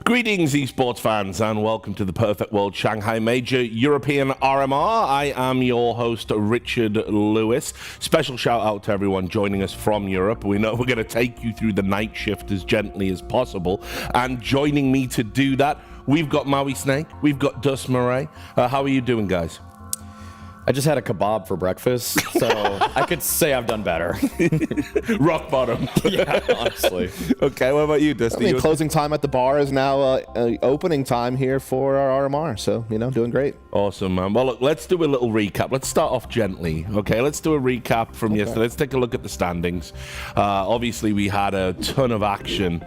Greetings, esports fans, and welcome to the Perfect World Shanghai Major European RMR. I am your host, Richard Lewis. Special shout out to everyone joining us from Europe. We know we're going to take you through the night shift as gently as possible. And joining me to do that, we've got Maui Snake, we've got Dus Murray. How are you doing, guys? I just had a kebab for breakfast, so I could say I've done better. Rock bottom. Yeah, honestly. Okay, what about you, Dusty? I mean, closing time at the bar is now opening time here for our RMR, so, you know, doing great. Awesome, man. Well, look, let's do a little recap. Let's start off gently, okay? Let's do a recap from yesterday. Let's take a look at the standings. Obviously, we had a ton of action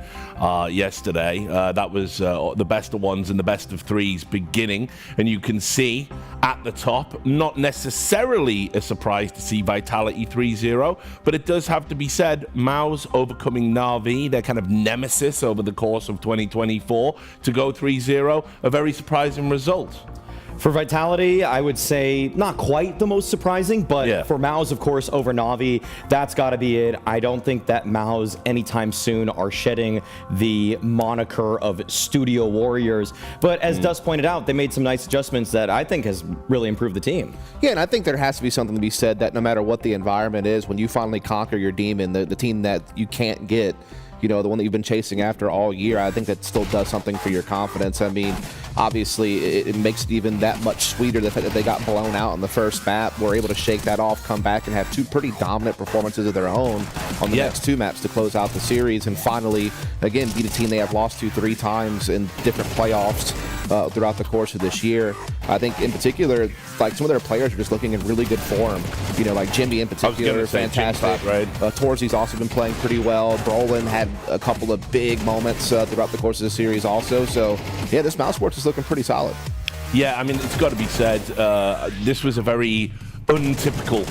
yesterday. That was the best of ones and the best of threes beginning, and you can see at the top, not necessarily a surprise to see Vitality 3-0, but it does have to be said, MOUZ overcoming Navi, their kind of nemesis over the course of 2024, to go 3-0, a very surprising result. For Vitality, I would say not quite the most surprising, but for MOUZ, of course, over Navi, that's got to be it. I don't think that MOUZ anytime soon are shedding the moniker of Studio Warriors. But as Dus pointed out, they made some nice adjustments that I think has really improved the team. Yeah, and I think there has to be something to be said that no matter what the environment is, when you finally conquer your demon, the team that you can't get, you know, the one that you've been chasing after all year, I think that still does something for your confidence. I mean, obviously, it makes it even that much sweeter the fact that they got blown out on the first map, were able to shake that off, come back and have two pretty dominant performances of their own on the next two maps to close out the series, and finally, again, beat a team they have lost to 3 times in different playoffs throughout the course of this year. I think, in particular, like some of their players are just looking in really good form. You know, like Jimmy in particular, fantastic. Right? Torzy's also been playing pretty well. Brolin had a couple of big moments throughout the course of the series also. So, yeah, this MOUZ Sports is looking pretty solid. Yeah, I mean, it's got to be said, this was a very untypical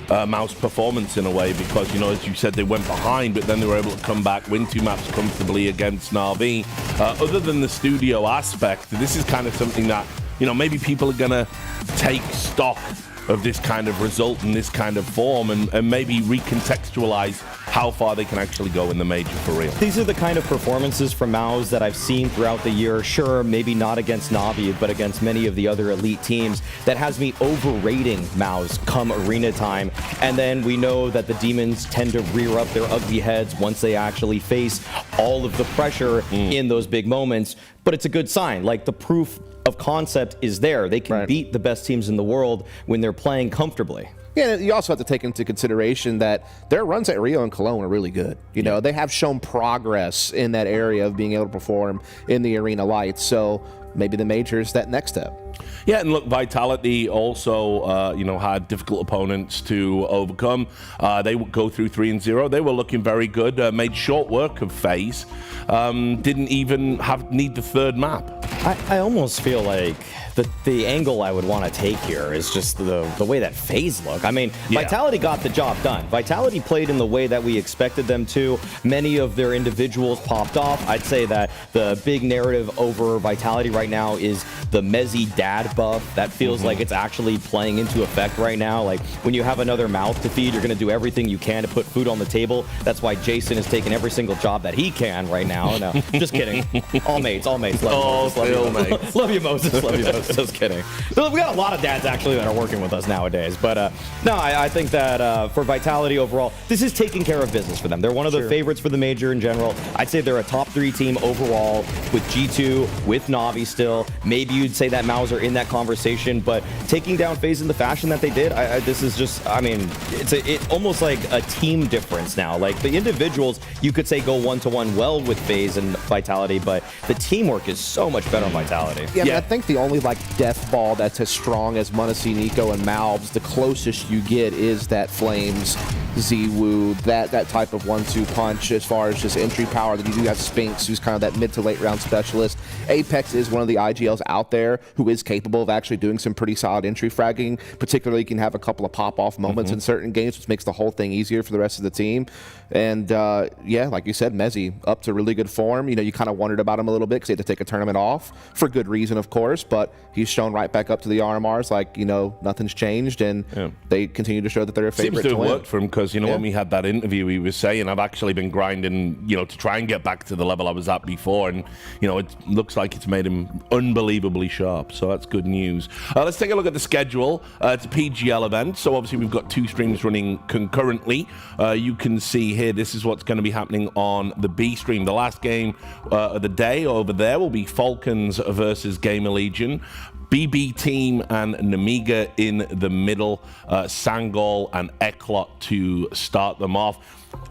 MOUZ performance in a way, because, you know, as you said, they went behind, but then they were able to come back, win 2 maps comfortably against Navi. Other than the studio aspect, this is kind of something that, you know, maybe people are going to take stock of this kind of result and this kind of form, and maybe recontextualize how far they can actually go in the major for real. These are the kind of performances from MOUZ that I've seen throughout the year. Sure, maybe not against Navi, but against many of the other elite teams, that has me overrating MOUZ come arena time. And then we know that the Demons tend to rear up their ugly heads once they actually face all of the pressure in those big moments. But it's a good sign. Like, the proof of concept is there. They can beat the best teams in the world when they're playing comfortably. Yeah, you also have to take into consideration that their runs at Rio and Cologne are really good. You know, they have shown progress in that area of being able to perform in the arena lights. So maybe the major is that next step. Yeah, and look, Vitality also, you know, had difficult opponents to overcome. They would go through 3-0. They were looking very good. Made short work of FaZe. Didn't even need the 3rd map. I almost feel like the angle I would want to take here is just the way that FaZe look. I mean, Vitality got the job done. Vitality played in the way that we expected them to. Many of their individuals popped off. I'd say that the big narrative over Vitality right now is the Mezzy dad buff. That feels like it's actually playing into effect right now. Like, when you have another mouth to feed, you're going to do everything you can to put food on the table. That's why Jason is taking every single job that he can right now. No, just kidding. All mates. Love you, Moses. Love you, Moses. Love you, Moses. Just kidding. We got a lot of dads actually that are working with us nowadays. But no, I think that for Vitality overall, this is taking care of business for them. They're one of the favorites for the major in general. I'd say they're a top 3 team overall with G2, with Navi still. Maybe you'd say that MOUZ are in that conversation, but taking down FaZe in the fashion that they did, this is just, I mean, it's almost like a team difference now. Like, the individuals, you could say, go 1-to-1 well with FaZe and Vitality, but the teamwork is so much better on Vitality. Yeah, I mean, I think the only, like, death ball that's as strong as m0NESY, Nico, and MOUZ, the closest you get is that Flames, ZWoo, that type of 1-2 punch as far as just entry power. Then you do have Spinks, who's kind of that mid to late round specialist. Apex is one one of the IGLs out there who is capable of actually doing some pretty solid entry fragging. Particularly, can have a couple of pop-off moments in certain games, which makes the whole thing easier for the rest of the team. And yeah, like you said, Mezzy up to really good form. You know, you kind of wondered about him a little bit because he had to take a tournament off for good reason, of course. But he's shown right back up to the RMRs like, you know, nothing's changed, and they continue to show that they're a favorite. Seems to have worked for him because, you know, when we had that interview, he was saying, I've actually been grinding, you know, to try and get back to the level I was at before. And, you know, it looks like it's made him unbelievably sharp. So that's good news. Let's take a look at the schedule. It's a PGL event. So obviously we've got 2 streams running concurrently. You can see here, this is what's going to be happening on the B stream. The last game of the day over there will be Falcons versus GamerLegion. BB Team and Nemiga in the middle, Sangal and Eclot to start them off.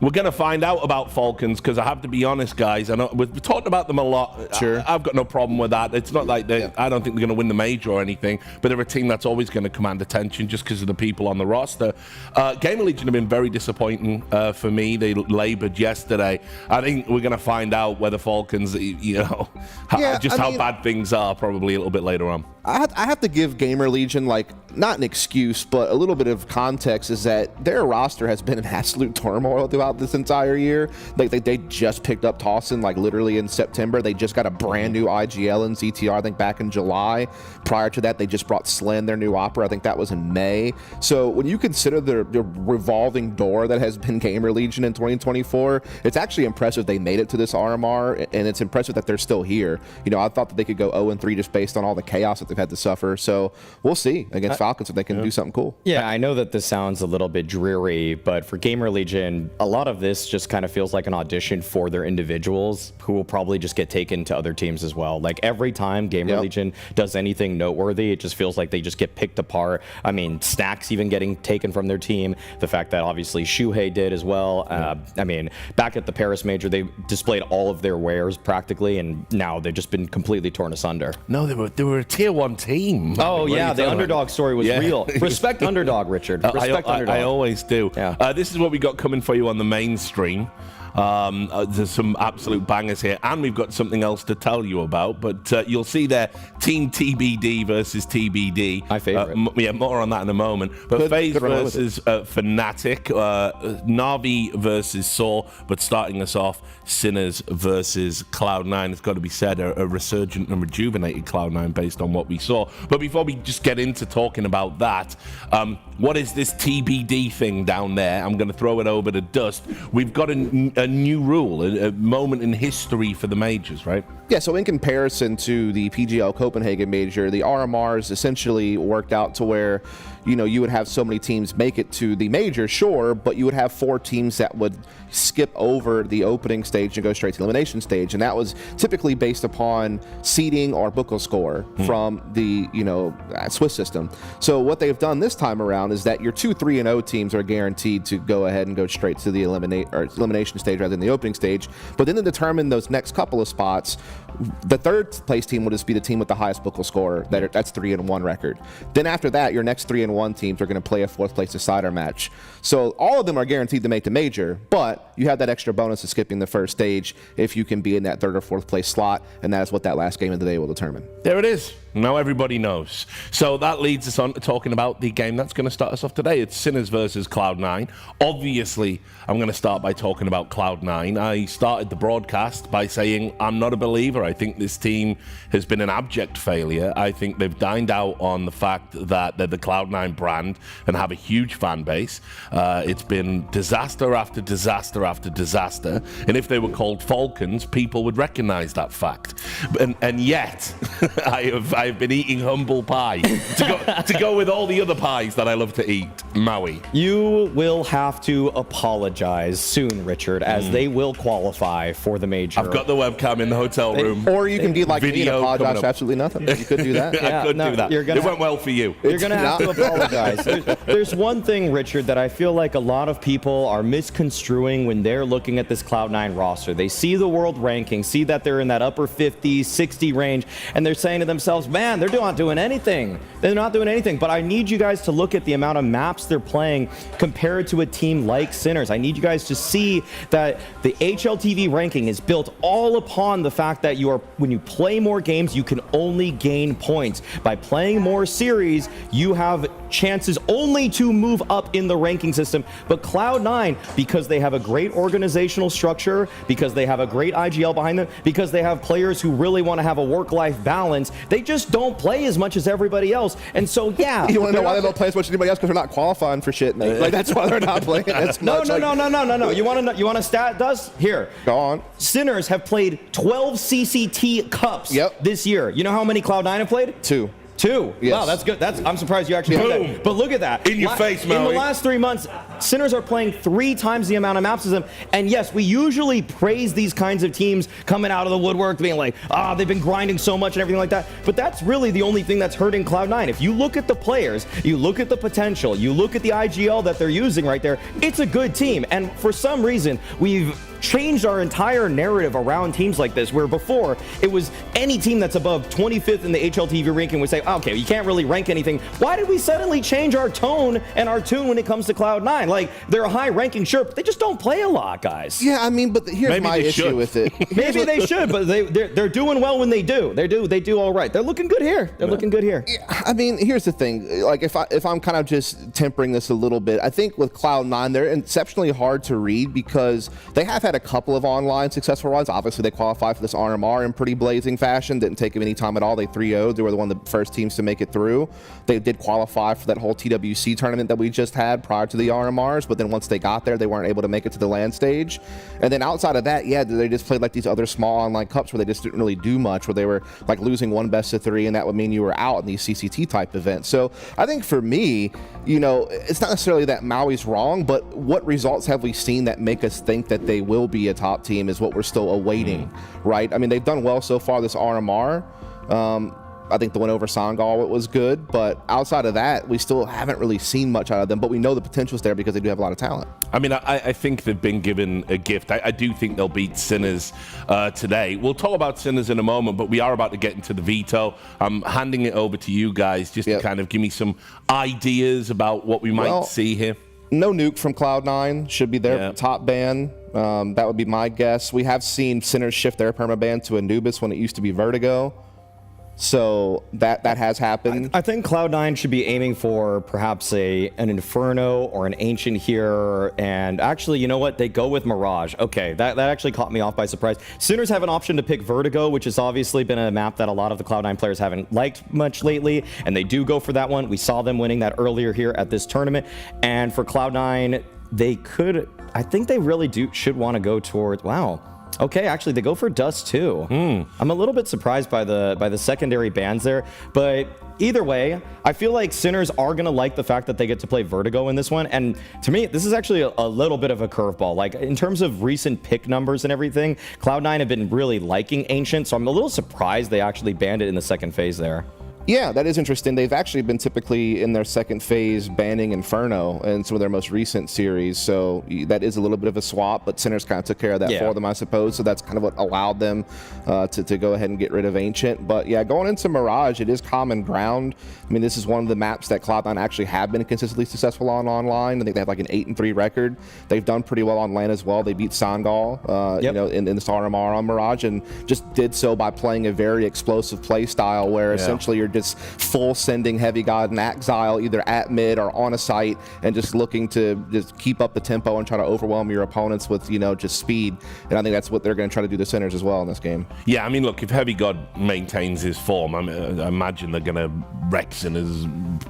We're going to find out about Falcons because I have to be honest, guys. I know we've talked about them a lot. Sure. I've got no problem with that. It's not like I don't think they're going to win the major or anything, but they're a team that's always going to command attention just because of the people on the roster. GamerLegion have been very disappointing for me. They labored yesterday. I think we're going to find out whether Falcons, you know, how bad things are probably a little bit later on. I have to give GamerLegion, like, not an excuse, but a little bit of context is that their roster has been in absolute turmoil throughout this entire year. Like, they just picked up Towson, like, literally in September. They just got a brand new IGL in ZTR, I think, back in July. Prior to that, they just brought Slen, their new opera. I think that was in May. So when you consider the revolving door that has been GamerLegion in 2024, it's actually impressive they made it to this RMR, and it's impressive that they're still here. You know, I thought that they could go 0-3 just based on all the chaos that they've had to suffer. So we'll see against Falcons if they can do something cool. Yeah, I know that this sounds a little bit dreary, but for GamerLegion, a lot of this just kind of feels like an audition for their individuals who will probably just get taken to other teams as well. Like every time GamerLegion does anything noteworthy, it just feels like they just get picked apart. I mean, Snacks even getting taken from their team. The fact that obviously Shuhei did as well. I mean, back at the Paris Major, they displayed all of their wares practically, and now they've just been completely torn asunder. No, they were a tier 1 team. Oh, yeah, the underdog story was real. Respect underdog, Richard. Respect underdog. I always do. Yeah. This is what we got coming for you on the mainstream. There's some absolute bangers here, and we've got something else to tell you about, but you'll see there, Team TBD versus TBD. My favorite. Yeah, more on that in a moment. But FaZe versus Fnatic, Navi versus Saw, but starting us off, Sinners versus Cloud9. It's got to be said, a resurgent and rejuvenated Cloud9 based on what we saw. But before we just get into talking about that, what is this TBD thing down there? I'm going to throw it over to Dust. We've got a new rule, a moment in history for the majors, right? Yeah, so in comparison to the PGL Copenhagen Major, the RMRs essentially worked out to where, you know, you would have so many teams make it to the major, sure, but you would have 4 teams that would skip over the opening stage and go straight to the elimination stage, and that was typically based upon seeding or Buchholz score from the, you know, Swiss system. So what they've done this time around is that your 2, 3, and 0 teams are guaranteed to go ahead and go straight to the elimination stage rather than the opening stage. But then to determine those next couple of spots, the 3rd place team will just be the team with the highest Buchholz score. That's 3-1 record. Then after that, your next 3-1 teams are going to play a 4th place decider match. So all of them are guaranteed to make the major, but you have that extra bonus of skipping the first stage if you can be in that 3rd or 4th place slot, and that is what that last game of the day will determine. There it is. Now everybody knows. So that leads us on to talking about the game that's going to start us off today. It's Sinners versus Cloud9. Obviously, I'm going to start by talking about Cloud9. I started the broadcast by saying I'm not a believer. I think this team has been an abject failure. I think they've dined out on the fact that they're the Cloud9 brand and have a huge fan base. It's been disaster after disaster after disaster. And if they were called Falcons, people would recognize that fact. And yet, I've been eating humble pie to go with all the other pies that I love to eat. Maui. You will have to apologize soon, Richard, as they will qualify for the major. I've got the webcam in the hotel room. Or you can be like me and apologize for absolutely nothing. You could do that. I could do that. It went well for you. You're going to have to apologize. apologize. There's one thing, Richard, that I feel like a lot of people are misconstruing when they're looking at this Cloud9 roster. They see the world ranking, see that they're in that upper 50, 60 range, and they're saying to themselves, man, they're not doing anything. They're not doing anything. But I need you guys to look at the amount of maps they're playing compared to a team like Sinners. I need you guys to see that the HLTV ranking is built all upon the fact that when you play more games, you can only gain points. By playing more series, you have chances only to move up in the ranking system. But Cloud9, because they have a great organizational structure, because they have a great IGL behind them, because they have players who really want to have a work-life balance, they just don't play as much as everybody else. And so, yeah. You want to know why they don't play as much as anybody else? Because they're not qualifying for shit, mate. Like, that's why they're not playing as much. No. You want a stat, Does? Here. Go on. Sinners have played 12 CCT Cups this year. You know how many Cloud9 have played? 2. Yes. Wow, that's good. I'm surprised you actually have that. But look at that. In your face, Maui. In the last 3 months, Sinners are playing 3 times the amount of maps as them. And yes, we usually praise these kinds of teams coming out of the woodwork, being like, they've been grinding so much and everything like that. But that's really the only thing that's hurting Cloud9. If you look at the players, you look at the potential, you look at the IGL that they're using right there, it's a good team. And for some reason, we've changed our entire narrative around teams like this, where before it was any team that's above 25th in the HLTV ranking would say, okay, you can't really rank anything. Why did we suddenly change our tone and our tune when it comes to Cloud9? Like, they're a high ranking, sure, but they just don't play a lot, guys. Yeah, I mean, but here's my issue with it. Maybe they should, but they're doing well when they do. They do all right. They're looking good here. They're looking good here. Yeah, I mean, here's the thing. Like, if I'm kind of just tempering this a little bit, I think with Cloud9, they're exceptionally hard to read because they have had a couple of online successful runs. Obviously, they qualified for this RMR in pretty blazing fashion. Didn't take them any time at all. They 3-0'd. They were one of the first teams to make it through. They did qualify for that whole TWC tournament that we just had prior to the RMRs, but then once they got there, they weren't able to make it to the land stage. And then outside of that, yeah, they just played like these other small online cups where they just didn't really do much, where they were like losing one best of 3, and that would mean you were out in these CCT type events. So I think for me, you know, it's not necessarily that Maui's wrong, but what results have we seen that make us think that they will be a top team is what we're still awaiting, right? I mean, they've done well so far this RMR. I think the win over Sangal was good, but outside of that, we still haven't really seen much out of them, but we know the potential's there because they do have a lot of talent. I mean, I think they've been given a gift. I do think they'll beat Sinners today. We'll talk about Sinners in a moment, but we are about to get into the veto. I'm handing it over to you guys just to kind of give me some ideas about what we might see here. No Nuke from Cloud9 should be their top ban. That would be my guess. We have seen Sinners shift their permaban to Anubis when it used to be Vertigo. So that has happened. I think Cloud9 should be aiming for perhaps an Inferno or an Ancient here. And actually, you know what? They go with Mirage. Okay, that actually caught me off by surprise. Sinners have an option to pick Vertigo, which has obviously been a map that a lot of the Cloud9 players haven't liked much lately. And they do go for that one. We saw them winning that earlier here at this tournament. And for Cloud9, they could, I think they really should want to go towards, wow. Okay, actually, they go for Dust too. I'm a little bit surprised by the secondary bans there, but either way, I feel like Sinners are going to like the fact that they get to play Vertigo in this one, and to me, this is actually a little bit of a curveball. Like, in terms of recent pick numbers and everything, Cloud9 have been really liking Ancient, so I'm a little surprised they actually banned it in the second phase there. Yeah, that is interesting. They've actually been typically in their second phase banning Inferno in some of their most recent series. So that is a little bit of a swap, but Sinners kind of took care of that for them, I suppose. So that's kind of what allowed them to go ahead and get rid of Ancient. But yeah, going into Mirage, it is common ground. I mean, this is one of the maps that Cloud9 actually have been consistently successful on online. I think they have like an 8-3 record. They've done pretty well on LAN as well. They beat Sangal, you know, in this RMR on Mirage, and just did so by playing a very explosive play style where essentially you're just full sending Heavy God and Exile either at mid or on a site and just looking to just keep up the tempo and try to overwhelm your opponents with, you know, just speed. And I think that's what they're going to try to do to Sinners as well in this game. Yeah, I mean, look, if Heavy God maintains his form, I imagine they're going to wreck Sinners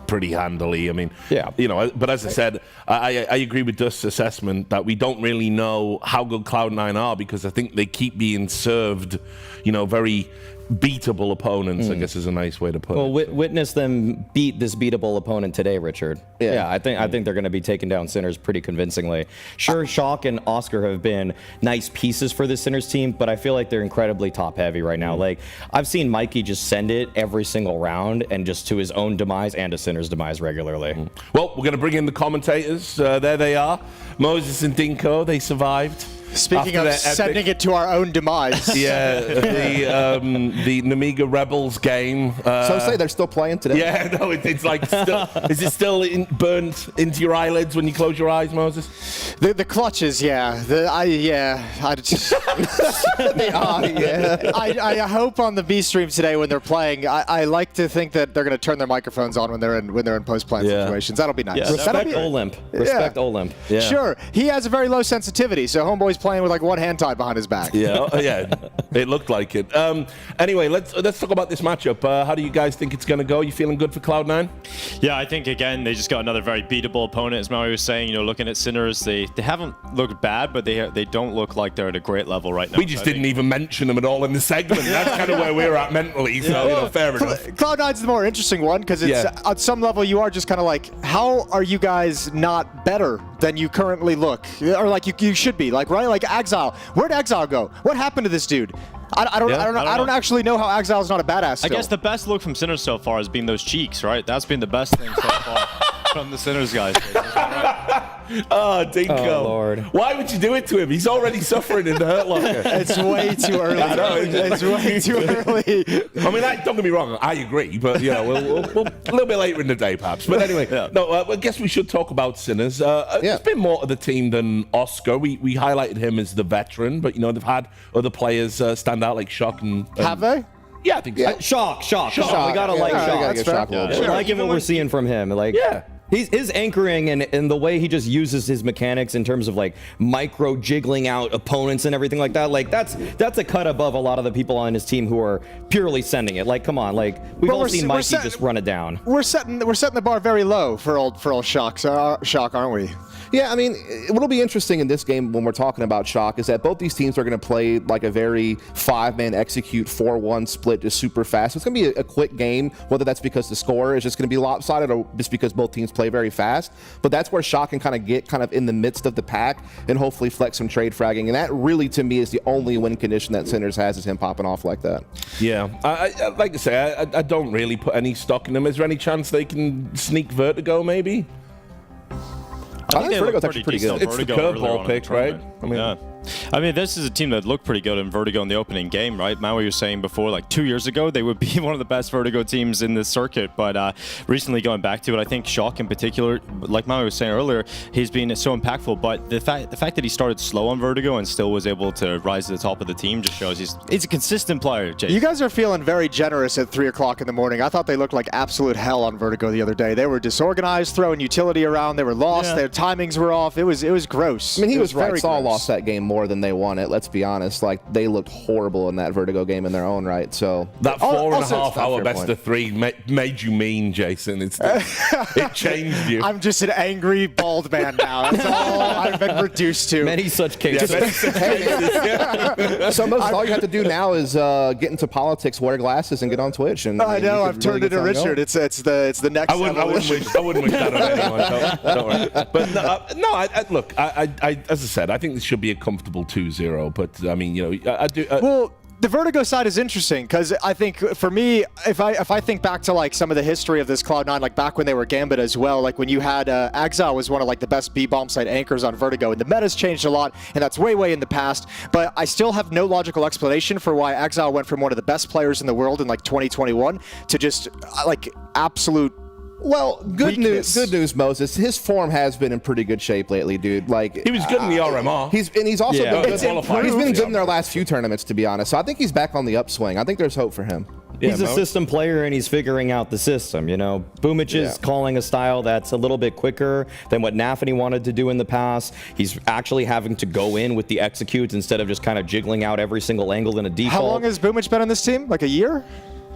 pretty handily. I mean, you know, but as I said, I agree with Dust's assessment that we don't really know how good Cloud9 are because I think they keep being served, you know, very beatable opponents, I guess is a nice way to put Well, it. witness them beat this beatable opponent today, Richard. Yeah, I think they're going to be taking down Sinners pretty convincingly. Sure, Shock and Oscar have been nice pieces for the Sinners team, but I feel like they're incredibly top heavy right now. Like, I've seen Mikey just send it every single round and just to his own demise and to Sinners' demise regularly. Well, we're going to bring in the commentators. There they are. Moses and Dinko, they survived. Speaking of sending it to our own demise. Yeah, the Nemiga Rebels game. So say they're still playing today. Yeah, no, it's like still, is it still burnt into your eyelids when you close your eyes, Moses? The clutches, yeah. I just, They are, yeah. I hope on the B stream today when they're playing, I like to think that they're going to turn their microphones on when they're in post-plan situations. That'll be nice. Yeah, respect Olymp. Respect Olymp. Yeah. Sure, he has a very low sensitivity, so Homeboy's playing with like one hand tied behind his back. Yeah, yeah, it looked like it. Anyway, let's talk about this matchup. How do you guys think it's going to go? You feeling good for Cloud9? Yeah, I think again they just got another very beatable opponent. As Mario was saying, looking at Sinners, they haven't looked bad, but they don't look like they're at a great level right now. We just didn't even mention them at all in the segment. That's kind of where we're at mentally. So fair enough. Cloud9's the more interesting one because it's at some level you are just kind of like, how are you guys not better than you currently look, or like you should be, like, right? Like Exile, where'd Exile go? What happened to this dude? I don't actually know how Exile's not a badass still. I guess the best look from Sinners so far has been those cheeks, right? That's been the best thing so far from the Sinners guys. Oh, Dinko. Oh, Lord. Why would you do it to him? He's already suffering in the Hurt Locker. It's way too early. It's way too early. I mean, don't get me wrong, I agree, but we'll a little bit later in the day, perhaps. But anyway, I guess we should talk about Sinners. There's been more to the team than Oscar. We highlighted him as the veteran, but they've had other players stand out like Shock and Have they? Yeah, I think so. Shock. We gotta like We Shock. gotta give Shock a little bit. We're liking what we're seeing from him. Like, his anchoring and the way he just uses his mechanics in terms of like micro jiggling out opponents and everything like that. Like that's a cut above a lot of the people on his team who are purely sending it. Like, come on, like we've all seen Mikey just run it down. We're setting the bar very low for old Shock, aren't we? Yeah, I mean, what'll be interesting in this game when we're talking about Shock is that both these teams are going to play like a very 5-man execute 4-1 split just super fast. So it's going to be a quick game, whether that's because the score is just going to be lopsided or just because both teams play very fast. But that's where Shock can kind of get in the midst of the pack and hopefully flex some trade fragging. And that really, to me, is the only win condition that Sinners has, is him popping off like that. Yeah, I like to say, I don't really put any stock in them. Is there any chance they can sneak Vertigo, maybe? I think Vertigo's actually pretty good. It's the curveball pick, right? I mean, this is a team that looked pretty good in Vertigo in the opening game, right? Maui was saying before, like 2 years ago, they would be one of the best Vertigo teams in this circuit. But recently going back to it, I think Shock in particular, like Maui was saying earlier, he's been so impactful. But the fact that he started slow on Vertigo and still was able to rise to the top of the team just shows he's a consistent player, Jason. You guys are feeling very generous at 3 o'clock in the morning. I thought they looked like absolute hell on Vertigo the other day. They were disorganized, throwing utility around. They were lost. Their timings were off. It was gross. I mean, he was right. very Saul gross. lost that game more than they won it. Let's be honest. Like, they looked horrible in that Vertigo game in their own right. So that 4.5 hour fair best point. of 3 made you mean, Jason. It changed you. I'm just an angry bald man now. That's all I've been reduced to. Many such cases. So most all you have to do now is get into politics, wear glasses, and get on Twitch. And I know. I've turned into Richard. It's the next. I wouldn't wish that on anyone. Don't worry. But look. As I said, I think this should be a comfortable 2-0. But I mean, I do. Well, the Vertigo side is interesting because I think for me, if I think back to like some of the history of this Cloud9, like back when they were Gambit as well, like when you had Exile was one of like the best B-bomb site anchors on Vertigo, and the meta's changed a lot, and that's way in the past. But I still have no logical explanation for why Exile went from one of the best players in the world in like 2021 to just like absolute. Well, good news, Moses. His form has been in pretty good shape lately, dude. Like, he was good in the RMR. He's also he's been good in their last few tournaments, to be honest. So I think he's back on the upswing. I think there's hope for him. He's a system player, and he's figuring out the system. Boomich is calling a style that's a little bit quicker than what Nafany wanted to do in the past. He's actually having to go in with the executes instead of just kind of jiggling out every single angle in a default. How long has Boomich been on this team? Like a year?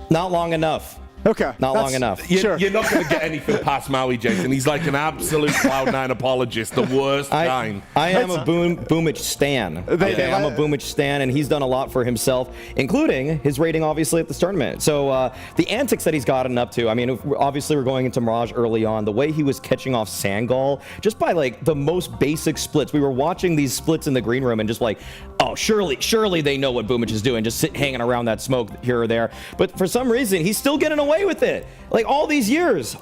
Not long enough. Okay. Not long enough. You're not going to get anything past Maui, Jason. He's like an absolute Cloud9 apologist, the worst kind. I am a Boomich stan. Okay, I'm a Boomich stan, and he's done a lot for himself, including his rating, obviously, at this tournament. So the antics that he's gotten up to, I mean, obviously we're going into Mirage early on. The way he was catching off Sangal, just by like the most basic splits. We were watching these splits in the green room and just like, oh, surely they know what Boomich is doing, just hanging around that smoke here or there. But for some reason, he's still getting away with it, like all these years.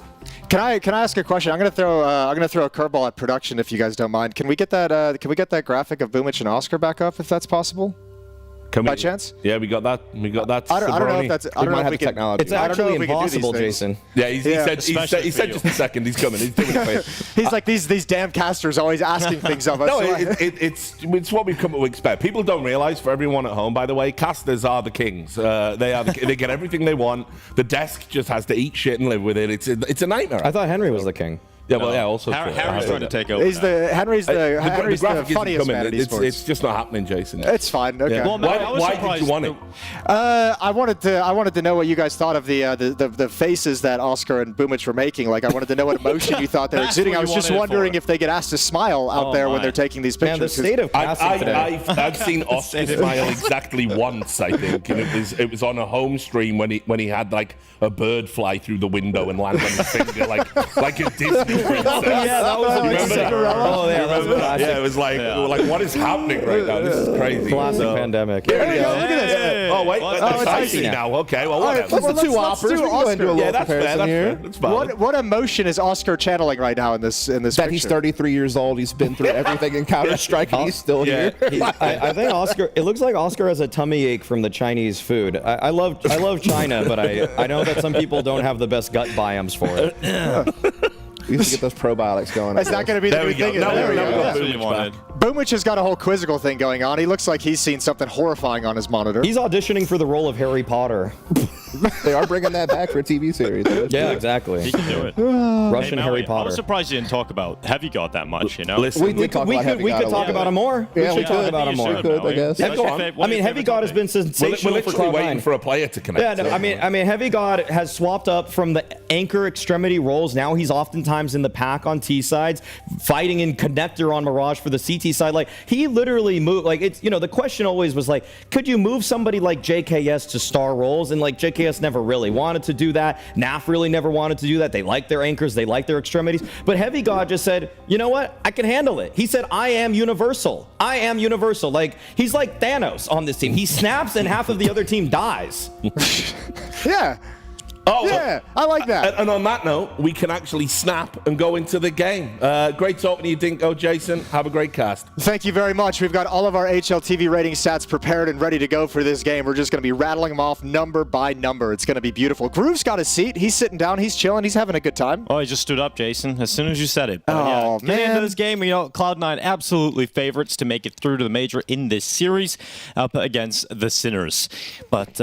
Can I ask a question? I'm gonna throw a curveball at production if you guys don't mind. Can we get that graphic of Boomich and Oscar back up if that's possible? By chance? Yeah, we got that. We got that. I don't know if that's. I don't know if we can. Technology. It's actually impossible, Jason. Yeah, he said just a second. He's coming. He's doing it. He's like these damn casters always asking things of us. No, it's what we've come to expect. People don't realize, for everyone at home, by the way, casters are the kings. They get everything they want. The desk just has to eat shit and live with it. It's a nightmare. I thought Henry was the king. Yeah, well, yeah, also Harry's trying to take over. Henry's the funniest man at esports. It's just not happening, Jason. It's fine. Okay. Yeah. Well, why did you want it? I wanted to know what you guys thought of the faces that Oscar and Boomich were making. Like, I wanted to know what emotion you thought they were exuding. I was just wondering if they get asked to smile out there when they're taking these pictures. Man, the state of passing today. I've seen Oscar smile exactly once, I think, and it was on a home stream when he had like a bird fly through the window and land on his finger like a Disney princess. Yeah, that was Remember that? Oh, yeah, that's classic. Yeah, it was like, what is happening right now? This is crazy. Classic pandemic. Here we go. Look at this. Oh, wait. it's I icy see now. now. Okay, well, whatever. Let's do Oscar. Yeah, that's fair. That's valid. What emotion is Oscar channeling right now in this That picture? he's 33 years old. He's been through everything in Counter-Strike, and he's still here. I think Oscar. It looks like Oscar has a tummy ache from the Chinese food. I love China, but I know that some people don't have the best gut biomes for it. We used to get those probiotics going. Is that going to be the new thing? There we go. That's what you wanted. Boomich has got a whole quizzical thing going on. He looks like he's seen something horrifying on his monitor. He's auditioning for the role of Harry Potter. They are bringing that back for a TV series. Yeah, exactly. He can do it. Russian Harry I Potter. was surprised you didn't talk about Heavy God that much, you know? Listen, We could talk about Heavy we God could a talk little about him bit. more. Yeah, we should talk about him more. We could, I guess. Yeah, go on. I mean, Heavy God has been we're sensational for literally waiting Cloud9. for a player to connect. Yeah, no, I mean, Heavy God has swapped up from the anchor extremity roles. Now he's oftentimes in the pack on T sides, fighting in connector on Mirage for the CT side. Like, he literally moved. Like, it's, the question always was like, could you move somebody like JKS to star roles? And like, JKS never really wanted to do that. NAF really never wanted to do that. They like their anchors, they like their extremities. But Heavy God just said, you know what? I can handle it. He said, I am universal. I am universal. Like, he's like Thanos on this team. He snaps and half of the other team dies. Yeah. Oh, yeah, I like that. And on that note, we can actually snap and go into the game. Great talking to you, Dinko, Jason. Have a great cast. Thank you very much. We've got all of our HLTV rating stats prepared and ready to go for this game. We're just going to be rattling them off number by number. It's going to be beautiful. Groove's got a seat. He's sitting down. He's chilling. He's having a good time. Oh, he just stood up, Jason, as soon as you said it. Oh, Getting man. into this game, Cloud9 absolutely favorites to make it through to the major in this series up against the Sinners. But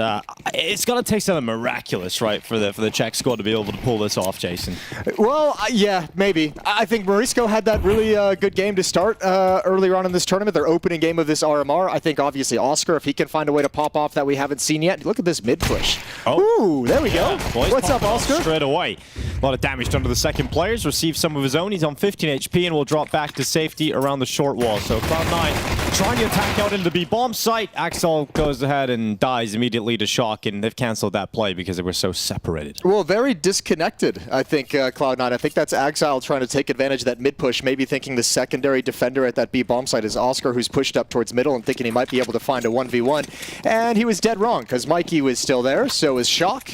it's going to take something miraculous, right, for the Czech squad to be able to pull this off, Jason. Well, yeah, maybe. I think Morisco had that really good game to start earlier on in this tournament, their opening game of this RMR. I think, obviously, Oscar, if he can find a way to pop off that we haven't seen yet. Look at this mid push. Oh. Ooh, there we go. Boys, What's up, Oscar? Straight away. A lot of damage done to the second players. Received some of his own. He's on 15 HP and will drop back to safety around the short wall. So Cloud9 trying to attack out into the B-bomb site. Axel goes ahead and dies immediately to Shock, and they've canceled that play because they were so separated. Well, very disconnected, I think, Cloud9. I think that's Exile trying to take advantage of that mid-push, maybe thinking the secondary defender at that B-bomb site is Oscar, who's pushed up towards middle and thinking he might be able to find a 1v1. And he was dead wrong, because Mikey was still there, so was Shock.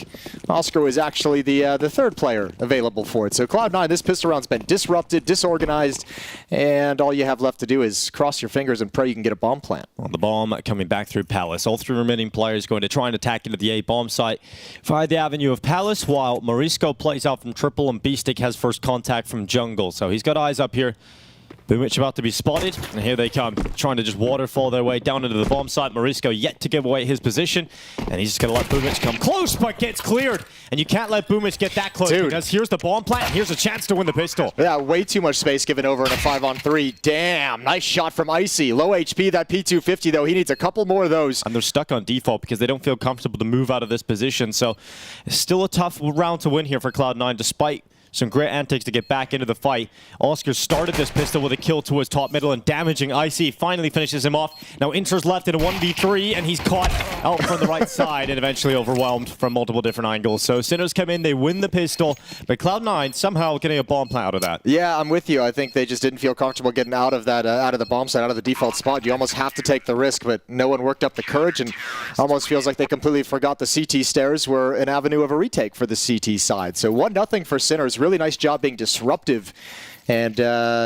Oscar was actually the third player available for it. So Cloud9, this pistol round's been disrupted, disorganized, and all you have left to do is cross your fingers and pray you can get a bomb plant. Well, the bomb coming back through Palace. All three remaining players going to try and attack into the A-bomb site via the avenue of Palace, while Morisco plays out from triple and Beastic has first contact from jungle. So he's got eyes up here. Boomich about to be spotted, and here they come, trying to just waterfall their way down into the bomb site. Morisco yet to give away his position, and he's just going to let Boomich come close, but gets cleared. And you can't let Boomich get that close, because here's the bomb plant, and here's a chance to win the pistol. Yeah, way too much space given over in a 5-on-3. Damn, nice shot from Icy. Low HP, that P250, though. He needs a couple more of those. And they're stuck on default because they don't feel comfortable to move out of this position, so it's still a tough round to win here for Cloud9, despite some great antics to get back into the fight. Oscar started this pistol with a kill towards top middle and damaging Icy. Finally finishes him off. Now Inter's left in a 1v3 and he's caught out from the right side and eventually overwhelmed from multiple different angles. So Sinners come in, they win the pistol, but Cloud9 somehow getting a bomb plant out of that. Yeah, I'm with you. I think they just didn't feel comfortable getting out of that, out of the bomb site, out of the default spot. You almost have to take the risk, but no one worked up the courage, and almost feels like they completely forgot the CT stairs were an avenue of a retake for the CT side. So 1-0 for Sinners. Really nice job being disruptive and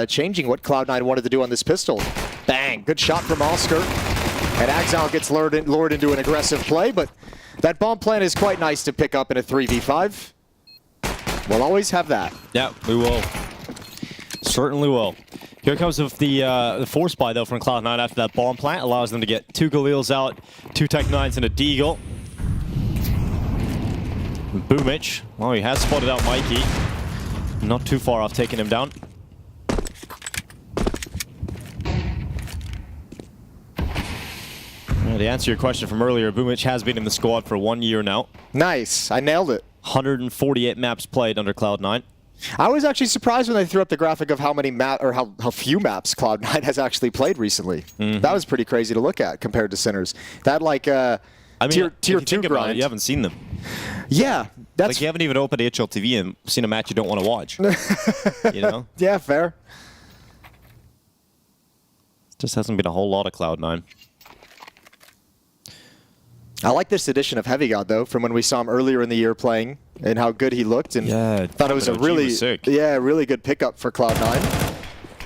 changing what Cloud9 wanted to do on this pistol. Bang! Good shot from Oscar. And Axal gets lured into an aggressive play, but that bomb plant is quite nice to pick up in a 3v5. We'll always have that. Yeah, we will. Certainly will. Here comes the force buy, though, from Cloud9 after that bomb plant. Allows them to get 2 Galils out, 2 Tech-9s, and a Deagle. Boomich, well, he has spotted out Mikey. Not too far off taking him down. To answer your question from earlier, Boomich has been in the squad for 1 year now. Nice. I nailed it. 148 maps played under Cloud9. I was actually surprised when they threw up the graphic of how many how few maps Cloud9 has actually played recently. That was pretty crazy to look at compared to Sinners. That like I mean, tier 2 grind. You haven't seen them. Yeah, that's like you haven't even opened HLTV and seen a match you don't want to watch. You know? Yeah, fair. Just hasn't been a whole lot of Cloud9. I like this edition of Heavy God, though, from when we saw him earlier in the year playing and how good he looked. And yeah, thought it was a really good pickup for Cloud9.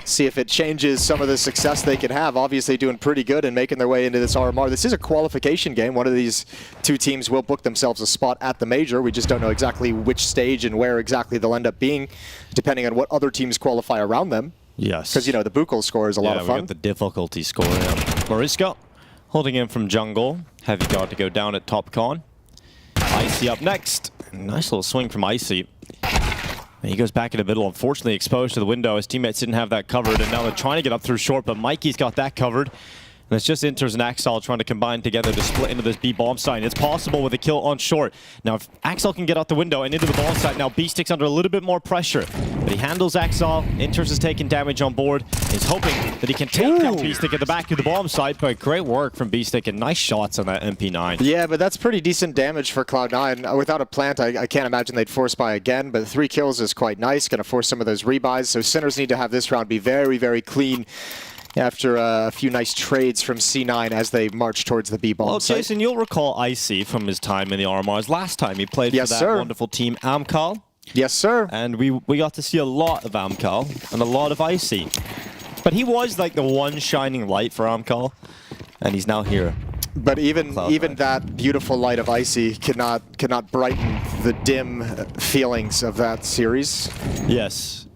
See if it changes some of the success they can have. Obviously doing pretty good and making their way into this RMR. This is a qualification game. One of these two teams will book themselves a spot at the major. We just don't know exactly which stage and where exactly they'll end up being, depending on what other teams qualify around them. Yes. Because, you know, the Buchholz score is a lot of fun. Yeah, we got the difficulty score now. Morisco holding in from jungle. Heavy Guard to go down at top con. Icy up next. Nice little swing from Icy. And he goes back in the middle, unfortunately exposed to the window. His teammates didn't have that covered, and now they're trying to get up through short, but Mikey's got that covered. And it's just Inters and Axel trying to combine together to split into this B bomb site. It's possible with a kill on short. Now, if Axel can get out the window and into the bomb site, now B-Stick's under a little bit more pressure. But he handles Axel. Inters is taking damage on board. He's hoping that he can take down B-Stick at the back of the bomb site, but great work from B-Stick and nice shots on that MP9. Yeah, but that's pretty decent damage for Cloud9. Without a plant, I can't imagine they'd force buy again, but 3 kills is quite nice. Going to force some of those rebuys, so Sinners need to have this round be very, very clean after a few nice trades from C9 as they march towards the B-bomb site. Jason, you'll recall Icy from his time in the RMRs. Last time he played for that wonderful team, Amcal. Yes, sir. And we got to see a lot of Amcal and a lot of Icy. But he was like the one shining light for Amcal, and he's now here. But even that beautiful light of Icy cannot brighten the dim feelings of that series. Yes.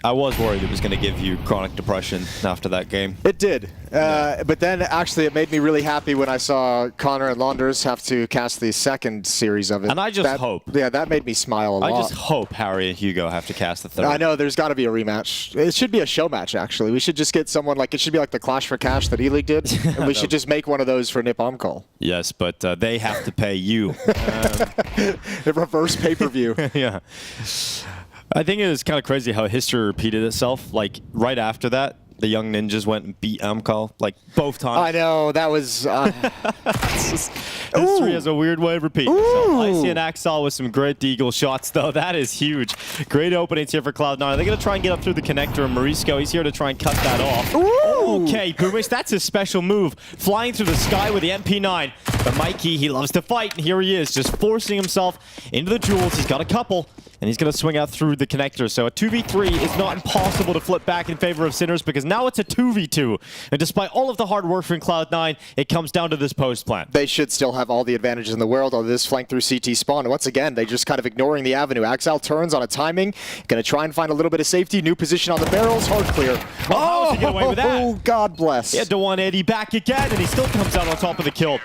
I was worried it was going to give you chronic depression after that game. It did. But then, actually, it made me really happy when I saw Connor and Launders have to cast the second series of it. And I just hope. Yeah, that made me smile a lot. I just hope Harry and Hugo have to cast the third. I know, there's got to be a rematch. It should be a show match, actually. We should just get someone, like, it should be like the Clash for Cash that E-League did. And we should just make one of those for Nip Omcall. Yes, but they have to pay you. A reverse pay-per-view. Yeah. I think it was kind of crazy how history repeated itself. Like, right after that, the Young Ninjas went and beat Amcal, like, both times. I know, that was... History has a weird way of repeating itself. Icy and Axel with some great Deagle shots, though. That is huge. Great openings here for Cloud9. They're going to try and get up through the connector, and Morisco, he's here to try and cut that off. Okay, Boomich, that's his special move. Flying through the sky with the MP9. But Mikey, he loves to fight, and here he is, just forcing himself into the duels. He's got a couple. And he's going to swing out through the connector. So a 2v3 is not impossible to flip back in favor of Sinners because now it's a 2v2. And despite all of the hard work from Cloud9, it comes down to this post plant. They should still have all the advantages in the world on this flank through CT spawn. And once again, they just kind of ignoring the avenue. Axal turns on a timing. Going to try and find a little bit of safety. New position on the barrels. Hard clear. How does he get away with that? Oh, God bless. He had to 180 back again, and he still comes out on top of the kill.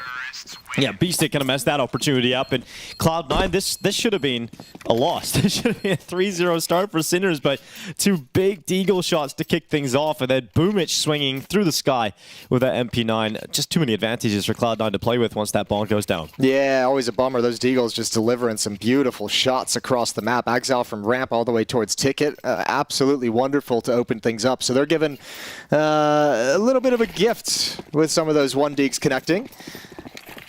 Yeah, Beastic gonna mess that opportunity up, and Cloud9, this should have been a loss. This should have been a 3-0 start for Sinners, but two big deagle shots to kick things off, and then Boomich swinging through the sky with that MP9. Just too many advantages for Cloud9 to play with once that ball goes down. Yeah, always a bummer. Those deagles just delivering some beautiful shots across the map. Axal from ramp all the way towards ticket. Absolutely wonderful to open things up. So they're given a little bit of a gift with some of those 1-deags connecting.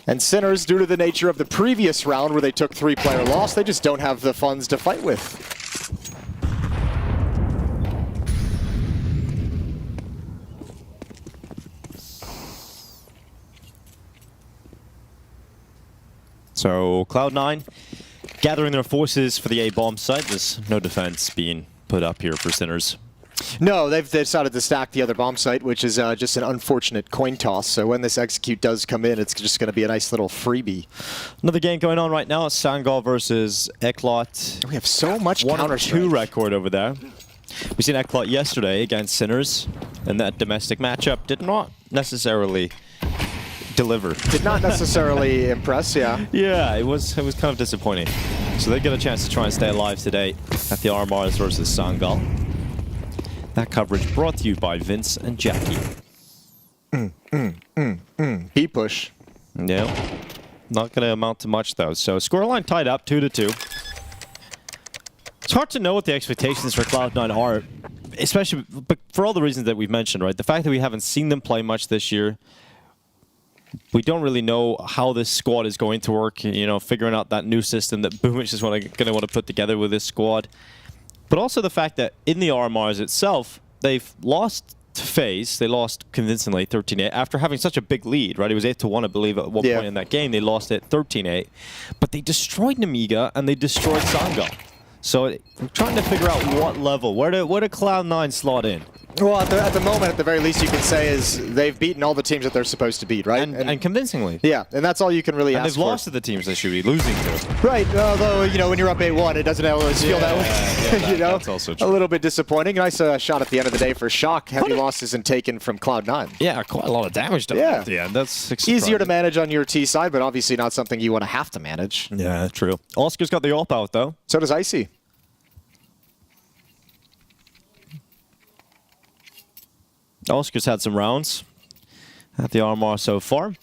And Sinners, due to the nature of the previous round where they took 3-player loss, they just don't have the funds to fight with. So Cloud9 gathering their forces for the A-bomb site. There's no defense being put up here for Sinners. No, they've decided to stack the other bomb site, which is just an unfortunate coin toss. So when this execute does come in, it's just going to be a nice little freebie. Another game going on right now. Sangal versus Eclot. We have so much counter 1-2 record over there. We seen Eclot yesterday against Sinners, and that domestic matchup did not necessarily deliver. Did not necessarily impress, yeah. Yeah, it was kind of disappointing. So they get a chance to try and stay alive today at the RMRs versus Sangal. That coverage brought to you by Vince and Jackie. B-push. Yeah, not going to amount to much though. So scoreline tied up 2-2. It's hard to know what the expectations for Cloud9 are, especially but for all the reasons that we've mentioned, right? The fact that we haven't seen them play much this year. We don't really know how this squad is going to work, you know, figuring out that new system that Boomich is going to want to put together with this squad. But also the fact that in the RMRs itself, they've lost to FaZe. They lost convincingly 13-8 after having such a big lead, right? It was 8-1, I believe, at one point in that game. They lost it 13-8. But they destroyed Nemiga and they destroyed Sangal. So I'm trying to figure out what level. Where do Cloud9 slot in? Well, at the moment, at the very least, you can say is they've beaten all the teams that they're supposed to beat, right? And convincingly. Yeah, and that's all you can really ask they've for. lost to the teams they should be losing to. Right, although, you know, when you're up 8-1, it doesn't always feel that way. Yeah, you know, that's also true. A little bit disappointing. Nice shot at the end of the day for Shock. Heavy losses and taken from Cloud9. Yeah, quite a lot of damage done at the end. That's surprising. Easier to manage on your T side, but obviously not something you want to have to manage. Yeah, true. Oscar's got the AWP out, though. So does Icy. Oscar's had some rounds at the RMR so far.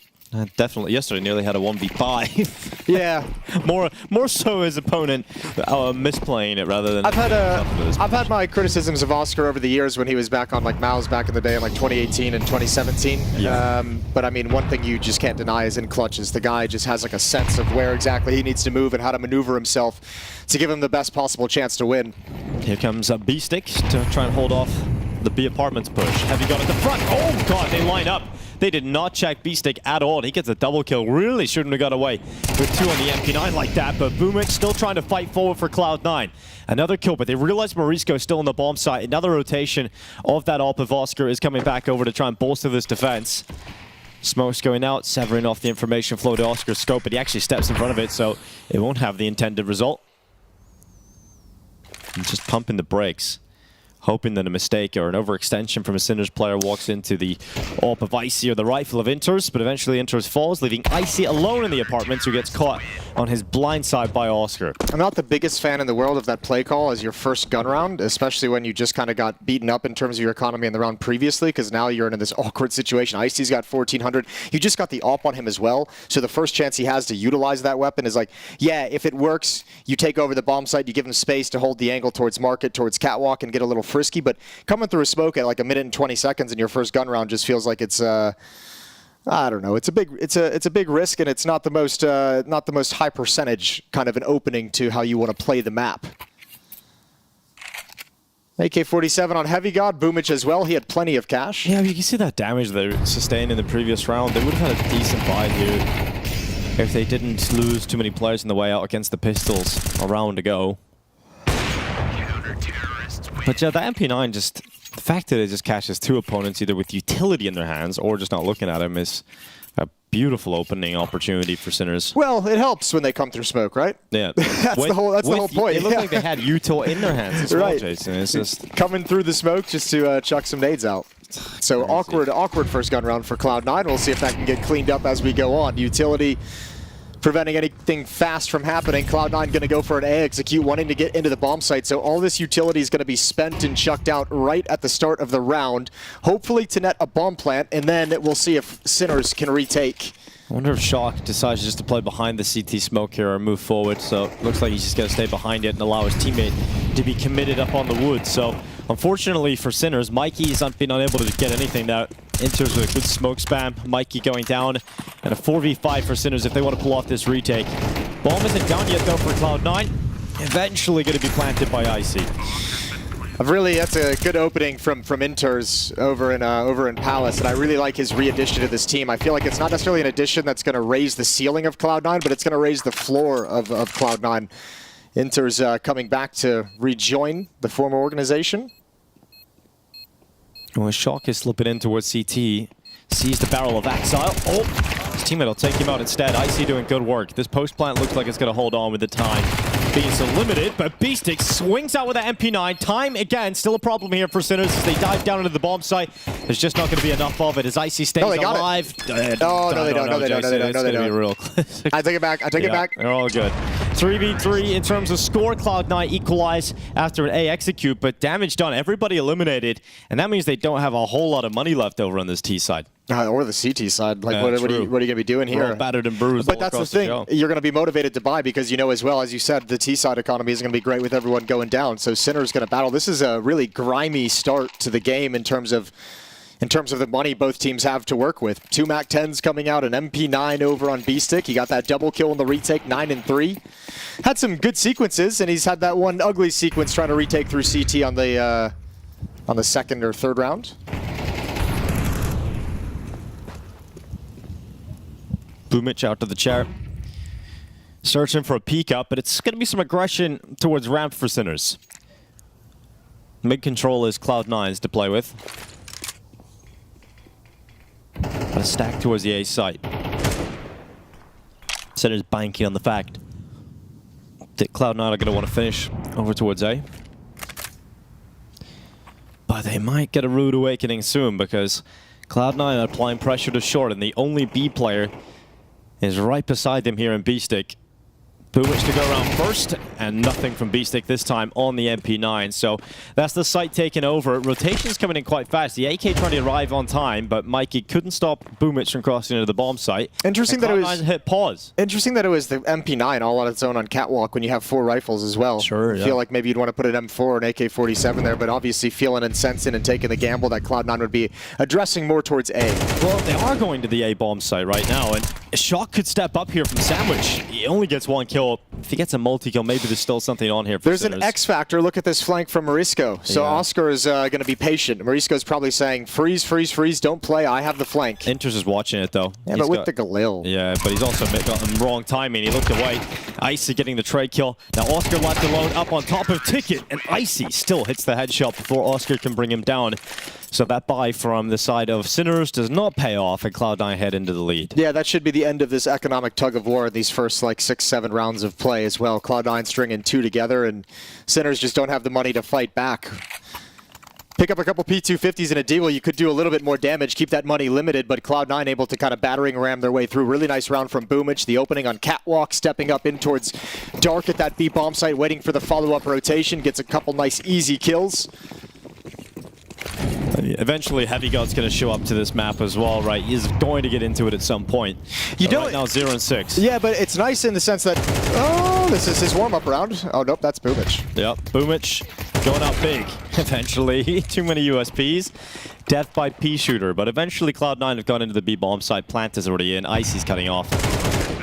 Definitely, yesterday nearly had a 1v5. Yeah. more so his opponent misplaying it rather than... I've had my criticisms of Oscar over the years when he was back on like MOUZ back in the day in like 2018 and 2017. Yeah. But I mean, one thing you just can't deny is in clutches, the guy just has like a sense of where exactly he needs to move and how to maneuver himself to give him the best possible chance to win. Here comes a B-stick to try and hold off the B apartments push. Heavy gun at the front. Oh god, they line up. They did not check B-stick at all. He gets a double kill. Really shouldn't have got away with 2 on the MP9 like that, but Boomich still trying to fight forward for Cloud9. Another kill, but they realize Morisco is still on the bomb site. Another rotation of that AWP of Oscar is coming back over to try and bolster this defense. Smoke's going out, severing off the information flow to Oscar's scope, but he actually steps in front of it, so it won't have the intended result. And just pumping the brakes, hoping that a mistake or an overextension from a Sinners player walks into the AWP of Icy or the rifle of Inters, but eventually Inters falls, leaving Icy alone in the apartments, who gets caught on his blind side by Oscar. I'm not the biggest fan in the world of that play call as your first gun round, especially when you just kind of got beaten up in terms of your economy in the round previously, because now you're in this awkward situation. Icy's got 1400. You just got the AWP on him as well, so the first chance he has to utilize that weapon is like, yeah, if it works, you take over the bomb site, you give him space to hold the angle towards market, towards catwalk, and get a little frisky, but coming through a smoke at like a minute and 20 seconds in your first gun round just feels like it's I don't know. It's a big risk, and it's not the most high percentage kind of an opening to how you want to play the map. AK-47 on Heavy God, Boomich as well. He had plenty of cash. Yeah, you can see that damage they sustained in the previous round. They would have had a decent buy here if they didn't lose too many players in the way out against the Pistols a round ago. But yeah, the MP9 just, the fact that it just catches 2 opponents either with utility in their hands or just not looking at him is a beautiful opening opportunity for Sinners. Well, it helps when they come through smoke, right? Yeah. That's the whole point. It looked like they had util in their hands as well, Right. Jason. It's just Coming through the smoke just to chuck some nades out. So awkward first gun round for Cloud9. We'll see if that can get cleaned up as we go on. Utility preventing anything fast from happening. Cloud9 going to go for an A execute, wanting to get into the bomb site. So all this utility is going to be spent and chucked out right at the start of the round, hopefully to net a bomb plant, and then we'll see if Sinners can retake. I wonder if Shock decides just to play behind the CT smoke here or move forward. So it looks like he's just going to stay behind it and allow his teammate to be committed up on the wood. So unfortunately for Sinners, Mikey's been unable to get anything there. Enters with a good smoke spam. Mikey going down, and a 4v5 for Sinners if they want to pull off this retake. Bomb isn't down yet though for Cloud9. Eventually going to be planted by Icy. That's a good opening from Inters over in Palace, and I really like his re-addition to this team. I feel like it's not necessarily an addition that's going to raise the ceiling of Cloud9, but it's going to raise the floor of Cloud9. Inters coming back to rejoin the former organization. Well, Shock is slipping in towards CT. Sees the barrel of Exile. Oh, his teammate will take him out instead. Icy doing good work. This post plant looks like it's going to hold on with the time. Being so limited, but Beastic swings out with the MP9. Time again, still a problem here for Sinners as they dive down into the bomb site. There's just not going to be enough of it as Icy stays alive. No, they don't. It's going to be real close. I take it back. I take it back. They're all good. 3v3 in terms of score. Cloud9 equalize after an A execute, but damage done. Everybody eliminated, and that means they don't have a whole lot of money left over on this T side. Or the CT side. Like, what are you going to be doing here? We're all battered and bruised. But that's the thing. You're going to be motivated to buy because you know as well, as you said, the T side economy is going to be great with everyone going down. So Sinner's going to battle. This is a really grimy start to the game in terms of the money both teams have to work with. 2 MAC-10s coming out, an MP9 over on Beastic. He got that double kill in the retake, 9 and 3. Had some good sequences, and he's had that one ugly sequence trying to retake through CT on the second or third round. Boomich out to the chair. Searching for a peek up, but it's going to be some aggression towards ramp for Sinners. Mid control is Cloud9's to play with. A stack towards the A site. Sinners banking on the fact that Cloud9 are going to want to finish over towards A. But they might get a rude awakening soon because Cloud9 are applying pressure to short, and the only B player is right beside them here in Beastic. Boomich to go around first, and nothing from Beastic this time on the MP9. So that's the site taken over. Rotation's coming in quite fast. The AK trying to arrive on time, but Mikey couldn't stop Boomich from crossing into the bomb site. Interesting that it was hit pause. Interesting that it was the MP9 all on its own on Catwalk when you have 4 rifles as well. Sure, I feel like maybe you'd want to put an M4 or an AK-47 there, but obviously feeling and sensing and taking the gamble that Cloud9 would be addressing more towards A. Well, they are going to the A bomb site right now, and Shock could step up here from Sandwich. He only gets 1 kill. If he gets a multi-kill, maybe there's still something on here for There's Sinners. an X factor. Look at this flank from Morisco. So Yeah. Oscar is going to be patient. Morisco's probably saying, freeze, freeze, freeze, don't play. I have the flank. Inters is watching it, though. Yeah, He's but with got- the Galil. Yeah, but he's also got wrong timing. He looked away. Icy getting the trade kill. Now Oscar left alone up on top of Ticket, and Icy still hits the headshot before Oscar can bring him down. So that buy from the side of Sinners does not pay off, and Cloud9 head into the lead. Yeah, that should be the end of this economic tug of war in these first like 6-7 rounds of play as well. Cloud9 stringing 2 together, and Sinners just don't have the money to fight back. Pick up a couple P250s in a deal, you could do a little bit more damage, keep that money limited, but Cloud9 able to kind of battering ram their way through. Really nice round from Boomich. The opening on Catwalk, stepping up in towards Dark at that B bomb site, waiting for the follow-up rotation, gets a couple nice easy kills. Eventually, Heavy God's going to show up to this map as well, right? He's going to get into it at some point. Right now, 0 and 6. Yeah, but it's nice in the sense that, oh, this is his warm-up round. Oh, nope, that's Boomich. Yep, Boomich going out big. Eventually, too many USPs. Death by P shooter, but eventually Cloud9 have gone into the B bomb site. Plant is already in. Icy's cutting off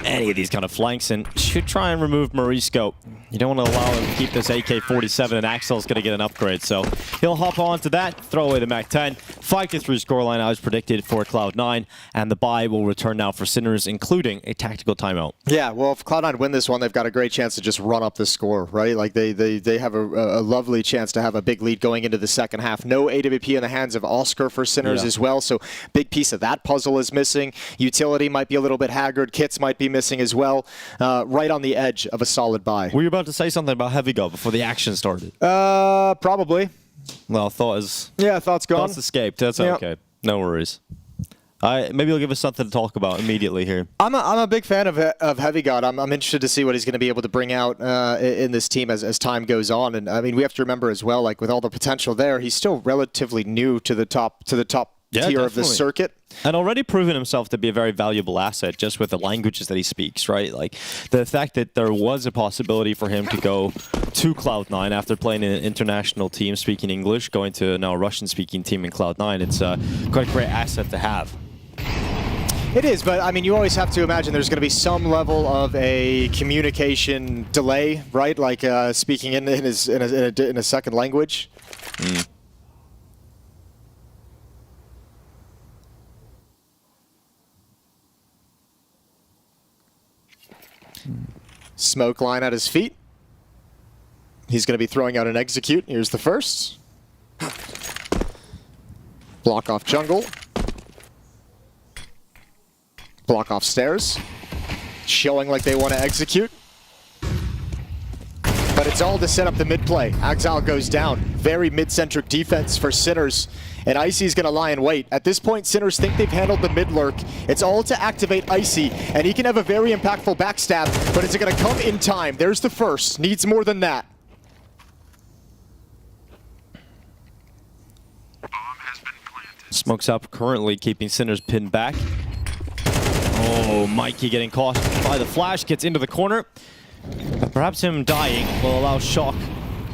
any of these kind of flanks and should try and remove Morisco. You don't want to allow him to keep this AK-47, and Axel's going to get an upgrade. So he'll hop on to that, throw away the MAC-10. 5-3 scoreline as predicted for Cloud9, and the bye will return now for Sinners, including a tactical timeout. Yeah, well, if Cloud9 win this one, they've got a great chance to just run up the score, right? Like they have a lovely chance to have a big lead going into the second half. No AWP in the hands of Oscar for Sinners as well, so big piece of that puzzle is missing. Utility might be a little bit haggard. Kits might be missing as well. Right on the edge of a solid bye. Were you about to say something about Heavy Go before the action started? Probably. Well, thoughts gone. Thoughts escaped. That's okay. No worries. Maybe you'll give us something to talk about immediately here. I'm a big fan of Heavy God. I'm interested to see what he's going to be able to bring out in this team as time goes on. And I mean, we have to remember as well, like with all the potential there, he's still relatively new to the top tier of the circuit. And already proven himself to be a very valuable asset just with the languages that he speaks, right? Like the fact that there was a possibility for him to go to Cloud9 after playing in an international team speaking English, going to now a Russian-speaking team in Cloud9, it's quite a great asset to have. It is, but I mean, you always have to imagine there's going to be some level of a communication delay, right? Like speaking in a second language. Mm. Smoke line at his feet. He's going to be throwing out an execute. Here's the first. Block off jungle. Block off stairs. Showing like they want to execute. But it's all to set up the mid play. Axal goes down. Very mid-centric defense for Sinners. And Icy's going to lie in wait. At this point, Sinners think they've handled the mid lurk. It's all to activate Icy. And he can have a very impactful backstab. But is it going to come in time? There's the first. Needs more than that. Smokes up currently keeping Sinners pinned back. Oh, Mikey getting caught by the flash. Gets into the corner. Perhaps him dying will allow Shock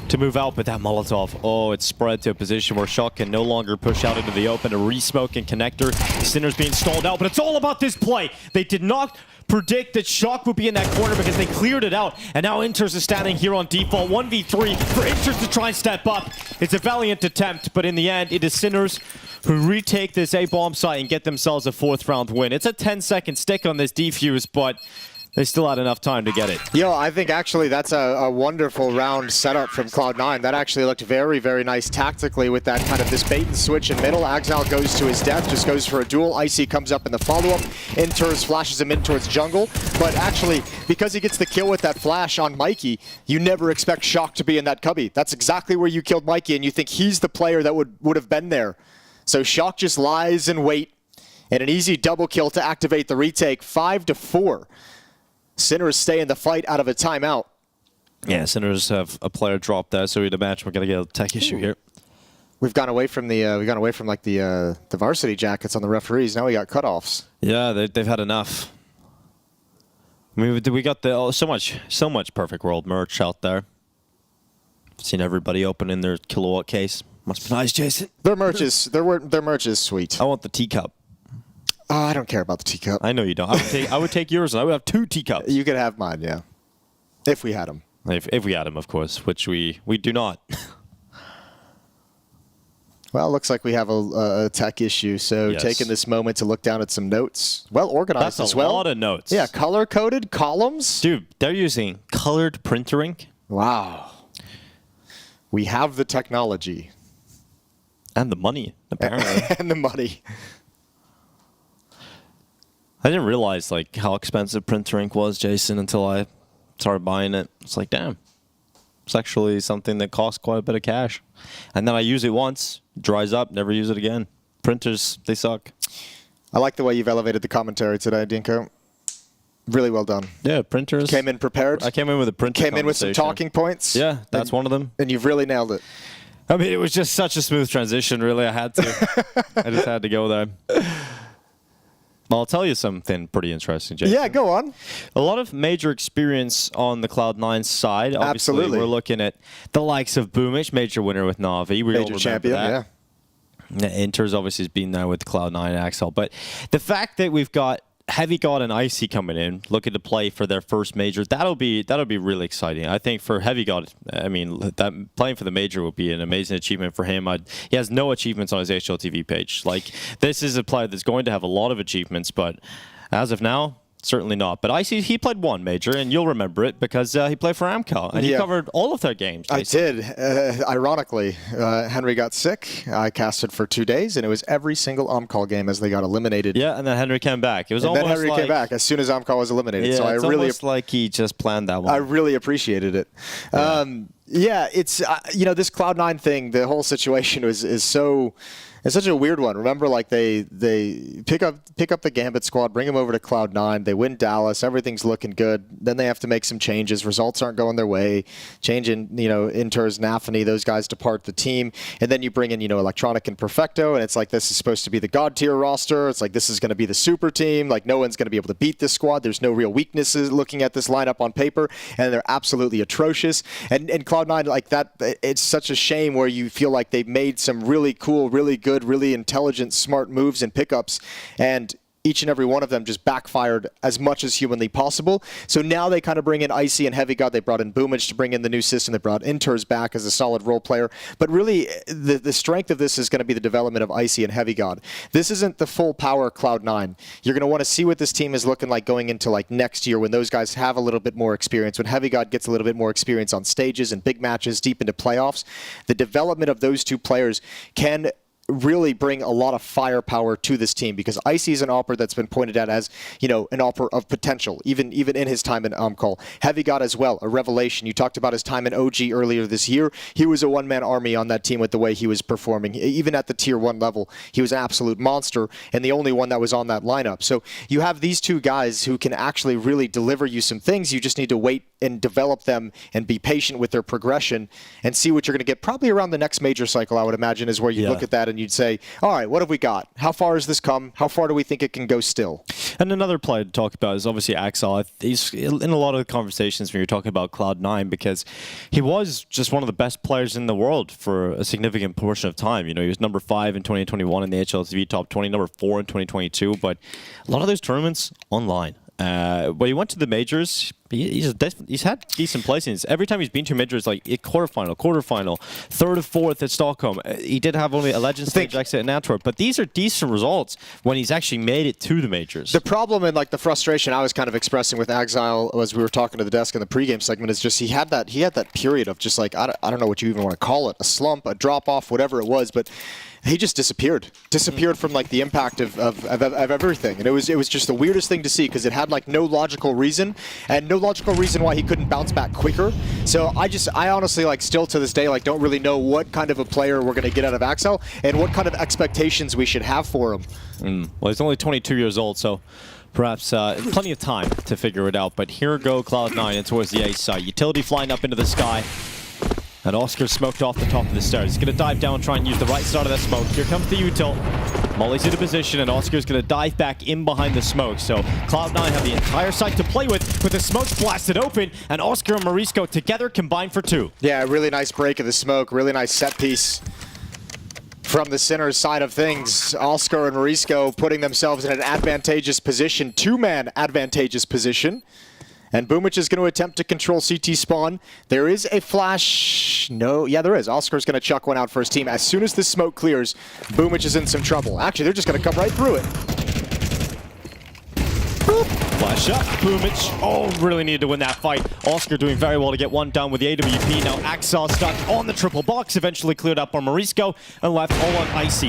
to move out, but that Molotov, oh, it's spread to a position where Shock can no longer push out into the open. A re-smoke and connector. Sinners being stalled out, but it's all about this play. They did not predict that Shock would be in that corner because they cleared it out, and now Inters is standing here on default. 1v3 for Inters to try and step up. It's a valiant attempt, but in the end, it is Sinners who retake this A-bomb site and get themselves a 4th round win. It's a 10-second stick on this defuse, but they still had enough time to get it. Yo, I think actually that's a wonderful round setup from Cloud9. That actually looked very, very nice tactically with that kind of this bait and switch in middle. Axal goes to his death, just goes for a duel. Icy comes up in the follow-up. Inters flashes him in towards jungle. But actually, because he gets the kill with that flash on Mikey, you never expect Shock to be in that cubby. That's exactly where you killed Mikey, and you think he's the player that would have been there. So Shock just lies in wait, and an easy double kill to activate the retake. 5-4. Sinners stay in the fight out of a timeout. Yeah, Sinners have a player drop there, so we'd imagine we're gonna get a tech issue here. We've gone away from the like the varsity jackets on the referees. Now we got cutoffs. Yeah, they've had enough. I mean, we got so much Perfect World merch out there. Seen everybody opening their kilowatt case. Must be nice, Jason. Their merch is sweet. I want the teacup. Oh, I don't care about the teacup. I know you don't. I would take yours, and I would have 2 teacups. You could have mine, yeah. If we had them. If we had them, of course, which we do not. Well, looks like we have a tech issue, so Yes. taking this moment to look down at some notes. Well organized That's as well. a lot of notes. Yeah, color-coded columns. Dude, they're using colored printer ink. Wow. We have the technology. And the money, apparently. And the money. I didn't realize like how expensive printer ink was, Jason, until I started buying it. It's like, damn. It's actually something that costs quite a bit of cash. And then I use it once, dries up, never use it again. Printers, they suck. I like the way you've elevated the commentary today, Dinko. Really well done. Yeah, printers. Came in prepared. I came in with a printer Came in with some conversation. talking points. Yeah, that's one of them. And you've really nailed it. I mean, it was just such a smooth transition, really. I had to. I just had to go there. Well, I'll tell you something pretty interesting, Jason. Yeah, go on. A lot of major experience on the Cloud9 side. Obviously, Absolutely. we're looking at the likes of Boomish, major winner with Navi. We all Major remember champion, that. yeah. Inters obviously has been there with Cloud9 and Axel. But the fact that we've got Heavy God and Icy coming in, looking to play for their first major. That'll be really exciting. I think for Heavy God, I mean, that playing for the major will be an amazing achievement for him. He has no achievements on his HLTV page. Like, this is a player that's going to have a lot of achievements, but as of now, certainly not. But Icy, he played one major, and you'll remember it because he played for Amcal, and he covered all of their games. Basically. I did. Ironically, Henry got sick. I casted for 2 days, and it was every single Amcal game as they got eliminated. Yeah, and then Henry came back. It was almost then Henry like, came back as soon as Amcal was eliminated. Yeah, so it's almost like he just planned that one. I really appreciated it. Yeah, it's this Cloud9 thing. The whole situation is so. It's such a weird one. Remember, like they pick up the Gambit squad, bring them over to Cloud9. They win Dallas. Everything's looking good. Then they have to make some changes. Results aren't going their way. Change in Inters, Nafany, those guys depart the team, and then you bring in Electronic and Perfecto, and it's like this is supposed to be the god tier roster. It's like this is going to be the super team. Like no one's going to be able to beat this squad. There's no real weaknesses looking at this lineup on paper, and they're absolutely atrocious. And Cloud9 like that. It's such a shame where you feel like they've made some really cool, really good, really intelligent, smart moves and pickups, and each and every one of them just backfired as much as humanly possible. So now they kind of bring in Icy and Heavy God. They brought in Boomich to bring in the new system. They brought Inters back as a solid role player. But really, the strength of this is going to be the development of Icy and Heavy God. This isn't the full power Cloud9. You're going to want to see what this team is looking like going into like next year when those guys have a little bit more experience, when Heavy God gets a little bit more experience on stages and big matches deep into playoffs. The development of those two players can really bring a lot of firepower to this team because Icy is an AWPer that's been pointed at as, an AWPer of potential, even in his time in Amcal. Heavy God as well, a revelation. You talked about his time in OG earlier this year. He was a one-man army on that team with the way he was performing. Even at the tier 1 level, he was an absolute monster and the only one that was on that lineup. So you have these two guys who can actually really deliver you some things. You just need to wait and develop them and be patient with their progression and see what you're going to get. Probably around the next major cycle, I would imagine, is where you look at that and you'd say, all right, what have we got? How far has this come? How far do we think it can go still? And another player to talk about is obviously Axel. He's in a lot of the conversations when you're talking about Cloud9 because he was just one of the best players in the world for a significant portion of time. He was number 5 in 2021 in the HLTV top 20, number 4 in 2022, but a lot of those tournaments online. When he went to the majors, he's had decent placings. Every time he's been to majors, like quarterfinal, 3rd or 4th at Stockholm. He did have only a Legend stage exit in Antwerp, but these are decent results when he's actually made it to the majors. The problem and like the frustration I was kind of expressing with Exile as we were talking to the desk in the pregame segment is just he had that period of just like I don't know what you even want to call it, a slump, a drop off, whatever it was, but he just disappeared from like the impact of everything, and it was just the weirdest thing to see because it had like no logical reason and no logical reason why he couldn't bounce back quicker. So I honestly like still to this day like don't really know what kind of a player we're going to get out of Axel and what kind of expectations we should have for him. Well, he's only 22 years old, so perhaps plenty of time to figure it out. But here go Cloud9 and towards the A side. Utility flying up into the sky. And Oscar smoked off the top of the stairs. He's going to dive down and try and use the right side of that smoke. Here comes the util. Molly's into position, and Oscar's going to dive back in behind the smoke. So Cloud9 have the entire site to play with the smokes blasted open, and Oscar and Marisco together combined for 2. Yeah, really nice break of the smoke. Really nice set piece from the center side of things. Oscar and Marisco putting themselves in an advantageous position, 2-man advantageous position. And Boomich is going to attempt to control CT spawn. There is a flash. No, yeah, there is. Oscar's going to chuck one out for his team. As soon as the smoke clears, Boomich is in some trouble. Actually, they're just going to come right through it. Boop. Flash up, Boomich. Oh, really needed to win that fight. Oscar doing very well to get one down with the AWP. Now Axel stuck on the triple box, eventually cleared up on Marisco and left all on Icy.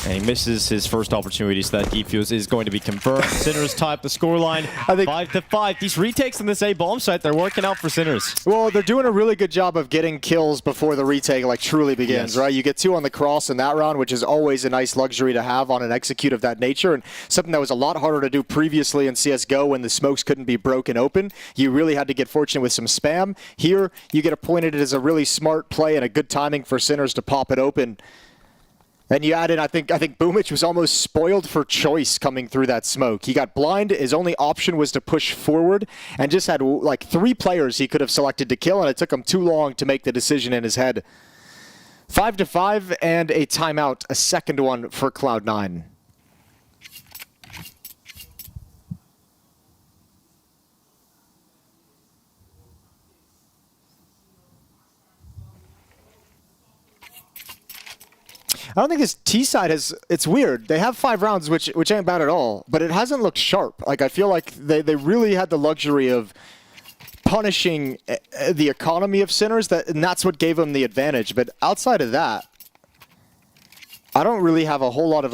And he misses his first opportunity, so that defuse is going to be confirmed. Sinners tie up the scoreline, 5-5. These retakes on this A bomb site, they're working out for Sinners. Well, they're doing a really good job of getting kills before the retake like truly begins, right? You get 2 on the cross in that round, which is always a nice luxury to have on an execute of that nature, and something that was a lot harder to do previously in CSGO when the smokes couldn't be broken open. You really had to get fortunate with some spam. Here, you get appointed as a really smart play and a good timing for Sinners to pop it open. And you add in, I think Boomich was almost spoiled for choice coming through that smoke. He got blind. His only option was to push forward and just had like 3 players he could have selected to kill, and it took him too long to make the decision in his head. 5-5 and a timeout, a second one for Cloud9. I don't think this T side has. It's weird. They have 5 rounds, which ain't bad at all, but it hasn't looked sharp. Like I feel like they really had the luxury of punishing the economy of Sinners, and that's what gave them the advantage. But outside of that, I don't really have a whole lot of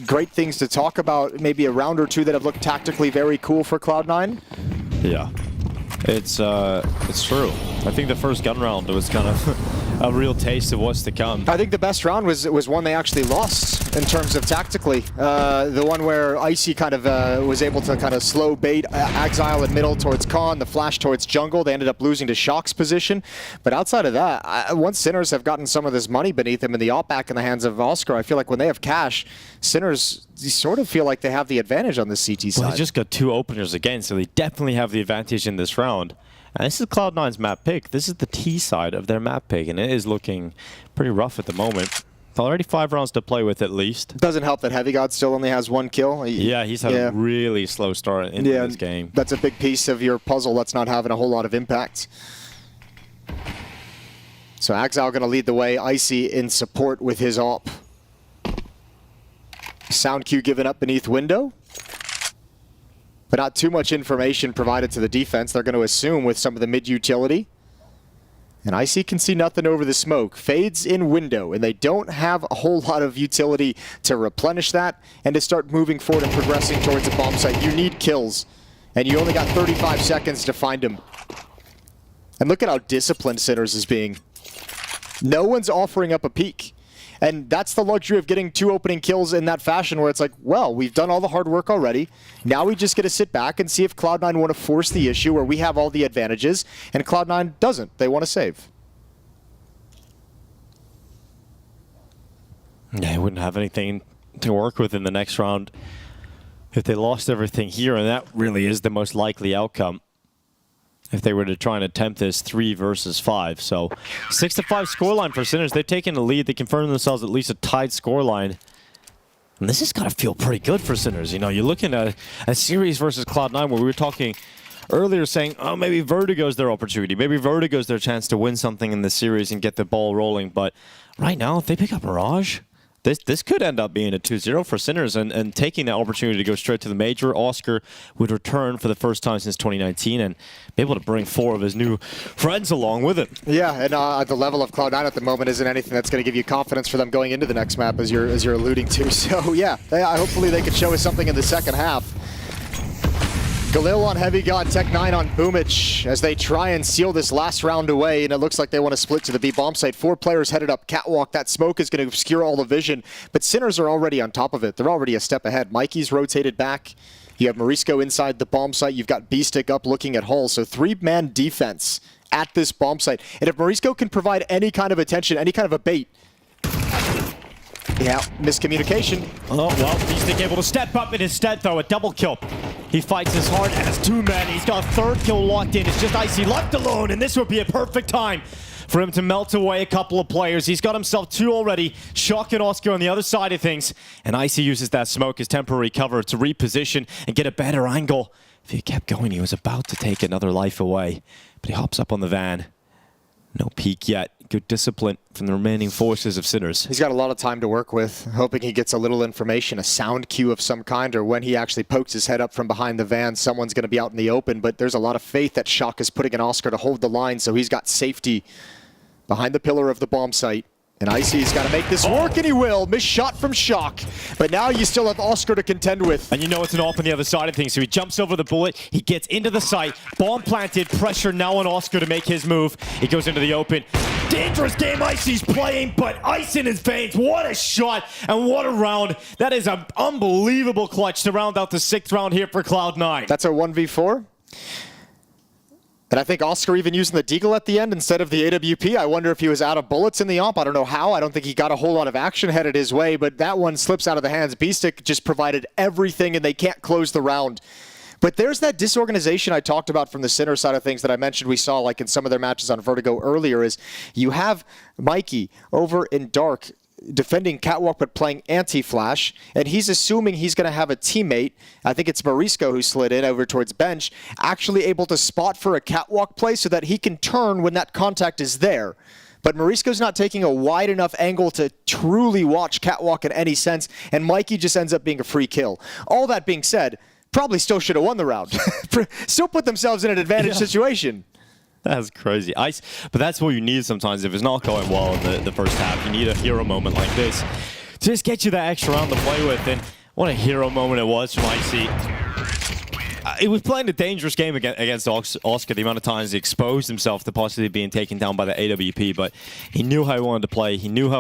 great things to talk about. Maybe a round or two that have looked tactically very cool for Cloud9. Yeah, it's true. I think the first gun round was kind of a real taste of what's to come. I think the best round was one they actually lost in terms of tactically. The one where Icy kind of was able to kind of slow bait Exile in middle towards Khan, the flash towards jungle. They ended up losing to Shock's position. But outside of that, once Sinners have gotten some of this money beneath them and the op back in the hands of Oscar, I feel like when they have cash, Sinners sort of feel like they have the advantage on the CT side. Well, they just got 2 openers again, so they definitely have the advantage in this round. And this is Cloud9's map pick. This is the T side of their map pick, and it is looking pretty rough at the moment. Already 5 rounds to play with at least. Doesn't help that Heavy God still only has 1 kill. Yeah, he's had a really slow start into this game. That's a big piece of your puzzle that's not having a whole lot of impact. So Exile going to lead the way. Icy in support with his op. Sound cue given up beneath window. But not too much information provided to the defense. They're going to assume with some of the mid-utility. And Icy can see nothing over the smoke. Fades in window, and they don't have a whole lot of utility to replenish that and to start moving forward and progressing towards the bomb site. You need kills, and you only got 35 seconds to find them. And look at how disciplined Sinners is being. No one's offering up a peek. And that's the luxury of getting 2 opening kills in that fashion where it's like, well, we've done all the hard work already. Now we just get to sit back and see if Cloud9 want to force the issue where we have all the advantages, and Cloud9 doesn't. They want to save. Yeah, they wouldn't have anything to work with in the next round if they lost everything here, and that really is the most likely outcome if they were to try and attempt this 3 versus 5. So 6-5 scoreline for Sinners. They've taken the lead. They confirmed themselves at least a tied scoreline. And this has got to feel pretty good for Sinners. You know, you're looking at a series versus Cloud9 where we were talking earlier saying, oh, maybe Vertigo's their opportunity. Maybe Vertigo's their chance to win something in this series and get the ball rolling. But right now, if they pick up Mirage, this could end up being a 2-0 for Sinners and taking that opportunity to go straight to the Major. Oscar would return for the first time since 2019 and be able to bring 4 of his new friends along with him. Yeah, and the level of Cloud9 at the moment isn't anything that's going to give you confidence for them going into the next map, as you're alluding to. So yeah, hopefully they could show us something in the second half. Galil on Heavy God, Tech9 on Boomich as they try and seal this last round away, and it looks like they want to split to the B bomb site. 4 players headed up catwalk. That smoke is going to obscure all the vision, but Sinners are already on top of it. They're already a step ahead. Mikey's rotated back. You have Morisco inside the bomb site. You've got B-Stick up looking at Hull. So 3-man defense at this bomb site. And if Morisco can provide any kind of attention, any kind of a bait, yeah, miscommunication. Oh, well, B-Stick able to step up in his stead, though. A double kill. He fights as hard as 2 men. He's got a 3rd kill locked in. It's just Icy left alone, and this would be a perfect time for him to melt away a couple of players. He's got himself 2 already. Shock and Oscar on the other side of things. And Icy uses that smoke as temporary cover to reposition and get a better angle. If he kept going, he was about to take another life away. But he hops up on the van. No peek yet. Good discipline from the remaining forces of Sinners. He's got a lot of time to work with, hoping he gets a little information, a sound cue of some kind, or when he actually pokes his head up from behind the van, someone's going to be out in the open. But there's a lot of faith that Shock is putting in Oscar to hold the line, so he's got safety behind the pillar of the bomb site. And Icy's got to make this work, and he will. Missed shot from Shock. But now you still have Oscar to contend with. And you know it's an op on the other side of things. So he jumps over the bullet. He gets into the site. Bomb planted. Pressure now on Oscar to make his move. He goes into the open. Dangerous game Icy's playing, but ice in his veins. What a shot and what a round. That is an unbelievable clutch to round out the 6th round here for Cloud9. That's a 1v4. And I think Oscar even using the deagle at the end instead of the AWP. I wonder if he was out of bullets in the op. I don't know how. I don't think he got a whole lot of action headed his way, but that one slips out of the hands. B-Stick just provided everything, and they can't close the round. But there's that disorganization I talked about from the Sinner side of things that I mentioned we saw like in some of their matches on Vertigo earlier is you have Mikey over in Dark defending catwalk but playing anti-flash, and he's assuming he's going to have a teammate, I think it's Morisco who slid in over towards bench, actually able to spot for a catwalk play so that he can turn when that contact is there. but Morisco's not taking a wide enough angle to truly watch Catwalk in any sense, and Mikey just ends up being a free kill. All that being said, probably still should have won the round. Still put themselves in an advantage situation. That's crazy. But that's what you need sometimes if it's not going well in the first half. You need a hero moment like this to just get you that extra round to play with. And what a hero moment it was from Icy. He was playing a dangerous game against Oscar, the amount of times he exposed himself to possibly being taken down by the AWP, but he knew how he wanted to play. He knew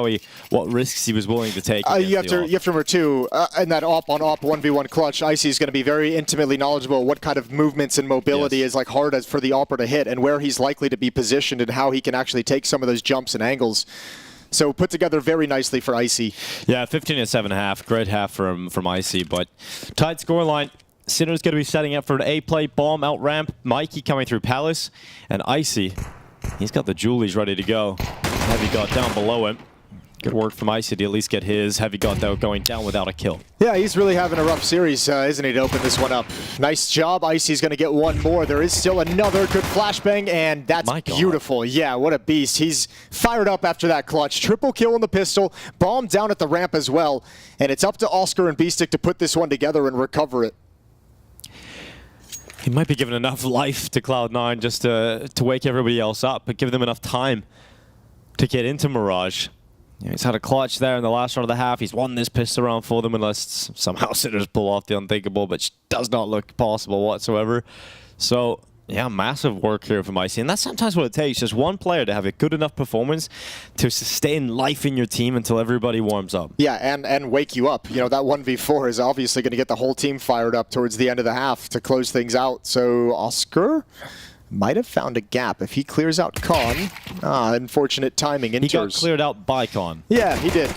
what risks he was willing to take. You have to remember, too, in that op-on-op 1v1 clutch, Icy is going to be very intimately knowledgeable what kind of movements and mobility is like hard as for the opper to hit and where he's likely to be positioned and how he can actually take some of those jumps and angles. So put together very nicely for Icy. Yeah, 15-7.5. Great half from Icy, but tight scoreline. Sinner's going to be setting up for an A-play, bomb out ramp. Mikey coming through Palace, and Icy, he's got the Julies ready to go. Heavy got down below him. Good work from Icy to at least get his. Heavy got though going down without a kill. Yeah, he's really having a rough series, isn't he, to open this one up. Nice job. Icy's going to get one more. There is still another good flashbang, and that's beautiful. Yeah, what a beast. He's fired up after that clutch. Triple kill in the pistol, bomb down at the ramp as well, and it's up to Oscar and Beastick to put this one together and recover it. He might be given enough life to Cloud9 just to wake everybody else up, but give them enough time to get into Mirage. You know, he's had a clutch there in the last round of the half. He's won this pistol round for them unless somehow Sinners pull off the unthinkable, which does not look possible whatsoever. So, yeah, massive work here from Icy. And that's sometimes what it takes, just one player to have a good enough performance to sustain life in your team until everybody warms up. Yeah, and wake you up. You know, that 1v4 is obviously going to get the whole team fired up towards the end of the half to close things out. So Oscar might have found a gap if he clears out Khan. Unfortunate timing. He got cleared out by Khan. Yeah, he did.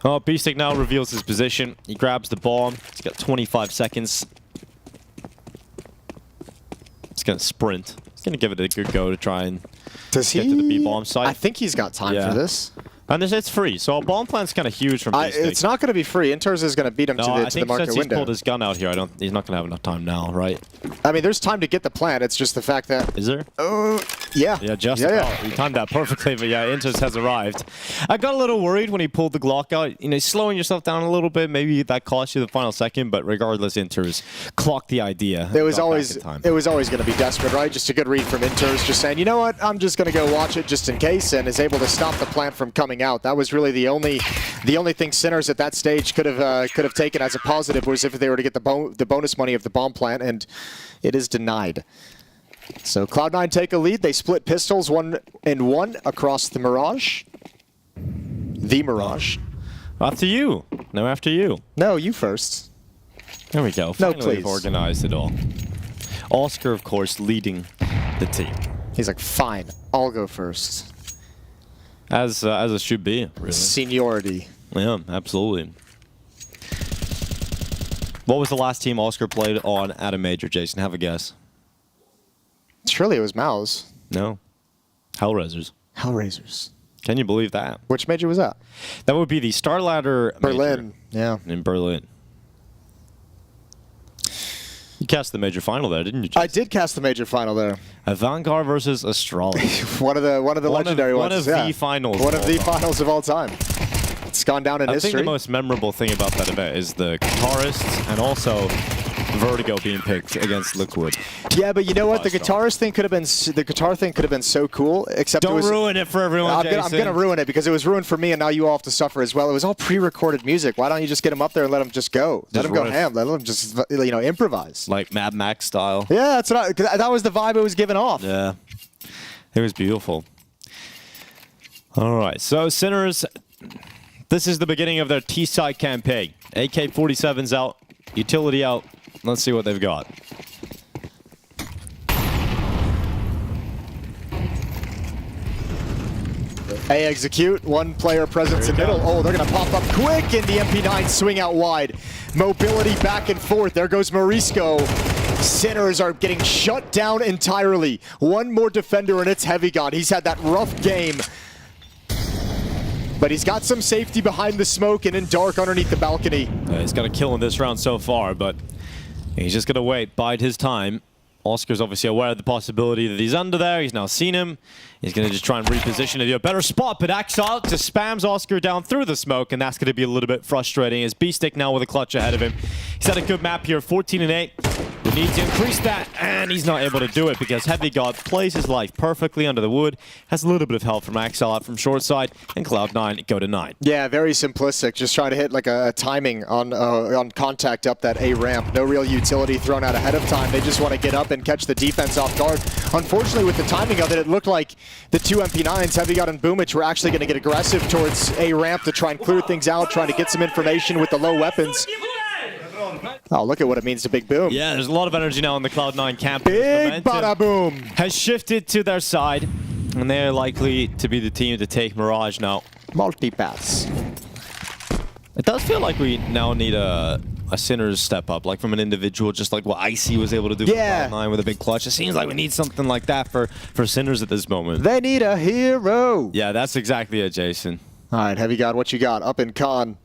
Oh, Beastick now reveals his position. He grabs the bomb. He's got 25 seconds. He's going to sprint. He's going to give it a good go to try and get to the B-bomb site. I think he's got time for this. And it's free, so a bomb plant's kind of huge from Beastick. It's not going to be free. Inters is going to beat him to the market window. I think since he's pulled his gun out here, he's not going to have enough time now, right? I mean, there's time to get the plant. It's just the fact that... Is there? Yeah. Yeah, just about. He timed that perfectly, but yeah, Inters has arrived. I got a little worried when he pulled the Glock out. You know, slowing yourself down a little bit, maybe that cost you the final second, but regardless, Inters clocked the idea. It was always going to be desperate, right? Just a good read from Inters, just saying, you know what, I'm just going to go watch it just in case, and is able to stop the plant from coming out. That was really the only thing Sinners at that stage could have taken as a positive was if they were to get the bonus money of the bomb plant, and it is denied. So Cloud9 take a lead. They split pistols 1-1 across the Mirage. The Mirage. After you. No, after you. No, you first. There we go. Finally, please. We've organized it all. Oscar, of course, leading the team. He's like, fine, I'll go first. As it should be, really. Seniority. Yeah, absolutely. What was the last team Oscar played on at a major, Jason? Have a guess. Surely it was MOUZ. No. Hellraisers. Hellraisers. Can you believe that? Which major was that? That would be the Starladder Berlin. Major in Berlin. You cast the major final there, didn't you, Jason? I did cast the major final there. A Vanguard versus Astrology. one of the legendary ones. One of the finals. One of the finals of all time. It's gone down in history. I think the most memorable thing about that event is the guitarists and also Vertigo being picked against Liquid. Yeah, but you know what? The guitar thing could have been so cool. Except don't ruin it for everyone. I'm gonna ruin it because it was ruined for me, and now you all have to suffer as well. It was all pre-recorded music. Why don't you just get them up there and let them just go? Let them go ham. Let them just improvise. Like Mad Max style. Yeah, that was the vibe it was giving off. Yeah, it was beautiful. All right, so Sinners. This is the beginning of their T-side campaign. AK-47's out, utility out. Let's see what they've got. A execute, one player presence in middle. Oh, they're going to pop up quick, and the MP9 swing out wide. Mobility back and forth. There goes Morisco. Sinners are getting shut down entirely. One more defender, and it's Heavy God. He's had that rough game. But he's got some safety behind the smoke and in dark underneath the balcony. He's got a kill in this round so far, but he's just going to wait, bide his time. Oscar's obviously aware of the possibility that he's under there. He's now seen him. He's going to just try and reposition to a better spot, but Exile just spams Oscar down through the smoke, and that's going to be a little bit frustrating as B-Stick now with a clutch ahead of him. He's had a good map here, 14-8. We need to increase that, and he's not able to do it because Heavy God plays his life perfectly under the wood, has a little bit of help from Exile out from short side, and Cloud9 go to 9. Yeah, very simplistic. Just trying to hit like a timing on contact up that A ramp. No real utility thrown out ahead of time. They just want to get up and catch the defense off guard. Unfortunately, with the timing of it, it looked like the two MP9s, Heavy God and Boomich, were actually going to get aggressive towards A ramp to try and clear things out, trying to get some information with the low weapons. Oh, look at what it means to Big Boom. Yeah, there's a lot of energy now on the Cloud9 camp. Big Bada Boom has shifted to their side, and they're likely to be the team to take Mirage now. Multi-pass. It does feel like we now need a Sinner's step up, like from an individual, just like what Icy was able to do for Cloud9 with a big clutch. It seems like we need something like that for Sinners at this moment. They need a hero. Yeah, that's exactly it, Jason. All right, Heavy God, what you got? Up in con.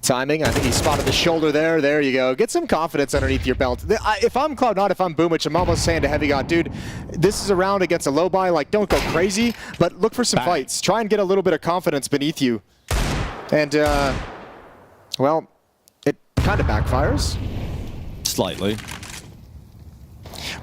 Timing, I think he spotted the shoulder there. There you go. Get some confidence underneath your belt. If I'm Cloud9, if I'm Boomich, I'm almost saying to Heavy God, dude, this is a round against a low buy. Like, don't go crazy, but look for some fights. Try and get a little bit of confidence beneath you. And, well, it kind of backfires. Slightly.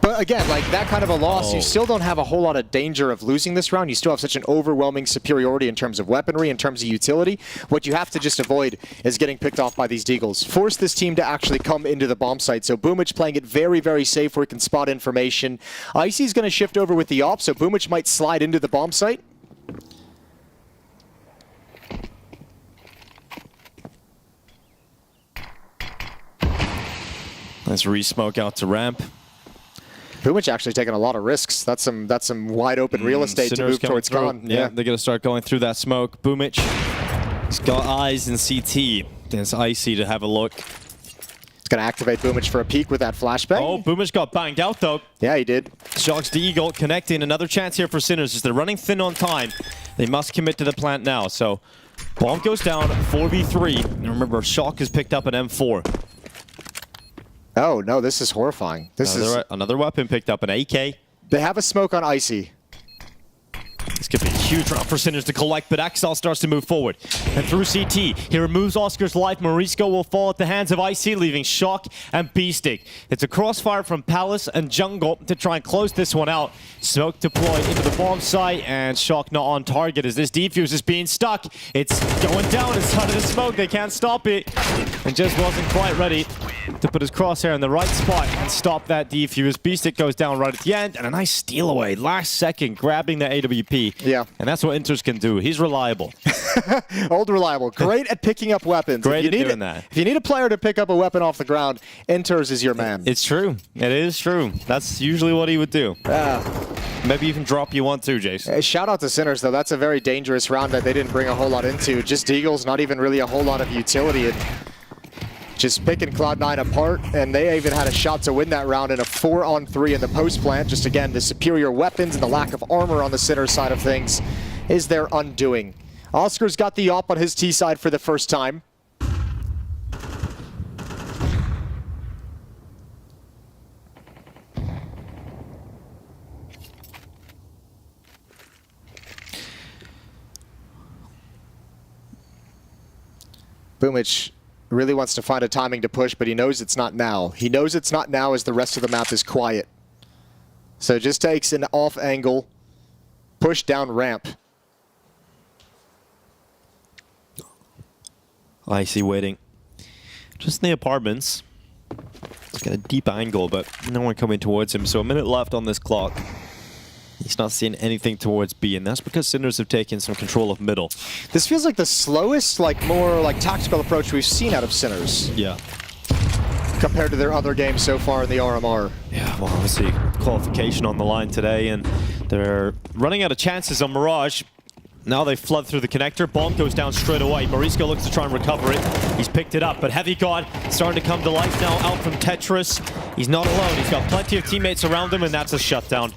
But again, like that kind of a loss, you still don't have a whole lot of danger of losing this round. You still have such an overwhelming superiority in terms of weaponry, in terms of utility. What you have to just avoid is getting picked off by these Deagles. Force this team to actually come into the bomb site. So Boomich playing it very, very safe where he can spot information. Icy's going to shift over with the op, so Boomich might slide into the bomb site. Let's re-smoke out to ramp. Boomich actually taking a lot of risks. That's some wide open real estate to move towards con. Yeah, they're going to start going through that smoke. Boomich, he's got eyes in CT. It's Icy to have a look. It's going to activate Boomich for a peek with that flashbang. Oh, Boomich got banged out though. Yeah, he did. Shock's the Eagle connecting. Another chance here for Sinners as they're running thin on time. They must commit to the plant now. So bomb goes down, 4v3. And remember, Shock has picked up an M4. Oh, no, this is horrifying. Another weapon picked up, an AK. They have a smoke on Icy. This could be a huge round for Sinners to collect, but Exile starts to move forward. And through CT, he removes Oscar's life. Morisco will fall at the hands of Icy, leaving Shock and B-Stick. It's a crossfire from Palace and Jungle to try and close this one out. Smoke deployed into the bomb site, and Shock not on target as this defuse is being stuck. It's going down inside of the smoke. They can't stop it. And just wasn't quite ready to put his crosshair in the right spot and stop that defuse. B-Stick goes down right at the end, and a nice steal away. Last second, grabbing the AWP. Yeah. And that's what Inters can do. He's reliable. Old reliable. Great at picking up weapons. Great at doing that. If you need a player to pick up a weapon off the ground, Inters is your man. It's true. It is true. That's usually what he would do. Maybe even drop you one too, Jason. Shout out to Sinners, though. That's a very dangerous round that they didn't bring a whole lot into. Just Deagles, not even really a whole lot of utility. And just picking Cloud9 apart, and they even had a shot to win that round in a 4-on-3 in the post plant. Just again, the superior weapons and the lack of armor on the Sinner side of things is their undoing. Oscar's got the op on his T side for the first time. Boomich really wants to find a timing to push, but he knows it's not now. He knows it's not now as the rest of the map is quiet. So just takes an off angle, push down ramp. Icy waiting. Just in the apartments. He's got a deep angle, but no one coming towards him. So a minute left on this clock. He's not seeing anything towards B, and that's because Sinners have taken some control of middle. This feels like the slowest, more tactical approach we've seen out of Sinners. Yeah. Compared to their other games so far in the RMR. Yeah, well, obviously, qualification on the line today, and they're running out of chances on Mirage. Now they flood through the connector. Bomb goes down straight away. Morisco looks to try and recover it. He's picked it up, but Heavy God starting to come to life now out from Tetris. He's not alone. He's got plenty of teammates around him, and that's a shutdown.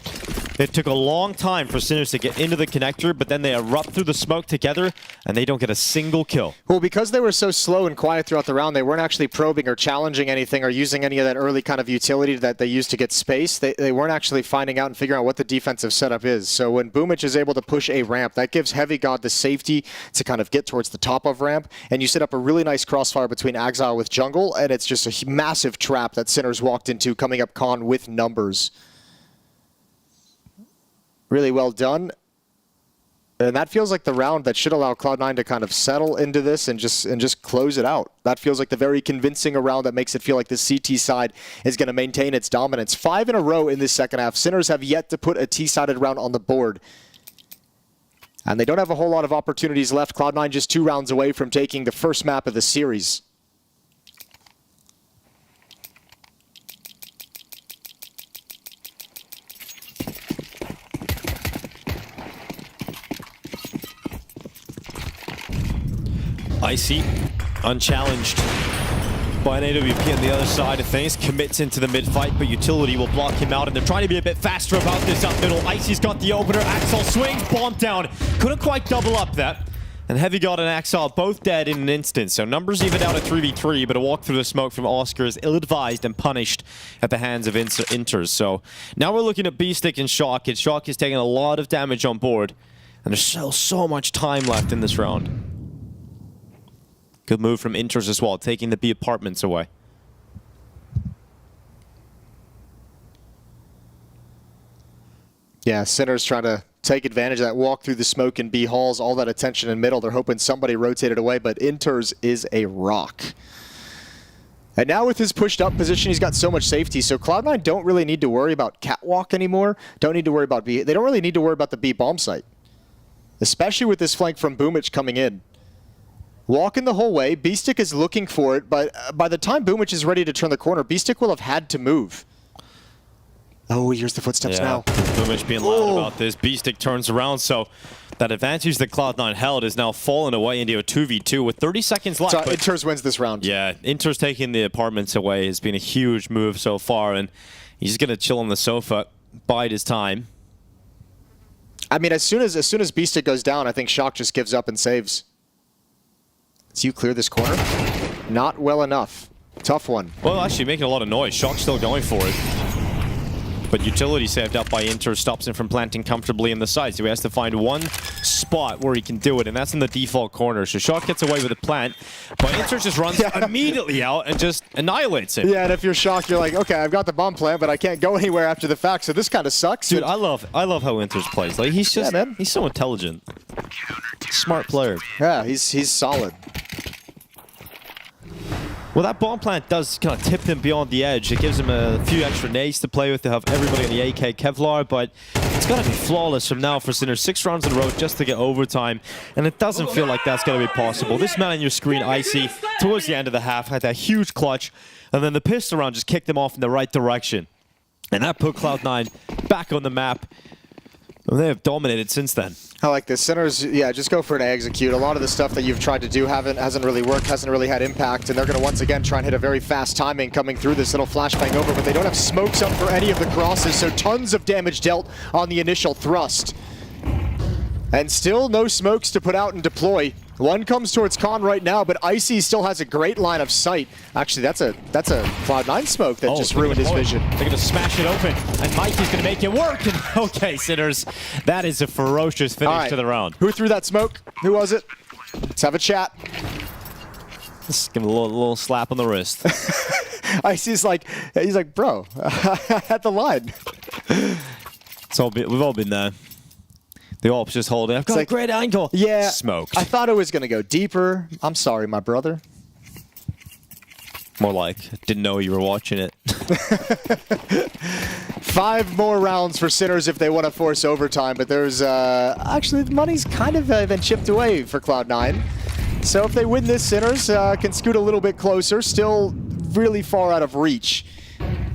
It took a long time for Sinners to get into the connector, but then they erupt through the smoke together, and they don't get a single kill. Well, because they were so slow and quiet throughout the round, they weren't actually probing or challenging anything or using any of that early kind of utility that they used to get space. They weren't actually finding out and figuring out what the defensive setup is. So when Boomich is able to push a ramp, that gives Heavy God the safety to kind of get towards the top of ramp, and you set up a really nice crossfire between Axile with jungle, and it's just a massive trap that Sinners walked into coming up con with numbers. Really well done. And that feels like the round that should allow Cloud9 to kind of settle into this and just close it out. That feels like the very convincing round that makes it feel like the CT side is going to maintain its dominance. 5 in a row in this second half. Sinners have yet to put a T-sided round on the board. And they don't have a whole lot of opportunities left. Cloud9 just 2 rounds away from taking the first map of the series. Icy, unchallenged by an AWP on the other side of things, commits into the mid-fight, but Utility will block him out, and they're trying to be a bit faster about this up middle. Icy's got the opener, Axel swings, bomb down. Couldn't quite double up that. And Heavy God and Axel both dead in an instant, so numbers even out at 3v3, but a walk through the smoke from Oscar is ill-advised and punished at the hands of Inters. So now we're looking at B-Stick and Shock, and Shock is taking a lot of damage on board, and there's still so much time left in this round. Good move from Inters as well, taking the B apartments away. Yeah, Sinners trying to take advantage of that walk through the smoke in B halls, all that attention in middle. They're hoping somebody rotated away, but Inters is a rock. And now with his pushed up position, he's got so much safety. So Cloud9 don't really need to worry about catwalk anymore. Don't need to worry about B. They don't really need to worry about the B bomb site, especially with this flank from Boomich coming in. Walking the whole way, B-Stick is looking for it, but by the time Boomich is ready to turn the corner, B-Stick will have had to move. Oh, here's the footsteps now. Boomich being loud about this. B-Stick turns around, so that advantage that Cloud9 held is now fallen away into a 2v2 with 30 seconds left. So Inters wins this round. Yeah, Inters taking the apartments away has been a huge move so far, and he's going to chill on the sofa, bide his time. I mean, as soon as B-Stick goes down, I think Shock just gives up and saves. So you clear this corner? Not well enough. Tough one. Well, actually making a lot of noise. Shock's still going for it. But Utility saved up by Inter stops him from planting comfortably in the side. So he has to find one spot where he can do it, and that's in the default corner. So Shock gets away with a plant, but Inter just runs immediately out and just annihilates him. Yeah, and if you're Shock, you're like, okay, I've got the bomb plant, but I can't go anywhere after the fact, so this kind of sucks. Dude, I love how Inter's plays. Like, he's just, he's so intelligent. Smart player. Yeah, he's solid. Well, that bomb plant does kind of tip him beyond the edge. It gives him a few extra nades to play with to have everybody on the AK Kevlar, but it's got to be flawless from now for Sinner. 6 rounds in a row just to get overtime, and it doesn't feel like that's going to be possible. This man on your screen, Icy, towards the end of the half, had that huge clutch, and then the pistol round just kicked him off in the right direction. And that put Cloud9 back on the map. And they have dominated since then. I like this. Sinners, yeah, just go for it and execute. A lot of the stuff that you've tried to do hasn't really worked, hasn't really had impact, and they're going to once again try and hit a very fast timing coming through this little flashbang over, but they don't have smokes up for any of the crosses, so tons of damage dealt on the initial thrust. And still no smokes to put out and deploy. One comes towards Khan right now, but Icy still has a great line of sight. Actually, that's a Cloud9 smoke that just ruined his vision. They're going to smash it open, and Mikey's going to make it work. And okay, Sinners, that is a ferocious finish to the round. Who threw that smoke? Who was it? Let's have a chat. Just give him a little slap on the wrist. Icy's like, he's like, bro, at the line. We've all been there. The AWP's just holding. I've got a great angle. Yeah. Smoked. I thought it was going to go deeper. I'm sorry, my brother. More like, didn't know you were watching it. 5 more rounds for Sinners if they want to force overtime, but there's actually the money's kind of been chipped away for Cloud9. So if they win this, Sinners can scoot a little bit closer, still really far out of reach.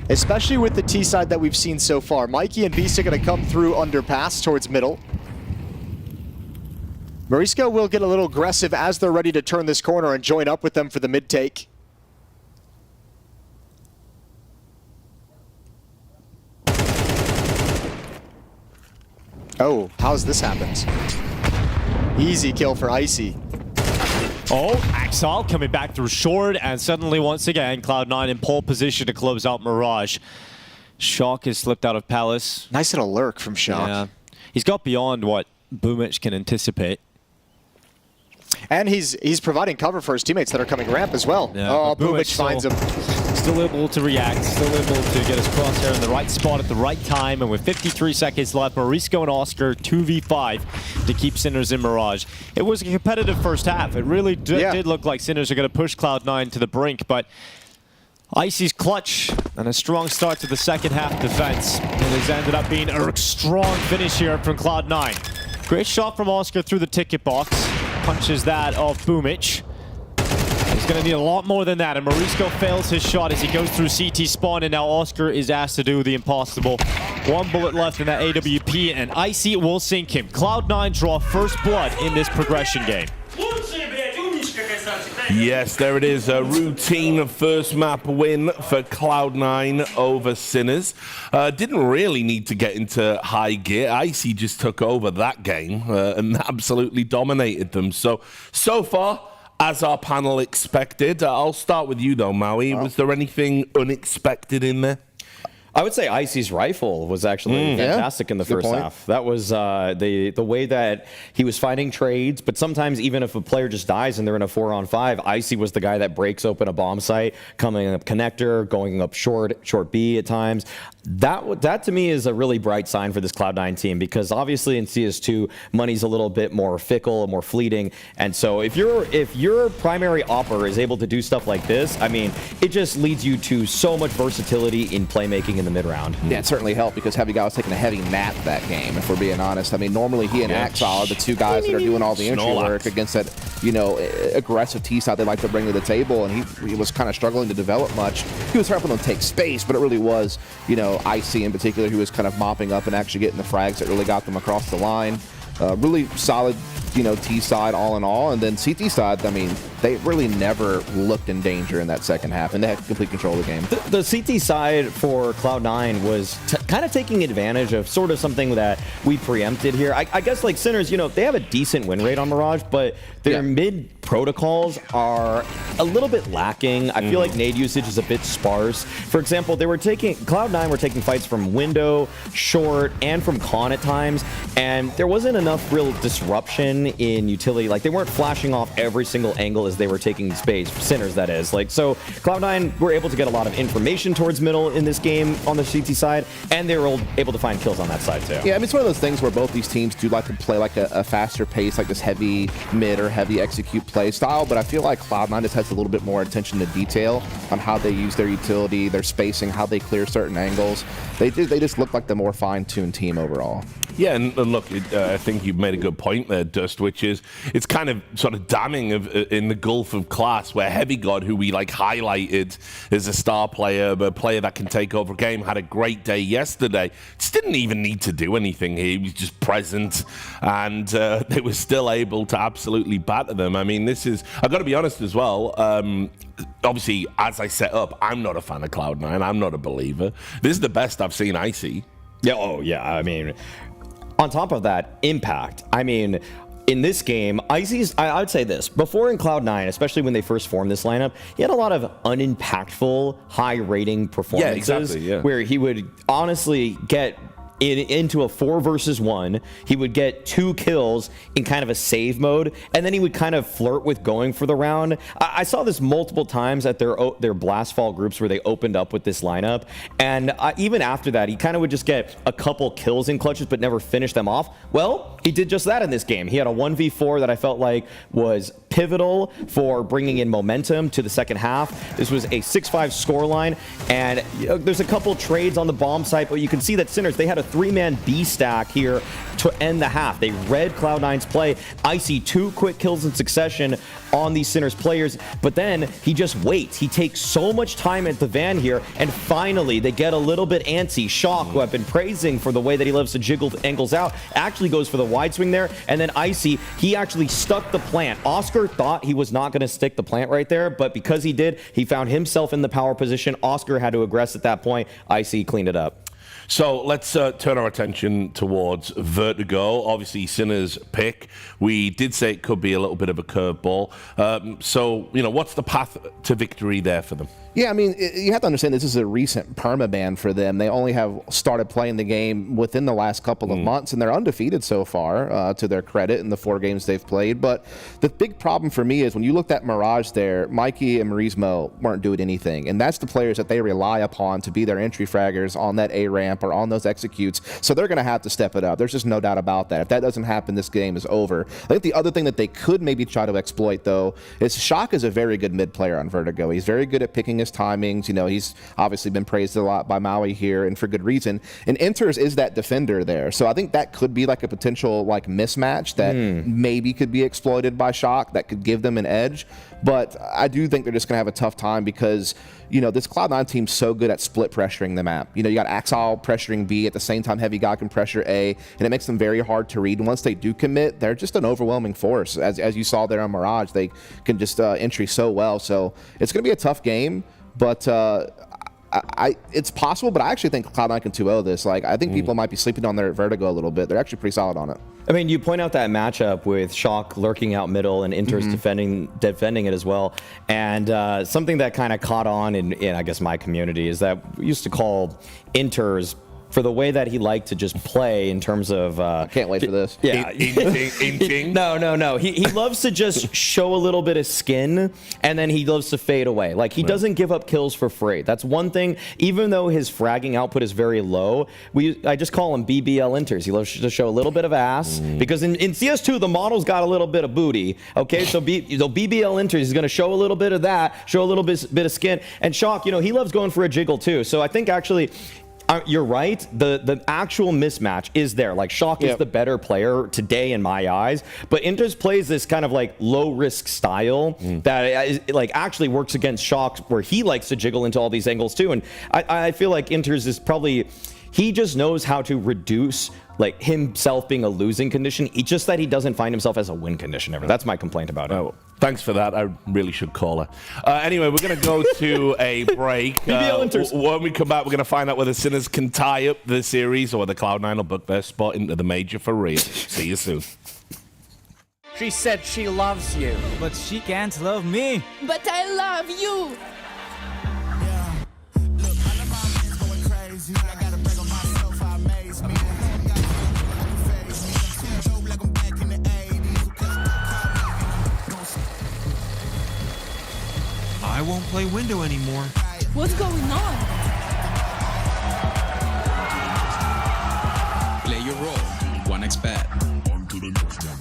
Especially with the T side that we've seen so far. Mikey and Beast are going to come through underpass towards middle. Marisco will get a little aggressive as they're ready to turn this corner and join up with them for the mid-take. Oh, how's this happened? Easy kill for Icy. Oh, Axel coming back through short, and suddenly once again Cloud9 in pole position to close out Mirage. Shock has slipped out of Palace. Nice little lurk from Shock. Yeah. He's got beyond what Boomich can anticipate. And he's providing cover for his teammates that are coming ramp as well. Yeah, oh, but Boomich finds him. Still able to react, still able to get his crosshair in the right spot at the right time, and with 53 seconds left, Mauricio and Oscar 2v5 to keep Sinners in Mirage. It was a competitive first half. It really did look like Sinners are going to push Cloud9 to the brink, but Icy's clutch and a strong start to the second half defense. And it's ended up being a strong finish here from Cloud9. Great shot from Oscar through the ticket box. Punches that off Boomich. He's going to need a lot more than that, and Mauricio fails his shot as he goes through CT spawn, and now Oscar is asked to do the impossible. One bullet left in that AWP, and Icy will sink him. Cloud9 draw first blood in this progression game. Yes, there it is. A routine first map win for Cloud9 over Sinners. Didn't really need to get into high gear. Icy just took over that game and absolutely dominated them. So far, as our panel expected. I'll start with you though, Maui. Was there anything unexpected in there? I would say Icy's rifle was actually fantastic in the first half. That was the way that he was finding trades, but sometimes even if a player just dies and they're in a 4-on-5, Icy was the guy that breaks open a bomb site, coming up connector, going up short B at times. That to me is a really bright sign for this Cloud9 team, because obviously in CS2 money's a little bit more fickle, more fleeting, and so if your primary opper is able to do stuff like this, I mean, it just leads you to so much versatility in playmaking in the mid round. Yeah, it certainly helped because Heavy Guy was taking a heavy nap that game, if we're being honest. I mean, normally he and Axel are the two guys that are doing all the entry work against that, you know, aggressive T-side they like to bring to the table, and he was kind of struggling to develop much. He was helping them take space, but it really was, you know, Icy in particular, who was kind of mopping up and actually getting the frags that really got them across the line. Really solid, you know, T side all in all, and then CT side, I mean, they really never looked in danger in that second half, and they had complete control of the game. The CT side for Cloud9 was kind of taking advantage of sort of something that we preempted here. I guess like Sinners, you know, they have a decent win rate on Mirage, but their mid protocols are a little bit lacking. I feel like nade usage is a bit sparse. For example, Cloud9 were taking fights from window, short, and from con at times, and there wasn't enough real disruption in utility. Like, they weren't flashing off every single angle as they were taking space. Sinners, that is. Like, so Cloud9 were able to get a lot of information towards middle in this game on the CT side, and they were able to find kills on that side too. Yeah, I mean, it's one of those things where both these teams do like to play like a faster pace, like this heavy mid or heavy execute play style, but I feel like Cloud9 just has a little bit more attention to detail on how they use their utility, their spacing, how they clear certain angles. They just look like the more fine-tuned team overall. Yeah, and look, I think you've made a good point there, Dust, which is it's kind of sort of damning in the gulf of class where Heavy God, who we like highlighted as a star player, but a player that can take over a game, had a great day yesterday. Just didn't even need to do anything here. He was just present, and they were still able to absolutely batter them. I mean, this is, I've got to be honest as well, obviously, as I set up, I'm not a fan of Cloud9. I'm not a believer. This is the best I've seen Icy. Yeah, oh yeah, I mean, on top of that, impact. I mean, in this game, Icy's, I would say this, before in Cloud9, especially when they first formed this lineup, he had a lot of unimpactful, high-rating performances where he would honestly get into a 4 versus 1, he would get 2 kills in kind of a save mode, and then he would kind of flirt with going for the round. I saw this multiple times at their blast fall groups where they opened up with this lineup, and even after that, he kind of would just get a couple kills in clutches but never finish them off. Well, he did just that in this game. He had a 1v4 that I felt like was pivotal for bringing in momentum to the second half. This was a 6-5 scoreline, and there's a couple trades on the bomb site, but you can see that Sinners, they had a 3-man B stack here to end the half. They read Cloud9's play. Icy 2 quick kills in succession on these Sinners players, but then he just waits. He takes so much time at the van here, and finally they get a little bit antsy. Shock, who I've been praising for the way that he loves to jiggle angles out, actually goes for the wide swing there, and then Icy, he actually stuck the plant. Oscar thought he was not going to stick the plant right there, but because he did, he found himself in the power position. Oscar had to aggress at that point. Icy cleaned it up. So let's turn our attention towards Vertigo. Obviously, Sinner's pick. We did say it could be a little bit of a curveball. So, what's the path to victory there for them? Yeah, I mean, you have to understand this is a recent permaban for them. They only have started playing the game within the last couple of months, and they're undefeated so far, to their credit, in the 4 games they've played. But the big problem for me is when you looked at Mirage there, Mikey and Marismo weren't doing anything. And that's the players that they rely upon to be their entry fraggers on that A ramp or on those executes. So they're going to have to step it up. There's just no doubt about that. If that doesn't happen, this game is over. I think the other thing that they could maybe try to exploit, though, is Shock is a very good mid player on Vertigo. He's very good at picking his timings. He's obviously been praised a lot by Maui here, and for good reason. And Enters is that defender there. So I think that could be like a potential mismatch that maybe could be exploited by Shock that could give them an edge. But I do think they're just going to have a tough time because, this Cloud9 team's so good at split pressuring the map. You got Axile pressuring B at the same time Heavy God can pressure A, and it makes them very hard to read. And once they do commit, they're just an overwhelming force. As you saw there on Mirage, they can just entry so well. So it's going to be a tough game, but it's possible, but I actually think Cloud9 can 2-0 this. I think people might be sleeping on their Vertigo a little bit. They're actually pretty solid on it. I mean, you point out that matchup with Shock lurking out middle and Inter's defending it as well. And something that kind of caught on in, I guess, my community is that we used to call Inter's for the way that he liked to just play in terms of... I can't wait for this. Yeah. No. He loves to just show a little bit of skin, and then he loves to fade away. He doesn't give up kills for free. That's one thing. Even though his fragging output is very low, I just call him BBL Inters. He loves to show a little bit of ass, because in CS2, the model's got a little bit of booty. Okay, so BBL Inters is going to show a little bit of that, show a little bit of skin. And Shock, he loves going for a jiggle too. So I think actually... you're right. The actual mismatch is there. Shock is the better player today in my eyes, but Inters plays this kind of low risk style that is, actually works against Shock, where he likes to jiggle into all these angles too. And I feel like Inters is probably, he just knows how to reduce himself being a losing condition. It's just that he doesn't find himself as a win condition ever. That's my complaint about it. Oh, thanks for that. I really should call her. Anyway, we're going to go to a break. When we come back, we're going to find out whether Sinners can tie up the series or the Cloud9 will book their spot into the major for real. See you soon. She said she loves you. But she can't love me. But I love you. I won't play window anymore. What's going on? Play your role. 1xBet. On to the next one.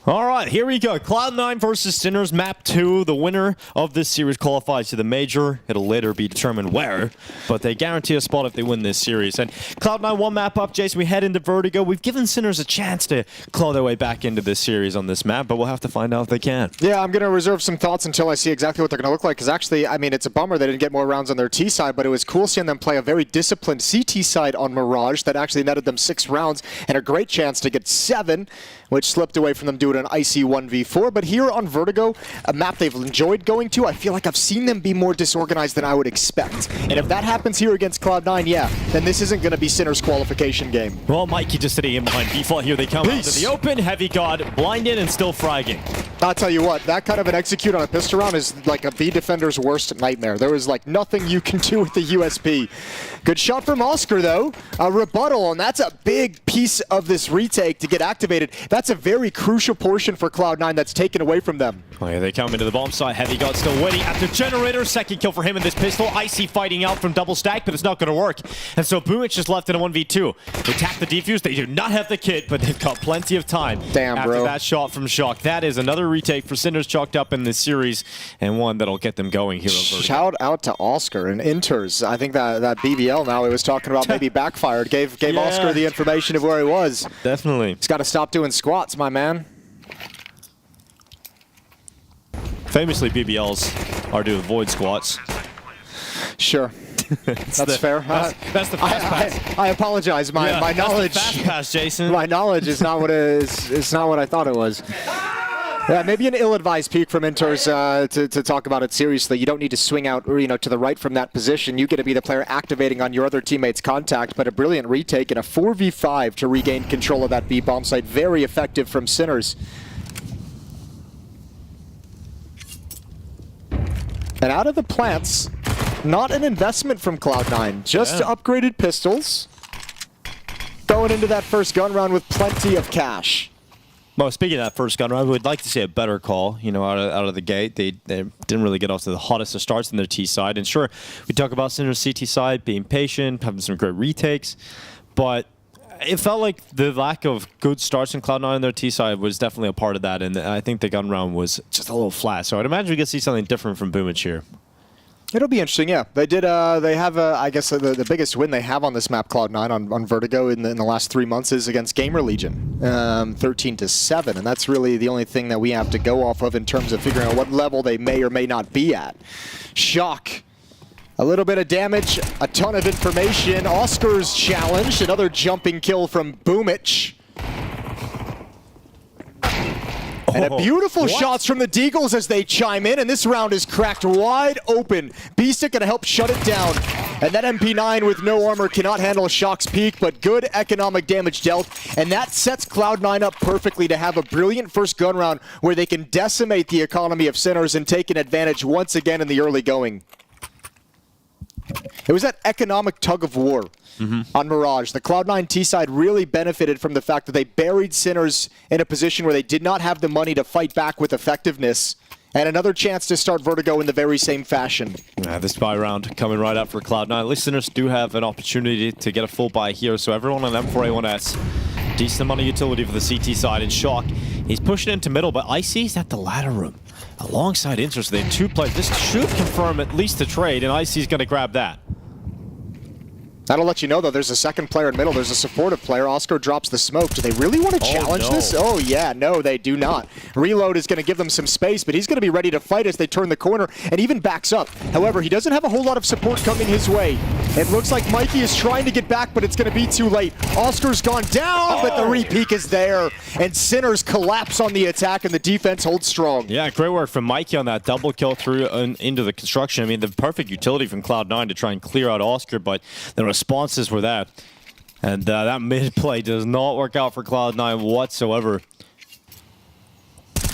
All right, here we go. Cloud9 versus Sinners, map 2. The winner of this series qualifies to the major. It'll later be determined where, but they guarantee a spot if they win this series. And Cloud9 one map up, Jason. We head into Vertigo. We've given Sinners a chance to claw their way back into this series on this map, but we'll have to find out if they can. Yeah, I'm going to reserve some thoughts until I see exactly what they're going to look like, because actually, I mean, it's a bummer they didn't get more rounds on their T side, but it was cool seeing them play a very disciplined CT side on Mirage that actually netted them 6 rounds and a great chance to get 7, which slipped away from them doing an icy 1v4. But here on Vertigo, a map they've enjoyed going to, I feel like I've seen them be more disorganized than I would expect. And if that happens here against Cloud9, yeah, then this isn't going to be Sinner's qualification game. Well, Mikey just sitting in behind default here. They come out to the open, Heavy God, blinded and still fragging. I'll tell you what, that kind of an execute on a pistol round is like a B defender's worst nightmare. There is like nothing you can do with the USP. Good shot from Oscar though, a rebuttal, and that's a big piece of this retake to get activated. That's a very crucial portion for Cloud9 that's taken away from them. Oh yeah, they come into the bomb site. Heavy God still waiting at the generator. Second kill for him in this pistol. Icy fighting out from double stack, but it's not going to work. And so Boomich just left in a 1v2. They tap the defuse. They do not have the kit, but they've got plenty of time. Damn, after bro. that shot from Shock. That is another retake for Sinners chalked up in this series, and one that'll get them going here. Shout out to Oscar and Inters. I think that BBL now he was talking about maybe backfired. Gave Yeah. Oscar the information of where he was. Definitely. He's got to stop doing squats, my man. Famously, BBLs are doing void squats. Sure. That's fair. That's the fast pass. I apologize. My knowledge. That's the fast pass, Jason. My knowledge is not what it's not what I thought it was. Yeah, maybe an ill-advised peek from Inters to talk about it seriously. You don't need to swing out, to the right from that position. You get to be the player activating on your other teammate's contact, but a brilliant retake and a 4v5 to regain control of that B bomb site. Very effective from Sinners. And out of the plants, not an investment from Cloud9, just upgraded pistols. Going into that first gun round with plenty of cash. Well, speaking of that first gun, I would like to see a better call, out of the gate. They didn't really get off to the hottest of starts in their T side. And sure, we talk about Sinner's CT side, being patient, having some great retakes, but it felt like the lack of good starts in Cloud9 on their T side was definitely a part of that, and I think the gun round was just a little flat. So I'd imagine we could see something different from Boomich here. It'll be interesting, yeah. They did. They have, I guess, the biggest win they have on this map, Cloud9, on Vertigo in the last 3 months is against GamerLegion, 13-7, and that's really the only thing that we have to go off of in terms of figuring out what level they may or may not be at. Shock. A little bit of damage, a ton of information. Oscar's challenged, another jumping kill from Boomich. And a beautiful shots from the Deagles as they chime in, and this round is cracked wide open. Beastic gonna help shut it down. And that MP9 with no armor cannot handle Shock's peak, but good economic damage dealt. And that sets Cloud9 up perfectly to have a brilliant first gun round where they can decimate the economy of Sinners and take an advantage once again in the early going. It was that economic tug of war on Mirage. The Cloud9 T side really benefited from the fact that they buried Sinners in a position where they did not have the money to fight back with effectiveness. And another chance to start Vertigo in the very same fashion. This buy round coming right up for Cloud9. At least Sinners do have an opportunity to get a full buy here. So everyone on M4A1S, decent amount of utility for the CT side. And Shock, he's pushing into middle, but Icy's at the ladder room. Alongside Inters, they have 2 players. This should confirm at least a trade, and Icy's going to grab that. That'll let you know, though, there's a second player in middle. There's a supportive player. Oscar drops the smoke. Do they really want to challenge this? Oh, yeah. No, they do not. Reload is going to give them some space, but he's going to be ready to fight as they turn the corner and even backs up. However, he doesn't have a whole lot of support coming his way. It looks like Mikey is trying to get back, but it's going to be too late. Oscar's gone down, but the re-peek is there, and Sinners collapse on the attack, and the defense holds strong. Yeah, great work from Mikey on that double kill through into the construction. I mean, the perfect utility from Cloud9 to try and clear out Oscar, but the responses were that. And that mid play does not work out for Cloud9 whatsoever.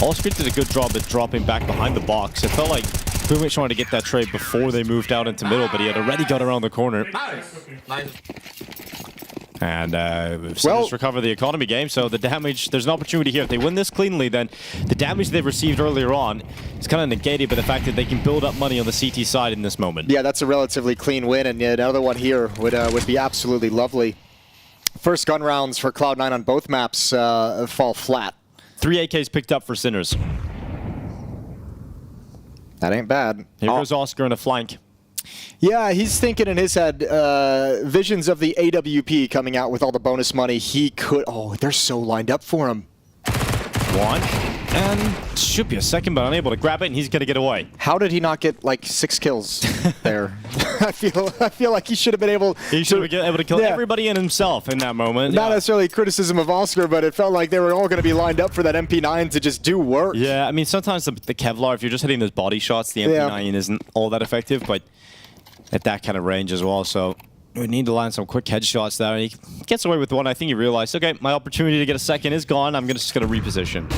Oscar did a good job at dropping back behind the box. It felt like Boomich wanted to get that trade before they moved out into middle, but he had already got around the corner. And Sinners recover the economy game, so the damage, there's an opportunity here. If they win this cleanly, then the damage they received earlier on is kind of negated by the fact that they can build up money on the CT side in this moment. Yeah, that's a relatively clean win, and another one here would be absolutely lovely. First gun rounds for Cloud9 on both maps fall flat. 3 AKs picked up for Sinners. That ain't bad. Here goes Oscar in a flank. Yeah, he's thinking in his head, visions of the AWP coming out with all the bonus money he could. Oh, they're so lined up for him. One. And should be a second, but unable to grab it, and he's going to get away. How did he not get like 6 kills there? I feel like he should have been able. He should have been able to kill everybody and himself in that moment. Not necessarily criticism of Oscar, but it felt like they were all going to be lined up for that MP9 to just do work. Yeah, I mean, sometimes the Kevlar, if you're just hitting those body shots, the MP9 isn't all that effective, but at that kind of range as well, so we need to land some quick headshots there. And he gets away with one. I think he realized, okay, my opportunity to get a second is gone. I'm just going to reposition.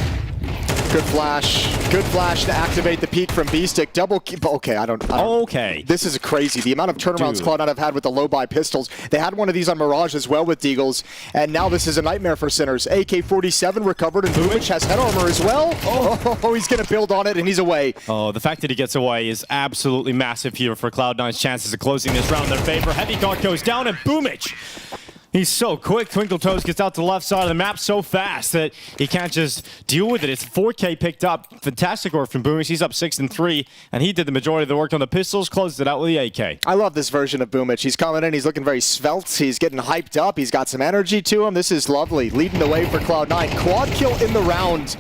Good flash to activate the peak from B-Stick. Double keep. Okay, I don't. Okay. This is crazy. The amount of turnarounds Cloud9 have had with the low-buy pistols. They had one of these on Mirage as well with Deagles, and now this is a nightmare for Sinners. AK-47 recovered, and Buchholz has head armor as well. Oh, he's going to build on it, and he's away. Oh, the fact that he gets away is absolutely massive here for Cloud9's chances of closing this round in their favor. Heavy Guard goes down, and Buchholz. He's so quick. Twinkle Toes gets out to the left side of the map so fast that he can't just deal with it. It's 4K picked up. Fantastic work from Buchholz. He's up 6-3, and he did the majority of the work on the pistols, closed it out with the AK. I love this version of Buchholz. He's coming in. He's looking very svelte. He's getting hyped up. He's got some energy to him. This is lovely. Leading the way for Cloud9. Quad kill in the round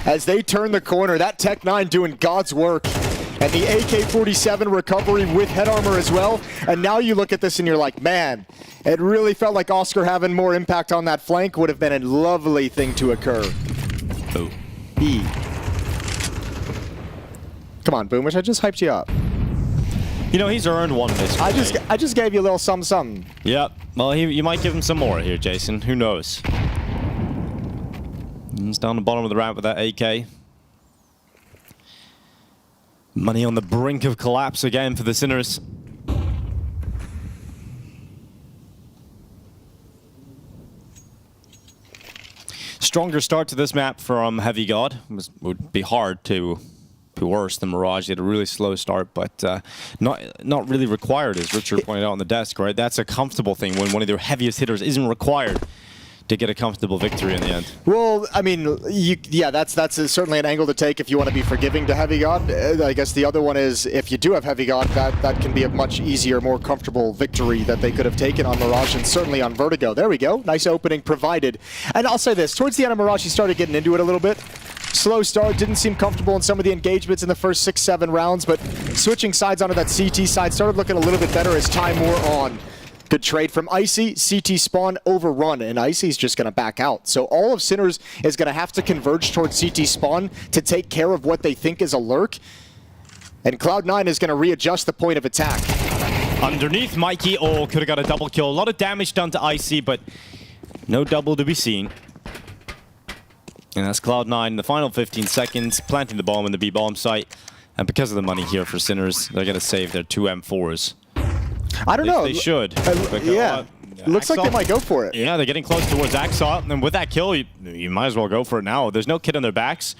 as they turn the corner. That Tech-9 doing God's work. And the AK-47 recovery with head armor as well. And now you look at this and you're like, man, it really felt like Oscar having more impact on that flank would have been a lovely thing to occur. Oh. E. Come on, Buchholz, I just hyped you up. You know, he's earned one this game. I just gave you a little something. Yep. Well, you might give him some more here, Jason. Who knows? He's down the bottom of the ramp with that AK. Money on the brink of collapse again for the Sinners. Stronger start to this map from Heavy God. Would be hard to be worse than Mirage. They had a really slow start, but not really required, as Richard pointed out on the desk, right? That's a comfortable thing when one of their heaviest hitters isn't required to get a comfortable victory in the end. Well, I mean, that's certainly an angle to take if you want to be forgiving to Heavy God. I guess the other one is if you do have Heavy God, that can be a much easier, more comfortable victory that they could have taken on Mirage and certainly on Vertigo. There we go. Nice opening provided. And I'll say this, towards the end of Mirage, he started getting into it a little bit. Slow start, didn't seem comfortable in some of the engagements in the first 6-7 rounds, but switching sides onto that CT side started looking a little bit better as time wore on. Good trade from Icy, CT spawn overrun, and Icy's just going to back out. So all of Sinners is going to have to converge towards CT spawn to take care of what they think is a lurk. And Cloud9 is going to readjust the point of attack. Underneath, Mikey, could have got a double kill. A lot of damage done to Icy, but no double to be seen. And that's Cloud9 in the final 15 seconds, planting the bomb in the B-bomb site. And because of the money here for Sinners, they're going to save their 2 M4s. I don't know. They should. Yeah. Looks like they might go for it. Yeah, they're getting close towards Axel. And with that kill, you might as well go for it now. There's no kid on their backs.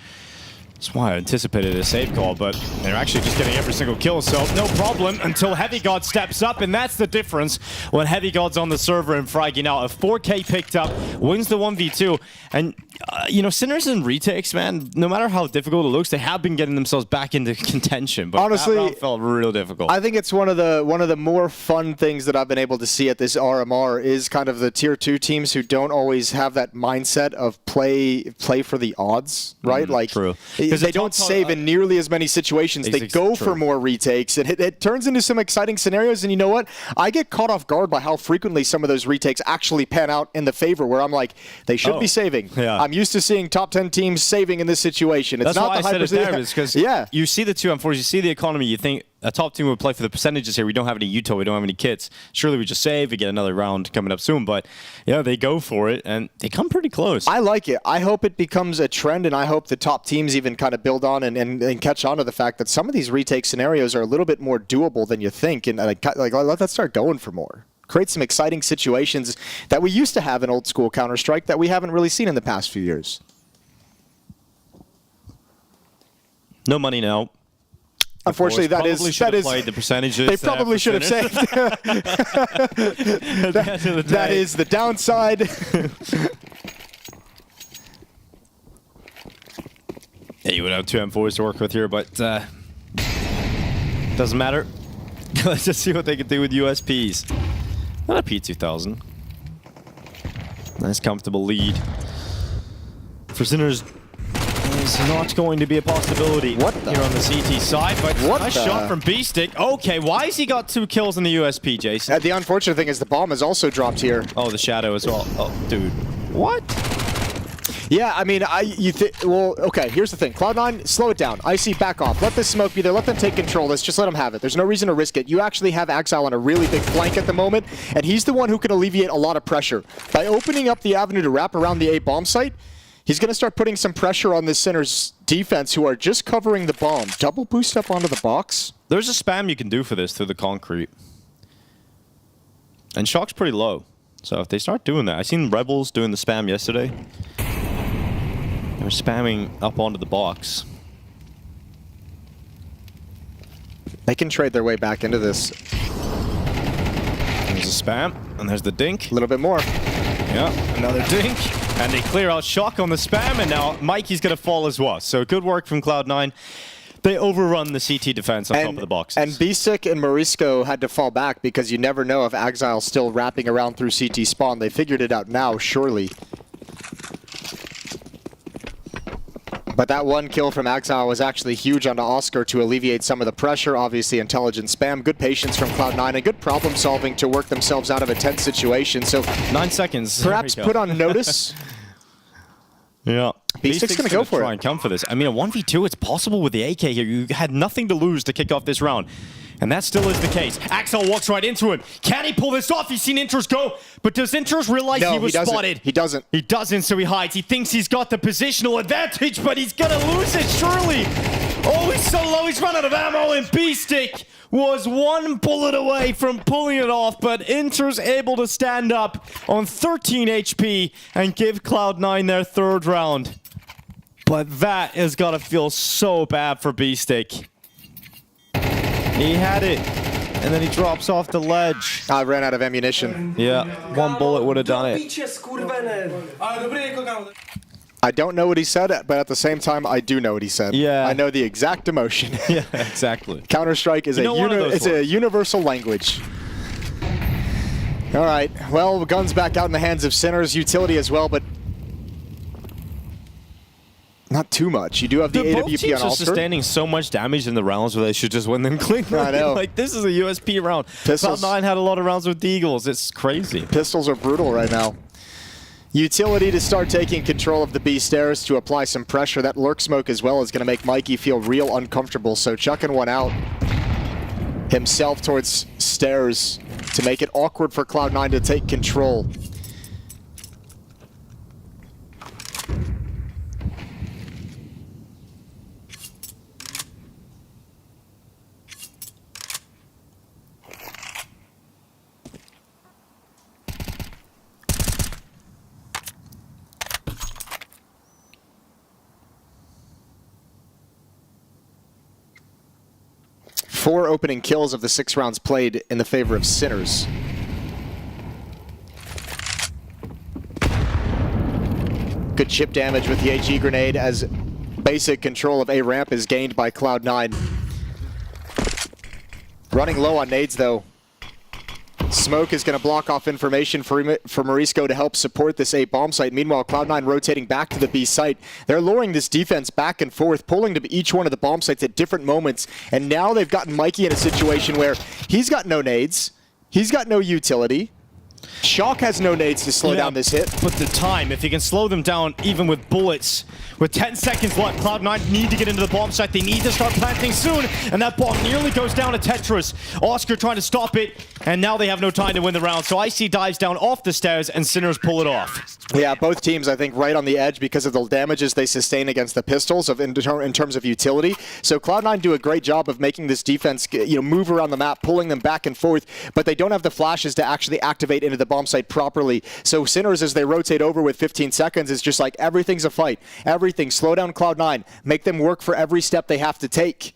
That's why I anticipated a save call, but they're actually just getting every single kill, so no problem until Heavy God steps up, and that's the difference when Heavy God's on the server and fragging out. A 4K picked up, wins the 1v2, and you know, Sinners and retakes, man, no matter how difficult it looks, they have been getting themselves back into contention, but honestly, that round felt real difficult. I think it's one of the more fun things that I've been able to see at this RMR is kind of the tier 2 teams who don't always have that mindset of play for the odds, right? Like, true. Because they don't save in nearly as many situations. They go for more retakes. And it turns into some exciting scenarios. And you know what? I get caught off guard by how frequently some of those retakes actually pan out in the favor, where I'm like, they should be saving. Yeah. I'm used to seeing top 10 teams saving in this situation. It's That's not why the I said it there, because you see the 2 M4s, you see the economy, you think a top team would play for the percentages here. We don't have any Utah, we don't have any kits. Surely we just save, we get another round coming up soon. But yeah, they go for it, and they come pretty close. I like it. I hope it becomes a trend, and I hope the top teams even kind of build on and catch on to the fact that some of these retake scenarios are a little bit more doable than you think. And like let that start going for more. Create some exciting situations that we used to have in old school Counter-Strike that we haven't really seen in the past few years. No money now. Unfortunately, that is played the percentages. They probably should have saved. That is the downside. have 2 M4s to work with here, but doesn't matter. Let's just see what they can do with USPs. Not a P2000. Nice comfortable lead. For Sinners, it's not going to be a possibility here on the CT side, but nice shot from B-Stick. Okay, why has he got 2 kills in the USP, Jason? The unfortunate thing is the bomb is also dropped here. Oh, the Shadow as well. Oh, dude. What? Yeah, I mean, well, okay, here's the thing. Cloud9, slow it down. Icy, back off. Let this smoke be there. Let them take control of this. Just let them have it. There's no reason to risk it. You actually have Axile on a really big flank at the moment, and he's the one who can alleviate a lot of pressure. By opening up the avenue to wrap around the A bomb site, he's going to start putting some pressure on the Sinner's defense, who are just covering the bomb. Double boost up onto the box. There's a spam you can do for this through the concrete. And Shock's pretty low. So if they start doing that, I seen Rebels doing the spam yesterday. They were spamming up onto the box. They can trade their way back into this. There's a spam, and there's the dink. A little bit more. Yeah, another dink. And they clear out Shock on the spam, and now Mikey's going to fall as well. So good work from Cloud9. They overrun the CT defense on top of the boxes. And B-Stick and Morisco had to fall back because you never know if Axile's still wrapping around through CT spawn. They figured it out now, surely. But that one kill from Axile was actually huge onto Oscar to alleviate some of the pressure. Obviously, intelligent spam, good patience from Cloud9, and good problem solving to work themselves out of a tense situation. So 9 seconds. Perhaps put on notice. Yeah. B-Stick's going to go for try it. And come for this. I mean, a 1v2, it's possible with the AK here. You had nothing to lose to kick off this round. And that still is the case. Axel walks right into him. Can he pull this off? He's seen Intros go, but does Intros realize he was spotted? He doesn't. He doesn't, so he hides. He thinks he's got the positional advantage, but he's gonna lose it, surely. Oh, he's so low, he's run out of ammo, and B-Stick was 1 bullet away from pulling it off, but Intros able to stand up on 13 HP and give Cloud9 their 3rd round. But that has gotta feel so bad for B-Stick. He had it, and then he drops off the ledge. I ran out of ammunition. Yeah, 1 bullet would have done it. I don't know what he said, but at the same time, I do know what he said. Yeah. I know the exact emotion. Yeah, exactly. Counter-Strike is a universal language. All right, well, guns back out in the hands of Sinners, utility as well, but not too much. You do have the AWP both teams on are Oscar. sustaining so much damage in the rounds where they should just win them cleanly. I know. Like, this is a USP round. Cloud9 had a lot of rounds with Deagles. It's crazy. Pistols are brutal right now. Utility to start taking control of the B stairs to apply some pressure. That lurk smoke as well is going to make Mikey feel real uncomfortable. So chucking one out himself towards stairs to make it awkward for Cloud9 to take control. Four opening kills of the 6 rounds played in the favor of Sinners. Good chip damage with the HE grenade as basic control of A ramp is gained by Cloud9. Running low on nades though. Smoke is going to block off information for Morisco to help support this A bomb site. Meanwhile, Cloud9 rotating back to the B site. They're luring this defense back and forth, pulling to each one of the bomb sites at different moments. And now they've gotten Mikey in a situation where he's got no nades. He's got no utility. Shock has no nades to slow down this hit. But the time, if he can slow them down even with bullets, with 10 seconds left, Cloud9 need to get into the bomb site. They need to start planting soon, and that bomb nearly goes down to Tetris. Oscar trying to stop it, and now they have no time to win the round. So Icy dives down off the stairs, and Sinners pull it off. Yeah, both teams, I think, right on the edge because of the damages they sustain against the pistols in terms of utility. So Cloud9 do a great job of making this defense, move around the map, pulling them back and forth, but they don't have the flashes to actually activate into the bomb site properly. So Sinners, as they rotate over with 15 seconds, is just like everything's a fight. Everything. Slow down Cloud9. Make them work for every step they have to take.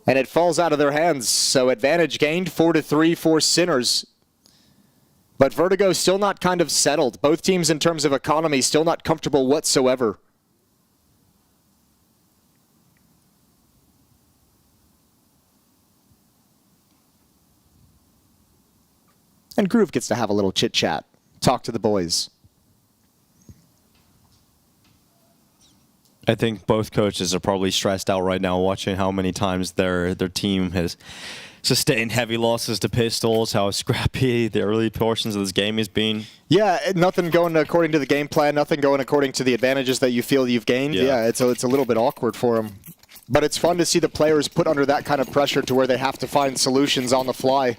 And it falls out of their hands. So advantage gained, 4-3 for Sinners. But Vertigo still not kind of settled. Both teams in terms of economy still not comfortable whatsoever. And Groove gets to have a little chit-chat. Talk to the boys. I think both coaches are probably stressed out right now watching how many times their team has sustained heavy losses to Pistols, how scrappy the early portions of this game has been. Yeah, nothing going according to the game plan, nothing going according to the advantages that you feel you've gained. Yeah, it's a little bit awkward for them. But it's fun to see the players put under that kind of pressure to where they have to find solutions on the fly.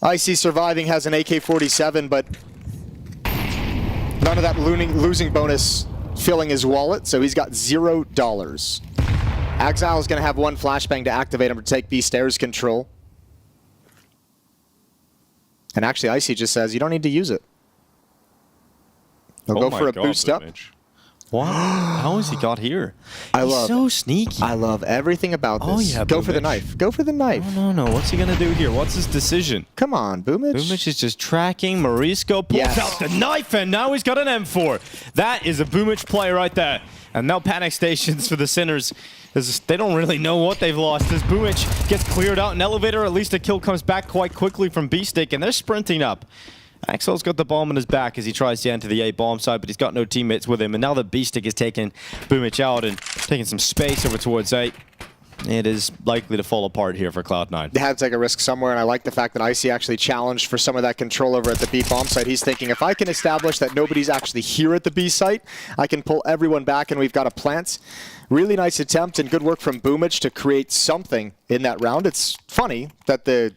Icy surviving has an AK-47, but none of that losing bonus filling his wallet, so he's got $0. Exile is going to have one flashbang to activate him to take B stairs control. And actually, Icy just says, you don't need to use it. He'll go for a boost up. What? How has he got here? He's so sneaky. I love everything about this. Oh, yeah, go for the Boomich. knife. Go for the knife. No. What's he going to do here? What's his decision? Come on, Boomich. Boomich is just tracking. Morisco pulls out the knife, and now he's got an M4. That is a Boomich play right there. And no panic stations for the Sinners. They don't really know what they've lost. As Boomich gets cleared out in elevator, at least a kill comes back quite quickly from B-Stick, and they're sprinting up. Axel's got the bomb on his back as he tries to enter the A bomb side, but he's got no teammates with him. And now that B-Stick is taking Boomich out and taking some space over towards A, it is likely to fall apart here for Cloud9. They had to take a risk somewhere, and I like the fact that Icy actually challenged for some of that control over at the B bomb site. He's thinking, if I can establish that nobody's actually here at the B site, I can pull everyone back and we've got a plant. Really nice attempt and good work from Boomich to create something in that round. It's funny that the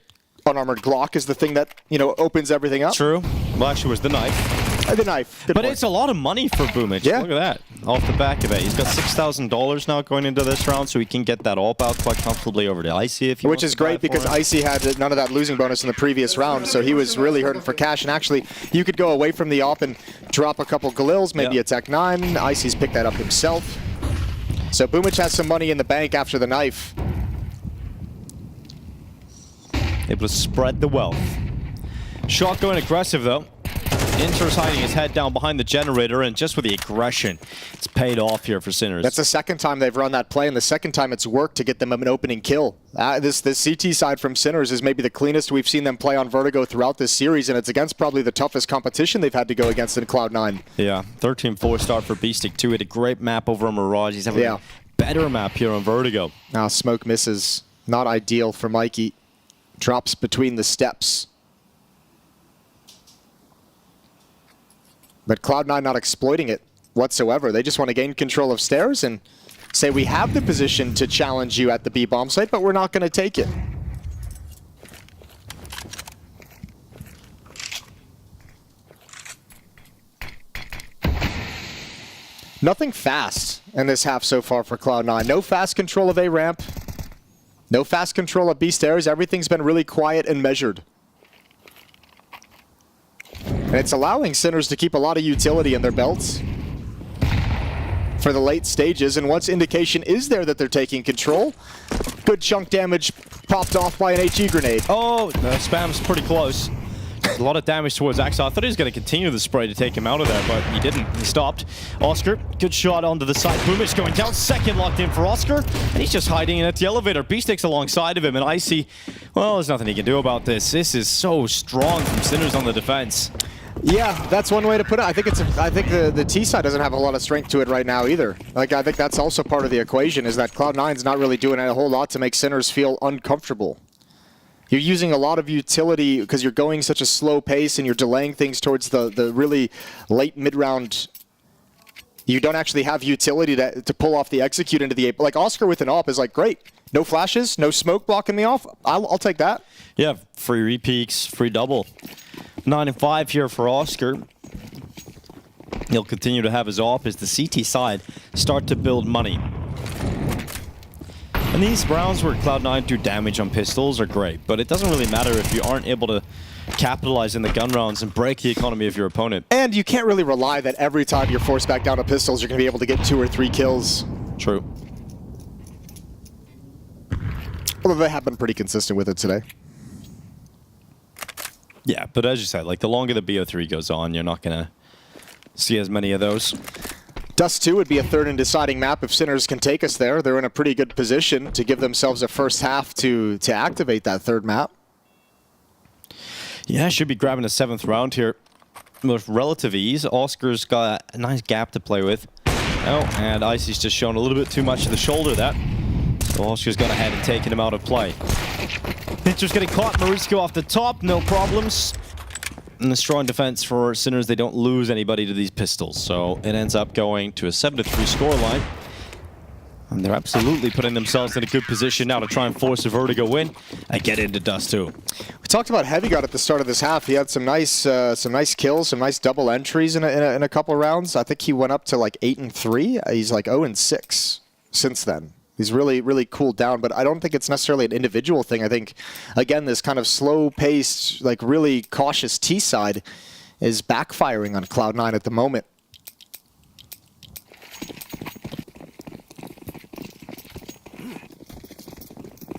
unarmored Glock is the thing that, opens everything up. True. Well, actually, it was the knife. The knife. Good but point. It's a lot of money for Boomich. Yeah. Look at that. Off the back of it. He's got $6,000 now going into this round, so he can get that AWP out quite comfortably over to Icy if he Which is great because Icy had none of that losing bonus in the previous round, so he was really hurting for cash. And actually, you could go away from the AWP and drop a couple Galils, maybe a Tech 9. Icy's picked that up himself. So Boomich has some money in the bank after the knife. Able to spread the wealth. Shock going aggressive, though. Inter's hiding his head down behind the generator, and just with the aggression, it's paid off here for Sinners. That's the second time they've run that play, and the second time it's worked to get them an opening kill. This CT side from Sinners is maybe the cleanest we've seen them play on Vertigo throughout this series, and it's against probably the toughest competition they've had to go against in Cloud9. Yeah, 13-4 start for B-Stick 2. He had a great map over on Mirage. He's having a better map here on Vertigo. Now smoke misses. Not ideal for Mikey. Drops between the steps. But Cloud9 not exploiting it whatsoever. They just want to gain control of stairs and say, we have the position to challenge you at the B bomb site, but we're not going to take it. Nothing fast in this half so far for Cloud9. No fast control of A ramp. No fast control of B stairs. Everything's been really quiet and measured. And it's allowing Sinners to keep a lot of utility in their belts for the late stages. And once indication is there that they're taking control, good chunk damage popped off by an HE grenade. Oh, the spam's pretty close. A lot of damage towards Axel. I thought he was going to continue the spray to take him out of there, but he didn't. He stopped. Oscar, good shot onto the side. Boomich going down. Second locked in for Oscar, and he's just hiding in at the elevator. B-Stick's alongside of him, and Icy, well, there's nothing he can do about this. This is so strong from Sinners on the defense. Yeah, that's one way to put it. I think the T side doesn't have a lot of strength to it right now either. Like, I think that's also part of the equation, is that Cloud9's not really doing a whole lot to make Sinners feel uncomfortable. You're using a lot of utility because you're going such a slow pace and you're delaying things towards the really late mid-round. You don't actually have utility to pull off the execute into the A. Like Oscar with an AWP is like, great. No flashes, no smoke blocking me off. I'll take that. Yeah, free repeaks, free double. 9-5 here for Oscar. He'll continue to have his AWP as the CT side start to build money. And these rounds where Cloud9 do damage on pistols are great, but it doesn't really matter if you aren't able to capitalize in the gun rounds and break the economy of your opponent. And you can't really rely that every time you're forced back down to pistols, you're going to be able to get 2 or 3 kills. True. Although they have been pretty consistent with it today. Yeah, but as you said, like the longer the BO3 goes on, you're not going to see as many of those. Dust 2 would be a third and deciding map if Sinners can take us there. They're in a pretty good position to give themselves a first half to activate that third map. Yeah, should be grabbing a 7th round here with relative ease. Oscar's got a nice gap to play with. Oh, and Icy's just shown a little bit too much to the shoulder there. So Oscar's gone ahead and taken him out of play. Pincher's getting caught. Mauricio off the top, no problems. And a strong defense for Sinners. They don't lose anybody to these pistols. So it ends up going to a 7-3 scoreline. And they're absolutely putting themselves in a good position now to try and force a Vertigo win and get into Dust 2. We talked about Heavy God at the start of this half. He had some nice kills, some nice double entries in a couple of rounds. I think he went up to like 8-3. He's like 0-6 since then. He's really, really cooled down, but I don't think it's necessarily an individual thing. I think, again, this kind of slow-paced, like really cautious T side is backfiring on Cloud9 at the moment.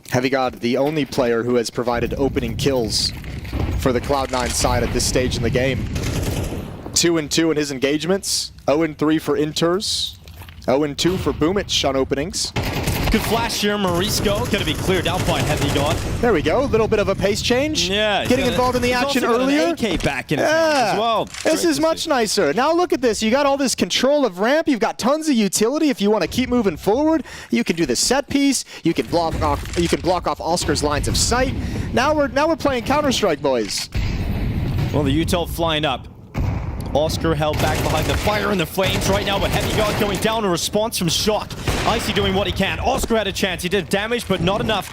Heavy God, the only player who has provided opening kills for the Cloud9 side at this stage in the game. 2-2 in his engagements, 0-3 for Inters, 0-2 for Boomich on openings. Good flash here, Mauricio. Going to be cleared out by Heavy God. There we go. A little bit of a pace change. Yeah. Getting involved in the action earlier. Got an AK back in his hands as well. This is much nicer. Now look at this. You got all this control of ramp. You've got tons of utility. If you want to keep moving forward, you can do the set piece. You can block off Oscar's lines of sight. Now we're playing Counter-Strike, boys. Well, the util flying up. Oscar held back behind the fire and the flames right now, but Heavy God going down. A response from Shock. Icy doing what he can. Oscar had a chance. He did damage, but not enough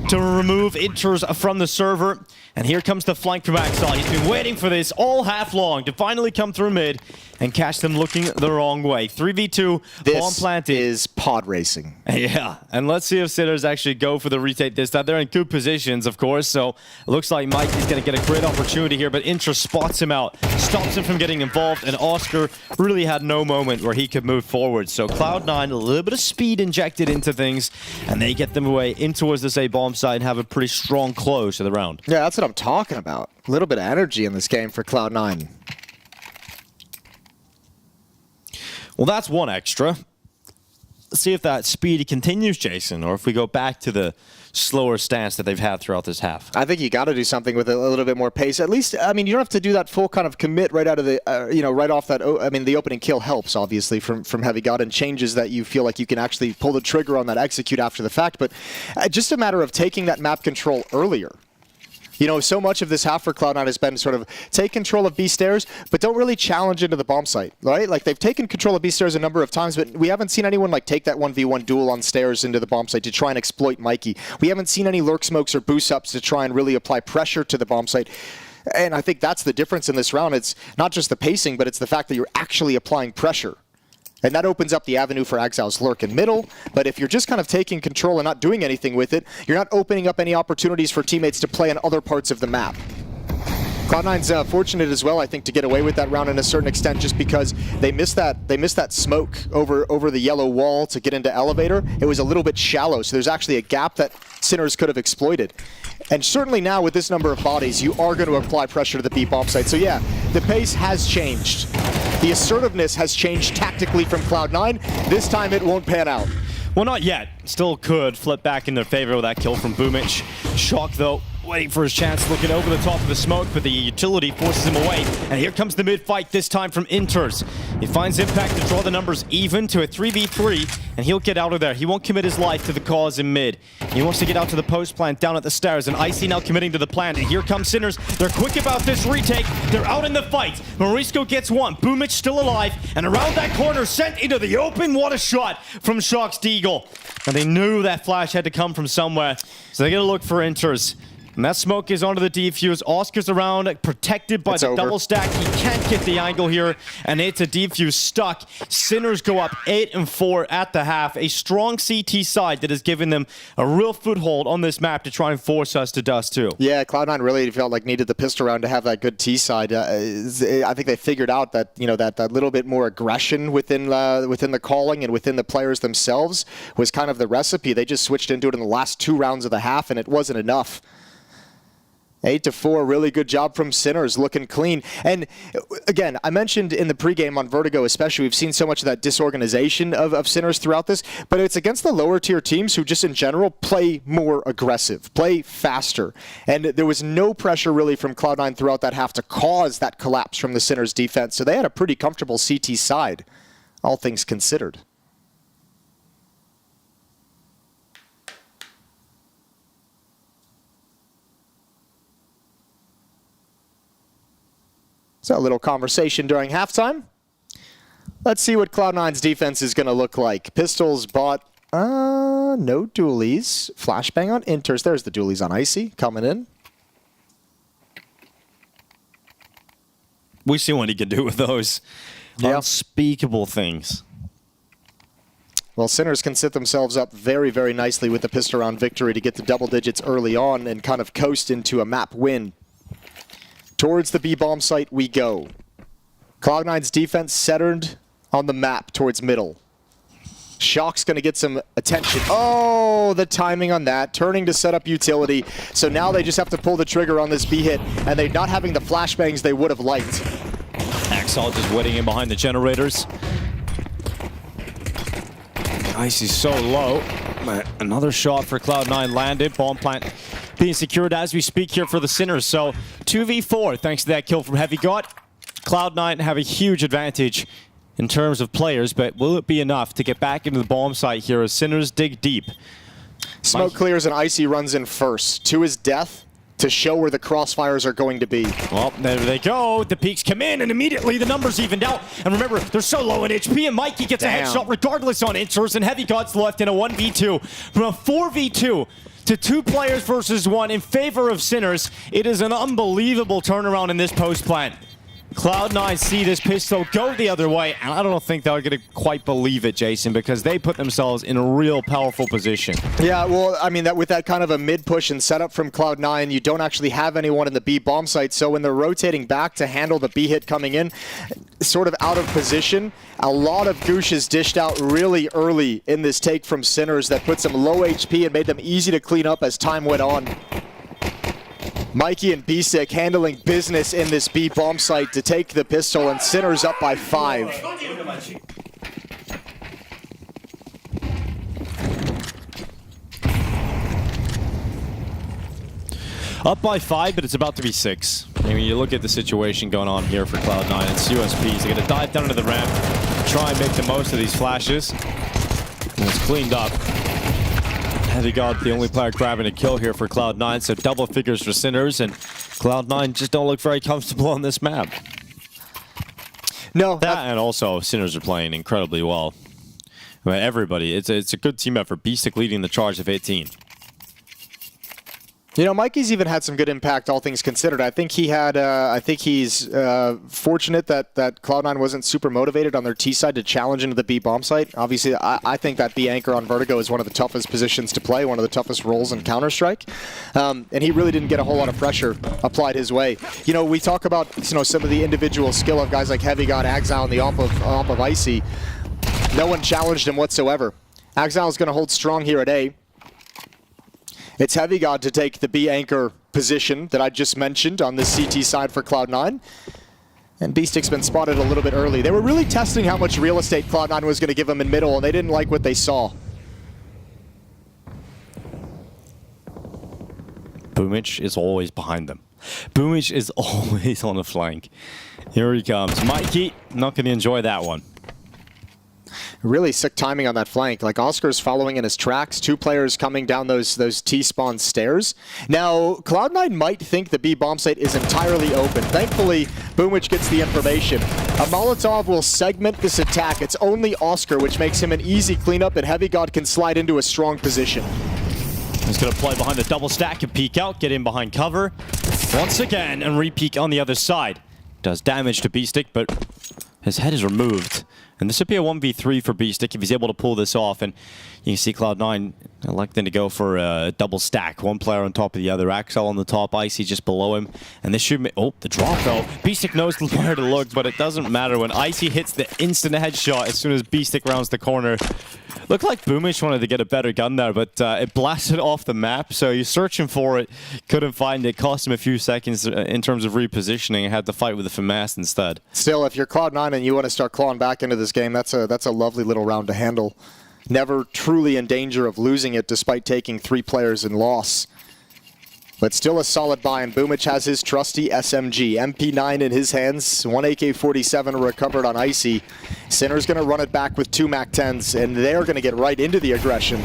to remove Inters from the server. And here comes the flank from Axel. He's been waiting for this all half long to finally come through mid and catch them looking the wrong way. 3v2, bomb planted. This is pod racing. Yeah, and let's see if Sinners actually go for the retake this time. They're in good positions, of course, so it looks like Mike is going to get a great opportunity here, but Inter spots him out, stops him from getting involved, and Oscar really had no moment where he could move forward. So Cloud9, a little bit of speed injected into things, and they get them away in towards this A bomb site and have a pretty strong close to the round. Yeah, that's what I'm talking about. A little bit of energy in this game for Cloud9. Well, that's one extra. Let's see if that speed continues, Jason, or if we go back to the slower stance that they've had throughout this half. I think you got to do something with a little bit more pace. At least, I mean, you don't have to do that full kind of commit right out of the, right off that. I mean, the opening kill helps, obviously, from Heavy God and changes that you feel like you can actually pull the trigger on that execute after the fact. But just a matter of taking that map control earlier. You know, so much of this half for Cloud9 has been sort of take control of B stairs, but don't really challenge into the bomb site, right? Like, they've taken control of B stairs a number of times, but we haven't seen anyone, like, take that 1v1 duel on stairs into the bomb site to try and exploit Mikey. We haven't seen any lurk smokes or boost ups to try and really apply pressure to the bomb site. And I think that's the difference in this round. It's not just the pacing, but it's the fact that you're actually applying pressure. And that opens up the avenue for Axal's lurk in middle. But if you're just kind of taking control and not doing anything with it, you're not opening up any opportunities for teammates to play on other parts of the map. Cloud9's fortunate as well, I think, to get away with that round in a certain extent, just because they missed that smoke over the yellow wall to get into elevator. It was a little bit shallow, so there's actually a gap that Sinners could have exploited. And certainly now with this number of bodies, you are going to apply pressure to the B bomb site. So yeah, the pace has changed. The assertiveness has changed tactically from Cloud9. This time it won't pan out. Well, not yet. Still could flip back in their favor with that kill from Boomich. Shock, though, waiting for his chance, looking over the top of the smoke, but the utility forces him away. And here comes the mid-fight, this time from Inters. He finds Impact to draw the numbers even to a 3v3, and he'll get out of there. He won't commit his life to the cause in mid. He wants to get out to the post plant down at the stairs, and Icy now committing to the plant. And here comes Sinners. They're quick about this retake. They're out in the fight. Mauricio gets one. Boomich still alive, and around that corner, sent into the open. What a shot from Shock's Deagle. And they knew that flash had to come from somewhere, so they're going to look for Inters. And that smoke is onto the defuse. Oscar's around, protected by the double stack. He can't get the angle here, and it's a defuse stuck. Sinners go up 8-4 at the half. A strong CT side that has given them a real foothold on this map to try and force us to Dust 2. Yeah, Cloud9 really felt like needed the pistol round to have that good T side. I think they figured out that that little bit more aggression within the calling and within the players themselves was kind of the recipe. They just switched into it in the last 2 rounds of the half, and it wasn't enough. 8-4, really good job from Sinners, looking clean. And again, I mentioned in the pregame on Vertigo especially, we've seen so much of that disorganization of Sinners throughout this, but it's against the lower tier teams who just in general play more aggressive, play faster. And there was no pressure really from Cloud9 throughout that half to cause that collapse from the Sinners defense. So they had a pretty comfortable CT side, all things considered. So a little conversation during halftime. Let's see what Cloud9's defense is going to look like. Pistols bought no dualies. Flashbang on Inters. There's the dualies on Icy coming in. We see what he can do with those unspeakable things. Well, Sinners can set themselves up very, very nicely with the pistol round victory to get to double digits early on and kind of coast into a map win. Towards the B-bomb site we go. Cloud9's defense centered on the map towards middle. Shock's going to get some attention. Oh, the timing on that. Turning to set up utility. So now they just have to pull the trigger on this B hit, and they're not having the flashbangs they would have liked. Axel just waiting in behind the generators. Icy's so low. Another shot for Cloud9 landed. Bomb plant being secured as we speak here for the Sinners. So 2v4 thanks to that kill from HeavyGod. Cloud9 have a huge advantage in terms of players, but will it be enough to get back into the bomb site here as Sinners dig deep? Smoke clears and Icy runs in first to his death to show where the crossfires are going to be. Well, there they go. The peaks come in and immediately the numbers evened out. And remember, they're so low in HP and Mikey gets a headshot regardless on Inters, and HeavyGod's left in a 1v2. From a 4v2 to 2 players versus 1 in favor of Sinners. It is an unbelievable turnaround in this post plant. Cloud9 see this pistol go the other way, and I don't think they're going to quite believe it, Jason, because they put themselves in a real powerful position. Yeah, well, I mean, that with that kind of a mid-push and setup from Cloud9, you don't actually have anyone in the B bomb site, so when they're rotating back to handle the B hit coming in, sort of out of position, a lot of goosh is dished out really early in this take from Sinners that puts them low HP and made them easy to clean up as time went on. Mikey and B-Sick handling business in this B bomb site to take the pistol, and Sinners up by 5. Up by 5, but it's about to be 6. I mean, you look at the situation going on here for Cloud9. It's USPs. They're going to dive down into the ramp, try and make the most of these flashes. And it's cleaned up. HeavyGod, the only player grabbing a kill here for Cloud9, so double figures for Sinners, and Cloud9 just don't look very comfortable on this map. No. That and also Sinners are playing incredibly well. I mean, everybody, it's a good team effort. B-Stick leading the charge of 18. You know, Mikey's even had some good impact, all things considered. I think he had. I think he's fortunate that Cloud9 wasn't super motivated on their T side to challenge into the B bomb site. Obviously, I think that B anchor on Vertigo is one of the toughest positions to play, one of the toughest roles in Counter-Strike, and he really didn't get a whole lot of pressure applied his way. You know, we talk about some of the individual skill of guys like HeavyGod, Axel, and the AWP of Icy. No one challenged him whatsoever. Axel is going to hold strong here at A. It's HeavyGod to take the B anchor position that I just mentioned on the CT side for Cloud9. And B-Stick's been spotted a little bit early. They were really testing how much real estate Cloud9 was going to give them in middle, and they didn't like what they saw. Boomich is always behind them. Boomich is always on the flank. Here he comes. Mikey, not going to enjoy that one. Really sick timing on that flank. Like, Oscar's following in his tracks. 2 players coming down those T-spawn stairs. Now, Cloud9 might think the B bomb site is entirely open. Thankfully, Boomich gets the information. A Molotov will segment this attack. It's only Oscar, which makes him an easy cleanup, and HeavyGod can slide into a strong position. He's going to play behind the double stack and peek out, get in behind cover once again, and re-peek on the other side. Does damage to B-Stick, but his head is removed And this would be a 1v3 for Beastic if he's able to pull this off. And you can see Cloud9 electing to go for a double stack. One player on top of the other. Axel on the top, Icy just below him. And this should... Oh, the drop though. Beastic knows where to look, but it doesn't matter when Icy hits the instant headshot as soon as Beastic rounds the corner. Looked like Boomich wanted to get a better gun there, but it blasted off the map. So you're searching for it, couldn't find it. Cost him a few seconds in terms of repositioning. Had to fight with the FAMAS instead. Still, if you're Cloud9 and you want to start clawing back into this game, that's a lovely little round to handle. Never truly in danger of losing it despite taking 3 players in loss. But still a solid buy, and Boomich has his trusty SMG. MP9 in his hands, 1 AK-47 recovered on Icy. Sinner's going to run it back with 2 MAC-10s, and they're going to get right into the aggression.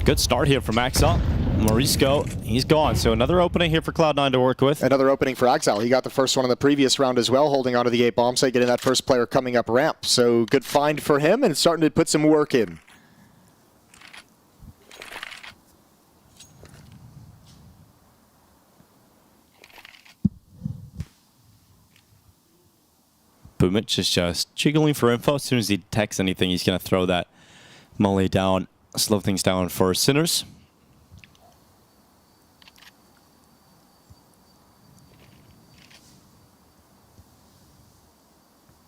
Good start here from Axel. Morisco, he's gone. So another opening here for Cloud9 to work with. Another opening for Axel. He got the first one in the previous round as well, holding onto the A bomb site, getting that first player coming up ramp. So good find for him and starting to put some work in. Boomich is just jiggling for info. As soon as he detects anything, he's going to throw that molly down, slow things down for Sinners.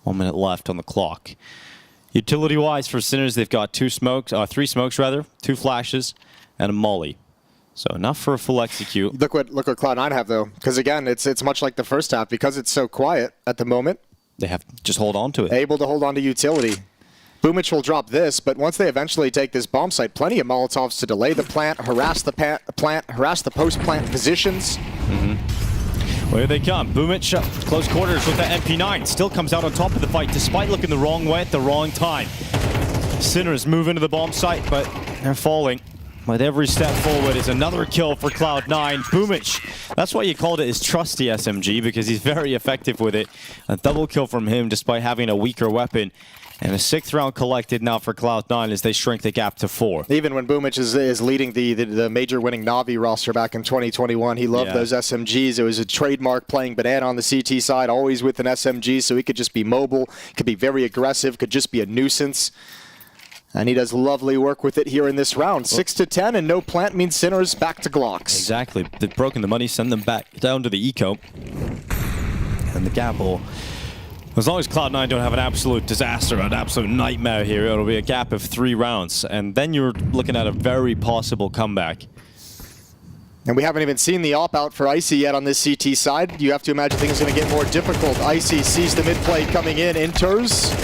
One minute left on the clock. Utility-wise for Sinners, they've got 3 smokes, 2 flashes, and a molly. So enough for a full execute. Look what Cloud9 have though, because again, it's much like the first half because it's so quiet at the moment. They have to just hold on to it. Able to hold on to utility. Boomich will drop this, but once they eventually take this bomb site, plenty of Molotovs to delay the plant, harass the plant, harass the post-plant positions. Well, here they come. Boomich, close quarters with the MP9. Still comes out on top of the fight, despite looking the wrong way at the wrong time. Sinners move into the bomb site, but they're falling. With every step forward is another kill for Cloud9. Boomich, that's why you called it his trusty SMG, because he's very effective with it. A double kill from him despite having a weaker weapon. And a 6th round collected now for Cloud9 as they shrink the gap to 4. Even when Boomich is leading the major winning Navi roster back in 2021, he loved those SMGs. It was a trademark playing banana on the CT side, always with an SMG, so he could just be mobile, could be very aggressive, could just be a nuisance. And he does lovely work with it here in this round. 6-10, and no plant means Sinners back to Glocks. Exactly. They've broken the money, send them back down to the eco. And the gap will... As long as Cloud9 don't have an absolute disaster, an absolute nightmare here, it'll be a gap of 3 rounds. And then you're looking at a very possible comeback. And we haven't even seen the op-out for Icy yet on this CT side. You have to imagine things are going to get more difficult. Icy sees the mid-play coming in, enters.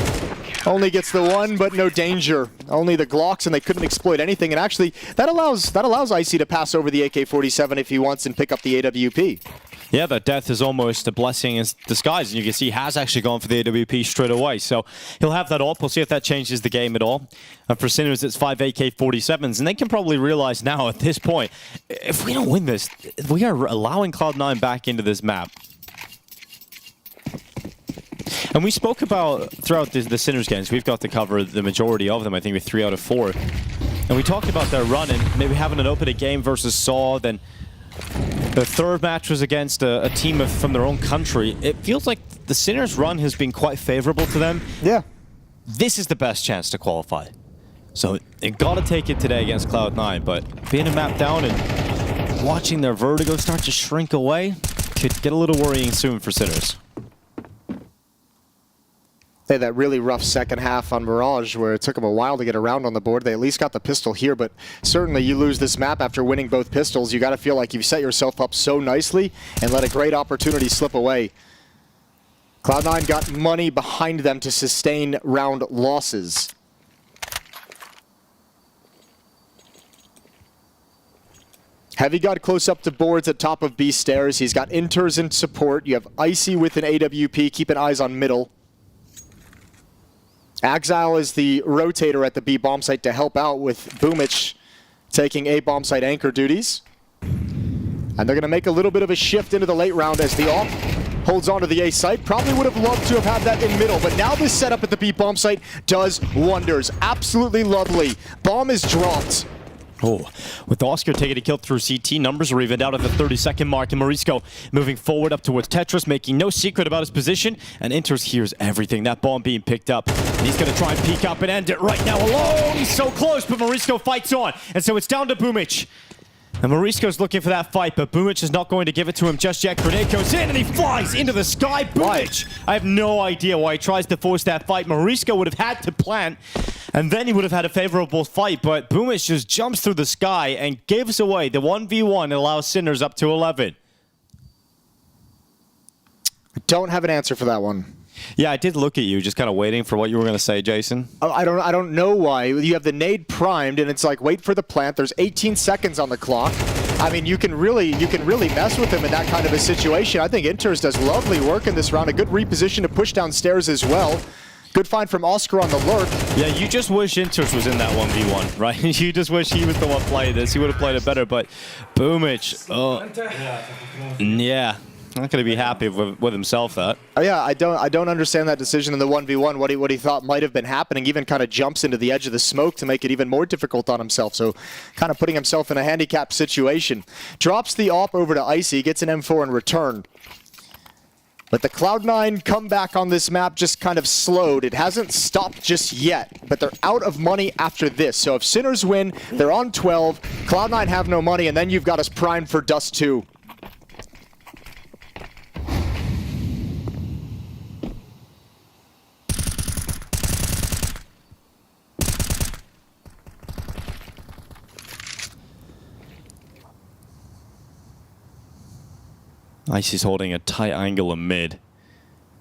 Only gets the 1, but no danger. Only the Glocks, and they couldn't exploit anything. And actually, that allows Icy to pass over the AK-47 if he wants and pick up the AWP. Yeah, that death is almost a blessing in disguise. And you can see he has actually gone for the AWP straight away. So he'll have that up. We'll see if that changes the game at all. And for Sinners, it's 5 AK-47s. And they can probably realize now at this point, if we don't win this, we are allowing Cloud9 back into this map. And we spoke about, throughout the Sinners games, we've got to cover the majority of them, I think with 3 out of 4. And we talked about their run and maybe having an opening game versus SAW, then the 3rd match was against a team from their own country. It feels like the Sinners run has been quite favorable to them. Yeah. This is the best chance to qualify. So they got to take it today against Cloud9, but being a map down and watching their Vertigo start to shrink away could get a little worrying soon for Sinners. They had that really rough second half on Mirage where it took them a while to get around on the board. They at least got the pistol here, but certainly you lose this map after winning both pistols. You got to feel like you've set yourself up so nicely and let a great opportunity slip away. Cloud9 got money behind them to sustain round losses. Heavy got close up to boards at top of B stairs. He's got inters in support. You have Icy with an AWP, keeping eyes on middle. Exile is the rotator at the B bomb site to help out with Boomich taking A bomb site anchor duties. And they're going to make a little bit of a shift into the late round as the op holds on to the A site. Probably would have loved to have had that in middle, but now this setup at the B bomb site does wonders. Absolutely lovely. Bomb is dropped. Oh, with Oscar taking a kill through CT, numbers are evened out at the 30-second mark, and Morisco moving forward up towards Tetris, making no secret about his position, and Inters hears everything. That bomb being picked up, and he's going to try and peek up and end it right now alone. He's so close, but Morisco fights on, and so it's down to Boomich. And Morisco's looking for that fight, but Boomich is not going to give it to him just yet. Grenade goes in, and he flies into the sky. Boomich, I have no idea why he tries to force that fight. Morisco would have had to plant, and then he would have had a favorable fight, but Boomich just jumps through the sky and gives away the 1v1 and allows Sinners up to 11. Don't have an answer for that one. Yeah, I did look at you, just kind of waiting for what you were going to say, Jason. I don't know why. You have the nade primed, and it's like, wait for the plant. There's 18 seconds on the clock. I mean, you can really mess with him in that kind of a situation. I think Inters does lovely work in this round. A good reposition to push downstairs as well. Good find from Oscar on the lurk. Yeah, you just wish Inters was in that 1v1, right? You just wish he was the one playing this. He would have played it better, but Boomich, yeah. Not going to be happy with himself, that. Yeah, I don't understand that decision in the 1v1. What he thought might have been happening, even kind of jumps into the edge of the smoke to make it even more difficult on himself. So kind of putting himself in a handicapped situation. Drops the AWP over to Icy, gets an M4 in return. But the Cloud9 comeback on this map just kind of slowed. It hasn't stopped just yet, but they're out of money after this. So if Sinners win, they're on 12. Cloud9 have no money, and then you've got us primed for Dust 2. Icy's holding a tight angle in mid.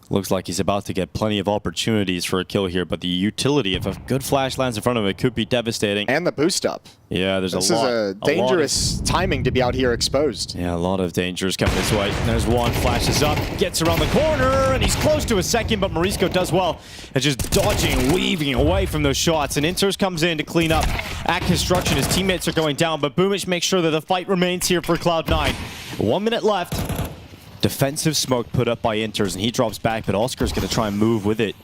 Looks like he's about to get plenty of opportunities for a kill here, but the utility, if a good flash lands in front of him, it could be devastating. And the boost up. Yeah, there's this is dangerous timing to be out here exposed. Yeah, a lot of dangers coming this way. There's one, flashes up, gets around the corner, and he's close to a second, but Morisco does well at just dodging and weaving away from those shots. And Inters comes in to clean up at construction. His teammates are going down, but Boomich makes sure that the fight remains here for Cloud9. 1 minute left. Defensive smoke put up by Inters, and he drops back, but Oscar's going to try and move with it.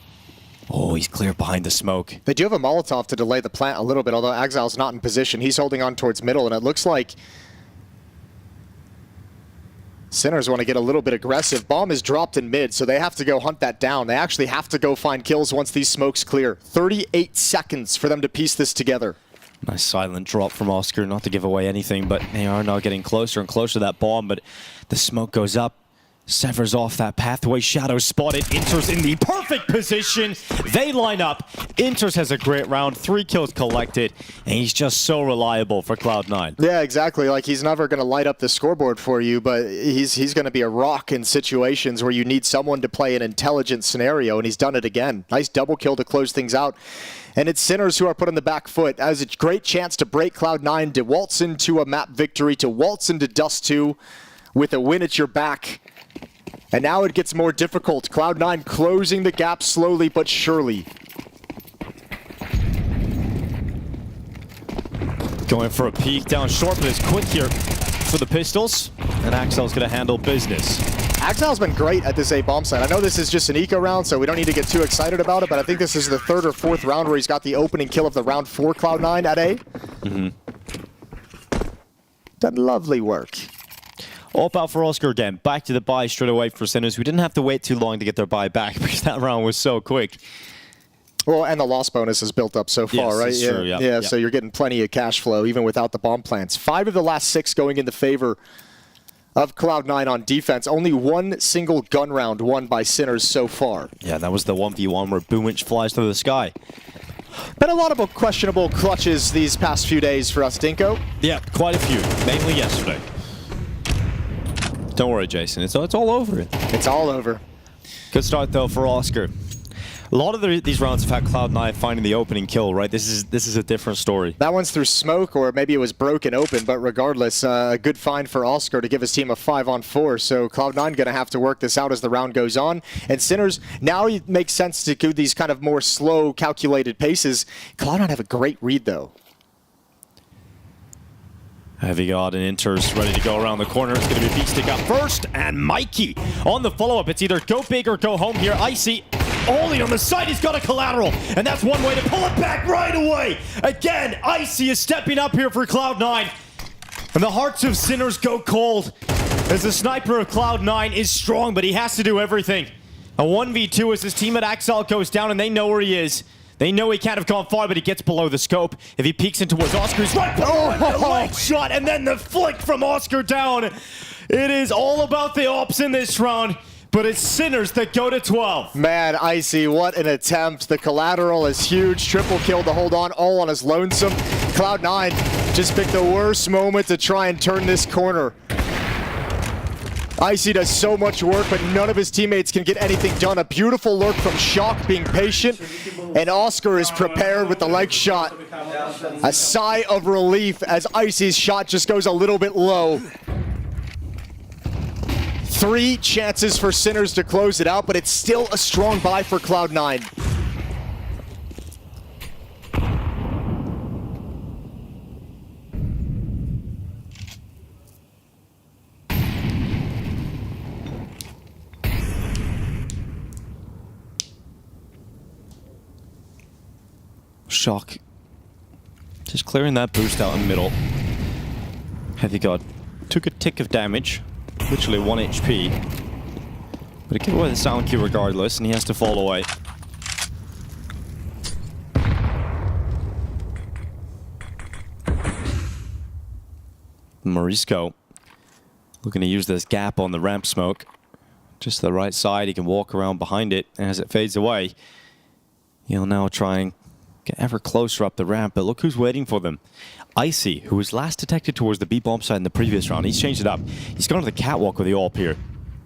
Oh, he's clear behind the smoke. They do have a Molotov to delay the plant a little bit, although Axile's not in position. He's holding on towards middle, and it looks like Sinners want to get a little bit aggressive. Bomb is dropped in mid, so they have to go hunt that down. They actually have to go find kills once these smokes clear. 38 seconds for them to piece this together. Nice silent drop from Oscar, not to give away anything, but they are now getting closer and closer to that bomb, but the smoke goes up. Severs off that pathway. Shadow spotted. Inters in the perfect position. They line up. Inters has a great round. 3 kills collected. And he's just so reliable for Cloud9. Yeah, exactly. Like, he's never going to light up the scoreboard for you, but he's going to be a rock in situations where you need someone to play an intelligent scenario, and he's done it again. Nice double kill to close things out. And it's Sinners who are put on the back foot. That was a great chance to break Cloud9, to waltz into a map victory, to waltz into Dust 2 with a win at your back. And now it gets more difficult. Cloud9 closing the gap slowly but surely. Going for a peek down short, but it's quick here for the pistols. And Axel's going to handle business. Axile's been great at this A bomb site. I know this is just an eco round, so we don't need to get too excited about it, but I think this is the 3rd or 4th round where he's got the opening kill of the round for Cloud9 at A. Done lovely work. All out for Oscar again. Back to the buy straight away for Sinners. We didn't have to wait too long to get their buy back because that round was so quick. Well, and the loss bonus is built up so far, right? Yes, Yeah, true, yeah. Yeah, so you're getting plenty of cash flow even without the bomb plants. 5 of the last 6 going in the favor of Cloud9 on defense. Only 1 single gun round won by Sinners so far. Yeah, that was the 1v1 where Boomich flies through the sky. Been a lot of questionable clutches these past few days for us, Dinko. Yeah, quite a few. Mainly yesterday. Don't worry, Jason. It's all over. It's all over. Good start, though, for Oscar. A lot of these rounds have had Cloud9 finding the opening kill, right? This is a different story. That one's through smoke, or maybe it was broken open, but regardless, a good find for Oscar to give his team a 5-on-4. So Cloud9 going to have to work this out as the round goes on. And Sinners, now it makes sense to do these kind of more slow, calculated paces. Cloud9 have a great read, though. Heavy God and Inters ready to go around the corner. It's going to be Beatstick up first, and Mikey on the follow-up. It's either go big or go home here. Icy Oli on the side, he's got a collateral, and that's one way to pull it back right away. Again, Icy is stepping up here for Cloud9, and the hearts of Sinners go cold, as the sniper of Cloud9 is strong, but he has to do everything. A 1v2 as his team at Axel goes down, and they know where he is. They know he can't have gone far, but he gets below the scope. If he peeks in towards Oscar, he's right below the leg shot, and then the flick from Oscar down. It is all about the ops in this round, but it's Sinners that go to 12. Man, Icy, what an attempt. The collateral is huge. Triple kill to hold on, all on his lonesome. Cloud9 just picked the worst moment to try and turn this corner. Icy does so much work, but none of his teammates can get anything done. A beautiful lurk from Shock, being patient, and Oscar is prepared with the leg shot. A sigh of relief as Icy's shot just goes a little bit low. 3 chances for Sinners to close it out, but it's still a strong buy for Cloud9. Shock. Just clearing that boost out in the middle. Heavy God took a tick of damage. Literally 1 HP. But it gave away the sound cue regardless, and he has to fall away. Morisco looking to use this gap on the ramp smoke. Just the right side, he can walk around behind it, and as it fades away, he'll now try and get ever closer up the ramp, but look who's waiting for them. Icy, who was last detected towards the B-bomb side in the previous round. He's changed it up. He's gone to the catwalk with the AWP here.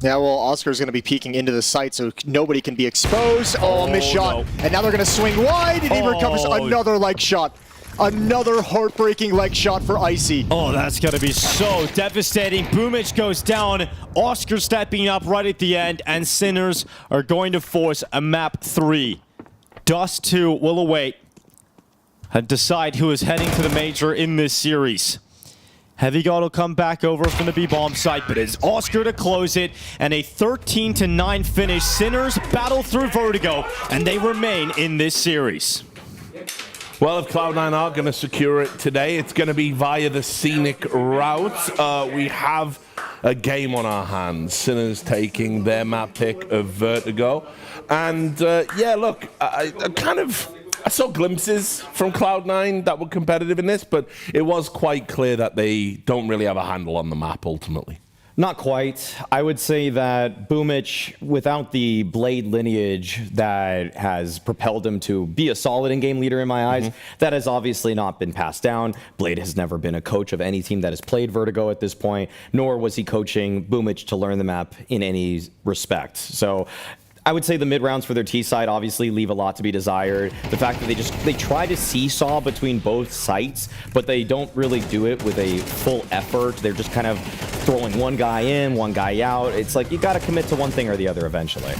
Yeah, well, Oscar's going to be peeking into the site, so nobody can be exposed. Oh, missed shot. No. And now they're going to swing wide, and he recovers another leg shot. Another heartbreaking leg shot for Icy. Oh, that's going to be so devastating. Boomich goes down. Oscar stepping up right at the end, and Sinners are going to force a map 3. Dust 2 will await and decide who is heading to the Major in this series. Heavy God will come back over from the B-bomb site, but it's Oscar to close it, and a 13-9 finish. Sinners battle through Vertigo, and they remain in this series. Well, if Cloud9 are going to secure it today, it's going to be via the scenic route. We have a game on our hands. Sinners taking their map pick of Vertigo. And, yeah, look, I saw glimpses from Cloud9 that were competitive in this, but it was quite clear that they don't really have a handle on the map ultimately. Not quite. I would say that Boomich, without the Blade lineage that has propelled him to be a solid in-game leader in my eyes, that has obviously not been passed down. Blade has never been a coach of any team that has played Vertigo at this point, nor was he coaching Boomich to learn the map in any respect. So I would say the mid-rounds for their T side obviously leave a lot to be desired. The fact that they try to seesaw between both sites, but they don't really do it with a full effort. They're just kind of throwing one guy in, one guy out. It's like you got to commit to one thing or the other eventually.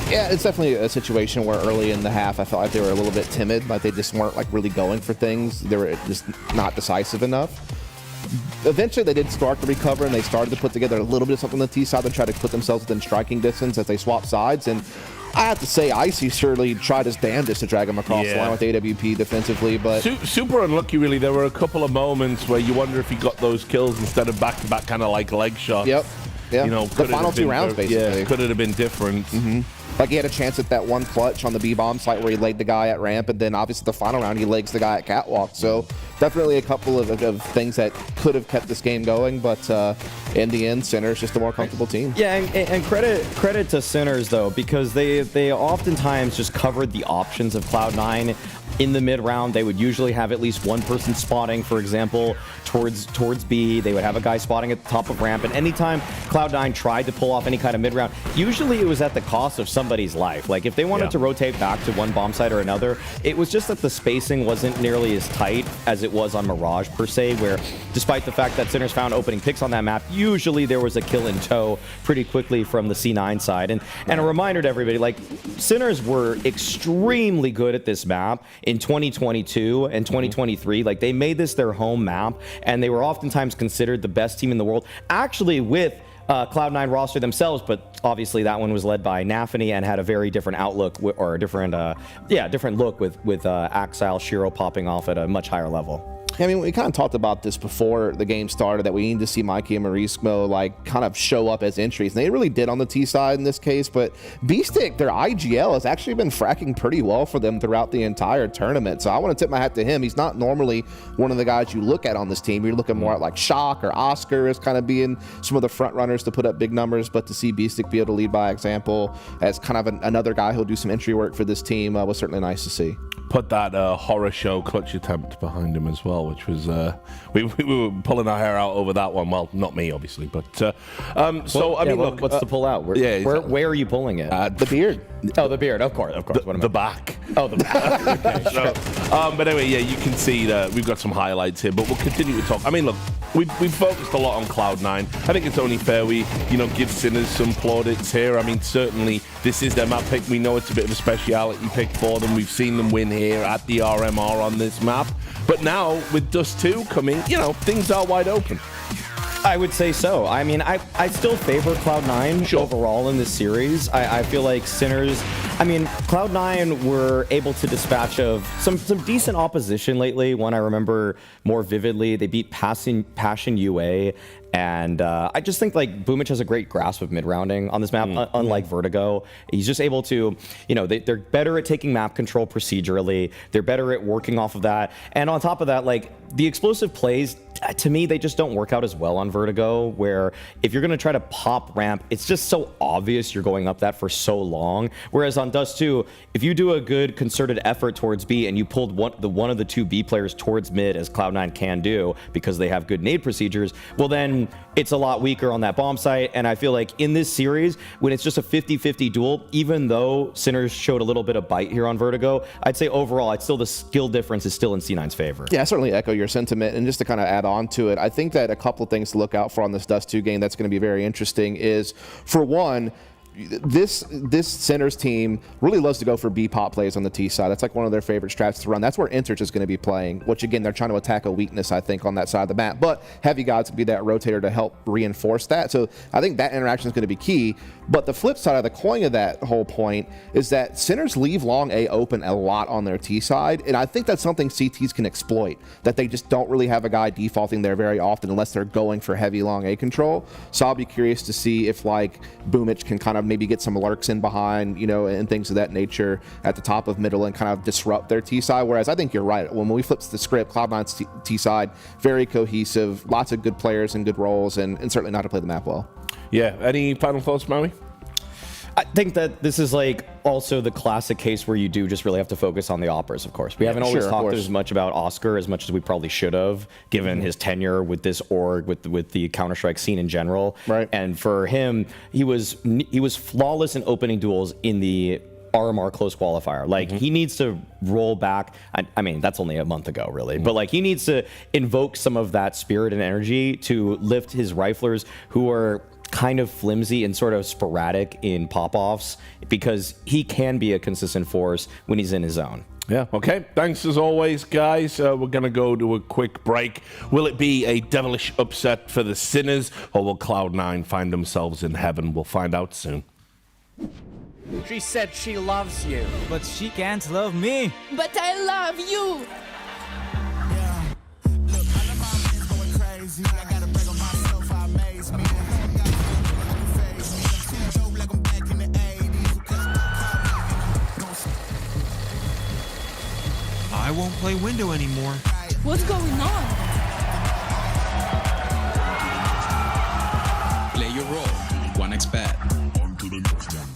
Yeah, it's definitely a situation where early in the half I felt like they were a little bit timid, like they just weren't like really going for things. They were just not decisive enough. Eventually they did start to recover, and they started to put together a little bit of something on the T side and try to put themselves within striking distance as they swap sides. And I have to say, Icy surely tried his damnedest to drag him across the line with AWP defensively, but super unlucky, really. There were a couple of moments where you wonder if he got those kills instead of back-to-back kind of like leg shots. Yep. Yeah. You know, the final 2 rounds, basically. Yeah, could it have been different? Like he had a chance at that one clutch on the B-bomb site where he laid the guy at ramp, and then obviously the final round he legs the guy at catwalk. So definitely a couple of things that could have kept this game going, but in the end, Sinners just a more comfortable team. Yeah, and credit to Sinners though, because they oftentimes just covered the options of Cloud9. In the mid-round, they would usually have at least one person spotting, for example, towards B. They would have a guy spotting at the top of ramp, and anytime Cloud9 tried to pull off any kind of mid-round, usually it was at the cost of somebody's life. Like, if they wanted to rotate back to one bomb site or another, it was just that the spacing wasn't nearly as tight as it was on Mirage, per se, where despite the fact that Sinners found opening picks on that map, usually there was a kill in tow pretty quickly from the C9 side. And a reminder to everybody, like, Sinners were extremely good at this map in 2022 and 2023. Like, they made this their home map, and they were oftentimes considered the best team in the world, actually with Cloud9 roster themselves, but obviously that one was led by Nafany and had a very different outlook or a different look with Axile Shiro popping off at a much higher level. I mean, we kind of talked about this before the game started, that we need to see Mikey and Marismo like kind of show up as entries, and they really did on the T side in this case. But B-Stick, their IGL, has actually been fracking pretty well for them throughout the entire tournament. So I want to tip my hat to him. He's not normally one of the guys you look at on this team. You're looking more at like Shock or Oscar as kind of being some of the front runners to put up big numbers. But to see B-Stick be able to lead by example as kind of another guy who'll do some entry work for this team was certainly nice to see. Put that horror show clutch attempt behind him as well, which was we were pulling our hair out over that one. Well, not me obviously, but look, what's the pull out? Where are you pulling it? The beard. Oh, the beard, of course. The back. Oh, the back. Okay, sure. But anyway, yeah, you can see that we've got some highlights here, but we'll continue to talk. I mean, look, we've focused a lot on Cloud9. I think it's only fair we give Sinners some plaudits here. I mean, certainly this is their map pick. We know it's a bit of a speciality pick for them. We've seen them win here at the RMR on this map. But now, with Dust 2 coming, things are wide open. I would say so. I mean, I still favor Cloud9 overall in this series. I feel like Sinners, Cloud9 were able to dispatch of some decent opposition lately. One I remember more vividly, they beat Passion UA. And I just think like Boomich has a great grasp of mid-rounding on this map, unlike Vertigo. He's just able to, they're better at taking map control procedurally. They're better at working off of that. And on top of that, like the explosive plays, to me, they just don't work out as well on Vertigo, where if you're going to try to pop ramp, it's just so obvious you're going up that for so long. Whereas on Dust 2, if you do a good concerted effort towards B and you pulled one of the two B players towards mid, as Cloud9 can do because they have good nade procedures, well then it's a lot weaker on that bomb site. And I feel like in this series, when it's just a 50-50 duel, even though Sinners showed a little bit of bite here on Vertigo, I'd say overall, the skill difference is still in C9's favor. Yeah, I certainly echo your sentiment. And just to kind of add on to it, I think that a couple of things to look out for on this Dust 2 game that's going to be very interesting is, for one, this Sinners team really loves to go for B-pop plays on the T side. That's like one of their favorite strats to run. That's where Enterch is going to be playing, which again, they're trying to attack a weakness, I think, on that side of the map. But Heavy Gods can be that rotator to help reinforce that. So I think that interaction is going to be key. But the flip side of the coin of that whole point is that Sinners leave long A open a lot on their T side. And I think that's something CTs can exploit, that they just don't really have a guy defaulting there very often unless they're going for heavy long A control. So I'll be curious to see if like Boomich can kind of maybe get some lurks in behind, and things of that nature at the top of middle and kind of disrupt their T side. Whereas I think you're right. When we flip the script, Cloud9's T side, very cohesive, lots of good players and good roles, and certainly not to play the map well. Yeah. Any final thoughts, Maui? I think that this is like also the classic case where you do just really have to focus on the operas, of course. We haven't always talked as much about Oscar as much as we probably should have, given his tenure with this org, with the Counter-Strike scene in general. Right. And for him, he was flawless in opening duels in the RMR close qualifier. Like he needs to roll back. I mean, that's only a month ago, really. But like he needs to invoke some of that spirit and energy to lift his riflers who are kind of flimsy and sort of sporadic in pop-offs, because he can be a consistent force when he's in his zone. Yeah, okay. Thanks as always, guys. We're going to go to a quick break. Will it be a devilish upset for the Sinners, or will Cloud9 find themselves in heaven? We'll find out soon. She said she loves you. But she can't love me. But I love you. I won't play window anymore. What's going on? Play your role. 1xBet. On to the next one.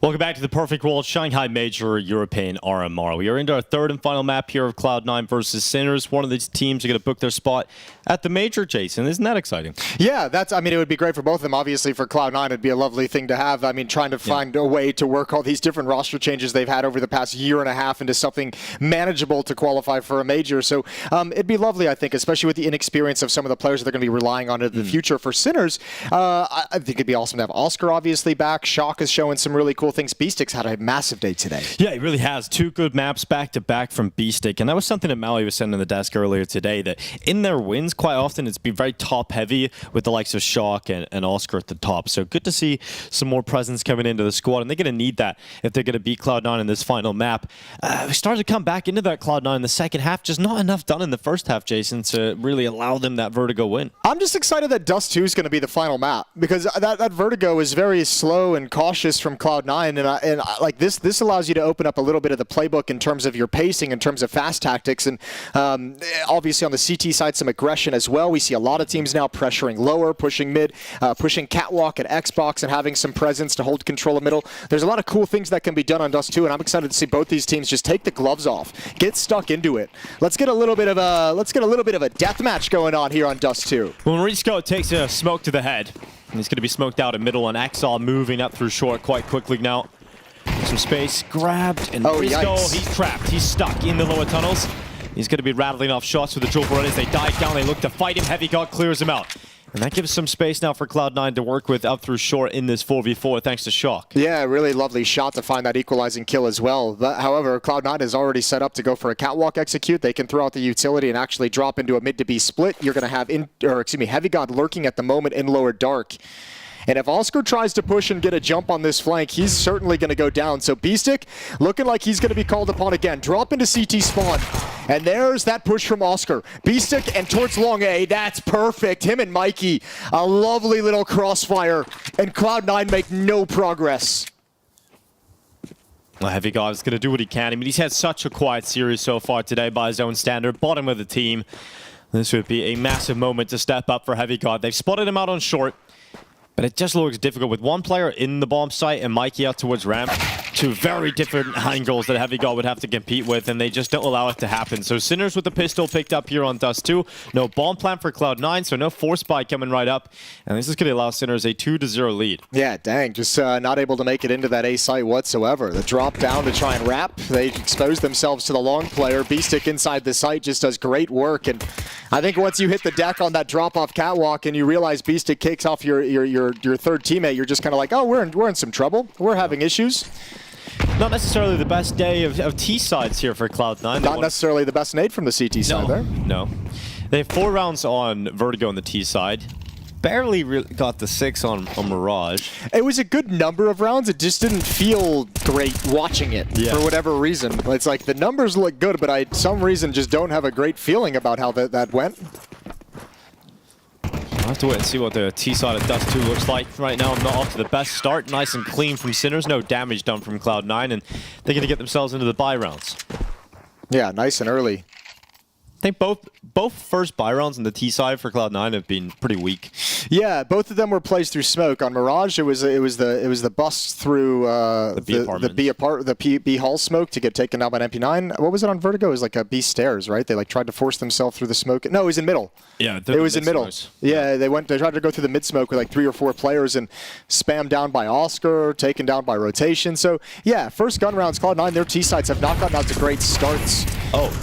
Welcome back to the Perfect World Shanghai Major European RMR. We are into our third and final map here of Cloud9 versus Sinners. One of these teams are going to book their spot at the Major, Jason. Isn't that exciting? Yeah, I mean, it would be great for both of them. Obviously, for Cloud9, it'd be a lovely thing to have. I mean, trying to find a way to work all these different roster changes they've had over the past year and a half into something manageable to qualify for a Major. So it'd be lovely, I think, especially with the inexperience of some of the players that they're going to be relying on in the future. For Sinners, I think it'd be awesome to have Oscar, obviously, back. Shock is showing some really cool things. Beastic's had a massive day today. Yeah, he really has. 2 good maps back-to-back from Beastic, and that was something that Maui was saying on the desk earlier today, that in their wins, quite often it's been very top-heavy with the likes of Shock and Oscar at the top. So good to see some more presence coming into the squad, and they're going to need that if they're going to beat Cloud9 in this final map. We started to come back into that Cloud9 in the second half, just not enough done in the first half, Jason, to really allow them that Vertigo win. I'm just excited that Dust 2 is going to be the final map, because that Vertigo is very slow and cautious from Cloud9, and like this allows you to open up a little bit of the playbook in terms of your pacing, in terms of fast tactics, and obviously on the CT side some aggression as well. We see a lot of teams now pressuring lower, pushing mid, pushing catwalk and Xbox, and having some presence to hold control of middle. There's a lot of cool things that can be done on Dust 2, and I'm excited to see both these teams just take the gloves off, get stuck into it. Let's get a little bit of a death match going on here on Dust 2. Well, Marisco takes a smoke to the head, and he's going to be smoked out in middle, and Exile moving up through short quite quickly now. Some space grabbed, and Marisco, he's trapped. He's stuck in the lower tunnels. He's going to be rattling off shots with the Jewel Berettas. They dive down, they look to fight him. Heavy God clears him out. And that gives some space now for Cloud9 to work with up through short in this 4v4 thanks to Shock. Yeah, really lovely shot to find that equalizing kill as well. But, however, Cloud9 is already set up to go for a catwalk execute. They can throw out the utility and actually drop into a mid to B split. You're going to have Heavy God lurking at the moment in lower dark. And if Oscar tries to push and get a jump on this flank, he's certainly going to go down. So Beastic looking like he's going to be called upon again. Drop into CT spawn. And there's that push from Oscar. Beastic and towards long A. That's perfect. Him and Mikey. A lovely little crossfire. And Cloud9 make no progress. Well, Heavy God is going to do what he can. I mean, he's had such a quiet series so far today by his own standard. Bottom of the team. This would be a massive moment to step up for Heavy God. They've spotted him out on short. But it just looks difficult with one player in the bomb site and Mikey out towards ramp. 2 very different angles that Heavy God would have to compete with, and they just don't allow it to happen. So Sinners with the pistol picked up here on Dust 2. No bomb plan for Cloud9, so no force buy coming right up. And this is going to allow Sinners a 2-0 lead. Yeah, dang. Just not able to make it into that A site whatsoever. The drop down to try and wrap. They expose themselves to the long player. Beastic inside the site just does great work. And I think once you hit the deck on that drop-off catwalk and you realize Beastic kicks off your third teammate, you're just kind of like, oh, we're in some trouble. We're having issues. Not necessarily the best day of T-sides here for Cloud9. Not necessarily the best nade from the CT side there. No. They have 4 rounds on Vertigo on the T side. Barely got the 6 on Mirage. It was a good number of rounds. It just didn't feel great watching it for whatever reason. It's like the numbers look good, but I, some reason, just don't have a great feeling about how that went. I'll have to wait and see what the T side of Dust 2 looks like. Right now, I'm not off to the best start. Nice and clean from Sinners. No damage done from Cloud9, and they're going to get themselves into the buy rounds. Yeah, nice and early. I think both first buy rounds on the T side for Cloud9 have been pretty weak. Yeah, both of them were plays through smoke. On Mirage, it was the bust through the B hall smoke to get taken down by an MP9. What was it on Vertigo? It was like a B stairs, right? They like tried to force themselves through the smoke. No, it was in middle. Yeah, it was in middle. Yeah, they tried to go through the mid smoke with like 3 or 4 players and spammed down by Oscar, taken down by rotation. So yeah, first gun rounds, Cloud9, their T sides have not gotten out to great starts. Oh.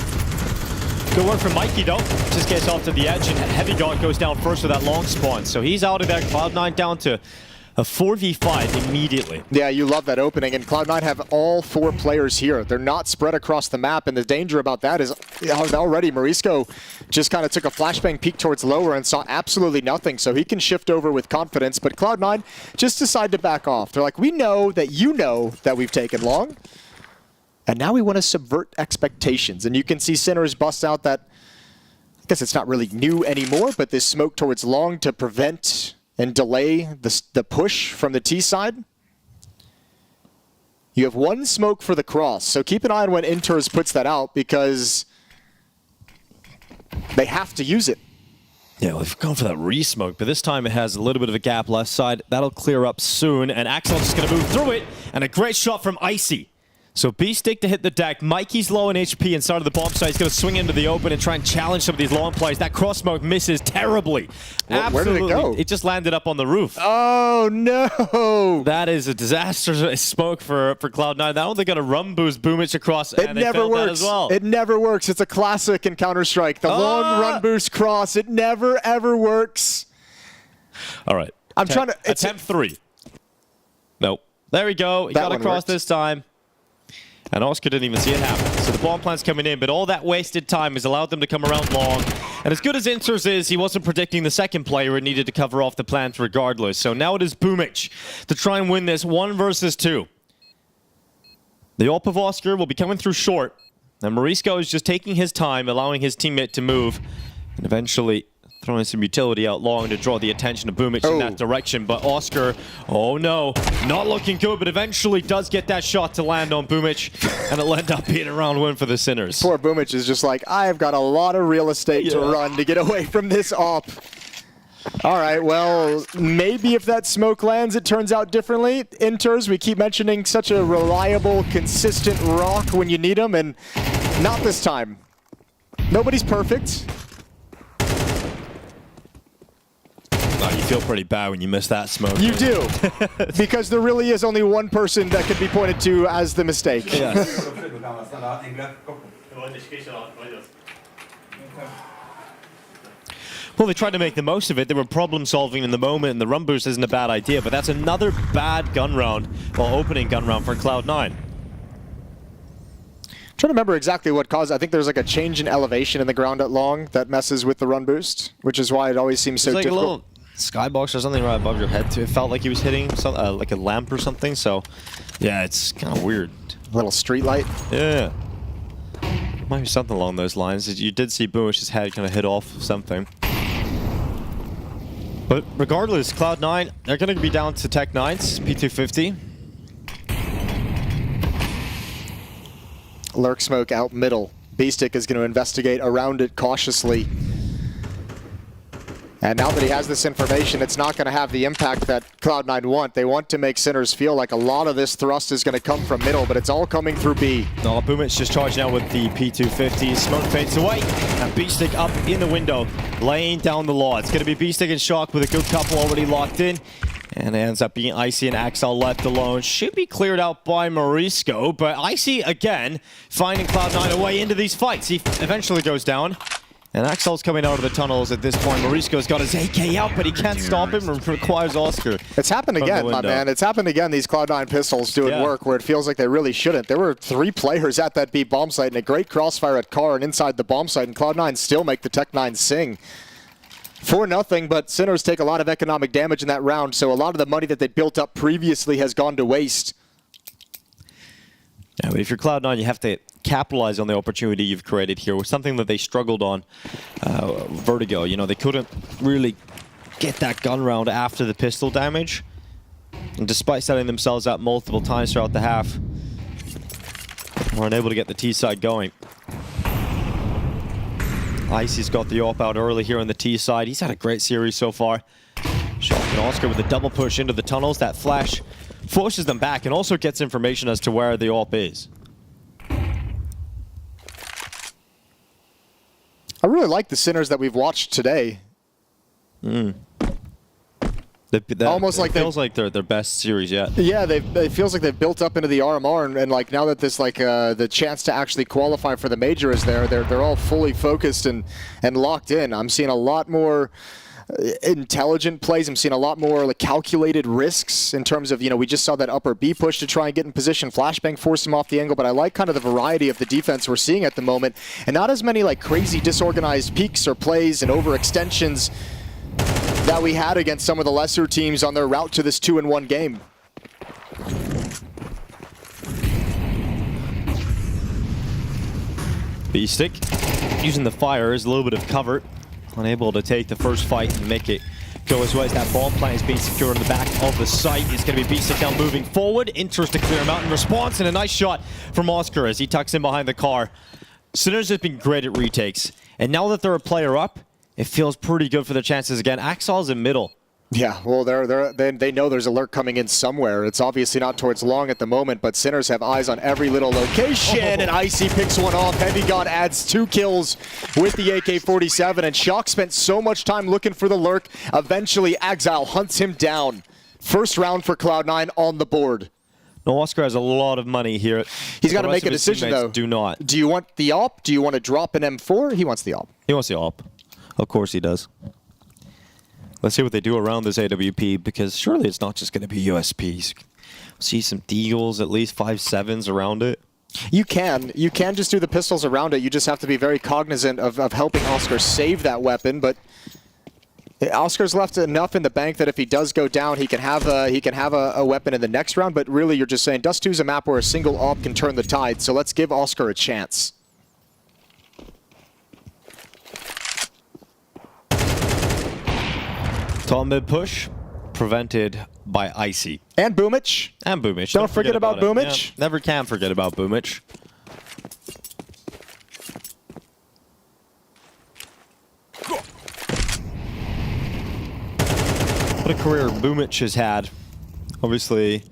Good work from Mikey, though. Just gets off to the edge, and Heavy God goes down first with that long spawn. So he's out of there. Cloud9 down to a 4v5 immediately. Yeah, you love that opening, and Cloud9 have all 4 players here. They're not spread across the map, and the danger about that is already Marisco just kind of took a flashbang peek towards lower and saw absolutely nothing, so he can shift over with confidence, but Cloud9 just decide to back off. They're like, we know that you know that we've taken long, and now we want to subvert expectations. And you can see Sinners bust out that, I guess it's not really new anymore, but this smoke towards long to prevent and delay the push from the T side. You have 1 smoke for the cross, so keep an eye on when Inters puts that out because they have to use it. Yeah, we've gone for that re-smoke, but this time it has a little bit of a gap left side. That'll clear up soon, and Axel's just going to move through it, and a great shot from Icy. So B-Stick to hit the deck. Mikey's low in HP inside of the bomb site. He's going to swing into the open and try and challenge some of these long plays. That cross smoke misses terribly. Where did it go? It just landed up on the roof. Oh, no. That is a disastrous smoke for Cloud9. That one they got a rum boost, Boomich across, and they failed that as well. It never works. It's a classic in Counter-Strike. The long run boost cross. It never, ever works. All right. I'm trying to... Attempt 3. Nope. There we go. He got across this time. And Oscar didn't even see it happen. So the bomb plant's coming in, but all that wasted time has allowed them to come around long. And as good as Inters is, he wasn't predicting the second player and needed to cover off the plant regardless. So now it is Boomich to try and win this 1 versus 2. The AWP of Oscar will be coming through short. And Morisco is just taking his time, allowing his teammate to move. And eventually throwing some utility out long to draw the attention of Boomich in that direction. But Oscar, oh no, not looking good, but eventually does get that shot to land on Boomich, and it'll end up being a round win for the Sinners. Poor Boomich is just like, I've got a lot of real estate to run to get away from this op. All right, well, maybe if that smoke lands, it turns out differently. Inters, we keep mentioning such a reliable, consistent rock when you need them, and not this time. Nobody's perfect. Oh, you feel pretty bad when you miss that smoke. You do, because there really is only one person that can be pointed to as the mistake. Yes. Well, they tried to make the most of it. They were problem solving in the moment, and the run boost isn't a bad idea, but that's another bad gun round, well, opening gun round for Cloud9. I'm trying to remember exactly what caused. I think there's like a change in elevation in the ground at long that messes with the run boost, which is why it always seems so difficult. A little skybox or something right above your head too. It felt like he was hitting some, like a lamp or something. So, yeah, it's kind of weird. A little street light. Yeah, might be something along those lines. You did see Boomish's head kind of hit off something. But regardless, Cloud9, they're going to be down to Tech 9's P250. Lurk smoke out middle. B-Stick is going to investigate around it cautiously. And now that he has this information, it's not going to have the impact that Cloud9 want. They want to make Sinners feel like a lot of this thrust is going to come from middle, but it's all coming through B. No, Boomich just charging out with the P250. Smoke fades away, and B-Stick up in the window, laying down the law. It's going to be B-Stick and Shock with a good couple already locked in. And it ends up being Icy and Axel left alone. Should be cleared out by Morisco, but Icy, again, finding Cloud9 a way into these fights. He eventually goes down. And Axel's coming out of the tunnels at this point. Morisco's got his AK out, but he can't stop him. It requires Oscar. It's happened again, my man. It's happened again, these Cloud9 pistols doing work where it feels like they really shouldn't. There were 3 players at that B bomb site and a great crossfire at Car and inside the bomb site, and Cloud9 still make the Tech 9 sing. 4-0, but Sinners take a lot of economic damage in that round, so a lot of the money that they built up previously has gone to waste. Yeah, but if you're Cloud9, you have to capitalize on the opportunity you've created here with something that they struggled on. Vertigo, you know, they couldn't really get that gun round after the pistol damage. And despite setting themselves up multiple times throughout the half, weren't able to get the T side going. Icy's got the AWP out early here on the T side. He's had a great series so far. Shock and Oscar with a double push into the tunnels. That flash forces them back and also gets information as to where the AWP is. I really like the Sinners that we've watched today. Almost like feels like their best series yet. Yeah, it feels like they've built up into the RMR, and like now that this the chance to actually qualify for the major is there, they're all fully focused and locked in. I'm seeing a lot more intelligent plays. I'm seeing a lot more like calculated risks in terms of, you know, we just saw that upper B push to try and get in position. Flashbang forced him off the angle, but I like kind of the variety of the defense we're seeing at the moment, and not as many like crazy disorganized peaks or plays and overextensions that we had against some of the lesser teams on their route to this 2-1 game. B-Stick using the fire as a little bit of cover. Unable to take the first fight and make it go as well as that bomb plant is being secured on the back of the site. It's going to be B-Stick now moving forward. Inters to clear him out in response, and a nice shot from Oscar as he tucks in behind the car. Sinners has been great at retakes, and now that they're a player up, it feels pretty good for their chances again. Axel's in middle. Yeah, well, they know there's a lurk coming in somewhere. It's obviously not towards long at the moment, but Sinners have eyes on every little location, and Icy picks one off. Heavy God adds 2 kills with the AK-47, and Shock spent so much time looking for the lurk. Eventually, Exile hunts him down. First round for Cloud9 on the board. No, Oscar has a lot of money here. He's got to make a decision, though. Do not. Do you want the AWP? Do you want to drop an M4? He wants the AWP. He wants the AWP. Of course he does. Let's see what they do around this AWP, because surely it's not just going to be USPs. See some Deagles, at least 5.7s around it. You can just do the pistols around it. You just have to be very cognizant of helping Oscar save that weapon, but Oscar's left enough in the bank that if he does go down, he can have a weapon in the next round, but really you're just saying Dust 2 is a map where a single AWP can turn the tide, so let's give Oscar a chance. Tall mid push, prevented by Icy. And Boomich. And Boomich. Don't forget about Boomich. Yeah, never can forget about Boomich. What a career Boomich has had. Obviously,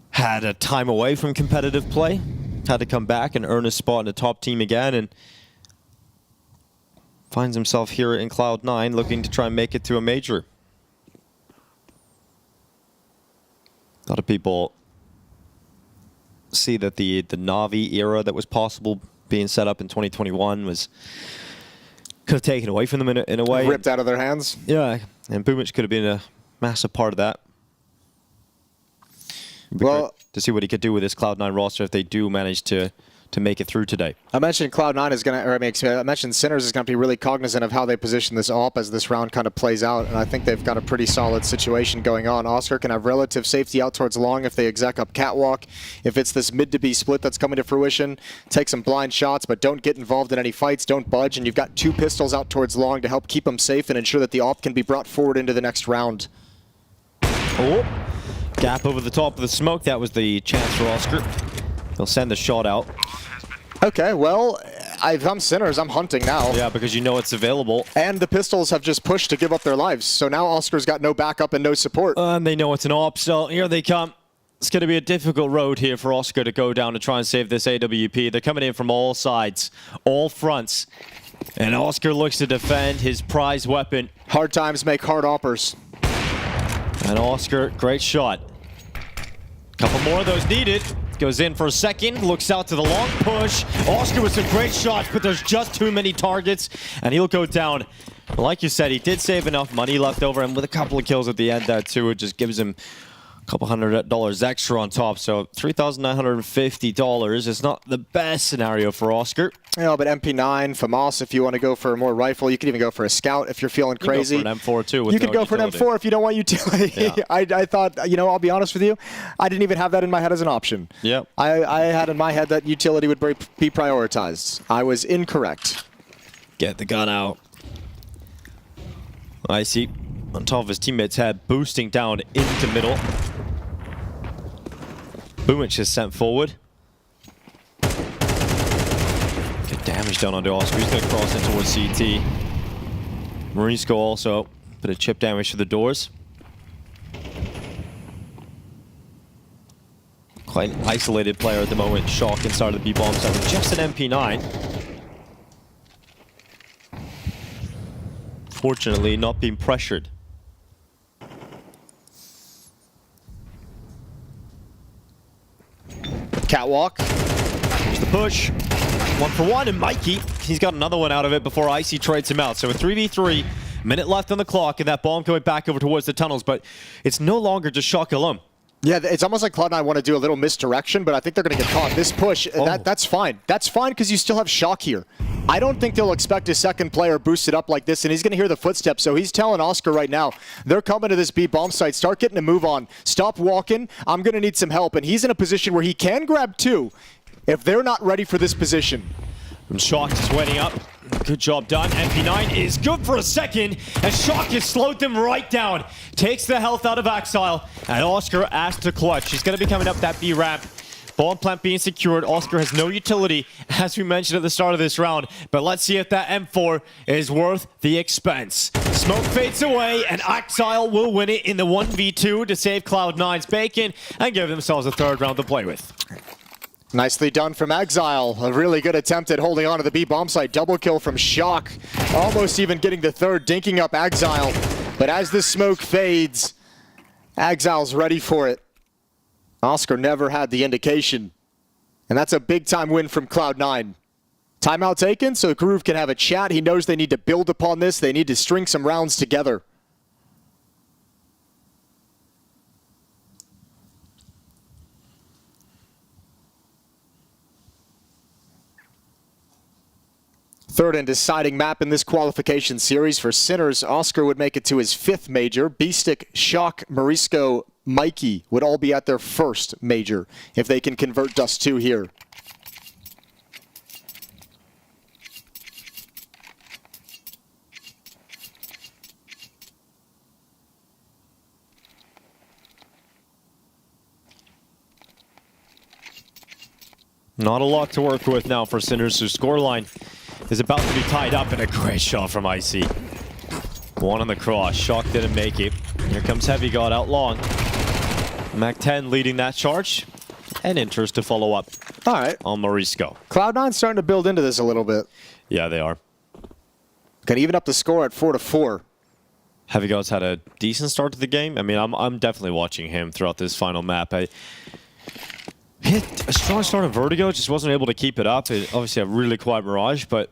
had a time away from competitive play. Had to come back and earn a spot in the top team again, and finds himself here in Cloud9 looking to try and make it to a major. A lot of people see that the Navi era that was possible being set up in 2021 could have taken away from them in a way. Ripped out of their hands. Yeah, and Boomich could have been a massive part of that. Well, to see what he could do with this Cloud9 roster if they do manage to make it through today. I mentioned Cloud9 is going to, I mentioned Sinners is going to be really cognizant of how they position this AWP as this round kind of plays out, and I think they've got a pretty solid situation going on. Oscar can have relative safety out towards long if they exec up Catwalk. If it's this mid to B split that's coming to fruition, take some blind shots, but don't get involved in any fights, don't budge, and you've got 2 pistols out towards long to help keep them safe and ensure that the AWP can be brought forward into the next round. Oh, gap over the top of the smoke. That was the chance for Oscar. He'll send the shot out. Okay, well, if I'm Sinners, I'm hunting now. Yeah, because you know it's available. And the pistols have just pushed to give up their lives. So now Oscar's got no backup and no support. And they know it's an AWP, so here they come. It's going to be a difficult road here for Oscar to go down to try and save this AWP. They're coming in from all sides, all fronts. And Oscar looks to defend his prized weapon. Hard times make hard offers. And Oscar, great shot. Couple more of those needed. Goes in for a second, looks out to the long push. Oscar with some great shots, but there's just too many targets, and he'll go down. Like you said, he did save enough money left over, and with a couple of kills at the end there too, it just gives him a couple $100 extra on top. So $3,950 is not the best scenario for Oscar. Yeah, but MP9, FAMAS, if you want to go for a more rifle, you can even go for a scout if you're feeling crazy. You can go for an M4 too. You could go for an M4 if you don't want utility. Yeah. I thought, you know, I'll be honest with you, I didn't even have that in my head as an option. Yep. I had in my head that utility would be prioritized. I was incorrect. Get the gun out. I see on top of his teammate's head, boosting down into middle. Boomich is sent forward. Good damage down onto Oscar. He's going to cross in towards CT. Marisco also. Bit of chip damage to the doors. Quite an isolated player at the moment. Shock inside of the B-bomb side with just an MP9. Fortunately, not being pressured. Catwalk. Here's the push. 1-for-1, and Mikey, he's got another one out of it before Icy trades him out. So a 3v3, minute left on the clock, and that bomb coming back over towards the tunnels, but it's no longer just Shock alone. Yeah, it's almost like Cloud9 want to do a little misdirection, but I think they're going to get caught. This push, that's fine. That's fine because you still have Shock here. I don't think they'll expect a second player boosted up like this, and he's going to hear the footsteps, so he's telling Oscar right now, they're coming to this B bomb site. Start getting a move on. Stop walking. I'm going to need some help, and he's in a position where he can grab 2 if they're not ready for this position. And Shock is waiting up. Good job done. MP9 is good for a second, and Shock has slowed them right down. Takes the health out of Exile, and Oscar asked to clutch. He's going to be coming up that B ramp. Bomb plant being secured. Oscar has no utility, as we mentioned at the start of this round. But let's see if that M4 is worth the expense. Smoke fades away, and Exile will win it in the 1v2 to save Cloud9's bacon and give themselves a third round to play with. Nicely done from Exile. A really good attempt at holding on to the B bomb site. Double kill from Shock. Almost even getting the third, dinking up Exile. But as the smoke fades, Exile's ready for it. Oscar never had the indication. And that's a big time win from Cloud9. Timeout taken so Groove can have a chat. He knows they need to build upon this. They need to string some rounds together. Third and deciding map in this qualification series for Sinners. Oscar would make it to his 5th major. Beastick, Shock, Morisco, Mikey would all be at their 1st major if they can convert Dust 2 here. Not a lot to work with now for Sinners, whose scoreline is about to be tied up, in a great shot from Icy. One on the cross. Shock didn't make it. Here comes Heavy God out long. Mac-10 leading that charge. And Inters to follow up. All right. On Morisco. Cloud9 starting to build into this a little bit. Yeah, they are. Can even up the score at 4-4. Heavy God's had a decent start to the game. I mean, I'm definitely watching him throughout this final map. I hit a strong start on Vertigo, just wasn't able to keep it up. It obviously a really quiet Mirage, but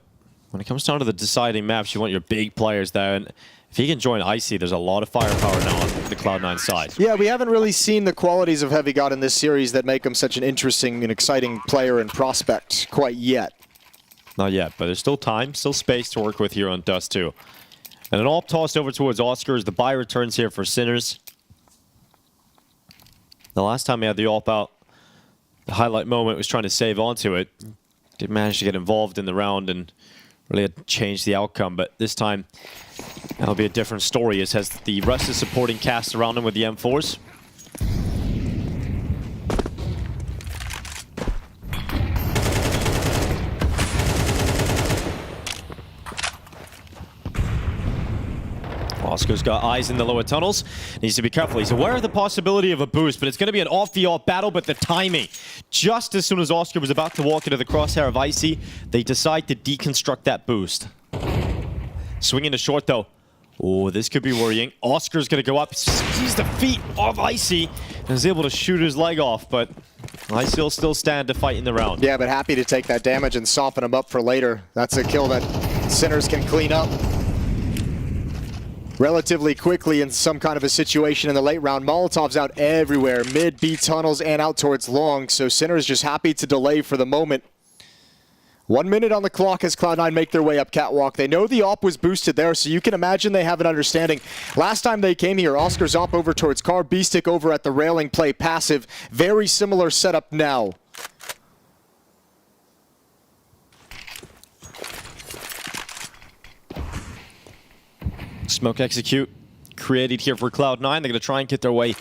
when it comes down to the deciding maps, you want your big players there. And if he can join Icy, there's a lot of firepower now on the Cloud9 side. Yeah, we haven't really seen the qualities of Heavy God in this series that make him such an interesting and exciting player and prospect quite yet. Not yet, but there's still time, still space to work with here on Dust 2. And an AWP tossed over towards Oscar as the buy returns here for Sinners. The last time he had the AWP out, the highlight moment was trying to save onto it. Did manage to get involved in the round and really had changed the outcome, but this time that'll be a different story as has the rest of the supporting cast around him with the M4s. Oscar's got eyes in the lower tunnels. Needs to be careful. He's aware of the possibility of a boost, but it's going to be an off-the-off battle, but the timing. Just as soon as Oscar was about to walk into the crosshair of Icy, they decide to deconstruct that boost. Swinging to short, though. Oh, this could be worrying. Oscar's going to go up, seize the feet of Icy, and is able to shoot his leg off, but Icy will still stand to fight in the round. Yeah, but happy to take that damage and soften him up for later. That's a kill that Sinners can clean up relatively quickly in some kind of a situation in the late round. Molotov's out everywhere, mid, B tunnels, and out towards long, so Sinners just happy to delay for the moment. 1 minute on the clock as Cloud9 make their way up Catwalk. They know the AWP was boosted there, so you can imagine they have an understanding. Last time they came here, Oscar's AWP over towards Car, Beastick over at the railing, play passive. Very similar setup now. Smoke execute created here for Cloud9. They're going to try and get their way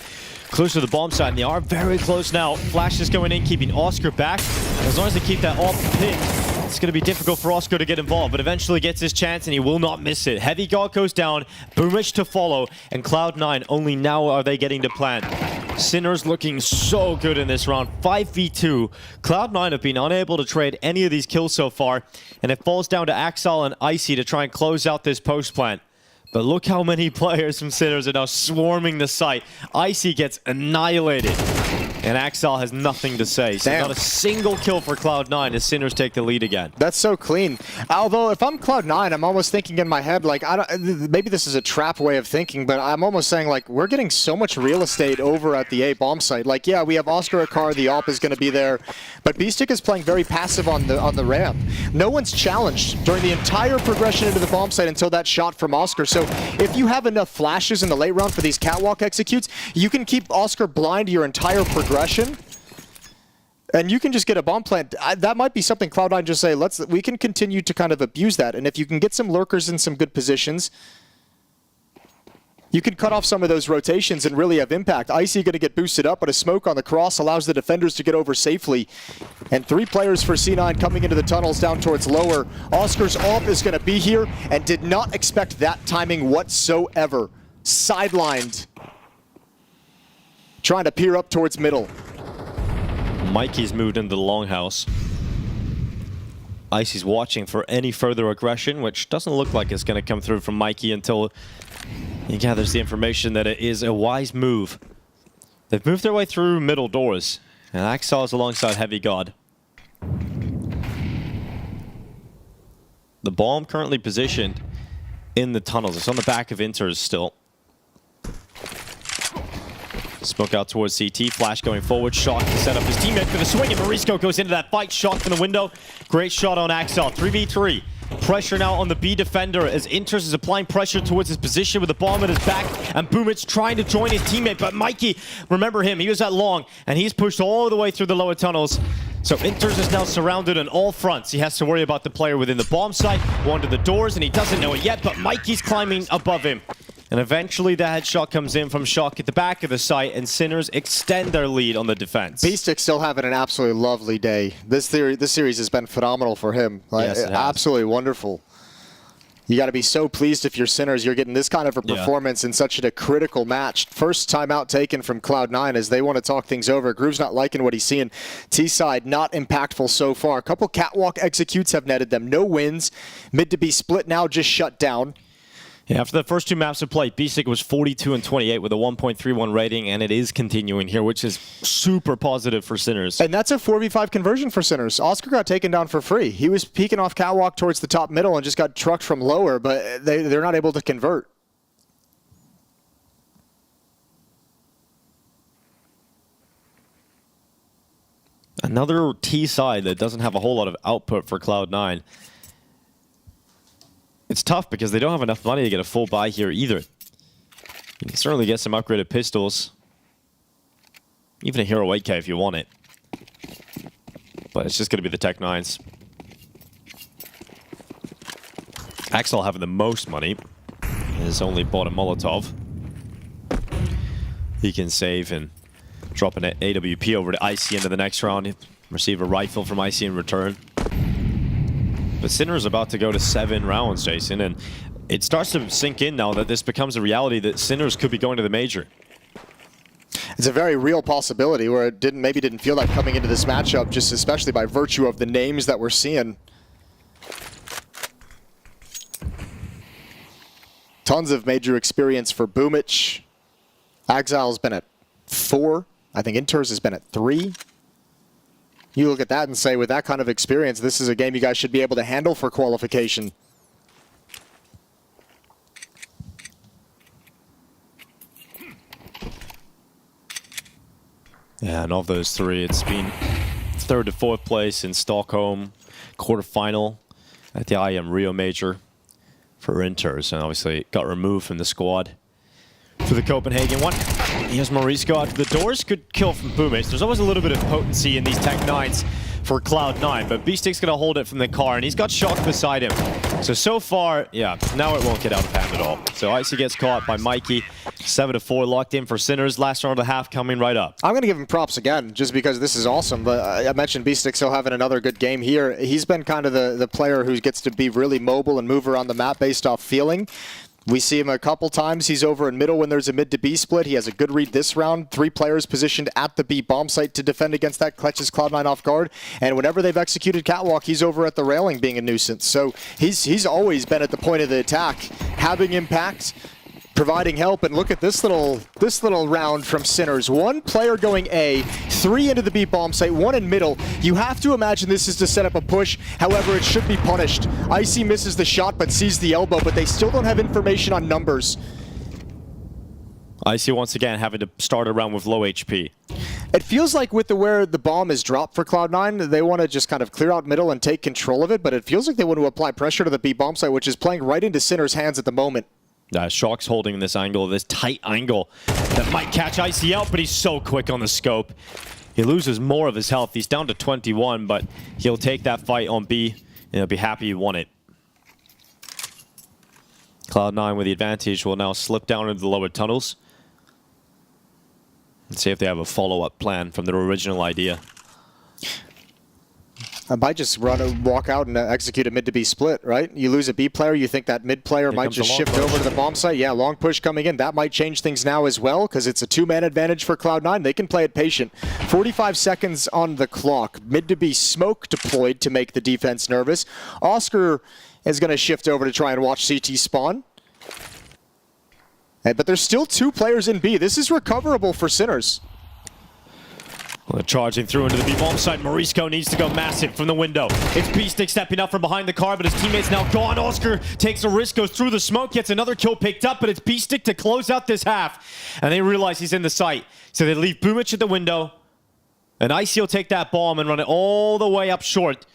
close to the bomb site, and they are very close now. Flash is going in, keeping Oscar back. As long as they keep that off pick, it's going to be difficult for Oscar to get involved, but eventually gets his chance, and he will not miss it. Heavy God goes down, Boomich to follow, and Cloud9, only now are they getting to plant. Sinners looking so good in this round. 5v2. Cloud9 have been unable to trade any of these kills so far, and it falls down to Axel and Icy to try and close out this post plant. But look how many players from Sinners are now swarming the site. Icy gets annihilated. And Axel has nothing to say. So not a single kill for Cloud9 as Sinners take the lead again. That's so clean. Although if I'm Cloud9, I'm almost thinking in my head, like, maybe this is a trap way of thinking, but I'm almost saying, like, we're getting so much real estate over at the A bomb site. Like, yeah, we have Oscar Akar, the AWP is going to be there, but Beastick is playing very passive on the ramp. No one's challenged during the entire progression into the bomb site until that shot from Oscar. So if you have enough flashes in the late round for these catwalk executes, you can keep Oscar blind your entire progression, and you can just get a bomb plant. That might be something Cloud9 just say, we can continue to kind of abuse that. And if you can get some lurkers in some good positions, you can cut off some of those rotations and really have impact. Icy going to get boosted up, but a smoke on the cross allows the defenders to get over safely. And 3 players for C9 coming into the tunnels down towards lower. Oscar's AWP is going to be here and did not expect that timing whatsoever. Sidelined. Trying to peer up towards middle. Mikey's moved into the longhouse. Icy's watching for any further aggression, which doesn't look like it's going to come through from Mikey until he gathers the information that it is a wise move. They've moved their way through middle doors, and Axel is alongside Heavy God. The bomb currently positioned in the tunnels. It's on the back of Inters still. Smoke out towards CT. Flash going forward. Shock to set up his teammate for the swing. And Marisco goes into that fight. Shock from the window. Great shot on Axel. 3v3. Pressure now on the B defender as Inters is applying pressure towards his position with the bomb at his back. And Boomich trying to join his teammate. But Mikey, remember him. He was at long. And he's pushed all the way through the lower tunnels. So Inters is now surrounded on all fronts. He has to worry about the player within the bomb site. One to the doors. And he doesn't know it yet. But Mikey's climbing above him. And eventually the headshot comes in from Shock at the back of the site, and Sinners extend their lead on the defense. Beastic still having an absolutely lovely day. This series has been phenomenal for him. Like, yes, it has. Absolutely wonderful. You got to be so pleased if you're Sinners. You're getting this kind of a performance in such a critical match. First timeout taken from Cloud9 as they want to talk things over. Groove's not liking what he's seeing. T-side not impactful so far. A couple catwalk executes have netted them. No wins. Mid to be split now, just shut down. Yeah, after the first 2 maps of play, Beastic was 42 and 28 with a 1.31 rating, and it is continuing here, which is super positive for Sinners. And that's a 4v5 conversion for Sinners. Oscar got taken down for free. He was peeking off catwalk towards the top middle and just got trucked from lower, but they're not able to convert. Another T side that doesn't have a whole lot of output for Cloud9. It's tough because they don't have enough money to get a full buy here either. You can certainly get some upgraded pistols. Even a Hero 8K if you want it. But it's just going to be the Tech 9s. Axel having the most money has only bought a Molotov. He can save and drop an AWP over to Icy into the next round. Receive a rifle from Icy in return. But Sinner's about to go to 7 rounds, Jason, and it starts to sink in now that this becomes a reality that Sinners could be going to the Major. It's a very real possibility where it maybe didn't feel like coming into this matchup, just especially by virtue of the names that we're seeing. Tons of Major experience for Boomich. Exile's been at 4. I think Inters has been at 3. You look at that and say, with that kind of experience, this is a game you guys should be able to handle for qualification. Yeah, and of those 3, it's been 3rd to 4th place in Stockholm, quarterfinal at the IM Rio Major for Inters, and obviously got removed from the squad for the Copenhagen one. Here's Maurice Scott. The doors could kill from Boomich. There's always a little bit of potency in these Tech 9s for Cloud9, but Beastic's going to hold it from the car, and he's got Shock beside him. So far, yeah, now it won't get out of hand at all. So Icy gets caught by Mikey. 7-4 locked in for Sinners. Last round of the half coming right up. I'm going to give him props again, just because this is awesome. But I mentioned Beastic still having another good game here. He's been kind of the player who gets to be really mobile and move around the map based off feeling. We see him a couple times. He's over in middle when there's a mid to B split. He has a good read this round. 3 players positioned at the B bomb site to defend against that. Clutches Cloud9 off guard. And whenever they've executed catwalk, he's over at the railing being a nuisance. So he's always been at the point of the attack, having impact, providing help. And look at this little round from Sinners. 1 player going A, 3 into the B bomb site, 1 in middle. You have to imagine this is to set up a push. However, it should be punished. Icy misses the shot but sees the elbow, but they still don't have information on numbers. Icy once again having to start around with low HP. It feels like with where the bomb is dropped for Cloud9, they want to just kind of clear out middle and take control of it, but it feels like they want to apply pressure to the B bomb site, which is playing right into Sinner's hands at the moment. Shock's holding this angle, this tight angle that might catch Icy out, but he's so quick on the scope. He loses more of his health. He's down to 21, but he'll take that fight on B, and he'll be happy he won it. Cloud9 with the advantage will now slip down into the lower tunnels. And see if they have a follow-up plan from their original idea. I might just walk out and execute a mid to B split, right? You lose a B player, you think that mid player might just shift over to the bomb site. Yeah, long push coming in. That might change things now as well, because it's a 2-man advantage for Cloud9. They can play it patient. 45 seconds on the clock. Mid to B smoke deployed to make the defense nervous. Oscar is going to shift over to try and watch CT spawn. But there's still 2 players in B. This is recoverable for Sinners. Well, charging through into the B-bomb side. Morisco needs to go massive from the window. It's B-Stick stepping up from behind the car, but his teammate's now gone. Oscar takes a risk, goes through the smoke, gets another kill picked up, but it's B-Stick to close out this half. And they realize he's in the site. So they leave Boomich at the window. And Icy will take that bomb and run it all the way up short.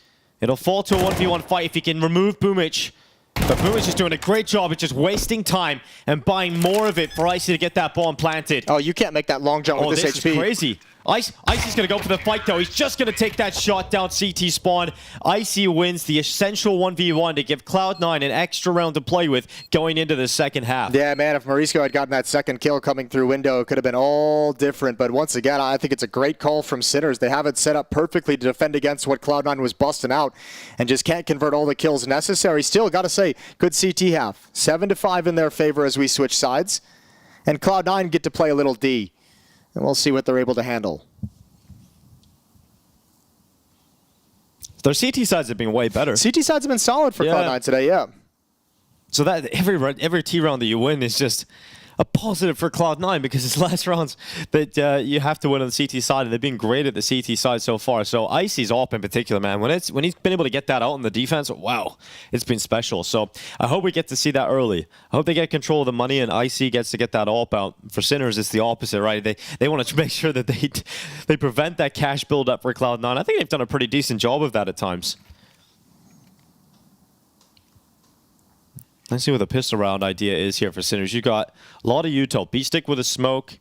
It'll fall to a 1v1 fight if he can remove Boomich. But Boomich is doing a great job at just wasting time and buying more of it for Icy to get that bomb planted. Oh, you can't make that long jump with this HP. This is crazy. Icy's going to go for the fight, though. He's just going to take that shot down CT spawn. Icy wins the essential 1v1 to give Cloud9 an extra round to play with going into the second half. Yeah, man, if Morisco had gotten that second kill coming through window, it could have been all different. But once again, I think it's a great call from Sinners. They have it set up perfectly to defend against what Cloud9 was busting out and just can't convert all the kills necessary. Still, got to say, good CT half. 7-5 in their favor as we switch sides. And Cloud9 get to play a little D. And we'll see what they're able to handle. Their CT sides have been way better. CT sides have been solid for Cloud9 today, yeah. So that every T round that you win is just a positive for Cloud9 because it's last rounds that you have to win on the CT side, and they've been great at the CT side so far. So Icy's op in particular, man, when he's been able to get that out in the defense, wow, it's been special. So I hope we get to see that early. I hope they get control of the money and Icy gets to get that op out. For Sinners, it's the opposite, right? They want to make sure that they prevent that cash build-up for Cloud9. I think they've done a pretty decent job of that at times. Let's see what the pistol round idea is here for Sinners. You got a lot of util. B-Stick with a smoke.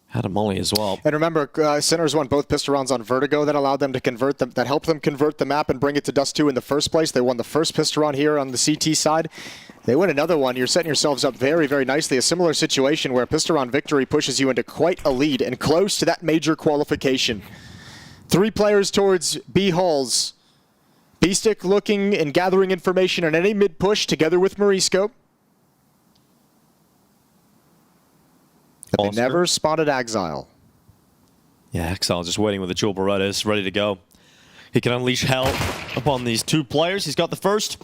Had a molly as well. And remember, Sinners won both pistol rounds on Vertigo that allowed them to convert them, that helped them convert the map and bring it to Dust 2 in the first place. They won the first pistol round here on the CT side. They win another one. You're setting yourselves up very, very nicely. A similar situation where pistol round victory pushes you into quite a lead and close to that major qualification. 3 players towards B-Halls. B-Stick looking and gathering information on any mid-push together with Morisco. But they never spotted Exile. Yeah, Exile just waiting with the dual Berettas, ready to go. He can unleash hell upon these 2 players. He's got the first.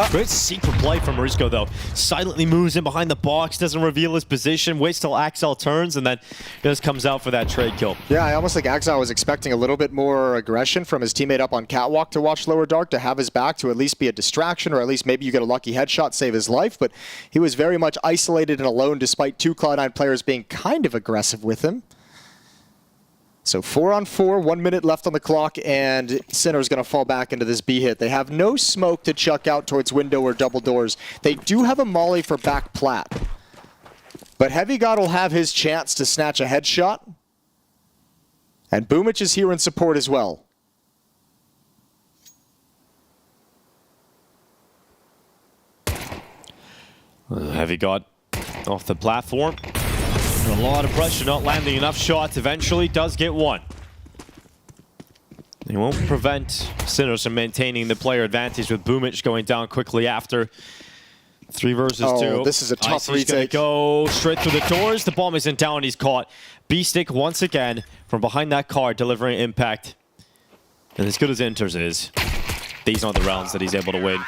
Great secret play from Morisco, though. Silently moves in behind the box, doesn't reveal his position, waits till Axel turns, and then just comes out for that trade kill. Yeah, I almost think Axel was expecting a little bit more aggression from his teammate up on Catwalk to watch Lower Dark, to have his back, to at least be a distraction, or at least maybe you get a lucky headshot, save his life. But he was very much isolated and alone, despite 2 Cloud9 players being kind of aggressive with him. So 4-on-4, 1 minute left on the clock, and Sinner's going to fall back into this B hit. They have no smoke to chuck out towards window or double doors. They do have a molly for back plat. But Heavy God will have his chance to snatch a headshot. And Boomich is here in support as well. Heavy God off the platform. A lot of pressure, not landing enough shots. Eventually does get one. He won't prevent Sinners from maintaining the player advantage with Boomich going down quickly after. 3 versus 2. This is a tough retake. Gonna go straight through the doors. The bomb isn't down. He's caught. B-Stick once again from behind that car, delivering impact. And as good as Inters is, these aren't the rounds that he's able to win.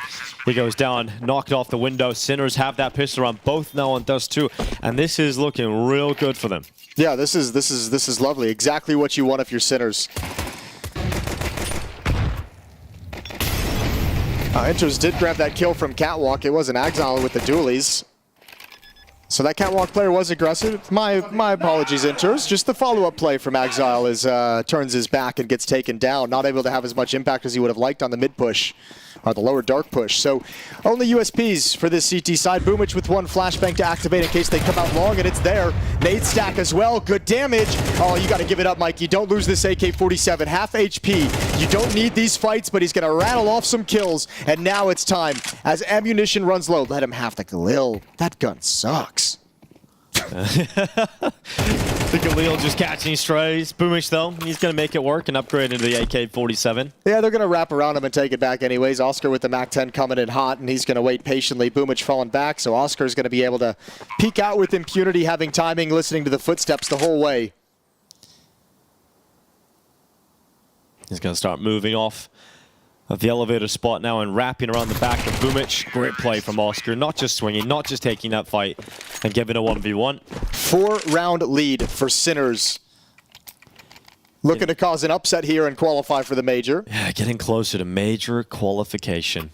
He goes down, knocked off the window. Sinners have that pistol round, both now on Dust 2, and this is looking real good for them. Yeah, this is lovely. Exactly what you want if you're Sinners. Inters did grab that kill from Catwalk. It wasn't Exile with the dualies. So that catwalk player was aggressive. My apologies, Inters. Just the follow-up play from Exile is turns his back and gets taken down. Not able to have as much impact as he would have liked on the mid push. Or the lower dark push. So only USPs for this CT side. Boomich with one flashbang to activate in case they come out long, and it's there. Nade stack as well. Good damage. Oh, you got to give it up, Mikey. Don't lose this AK-47. Half HP. You don't need these fights, but he's going to rattle off some kills. And now it's time. As ammunition runs low, let him have the Galil. That gun sucks. The Galil just catching strays. Boomich, though, he's going to make it work and upgrade into the AK-47. Yeah, they're going to wrap around him and take it back anyways. Oscar with the MAC-10 coming in hot, and he's going to wait patiently. Boomich falling back, so Oscar's going to be able to peek out with impunity, having timing, listening to the footsteps the whole way. He's going to start moving off of the elevator spot now and wrapping around the back of Boomich. Great play from Oscar, not just swinging, not just taking that fight and giving a 1v1. 4-round lead for Sinners. Looking to cause an upset here and qualify for the major. Yeah, getting closer to major qualification.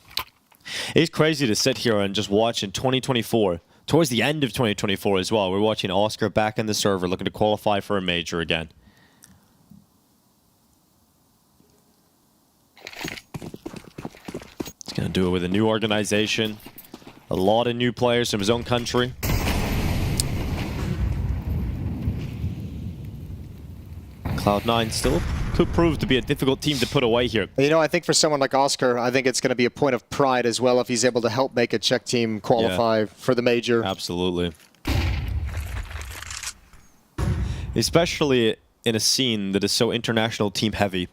It's crazy to sit here and just watch in 2024, towards the end of 2024 as well. We're watching Oscar back in the server looking to qualify for a major again. He's going to do it with a new organization. A lot of new players from his own country. Cloud9 still could prove to be a difficult team to put away here. You know, I think for someone like Oscar, I think it's going to be a point of pride as well if he's able to help make a Czech team qualify for the major. Absolutely. Especially in a scene that is so international team heavy.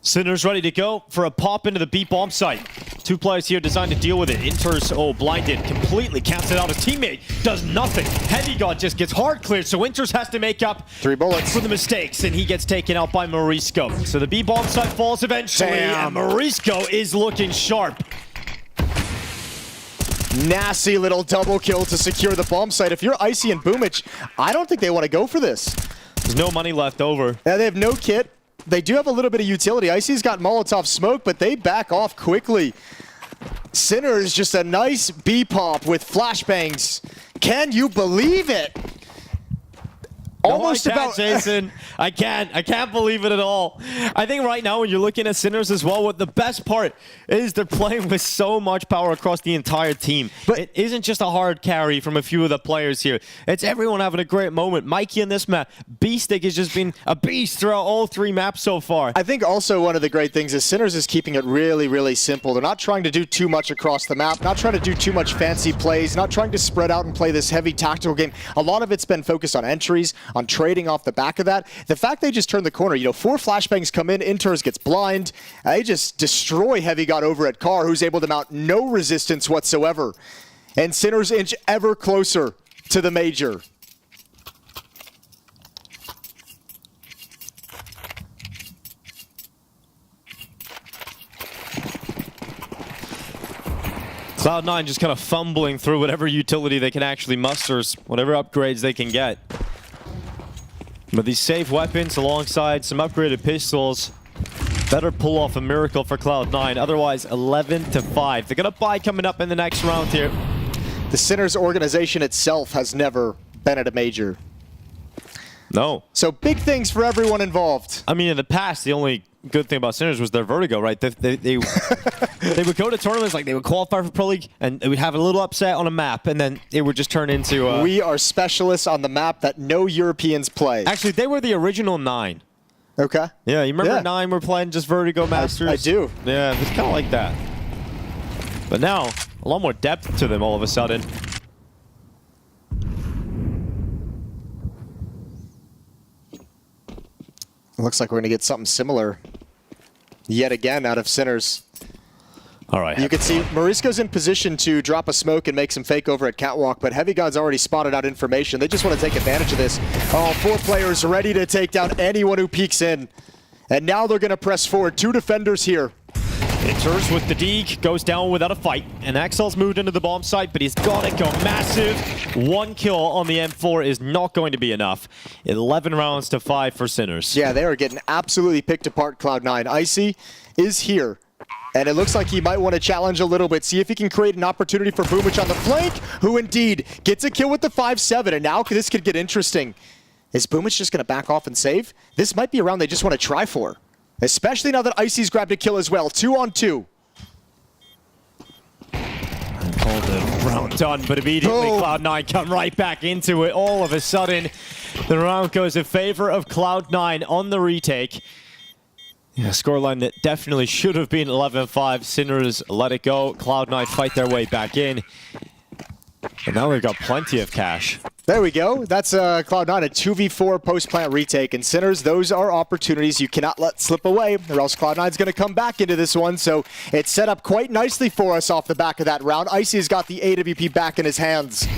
Sinners ready to go for a pop into the B bomb site. Two players here designed to deal with it. Inters, blinded, completely counts it out. His teammate does nothing. Heavy God just gets hard cleared, so Inters has to make up 3 bullets for the mistakes, and he gets taken out by Morisco. So the B bomb site falls eventually, and Morisco is looking sharp. Nasty little double kill to secure the bomb site. If you're Icy and Boomich, I don't think they want to go for this. There's no money left over. Yeah, they have no kit. They do have a little bit of utility. Icy's got Molotov smoke, but they back off quickly. Sinner is just a nice B-pop with flashbangs. Can you believe it? Almost no, I can't, about Jason. I can't believe it at all. I think right now when you're looking at Sinners as well, what the best part is they're playing with so much power across the entire team. But it isn't just a hard carry from a few of the players here. It's everyone having a great moment. Mikey in this map, B-Stick has just been a beast throughout all 3 maps so far. I think also one of the great things is Sinners is keeping it really, really simple. They're not trying to do too much across the map, not trying to do too much fancy plays, not trying to spread out and play this heavy tactical game. A lot of it's been focused on entries, on trading off the back of that. The fact they just turned the corner, 4 flashbangs come in, Inters gets blind. They just destroy Heavy God over at Carr, who's able to mount no resistance whatsoever. And Sinners inch ever closer to the major. Cloud9 just kind of fumbling through whatever utility they can actually muster, whatever upgrades they can get. But these safe weapons alongside some upgraded pistols better pull off a miracle for Cloud9. Otherwise, 11-5. They're going to buy coming up in the next round here. The Sinners organization itself has never been at a major. No. So big things for everyone involved. I mean, in the past, the only good thing about Sinners was their Vertigo, right? They would go to tournaments, like they would qualify for Pro League, and they would have a little upset on a map, and then it would just turn into... we are specialists on the map that no Europeans play. Actually, they were the original 9. Okay. Yeah, you remember 9 were playing just Vertigo Masters? I do. Yeah, it was kind of like that. But now, a lot more depth to them all of a sudden. Looks like we're going to get something similar yet again out of Sinners. All right. You can see Morisco's in position to drop a smoke and make some fake over at Catwalk, but Heavy God's already spotted out information. They just want to take advantage of this. Oh, 4 players ready to take down anyone who peeks in. And now they're going to press forward. 2 defenders here. Inters with the Deeg, goes down without a fight. And Axel's moved into the bomb site, but he's got to go massive. 1 kill on the M4 is not going to be enough. 11-5 for Sinners. Yeah, they are getting absolutely picked apart, Cloud9. Icy is here And it looks like he might want to challenge a little bit, see if he can create an opportunity for Boomich on the flank, who indeed gets a kill with the 5-7, and now this could get interesting. Is Boomich just going to back off and save? This might be a round they just want to try for, especially now that Icy's grabbed a kill as well. 2-on-2. Called the round done, but immediately Cloud9 come right back into it. All of a sudden, the round goes in favor of Cloud9 on the retake. Yeah, scoreline that definitely should have been 11-5. Sinners let it go. Cloud9 fight their way back in. And now they've got plenty of cash. There we go. That's Cloud9, a 2v4 post-plant retake. And Sinners, those are opportunities you cannot let slip away, or else Cloud9's going to come back into this one. So it's set up quite nicely for us off the back of that round. Icy's got the AWP back in his hands.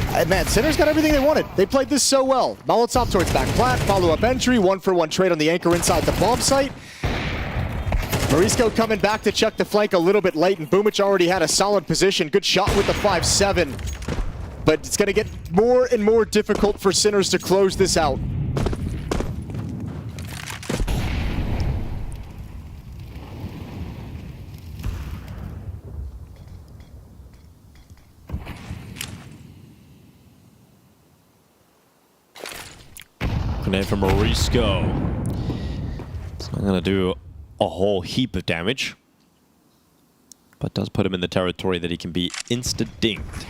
And man, Sinners got everything they wanted. They played this so well. Molotov towards back plat, follow-up entry, 1-for-1 trade on the anchor inside the bomb site. Morisco coming back to check the flank a little bit late, and Boomich already had a solid position. Good shot with the 5-7. But it's going to get more and more difficult for Sinners to close this out. Grenade from Morisco. It's not going to do a whole heap of damage, but does put him in the territory that he can be insta-dinged.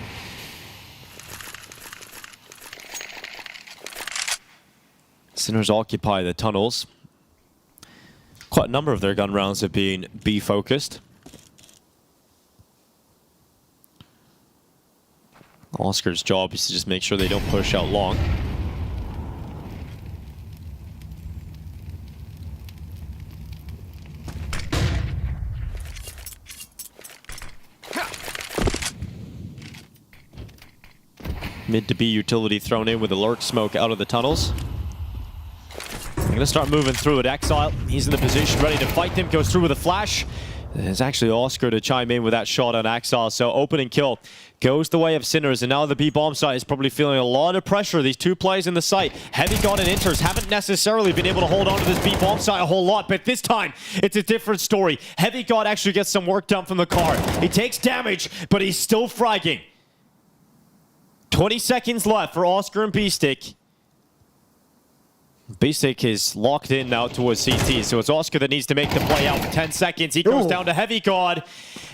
Sinners occupy the tunnels. Quite a number of their gun rounds have been B-focused. Oscar's job is to just make sure they don't push out long. Mid to B utility thrown in with the lurk smoke out of the tunnels. They're going to start moving through it. Exile, he's in the position ready to fight them. Goes through with a flash. It's actually Oscar to chime in with that shot on Exile. So opening kill goes the way of Sinners. And now the B bomb site is probably feeling a lot of pressure. These two players in the site, Heavy God and Inters, haven't necessarily been able to hold on to this B bomb site a whole lot. But this time, it's a different story. Heavy God actually gets some work done from the car. He takes damage, but he's still fragging. 20 seconds left for Oscar and B-Stick. B-Stick is locked in now towards CT, so it's Oscar that needs to make the play out. 10 seconds, he goes down to Heavy God,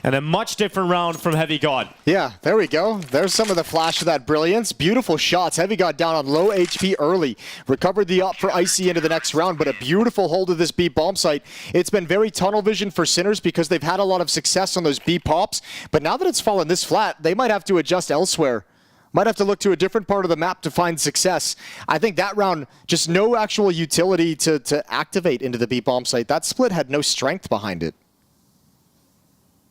and a much different round from Heavy God. Yeah, there we go. There's some of the flash of that brilliance. Beautiful shots. Heavy God down on low HP early. Recovered the up for Icy into the next round, but a beautiful hold of this B bomb site. It's been very tunnel vision for Sinners because they've had a lot of success on those B pops, but now that it's fallen this flat, they might have to adjust elsewhere. Might have to look to a different part of the map to find success. I think that round, just no actual utility to activate into the B bomb site. That split had no strength behind it.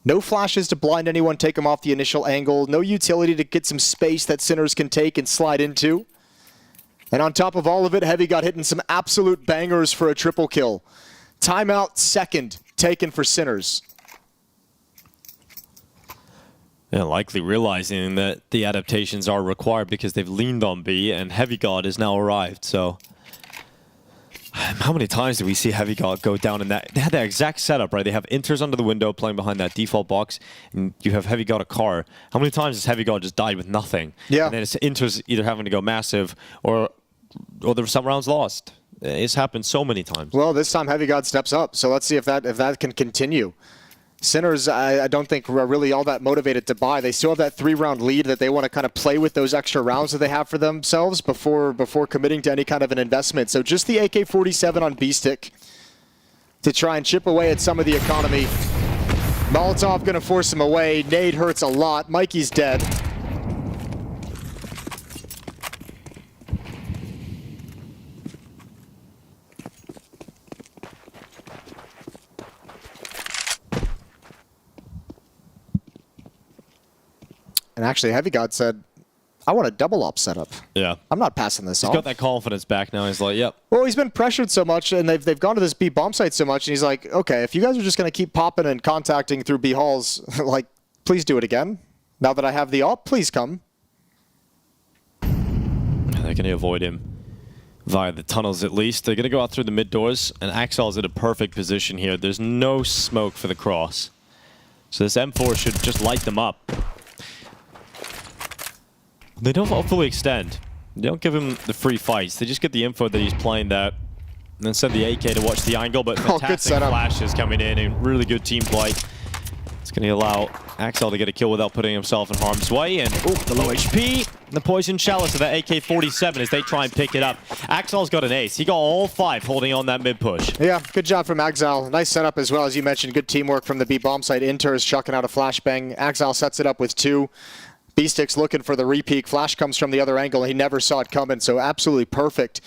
No flashes to blind anyone, take them off the initial angle. No utility to get some space that Sinners can take and slide into. And on top of all of it, Heavy got hitting some absolute bangers for a triple kill. Timeout second taken for Sinners. Yeah, likely realizing that the adaptations are required because they've leaned on B, and Heavy God has now arrived. So, how many times did we see Heavy God go down in that? They had that exact setup, right? They have Inters under the window playing behind that default box, and you have Heavy God a car. How many times has Heavy God just died with nothing? Yeah. And then it's Inters either having to go massive or there were some rounds lost. It's happened so many times. Well, this time Heavy God steps up, so let's see if that can continue. Sinners, I don't think are really all that motivated to buy. They still have that 3-round lead that they want to kind of play with those extra rounds that they have for themselves before committing to any kind of an investment. So just the AK-47 on B-Stick to try and chip away at some of the economy. Molotov going to force him away. Nade hurts a lot. Mikey's dead. And actually, Heavy God said, I want a double op setup. Yeah. I'm not passing this off. He's got that confidence back now. He's like, yep. Well, he's been pressured so much, and they've gone to this B bomb site so much, and he's like, okay, if you guys are just going to keep popping and contacting through B halls, like, please do it again. Now that I have the op, please come. They're going to avoid him. via the tunnels at least. They're going to go out through the mid doors, and Axel's in a perfect position here. There's no smoke for the cross. So this M4 should just light them up. They don't fully extend. They don't give him the free fights. They just get the info that he's playing that, and then send the AK to watch the angle, but fantastic flashes coming in and really good team play. It's going to allow Axel to get a kill without putting himself in harm's way. And the low HP, the poison chalice of that AK-47 as they try and pick it up. Axel's got an ace. He got all 5 holding on that mid push. Yeah, good job from Axel. Nice setup as well. As you mentioned, good teamwork from the B bomb side. Inter is chucking out a flashbang. Axel sets it up with 2. B-Stick's looking for the repeat. Flash comes from the other angle. He never saw it coming, so absolutely perfect.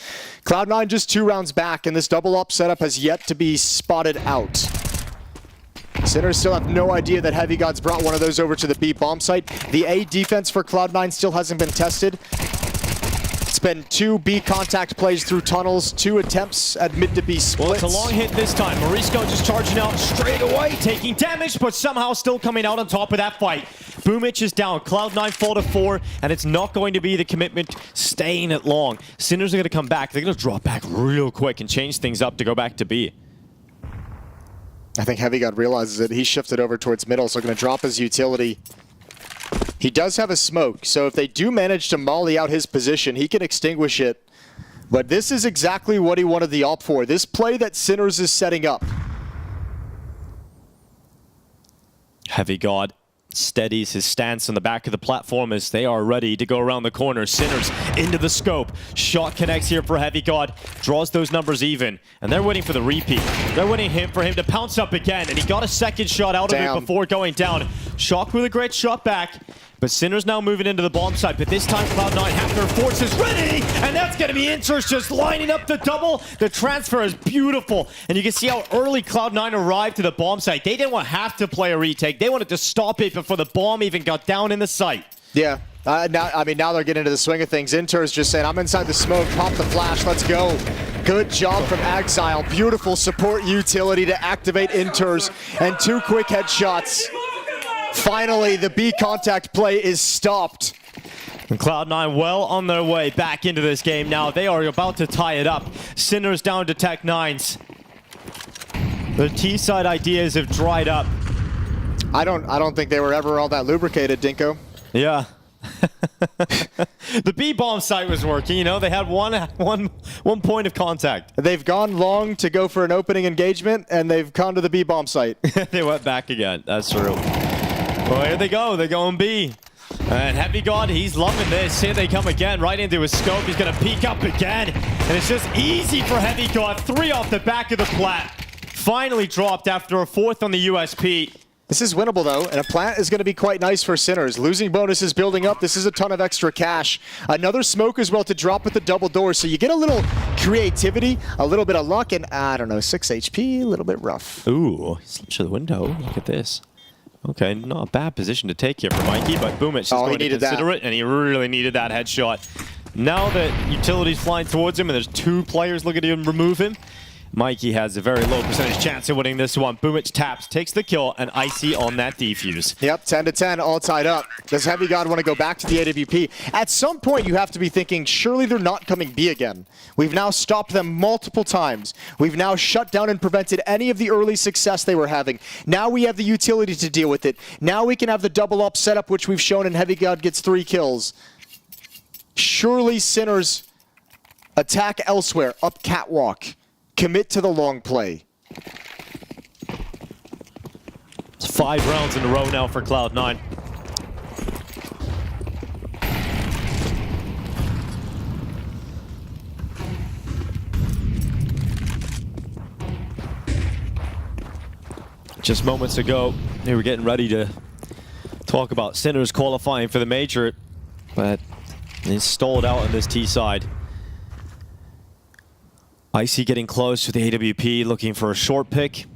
Cloud9 just 2 rounds back, and this double up setup has yet to be spotted out. Sinners still have no idea that Heavy Gods brought one of those over to the B bomb site. The A defense for Cloud9 still hasn't been tested. It's been 2 B contact plays through tunnels, 2 attempts at mid to B splits. Well, it's a long hit this time. Morisco just charging out straight away, taking damage, but somehow still coming out on top of that fight. Boomich is down. Cloud9 fall to 4, and it's not going to be the commitment staying it long. Sinners are going to come back. They're going to drop back real quick and change things up to go back to B. I think Heavy God realizes it. He shifted over towards middle, so going to drop his utility. He does have a smoke, so if they do manage to molly out his position, he can extinguish it. But this is exactly what he wanted the AWP for. This play that Sinners is setting up. Heavy God steadies his stance on the back of the platform as they are ready to go around the corner. Sinners into the scope. Shot connects here for Heavy God. Draws those numbers even. And they're waiting for the repeat. They're waiting for him to pounce up again. And he got a second shot out of it before going down. Shock with a great shot back. But Sinners now moving into the bomb site. But this time Cloud9 have their forces ready. And that's going to be Inters just lining up the double. The transfer is beautiful. And you can see how early Cloud9 arrived to the bomb site. They didn't want to have to play a retake. They wanted to stop it before the bomb even got down in the site. Yeah. Now they're getting into the swing of things. Inter is just saying, I'm inside the smoke. Pop the flash. Let's go. Good job from Exile. Beautiful support utility to activate Inters. And 2 quick headshots. Finally, the B contact play is stopped. And Cloud9 well on their way back into this game now. They are about to tie it up. Sinners down to Tech9s. The T-side ideas have dried up. I don't think they were ever all that lubricated, Dinko. Yeah. The B bomb site was working, you know, they had one point of contact. They've gone long to go for an opening engagement, and they've gone to the B bomb site. They went back again, that's true. Well, here they go, they're going B. And Heavy God, he's loving this. Here they come again, right into his scope. He's gonna peek up again. And it's just easy for Heavy God. 3 off the back of the plat. Finally dropped after a 4th on the USP. This is winnable, though, and a plant is going to be quite nice for Sinners. Losing bonuses building up. This is a ton of extra cash. Another smoke as well to drop with the double door, so you get a little creativity, a little bit of luck, and I don't know, 6 HP, a little bit rough. Ooh, slips to the window. Look at this. Okay, not a bad position to take here for Mikey, but Boomich is going to consider it, and he really needed that headshot. Now that utility's flying towards him, and there's 2 players looking to remove him, Mikey has a very low percentage chance of winning this one. Boomich taps, takes the kill, and Icy on that defuse. Yep, 10-10, all tied up. Does Heavy God want to go back to the AWP? At some point, you have to be thinking, surely they're not coming B again. We've now stopped them multiple times. We've now shut down and prevented any of the early success they were having. Now we have the utility to deal with it. Now we can have the double up setup, which we've shown, and Heavy God gets 3 kills. Surely Sinners attack elsewhere, up catwalk. Commit to the long play. It's 5 rounds in a row now for Cloud9. Just moments ago, they were getting ready to talk about Sinners qualifying for the major, but they stalled out on this T side. Icy getting close to the AWP, looking for a short pick.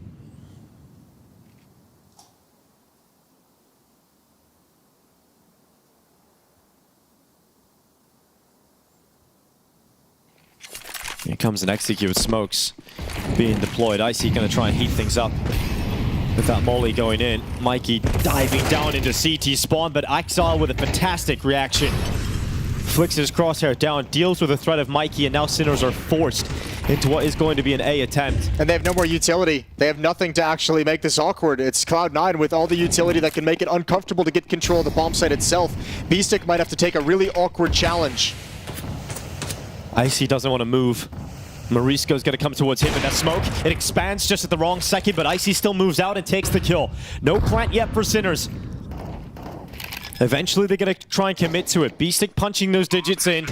Here comes an execute with smokes being deployed. Icy gonna try and heat things up with that molly going in. Mikey diving down into CT spawn, but Exile with a fantastic reaction. Flicks his crosshair down, deals with the threat of Mikey, and now Sinners are forced into what is going to be an A attempt. And they have no more utility. They have nothing to actually make this awkward. It's Cloud9 with all the utility that can make it uncomfortable to get control of the bomb site itself. Beastic might have to take a really awkward challenge. Icy doesn't want to move. Morisco's going to come towards him in that smoke. It expands just at the wrong second, but Icy still moves out and takes the kill. No plant yet for Sinners. Eventually they're going to try and commit to it. Beastic punching those digits in.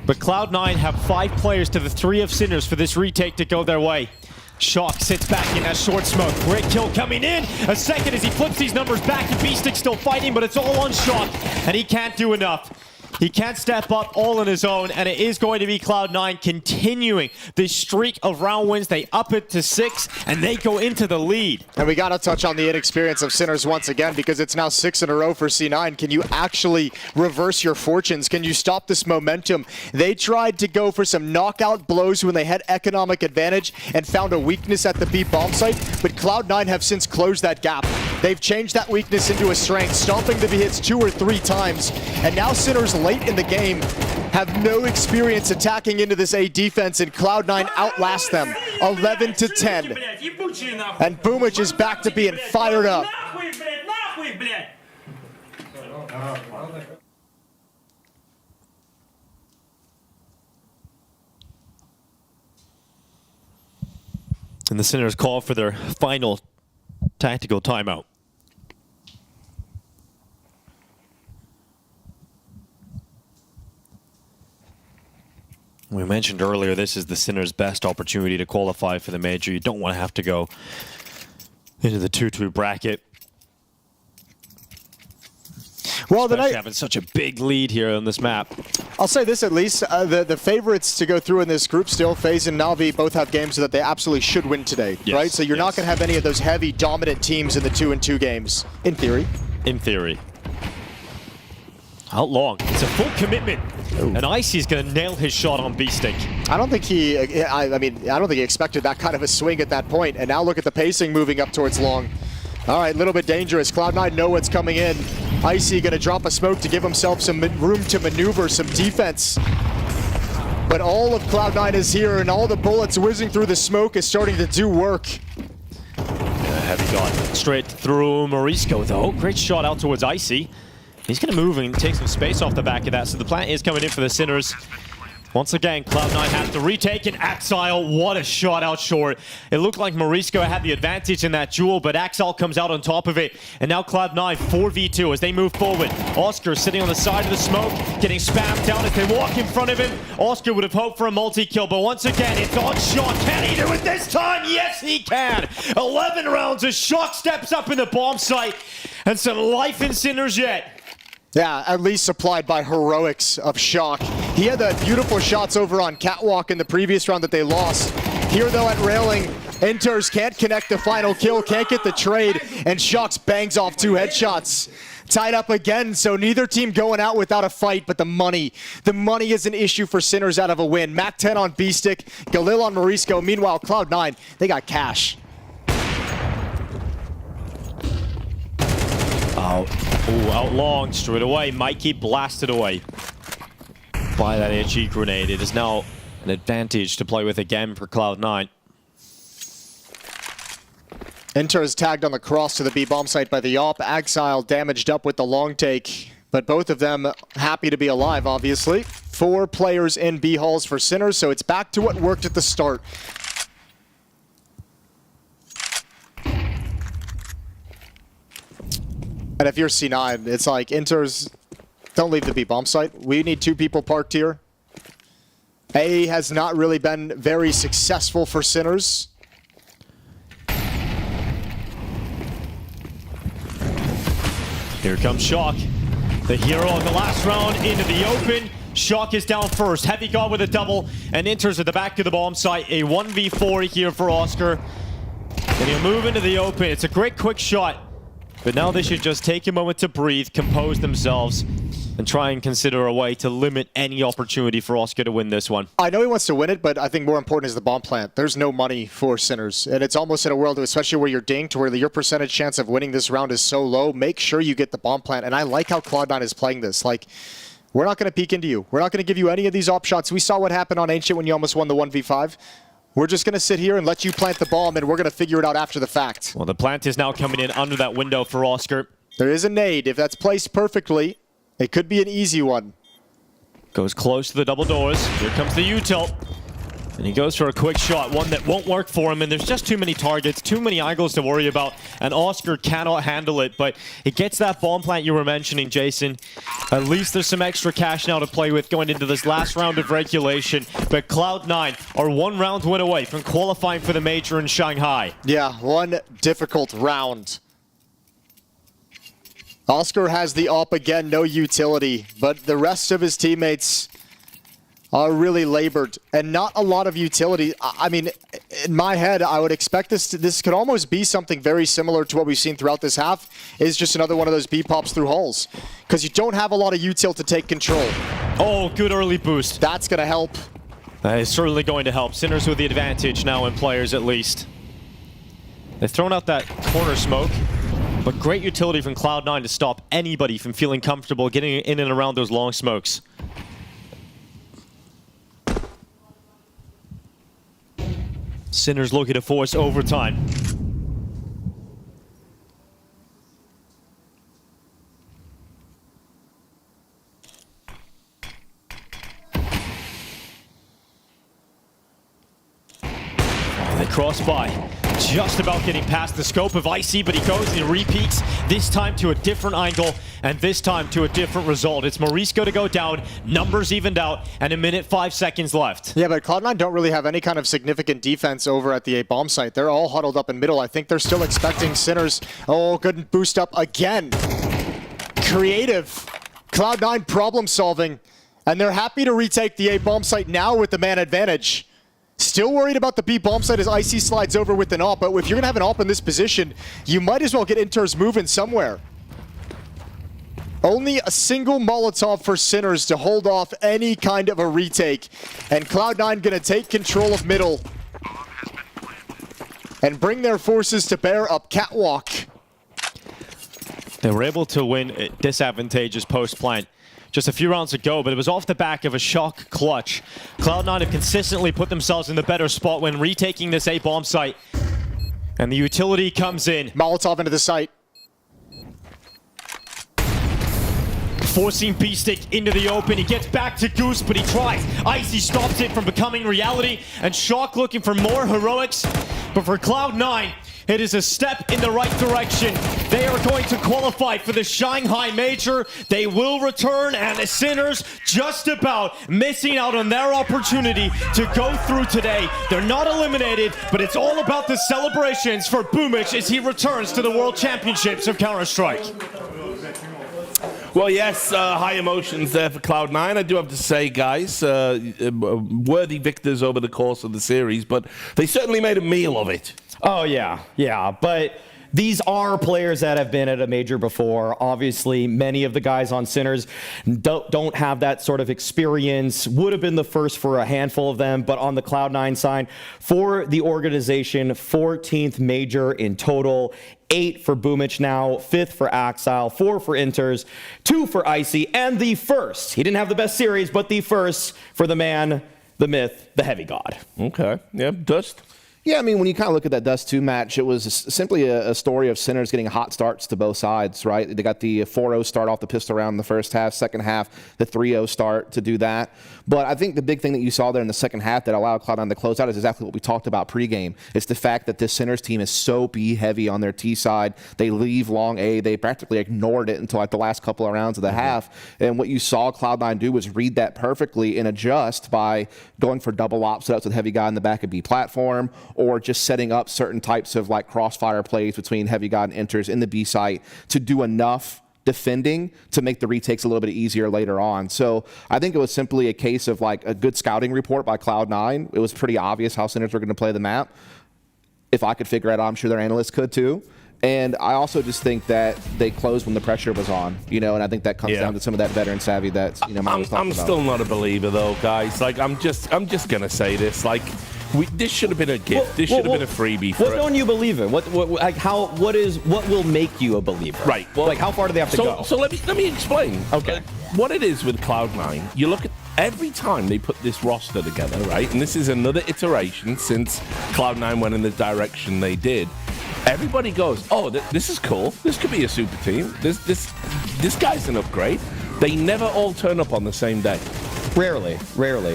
But Cloud9 have 5 players to the 3 of Sinners for this retake to go their way. Shock sits back in that short smoke. Great kill coming in. A second as he flips these numbers back, and Beastic still fighting, but it's all on Shock, and he can't do enough. He can't step up all on his own, and it is going to be Cloud9 continuing this streak of round wins. They up it to 6, and they go into the lead. And we got to touch on the inexperience of Sinners once again, because it's now 6 in a row for C9. Can you actually reverse your fortunes? Can you stop this momentum? They tried to go for some knockout blows when they had economic advantage and found a weakness at the B bomb site, but Cloud9 have since closed that gap. They've changed that weakness into a strength, stomping the B hits 2 or 3 times, and now Sinners late in the game have no experience attacking into this A defense, and Cloud9 outlast them 11-10. And Boomich is back to being fired up. And the Sinners call for their final tactical timeout. We mentioned earlier, this is the Sinners' best opportunity to qualify for the major. You don't want to have to go into the 2-2 bracket. Well, especially having such a big lead here on this map. I'll say this at least, the favorites to go through in this group still, FaZe and Navi both have games that they absolutely should win today, right? So you're not going to have any of those heavy, dominant teams in the 2-2 games, in theory. In theory. How long? It's a full commitment. Ooh. And Icy's going to nail his shot on Beastic. I don't think he, I don't think he expected that kind of a swing at that point. And now look at the pacing moving up towards long. All right, a little bit dangerous. Cloud9 know what's coming in. Icy going to drop a smoke to give himself some room to maneuver, some defense. But all of Cloud9 is here, and all the bullets whizzing through the smoke is starting to do work. Heavy gun straight through Morisco, though. Great shot out towards Icy. He's going to move and take some space off the back of that, so the plant is coming in for the Sinners. Once again, Cloud9 has to retake, and Axile, what a shot out short. It looked like Morisco had the advantage in that duel, but Axile comes out on top of it. And now Cloud9 4v2 as they move forward. Oscar sitting on the side of the smoke, getting spammed down as they walk in front of him. Oscar would have hoped for a multi-kill, but once again, it's on Shock. Can he do it this time? Yes, he can. 11 rounds as Shock steps up in the bomb site, and some life in Sinners yet. Yeah, at least supplied by heroics of Shock. He had the beautiful shots over on Catwalk in the previous round that they lost. Here, though, at Railing, Enters can't connect the final kill, can't get the trade, and Shox bangs off 2 headshots. Tied up again, so neither team going out without a fight, but the money is an issue for Sinners out of a win. Mac 10 on B-Stick, Galil on Morisco. Meanwhile, Cloud9, they got cash. Out long, straight away. Mikey blasted away by that HE grenade. It is now an advantage to play with again for Cloud9. Enter is tagged on the cross to the B bomb site by the AWP. Axile damaged up with the long take, but both of them happy to be alive, obviously. 4 players in B halls for Sinners, so it's back to what worked at the start. And if you're C9, it's like, Enters, don't leave the B bomb site. We need 2 people parked here. A has not really been very successful for Sinners. Here comes Shock, the hero in the last round, into the open. Shock is down first. Heavy gun with a double, and Enters at the back of the bomb site. A 1v4 here for Oscar. And he'll move into the open. It's a great quick shot. But now they should just take a moment to breathe, compose themselves, and try and consider a way to limit any opportunity for Oscar to win this one. I know he wants to win it, but I think more important is the bomb plant. There's no money for Sinners, and it's almost in a world, especially where you're dinked, where your percentage chance of winning this round is so low. Make sure you get the bomb plant, and I like how Cloud9 is playing this. Like, We're not going to peek into you. We're not going to give you any of these op shots. We saw what happened on Ancient when you almost won the 1v5. We're just going to sit here and let you plant the bomb, and we're going to figure it out after the fact. Well, the plant is now coming in under that window for Oscar. There is a nade. If that's placed perfectly, it could be an easy one. Goes close to the double doors. Here comes the U-tilt. And he goes for a quick shot, one that won't work for him, and there's just too many targets, too many angles to worry about, and Oscar cannot handle it, but it gets that bomb plant you were mentioning, Jason. At least there's some extra cash now to play with going into this last round of regulation, but Cloud9 are one round win away from qualifying for the Major in Shanghai. Yeah, one difficult round. Oscar has the op again, no utility, but the rest of his teammates are really labored and not a lot of utility. I mean, in my head, I would expect this could almost be something very similar to what we've seen throughout this half, is just another one of those B pops through holes, because you don't have a lot of util to take control. Oh, good early boost. That's going to help. That is certainly going to help. Sinners with the advantage now in players at least. They've thrown out that corner smoke, but great utility from Cloud9 to stop anybody from feeling comfortable getting in and around those long smokes. Sinners looking to force overtime. They cross by. Just about getting past the scope of Icy, but he goes and he repeats, this time to a different angle, and this time to a different result. It's Morisco to go down, numbers evened out, and 1:05 left. Yeah, but Cloud9 don't really have any kind of significant defense over at the A bomb site. They're all huddled up in middle. I think they're still expecting Sinners. Oh, good boost up again. Creative. Cloud9 problem solving, and they're happy to retake the A bomb site now with the man advantage. Still worried about the B bomb site as Icy slides over with an AWP, but if you're gonna have an AWP in this position, you might as well get Inters moving somewhere. Only a single Molotov for Sinners to hold off any kind of a retake, and Cloud9 gonna take control of middle and bring their forces to bear up catwalk. They were able to win disadvantageous post-plant just a few rounds ago, but it was off the back of a shock clutch. Cloud9 have consistently put themselves in the better spot when retaking this A bomb site. And the utility comes in. Molotov into the site. Forcing B-Stick into the open. He gets back to Goose, but he tries. Icy stops it from becoming reality, and Shock looking for more heroics. But for Cloud9, it is a step in the right direction. They are going to qualify for the Shanghai Major. They will return, and the Sinners just about missing out on their opportunity to go through today. They're not eliminated, but it's all about the celebrations for Boomich as he returns to the World Championships of Counter-Strike. Well, yes, high emotions there for Cloud9. I do have to say, guys, worthy victors over the course of the series, but they certainly made a meal of it. Oh, yeah, but these are players that have been at a major before. Obviously, many of the guys on Sinners don't have that sort of experience. Would have been the first for a handful of them, but on the Cloud9 side, for the organization, 14th major in total. 8 for Boomich now, 5th for Axile, 4 for Inters, 2 for Icy, and the first. He didn't have the best series, but the first for the man, the myth, the heavy god. Okay, yeah, Dust. Yeah, I mean, when you kind of look at that Dust 2 match, it was simply a story of Sinners getting hot starts to both sides, right? They got the 4-0 start off the pistol round in the first half, second half, the 3-0 start to do that. But I think the big thing that you saw there in the second half that allowed Cloud9 to close out is exactly what we talked about pregame. It's the fact that this Sinners team is so B-heavy on their T side. They leave long A. They practically ignored it until like the last couple of rounds of the half. And what you saw Cloud9 do was read that perfectly and adjust by going for double op setups with Heavy God in the back of B platform, or just setting up certain types of like crossfire plays between Heavy God and Inters in the B site to do enough defending to make the retakes a little bit easier later on. So I think it was simply a case of like a good scouting report by Cloud9. It was pretty obvious how Sinners were going to play the map. If I could figure it out, I'm sure their analysts could too. And I also just think that they closed when the pressure was on, you know, and I think that comes down to some of that veteran savvy that, you know, I'm still not a believer though, guys. Like I'm just gonna say this. Like This should have been a gift. This should have been a freebie for What don't you believe in? What will make you a believer? Right. Well, like how far do they have to go? So let me explain. Okay. What it is with Cloud9, you look at every time they put this roster together, right? And this is another iteration since Cloud9 went in the direction they did. Everybody goes, oh, this is cool. This could be a super team. This guy's an upgrade. They never all turn up on the same day. Rarely.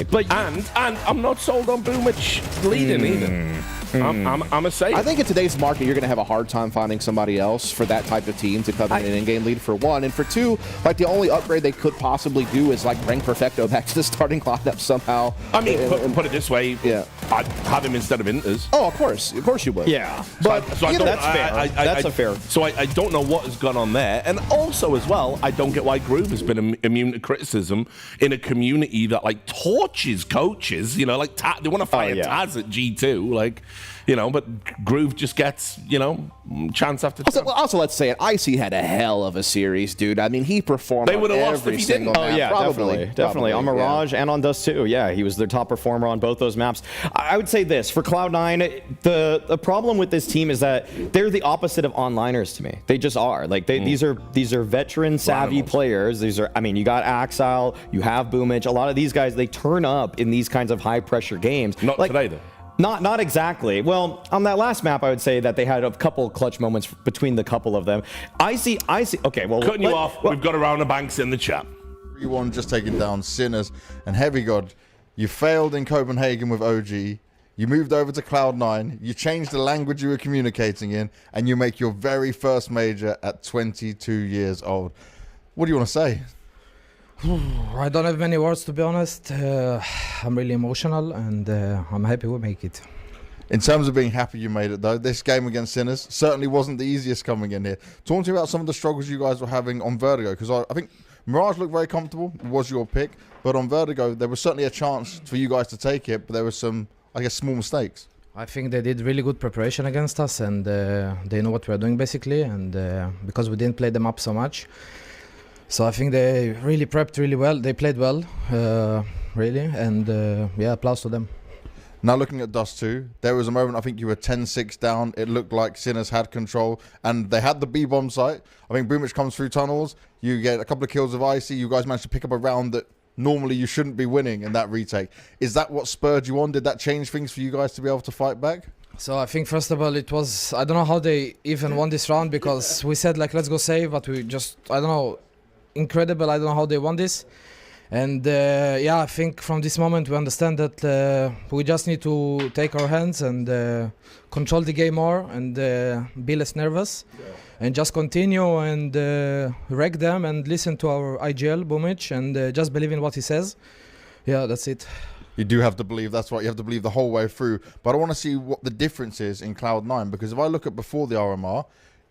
But and I'm not sold on Boomich leading either. I'm a say. I think in today's market, you're going to have a hard time finding somebody else for that type of team to come in an in-game lead for one. And for two, like the only upgrade they could possibly do is like bring Perfecto back to the starting lineup somehow. I mean, put it this way, yeah, I'd have him instead of Inters. Oh, of course you would. Yeah, but that's fair. That's a fair. So I don't know what has gone on there, and also as well, I don't get why Groove has been immune to criticism in a community that like torches coaches. You know, like they want to fire Taz at G2, like. You know, but Groove just gets, you know, chance after chance. Also, let's say it. Icy had a hell of a series, dude. I mean, he performed. They would have lost every if he single didn't. map. Oh yeah, Probably. definitely. On Mirage and on Dust 2. Yeah, he was their top performer on both those maps. I would say this for Cloud9, the problem with this team is that they're the opposite of onliners to me. They just are. Like these are veteran savvy players. These are. I mean, you got Axile, you have Boomich. A lot of these guys, they turn up in these kinds of high pressure games. Not like, today though. Not exactly. Well, on that last map, I would say that they had a couple clutch moments between the couple of them. I see. Okay, well, cutting you off. We've got around the banks in the chat. 3-1 just taking down Sinners and Heavy God. You failed in Copenhagen with OG. You moved over to Cloud9. You changed the language you were communicating in, and you make your very first major at 22 years old. What do you want to say? I don't have many words, to be honest. I'm really emotional, and I'm happy we make it. In terms of being happy you made it, though, this game against Sinners certainly wasn't the easiest coming in here. Talk to me about some of the struggles you guys were having on Vertigo, because I think Mirage looked very comfortable, was your pick, but on Vertigo, there was certainly a chance for you guys to take it, but there were some, I guess, small mistakes. I think they did really good preparation against us, and they know what we're doing, basically, and because we didn't play them up so much. So I think they really prepped really well. They played well, really, and yeah, applause to them. Now looking at Dust 2, there was a moment I think you were 10-6 down. It looked like Sinners had control, and they had the B-bomb site. I think Boomich comes through tunnels. You get a couple of kills of Icy. You guys managed to pick up a round that normally you shouldn't be winning in that retake. Is that what spurred you on? Did that change things for you guys to be able to fight back? So I think first of all it was, I don't know how they even won this round, because we said like let's go save, but we just, I don't know, incredible. I don't know how they won this. And yeah, I think from this moment we understand that we just need to take our hands and control the game more and be less nervous, and just continue and wreck them and listen to our IGL Boomich and just believe in what he says. Yeah, that's it. You do have to believe, that's right, you have to believe the whole way through. But I want to see what the difference is in Cloud9, because if I look at before the RMR,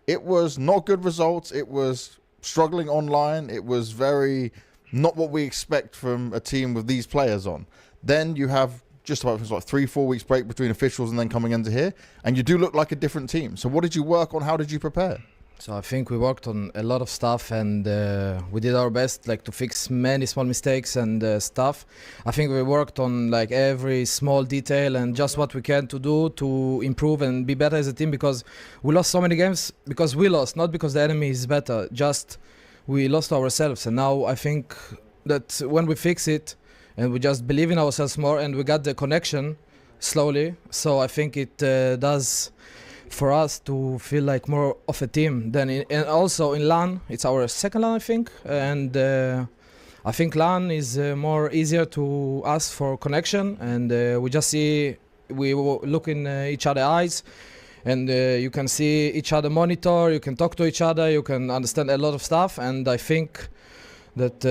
it was not good results, it was struggling online, it was very not what we expect from a team with these players on. Then you have just about like 3-4 weeks break between officials and then coming into here, and you do look like a different team. So what did you work on? How did you prepare? So I think we worked on a lot of stuff, and we did our best like to fix many small mistakes and stuff. I think we worked on like every small detail and just what we can to do to improve and be better as a team, because we lost so many games because we lost, not because the enemy is better, just we lost ourselves. And now I think that when we fix it and we just believe in ourselves more and we got the connection slowly, so I think it does for us to feel like more of a team. Then and also in LAN, it's our second LAN I think, and I think LAN is more easier to us for connection, and we just see, we look in each other's eyes, and you can see each other monitor, you can talk to each other, you can understand a lot of stuff. And I think that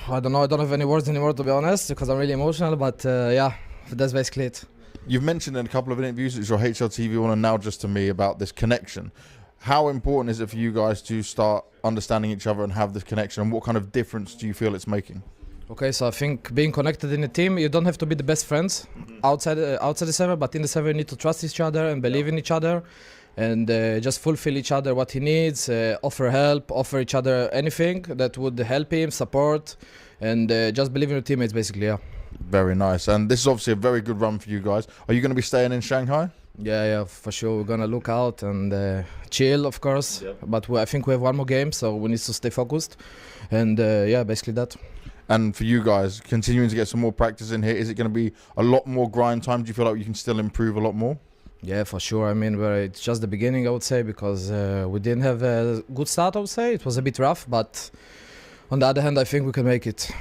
I don't know, I don't have any words anymore, to be honest, because I'm really emotional, but yeah, that's basically it. You've mentioned in a couple of interviews, it's your HLTV one and now just to me, about this connection. How important is it for you guys to start understanding each other and have this connection, and what kind of difference do you feel it's making? Okay, so I think being connected in a team, you don't have to be the best friends outside the server, but in the server you need to trust each other and believe in each other, and just fulfill each other what he needs, offer help, offer each other anything that would help him, support, and just believe in your teammates, basically, yeah. Very nice. And this is obviously a very good run for you guys. Are you going to be staying in Shanghai? Yeah, for sure. We're gonna look out and chill, of course. Yep. But I think we have one more game, so we need to stay focused. And yeah, basically that. And for you guys, continuing to get some more practice in here, is it going to be a lot more grind time? Do you feel like you can still improve a lot more? Yeah, for sure. I mean, it's just the beginning, I would say, because we didn't have a good start, I would say. It was a bit rough, but on the other hand, I think we can make it.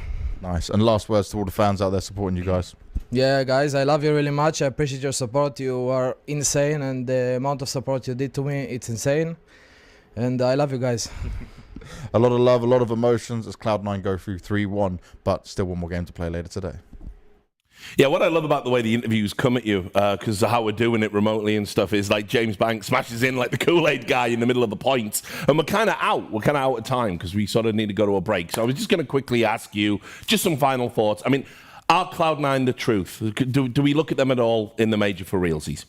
Nice. And last words to all the fans out there supporting you guys. Yeah, guys, I love you really much. I appreciate your support. You are insane, and the amount of support you did to me, it's insane. And I love you guys. A lot of love, a lot of emotions as Cloud9 go through 3-1, but still one more game to play later today. Yeah, what I love about the way the interviews come at you, because how we're doing it remotely and stuff, is like James Banks smashes in like the Kool-Aid guy in the middle of the points, and we're kind of out. We're kind of out of time because we sort of need to go to a break. So I was just going to quickly ask you just some final thoughts. I mean, are Cloud9 the truth? Do we look at them at all in the major for realsies?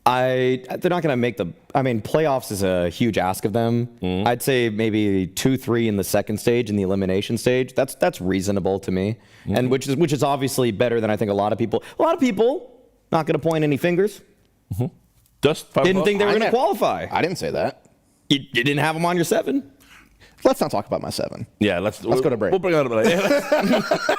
They're not going to make the... I mean, playoffs is a huge ask of them. I'd say maybe 2-3 in the second stage, in the elimination stage. That's reasonable to me, and which is obviously better than I think a lot of people. A lot of people, not going to point any fingers, didn't think they were going to qualify. I didn't say that. You didn't have them on your 7. Let's not talk about my 7. Yeah, let's go to break. We'll bring it up later.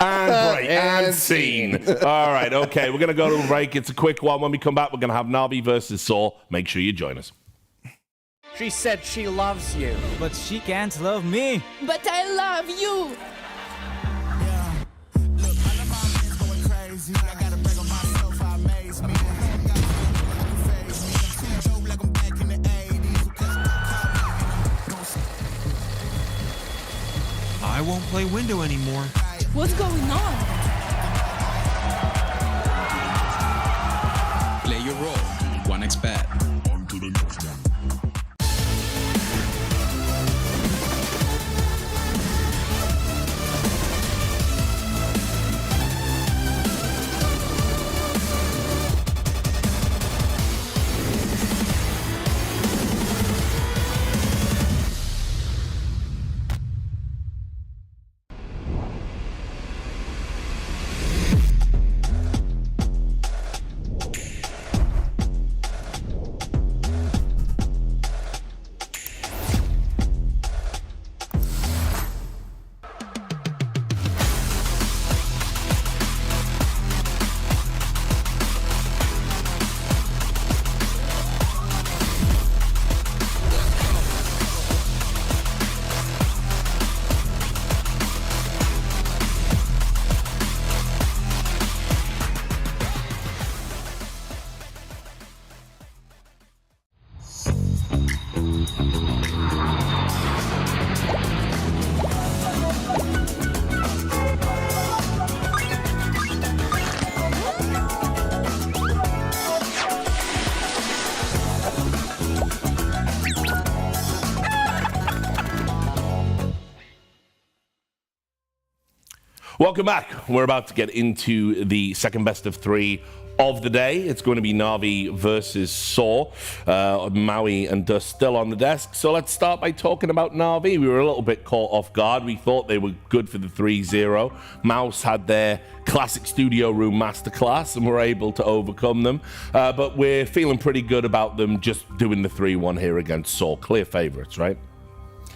And break. And scene. All right, okay. We're going to go to a break. It's a quick one. When we come back, we're going to have Navi versus Saw. Make sure you join us. She said she loves you. But she can't love me. But I love you. I won't play window anymore. What's going on? Play your role. 1xBet. On to the next one. Welcome back. We're about to get into the second best of 3 of the day. It's going to be Navi versus Saw. Maui and Dust still on the desk. So let's start by talking about Navi. We were a little bit caught off guard. We thought they were good for the 3-0. MOUZ had their classic studio room masterclass and were able to overcome them. But we're feeling pretty good about them just doing the 3-1 here against Saw. Clear favorites, right?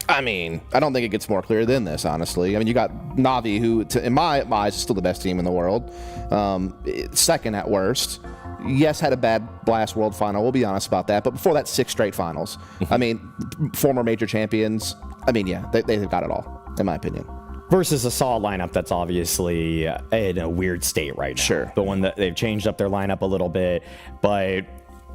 I mean, I don't think it gets more clear than this, honestly. I mean, you got Navi, who, in my eyes, is still the best team in the world. Second at worst. Yes, had a bad last World Final. We'll be honest about that. But before that, 6 straight finals. I mean, former major champions. I mean, yeah, they've got it all, in my opinion. Versus a Saw lineup that's obviously in a weird state right now. Sure. The one that they've changed up their lineup a little bit. But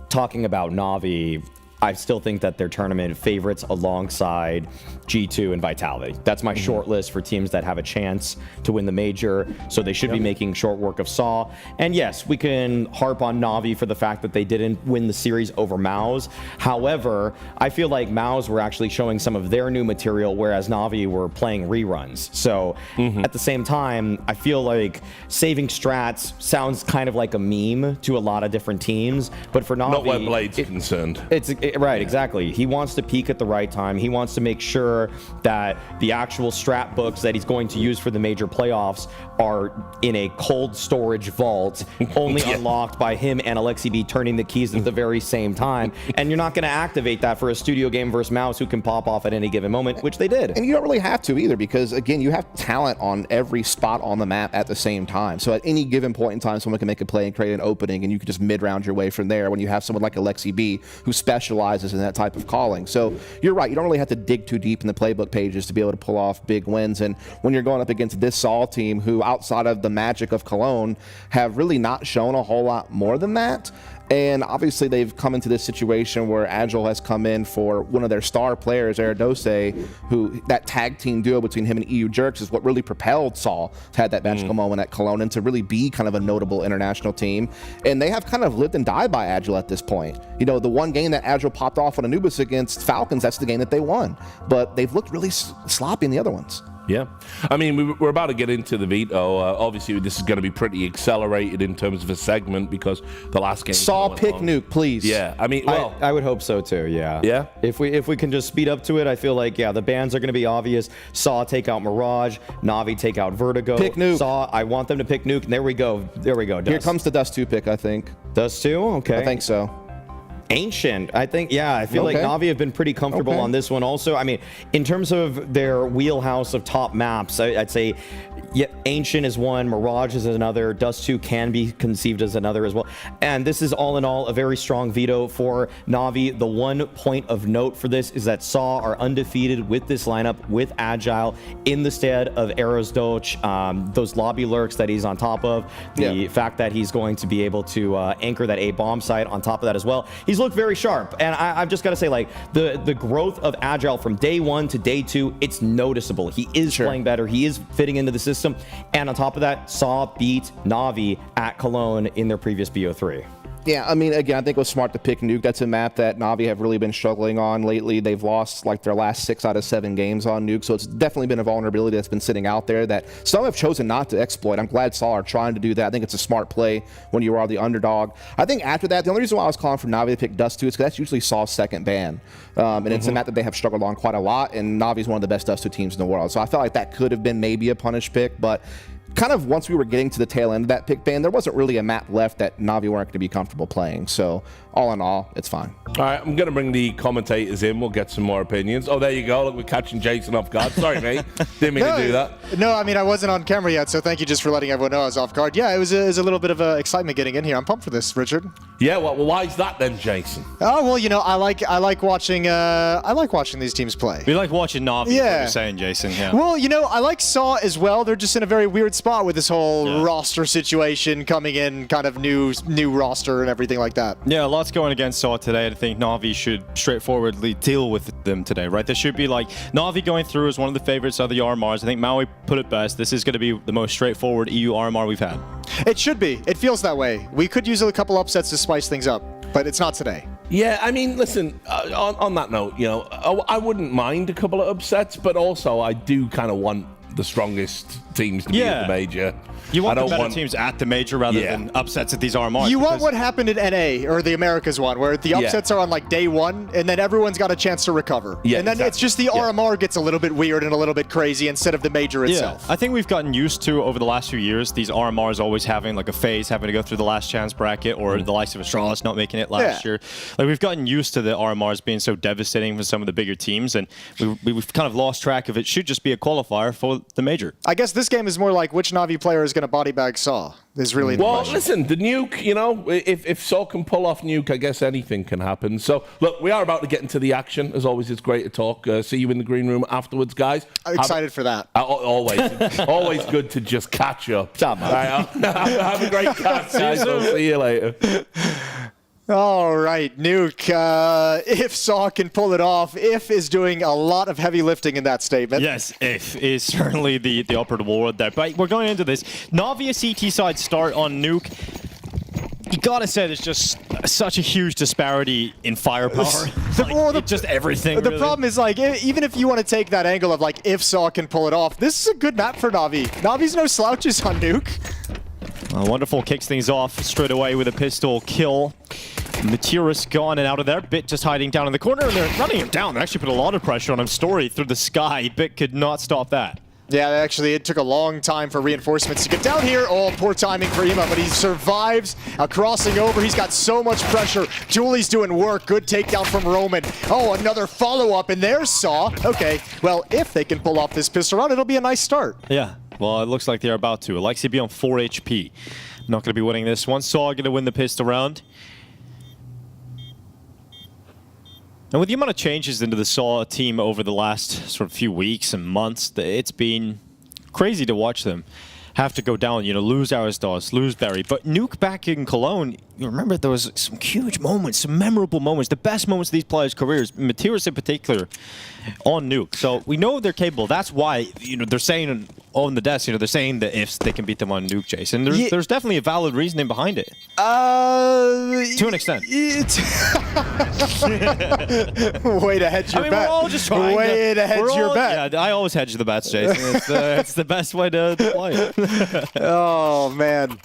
talking about Navi, I still think that they're tournament favorites alongside G2 and Vitality. That's my short list for teams that have a chance to win the major. So they should be making short work of Saw. And yes, we can harp on Navi for the fact that they didn't win the series over MOUZ. However, I feel like MOUZ were actually showing some of their new material, whereas Navi were playing reruns. So at the same time, I feel like saving strats sounds kind of like a meme to a lot of different teams. But for Navi, not where Blade's concerned. It's Right, exactly. He wants to peak at the right time. He wants to make sure that the actual strat books that he's going to use for the major playoffs are in a cold storage vault, only unlocked by him and Alexi B turning the keys at the very same time. And you're not going to activate that for a studio game versus MOUZ who can pop off at any given moment, which they did. And you don't really have to either, because again, you have talent on every spot on the map at the same time. So at any given point in time, someone can make a play and create an opening, and you can just mid-round your way from there when you have someone like Alexi B who specializes in that type of calling. So you're right, you don't really have to dig too deep in the playbook pages to be able to pull off big wins. And when you're going up against this Saw team, who outside of the magic of Cologne have really not shown a whole lot more than that. And obviously they've come into this situation where Agile has come in for one of their star players, Eridose, who that tag team duo between him and EU Jerks is what really propelled Saul to have that magical moment at Cologne and to really be kind of a notable international team. And they have kind of lived and died by Agile at this point. You know, the one game that Agile popped off on Anubis against Falcons, that's the game that they won. But they've looked really sloppy in the other ones. Yeah. I mean, we're about to get into the veto. Obviously, this is going to be pretty accelerated in terms of a segment because the last game... Saw pick Nuke, please. Yeah. I mean, well... I would hope so, too, yeah. Yeah? If we can just speed up to it, I feel like, yeah, the bans are going to be obvious. Saw take out Mirage. Navi take out Vertigo. Pick Nuke. Saw, I want them to pick Nuke. And there we go. There we go, Dust. Here comes the Dust 2 pick, I think. Dust 2? Okay. I think so. Ancient, I think, yeah, I feel like Navi have been pretty comfortable on this one also. I mean, in terms of their wheelhouse of top maps, I'd say Ancient is one, Mirage is another, Dust 2 can be conceived as another as well. And this is all in all a very strong veto for Navi. The one point of note for this is that Saw are undefeated with this lineup, with Agile, in the stead of Eros Doge, those lobby lurks that he's on top of, the fact that he's going to be able to anchor that A-bomb site on top of that as well. He's looked very sharp, and I've just got to say, like, the growth of Agile from day 1 to day 2, it's noticeable. He is playing better. He is fitting into the system. And on top of that, Saw beat Navi at Cologne in their previous BO3. Yeah, I mean, again, I think it was smart to pick Nuke. That's a map that Navi have really been struggling on lately. They've lost like their last 6 out of 7 games on Nuke, so it's definitely been a vulnerability that's been sitting out there that some have chosen not to exploit. I'm glad Saw are trying to do that. I think it's a smart play when you are the underdog. I think after that, the only reason why I was calling for Navi to pick Dust 2 is because that's usually Saw's second ban. And it's a map that they have struggled on quite a lot, and Navi's one of the best Dust 2 teams in the world. So I felt like that could have been maybe a punish pick, but kind of once we were getting to the tail end of that pick ban, there wasn't really a map left that Navi weren't going to be comfortable playing. So all in all, it's fine. All right, I'm going to bring the commentators in. We'll get some more opinions. Oh, there you go. Look, we're catching Jason off guard. Sorry, mate. Didn't mean to do that. No, I mean, I wasn't on camera yet, so thank you just for letting everyone know I was off guard. Yeah, it was a little bit of excitement getting in here. I'm pumped for this, Richard. Yeah, well, why is that then, Jason? Oh, well, you know, I like watching these teams play. We like watching Navi, is what you're saying, Jason. Yeah. Well, you know, I like Saw as well. They're just in a very weird spot with this whole roster situation coming in, kind of new roster and everything like that. Yeah, lots going against Saw today. I think Navi should straightforwardly deal with them today, right? There should be like Navi going through as one of the favorites of the RMRs. I think Maui put it best. This is going to be the most straightforward EU RMR we've had. It should be. It feels that way. We could use a couple upsets to spice things up, but it's not today. Yeah, I mean, listen, on that note, you know, I wouldn't mind a couple of upsets, but also I do kind of want the strongest teams to be at the major. You want the better teams at the major rather than upsets at these RMRs. You want what happened in NA, or the Americas one, where the upsets are on like day 1, and then everyone's got a chance to recover. Yeah, and then it's just the RMR gets a little bit weird and a little bit crazy instead of the major itself. I think we've gotten used to, over the last few years, these RMRs always having like a FaZe having to go through the last chance bracket, or the likes of Astralis not making it last year. Like, we've gotten used to the RMRs being so devastating for some of the bigger teams, and we've kind of lost track of it. Should just be a qualifier for the major. I guess this game is more like which Navi player is going to body bag Saw. Is really the question. Listen, the Nuke, you know, if Saw can pull off Nuke, I guess anything can happen. So, look, we are about to get into the action. As always, it's great to talk. See you in the green room afterwards, guys. I'm excited for that. Always good to just catch up. Right, have a great catch, guys. I'll see you later. All right, Nuke. If Saw can pull it off, If is doing a lot of heavy lifting in that statement. Yes, If is certainly the operable word there. But we're going into this. Navi a CT side start on Nuke. You gotta say, there's just such a huge disparity in firepower. Just everything. The problem is, like, even if you want to take that angle of like if Saw can pull it off, this is a good map for Navi. Navi's no slouches on Nuke. Wonderful kicks things off straight away with a pistol kill. Mirage gone and out of there. Bit just hiding down in the corner, and they're running him down. They actually put a lot of pressure on him. Story through the sky. Bit could not stop that. Yeah, actually, it took a long time for reinforcements to get down here. Oh, poor timing for Ema, but he survives crossing over. He's got so much pressure. Julie's doing work. Good takedown from Roman. Oh, another follow-up, and there's Saw. Okay, well, if they can pull off this pistol round, it'll be a nice start. Yeah, well, it looks like they're about to. Alexi be on 4 HP. Not going to be winning this one. Saw going to win the pistol round. And with the amount of changes into the Saw team over the last sort of few weeks and months, it's been crazy to watch them have to go down, you know, lose Aristos, lose Berry. But Nuke back in Cologne, you remember there was some huge moments, some memorable moments, the best moments of these players' careers, Materis in particular, on Nuke. So we know they're capable. That's why, you know, they're saying on the desk, you know, they're saying that if they can beat them on Nuke, Jason. There's definitely a valid reasoning behind it. To an extent. Way to hedge your bet. We're all just trying Way to hedge your bet. Yeah, I always hedge the bets, Jason. It's the best way to play it. Oh, man.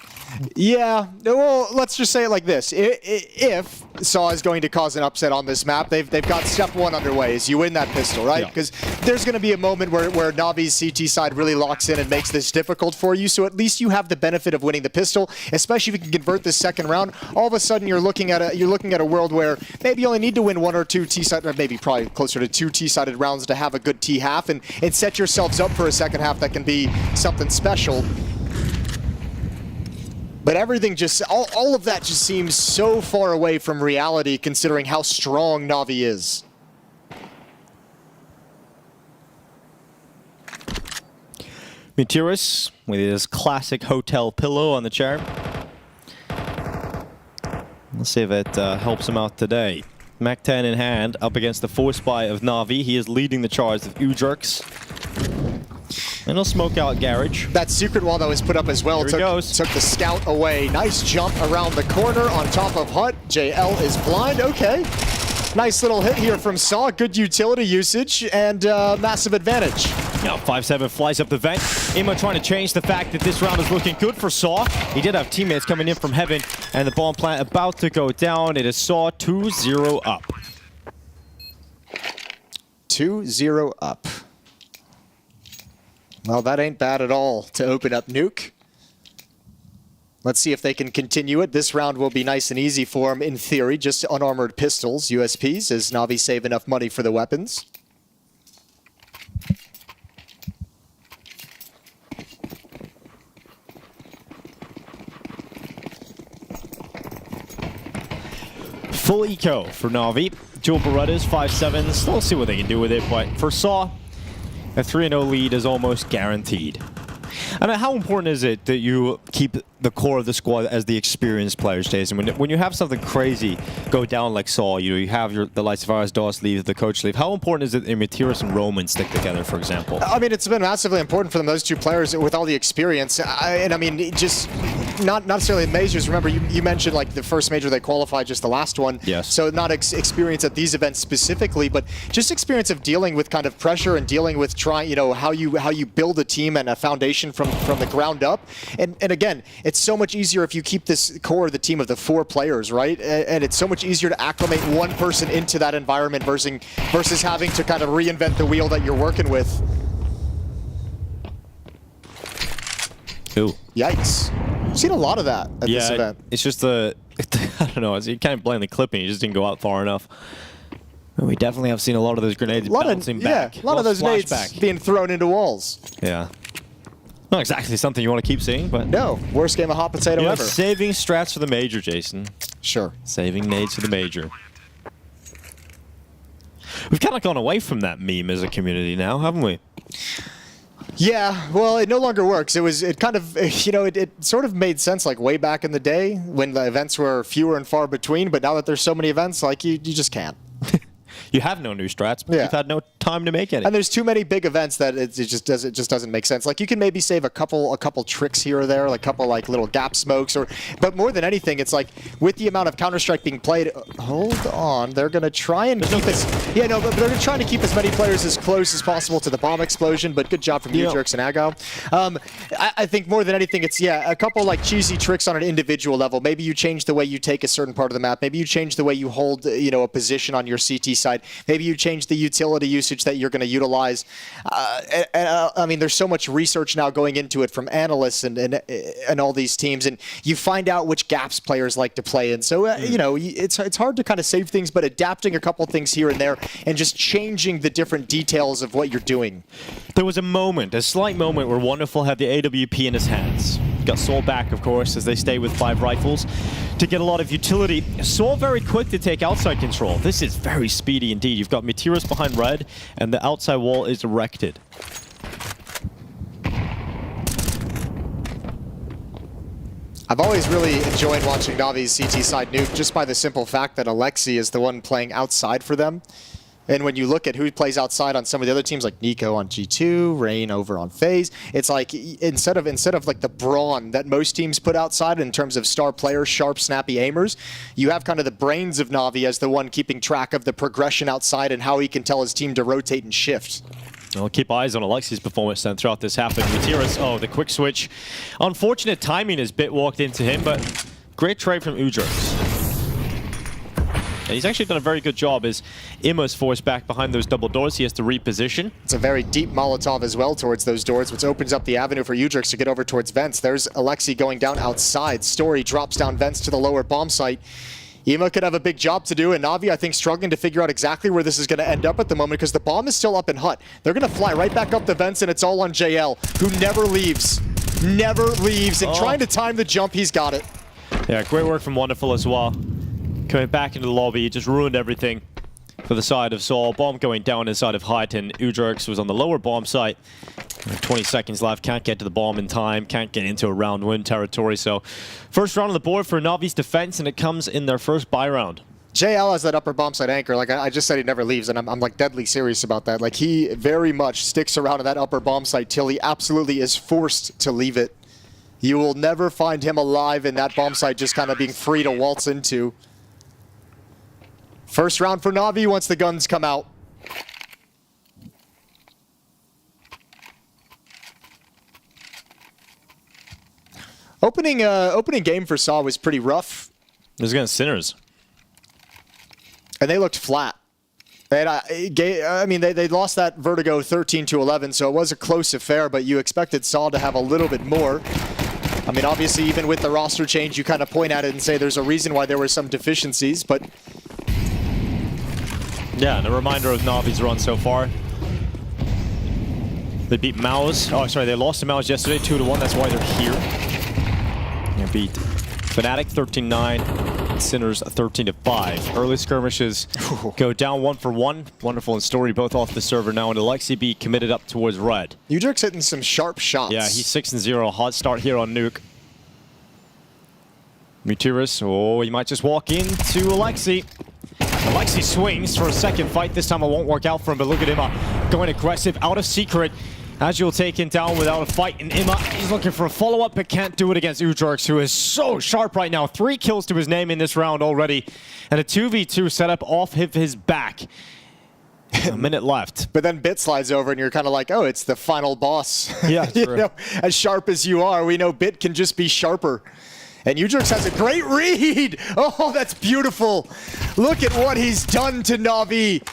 Yeah, well, let's just say it like this. If Saw is going to cause an upset on this map, they've got step one underway, is you win that pistol, right? Because there's going to be a moment where Navi's CT side really locks in and makes this difficult for you, so at least you have the benefit of winning the pistol, especially if you can convert this second round. All of a sudden, you're looking at a world where maybe you only need to win 1 or 2 T-sided, or maybe probably closer to 2 T-sided rounds to have a good T-half and set yourselves up for a second half that can be something special. But everything just, all of that just seems so far away from reality considering how strong Navi is. Materis with his classic hotel pillow on the chair. Let's see if it helps him out today. Mac 10 in hand, up against the force buy of Navi. He is leading the charge of Ujerks. And he'll smoke out Garage. That secret wall that was put up as well took the scout away. Nice jump around the corner on top of Hut. JL is blind. Okay. Nice little hit here from Saw. Good utility usage and massive advantage. Now 5-7 flies up the vent. Ema trying to change the fact that this round is looking good for Saw. He did have teammates coming in from heaven, and the bomb plant about to go down. It is Saw 2-0 up. 2-0 up. Well, that ain't bad at all to open up Nuke. Let's see if they can continue it. This round will be nice and easy for them in theory. Just unarmored pistols, USPs, as Navi save enough money for the weapons. Full eco for Navi. Dual Berettas, 5-7s. We'll see what they can do with it, but for Saw, a 3-0 lead is almost guaranteed. And how important is it that you keep the core of the squad as the experienced players, Jason? When you have something crazy go down like Saw, you have the likes of Aristos leave, the coach leave. How important is it that Materis and Roman stick together, for example? I mean, it's been massively important for them, those two players with all the experience. And I mean, just not necessarily in majors. Remember, you mentioned like the first major they qualified, just the last one. Yes. So not experience at these events specifically, but just experience of dealing with kind of pressure and dealing with trying, you know, how you build a team and a foundation from the ground up. And again, it's so much easier if you keep this core of the team of the 4 players, right? And it's so much easier to acclimate one person into that environment versus having to kind of reinvent the wheel that you're working with. Ooh. Yikes. I've seen a lot of that at this event. It's just I don't know, you can't blame the clipping, it just didn't go out far enough. We definitely have seen a lot of those grenades bouncing back. Yeah, a lot of those nades being thrown into walls. Yeah. Not exactly something you want to keep seeing, but... No, worst game of hot potato ever. Saving strats for the major, Jason. Sure. Saving nades for the major. We've kind of gone away from that meme as a community now, haven't we? Yeah, well, it no longer works. It kind of, you know, it sort of made sense like way back in the day when the events were fewer and far between, but now that there's so many events, like you just can't. You have no new strats, but you've had no time to make any. And there's too many big events that it just doesn't make sense. Like you can maybe save a couple tricks here or there, like a couple like little gap smokes, but more than anything, it's like with the amount of Counter-Strike being played. Hold on, they're gonna try and keep but they're trying to keep as many players as close as possible to the bomb explosion. But good job from Jerks and Ago. I think more than anything, it's a couple like cheesy tricks on an individual level. Maybe you change the way you take a certain part of the map. Maybe you change the way you hold a position on your CT side. Maybe you change the utility usage that you're going to utilize. I mean, there's so much research now going into it from analysts and all these teams, and you find out which gaps players like to play in. So, it's hard to kind of save things, but adapting a couple things here and there and just changing the different details of what you're doing. There was a slight moment where Wonderful had the AWP in his hands. Got Soul back, of course, as they stay with 5 rifles to get a lot of utility. Soul very quick to take outside control. This is very speedy indeed. You've got Meteorus behind red, and the outside wall is erected. I've always really enjoyed watching Navi's CT side nuke just by the simple fact that Alexi is the one playing outside for them. And when you look at who plays outside on some of the other teams, like Nico on G2, Rain over on FaZe, it's like instead of like the brawn that most teams put outside in terms of star players, sharp, snappy aimers, you have kind of the brains of Navi as the one keeping track of the progression outside and how he can tell his team to rotate and shift. I'll keep eyes on Alexi's performance then throughout this happening. Meteorus, the quick switch. Unfortunate timing as Bit walked into him, but great trade from Ujers. And he's actually done a very good job as Imma's forced back behind those double doors. He has to reposition. It's a very deep Molotov as well towards those doors, which opens up the avenue for Ujers to get over towards Vents. There's Alexi going down outside. Story drops down Vents to the lower bomb site. Imma could have a big job to do, and Navi, I think, struggling to figure out exactly where this is going to end up at the moment because the bomb is still up in Hut. They're going to fly right back up the Vents, and it's all on JL, who never leaves. Never leaves, and trying to time the jump, he's got it. Yeah, great work from Wonderful as well. Coming back into the lobby, just ruined everything for the side of Saul. Bomb going down inside of Hut, and Ujers was on the lower bomb site. 20 seconds left, can't get to the bomb in time, can't get into a round win territory. So first round on the board for Navi's defense, and it comes in their first buy round. JL has that upper bomb site anchor. Like I just said, he never leaves, and I'm like deadly serious about that. Like he very much sticks around in that upper bomb site till he absolutely is forced to leave it. You will never find him alive in that bomb site just kind of being free to waltz into. First round for Navi once the guns come out. Opening game for Saw was pretty rough. It was against Sinners. And they looked flat. I mean, they lost that Vertigo 13-11, so it was a close affair, but you expected Saw to have a little bit more. I mean, obviously, even with the roster change, you kind of point at it and say there's a reason why there were some deficiencies, but... Yeah, and a reminder of Navi's run so far. They beat MOUZ. Oh, sorry, they lost to MOUZ yesterday, 2-1. That's why they're here. They beat Fnatic 13-9, Sinners 13-5. Early skirmishes go down 1-for-1. Wonderful and Story both off the server now, and Alexi B committed up towards red. Ujers hitting some sharp shots. Yeah, he's 6-0. Hot start here on Nuke. Meteorus, he might just walk into Alexi. Alexi swings for a second fight. This time it won't work out for him, but look at Imma going aggressive out of secret. Agile taken down without a fight, and Imma, he's looking for a follow-up, but can't do it against Ujers, who is so sharp right now. 3 kills to his name in this round already, and a 2v2 setup off of his back. A minute left. But then Bit slides over, and you're kind of like, oh, it's the final boss. Yeah, true. As sharp as you are, we know Bit can just be sharper. And Ujers has a great read. Oh, that's beautiful. Look at what he's done to Navi.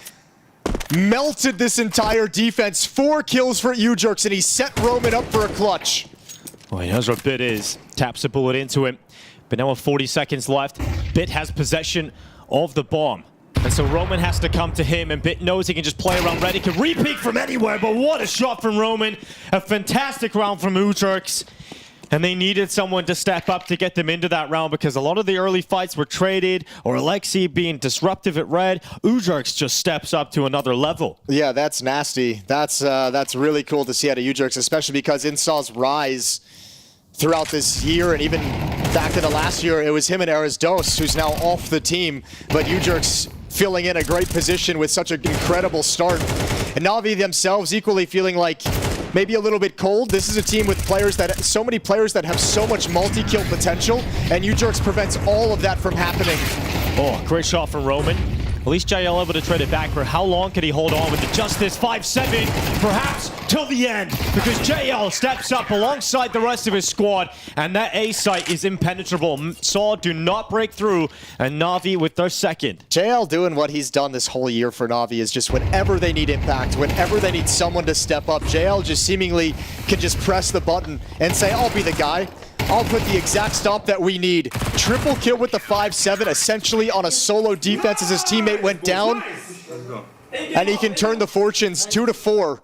Melted this entire defense. 4 kills for Ujers, and he set Roman up for a clutch. Well, he knows where Bit is. Taps a bullet into him. But now with 40 seconds left, Bit has possession of the bomb. And so Roman has to come to him, and Bit knows he can just play around red. He can re-peek from anywhere, but what a shot from Roman. A fantastic round from Ujers. And they needed someone to step up to get them into that round because a lot of the early fights were traded or Alexi being disruptive at red. Ujers just steps up to another level. Yeah, that's nasty. That's really cool to see out of Ujers, especially because in Saw's rise throughout this year and even back in the last year, it was him and Arisdos, who's now off the team. But Ujers filling in a great position with such an incredible start. And Navi themselves equally feeling like maybe a little bit cold. This is a team with players that, so many players that have so much multi-kill potential, and UJerks prevents all of that from happening. Oh, great shot from Roman. At least JL able to trade it back. For how long can he hold on with the Justice 5-7? Perhaps till the end, because JL steps up alongside the rest of his squad, and that A site is impenetrable. Saw do not break through, and Navi with their second. JL doing what he's done this whole year for Navi is just whenever they need impact, whenever they need someone to step up, JL just seemingly can just press the button and say, I'll be the guy. I'll put the exact stop that we need. Triple kill with the 5-7, essentially on a solo defense as his teammate went down. And he can turn the fortunes 2-4.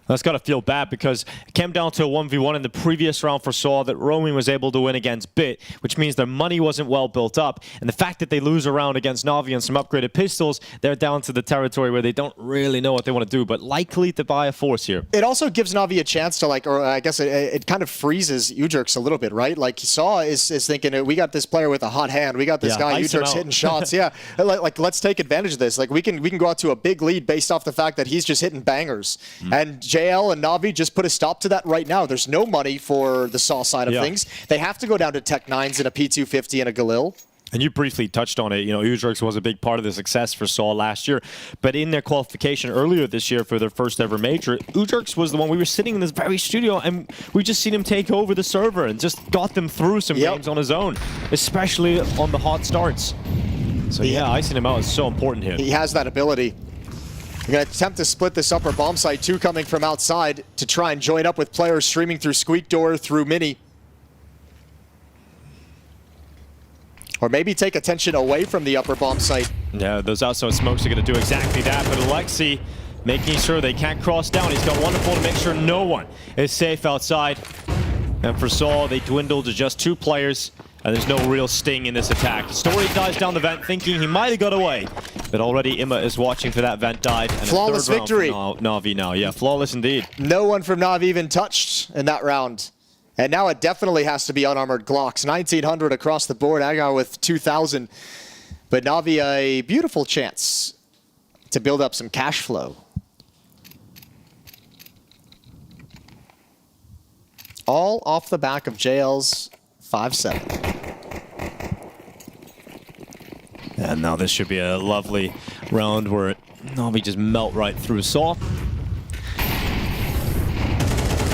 That's got to feel bad because it came down to a 1v1 in the previous round for Saw that Roman was able to win against Bit, which means their money wasn't well built up. And the fact that they lose a round against Navi and some upgraded pistols, they're down to the territory where they don't really know what they want to do, but likely to buy a force here. It also gives Navi a chance to, like, or I guess it kind of freezes UJerks a little bit, right? Like, Saw is thinking, we got this player with a hot hand. We got this guy, UJerks hitting shots. Yeah, like let's take advantage of this. Like, we can go out to a big lead based off the fact that he's just hitting bangers. And JL and Navi just put a stop to that right now. There's no money for the Saw side of things. They have to go down to Tech 9s and a P250 and a Galil. And you briefly touched on it. You know, UJerks was a big part of the success for Saw last year. But in their qualification earlier this year for their first ever major, UJerks was the one. We were sitting in this very studio and we just seen him take over the server and just got them through some games on his own, especially on the hot starts. So yeah, icing him out is so important here. He has that ability. We're going to attempt to split this upper bomb site, too, coming from outside to try and join up with players streaming through Squeak Door, through Mini. Or maybe take attention away from the upper bomb site. Yeah, those outside smokes are going to do exactly that, but Alexi making sure they can't cross down. He's got wonderful to make sure no one is safe outside. And for Saw, they dwindled to just 2 players. And there's no real sting in this attack. Story dives down the vent thinking he might have got away. But already Imma is watching for that vent dive. And flawless victory. Navi now. Yeah, flawless indeed. No one from Navi even touched in that round. And now it definitely has to be unarmored Glocks. 1900 across the board. Aga with 2000. But Navi a beautiful chance to build up some cash flow. All off the back of JL's 5-7. And now this should be a lovely round where Navi just melt right through Saw.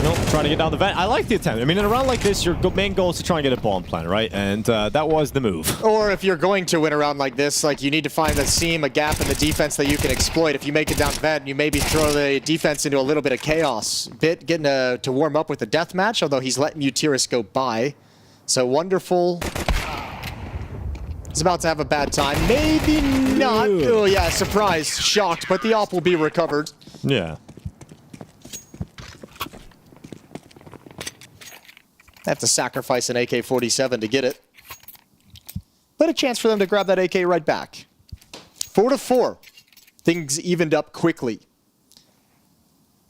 Nope, trying to get down the vent. I like the attempt. I mean, in a round like this, your main goal is to try and get a bomb plant, right? And that was the move. Or if you're going to win a round like this, like, you need to find a seam, a gap in the defense that you can exploit. If you make it down vent, you maybe throw the defense into a little bit of chaos. Bit getting to warm up with the deathmatch, although he's letting Utiris go by. So Wonderful is about to have a bad time. Maybe not. Oh yeah, surprise, shocked, but the op will be recovered. Yeah. They have to sacrifice an AK-47 to get it. But a chance for them to grab that AK right back. 4-4. Things evened up quickly.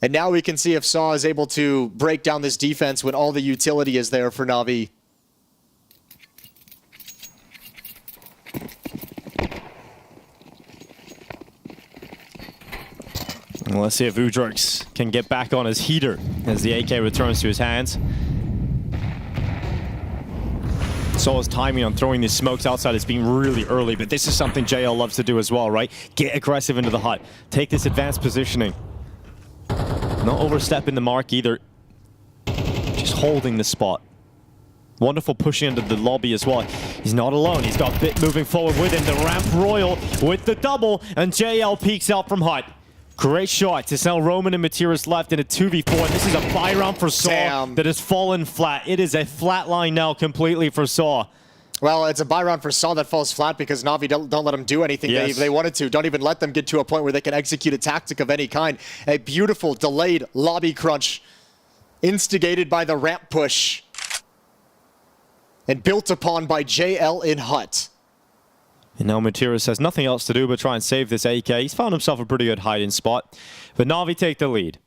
And now we can see if Saw is able to break down this defense when all the utility is there for Navi. Well, let's see if UJerks can get back on his heater as the AK returns to his hands. Saw's timing on throwing these smokes outside has been really early, but this is something JL loves to do as well, right? Get aggressive into the hut. Take this advanced positioning. Not overstepping the mark either. Just holding the spot. Wonderful pushing into the lobby as well. He's not alone. He's got Bit moving forward with him. The ramp royal with the double, and JL peeks out from hut. Great shot to sell Roman and Materis left in a 2v4. And this is a buy round for Saw that has fallen flat. It is a flat line now completely for Saw. Well, it's a buy round for Saw that falls flat because Navi don't let them do anything they wanted to. Don't even let them get to a point where they can execute a tactic of any kind. A beautiful delayed lobby crunch instigated by the ramp push and built upon by JL in hut. And now Materis has nothing else to do but try and save this AK. He's found himself a pretty good hiding spot. But Navi take the lead.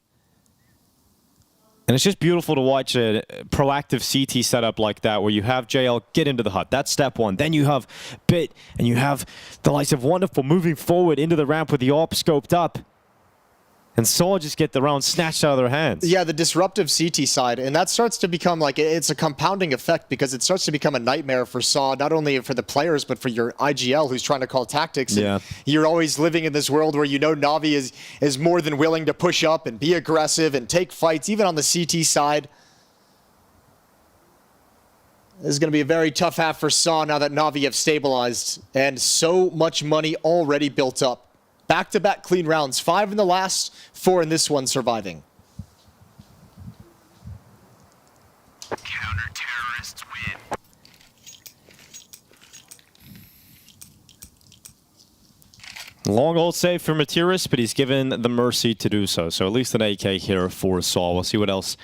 And it's just beautiful to watch a proactive CT setup like that where you have JL get into the hut. That's step one. Then you have Bit and you have the likes of Wonderful moving forward into the ramp with the AWP scoped up. and Saw just get the round snatched out of their hands. Yeah, the disruptive CT side, and that starts to become like, it's a compounding effect because it starts to become a nightmare for Saw, not only for the players, but for your IGL who's trying to call tactics. Yeah. And you're always living in this world where you know Navi is more than willing to push up and be aggressive and take fights, even on the CT side. This is going to be a very tough half for Saw now that Navi have stabilized, and so much money already built up. Back-to-back clean rounds, 5 in the last, 4 in this one surviving. Counter-terrorists win. Long hold save for Materis, but he's given the mercy to do so. So at least an AK here for Saw. We'll see what else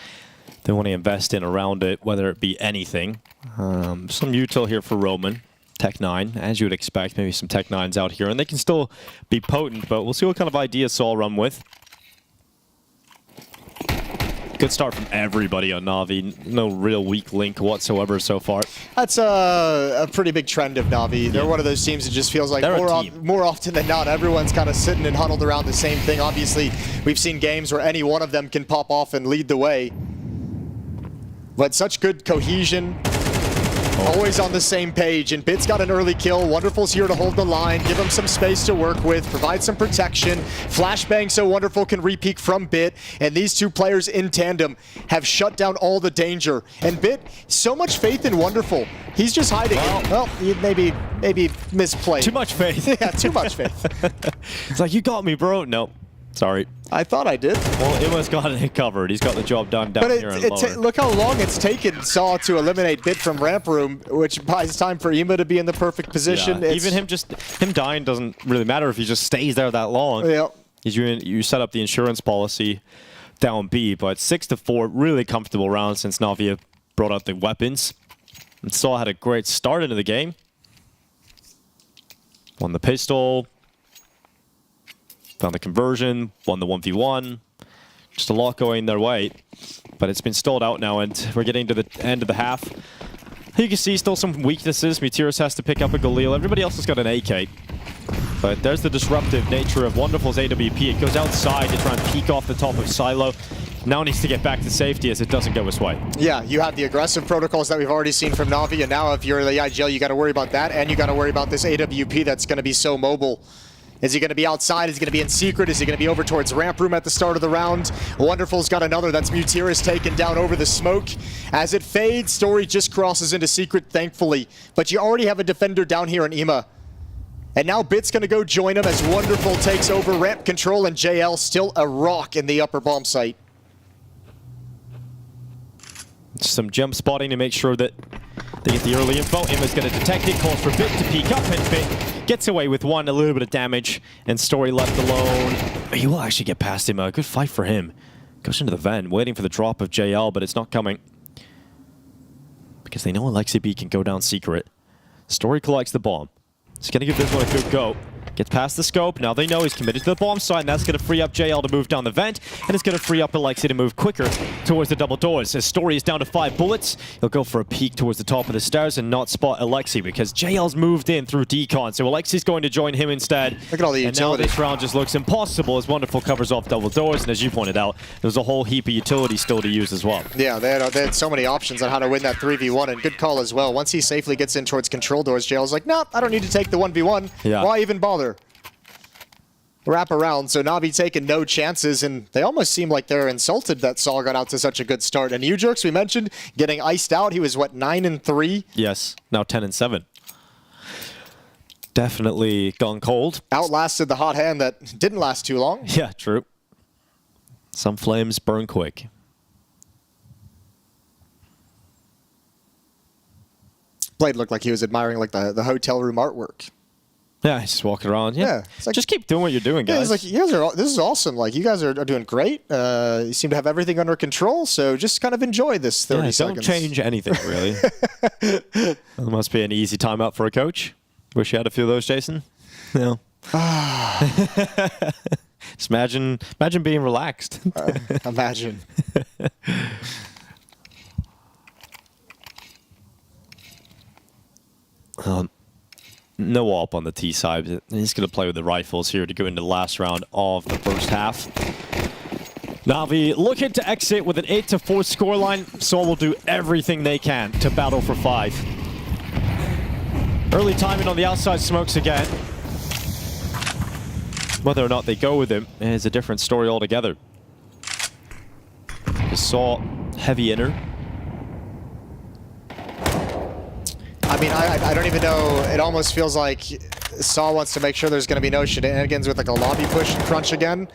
they want to invest in around it, whether it be anything. Some util here for Roman. Tech 9, as you would expect, maybe some Tech 9s out here, and they can still be potent, but we'll see what kind of ideas Saul run with. Good start from everybody on Navi. No real weak link whatsoever so far. That's a pretty big trend of Navi. They're one of those teams that just feels like more often than not, everyone's kind of sitting and huddled around the same thing. Obviously, we've seen games where any one of them can pop off and lead the way. But such good cohesion. Always on the same page, and Bit's got an early kill. Wonderful's here to hold the line, give him some space to work with, provide some protection. Flashbang so Wonderful can repeak from Bit, and these two players in tandem have shut down all the danger. And Bit, so much faith in Wonderful. He's just hiding. Well, maybe misplayed. Too much faith. Yeah, too much faith. It's like, you got me, bro. No, sorry. I thought I did. Well, Ima's got it covered. He's got the job done down here in lower. Look how long it's taken Saw to eliminate Bit from ramp room, which buys time for Ima to be in the perfect position. Yeah. Even him dying doesn't really matter if he just stays there that long. Yeah. You set up the insurance policy down B, but 6-4, really comfortable round since Navi brought out the weapons. And Saw had a great start into the game. Won the pistol. Found the conversion, won the 1v1. Just a lot going their way. But it's been stalled out now, and we're getting to the end of the half. You can see still some weaknesses. Materis has to pick up a Galil. Everybody else has got an AK. But there's the disruptive nature of Wonderful's AWP. It goes outside to try and peek off the top of Silo. Now needs to get back to safety as it doesn't go his way. Yeah, you have the aggressive protocols that we've already seen from Navi, and now if you're the IGL, you got to worry about that, and you got to worry about this AWP that's going to be so mobile. Is he going to be outside? Is he going to be in secret? Is he going to be over towards ramp room at the start of the round? Wonderful's got another. That's Materis taken down over the smoke. As it fades, Story just crosses into secret, thankfully. But you already have a defender down here in Ima. And now Bit's going to go join him as Wonderful takes over ramp control, and JL still a rock in the upper bomb site. Some jump spotting to make sure that they get the early info. Ima's going to detect it, calls for Bit to peek up, and Bit gets away with one, a little bit of damage, and Story left alone. He will actually get past him. A good fight for him. Goes into the vent, waiting for the drop of JL, but it's not coming. Because they know Alexi B can go down secret. Story collects the bomb. He's going to give this one a good go. Gets past the scope. Now they know he's committed to the bomb site, and that's going to free up JL to move down the vent, and it's going to free up Alexi to move quicker towards the double doors. As Story is down to 5 bullets, he'll go for a peek towards the top of the stairs and not spot Alexi because JL's moved in through decon, so Alexi's going to join him instead. Look at all the utility. And now this round just looks impossible as Wonderful covers off double doors, and as you pointed out, there's a whole heap of utility still to use as well. Yeah, they had so many options on how to win that 3v1, and good call as well. Once he safely gets in towards control doors, JL's like, no, I don't need to take the 1v1. Yeah. Why even bother? Wrap around, so Navi taking no chances, and they almost seem like they're insulted that Saul got out to such a good start. And U-Jerks, we mentioned, getting iced out. He was, what, 9-3? Yes, now 10-7. Definitely gone cold. Outlasted the hot hand that didn't last too long. Yeah, true. Some flames burn quick. Blade looked like he was admiring like the hotel room artwork. Yeah, he's just walking around. Yeah, it's like, just keep doing what you're doing, guys. Yeah, he's like, you guys are, this is awesome. Like, you guys are doing great. You seem to have everything under control, so just kind of enjoy this 30 seconds. Don't change anything, really. That must be an easy timeout for a coach. Wish you had a few of those, Jason. No. Just imagine being relaxed. Imagine. No AWP on the T side. He's going to play with the rifles here to go into the last round of the first half. Navi looking to exit with an 8-4 scoreline. Seoul will do everything they can to battle for 5. Early timing on the outside smokes again. Whether or not they go with him is a different story altogether. Just saw heavy inner. I mean, I don't even know. It almost feels like Saw wants to make sure there's going to be no shenanigans with like a lobby push and crunch again.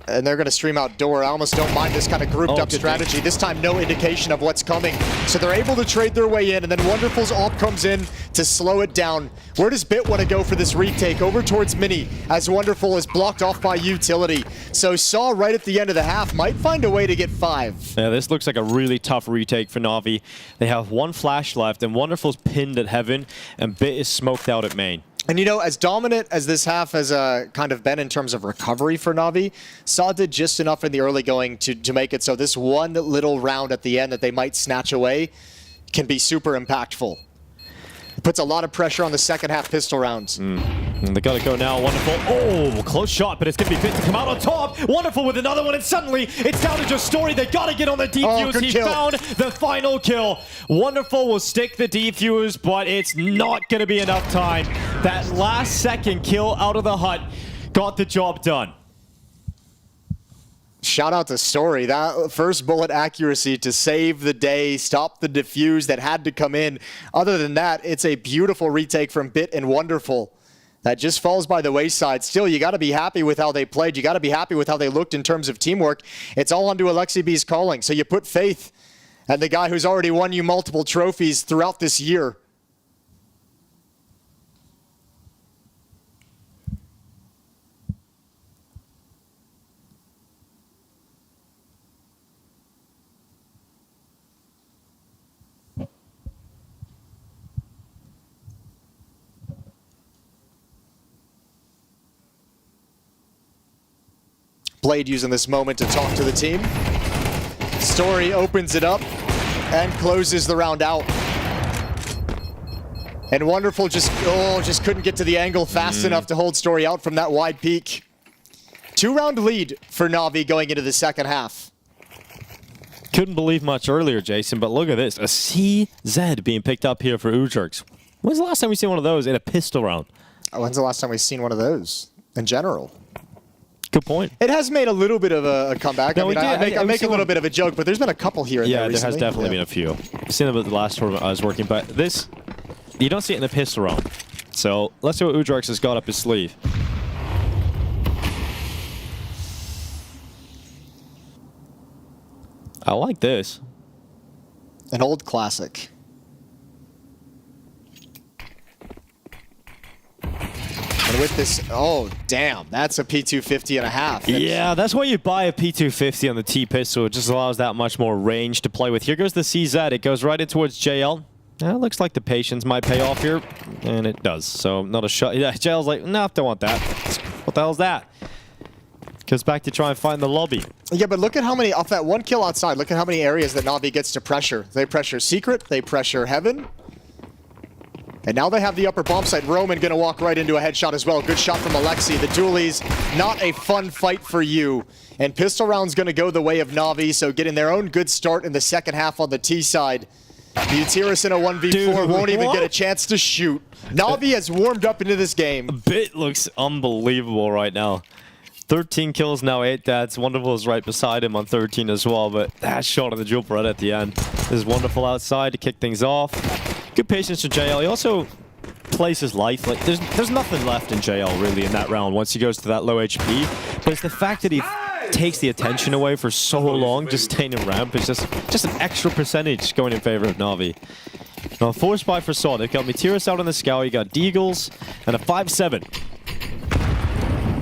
And they're going to stream outdoor. I almost don't mind this kind of grouped up strategy. This time, no indication of what's coming. So they're able to trade their way in, and then Wonderful's ult comes in to slow it down. Where does Bit want to go for this retake? Over towards Mini, as Wonderful is blocked off by Utility. So Saw right at the end of the half might find a way to get 5. Yeah, this looks like a really tough retake for Navi. They have 1 flash left, and Wonderful's pinned at Heaven, and Bit is smoked out at main. And you know, as dominant as this half has kind of been in terms of recovery for Navi, Saw did just enough in the early going to make it so this one little round at the end that they might snatch away can be super impactful. It puts a lot of pressure on the second half pistol rounds. And they gotta go now. Wonderful. Oh, close shot, but it's gonna be Bit to come out on top. Wonderful with another one, and suddenly it's down to just Story. They gotta get on the defuse. He found the final kill. Wonderful will stick the defuse, but it's not gonna be enough time. That last second kill out of the hut got the job done. Shout out to Story. That first bullet accuracy to save the day, stop the defuse that had to come in. Other than that, it's a beautiful retake from Bit and Wonderful. That just falls by the wayside. Still, you got to be happy with how they played. You got to be happy with how they looked in terms of teamwork. It's all onto Alexi B's calling. So you put faith in the guy who's already won you multiple trophies throughout this year. Blade using this moment to talk to the team. Story opens it up and closes the round out. And Wonderful just couldn't get to the angle fast enough to hold Story out from that wide peak. 2-round lead for Navi going into the second half. Couldn't believe much earlier, Jason, but look at this. A CZ being picked up here for Ujerks. When's the last time we seen one of those in a pistol round? When's the last time we've seen one of those in general? Good point. It has made a little bit of a comeback. No, I make a little bit of a joke, but there's been a couple here and there recently. Yeah, there has definitely been a few. I've seen them at the last tournament I was working, but this, you don't see it in the pistol round. So let's see what Ujerks has got up his sleeve. I like this. An old classic. And with this, oh, damn, that's a P250 and a half. Yeah, that's why you buy a P250 on the T-pistol. It just allows that much more range to play with. Here goes the CZ. It goes right in towards JL. It looks like the patience might pay off here, and it does. So not a shot. Yeah, JL's like, no, don't want that. What the hell's that? Goes back to try and find the lobby. Yeah, but look at how many, off that one kill outside, look at how many areas that Navi gets to pressure. They pressure Secret, they pressure Heaven. And now they have the upper bomb site. Roman going to walk right into a headshot as well. Good shot from Alexi. The dualies, not a fun fight for you. And pistol round's going to go the way of Navi, so getting their own good start in the second half on the T side. Buchholz in a 1v4 won't even get a chance to shoot. Navi has warmed up into this game. Bit looks unbelievable right now. 13 kills now, 8 deaths. Wonderful is right beside him on 13 as well, but that shot on the jump right at the end is Wonderful outside to kick things off. Good patience for JL. He also plays his life. Like there's nothing left in JL really in that round once he goes to that low HP. But it's the fact that he takes the attention away for so long, just staying in ramp is just an extra percentage going in favor of Navi. Now, force buy for Saw. They've got Materis out on the scout. You got Deagles and a 5-7.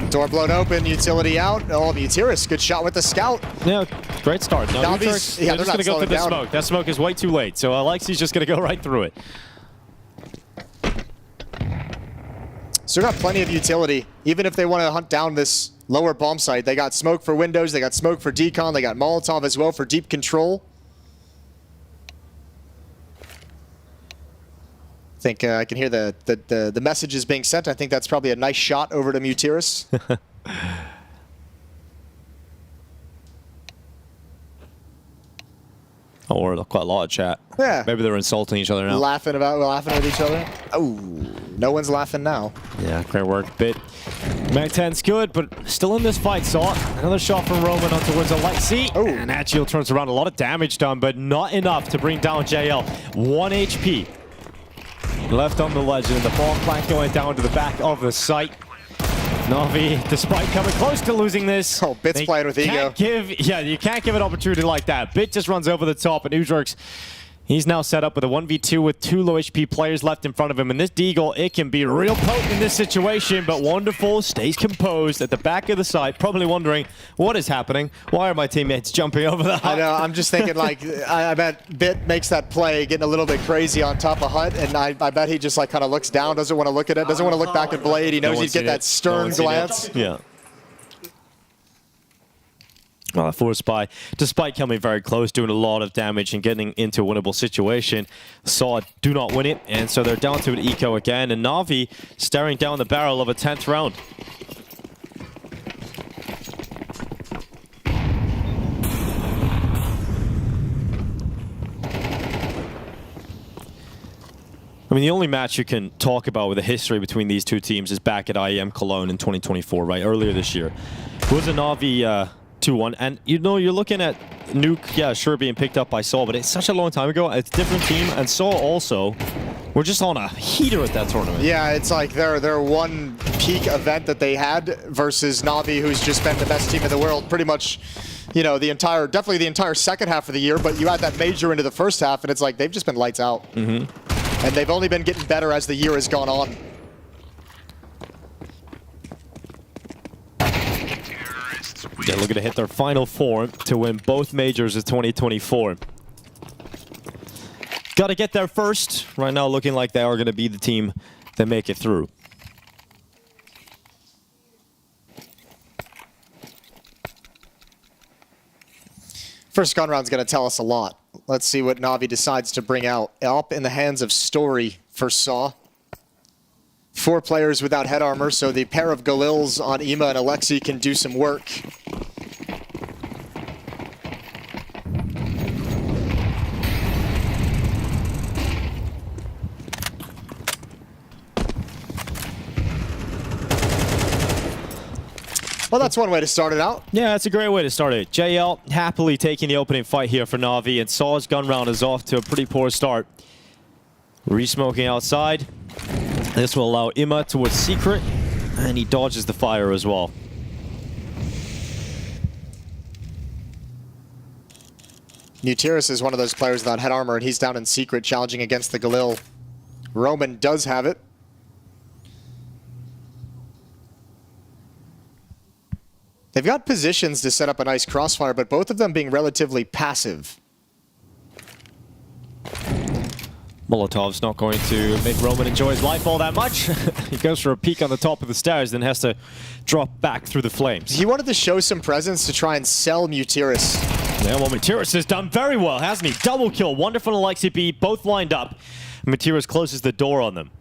Door blown open, Utility out. Oh, Materis, good shot with the scout. Yeah, great start. No, Navi's, yeah, they're just going to go through the smoke. That smoke is way too late, so Alexi's just going to go right through it. So they've got plenty of utility. Even if they want to hunt down this lower bomb site, they got smoke for windows, they got smoke for decon, they got Molotov as well for deep control. I think I can hear the messages being sent. I think that's probably a nice shot over to Materis. Or quite a lot of chat. Yeah. Maybe they're insulting each other now. Laughing with each other. Oh, no one's laughing now. Yeah, great work. Bit. Mag 10's good, but still in this fight. Saw another shot from Roman on towards a light C. Oh. And that shield turns around. A lot of damage done, but not enough to bring down JL. 1 HP. Left on the legend. The ball plank going down to the back of the site. Navi, despite coming close to losing this, Bit's playing with ego. You can't give an opportunity like that. Bit just runs over the top, and Uzurks, he's now set up with a 1v2 with 2 low HP players left in front of him. And this Deagle, it can be real potent in this situation, but Wonderful stays composed at the back of the site, probably wondering, what is happening? Why are my teammates jumping over the hut? I know, I'm just thinking like, I bet Bit makes that play, getting a little bit crazy on top of Hut, and I bet he just like kind of looks down, doesn't want to look at it, doesn't want to look back at Blade. He knows he'd get that stern glance. Yeah. Well, for Spy, despite coming very close, doing a lot of damage and getting into a winnable situation, Saw do not win it, and so they're down to an eco again, and Navi staring down the barrel of a 10th round. I mean, the only match you can talk about with the history between these two teams is back at IEM Cologne in 2024, right? Earlier this year. It was a Navi 2-1. And, you know, you're looking at Nuke, yeah, sure, being picked up by Saw, but it's such a long time ago. It's a different team. And Saw also, we're just on a heater at that tournament. Yeah, it's like their one peak event that they had versus Navi, who's just been the best team in the world pretty much, you know, definitely the entire second half of the year. But you add that major into the first half, and it's like they've just been lights out. And they've only been getting better as the year has gone on. They're looking to hit their final four to win both majors of 2024. Got to get there first. Right now looking like they are going to be the team that make it through. First gun round's going to tell us a lot. Let's see what Navi decides to bring out. Up in the hands of Story for Saw. 4 players without head armor, so the pair of Galils on Ima and Alexi can do some work. Well, that's one way to start it out. Yeah, that's a great way to start it. JL happily taking the opening fight here for Navi, and Saw's gun round is off to a pretty poor start. Re-smoking outside. This will allow Ima towards Secret, and he dodges the fire as well. Nutiris is one of those players without head armor, and he's down in Secret challenging against the Galil. Roman does have it. They've got positions to set up a nice crossfire, but both of them being relatively passive. Molotov's not going to make Roman enjoy his life all that much. He goes for a peek on the top of the stairs, then has to drop back through the flames. He wanted to show some presence to try and sell Mutiris. Yeah, well, Mutiris has done very well, hasn't he? Double kill, Wonderful and Alexi B, both lined up. Mutiris closes the door on them.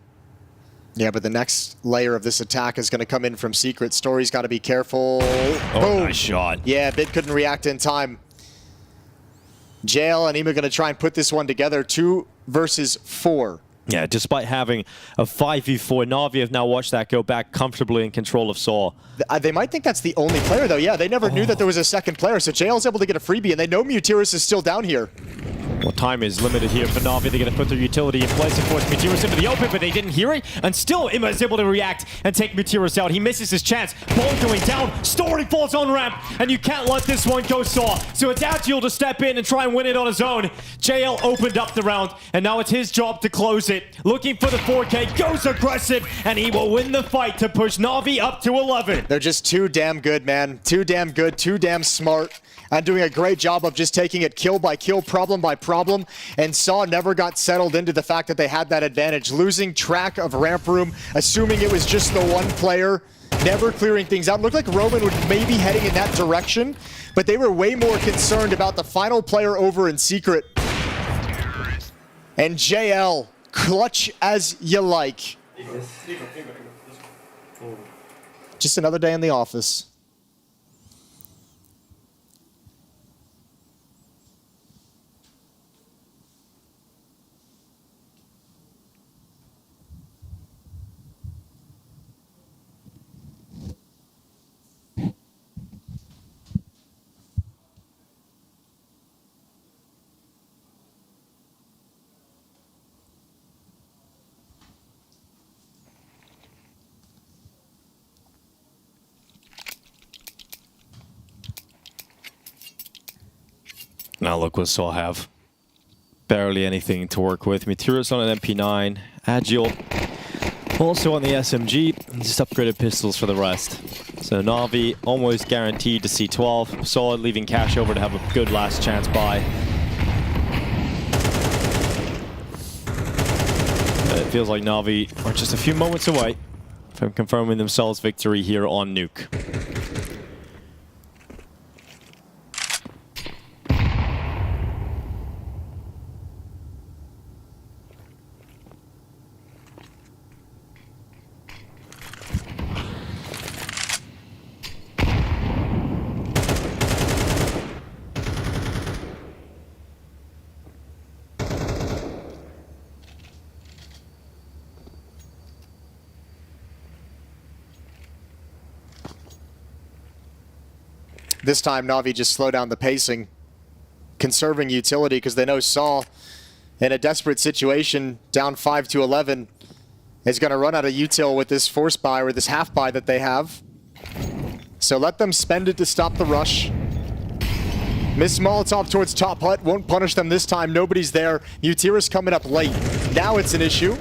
Yeah, but the next layer of this attack is going to come in from Secret. Story's got to be careful. Oh, boom. Nice shot. Yeah, Bit couldn't react in time. JL and Ima going to try and put this one together. 2 versus 4. Yeah, despite having a 5v4, Navi have now watched that go back comfortably in control of Saw. They might think that's the only player, though. Yeah, they never knew that there was a second player, so JL's able to get a freebie, and they know Mutiris is still down here. Well, time is limited here for Navi. They're going to put their utility in place and force Mutiris into the open, but they didn't hear it. And still, Ima is able to react and take Mutiris out. He misses his chance. Ball going down. Story falls on ramp, and you can't let this one go, Saw. So it's Agile to step in and try and win it on his own. JL opened up the round, and now it's his job to close it. Looking for the 4K, goes aggressive, and he will win the fight to push Navi up to 11. They're just too damn good, man. Too damn good, too damn smart. And doing a great job of just taking it kill by kill, problem by problem. And Saw never got settled into the fact that they had that advantage. Losing track of ramp room, assuming it was just the one player, never clearing things out. Looked like Roman was maybe heading in that direction, but they were way more concerned about the final player over in Secret. And JL, clutch as you like. Just another day in the office. – Now look what Saw have. Barely anything to work with. Meteorus on an MP9. Agile also on the SMG. And just upgraded pistols for the rest. So Navi almost guaranteed to see 12. Saw leaving Cash over to have a good last chance buy. But it feels like Navi are just a few moments away from confirming themselves victory here on Nuke. This time, Navi just slow down the pacing, conserving utility because they know Saw, in a desperate situation, down 5-11, is going to run out of util with this force buy or this half buy that they have. So let them spend it to stop the rush. Miss Molotov towards top hut, won't punish them this time, nobody's there. Mutiris coming up late. Now it's an issue.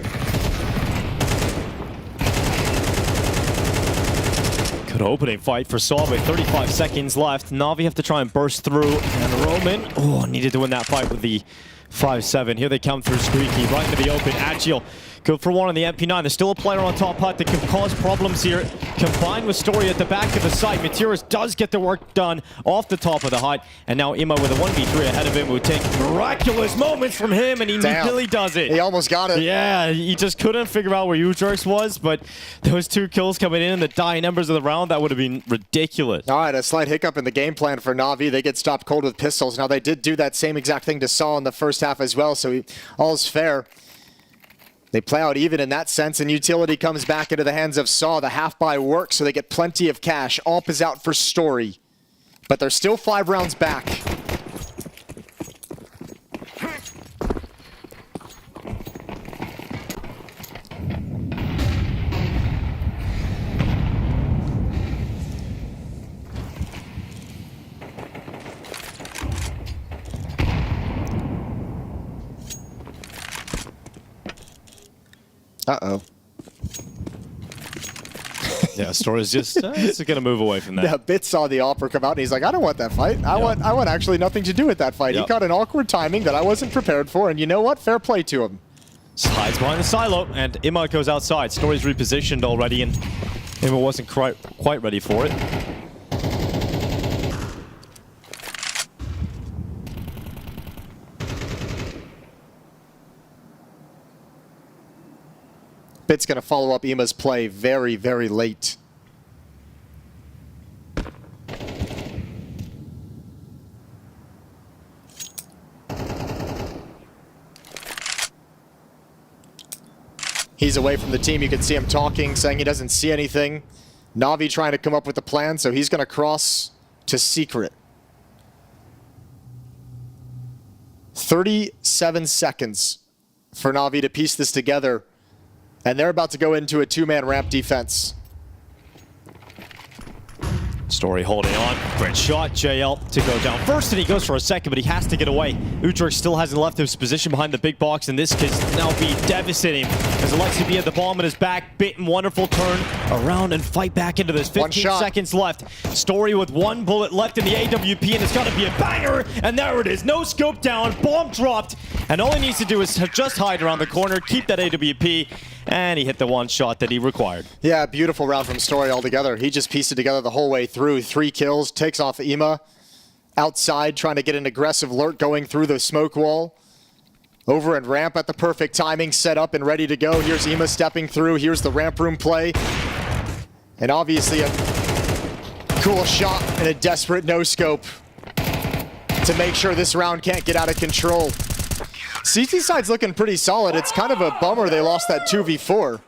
Good opening fight for Saw with 35 seconds left. Navi have to try and burst through. And Roman, needed to win that fight with the 5-7. Here they come through Squeaky, right into the open. Agile, good for one on the MP9. There's still a player on top hut that can cause problems here. Combined with Story at the back of the site. Meteorus does get the work done off the top of the hut. And now Ima with a 1v3 ahead of him will take miraculous moments from him, and he really does it. He almost got it. Yeah, he just couldn't figure out where Ujerks was, but those 2 kills coming in the dying embers of the round, that would have been ridiculous. All right, a slight hiccup in the game plan for Navi. They get stopped cold with pistols. Now, they did do that same exact thing to Saw in the first half as well, so all's fair. They play out even in that sense, and utility comes back into the hands of Saw. The half buy works, so they get plenty of cash. AWP is out for Story, but they're still 5 rounds back. Uh-oh. Yeah, Story's just going to move away from that. Yeah, Bit saw the offer come out, and he's like, I don't want that fight. I want actually nothing to do with that fight. He caught an awkward timing that I wasn't prepared for, and you know what? Fair play to him. Slides behind the silo, and Ima goes outside. Story's repositioned already, and Ima wasn't quite ready for it. Bit's going to follow up Ima's play very, very late. He's away from the team. You can see him talking, saying he doesn't see anything. Navi trying to come up with a plan, so he's going to cross to secret. 37 seconds for Navi to piece this together. And they're about to go into a 2-man ramp defense. Story holding on. Great shot. JL to go down first, and he goes for a second, but he has to get away. Ujerk still hasn't left his position behind the big box, and this could now be devastating. As Alexi B at the bomb in his back, Bit and wonderful turn around and fight back into this. 15 seconds left. Story with 1 bullet left in the AWP, and it's got to be a banger. And there it is. No scope down. Bomb dropped. And all he needs to do is just hide around the corner, keep that AWP, and he hit the 1 shot that he required. Yeah, beautiful round from Story altogether. He just pieced it together the whole way through. 3 kills, takes off Ima. Outside, trying to get an aggressive lurk going through the smoke wall. Over and ramp at the perfect timing, set up and ready to go. Here's Ima stepping through. Here's the ramp room play. And obviously a cool shot and a desperate no-scope to make sure this round can't get out of control. CT side's looking pretty solid. It's kind of a bummer they lost that 2v4.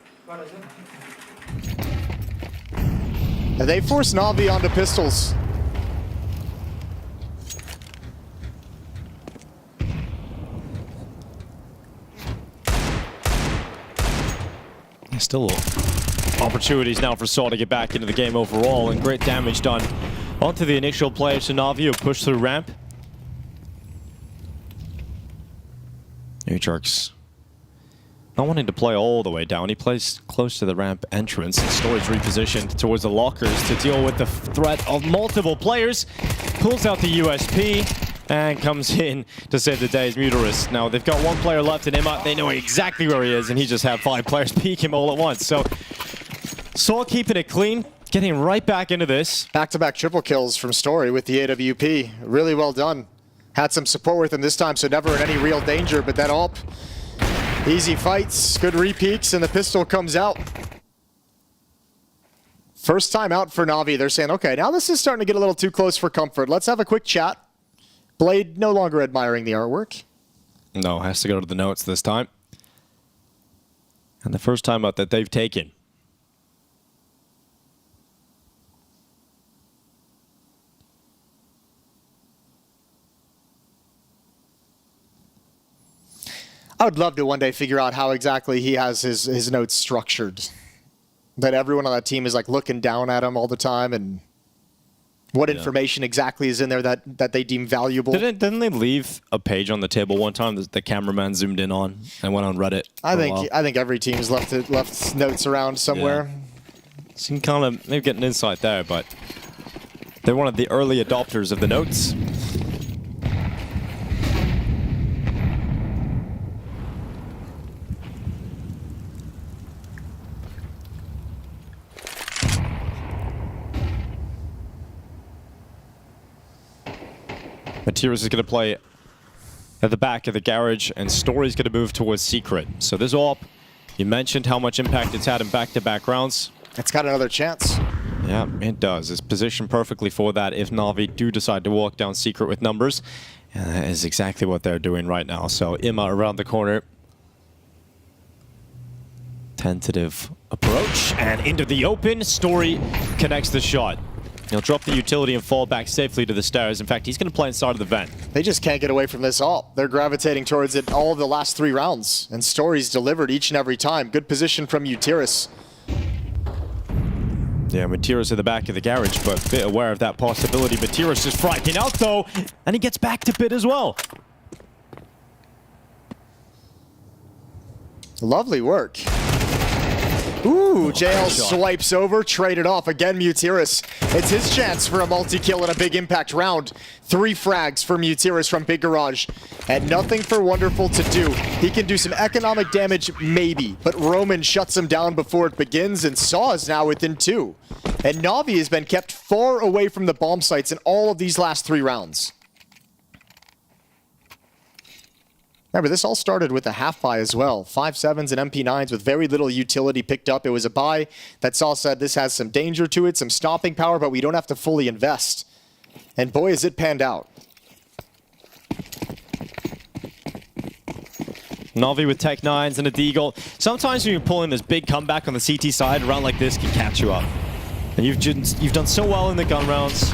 And they forced Navi onto pistols. Still opportunities now for Saw to get back into the game overall, and great damage done onto the initial player, so Navi, who pushed through ramp. Nuke not wanting to play all the way down. He plays close to the ramp entrance. And Story's repositioned towards the lockers to deal with the threat of multiple players. Pulls out the USP and comes in to save the day as Muterus. Now they've got one player left in Imma. They know exactly where he is, and he just had 5 players peek him all at once. So Saw keeping it clean, getting right back into this. Back-to-back triple kills from Story with the AWP. Really well done. Had some support with him this time, so never in any real danger, but that AWP. Easy fights, good repeaks, and the pistol comes out. First time out for Navi. They're saying, okay, now this is starting to get a little too close for comfort. Let's have a quick chat. Blade no longer admiring the artwork. No, has to go to the notes this time. And the first time out that they've taken. I would love to one day figure out how exactly he has his notes structured. That everyone on that team is like looking down at him all the time, and what information exactly is in there that they deem valuable. Didn't they leave a page on the table one time that the cameraman zoomed in on and went on Reddit? I think every team's left notes around somewhere. Yeah. So you can kind of maybe get an insight there, but they're one of the early adopters of the notes. Materials is going to play at the back of the garage, and Story's going to move towards Secret. So this AWP, you mentioned how much impact it's had in back-to-back rounds. It's got another chance. Yeah, it does. It's positioned perfectly for that if Navi do decide to walk down Secret with numbers. And that is exactly what they're doing right now. So Imma around the corner. Tentative approach, and into the open. Story connects the shot. He'll drop the utility and fall back safely to the stairs. In fact, he's going to play inside of the vent. They just can't get away from this AWP. They're gravitating towards it all of the last 3 rounds. And Story's delivered each and every time. Good position from Muterus. Yeah, Materis at the back of the garage, but a bit aware of that possibility. Materis is frightening out, though, and he gets back to pit as well. Lovely work. Ooh, JL swipes over, traded off. Again, Muterus. It's his chance for a multi-kill in a big impact round. 3 frags for Muterus from Big Garage. And nothing for Wonderful to do. He can do some economic damage, maybe. But Roman shuts him down before it begins, and Saw is now within 2. And Navi has been kept far away from the bomb sites in all of these last 3 rounds. Remember, this all started with a half buy as well. 5.7s and MP9s with very little utility picked up. It was a buy that Saw said this has some danger to it, some stopping power, but we don't have to fully invest. And boy, has it panned out. Navi with Tech 9s and a Deagle. Sometimes when you're pulling this big comeback on the CT side, a round like this can catch you up. And you've done so well in the gun rounds.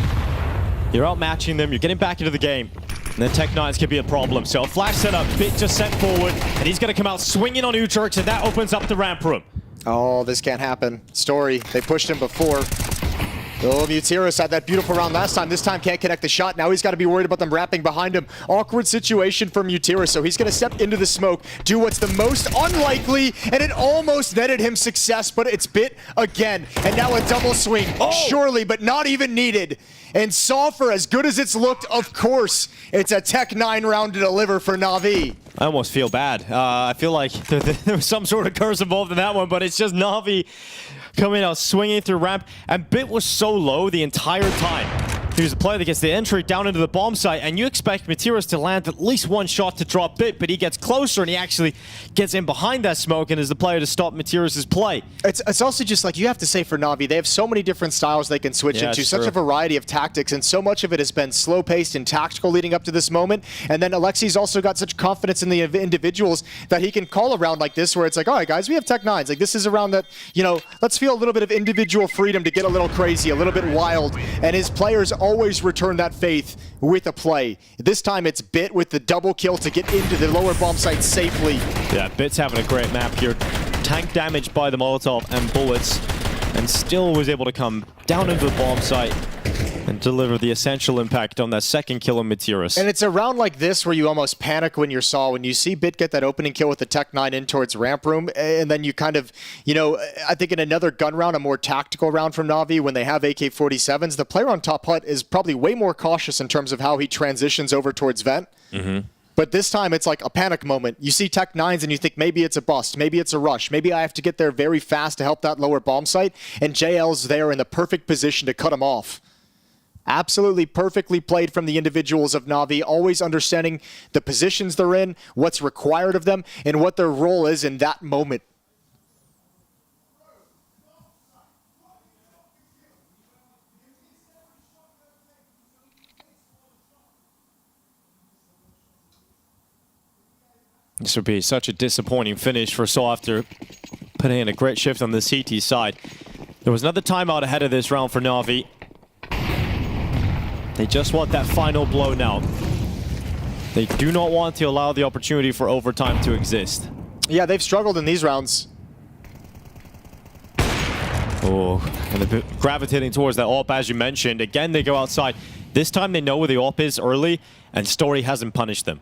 You're outmatching them, you're getting back into the game. And then Tech 9s can be a problem. So a flash setup, Bit just sent forward, and he's going to come out swinging on Utrix, and that opens up the ramp room. Oh, this can't happen. Story, they pushed him before. Oh, Muterus had that beautiful round last time. This time can't connect the shot. Now he's got to be worried about them wrapping behind him. Awkward situation for Muterus, so he's going to step into the smoke, do what's the most unlikely, and it almost netted him success, but it's Bit again. And now a double swing, surely, but not even needed. And Saw, for as good as it's looked, of course, it's a Tech 9 round to deliver for Navi. I almost feel bad. I feel like there was some sort of curse involved in that one, but it's just Navi coming out swinging through ramp, and Bit was so low the entire time. He was a player that gets the entry down into the bomb site, and you expect Materis to land at least one shot to drop Bit, but he gets closer and he actually gets in behind that smoke and is the player to stop Materis' play. It's also just like, you have to say for Navi, they have so many different styles they can switch into, such a variety of tactics, and so much of it has been slow-paced and tactical leading up to this moment. And then Alexi's also got such confidence in the individuals that he can call a round like this where it's like, all right, guys, we have Tech 9s. Like, this is a round that, you know, let's feel a little bit of individual freedom to get a little crazy, a little bit wild, and his players always return that faith with a play. This time it's Bit with the double kill to get into the lower bomb site safely. Yeah, Bit's having a great map here. Tank damage by the Molotov and bullets, and still was able to come down into the bomb site. and deliver the essential impact on that second kill on Meteorus. And it's a round like this where you almost panic when you see Bit get that opening kill with the Tech 9 in towards ramp room, and then you kind of, I think in another gun round, a more tactical round from Navi, when they have AK-47s, the player on top hut is probably way more cautious in terms of how he transitions over towards vent. But this time it's like a panic moment. You see Tech 9s and you think maybe it's a bust, maybe it's a rush, maybe I have to get there very fast to help that lower bomb site, and JL's there in the perfect position to cut him off. Absolutely perfectly played from the individuals of Navi, always understanding the positions they're in, what's required of them, and what their role is in that moment. This would be such a disappointing finish for Saw after putting in a great shift on the CT side. There was another timeout ahead of this round for Navi. They just want that final blow now. They do not want to allow the opportunity for overtime to exist. Yeah, they've struggled in these rounds. Oh, and they're gravitating towards that AWP, as you mentioned. Again, they go outside. This time they know where the AWP is early, and Story hasn't punished them.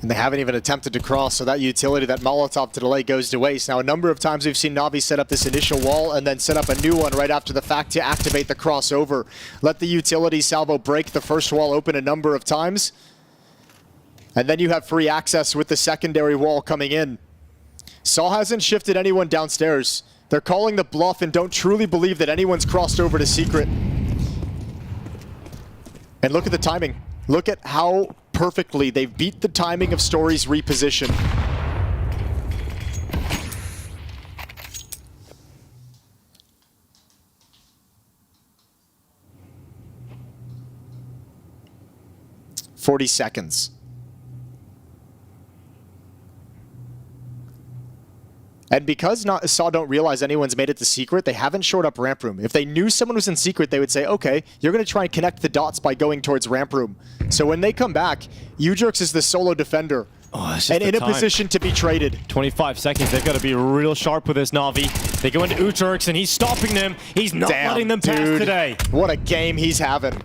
And they haven't even attempted to cross, so that utility, that Molotov to delay, goes to waste. Now, a number of times we've seen Navi set up this initial wall and then set up a new one right after the fact to activate the crossover. Let the utility salvo break the first wall open a number of times. And then you have free access with the secondary wall coming in. Saw hasn't shifted anyone downstairs. They're calling the bluff and don't truly believe that anyone's crossed over to Secret. And look at the timing. Look at how perfectly they've beat the timing of Story's reposition. $40 And because Saw don't realize anyone's made it to Secret, they haven't shored up ramp room. If they knew someone was in Secret, they would say, okay, you're going to try and connect the dots by going towards ramp room. So when they come back, Ujurx is the solo defender and in a position to be traded. 25 seconds, they've got to be real sharp with this Navi. They go into Ujurx and he's stopping them. He's not letting them pass today. What a game he's having.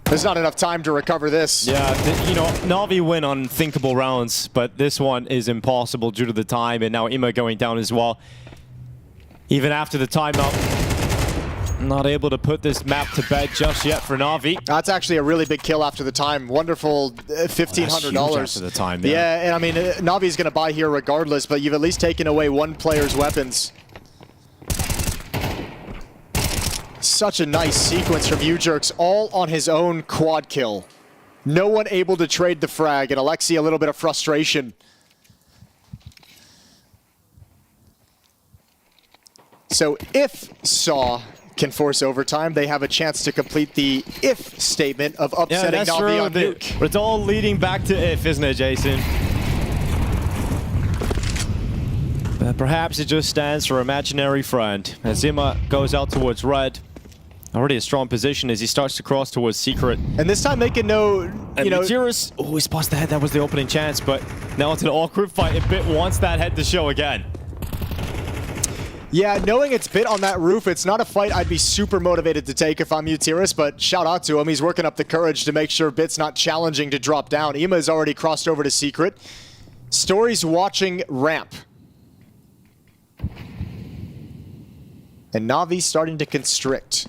There's not enough time to recover this. Yeah, Navi win on thinkable rounds, but this one is impossible due to the time, and now Ima going down as well. Even after the timeout, not able to put this map to bed just yet for Navi. That's actually a really big kill after the time. Wonderful $1,500. After the time, yeah, and I mean, Navi's going to buy here regardless, but you've at least taken away one player's weapons. Such a nice sequence from Ujurx, all on his own quad kill. No one able to trade the frag, and Alexi a little bit of frustration. So if Saw can force overtime, they have a chance to complete the if statement of upsetting Navi on Nuke. But it's all leading back to if, isn't it, Jason? But perhaps it just stands for imaginary friend. As Ima goes out towards red. Already a strong position as he starts to cross towards Secret. And this time they can know, Meteorus, oh, he spots the head. That was the opening chance, but now it's an all-group fight. If Bit wants that head to show again. Yeah, knowing it's Bit on that roof, it's not a fight I'd be super motivated to take if I'm Meteorus, but shout out to him. He's working up the courage to make sure Bit's not challenging to drop down. Ima has already crossed over to Secret. Story's watching ramp. And Navi's starting to constrict.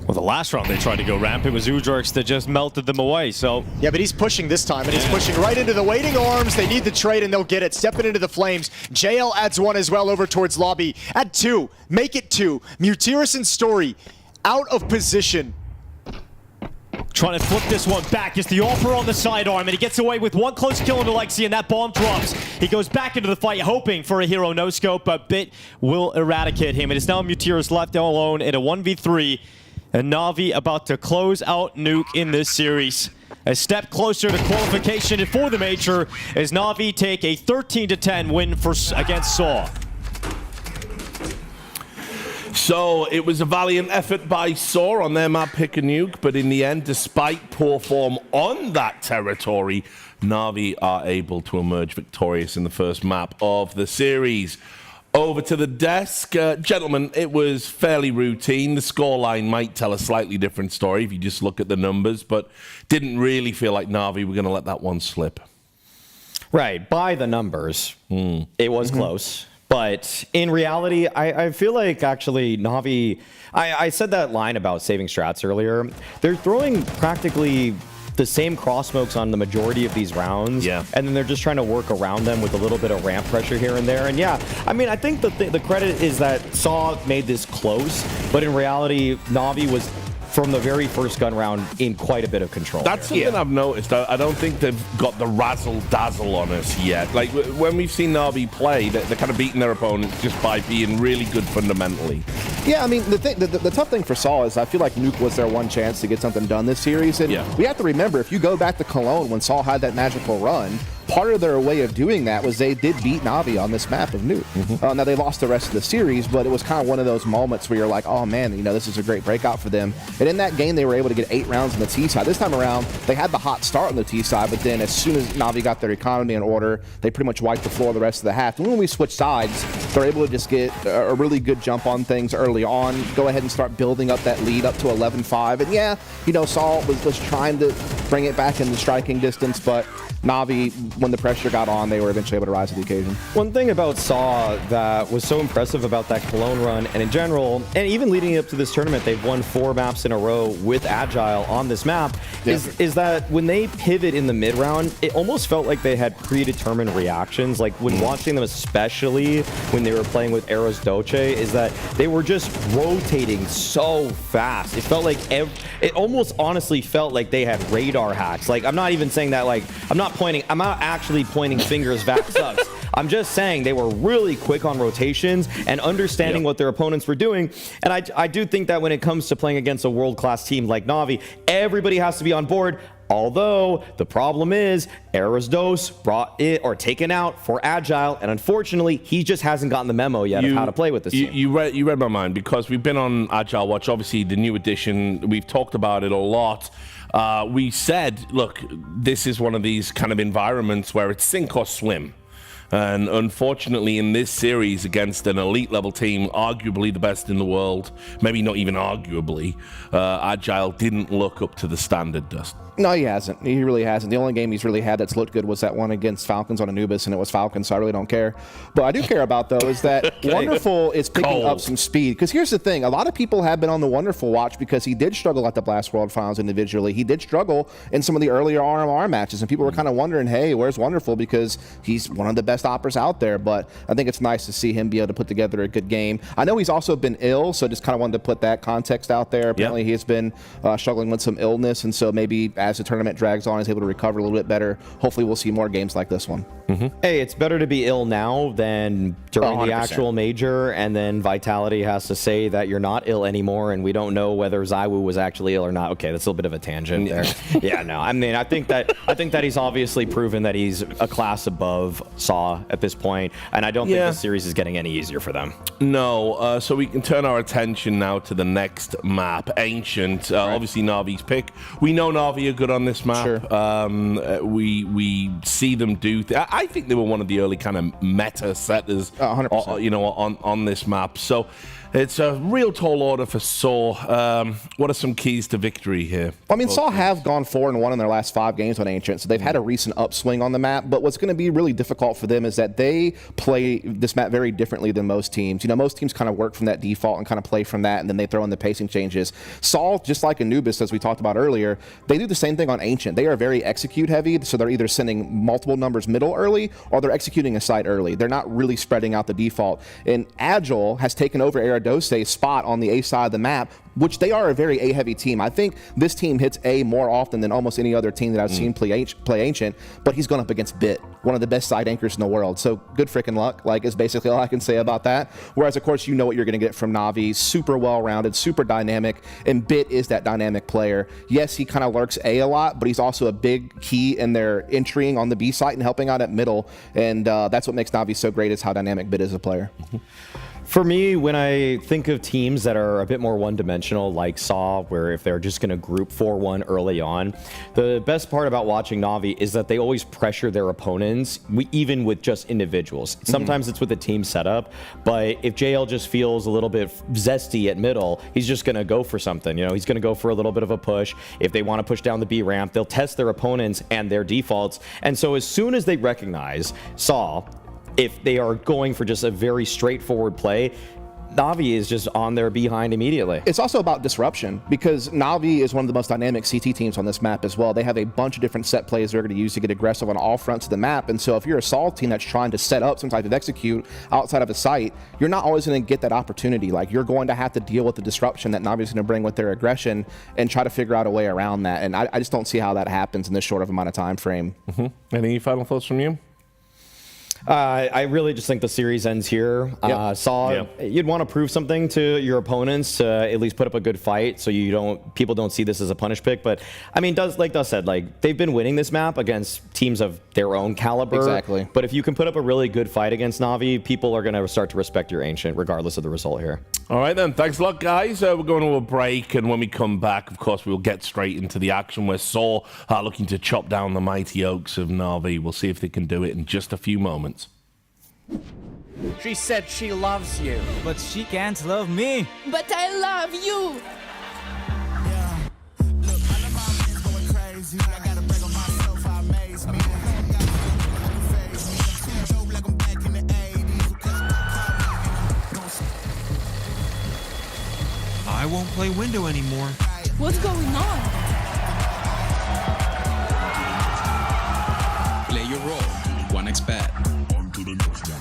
Well, the last round they tried to go ramp, it was Ujurx that just melted them away, so... Yeah, but he's pushing this time, and he's pushing right into the waiting arms. They need the trade, and they'll get it. Stepping into the flames. JL adds one as well over towards lobby. Add two. Make it two. Meteorus and Story out of position. Trying to flip this one back. Gets the offer on the sidearm, and he gets away with one close kill on Alexi, and that bomb drops. He goes back into the fight, hoping for a hero no-scope, but Bit will eradicate him. And it's now Meteorus left alone in a 1v3, and Navi about to close out Nuke in this series. A step closer to qualification for the Major as Navi take a 13-10 win against Saw. So it was a valiant effort by Saw on their map Pick a Nuke, but in the end, despite poor form on that territory, Navi are able to emerge victorious in the first map of the series. Over to the desk. Gentlemen, it was fairly routine. The scoreline might tell a slightly different story if you just look at the numbers, but didn't really feel like Navi were going to let that one slip. Right. By the numbers, it was close. But in reality, I feel like actually Navi, I said that line about saving strats earlier. They're throwing practically the same cross smokes on the majority of these rounds, and then they're just trying to work around them with a little bit of ramp pressure here and there. And yeah, I mean, I think the credit is that Saw made this close, but in reality, Navi was from the very first gun round in quite a bit of control. That's something I've noticed. I don't think they've got the razzle-dazzle on us yet. Like, when we've seen Navi play, they're kind of beating their opponents just by being really good fundamentally. Yeah, I mean, the tough thing for Saul is I feel like Nuke was their one chance to get something done this series. And we have to remember, if you go back to Cologne when Saul had that magical run, part of their way of doing that was they did beat Navi on this map of Nuke. Now, they lost the rest of the series, but it was kind of one of those moments where you're like, oh, man, you know, this is a great breakout for them. And in that game, they were able to get 8 rounds on the T side. This time around, they had the hot start on the T side, but then as soon as Navi got their economy in order, they pretty much wiped the floor the rest of the half. And when we switch sides, they're able to just get a really good jump on things early on, go ahead and start building up that lead up to 11-5. And yeah, you know, Saul was trying to bring it back into striking distance, but Navi, when the pressure got on, they were eventually able to rise to the occasion. One thing about Saw that was so impressive about that Cologne run, and in general, and even leading up to this tournament, they've won 4 maps in a row with Agile on this map, is that when they pivot in the mid-round, it almost felt like they had predetermined reactions. Like when watching them, especially when they were playing with Eros Doce, is that they were just rotating so fast. It felt like, it almost honestly felt like they had radar hacks. Like, I'm not even saying that, like, I'm not actually pointing fingers back sucks. I'm just saying they were really quick on rotations and understanding what their opponents were doing. And I do think that when it comes to playing against a world-class team like Navi, everybody has to be on board. Although the problem is Eros Dos brought it or taken out for Agile, and unfortunately he just hasn't gotten the memo yet of how to play with this team. You read my mind, because we've been on Agile Watch, obviously the new edition, we've talked about it a lot. We said, look, this is one of these kind of environments where it's sink or swim. And unfortunately, in this series against an elite level team, arguably the best in the world, maybe not even arguably, Agile didn't look up to the standard, Dust. No, he hasn't. He really hasn't. The only game he's really had that's looked good was that one against Falcons on Anubis, and it was Falcons, so I really don't care. But I do care about, though, is that Wonderful is picking up some speed. Because here's the thing. A lot of people have been on the Wonderful watch because he did struggle at the Blast World Finals individually. He did struggle in some of the earlier RMR matches, and people were kind of wondering, hey, where's Wonderful? Because he's one of the best operas out there. But I think it's nice to see him be able to put together a good game. I know he's also been ill, so just kind of wanted to put that context out there. Apparently, he has been struggling with some illness, and so maybe as the tournament drags on, he's able to recover a little bit better. Hopefully we'll see more games like this one. Hey, it's better to be ill now than during the actual major, and then Vitality has to say that you're not ill anymore, and we don't know whether Zywoo was actually ill or not. Okay, that's a little bit of a tangent there. Yeah, no, I mean, I think that he's obviously proven that he's a class above Saw at this point, and I don't think this series is getting any easier for them. No, so we can turn our attention now to the next map, Ancient. Obviously Navi's pick. We know Navi are good on this map. We see them do. I think they were one of the early kind of meta setters, 100%. You know, on this map. So it's a real tall order for Saw. What are some keys to victory here? I mean, Saw have gone 4-1 in their last 5 games on Ancient, so they've had a recent upswing on the map. But what's going to be really difficult for them is that they play this map very differently than most teams. You know, most teams kind of work from that default and kind of play from that, and then they throw in the pacing changes. Saw, just like Anubis, as we talked about earlier, they do the same thing on Ancient. They are very execute heavy, so they're either sending multiple numbers middle early, or they're executing a site early. They're not really spreading out the default. And Agile has taken over Dose's spot on the A side of the map, which they are a very A-heavy team. I think this team hits A more often than almost any other team that I've seen play Ancient, but he's going up against Bit, one of the best side anchors in the world. So good freaking luck, like, is basically all I can say about that. Whereas, of course, you know what you're going to get from Navi. Super well-rounded, super dynamic, and Bit is that dynamic player. Yes, he kind of lurks A lot, but he's also a big key in their entering on the B site and helping out at middle, and that's what makes Navi so great, is how dynamic Bit is a player. For me, when I think of teams that are a bit more one-dimensional, like SAW, where if they're just going to group 4-1 early on, the best part about watching Navi is that they always pressure their opponents, even with just individuals. Sometimes it's with a team setup, but if JL just feels a little bit zesty at middle, he's just going to go for something. You know, he's going to go for a little bit of a push. If they want to push down the B ramp, they'll test their opponents and their defaults. And so as soon as they recognize SAW, if they are going for just a very straightforward play, Navi is just on their behind immediately. It's also about disruption because Navi is one of the most dynamic CT teams on this map as well. They have a bunch of different set plays they're going to use to get aggressive on all fronts of the map. And so if you're a Sol team that's trying to set up some type of execute outside of a site, you're not always going to get that opportunity. Like, you're going to have to deal with the disruption that Navi is going to bring with their aggression and try to figure out a way around that. And I just don't see how that happens in this short of amount of time frame. Any final thoughts from you? I really just think the series ends here. You'd want to prove something to your opponents to at least put up a good fight, so people don't see this as a punish pick. But I mean, like Dust said, like, they've been winning this map against teams of their own caliber. Exactly. But if you can put up a really good fight against Navi, people are going to start to respect your Ancient, regardless of the result here. All right then, thanks a lot, guys. We're going to a break, and when we come back, of course, we'll get straight into the action. We're Saw looking to chop down the mighty oaks of Navi. We'll see if they can do it in just a few moments. She said she loves you. But she can't love me. But I love you. I won't play window anymore. What's going on? Play your role. 1xBet. On to the next one.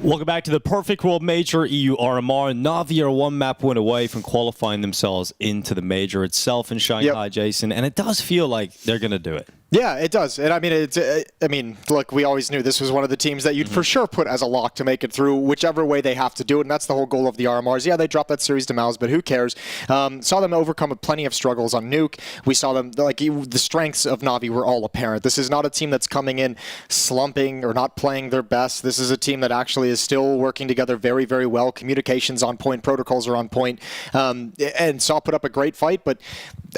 Welcome back to the Perfect World Major EU RMR. Navi are one map win away from qualifying themselves into the major itself in Shanghai, Jason, and it does feel like they're going to do it. Yeah, it does. And I mean, look, we always knew this was one of the teams that you'd for sure put as a lock to make it through whichever way they have to do it. And that's the whole goal of the RMRs. Yeah, they dropped that series to MOUZ, but who cares? Saw them overcome plenty of struggles on Nuke. We saw them, like, the strengths of Navi were all apparent. This is not a team that's coming in slumping or not playing their best. This is a team that actually is still working together very, very well. Communications on point, protocols are on point. And Saw put up a great fight, but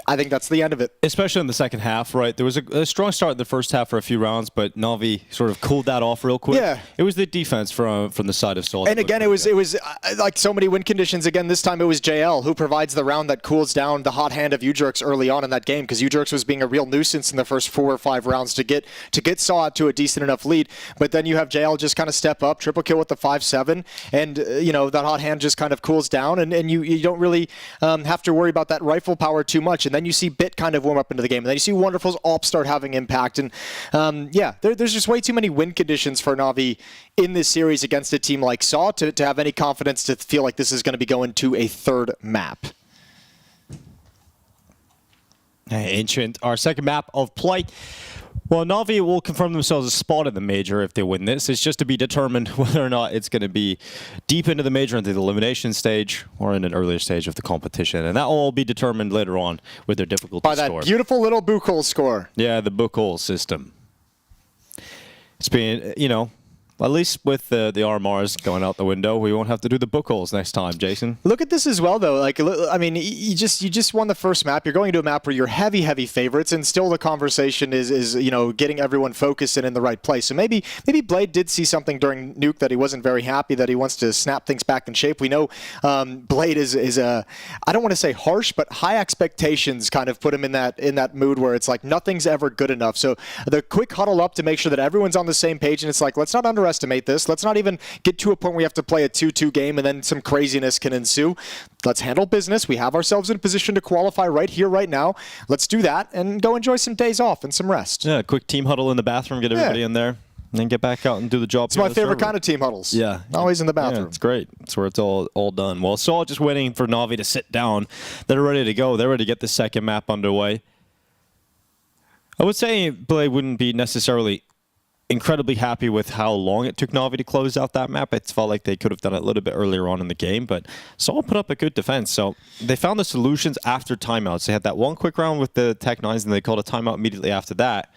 I think that's the end of it. Especially in the second half, right? There was a strong start in the first half for a few rounds, but Navi sort of cooled that off real quick. Yeah. It was the defense from the side of Saw. And again, it was like so many win conditions. Again, this time it was JL who provides the round that cools down the hot hand of Ujurx early on in that game, because Ujurx was being a real nuisance in the first 4 or 5 rounds to get Saw to a decent enough lead. But then you have JL just kind of step up, triple kill with the 5-7, and that hot hand just kind of cools down, and you don't really have to worry about that rifle power too much. And then you see Bit kind of warm up into the game, and then you see Wonderful's AWP start having impact. And there's just way too many win conditions for Navi in this series against a team like Saw to have any confidence to feel like this is going to be going to a third map. Ancient, our second map of play. Well, Navi will confirm themselves a spot in the major if they win this. It's just to be determined whether or not it's going to be deep into the major, into the elimination stage, or in an earlier stage of the competition. And that will all be determined later on with their difficulty by that score. Beautiful little Buchholz score. Yeah, the Buchholz system. It's been, at least with the RMRs going out the window, we won't have to do the Buchholz next time, Jason. Look at this as well, though. Like, I mean, you just won the first map. You're going to a map where you're heavy favorites, and still the conversation is getting everyone focused and in the right place. So maybe Blade did see something during Nuke that he wasn't very happy, that he wants to snap things back in shape. We know Blade is a, I don't want to say harsh, but high expectations kind of put him in that mood where it's like nothing's ever good enough. So the quick huddle up to make sure that everyone's on the same page, and it's like, let's not underestimate this. Let's not even get to a point where we have to play a 2-2 game and then some craziness can ensue. Let's handle business. We have ourselves in a position to qualify right here, right now. Let's do that and go enjoy some days off and some rest. Yeah, quick team huddle in the bathroom, get everybody in there, and then get back out and do the job. It's my favorite kind of team huddles. Yeah. Always in the bathroom. Yeah, it's great. It's where it's all done. Well, Saw just waiting for Navi to sit down. They're ready to go. They're ready to get the second map underway. I would say Blade wouldn't be necessarily incredibly happy with how long it took Navi to close out that map. It felt like they could have done it a little bit earlier on in the game, but Saw put up a good defense. So they found the solutions after timeouts. They had that one quick round with the Tech-9s, and they called a timeout immediately after that.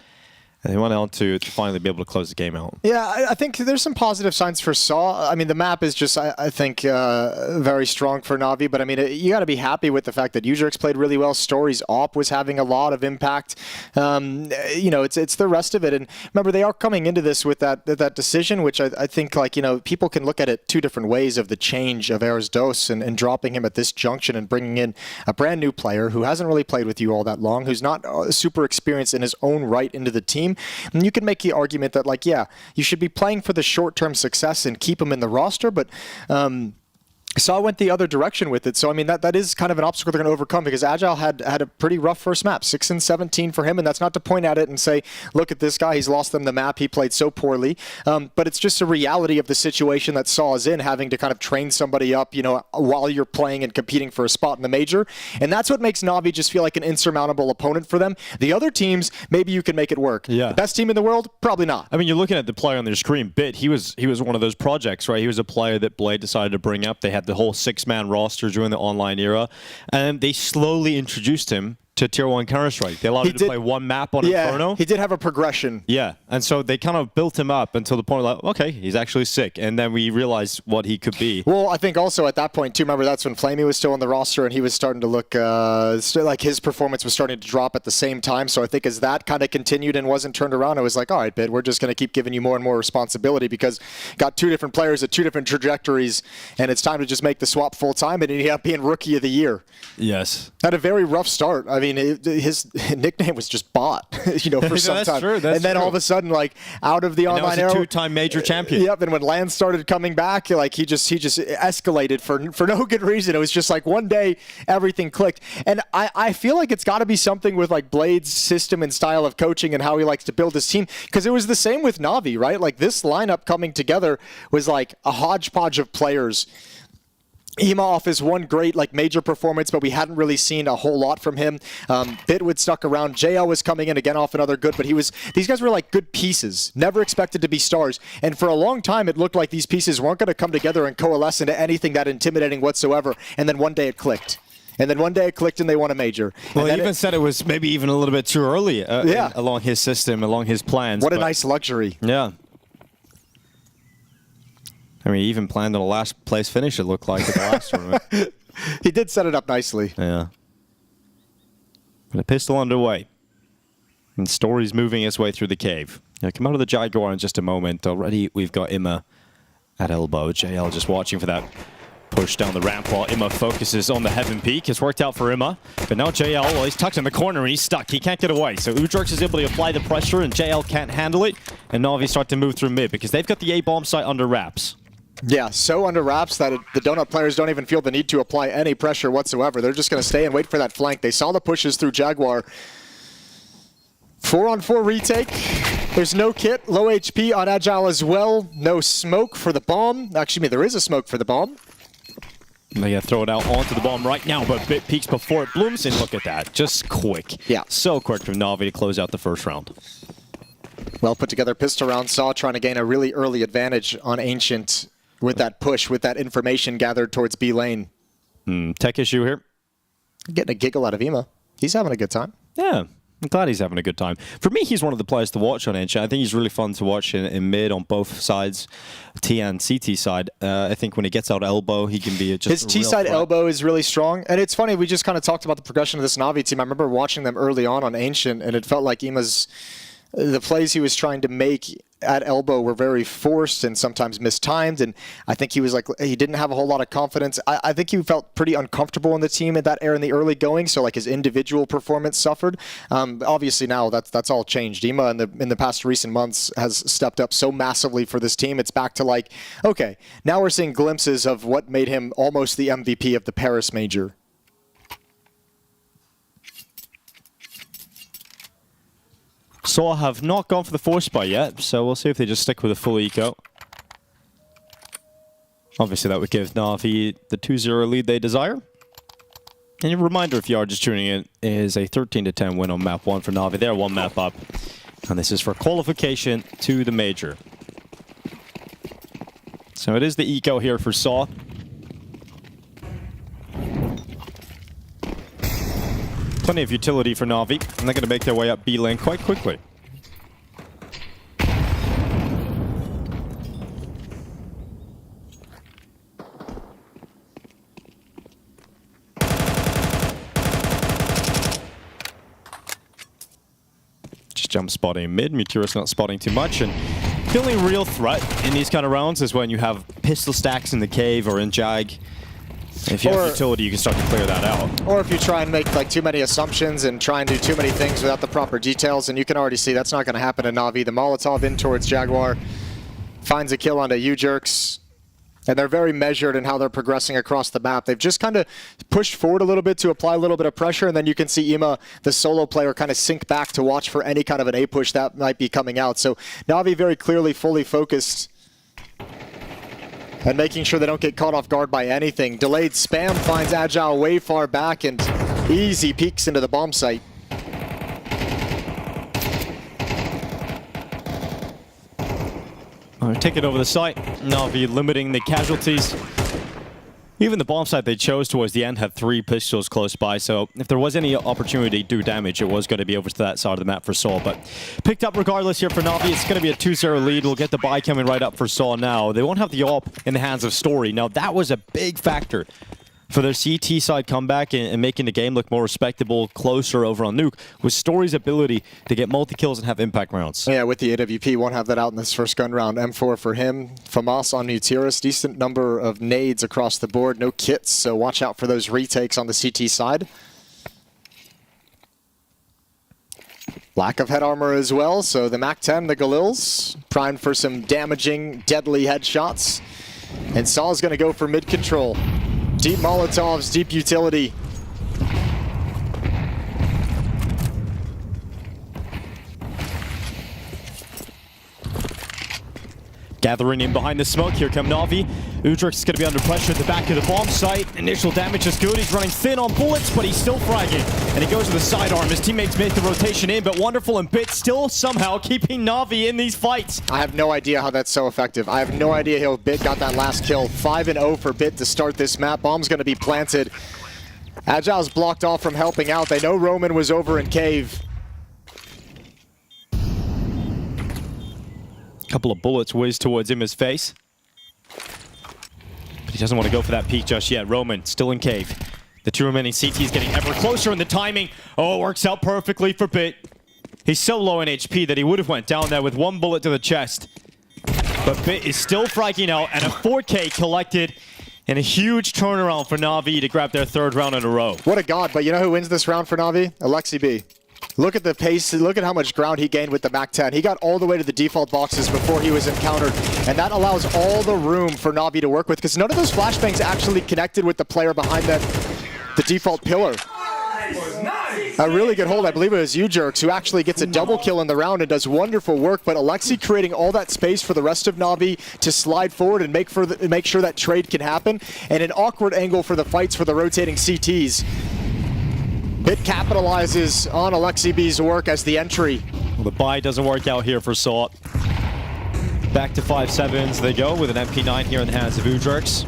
And they went on to finally be able to close the game out. Yeah, I think there's some positive signs for Saw. I mean, the map is just, I think, very strong for Navi. But, I mean, you got to be happy with the fact that Ujurx played really well. Stories AWP was having a lot of impact. It's the rest of it. And remember, they are coming into this with that decision, which I think, people can look at it two different ways of the change of Eres Dos and dropping him at this junction and bringing in a brand new player who hasn't really played with you all that long, who's not super experienced in his own right into the team. And you can make the argument that, you should be playing for the short-term success and keep him in the roster, but Saw went the other direction with it. So, I mean, that is kind of an obstacle they're going to overcome, because Agile had a pretty rough first map, 6-17 for him, and that's not to point at it and say, look at this guy, he's lost them the map, he played so poorly. But it's just a reality of the situation that Saw is in, having to kind of train somebody up, while you're playing and competing for a spot in the major. And that's what makes Navi just feel like an insurmountable opponent for them. The other teams, maybe you can make it work. Yeah. The best team in the world? Probably not. I mean, you're looking at the player on their screen, Bit. He was one of those projects, right? He was a player that Blade decided to bring up. They had the whole 6-man roster during the online era, and they slowly introduced him to Tier 1 Counter-Strike. They allowed him to play one map on Inferno. He did have a progression. Yeah, and so they kind of built him up until the point like, okay, he's actually sick. And then we realized what he could be. Well, I think also at that point, too, remember that's when Flamey was still on the roster and he was starting to look like his performance was starting to drop at the same time. So I think as that kind of continued and wasn't turned around, I was like, all right, Bit, we're just going to keep giving you more and more responsibility because got 2 different players at 2 different trajectories and it's time to just make the swap full time, and he ended up being Rookie of the Year. Yes. Had a very rough start. I mean, his nickname was just Bot, you know, for some that's time. True, and then all of a sudden, like, out of the online era. He was a 2-time major champion. Yep, and when Lance started coming back, like, he just escalated for no good reason. It was just like one day, everything clicked. And I feel like it's got to be something with, like, Blade's system and style of coaching and how he likes to build his team. Because it was the same with Navi, right? Like, this lineup coming together was like a hodgepodge of players. Ema off his one great major performance, but we hadn't really seen a whole lot from him. Bitwood stuck around. JL was coming in again off another good, but these guys were like good pieces, never expected to be stars. And for a long time, it looked like these pieces weren't going to come together and coalesce into anything that intimidating whatsoever. And then one day it clicked. And then one day it clicked and they won a major. Well, he even said it was maybe even a little bit too early along his system, along his plans. What a nice luxury. Yeah. I mean, he even planned on a last place finish, it looked like, at the last tournament. He did set it up nicely. Yeah. But a pistol underway. And Story's moving his way through the cave. Come out of the Jaguar in just a moment. Already we've got Imma at elbow. JL just watching for that push down the ramp while Imma focuses on the Heaven Peak. It's worked out for Imma. But now JL, well, he's tucked in the corner and he's stuck. He can't get away. So Udrix is able to apply the pressure and JL can't handle it. And Navi start to move through mid because they've got the A-bomb site under wraps. Yeah, so under wraps that the Donut players don't even feel the need to apply any pressure whatsoever. They're just going to stay and wait for that flank. They saw the pushes through Jaguar. 4-on-4 retake. There's no kit. Low HP on Agile as well. No smoke for the bomb. Actually, there is a smoke for the bomb. They gotta throw it out onto the bomb right now, but Bit peeks before it blooms, and look at that. Just quick. Yeah. So quick from Navi to close out the first round. Well put together pistol round. Saw trying to gain a really early advantage on Ancient with that push, with that information gathered towards B lane. Tech issue here. Getting a giggle out of Ema. He's having a good time. Yeah, I'm glad he's having a good time. For me, he's one of the players to watch on Ancient. I think he's really fun to watch in mid on both sides, T and CT side. I think when he gets out elbow, he can be just his T side elbow is really strong. And it's funny, we just kind of talked about the progression of this Navi team. I remember watching them early on Ancient, and it felt like Ema's the plays he was trying to make at elbow were very forced and sometimes mistimed, and I think he was like, he didn't have a whole lot of confidence. I think he felt pretty uncomfortable in the team at that era in the early going, so like his individual performance suffered. Obviously now that's all changed. Ema in the past recent months has stepped up so massively for this team. It's back to like, okay, now we're seeing glimpses of what made him almost the MVP of the Paris Major. So I have not gone for the force buy yet, so we'll see if they just stick with a full eco. Obviously that would give Navi the 2-0 lead they desire. And a reminder, if you are just tuning in, is a 13-10 win on map 1 for Navi. They're one map up. And this is for qualification to the Major. So it is the eco here for Saw. Plenty of utility for Navi, and they're going to make their way up B lane quite quickly. Just jump spotting mid, Meteor's not spotting too much, and the only real threat in these kind of rounds is when you have pistol stacks in the cave or in Jag. If you have utility, you can start to clear that out. Or if you try and make like too many assumptions and try and do too many things without the proper details, and you can already see that's not going to happen in Navi. The Molotov in towards Jaguar finds a kill onto U-Jerks, and they're very measured in how they're progressing across the map. They've just kind of pushed forward a little bit to apply a little bit of pressure, and then you can see Ema, the solo player, kind of sink back to watch for any kind of an A push that might be coming out. So Navi very clearly fully focused and making sure they don't get caught off guard by anything. Delayed spam finds Agile way far back and easy peeks into the bomb site. Take it over the site. Navi limiting the casualties. Even the bomb site they chose towards the end had 3 pistols close by, so if there was any opportunity to do damage, it was going to be over to that side of the map for Saw. But picked up regardless here for Navi. It's going to be a 2-0 lead. We'll get the buy coming right up for Saw now. They won't have the AWP in the hands of Story. Now, that was a big factor for their CT side comeback and making the game look more respectable, closer over on Nuke, was Story's ability to get multi-kills and have impact rounds. Yeah, with the AWP, won't have that out in this first gun round. M4 for him. FAMAS on Nutiris, decent number of nades across the board, no kits, so watch out for those retakes on the CT side. Lack of head armor as well, so the MAC-10, the Galils, primed for some damaging, deadly headshots. And Saw's going to go for mid-control. Deep Molotovs, deep utility. Gathering in behind the smoke, here come Navi. Udrix is going to be under pressure at the back of the bomb site. Initial damage is good, he's running thin on bullets, but he's still fragging. And he goes to the sidearm, his teammates make the rotation in, but Wonderful and Bit still somehow keeping Navi in these fights. I have no idea how that's so effective. I have no idea how Bit got that last kill. 5-0 for Bit to start this map. Bomb's going to be planted. Agile's blocked off from helping out. They know Roman was over in cave. Couple of bullets whiz towards him, his face. But he doesn't want to go for that peek just yet. Roman still in cave. The 2 remaining CTs getting ever closer in the timing. Oh, it works out perfectly for Bit. He's so low in HP that he would have went down there with 1 bullet to the chest. But Bit is still fragging out, and a 4K collected, and a huge turnaround for Navi to grab their 3rd round in a row. What a god, but you know who wins this round for Navi? Alexi B. Look at the pace, look at how much ground he gained with the MAC-10. He got all the way to the default boxes before he was encountered, and that allows all the room for Navi to work with, because none of those flashbangs actually connected with the player behind the default pillar. A really good hold, I believe it was Ujerks, who actually gets a double kill in the round and does wonderful work, but Alexi creating all that space for the rest of Navi to slide forward and make sure that trade can happen, and an awkward angle for the fights for the rotating CTs. Bit capitalizes on Alexi B's work as the entry. Well, the buy doesn't work out here for Saw. Back to 5-7s they go with an MP9 here in the hands of Udrix.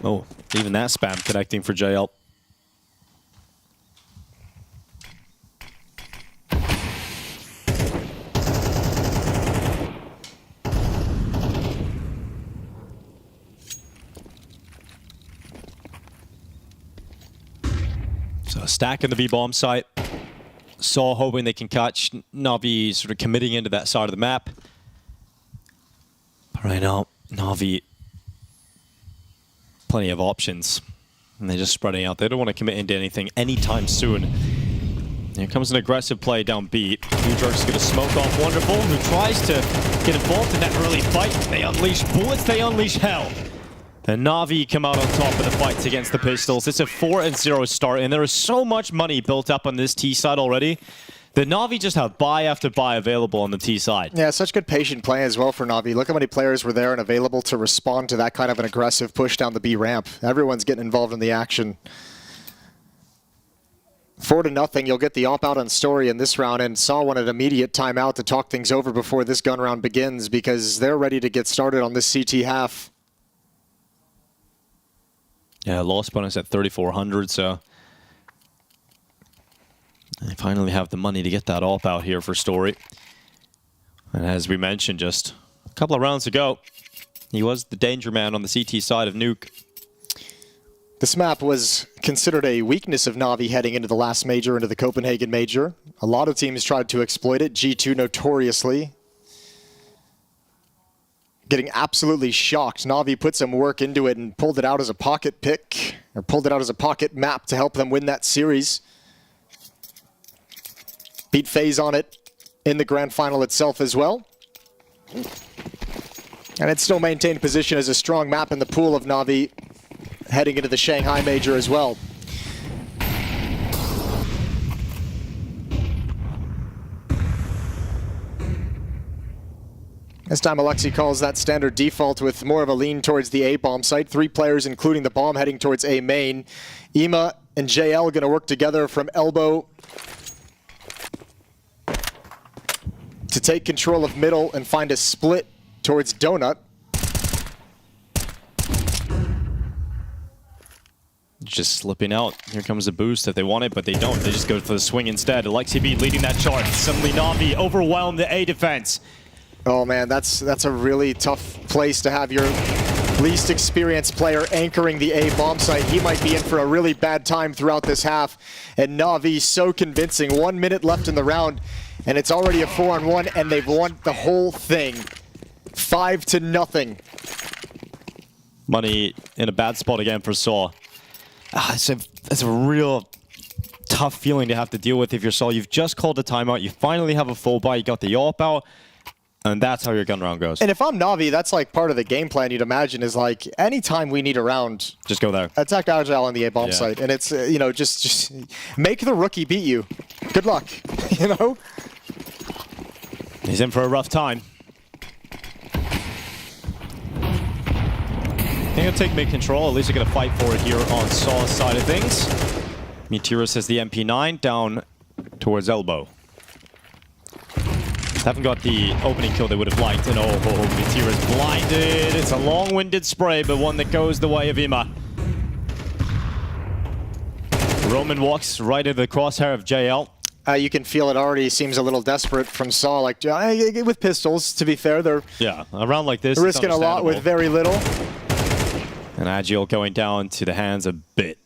Oh, even that spam connecting for JL. So stacking the B-bomb site. Saw hoping they can catch Navi sort of committing into that side of the map. But right now, Navi, plenty of options. And they're just spreading out. They don't want to commit into anything anytime soon. Here comes an aggressive play down B. Udrix going to smoke off Wonderful, who tries to get involved in that early fight. They unleash bullets, they unleash hell. And Navi come out on top of the fights against the Pistols. It's a 4-0 start, and there is so much money built up on this T side already that Navi just have buy after buy available on the T side. Yeah, such good patient play as well for Navi. Look how many players were there and available to respond to that kind of an aggressive push down the B ramp. Everyone's getting involved in the action. 4-0, you'll get the AWP out on Story in this round, and Saw wanted immediate timeout to talk things over before this gun round begins because they're ready to get started on this CT half. Yeah, loss bonus at 3,400, so they finally have the money to get that AWP out here for Story. And as we mentioned just a couple of rounds ago, he was the danger man on the CT side of Nuke. This map was considered a weakness of Navi heading into the last major, into the Copenhagen major. A lot of teams tried to exploit it, G2 notoriously. Getting absolutely shocked. Navi put some work into it and pulled it out as a pocket pick, or pulled it out as a pocket map to help them win that series. Beat FaZe on it in the grand final itself as well. And it still maintained position as a strong map in the pool of Navi heading into the Shanghai Major as well. This time Alexi calls that standard default with more of a lean towards the A bomb site. 3 players, including the bomb, heading towards A main. Ema and JL going to work together from elbow to take control of middle and find a split towards Donut. just slipping out. Here comes the boost that they wanted, but they don't. They just go for the swing instead. LexiB leading that charge. Suddenly Navi overwhelmed the A defense. Oh man, that's a really tough place to have your least experienced player anchoring the A bomb site. He might be in for a really bad time throughout this half. And Navi so convincing. 1 minute left in the round, and it's already a 4-on-1, and they've won the whole thing. 5-0. Money in a bad spot again for Saw. It's a real tough feeling to have to deal with if you're Saw. You've just called a timeout. You finally have a full buy. You got the AWP out. And that's how your gun round goes. And if I'm Navi, that's like part of the game plan you'd imagine is like, anytime we need a round, just go there. Attack Agile on the A-bomb site. And it's, you know, just make the rookie beat you. Good luck, you know? He's in for a rough time. I think I'll take mid-control. At least they're going to fight for it here on Saw's side of things. Meteorus has the MP9 down towards elbow. Haven't got the opening kill they would have liked. And oh, Meteorus blinded. It's a long-winded spray, but one that goes the way of Ima. Roman walks right into the crosshair of JL. You can feel it already seems a little desperate from Saw. Like, with pistols, to be fair, they're around like this, risking a lot with very little. And Agile going down to the hands a bit.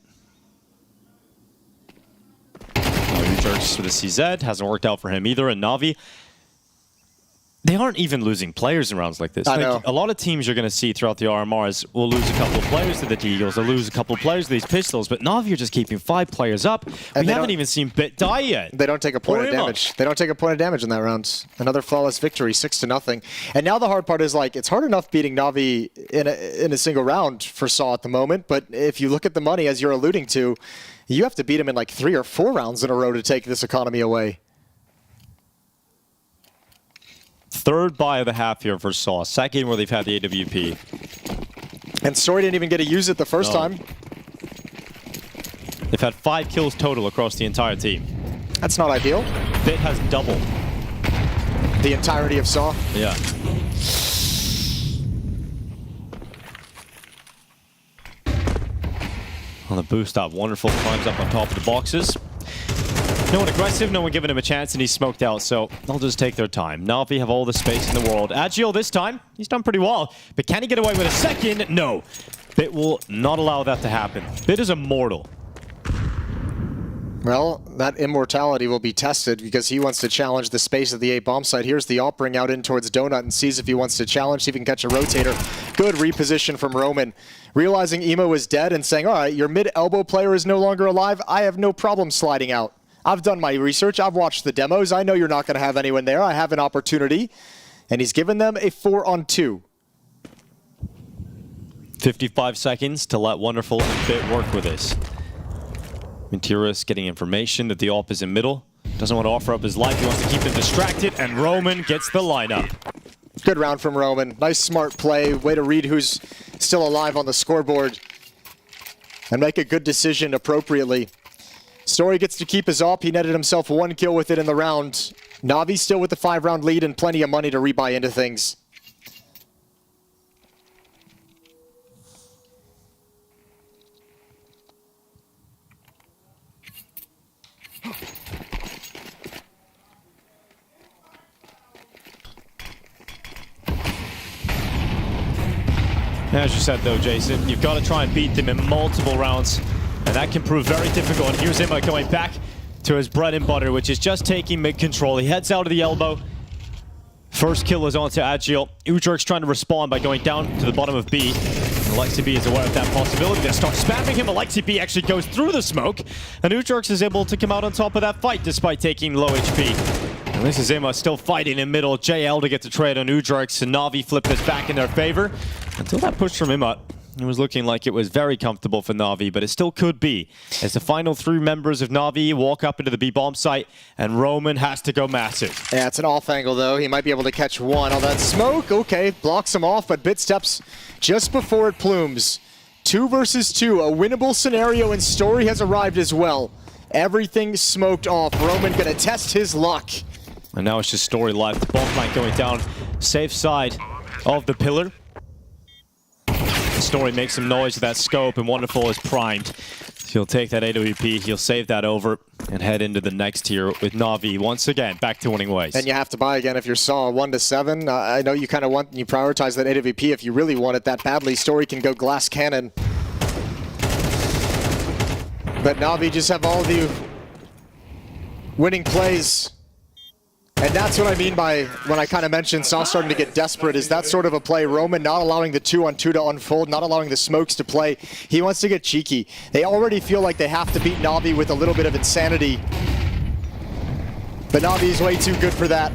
Jerks for the CZ. Hasn't worked out for him either. And Navi, they aren't even losing players in rounds like this. I know. A lot of teams you're going to see throughout the RMRs will lose a couple of players to the Deagles, they'll lose a couple of players to these pistols, but Navi are just keeping 5 players up. We haven't even seen Bit die yet. They don't take a point of damage. They don't take a point of damage in that round. Another flawless victory, 6-0. And now the hard part is, like, it's hard enough beating Navi in a single round for Saw at the moment, but if you look at the money, as you're alluding to, you have to beat him in like 3 or 4 rounds in a row to take this economy away. Third buy of the half here for Saw. Second where they've had the AWP. And Story didn't even get to use it the first time. They've had 5 kills total across the entire team. That's not ideal. Bit has double. The entirety of Saw? Yeah. On the boost up, Wonderful climbs up on top of the boxes. No one aggressive, no one giving him a chance, and he's smoked out, so they'll just take their time. Navi have all the space in the world. Agile this time, he's done pretty well, but can he get away with a second? No. Bit will not allow that to happen. Bit is immortal. Well, that immortality will be tested because he wants to challenge the space of the A-bomb site. Here's the Opering out in towards Donut and sees if he wants to challenge, see if he can catch a rotator. Good reposition from Roman. Realizing Emo is dead and saying, all right, your mid-elbow player is no longer alive. I have no problem sliding out. I've done my research. I've watched the demos. I know you're not going to have anyone there. I have an opportunity. And he's given them a 4-on-2. 55 seconds to let Wonderful and Bit work with this. Meteorus getting information that the AWP is in middle. Doesn't want to offer up his life. He wants to keep them distracted. And Roman gets the lineup. Good round from Roman. Nice, smart play. Way to read who's still alive on the scoreboard. And make a good decision appropriately. Story gets to keep his AWP. He netted himself 1 kill with it in the round. Navi still with the 5-round lead and plenty of money to rebuy into things. As you said though, Jason, you've got to try and beat them in multiple rounds. And that can prove very difficult. And here's Ima going back to his bread and butter, which is just taking mid-control. He heads out of the elbow. First kill is onto Agile. Ujurk's trying to respond by going down to the bottom of B. LexiB is aware of that possibility. They start spamming him. LexiB actually goes through the smoke. And Ujurk is able to come out on top of that fight despite taking low HP. And this is Ima still fighting in middle. JL to get the trade on Ujurk. And Navi flip this back in their favor. Until that push from Ima. It was looking like it was very comfortable for Navi, but it still could be. As the final 3 members of Navi walk up into the B-bomb site, and Roman has to go massive. Yeah, it's an off angle, though. He might be able to catch one. All that smoke, okay, blocks him off, but Bit steps just before it plumes. 2 versus 2, a winnable scenario, and Story has arrived as well. Everything smoked off. Roman gonna test his luck. And now it's just Story left. Bomb flank going down, safe side of the pillar. Story makes some noise with that scope, and Wonderful is primed. He'll take that AWP, he'll save that over, and head into the next tier with Navi once again back to winning ways. And you have to buy again if you're Saw 1-7. I know you kind of you prioritize that AWP if you really want it that badly. Story can go glass cannon. But Navi just have all the winning plays. And that's what I mean by when I kind of mentioned Saw starting to get desperate, is that sort of a play. Roman not allowing the 2-on-2 to unfold, not allowing the smokes to play. He wants to get cheeky. They already feel like they have to beat Navi with a little bit of insanity. But Navi is way too good for that.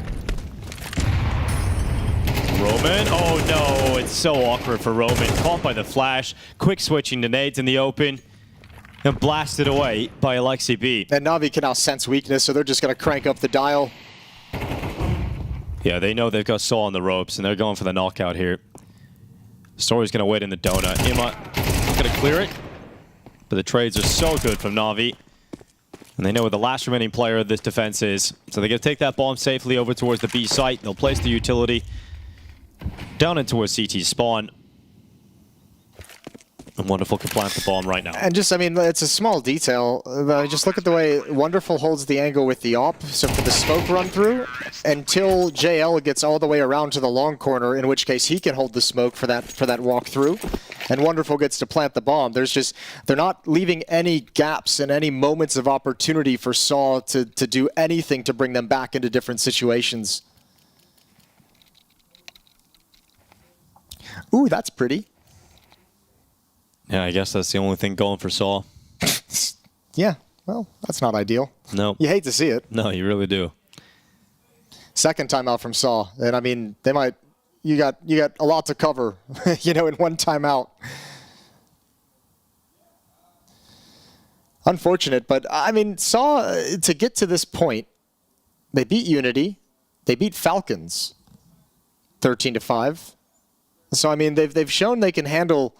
Roman, oh no, it's so awkward for Roman. Caught by the flash, quick switching to nades in the open, and blasted away by Alexi B. And Navi can now sense weakness, so they're just going to crank up the dial. Yeah, they know they've got Saw on the ropes, and they're going for the knockout here. Story's going to wait in the donut. Ima going to clear it, but the trades are so good from Navi. And they know where the last remaining player of this defense is. So they're going to take that bomb safely over towards the B site. They'll place the utility down into a CT spawn. And Wonderful can plant the bomb right now. And just, I mean, it's a small detail. Just look at the way Wonderful holds the angle with the AWP. So for the smoke run through, until JL gets all the way around to the long corner, in which case he can hold the smoke for that walk through. And Wonderful gets to plant the bomb. There's just, they're not leaving any gaps and any moments of opportunity for Saw to do anything to bring them back into different situations. Ooh, that's pretty. Yeah, I guess that's the only thing going for Saw. Yeah, well, that's not ideal. No. You hate to see it. No, you really do. Second timeout from Saw, and I mean, they might. You got a lot to cover, you know, in one timeout. Unfortunate, but I mean, Saw to get to this point, they beat Unity, they beat Falcons, 13-5. So I mean, they've shown they can handle.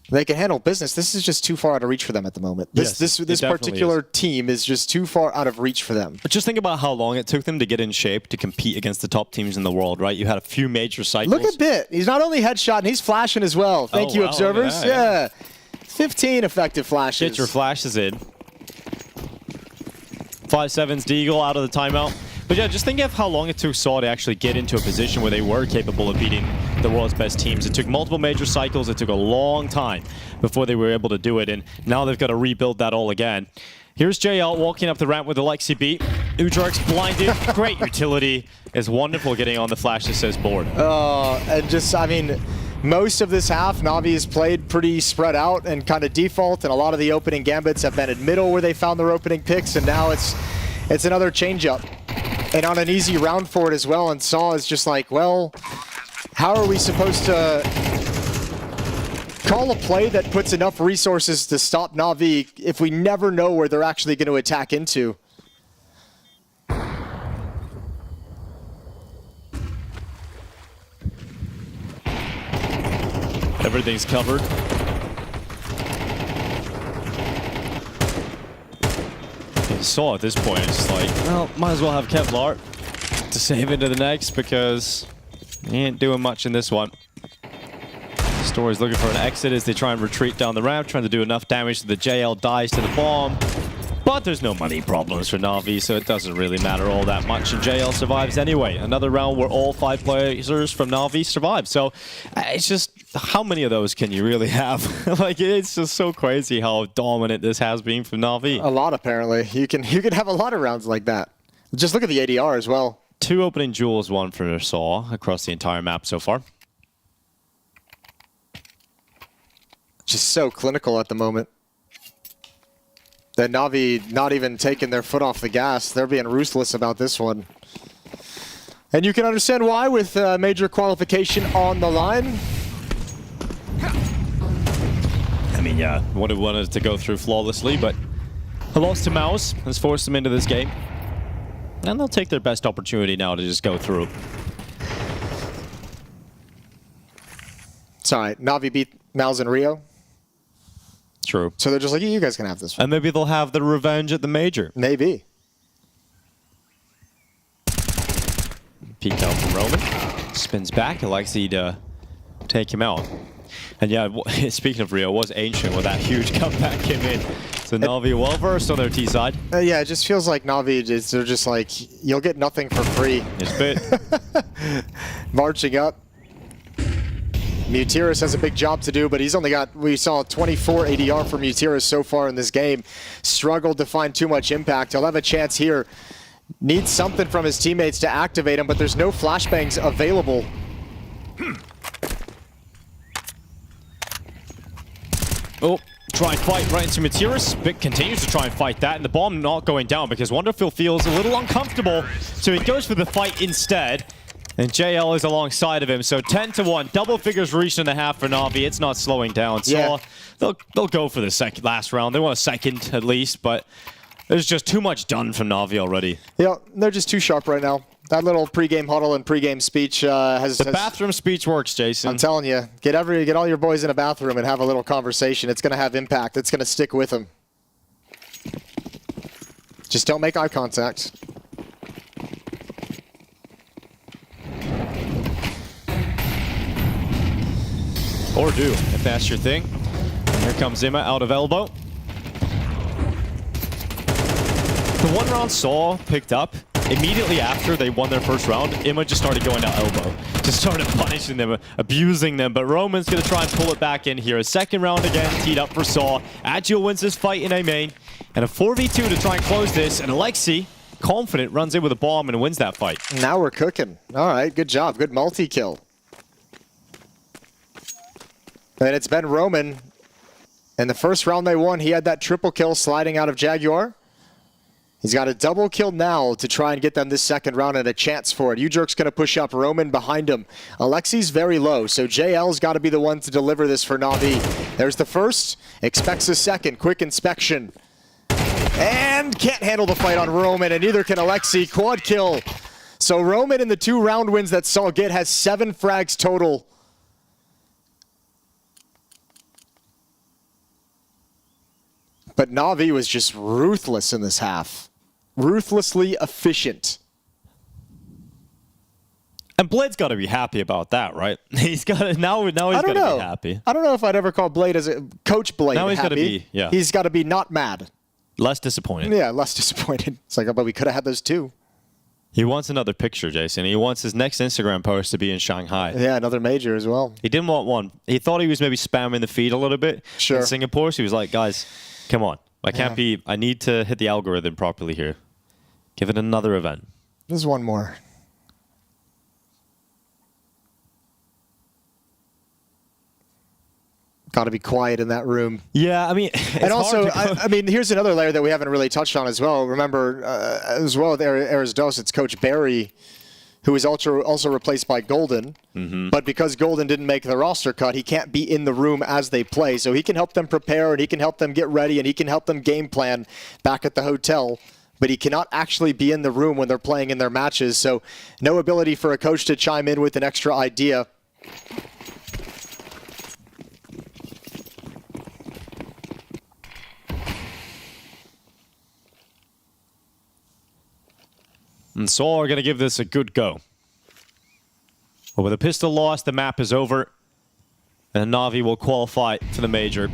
They can handle business. This is just too far out of reach for them at the moment. This particular team is just too far out of reach for them. But just think about how long it took them to get in shape to compete against the top teams in the world, right? You had a few major cycles. Look at Bit. He's not only headshot, and he's flashing as well. Thank you, observers. Yeah. 15 effective flashes. Get your flashes in. 5-7's Deagle out of the timeout. But yeah, just think of how long it took Saw to actually get into a position where they were capable of beating the world's best teams. It took multiple major cycles. It took a long time before they were able to do it. And now they've got to rebuild that all again. Here's JL walking up the ramp with Alexi B. Ujark's blinded. Great utility. It's Wonderful getting on the flash assist board. And just, I mean, most of this half, Navi has played pretty spread out and kind of default. And a lot of the opening gambits have been in middle where they found their opening picks. And now it's another changeup. And on an easy round for it as well, and Saw is just like, well, how are we supposed to call a play that puts enough resources to stop Navi if we never know where they're actually going to attack into? Everything's covered. Saw at this point, it's just like, well, might as well have Kevlar to save into the next because he ain't doing much in this one. Story's looking for an exit as they try and retreat down the ramp, trying to do enough damage so the JL dies to the bomb. But there's no money problems for Navi, so it doesn't really matter all that much, and JL survives anyway. Another round where all 5 players from Navi survive. So it's just, how many of those can you really have? Like, it's just so crazy how dominant this has been from Navi. A lot, apparently. You can have a lot of rounds like that. Just look at the ADR as well. 2 opening duels, 1 for Saw across the entire map so far. Just so clinical at the moment. That Navi not even taking their foot off the gas. They're being ruthless about this one. And you can understand why with major qualification on the line. I mean, yeah, would have wanted to go through flawlessly, but a loss to MOUZ has forced them into this game. And they'll take their best opportunity now to just go through. It's all right. Navi beat MOUZ in Rio. True. So they're just like, you guys can have this one. And maybe they'll have the revenge at the major. Maybe. Peek out from Roman. Spins back. Alexi to take him out. And yeah, speaking of Rio, it was Ancient where that huge comeback came in. So Navi well versed on their T side. Yeah, it just feels like Navi, they're just like, you'll get nothing for free. It's bit. Marching up. Mutiris has a big job to do, but he's only got, we saw 24 ADR for Mutiris so far in this game. Struggled to find too much impact. He'll have a chance here. Needs something from his teammates to activate him, but there's no flashbangs available. Oh, try and fight right into Mutiris. Bit continues to try and fight that, and the bomb not going down because Wonderful feels a little uncomfortable, so he goes for the fight instead. And JL is alongside of him, so 10-1, double figures reached in the half for Navi. It's not slowing down, so they'll go for the last round. They want a second at least, but there's just too much done from Navi already. Yeah, they're just too sharp right now. That little pregame huddle and pregame speech has... The bathroom speech works, Jason. I'm telling you, get all your boys in a bathroom and have a little conversation. It's going to have impact. It's going to stick with them. Just don't make eye contact. Or do, if that's your thing. Here comes Imma out of elbow. The one round Saw picked up. Immediately after they won their first round, Imma just started going to elbow. Just started punishing them, abusing them. But Roman's going to try and pull it back in here. A second round again, teed up for Saw. Agile wins this fight in A main. And a 4v2 to try and close this. And Alexi, confident, runs in with a bomb and wins that fight. Now we're cooking. All right, good job. Good multi-kill. And it's been Roman. In the first round they won, he had that triple kill sliding out of Jaguar. He's got a double kill now to try and get them this second round and a chance for it. Ujerk's going to push up Roman behind him. Alexi's very low, so JL's got to be the one to deliver this for Navi. There's the first, expects a second, quick inspection. And can't handle the fight on Roman, and neither can Alexi. Quad kill. So Roman in the 2 round wins that Saul get has 7 frags total. But Navi was just ruthless in this half. Ruthlessly efficient. And Blade's got to be happy about that, right? He's got to, now he's got to be happy. I don't know if I'd ever call Blade as a Coach Blade now he's happy. Got to be, yeah. He's got to be not mad. Less disappointed. Yeah, less disappointed. It's like, oh, but we could have had those too. He wants another picture, Jason. He wants his next Instagram post to be in Shanghai. Yeah, another major as well. He didn't want one. He thought he was maybe spamming the feed a little bit in Singapore. So he was like, guys, come on. I can't be... I need to hit the algorithm properly here. Give it another event. There's one more. Got to be quiet in that room. Yeah, I mean... And also, I mean, here's another layer that we haven't really touched on as well. Remember, as well with Erisdos, it's Coach Barry, who is also replaced by Golden. But because Golden didn't make the roster cut, he can't be in the room as they play. So he can help them prepare, and he can help them get ready, and he can help them game plan back at the hotel. But he cannot actually be in the room when they're playing in their matches. So no ability for a coach to chime in with an extra idea. And Saul are going to give this a good go. But with a pistol loss, the map is over. And Navi will qualify for the major.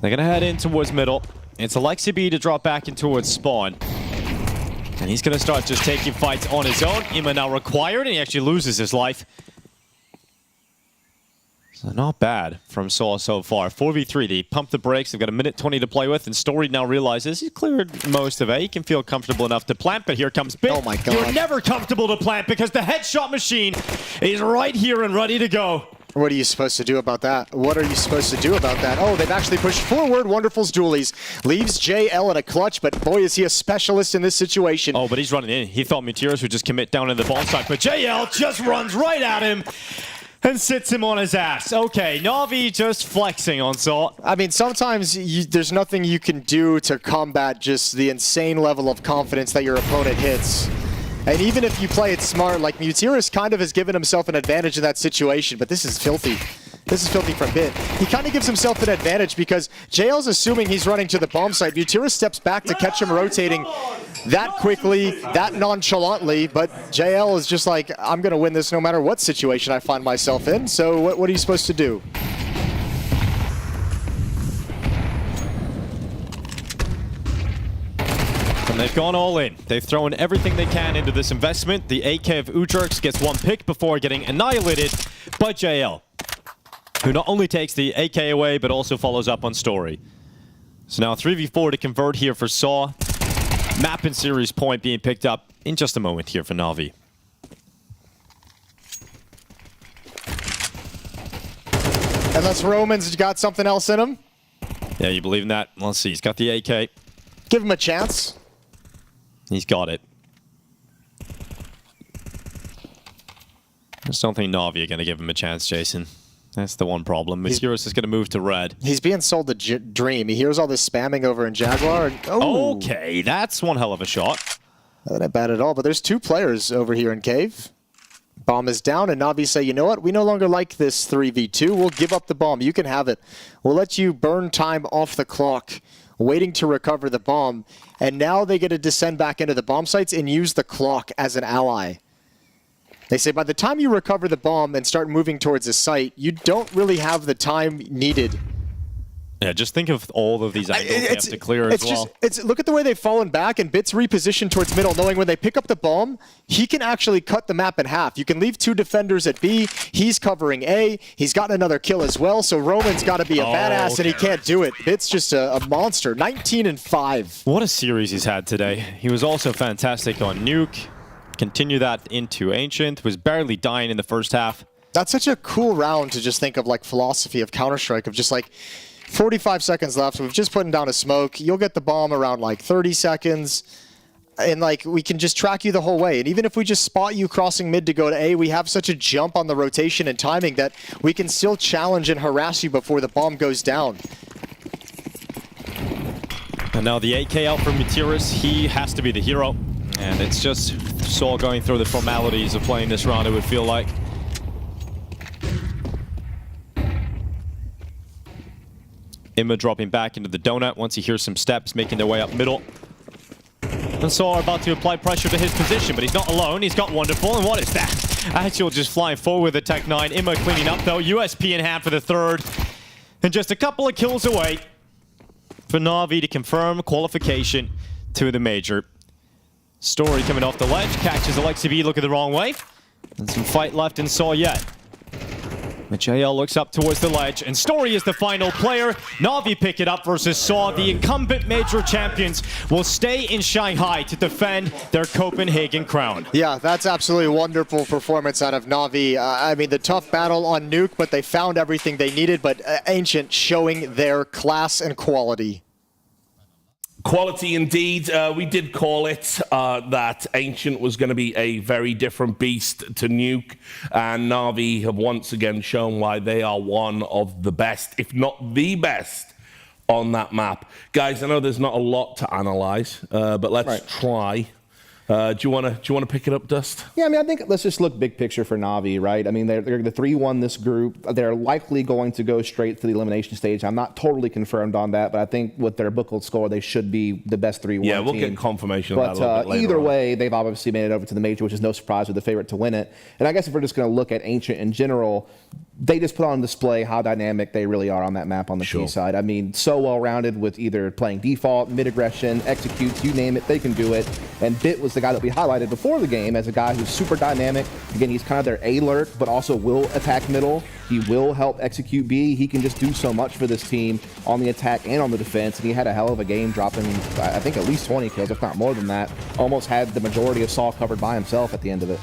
They're going to head in towards middle. It's Alexi B to drop back in towards spawn. And he's going to start just taking fights on his own. Imma now required, and he actually loses his life. So not bad from Saul so far. 4v3, they pump the brakes. They've got a minute 20 to play with, and Story now realizes he's cleared most of it. He can feel comfortable enough to plant, but here comes Bit. Oh my God. You're never comfortable to plant because the headshot machine is right here and ready to go. What are you supposed to do about that? What are you supposed to do about that? Oh, they've actually pushed forward. Wonderful's dualies. Leaves JL in a clutch, but boy, is he a specialist in this situation. Oh, but he's running in. He thought Meteoros would just commit down in the bomb site, but JL just runs right at him and sits him on his ass. Okay, Navi just flexing on Salt. I mean, sometimes there's nothing you can do to combat just the insane level of confidence that your opponent hits. And even if you play it smart, like Mutiris kind of has given himself an advantage in that situation, but this is filthy. This is filthy from Bit. He kind of gives himself an advantage because JL's assuming he's running to the bomb site. Buchholz steps back to catch him rotating that quickly, that nonchalantly, but JL is just like, I'm going to win this no matter what situation I find myself in. So what are you supposed to do? And they've gone all in. They've thrown everything they can into this investment. The AK of Ujerks gets one pick before getting annihilated by JL, who not only takes the AK away, but also follows up on Story. So now 3v4 to convert here for Saw. Map and series point being picked up in just a moment here for Navi. Unless Roman's got something else in him. Yeah, you believe in that? Let's see. He's got the AK. Give him a chance. He's got it. I just don't think Navi are going to give him a chance, Jason. That's the one problem. Mysterious is going to move to red. He's being sold the dream. He hears all this spamming over in Jaguar. And, oh. Okay, that's one hell of a shot. That ain't bad at all, but there's two players over here in Cave. Bomb is down, and Navi say, you know what? We no longer like this 3v2. We'll give up the bomb. You can have it. We'll let you burn time off the clock, waiting to recover the bomb. And now they get to descend back into the bomb sites and use the clock as an ally. They say by the time you recover the bomb and start moving towards the site, you don't really have the time needed. Yeah, just think of all of these angles they have to clear as well. Look at the way they've fallen back, and Bit's repositioned towards middle, knowing when they pick up the bomb, he can actually cut the map in half. You can leave two defenders at B. He's covering A. He's gotten another kill as well, so Roman's got to be a badass, and he can't do it. Bit's just a monster. 19-5. What a series he's had today. He was also fantastic on Nuke. Continue that into Ancient. Was barely dying in the first half. That's such a cool round to just think of, like, philosophy of Counter-Strike, of just like 45 seconds left. We've just put down a smoke. You'll get the bomb around like 30 seconds. And like, we can just track you the whole way. And even if we just spot you crossing mid to go to A, we have such a jump on the rotation and timing that we can still challenge and harass you before the bomb goes down. And now the AK out for Materis. He has to be the hero. And it's just Saul going through the formalities of playing this round, it would feel like. Imma dropping back into the donut once he hears some steps making their way up middle. And Saw about to apply pressure to his position, but he's not alone. He's got Wonderful, and what is that? Actual just flying forward with the Tech 9. Imma cleaning up though. USP in hand for the third. And just a couple of kills away for Navi to confirm qualification to the Major. Story coming off the ledge, catches Alexi B looking the wrong way. And some fight left in Saw yet. But JL looks up towards the ledge, and Story is the final player. Navi pick it up versus Saw. The incumbent Major champions will stay in Shanghai to defend their Copenhagen crown. Yeah, that's absolutely a wonderful performance out of Navi. I mean, the tough battle on Nuke, but they found everything they needed, but Ancient showing their class and quality. Quality indeed. We did call it that Ancient was going to be a very different beast to Nuke, and Navi have once again shown why they are one of the best, if not the best, on that map. Guys, I know there's not a lot to analyze, but let's try. Do you want to pick it up, Dust? Yeah, I mean, I think let's just look big picture for Navi, right? I mean, they're the 3-1 this group. They're likely going to go straight to the elimination stage. I'm not totally confirmed on that, but I think with their Buchholz score, they should be the best 3-1 Yeah, we'll team. get confirmation of that a little bit later either on. way, they've obviously made it over to the Major, which is no surprise with the favorite to win it. And I guess if we're just going to look at Ancient in general, they just put on display how dynamic they really are on that map on the T side. I mean, so well-rounded with either playing default, mid-aggression, executes, you name it, they can do it. And Bit was the guy that we highlighted before the game as a guy who's super dynamic. Again, he's kind of their A-lurk, but also will attack middle. He will help execute B. He can just do so much for this team on the attack and on the defense. And he had a hell of a game, dropping, I think, at least 20 kills, if not more than that. Almost had the majority of Saw covered by himself at the end of it.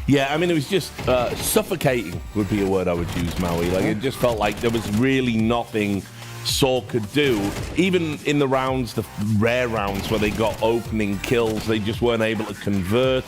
Yeah, I mean, it was just suffocating would be a word I would use, Maui. Like, it just felt like there was really nothing Saw could do. Even in the rounds, the rare rounds where they got opening kills, they just weren't able to convert.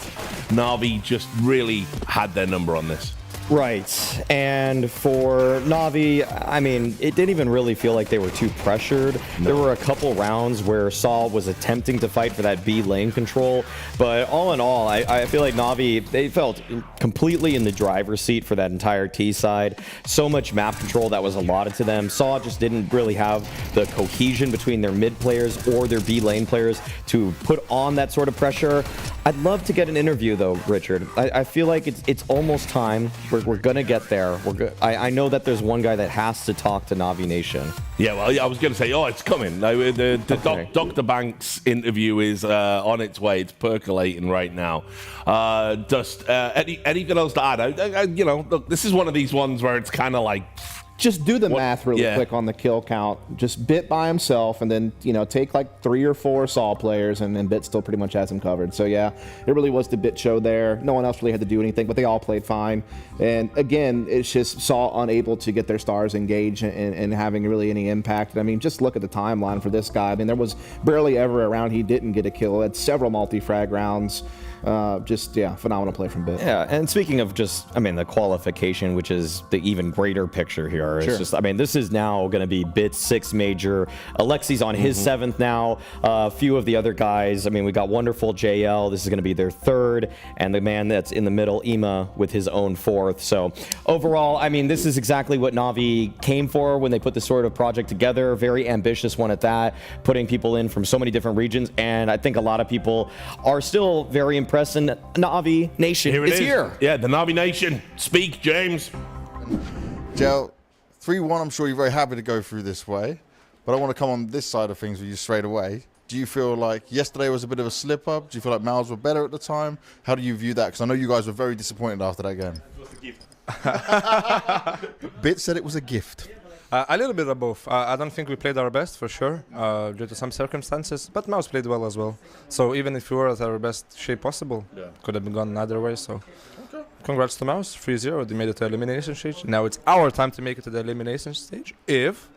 Navi just really had their number on this. Right, and for Navi, I mean, it didn't even really feel like they were too pressured. No. There were a couple rounds where Saul was attempting to fight for that B lane control, but all in all, I feel like Navi, they felt completely in the driver's seat for that entire T side. So much map control that was allotted to them. Saul just didn't really have the cohesion between their mid players or their B lane players to put on that sort of pressure. I'd love to get an interview though, Richard. I feel like it's almost time. We're gonna get there. I know that there's one guy that has to talk to Navi Nation. Yeah, well, I was gonna say, it's coming. The Dr. Banks interview is on its way. It's percolating right now. Anything else to add? Look, this is one of these ones where it's kind of like. Just do the math really quick on the kill count. Just Bit by himself, and then take like 3 or 4 Saul players, and then Bit still pretty much has him covered. So yeah, it really was the Bit show there. No one else really had to do anything, but they all played fine. And again, it's just Saul unable to get their stars engaged and having really any impact. I mean, just look at the timeline for this guy. I mean, there was barely ever a round he didn't get a kill. Had several multi-frag rounds. Phenomenal play from Bit. Yeah, and speaking of the qualification, which is the even greater picture here. It's just, this is now going to be Bit's 6th major. Alexi's on his 7th now. A few of the other guys, we got Wonderful JL. This is going to be their 3rd, and the man that's in the middle, Ema, with his own 4th. So overall, this is exactly what Navi came for when they put this sort of project together. Very ambitious one at that, putting people in from so many different regions, and I think a lot of people are still very impressed, and Navi Nation is here. Yeah, the Navi Nation. Speak, James. Joe, 3-1, I'm sure you're very happy to go through this way, but I want to come on this side of things with you straight away. Do you feel like yesterday was a bit of a slip-up? Do you feel like MOUZ were better at the time? How do you view that? Because I know you guys were very disappointed after that game. It was a gift. Bit said it was a gift. A little bit of both. I don't think we played our best, for sure, due to some circumstances, but MOUZ played well as well. So even if we were at our best shape possible, could have gone another way. So congrats to MOUZ, 3-0, they made it to elimination stage. Now it's our time to make it to the elimination stage if,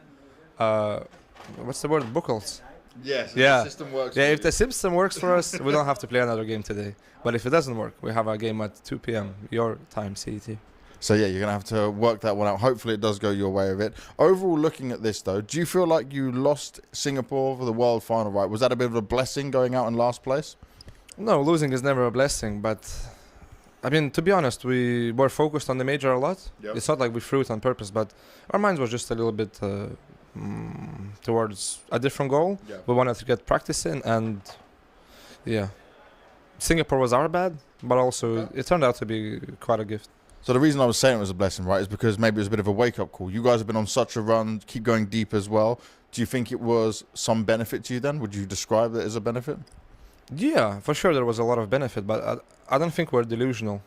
what's the word, Buchholz. Yes, yeah. The system works. Yeah, if the system works for us, we don't have to play another game today. But if it doesn't work, we have a game at 2 p.m. your time, CET. So yeah, you're going to have to work that one out. Hopefully it does go your way of it. Overall, looking at this though, do you feel like you lost Singapore for the world final, right? Was that a bit of a blessing going out in last place? No, losing is never a blessing, but to be honest, we were focused on the major a lot. Yep. It's not like we threw it on purpose, but our minds were just a little bit towards a different goal. Yep. We wanted to get practice in, and yeah, Singapore was our bad, but also it turned out to be quite a gift. So the reason I was saying it was a blessing, right, is because maybe it was a bit of a wake-up call. You guys have been on such a run, keep going deep as well. Do you think it was some benefit to you then? Would you describe it as a benefit? Yeah, for sure there was a lot of benefit, but I don't think we're delusional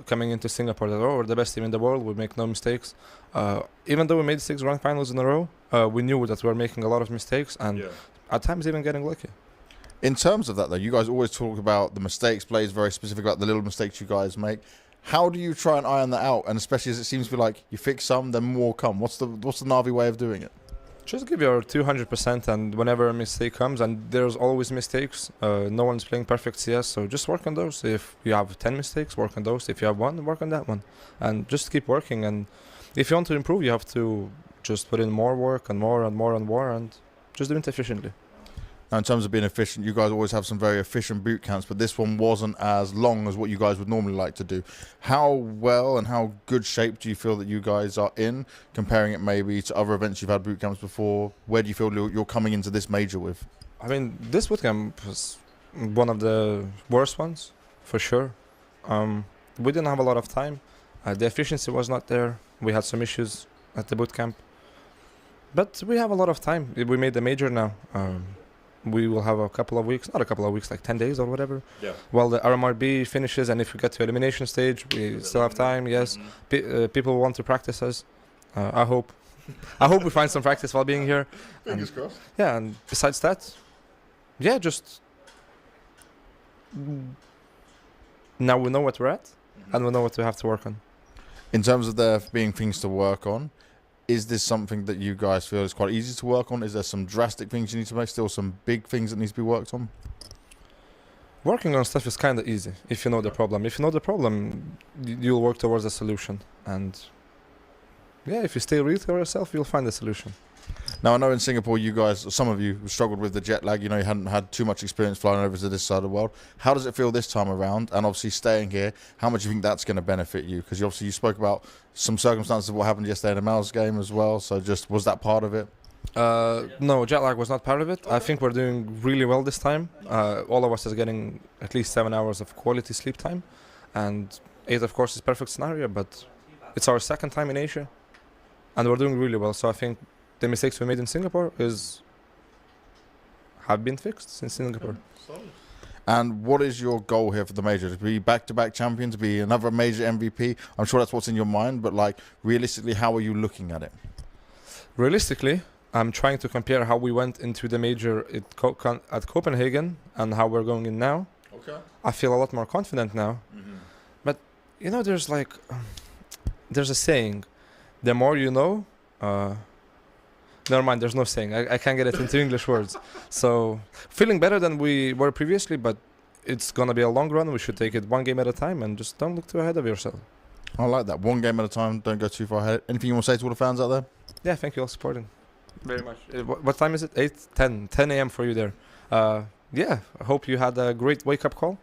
coming into Singapore. We're the best team in the world, we make no mistakes. Even though we made 6 grand finals in a row, we knew that we were making a lot of mistakes, and at times even getting lucky. In terms of that though, you guys always talk about the mistakes, plays very specific about the little mistakes you guys make. How do you try and iron that out? And especially as it seems to be like you fix some, then more come. What's the Navi way of doing it? Just give your 200%, and whenever a mistake comes, and there's always mistakes, no one's playing perfect CS, so just work on those. If you have 10 mistakes, work on those. If you have 1, work on that one. And just keep working. And if you want to improve, you have to just put in more work and more and more and more, and just do it efficiently. Now, in terms of being efficient, you guys always have some very efficient boot camps, but this one wasn't as long as what you guys would normally like to do. How well and how good shape do you feel that you guys are in, comparing it maybe to other events you've had boot camps before? Where do you feel you're coming into this major with? This boot camp was one of the worst ones, for sure. We didn't have a lot of time. The efficiency was not there. We had some issues at the boot camp. But we have a lot of time. We made the major now. We will have a couple of weeks, not a couple of weeks, like 10 days or whatever. Yeah. While the RMRB finishes, and if we get to elimination stage, we still have time. Yes. People want to practice us. I hope. I hope we find some practice while being here. Fingers crossed. Yeah, and besides that, yeah, just now we know what we're at, and we know what we have to work on. In terms of there being things to work on, is this something that you guys feel is quite easy to work on? Is there some drastic things you need to make? Still some big things that need to be worked on? Working on stuff is kind of easy if you know the problem. If you know the problem, you'll work towards a solution. And yeah, if you stay real to yourself, you'll find a solution. Now, I know in Singapore, you guys, some of you struggled with the jet lag. You know, you hadn't had too much experience flying over to this side of the world. How does it feel this time around? And obviously staying here, how much do you think that's going to benefit you? Because obviously you spoke about some circumstances of what happened yesterday in the MOUZ game as well. So just, was that part of it? No, jet lag was not part of it. I think we're doing really well this time. All of us is getting at least 7 hours of quality sleep time. And 8, of course, is perfect scenario, but it's our second time in Asia. And we're doing really well. So I think the mistakes we made in Singapore have been fixed since Singapore. And what is your goal here for the major? To be back-to-back champion, to be another major MVP? I'm sure that's what's in your mind, but like realistically, how are you looking at it? Realistically, I'm trying to compare how we went into the major at Copenhagen and how we're going in now. Okay. I feel a lot more confident now. But you know, there's a saying, the more you know. Never mind, there's no saying. I can't get it into English words. So, feeling better than we were previously, but it's going to be a long run. We should take it one game at a time and just don't look too ahead of yourself. I like that. One game at a time, don't go too far ahead. Anything you want to say to all the fans out there? Yeah, thank you all for supporting. Very much. What time is it? 10 a.m. for you there. Yeah, I hope you had a great wake-up call.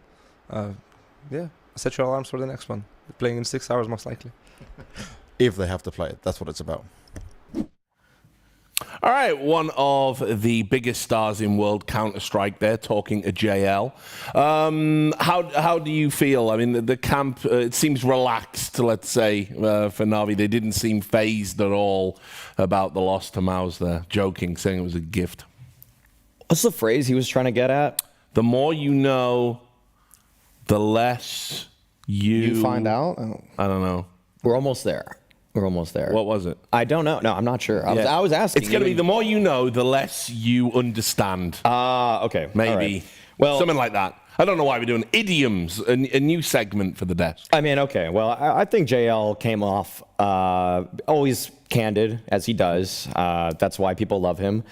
Yeah, set your alarms for the next one. We're playing in 6 hours most likely. If they have to play it, that's what it's about. All right, one of the biggest stars in World Counter-Strike there, talking to JL. How do you feel? I mean, the camp, it seems relaxed, let's say, for Navi. They didn't seem phased at all about the loss to MOUZ there, joking, saying it was a gift. What's the phrase he was trying to get at? The more you know, the less you find out? I don't know. We're almost there. We're almost there. What was it? I don't know. No, I'm not sure. I was asking. It's going to be the more you know, the less you understand. Okay. Maybe. Right. Well, something like that. I don't know why we're doing idioms, a new segment for the desk. I mean, okay. Well, I think JL came off always candid, as he does. That's why people love him.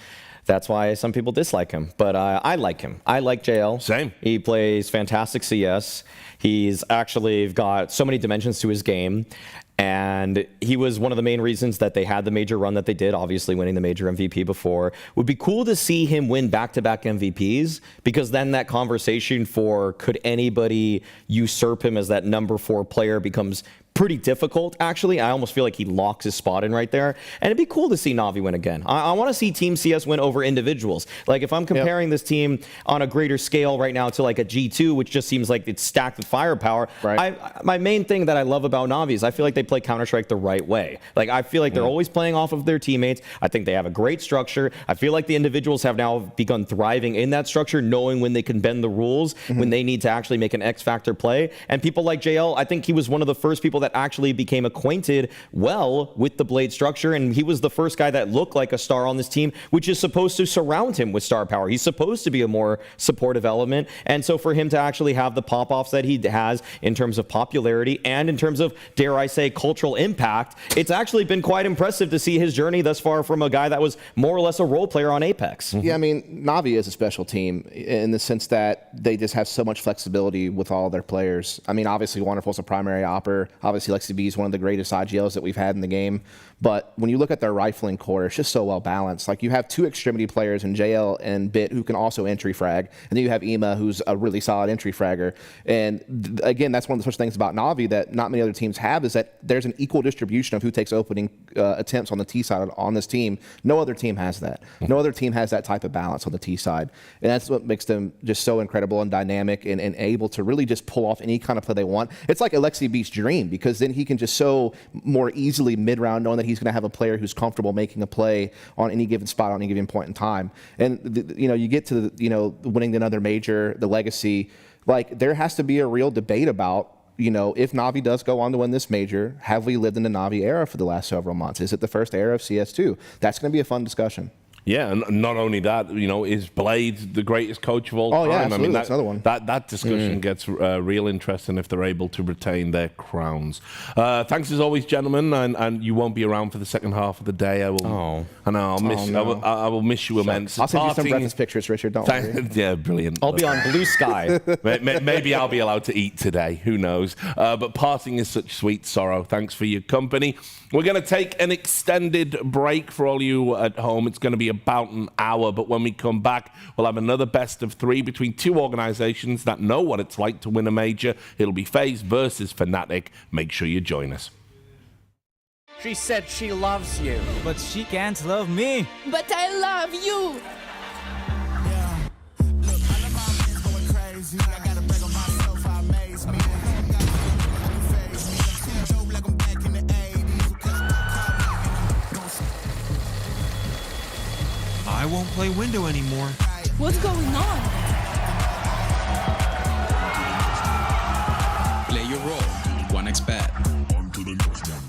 That's why some people dislike him. But I like him. I like JL. Same. He plays fantastic CS. He's actually got so many dimensions to his game. And he was one of the main reasons that they had the major run that they did, obviously winning the major MVP before. Would be cool to see him win back-to-back MVPs, because then that conversation for could anybody usurp him as that number 4 player becomes pretty difficult, actually. I almost feel like he locks his spot in right there. And it'd be cool to see Navi win again. I want to see Team CS win over individuals. Like, if I'm comparing this team on a greater scale right now to like a G2, which just seems like it's stacked with firepower, my main thing that I love about Navi is I feel like they play Counter-Strike the right way. Like, I feel like they're always playing off of their teammates. I think they have a great structure. I feel like the individuals have now begun thriving in that structure, knowing when they can bend the rules, when they need to actually make an X-Factor play. And people like JL, I think he was one of the first people that actually became acquainted well with the Blade structure, and he was the first guy that looked like a star on this team, which is supposed to surround him with star power. He's supposed to be a more supportive element, and so for him to actually have the pop-offs that he has in terms of popularity and in terms of, dare I say, cultural impact, it's actually been quite impressive to see his journey thus far from a guy that was more or less a role player on Apex. Yeah, I mean, Navi is a special team in the sense that they just have so much flexibility with all their players. I mean, obviously, Wonderful's a primary opper. Obviously, Lexi B is one of the greatest IGLs that we've had in the game. But when you look at their rifling core, it's just so well balanced. Like, you have 2 extremity players in JL and Bit who can also entry frag. And then you have Ema, who's a really solid entry fragger. And again, that's one of the special things about Navi that not many other teams have, is that there's an equal distribution of who takes opening attempts on the T side on this team. No other team has that. No other team has that type of balance on the T side. And that's what makes them just so incredible and dynamic and able to really just pull off any kind of play they want. It's like Alexi B's dream, because then he can just so more easily mid-round, knowing that he's going to have a player who's comfortable making a play on any given spot on any given point in time. And you get to winning another major, the legacy. Like, there has to be a real debate about, if Navi does go on to win this major, have we lived in the Navi era for the last several months? Is it the first era of CS2? That's going to be a fun discussion. Yeah, and not only that, you know, is Blade the greatest coach of all Oh, time? yeah, absolutely. That's another one. That discussion gets real interesting if they're able to retain their crowns. Thanks as always, gentlemen, and you won't be around for the second half of the day. I know. I'll miss. no. I will miss you immensely. I'll send you some breakfast pictures, Richard. Don't worry. Yeah, brilliant. I'll be on Blue Sky. Maybe I'll be allowed to eat today. Who knows? But parting is such sweet sorrow. Thanks for your company. We're going to take an extended break for all you at home. It's going to be about an hour, but when we come back, we'll have another best of three between two organizations that know what it's like to win a major. It'll be FaZe versus Fnatic. Make sure you join us. She said she loves you. But she can't love me. But I love you. I won't play window anymore. What's going on? Play your role. 1xBet. On to the next one.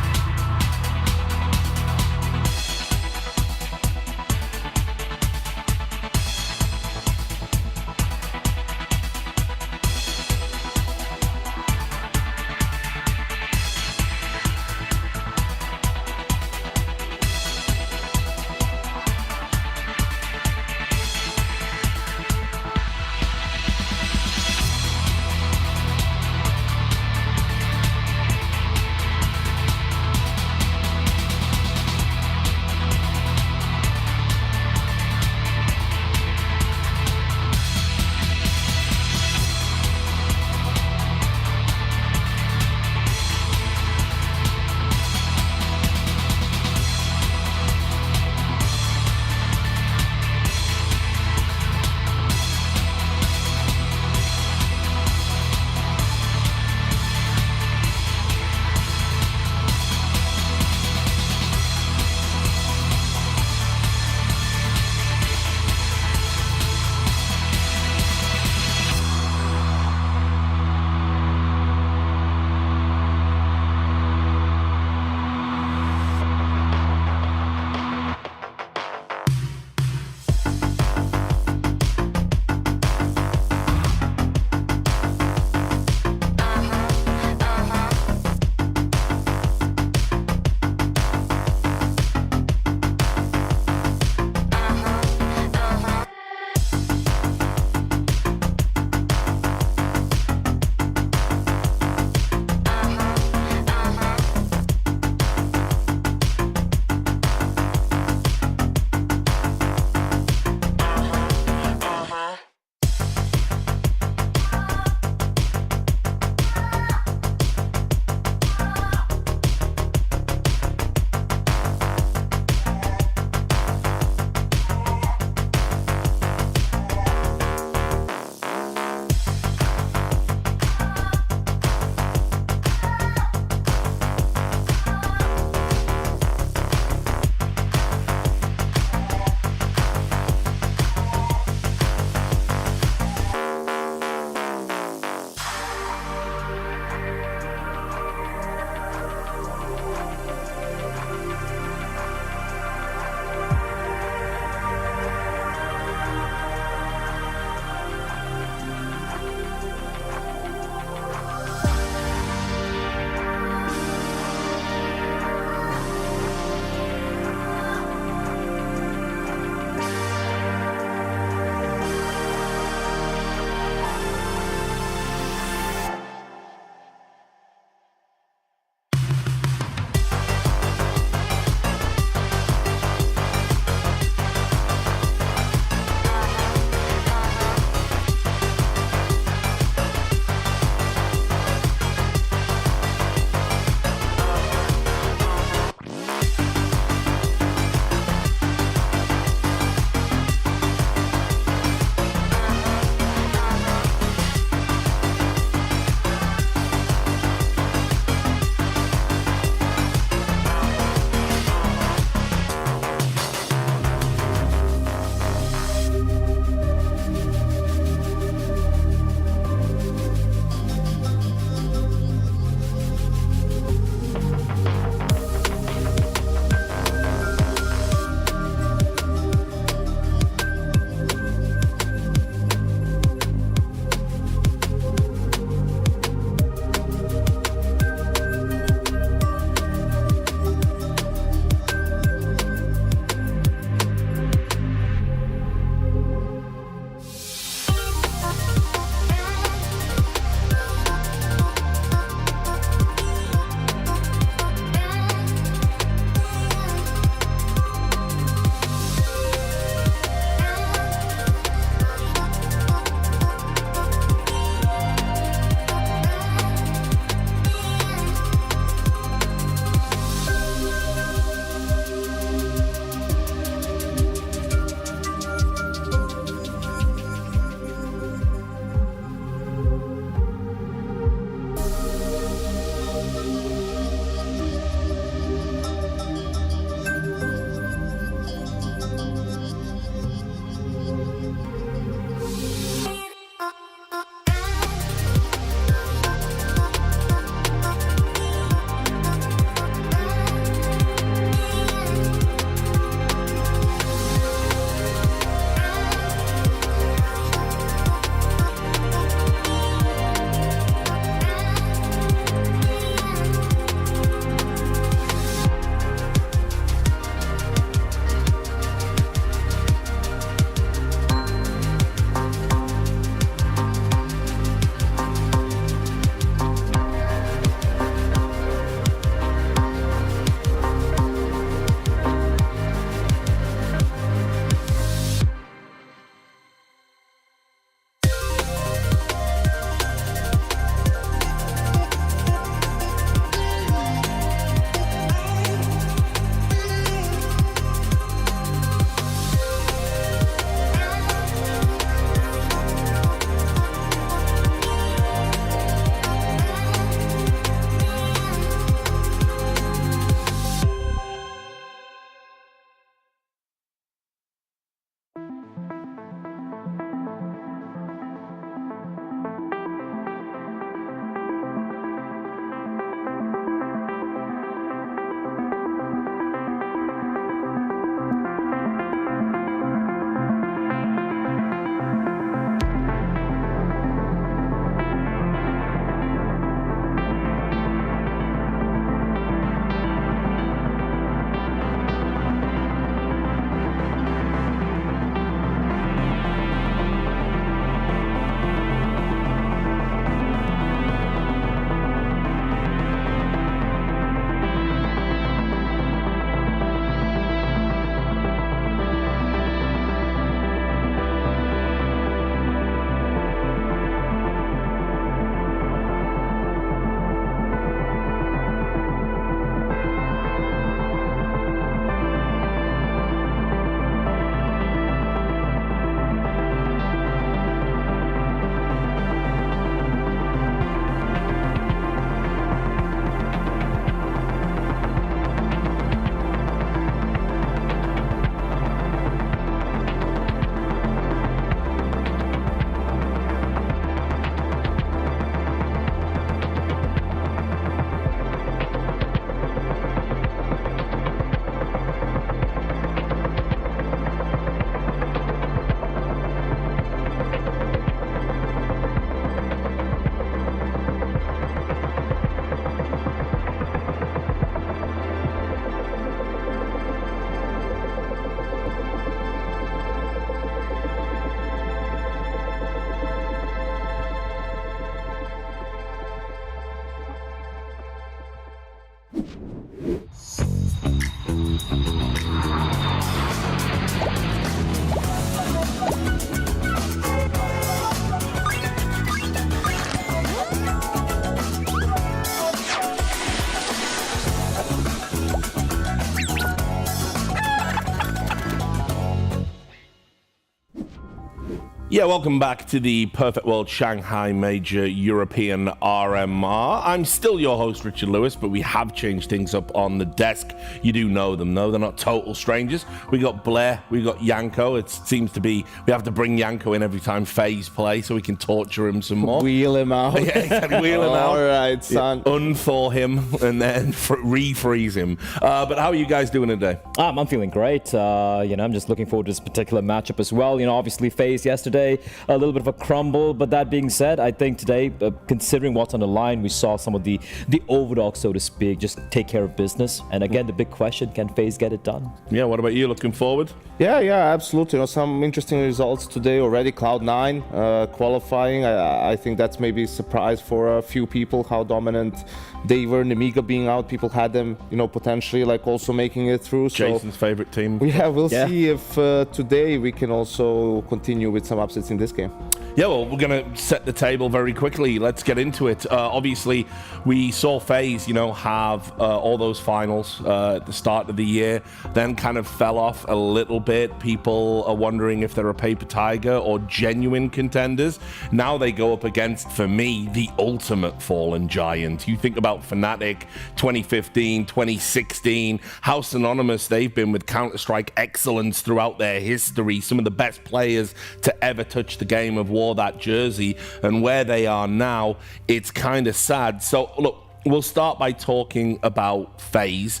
Yeah, welcome back to the Perfect World Shanghai Major European RMR. I'm still your host, Richard Lewis, but we have changed things up on the desk. You do know them, though. They're not total strangers. We got Blair, we got Yanko. It seems to be we have to bring Yanko in every time FaZe play so we can torture him some more. Wheel him out. Yeah, exactly. Wheel him out. All right, son. Yeah, unthaw him and then refreeze him. But how are you guys doing today? I'm feeling great. I'm just looking forward to this particular matchup as well. Obviously FaZe yesterday, a little bit of a crumble, but that being said, I think today, considering what's on the line, we saw some of the overdogs, so to speak, just take care of business. And again, the big question, can FaZe get it done? Yeah, what about you? Looking forward? Yeah, absolutely. Some interesting results today already. Cloud9 qualifying. I think that's maybe a surprise for a few people how dominant they were. Nemiga being out, people had them, potentially like also making it through. Jason's favorite team. Yeah, we'll see if today we can also continue with some upsets in this game. Yeah, well, we're going to set the table very quickly. Let's get into it. Obviously, we saw FaZe, have all those finals at the start of the year, then kind of fell off a little bit. People are wondering if they're a paper tiger or genuine contenders. Now they go up against, for me, the ultimate fallen giant. You think about Fnatic 2015, 2016, how synonymous they've been with Counter-Strike excellence throughout their history. Some of the best players to ever touch the game of war that jersey, and where they are now, it's kind of sad. So look, we'll start by talking about FaZe.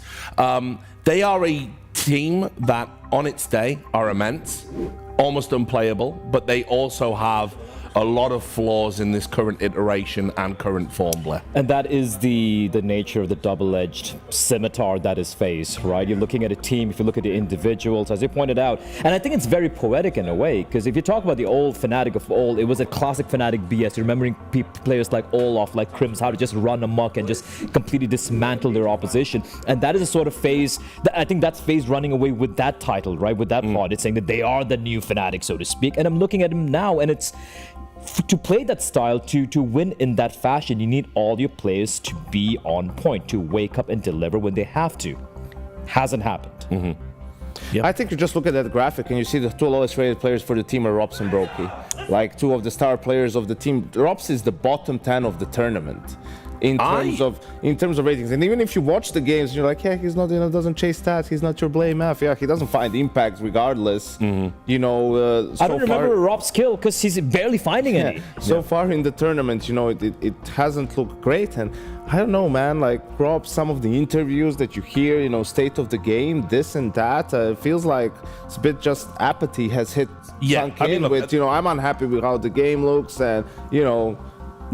They are a team that on its day are immense, almost unplayable, but they also have a lot of flaws in this current iteration and current form, Blair. And that is the nature of the double-edged scimitar that is FaZe, right? You're looking at a team, if you look at the individuals, as you pointed out, and I think it's very poetic in a way, because if you talk about the old Fnatic of old, it was a classic Fnatic BS, remembering players like Olaf, like Crims, how to just run amok and just completely dismantle their opposition. And that is a sort of FaZe, I think that's FaZe running away with that title, right? With that part, it's saying that they are the new Fnatic, so to speak. And I'm looking at them now, and it's to play that style, to win in that fashion, you need all your players to be on point, to wake up and deliver when they have to. Hasn't happened. Yep. I think you just look at that graphic and you see the two lowest rated players for the team are Rops and Brokey. Like two of the star players of the team. Rops is the bottom 10 of the tournament. In terms of ratings, and even if you watch the games, you're like, yeah, he's not, doesn't chase stats, he's not your blame F. Yeah, he doesn't find impacts regardless. I don't remember Rob's kill because he's barely finding any. So far in the tournament, it hasn't looked great, and I don't know, man. Like Rob, some of the interviews that you hear, state of the game, this and that, feels like it's a bit just apathy has sunk in with, I'm unhappy with how the game looks, and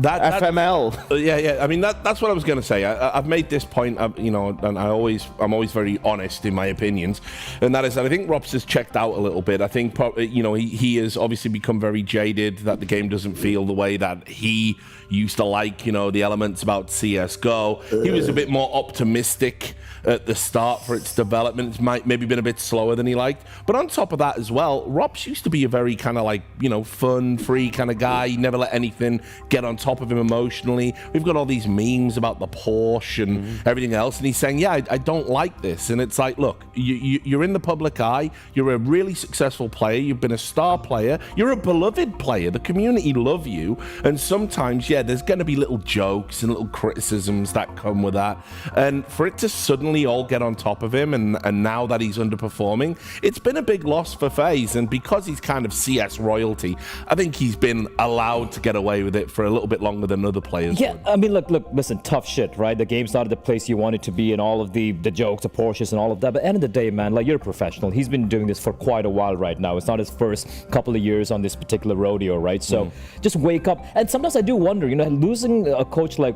that FML. I mean, that's what I was going to say. I've made this point, and I'm always very honest in my opinions, and that is that I think Rops has checked out a little bit. I think he has obviously become very jaded, that the game doesn't feel the way that he used to like, the elements about CSGO. He was a bit more optimistic at the start for its development. It's maybe been a bit slower than he liked. But on top of that as well, Rops used to be a very kind of like, fun, free kind of guy. He never let anything get on top of him emotionally. We've got all these memes about the Porsche and everything else. And he's saying, yeah, I don't like this. And it's like, look, you're in the public eye. You're a really successful player. You've been a star player. You're a beloved player. The community love you. And sometimes, there's going to be little jokes and little criticisms that come with that. And for it to suddenly all get on top of him, and now that he's underperforming, it's been a big loss for FaZe. And because he's kind of CS royalty, I think he's been allowed to get away with it for a little bit longer than other players would. I mean, look, listen, tough shit, right? The game's not at the place you want it to be, and all of the jokes, the Porsches and all of that. But at the end of the day, man, like, you're a professional. He's been doing this for quite a while right now. It's not his first couple of years on this particular rodeo, right? So just wake up. And sometimes I do wonder, losing a coach like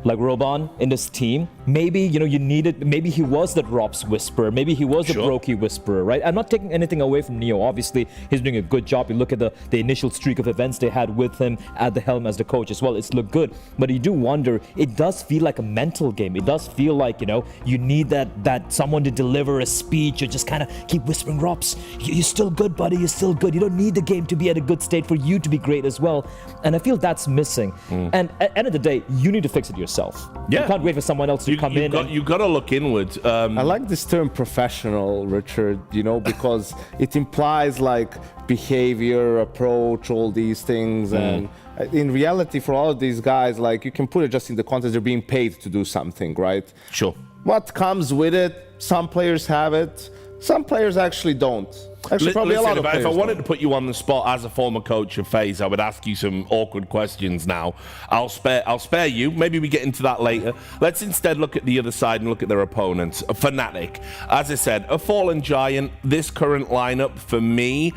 Roban in this team, maybe, you needed, maybe he was that Rops whisperer, maybe he was the Brokey whisperer, right? I'm not taking anything away from Neo. Obviously, he's doing a good job. You look at the initial streak of events they had with him at the helm as the coach as well. It's looked good. But you do wonder, it does feel like a mental game. It does feel like, you need that someone to deliver a speech or just kind of keep whispering, Rops, you're still good, buddy. You're still good. You don't need the game to be at a good state for you to be great as well. And I feel that's missing. And at the end of the day, you need to fix it yourself. yourself. Yeah. You can't wait for someone else to come in. You've got to look inward. I like this term professional, Richard, you know, because it implies like behavior, approach, all these things. And in reality, for all of these guys, like you can put it just in the context, they're being paid to do something, right? Sure. What comes with it, some players have it, some players actually don't. Actually, probably Listen, a lot of players if I wanted don't. to put you on the spot as a former coach of FaZe, I would ask you some awkward questions now. I'll spare you. Maybe we get into that later. Let's instead look at the other side and look at their opponents. Fnatic, as I said, a fallen giant. This current lineup, for me,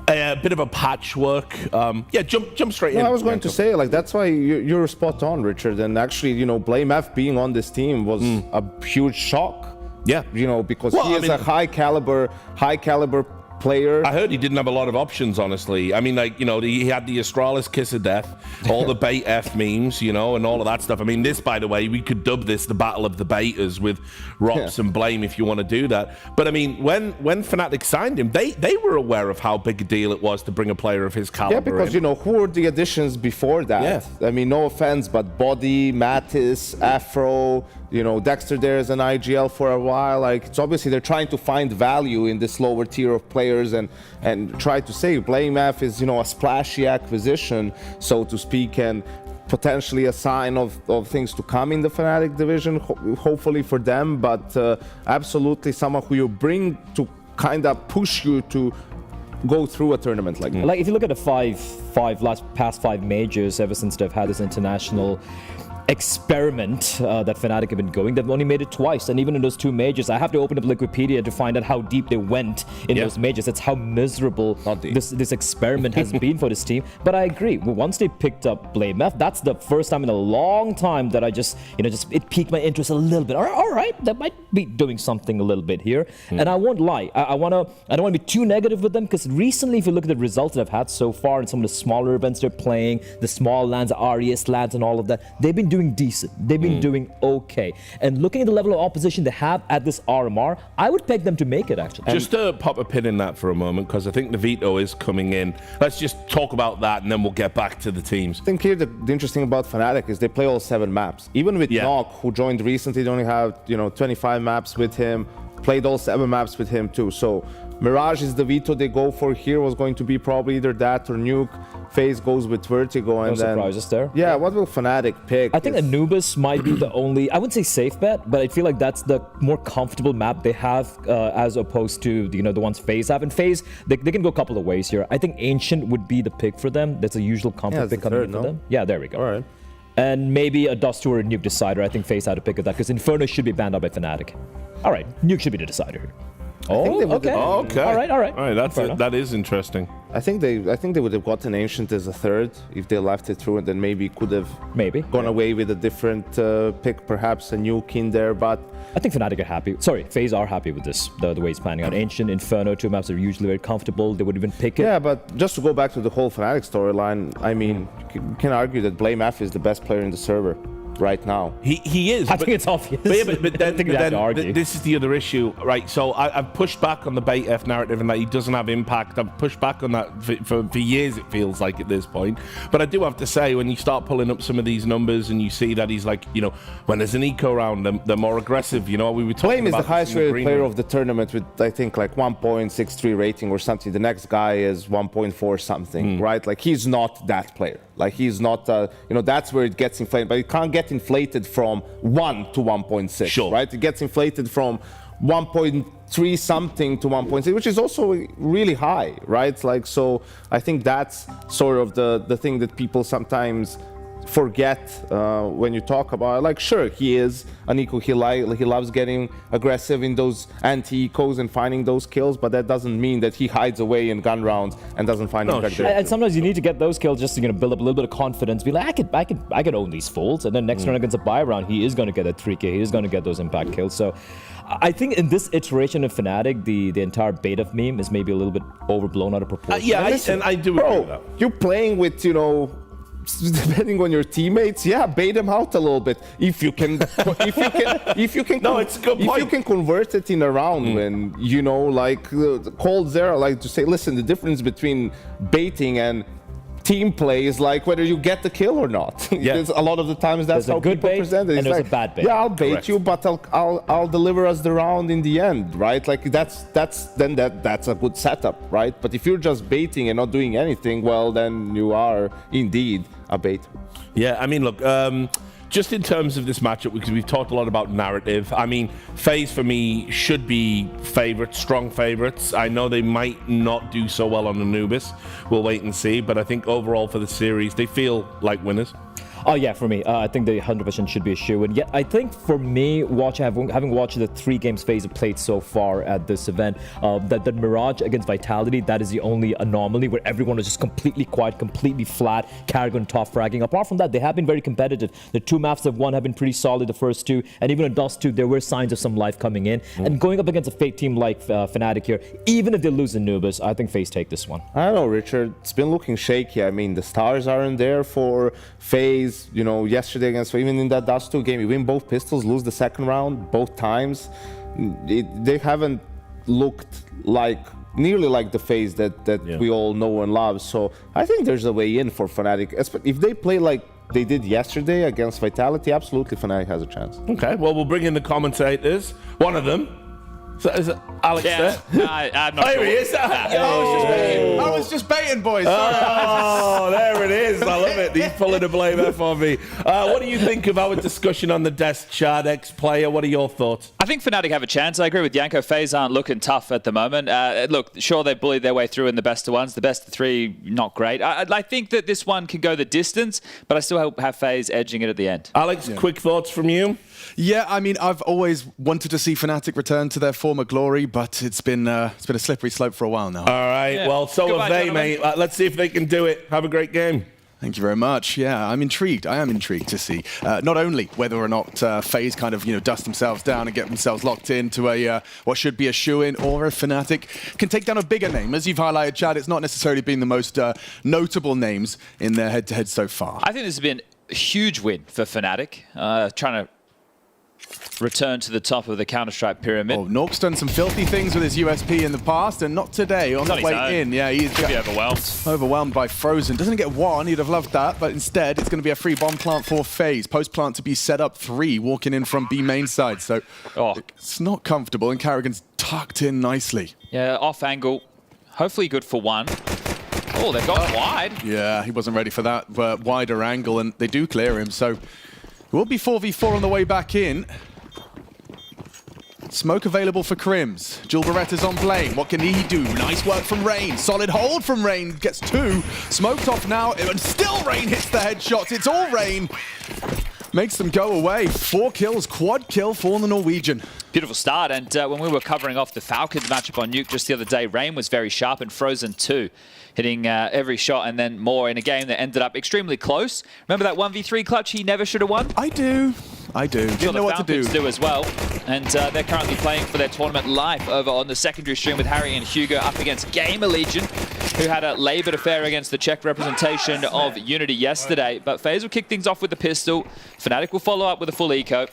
a bit of a patchwork. Yeah, jump straight in. I was going to say, like, that's why you're spot on, Richard. And actually, you know, Blame F being on this team was a huge shock. Yeah. You know, because he is a high caliber player. I heard he didn't have a lot of options, honestly. I mean, like, you know, he had the Astralis kiss of death, all the bait F memes, you know, and all of that stuff. I mean, this, by the way, we could dub this the Battle of the Baiters with Rops and Blame if you want to do that. But I mean, when Fnatic signed him, they were aware of how big a deal it was to bring a player of his caliber. Yeah, because, you know, who were the additions before that? Yeah. I mean, no offense, but Body, Mattis, Afro, you know, Dexter there as an IGL for a while. Like, it's obviously they're trying to find value in this lower tier of players and try to say Blame F is, you know, a splashy acquisition, so to speak, and potentially a sign of things to come in the Fnatic division, hopefully for them, but absolutely someone who you bring to kind of push you to go through a tournament like that. Like, if you look at the past five majors ever since they've had this international experiment that Fnatic have been going, they've only made it twice, and even in those two majors, I have to open up Wikipedia to find out how deep they went in those majors. That's how miserable this experiment has been for this team. But I agree, once they picked up Blame F, that's the first time in a long time that I just it piqued my interest a little bit. All right, that might be doing something a little bit here. And I won't lie, I don't want to be too negative with them, because recently, if you look at the results that I've had so far in some of the smaller events they're playing, the small lands, RES lands, and all of that, they've been doing decent. They've been doing okay. And looking at the level of opposition they have at this RMR, I would peg them to make it, actually. Just to pop a pin in that for a moment, because I think the veto is coming in. Let's just talk about that, and then we'll get back to the teams. I think here the interesting about Fnatic is they play all 7 maps. Even with Nock, who joined recently, they only have, you know, 25 maps with him, played all 7 maps with him too. So Mirage is the veto they go for here, was going to be probably either that or Nuke. FaZe goes with Vertigo, and no surprises there. Yeah, what will Fnatic pick? I think Anubis might be the only, I wouldn't say safe bet, but I feel like that's the more comfortable map they have as opposed to, you know, the ones FaZe have. And FaZe, they can go a couple of ways here. I think Ancient would be the pick for them. That's a usual comfort pick coming in for them. Yeah, there we go. All right. And maybe a Dust or a Nuke decider. I think FaZe had to pick at that, because Inferno should be banned out by Fnatic. All right, Nuke should be the decider here. Okay. All right. That is interesting. I think they would have gotten Ancient as a third if they left it through, and then maybe could have gone away with a different pick, perhaps a Nuke in there. But I think Fnatic are happy. Sorry, FaZe are happy with this, the way it's planning out. Ancient, Inferno, 2 maps are usually very comfortable. They would even pick it. Yeah, but just to go back to the whole Fnatic storyline, I mean, you can argue that Blame F is the best player in the server right now. He is. I think it's obvious. But then this is the other issue, right? So I've pushed back on the bait F narrative and that he doesn't have impact. I've pushed back on that for years, it feels like, at this point. But I do have to say, when you start pulling up some of these numbers and you see that he's like, you know, when there's an eco round, they're more aggressive. You know, we were talking Blame is about the highest rated player of the tournament with, I think, like 1.63 rating or something. The next guy is 1.4 something, right? Like, he's not that player. Like, he's not, you know, that's where it gets inflated. But it can't get inflated from 1 to 1.6, right? It gets inflated from 1.3 something to 1.6, which is also really high, right? Like, so I think that's sort of the thing that people sometimes forget when you talk about, like, sure, he is an eco, he loves getting aggressive in those anti-ecos and finding those kills, but that doesn't mean that he hides away in gun rounds and doesn't find impact there. And sometimes you need to get those kills just to, you know, build up a little bit of confidence, be like, I could own these folds, and then next round against a buy round, he is going to get a 3k, he is going to get those impact kills. So I think in this iteration of Fnatic, the entire beta meme is maybe a little bit overblown out of proportion. And I do agree with that. You're playing with, you know, depending on your teammates, bait them out a little bit. If you can, if you can, no, it's a good point. If you can convert it in a round when, you know, like cold zero, like to say, listen, the difference between baiting and team play is like whether you get the kill or not. Yeah. A lot of the times that's There's a how good people bait present it. and It's there's like, a bad bait. Yeah, I'll bait Correct. you, but I'll deliver us the round in the end, right? Like that's a good setup, right? But if you're just baiting and not doing anything, well, then you are indeed a bait. Yeah, I mean, look, just in terms of this matchup, because we've talked a lot about narrative, I mean, FaZe for me should be favorites, strong favorites. I know they might not do so well on Anubis. We'll wait and see, but I think overall for the series, they feel like winners. Oh yeah, for me, I think they 100% should be a shoe. And yet, I think for me, having watched the 3 games FaZe have played so far at this event, that Mirage against Vitality, that is the only anomaly where everyone was just completely quiet, completely flat, Karrigan top fragging. Apart from that, they have been very competitive. The 2 maps they've won have been pretty solid, the first 2, and even in Dust 2, there were signs of some life coming in. And going up against a Fate team like Fnatic here, even if they lose Anubis, I think FaZe take this one. I don't know, Richard. It's been looking shaky. I mean, the stars aren't there for FaZe. You know, yesterday against, even in that Dust 2 game, you win both pistols, lose the second round both times. They haven't looked like nearly like the FaZe that we all know and love. So I think there's a way in for Fnatic. If they play like they did yesterday against Vitality, absolutely Fnatic has a chance. Okay, well, we'll bring in the commentators. One of them. So, is it Alex there? I'm not Here sure. he is. I was just baiting, boys. Oh, there it is. I love it. He's pulling the blame there for me. What do you think of our discussion on the desk chart, ex-player? What are your thoughts? I think Fnatic have a chance. I agree with Yanko. FaZe aren't looking tough at the moment. Look, sure, they bullied their way through in the best of ones. The best of 3, not great. I think that this one can go the distance, but I still have FaZe edging it at the end. Alex, quick thoughts from you? Yeah, I mean, I've always wanted to see Fnatic return to their former glory, but it's been a slippery slope for a while now. All right, well, so Goodbye, have they, gentlemen. mate. Let's see if they can do it. Have a great game. Thank you very much. Yeah, I'm intrigued. I am intrigued to see not only whether or not FaZe kind of dust themselves down and get themselves locked into a what should be a shoe-in, or if Fnatic can take down a bigger name. As you've highlighted, Chad, it's not necessarily been the most notable names in their head-to-head so far. I think this has been a huge win for Fnatic, trying to return to the top of the Counter-Strike pyramid. Oh, Nork's done some filthy things with his USP in the past, and not today on the way in. Yeah, he's Could be overwhelmed by Frozen. Doesn't get 1, he'd have loved that, but instead it's going to be a free bomb plant for FaZe. Post plant to be set up 3, walking in from B main side, so it's not comfortable, and Karrigan's tucked in nicely. Yeah, off angle. Hopefully good for 1. Oh, they've gone wide. Yeah, he wasn't ready for that wider angle, and they do clear him, so it will be 4v4 on the way back in. Smoke available for Crims. Jul Beretta's on Blame. What can he do? Nice work from Rain. Solid hold from Rain. Gets 2. Smoked off now, and still Rain hits the headshots. It's all Rain. Makes them go away. 4 kills, quad kill for the Norwegian. Beautiful start, and when we were covering off the Falcons matchup on Nuke just the other day, Rain was very sharp, and Frozen too, hitting every shot and then more in a game that ended up extremely close. Remember that 1v3 clutch he never should have won? I do. Didn't know what to do. Do as well, and they're currently playing for their tournament live over on the secondary stream with Harry and Hugo up against GamerLegion, who had a laboured affair against the Czech representation of Unity yesterday. But FaZe will kick things off with the pistol. Fnatic will follow up with a full eco.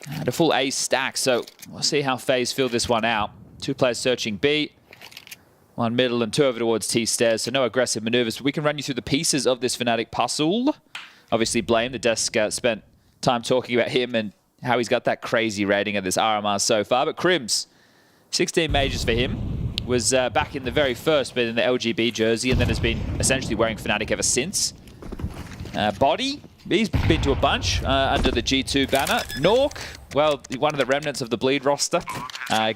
And a full A stack, so we'll see how FaZe fill this one out. 2 players searching B, 1 middle and 2 over towards T stairs, so no aggressive maneuvers. But we can run you through the pieces of this Fnatic puzzle. Obviously, Blame, the desk, spent time talking about him and how he's got that crazy rating at this RMR so far. But Crims, 16 majors for him, was back in the very first, but in the LGB jersey, and then has been essentially wearing Fnatic ever since. Body, he's been to a bunch under the G2 banner. Nork, well, one of the remnants of the Bleed roster,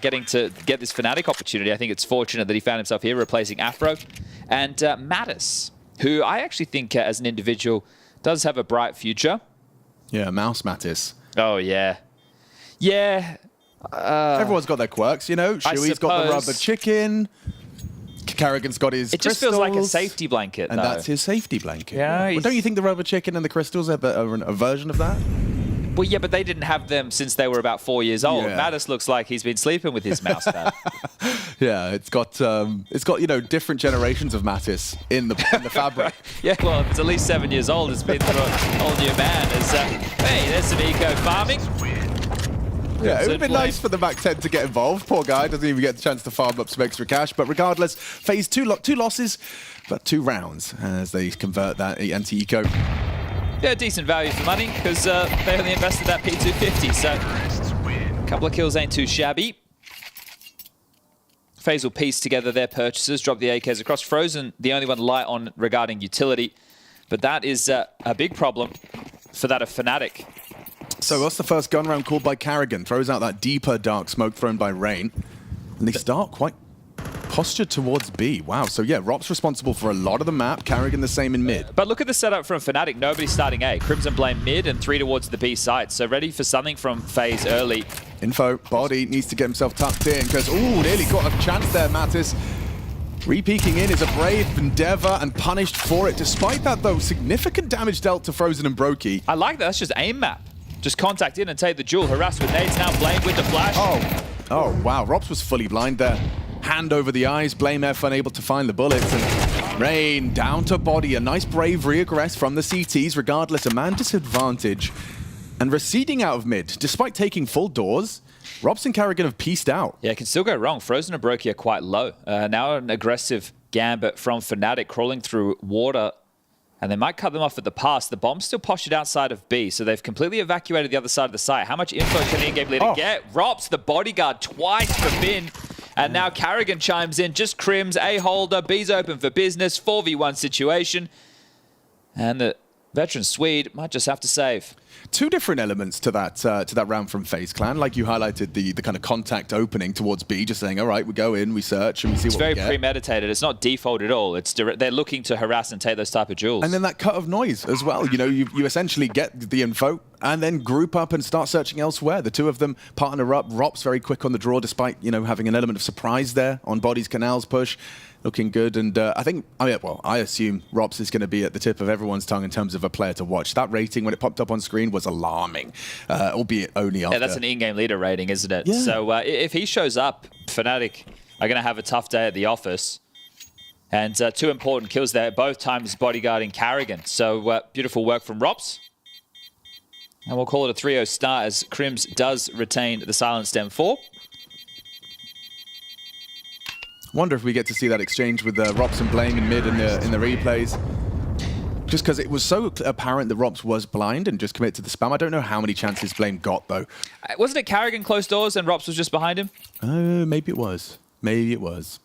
getting to get this Fnatic opportunity. I think it's fortunate that he found himself here replacing Afro. And Natus, who I actually think as an individual does have a bright future. Yeah, MOUZ Natus. Oh, yeah. Yeah. Everyone's got their quirks, Shui's got the rubber chicken. Karrigan's got his It just crystals, feels like a safety blanket, and though. that's his safety blanket. Yeah, Well, don't you think the rubber chicken and the crystals are a version of that? Well, yeah, but they didn't have them since they were about 4 years old. Yeah. Natus looks like he's been sleeping with his mouse pad. Yeah, it's got different generations of Natus in the fabric. Yeah, well, if it's at least 7 years old, it's been through a whole new man. Hey, there's some eco farming. Yeah, it would have been nice for the back 10 to get involved. Poor guy doesn't even get the chance to farm up some extra cash. But regardless, FaZe 2 losses, but 2 rounds as they convert that anti-eco. Yeah, decent value for money because they only invested that P250. So a couple of kills ain't too shabby. FaZe will piece together their purchases, drop the AKs across. Frozen, the only one light on regarding utility. But that is a big problem for that of Fnatic. So what's the first gun round called by Carrigan? Throws out that deeper dark smoke thrown by Rain. And they start quite postured towards B. Wow, so yeah, Rop's responsible for a lot of the map. Carrigan the same in mid. But look at the setup from Fnatic. Nobody's starting A. Crimson blame mid and 3 towards the B side. So ready for something from FaZe early. Info, Body needs to get himself tucked in because, ooh, nearly got a chance there, Natus. Re-peeking in is a brave endeavor and punished for it. Despite that, though, significant damage dealt to Frozen and Brokey. I like that. That's just aim map. Just contact in and take the duel. Harassed with nades now. Blame with the flash. Oh, wow. Rops was fully blind there. Hand over the eyes. Blame F unable to find the bullets. And Rain down to Body. A nice brave reaggress from the CTs. Regardless, a man disadvantage. And receding out of mid, despite taking full doors, Robs and Carrigan have pieced out. Yeah, it can still go wrong. Frozen and Brokey are quite low. Now an aggressive gambit from Fnatic crawling through water. And they might cut them off at the pass. The bomb's still postured outside of B, so they've completely evacuated the other side of the site. How much info can the in-game leader get? Rops, the bodyguard, twice for Bin. And now Carrigan chimes in. Just Crims, A holder, B's open for business. 4v1 situation. And the veteran Swede might just have to save. 2 different elements to that round from FaZe Clan. Like you highlighted the kind of contact opening towards B, just saying, all right, we go in, we search, and we see what we get. It's very premeditated. It's not default at all. It's direct. They're looking to harass and take those type of duels. And then that cut of noise as well. You know, you essentially get the info and then group up and start searching elsewhere. The 2 of them partner up. Rop's very quick on the draw, despite, you know, having an element of surprise there on Body's Canals push. Looking good, and I assume Rops is going to be at the tip of everyone's tongue in terms of a player to watch. That rating, when it popped up on screen, was alarming, albeit only after. Yeah, that's an in-game leader rating, isn't it? Yeah. So if he shows up, Fnatic are going to have a tough day at the office. And 2 important kills there, both times bodyguarding Carrigan. So beautiful work from Rops. And we'll call it a 3-0 start as Crims does retain the Silent M4. Wonder if we get to see that exchange with Rops and Blame in mid in the replays. Just because it was so apparent that Rops was blind and just committed to the spam. I don't know how many chances Blame got, though. Wasn't it Carrigan closed doors and Rops was just behind him? Maybe it was. Maybe it was.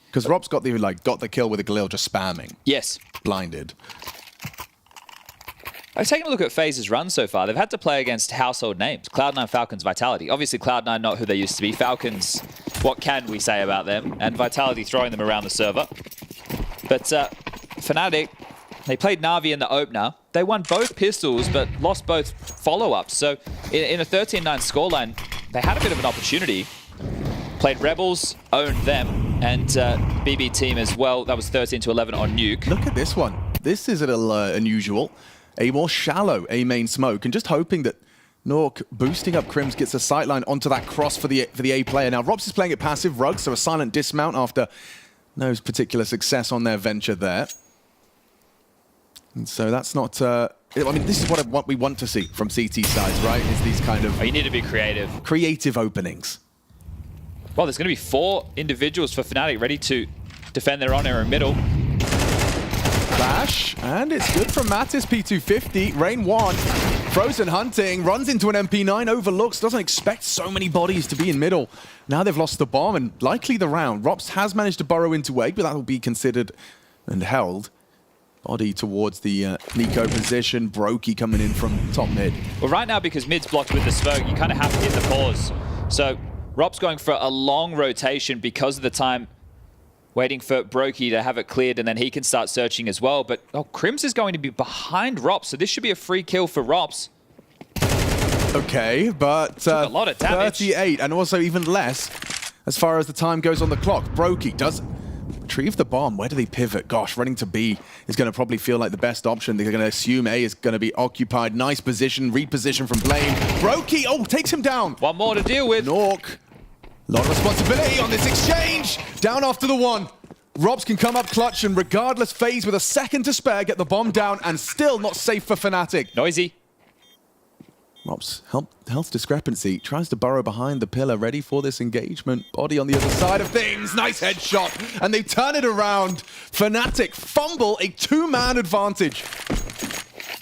Because Rops got the kill with a Galil just spamming. Yes. Blinded. I've taken a look at FaZe's run so far. They've had to play against household names. Cloud9, Falcons, Vitality. Obviously, Cloud9 not who they used to be. Falcons, what can we say about them? And Vitality throwing them around the server. But Fnatic, they played Navi in the opener. They won both pistols, but lost both follow-ups. So in a 13-9 scoreline, they had a bit of an opportunity. Played Rebels, owned them, and BB Team as well. That was 13-11 on Nuke. Look at this one. This is a little unusual. A more shallow A main smoke, and just hoping that Nork boosting up Crims gets a sightline onto that cross for the A player. Now, Robs is playing it passive, Rug, so a silent dismount after no particular success on their venture there. And so that's not... I mean, this is what we want to see from CT sides, right? Is these kind of... you need to be creative. Creative openings. Well, there's going to be 4 individuals for Fnatic ready to defend their honor in middle. Flash, and it's good from Natus, P250, Rain 1. Frozen hunting, runs into an MP9, overlooks, doesn't expect so many bodies to be in middle. Now they've lost the bomb and likely the round. Rops has managed to burrow into egg, but that will be considered and held. Body towards the Nico position, Brokey coming in from top mid. Well, right now, because mid's blocked with the smoke, you kind of have to hit the pause. So Rops going for a long rotation because of the time waiting for Brokey to have it cleared, and then he can start searching as well. But Crims is going to be behind Rops, so this should be a free kill for Rops. Okay, but took a lot of damage. 38, and also even less as far as the time goes on the clock. Brokey does retrieve the bomb. Where do they pivot? Gosh, running to B is going to probably feel like the best option. They're going to assume A is going to be occupied. Nice position, reposition from Blame. Brokey, takes him down. One more to deal with. Nork. A lot of responsibility on this exchange. Down after the 1. Robs can come up clutch, and regardless, FaZe with a second to spare, get the bomb down, and still not safe for Fnatic. Noisy. Rob's health discrepancy. Tries to burrow behind the pillar, ready for this engagement. Body on the other side of things. Nice headshot. And they turn it around. Fnatic fumble a 2-man advantage.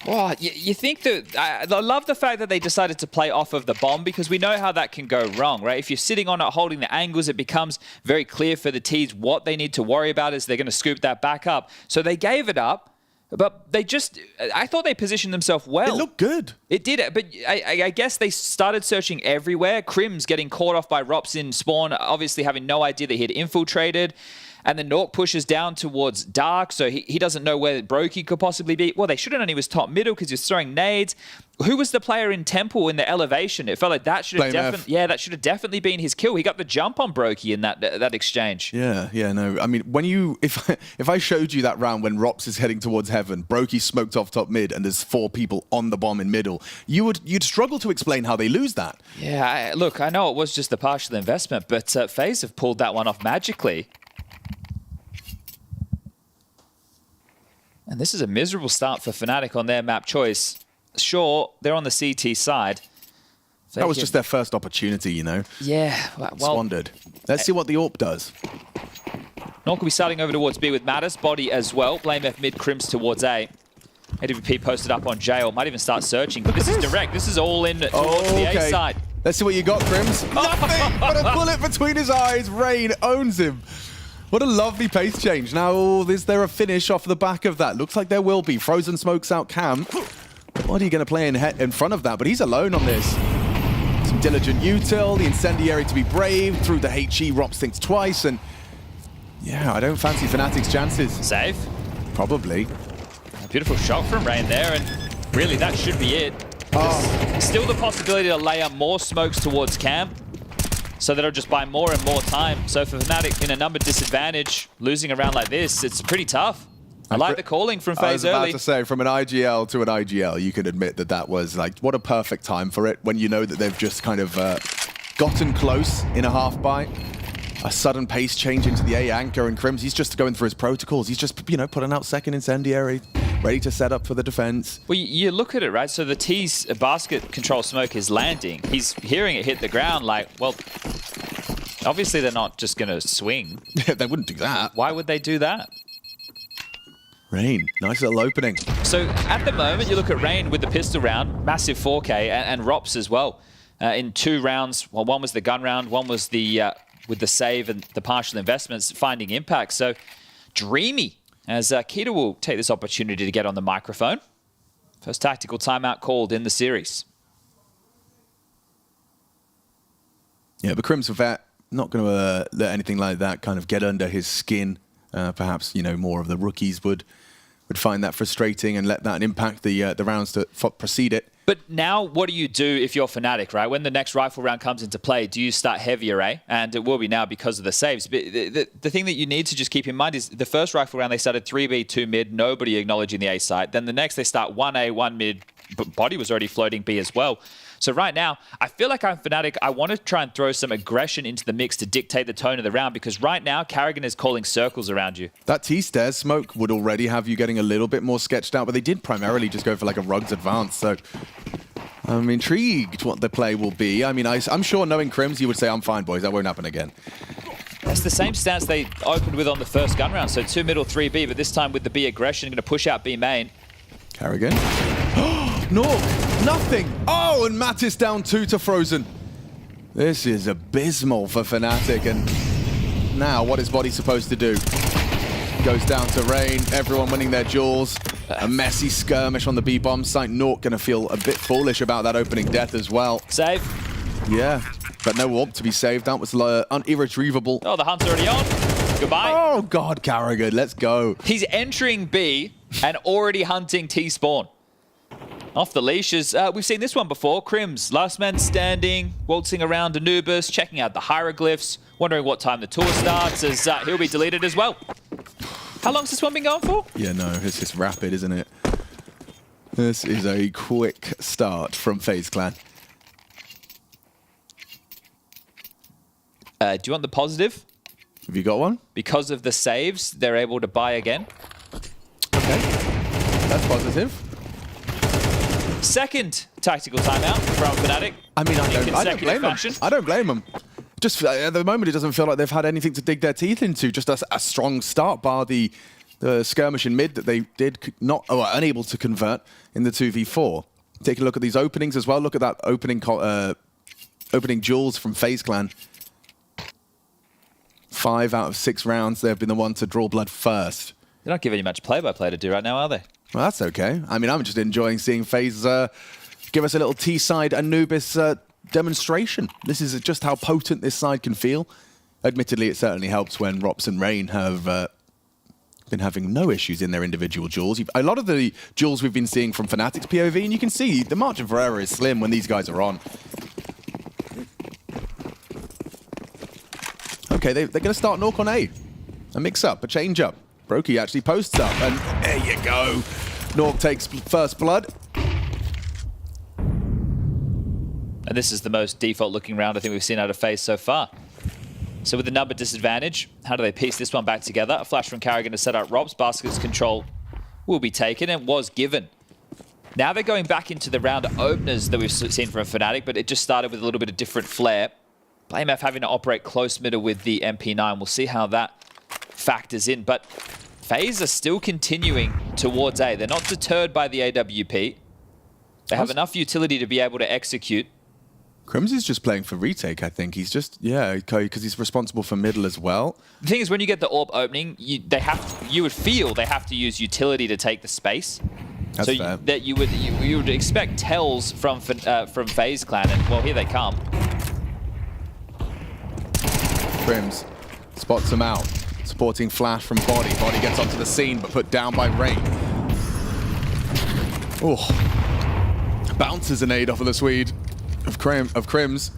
Oh, you think that... I love the fact that they decided to play off of the bomb, because we know how that can go wrong, right? If you're sitting on it, holding the angles, it becomes very clear for the T's what they need to worry about is they're going to scoop that back up. So they gave it up. But they just, I thought they positioned themselves well. It looked good. It did, but I guess they started searching everywhere. Crim's getting caught off by Rops in spawn, obviously having no idea that he had infiltrated. And then Nuke pushes down towards Dark, so he doesn't know where Brokey could possibly be. Well, they should have known he was top middle because he was throwing nades. Who was the player in Temple in the elevation? It felt like that should have definitely been his kill. He got the jump on Brokey in that exchange. Yeah, no. I mean, if I showed you that round when Rops is heading towards heaven, Brokey smoked off top mid, and there's 4 people on the bomb in middle, you'd struggle to explain how they lose that. Yeah, look, I know it was just the partial investment, but FaZe have pulled that one off magically. And this is a miserable start for Fnatic on their map choice. Sure, they're on the CT side. That was just their first opportunity, you know? Yeah, well... Squandered. Let's see what the AWP does. Nuke will be starting over towards B with Natus. Body as well. Blame F mid, Crims towards A. AWP posted up on Jail. Might even start searching, but this is direct. This is all in towards the A side. Let's see what you got, Crims. Nothing but a bullet between his eyes. Rain owns him. What a lovely pace change. Now, is there a finish off the back of that? Looks like there will be. Frozen smokes out Cam. What are you going to play in front of that? But he's alone on this. Some diligent util, the incendiary to be brave. Through the HE, Rops thinks twice. And yeah, I don't fancy Fnatic's chances. Safe? Probably. A beautiful shot from Rain there. And really, that should be it. Still the possibility to lay up more smokes towards Cam. So that'll just buy more and more time. So for Fnatic in a number disadvantage, losing a round like this, it's pretty tough. I like the calling from FaZe early. I was about to say, from an IGL to an IGL, you could admit that was like, what a perfect time for it when you know that they've just kind of gotten close in a half bite. A sudden pace change into the A anchor, and Crims, he's just going through his protocols. He's just, putting out second incendiary, ready to set up for the defense. Well, you look at it, right? So the T's basket control smoke is landing. He's hearing it hit the ground like, well, obviously they're not just going to swing. They wouldn't do that. Why would they do that? Rain, nice little opening. So at the moment, you look at Rain with the pistol round, massive 4K, and Rops as well. In 2 rounds, well, one was the gun round, one was the with the save and the partial investments, finding impact. So dreamy, as Keita will take this opportunity to get on the microphone. First tactical timeout called in the series. Yeah, but Crims Vet not going to let anything like that kind of get under his skin. Perhaps, more of the rookies would find that frustrating and let that impact the rounds that precede it. But now, what do you do if you're Fnatic, right? When the next rifle round comes into play, do you start heavier, eh? And it will be now because of the saves. But the thing that you need to just keep in mind is the first rifle round, they started 3B, 2 mid, nobody acknowledging the A side. Then the next, they start 1A, 1 mid, but Body was already floating B as well. So right now, I feel like I'm Fnatic. I want to try and throw some aggression into the mix to dictate the tone of the round, because right now, Carrigan is calling circles around you. That T-stairs smoke would already have you getting a little bit more sketched out, but they did primarily just go for like a Rugs advance, so I'm intrigued what the play will be. I mean, I'm sure knowing Crims, you would say, I'm fine, boys, that won't happen again. That's the same stance they opened with on the first gun round, so 2 middle, 3B, but this time with the B aggression, going to push out B main. Carrigan. No, nothing. Oh, and Mattis down 2 to Frozen. This is abysmal for Fnatic. And now, what is Body supposed to do? Goes down to Rain. Everyone winning their duels. A messy skirmish on the B-bomb site. Nuke going to feel a bit foolish about that opening death as well. Save. Yeah, but no AWP to be saved. That was irretrievable. Oh, the hunt's already on. Goodbye. Oh, God, Carrigan, let's go. He's entering B and already hunting T-spawn. Off the leashes. We've seen this one before. Crims, last man standing, waltzing around Anubis, checking out the hieroglyphs, wondering what time the tour starts, as he'll be deleted as well. How long's this one been going for? Yeah, no, it's just rapid, isn't it? This is a quick start from FaZe Clan. Do you want the positive? Have you got one? Because of the saves, they're able to buy again. Okay, that's positive. Second tactical timeout from Fnatic. I mean, I don't blame them. I don't blame them. Just at the moment, it doesn't feel like they've had anything to dig their teeth into. Just a strong start, bar the skirmish in mid that they did not, or were unable to convert in the 2v4. Take a look at these openings as well. Look at that opening duels from FaZe Clan. 5 out of 6 rounds, they've been the one to draw blood first. They're not giving you much play-by-play to do right now, are they? Well, that's okay. I mean, I'm just enjoying seeing FaZe give us a little T-side Anubis demonstration. This is just how potent this side can feel. Admittedly, it certainly helps when Rops and Rain have been having no issues in their individual duels. A lot of the duels we've been seeing from Fnatic's POV, and you can see the margin for error is slim when these guys are on. Okay, they're going to start Nuke on A. A mix-up, a change-up. Brokey actually posts up, and there you go. Nuke takes first blood. And this is the most default-looking round I think we've seen out of FaZe so far. So with the number disadvantage, how do they piece this one back together? A flash from Carrigan to set up Robs. Basket's control will be taken and was given. Now they're going back into the round openers that we've seen from Fnatic, but it just started with a little bit of different flair. BlameF having to operate close middle with the MP9. We'll see how that factors in. But FaZe are still continuing towards A. They're not deterred by the AWP. They have enough utility to be able to execute. Crims is just playing for retake, I think. He's just, yeah, because he's responsible for middle as well. The thing is, when you get the AWP opening, you would feel they have to use utility to take the space. That's so fair. That you would expect tells from FaZe Clan, and well, here they come. Crims spots him out. Supporting flash from Body. Body gets onto the scene, but put down by Rain. Oh. Bounces an aid off of the Swede. Of Crims.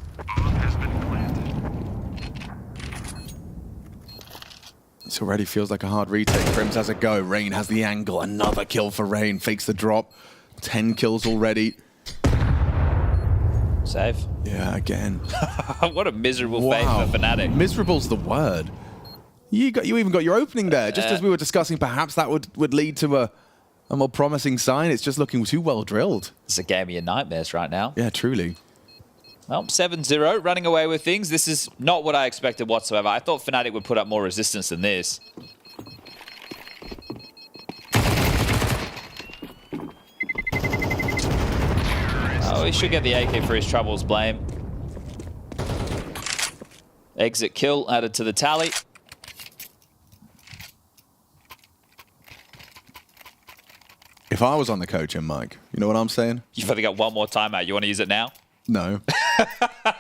This already feels like a hard retake. Crims has a go. Rain has the angle. Another kill for Rain. Fakes the drop. 10 kills already. Save. Yeah, again. What a miserable fate for Fnatic. Miserable's the word. You even got your opening there. Just as we were discussing, perhaps that would lead to a more promising sign. It's just looking too well drilled. It's a game of your nightmares right now. Yeah, truly. Well, 7-0, running away with things. This is not what I expected whatsoever. I thought Fnatic would put up more resistance than this. Oh, he should get the AK for his troubles, Blame. Exit kill added to the tally. If I was on the coaching mic, you know what I'm saying? You've only got one more timeout. You want to use it now? No. Do you know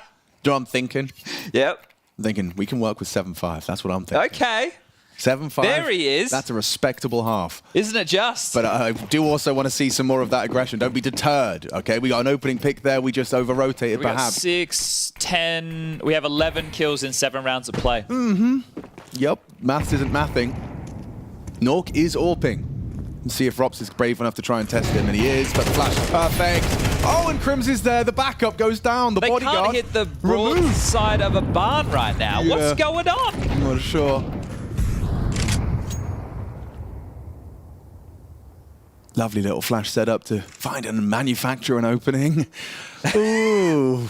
what I'm thinking? Yep. I'm thinking we can work with 7-5. That's what I'm thinking. Okay. 7-5. There he is. That's a respectable half. Isn't it just? But I do also want to see some more of that aggression. Don't be deterred, okay? We got an opening pick there. We just over-rotated, we got perhaps. 6, 10. We have 11 kills in 7 rounds of play. Mm-hmm. Yep. Maths isn't mathing. Nuke is AWPing. Let's see if Rops is brave enough to try and test him, and he is, but the flash is perfect. Oh, and Crims is there. The backup goes down. The bodyguard They can't hit the broad side of a barn right now. Yeah. What's going on? I'm not sure. Lovely little flash setup to find and manufacture an opening. Ooh.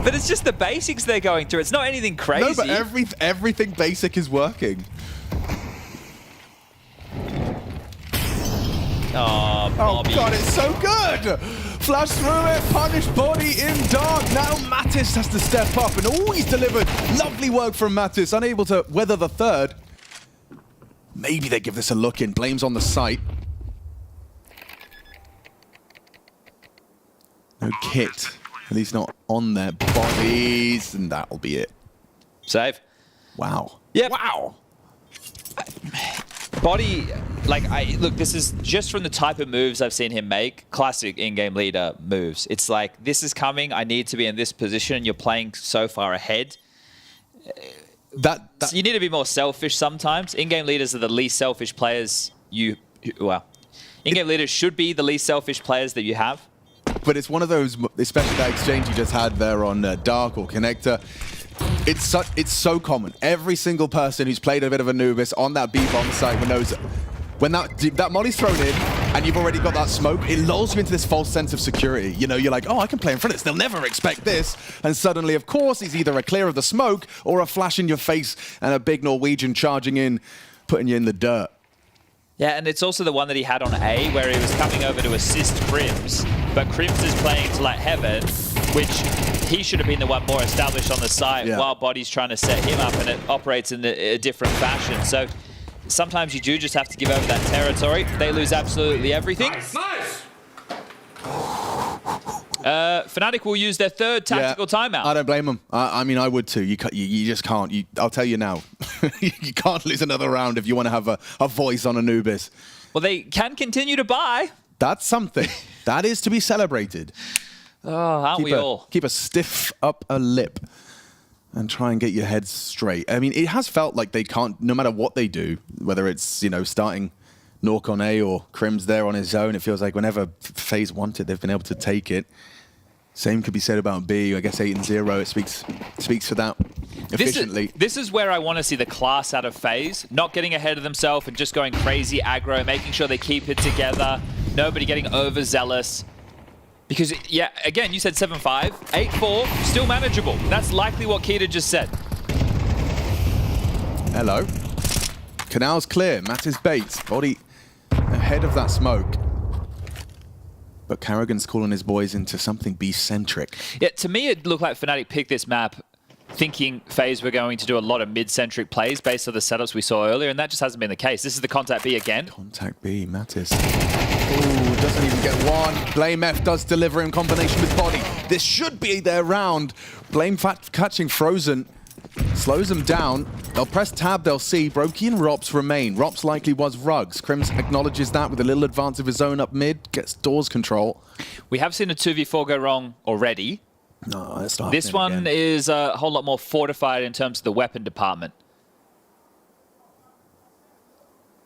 But it's just the basics they're going through. It's not anything crazy. No, but everything basic is working. Oh, Bobby. Oh God, it's so good! Flash through it, punish Body in dark. Now Mattis has to step up, and he's delivered. Lovely work from Mattis, unable to weather the third. Maybe they give this a look in. Blame's on the site. No kit, at least not on their bodies, and that'll be it. Save. Wow. Yep. Wow. Body, look, this is just from the type of moves I've seen him make, classic in-game leader moves. It's like, this is coming, I need to be in this position, and you're playing so far ahead. You need to be more selfish sometimes. In-game leaders are the least selfish players in-game leaders should be the least selfish players that you have. But it's one of those, especially that exchange you just had there on Dark or Connector. It's so common. Every single person who's played a bit of Anubis on that B-bomb site knows when that molly's thrown in, and you've already got that smoke, it lulls you into this false sense of security. You know, you're like, oh, I can play in front of this. They'll never expect this. And suddenly, of course, he's either a clear of the smoke or a flash in your face and a big Norwegian charging in, putting you in the dirt. Yeah, and it's also the one that he had on A, where he was coming over to assist Crims, but Crims is playing to like Heaven, which he should have been the one more established on the site, while Body's trying to set him up, and it operates in a different fashion. So sometimes you do just have to give over that territory. They lose absolutely everything. Nice. Fnatic will use their third tactical timeout. I don't blame them. I mean, I would too. You just can't. I'll tell you now. You can't lose another round if you want to have a voice on Anubis. Well, they can continue to buy. That's something. That is to be celebrated. Oh, aren't we all? Keep a stiff upper lip and try and get your head straight. I mean, it has felt like they can't, no matter what they do, whether it's, you know, starting Nork on A or Crims there on his own, it feels like whenever FaZe wanted, they've been able to take it. Same could be said about B. I guess 8-0. It speaks for that efficiently. This is where I want to see the class out of FaZe, not getting ahead of themselves and just going crazy aggro, making sure they keep it together, nobody getting overzealous. Because, yeah, again, you said 7-5, 8-4, still manageable. That's likely what Keita just said. Hello. Canal's clear. Matt is bait. Body ahead of that smoke. But Carrigan's calling his boys into something B-centric. Yeah, to me, it looked like Fnatic picked this map thinking FaZe were going to do a lot of mid-centric plays based on the setups we saw earlier, and that just hasn't been the case. This is the contact B again. Contact B, Natus. Ooh, doesn't even get one. Blame F does deliver in combination with Body. This should be their round. Blame catching Frozen. Slows them down. They'll press tab, they'll see. Brokey and Rops remain. Rops likely was Rugs. Crims acknowledges that with a little advance of his own up mid. Gets doors control. We have seen a 2v4 go wrong already. No, that's not This one again. is a whole lot more fortified in terms of the weapon department.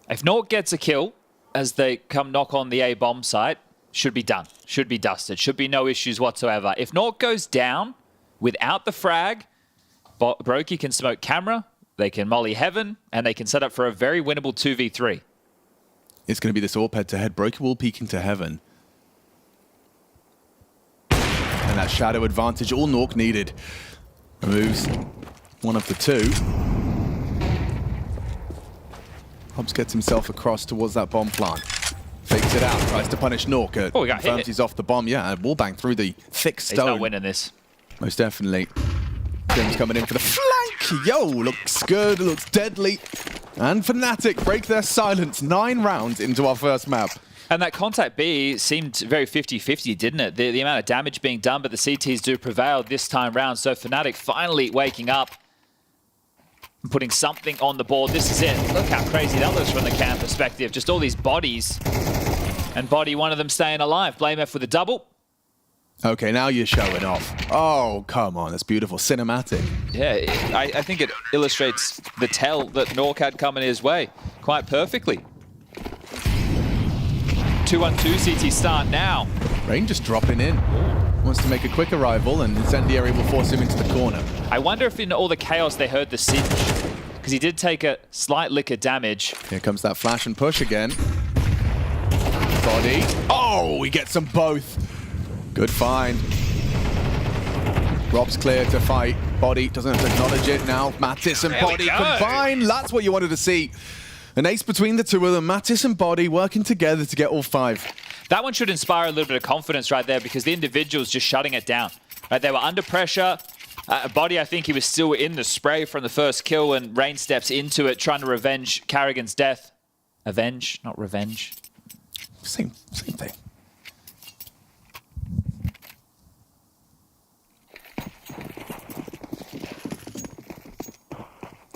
If Nork gets a kill as they come knock on the A bomb site, should be done. Should be dusted. Should be no issues whatsoever. If Nork goes down without the frag, Brokey can smoke camera, they can molly Heaven, and they can set up for a very winnable 2v3. It's going to be this AWP head-to-head. Brokey will peek into Heaven. And that shadow advantage, all Nork needed. Removes one of the two. Hobbs gets himself across towards that bomb plant. Fakes it out, tries to punish Nork. Oh, he got hit. He's off the bomb, yeah. Wallbang through the thick stone. He's not winning this. Most definitely. James coming in for the flank. Yo, looks good, looks deadly. And Fnatic break their silence. 9 rounds into our first map. And that contact B seemed very 50-50, didn't it? The amount of damage being done, but the CTs do prevail this time round. So Fnatic finally waking up and putting something on the board. This is it. Look how crazy that looks from the cam perspective. Just all these bodies. And Body, one of them staying alive. Blame F with a double. Okay, now you're showing off. Oh, come on. That's beautiful. Cinematic. Yeah, I think it illustrates the tell that Nork had coming his way quite perfectly. 2-1-2 CT start now. Rain just dropping in. Wants to make a quick arrival, and Incendiary will force him into the corner. I wonder if in all the chaos they heard the cinch, because he did take a slight lick of damage. Here comes that flash and push again. Body. Oh, he gets them both. Good find. Rob's clear to fight. Body doesn't have to acknowledge it now. Mattis and Body combine. That's what you wanted to see. An ace between the two of them. Mattis and Body working together to get all 5. That one should inspire a little bit of confidence right there, because the individual's just shutting it down. Right, they were under pressure. Body, I think he was still in the spray from the first kill, and Rain steps into it, trying to revenge Carrigan's death. Avenge, not revenge. Same thing.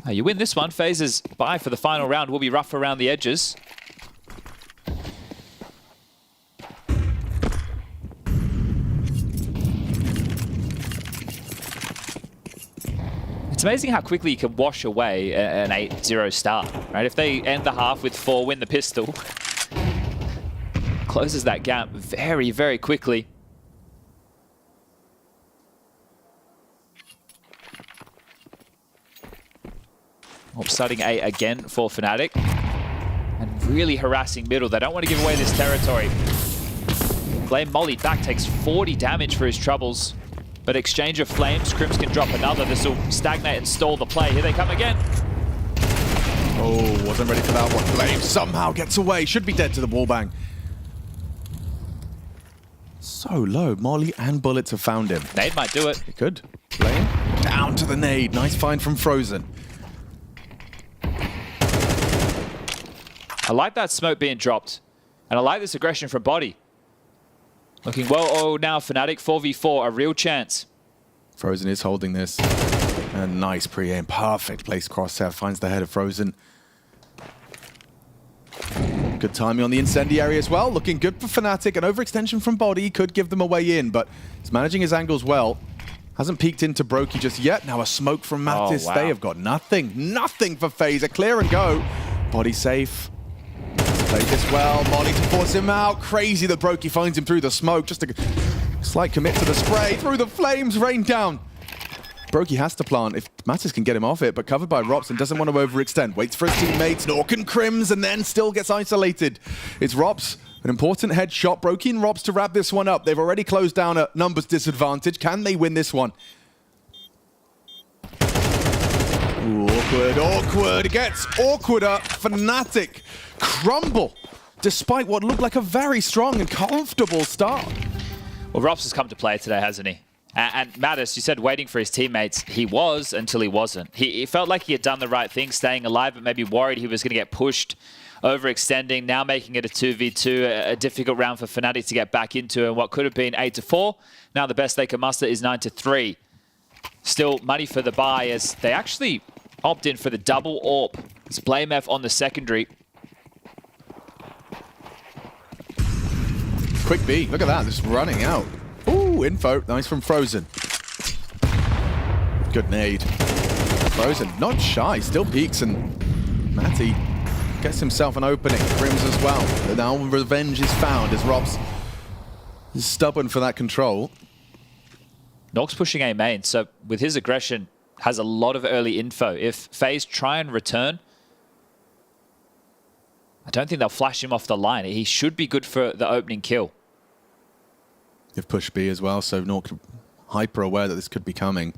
You win this one. FaZe's bye for the final round will be rough around the edges. It's amazing how quickly you can wash away an 8-0 start, right? If they end the half with 4, win the pistol, closes that gap very, very quickly. Starting A again for Fnatic. And really harassing middle. They don't want to give away this territory. Blame molly back, takes 40 damage for his troubles. But exchange of flames, Crims can drop another. This will stagnate and stall the play. Here they come again. Oh, wasn't ready for that one. Blame somehow gets away. Should be dead to the wall bang. So low. Molly and bullets have found him. Nade might do it. It could. Blame down to the nade. Nice find from Frozen. I like that smoke being dropped. And I like this aggression from Body. Looking well. Oh, now Fnatic 4v4, a real chance. Frozen is holding this. A nice pre-aim. Perfect place crosshair. Finds the head of Frozen. Good timing on the incendiary as well. Looking good for Fnatic. An overextension from Body could give them a way in, but he's managing his angles well. Hasn't peeked into Brokey just yet. Now a smoke from Natus. Oh, wow. They have got nothing. Nothing for FaZe. A clear and go. Body safe. Played this well. Molly to force him out. Crazy that Brokey finds him through the smoke. Just a slight commit to the spray. Through the flames. Rain down. Brokey has to plant if Natus can get him off it, but covered by Rops and doesn't want to overextend. Waits for his teammates. Nuke and Crims, and then still gets isolated. It's Rops. An important headshot. Brokey and Rops to wrap this one up. They've already closed down a numbers disadvantage. Can they win this one? Ooh, awkward, awkward. It gets awkwarder. Fnatic crumble, despite what looked like a very strong and comfortable start. Well, Rops has come to play today, hasn't he? And Natus, you said waiting for his teammates. He was until he wasn't. He felt like he had done the right thing, staying alive, but maybe worried he was going to get pushed, overextending, now making it a 2v2, a difficult round for Fnatic to get back into, and what could have been 8-4. Now the best they can muster is 9-3. Still money for the buy as they actually opt in for the double AWP. It's Blame F on the secondary. Quick B, look at that, just running out. Ooh, info, nice from Frozen. Good nade. Frozen, not shy, still peeks, and Matty gets himself an opening. Crims as well. But now revenge is found as Robs is stubborn for that control. Nork's pushing A main, so with his aggression, has a lot of early info. If FaZe try and return, I don't think they'll flash him off the line. He should be good for the opening kill. They've pushed B as well, so Nork hyper aware that this could be coming.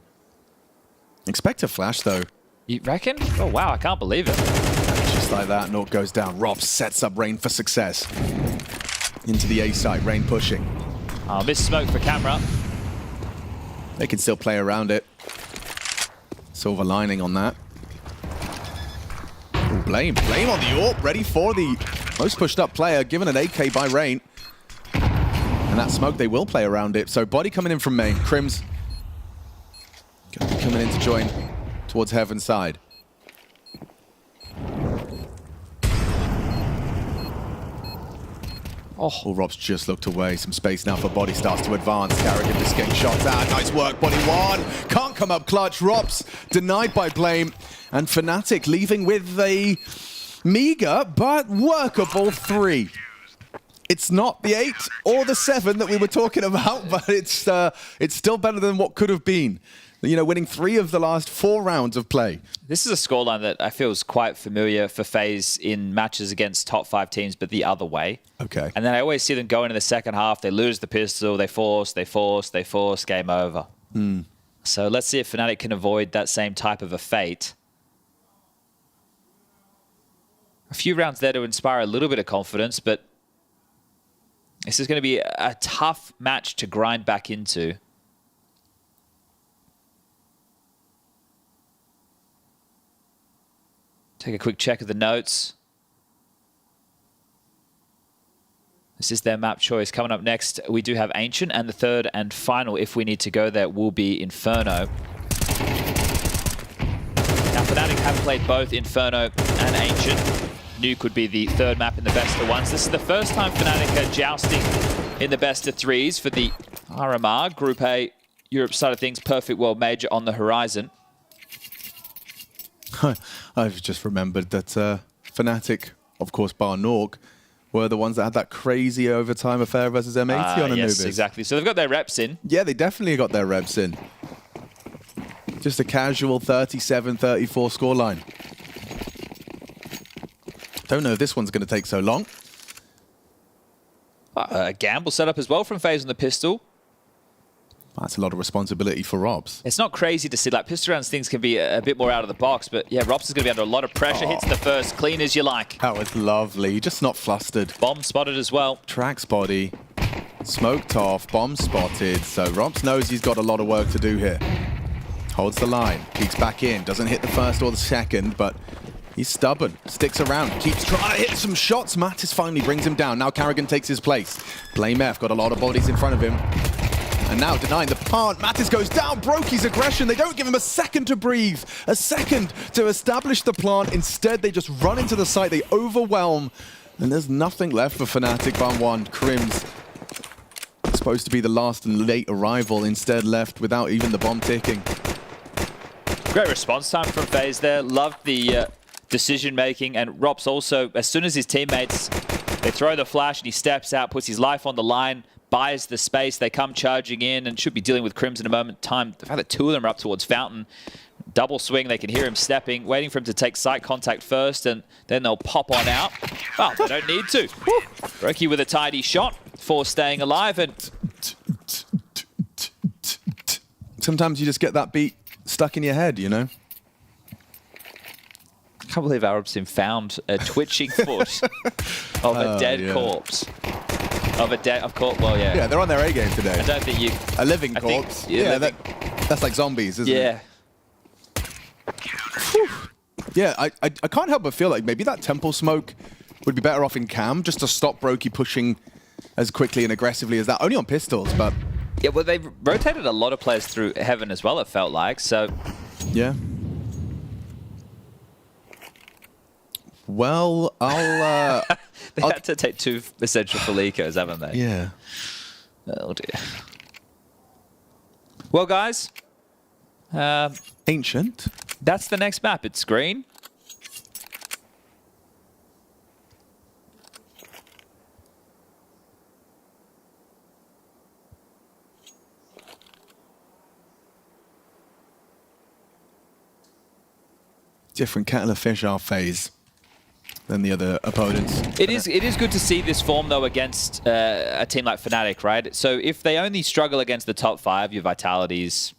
Expect a flash though. You reckon? Oh wow, I can't believe it. Just like that, Nork goes down. Rob sets up Rain for success. Into the A site, Rain pushing. Oh, missed smoke for camera. They can still play around it. Silver lining on that. Ooh, Blame on the AWP, ready for the most pushed up player, given an AK by Rain. And that smoke, they will play around it. So Body coming in from main. Crims gonna be coming in to join towards Heaven's side. Oh, Rob's just looked away. Some space now for Body, starts to advance. Carrigan just getting shots out. Nice work, Body one. Can't come up clutch. Rob's denied by Blame. And Fnatic leaving with a meager but workable 3. It's not the 8 or the 7 that we were talking about, but it's still better than what could have been. You know, winning 3 of the last 4 rounds of play. This is a scoreline that I feel is quite familiar for FaZe in matches against top 5 teams, but the other way. Okay. And then I always see them go into the second half, they lose the pistol, they force, game over. So let's see if Fnatic can avoid that same type of a fate. A few rounds there to inspire a little bit of confidence, but this is going to be a tough match to grind back into. Take a quick check of the notes. This is their map choice. Coming up next, we do have Ancient, and the third and final, if we need to go there, will be Inferno. Now, Fnatic have played both Inferno and Ancient. Nuke would be the third map in the best of ones. This is the first time Fnatic are jousting in the best of 3s for the RMR Group A Europe side of things. Perfect World Major on the horizon. I've just remembered that Fnatic, of course, bar Nork, were the ones that had that crazy overtime affair versus M80 on Anubis. Yes, exactly. So they've got their reps in. Yeah, they definitely got their reps in. Just a casual 37-34 scoreline. Don't know if this one's going to take so long. A gamble set up as well from FaZe on the pistol. That's a lot of responsibility for Robs. It's not crazy to see, like, pistol rounds things can be a bit more out of the box, but yeah, Robs is going to be under a lot of pressure. Hits the first, clean as you like. That was lovely, just not flustered. Bomb spotted as well. Tracks body, smoked off, bomb spotted, so Robs knows he's got a lot of work to do here. Holds the line, peeks back in, doesn't hit the first or the second, but he's stubborn, sticks around, keeps trying to hit some shots. Natus finally brings him down. Now Carrigan takes his place. Blame F, got a lot of bodies in front of him. And now denying the plant, Natus goes down, Brokey's aggression. They don't give him a second to breathe, a second to establish the plant. Instead, they just run into the site, they overwhelm, and there's nothing left for Fnatic but one. Crims, supposed to be the last and late arrival, instead left without even the bomb ticking. Great response time from FaZe there. Loved the decision-making, and Rops also, as soon as his teammates, they throw the flash and he steps out, puts his life on the line, buys the space, they come charging in and should be dealing with Crims in a moment. Time, the fact that two of them are up towards Fountain, double swing, they can hear him stepping, waiting for him to take sight contact first, and then they'll pop on out. Well, they don't need to. Brokey with a tidy shot for staying alive, and sometimes you just get that beat stuck in your head, you know? I can't believe Arabsin found a twitching foot of a dead corpse. Of a dead, of course, well, yeah. Yeah, they're on their A game today. I don't think you... A living corpse. Yeah, that's like zombies, isn't it? Yeah, I can't help but feel like maybe that temple smoke would be better off in cam, just to stop Brokey pushing as quickly and aggressively as that. Only on pistols, but... Yeah, well, they've rotated a lot of players through Heaven as well, it felt like, so... Yeah. Well, I'll... They had to take two essential Falicos, haven't they? Yeah. Oh, dear. Well, guys. Ancient. That's the next map. It's green. Different kettle of fish our FaZe than the other opponents. It is good to see this form, though, against a team like Fnatic, right? So if they only struggle against the top 5, your Vitalities,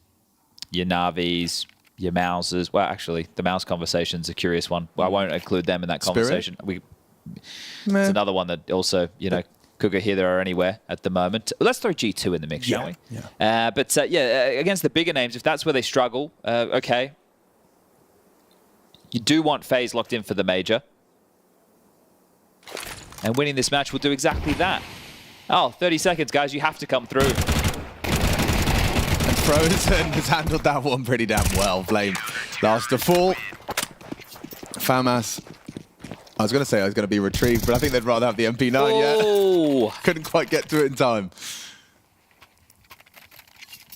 your Navis, your MOUZes... Well, actually, the MOUZ conversation's a curious one. Well, I won't include them in that conversation. It's another one that also, you know, could go here, there, or anywhere at the moment. Let's throw G2 in the mix, shall we? Yeah. Yeah, against the bigger names, if that's where they struggle, okay. You do want FaZe locked in for the major. And winning this match will do exactly that. Oh, 30 seconds, guys. You have to come through. And Frozen has handled that one pretty damn well. Blame last to fall. FAMAS. I was going to say I was going to be retrieved, but I think they'd rather have the MP9 yet. Couldn't quite get to it in time.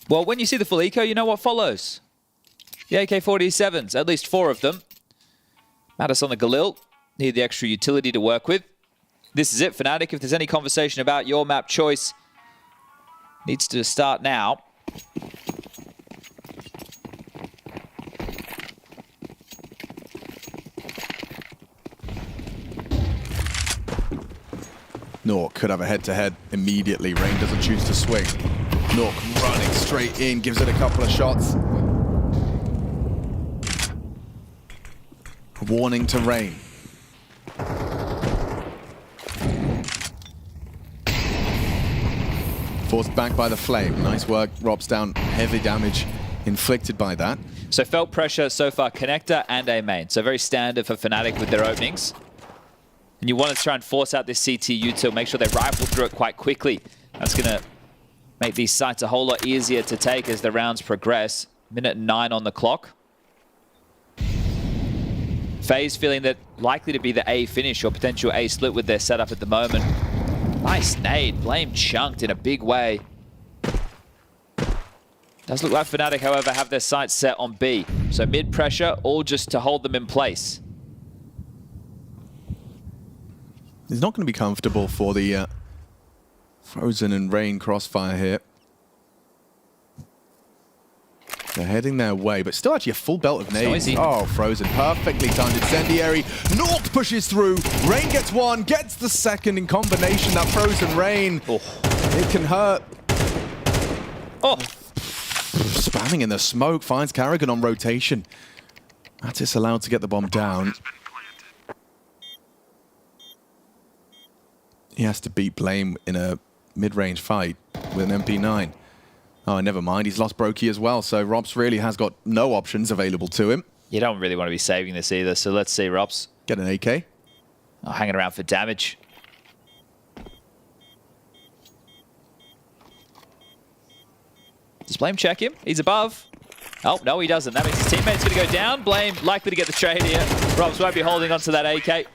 Well, when you see the full eco, you know what follows. The AK-47s, at least 4 of them. Natus on the Galil. Need the extra utility to work with. This is it, Fnatic. If there's any conversation about your map choice, needs to start now. Nuke could have a head-to-head immediately. Rain doesn't choose to swing. Nuke running straight in, gives it a couple of shots. Warning to Rain. Forced back by the flame. Nice work. Robs down. Heavy damage inflicted by that. So felt pressure so far, connector and A main. So very standard for Fnatic with their openings. And you want to try and force out this CTU to make sure they rifle through it quite quickly. That's going to make these sites a whole lot easier to take as the rounds progress. Minute 9 on the clock. FaZe feeling that likely to be the A finish or potential A split with their setup at the moment. Nice nade. Blame chunked in a big way. Does look like Fnatic, however, have their sights set on B. So mid pressure, all just to hold them in place. It's not going to be comfortable for the Frozen and Rain crossfire here. So heading their way, but still actually a full belt of nades. Noisy. Oh, Frozen. Perfectly timed incendiary. Nuke pushes through. Rain gets one, gets the second in combination. That Frozen Rain. Oh. It can hurt. Oh. Spamming in the smoke, finds Carrigan on rotation. Natus allowed to get the bomb down. He has to beat Blame in a mid-range fight with an MP9. Oh, never mind. He's lost Brokey as well, so Robs really has got no options available to him. You don't really want to be saving this either, so let's see Robs. Get an AK. Oh, hanging around for damage. Does Blame check him? He's above. Oh, no, he doesn't. That means his teammate's going to go down. Blame likely to get the trade here. Robs won't be holding onto that AK.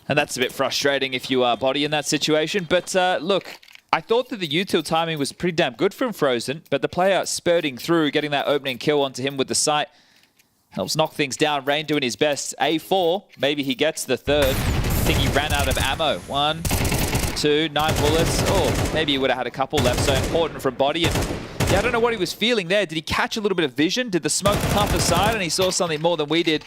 And that's a bit frustrating if you are Body in that situation. But look, I thought that the util timing was pretty damn good from Frozen, but the player spurting through, getting that opening kill onto him with the sight, helps knock things down. Rain doing his best. A4, maybe he gets the third. I think he ran out of ammo. 1, 2, 9 bullets. Oh, maybe he would have had a couple left. So important from Body. And yeah, I don't know what he was feeling there. Did he catch a little bit of vision? Did the smoke pump aside and he saw something more than we did?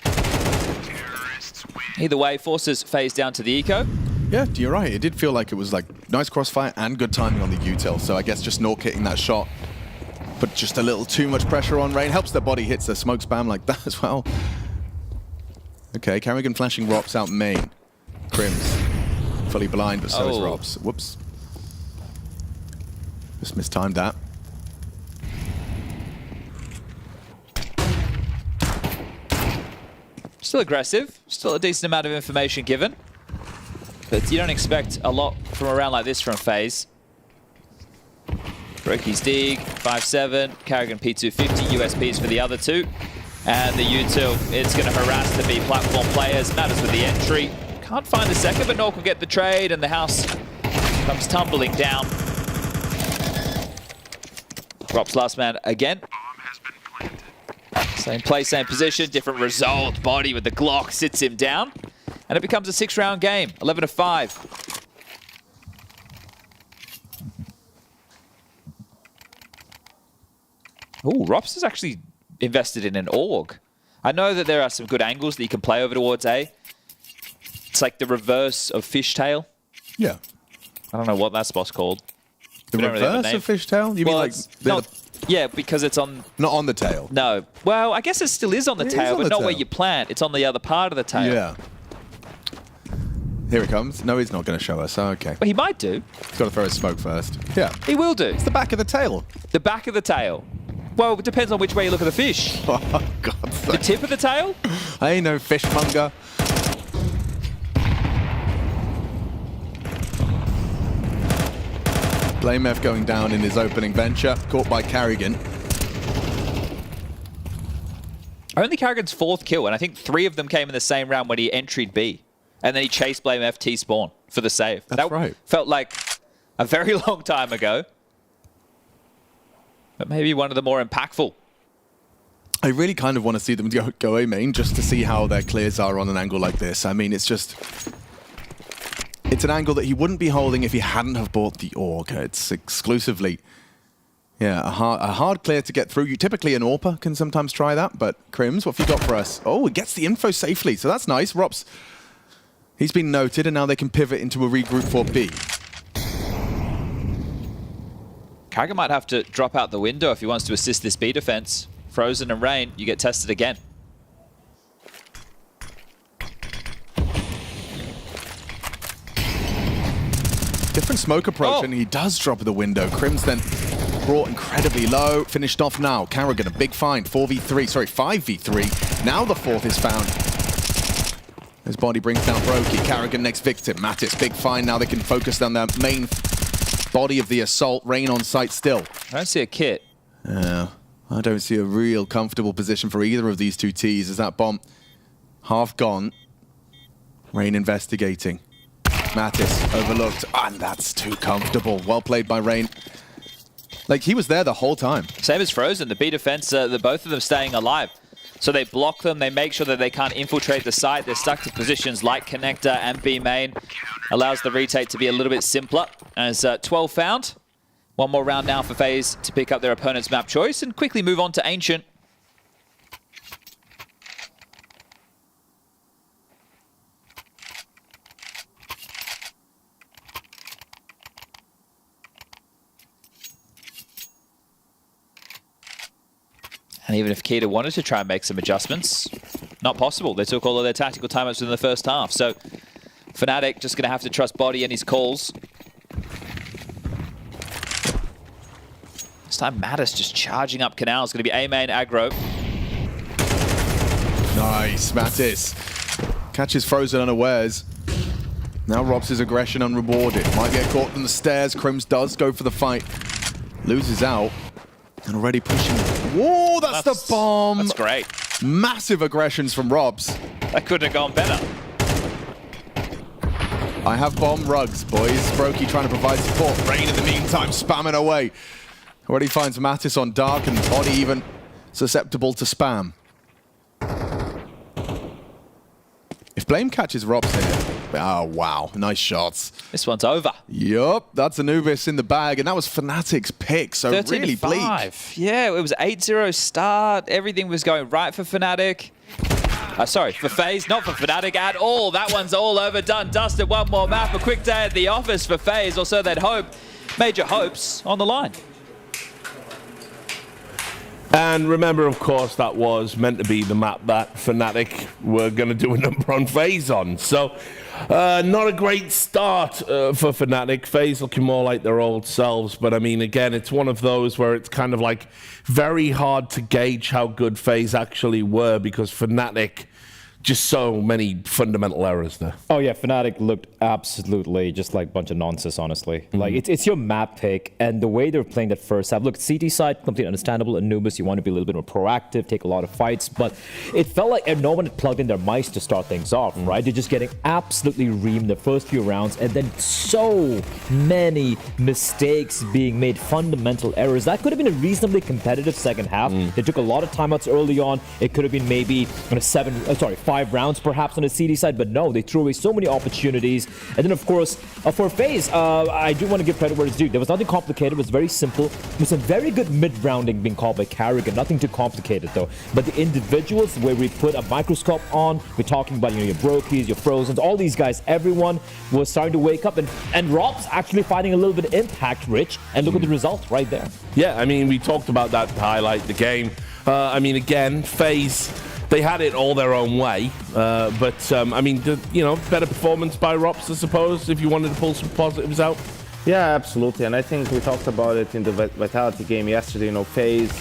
Either way, forces FaZe down to the eco. Yeah, you're right. It did feel like it was like nice crossfire and good timing on the util. So I guess just Nork hitting that shot, but just a little too much pressure on Rain. Helps their Body hits the smoke spam like that as well. Okay, Carrigan flashing Rops out main. Crims fully blind, but so is Rops. Whoops. Just mistimed that. Still aggressive. Still a decent amount of information given. But you don't expect a lot from a round like this from FaZe. Brokey's dig, 5-7, Carrigan P250, USPs for the other two. And the util, it's going to harass the B platform players. Natus with the entry. Can't find the second, but Nork will get the trade, and the house comes tumbling down. Rops last man again. Same play, same position, different result. Body with the Glock sits him down. And it becomes a 6-round game, 11-5. Oh, Rops is actually invested in an AUG. I know that there are some good angles that you can play over towards A. It's like the reverse of Fishtail. Yeah. I don't know what that spot's called. The reverse of Fishtail? You mean like... Yeah, because it's on... Not on the tail. No. Well, I guess it still is on the tail, but not where you plant. It's on the other part of the tail. Yeah. Here he comes. No, he's not going to show us. Oh, okay. Well, he might do. He's got to throw his smoke first. Yeah. He will do. It's the back of the tail. The back of the tail. Well, it depends on which way you look at the fish. Oh, God's sake. The tip of the tail? I ain't no fishmonger. Blame F going down in his opening venture. Caught by Carrigan. Only Carrigan's 4th kill, and I think 3 of them came in the same round when he entried B. And then he chased Blame F T-spawn for the save. That's right. Felt like a very long time ago. But maybe one of the more impactful. I really kind of want to see them go A main just to see how their clears are on an angle like this. I mean, it's just... It's an angle that he wouldn't be holding if he hadn't have bought the AUG. It's exclusively... Yeah, a hard clear to get through. You typically an AWPer can sometimes try that, but Crims, what have you got for us? Oh, it gets the info safely, so that's nice. Rops, he's been noted, and now they can pivot into a regroup for B. Carrigan might have to drop out the window if he wants to assist this B defense. Frozen and Rain, you get tested again. Different smoke approach, and he does drop the window. Crims then brought incredibly low. Finished off now. Carrigan, a big find. 4v3, sorry, 5v3. Now the 4th is found. His Body brings down Brokey. Carrigan next victim. Natus, big find. Now they can focus on their main body of the assault. Rain on site still. I don't see a kit. I don't see a real comfortable position for either of these two Ts as that bomb half gone. Rain investigating. Natus overlooked, and that's too comfortable. Well played by Rain. Like, he was there the whole time. Same as Frozen. The B defense, both of them staying alive. So they block them. They make sure that they can't infiltrate the site. They're stuck to positions like Connector and B main. Allows the retake to be a little bit simpler. As 12 found. One more round now for FaZe to pick up their opponent's map choice and quickly move on to Ancient. And even if Keita wanted to try and make some adjustments, not possible. They took all of their tactical timeouts within the first half. So Fnatic just going to have to trust Body and his calls. This time Natus just charging up Canal. It's going to be A main aggro. Nice, Natus. Catches Frozen unawares. Now robs his aggression unrewarded. Might get caught on the stairs. Crims does go for the fight. Loses out. And already pushing. Whoa, that's the bomb. That's great. Massive aggressions from Robs. That couldn't have gone better. I have bomb rugs, boys. Brokey trying to provide support. Rain in the meantime, spamming away. Already finds Natus on Dark and Body even susceptible to spam. If Blame catches Robs here. Oh, wow. Nice shots. This one's over. Yup, that's Anubis in the bag, and that was Fnatic's pick, so really bleak. Yeah, it was 8-0 start. Everything was going right for Fnatic. Sorry, for FaZe, not for Fnatic at all. That one's all over, done, dusted. One more map, a quick day at the office for FaZe, or so they'd hope. Major hopes on the line. And remember, of course, that was meant to be the map that Fnatic were going to do a number on FaZe on. So, not a great start for Fnatic. FaZe looking more like their old selves. But, I mean, again, it's one of those where it's kind of like very hard to gauge how good FaZe actually were because Fnatic, just so many fundamental errors there. Oh yeah, Fnatic looked absolutely just like a bunch of nonsense, honestly. Like it's your map pick, and the way they're playing that first half. Look, CT side, completely understandable. Anubis, you want to be a little bit more proactive, take a lot of fights, but it felt like no one had plugged in their mice to start things off, right? They're just getting absolutely reamed the first few rounds, and then so many mistakes being made, fundamental errors. That could have been a reasonably competitive second half. They took a lot of timeouts early on. It could have been maybe 5 rounds perhaps on the CD side, but no, they threw away so many opportunities. And then, of course, for FaZe, I do want to give credit where it's due. There was nothing complicated. It was very simple. It was some very good mid-rounding being called by Carrigan. Nothing too complicated, though. But the individuals, where we put a microscope on, we're talking about your Brokies, your Frozens, all these guys, everyone was starting to wake up. And Rob's actually finding a little bit of impact, Rich. And look at the result right there. Yeah, I mean, we talked about that to highlight the game. I mean, again, FaZe, they had it all their own way, but I mean, better performance by Rops, I suppose, if you wanted to pull some positives out. Yeah, absolutely, and I think we talked about it in the Vitality game yesterday. FaZe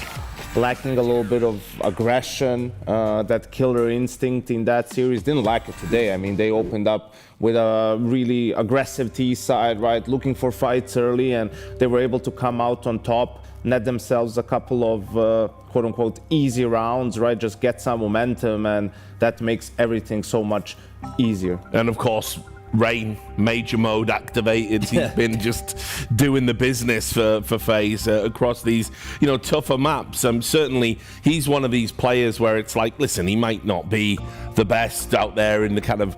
lacking a little bit of aggression, that killer instinct in that series. Didn't lack it today. I mean, they opened up with a really aggressive T side, right, looking for fights early, and they were able to come out on top. Net themselves a couple of quote-unquote easy rounds, right? Just get some momentum, and that makes everything so much easier. And of course, Rain, major mode activated. He's been just doing the business for FaZe across these, tougher maps. Certainly, he's one of these players where it's like, listen, he might not be the best out there in the kind of,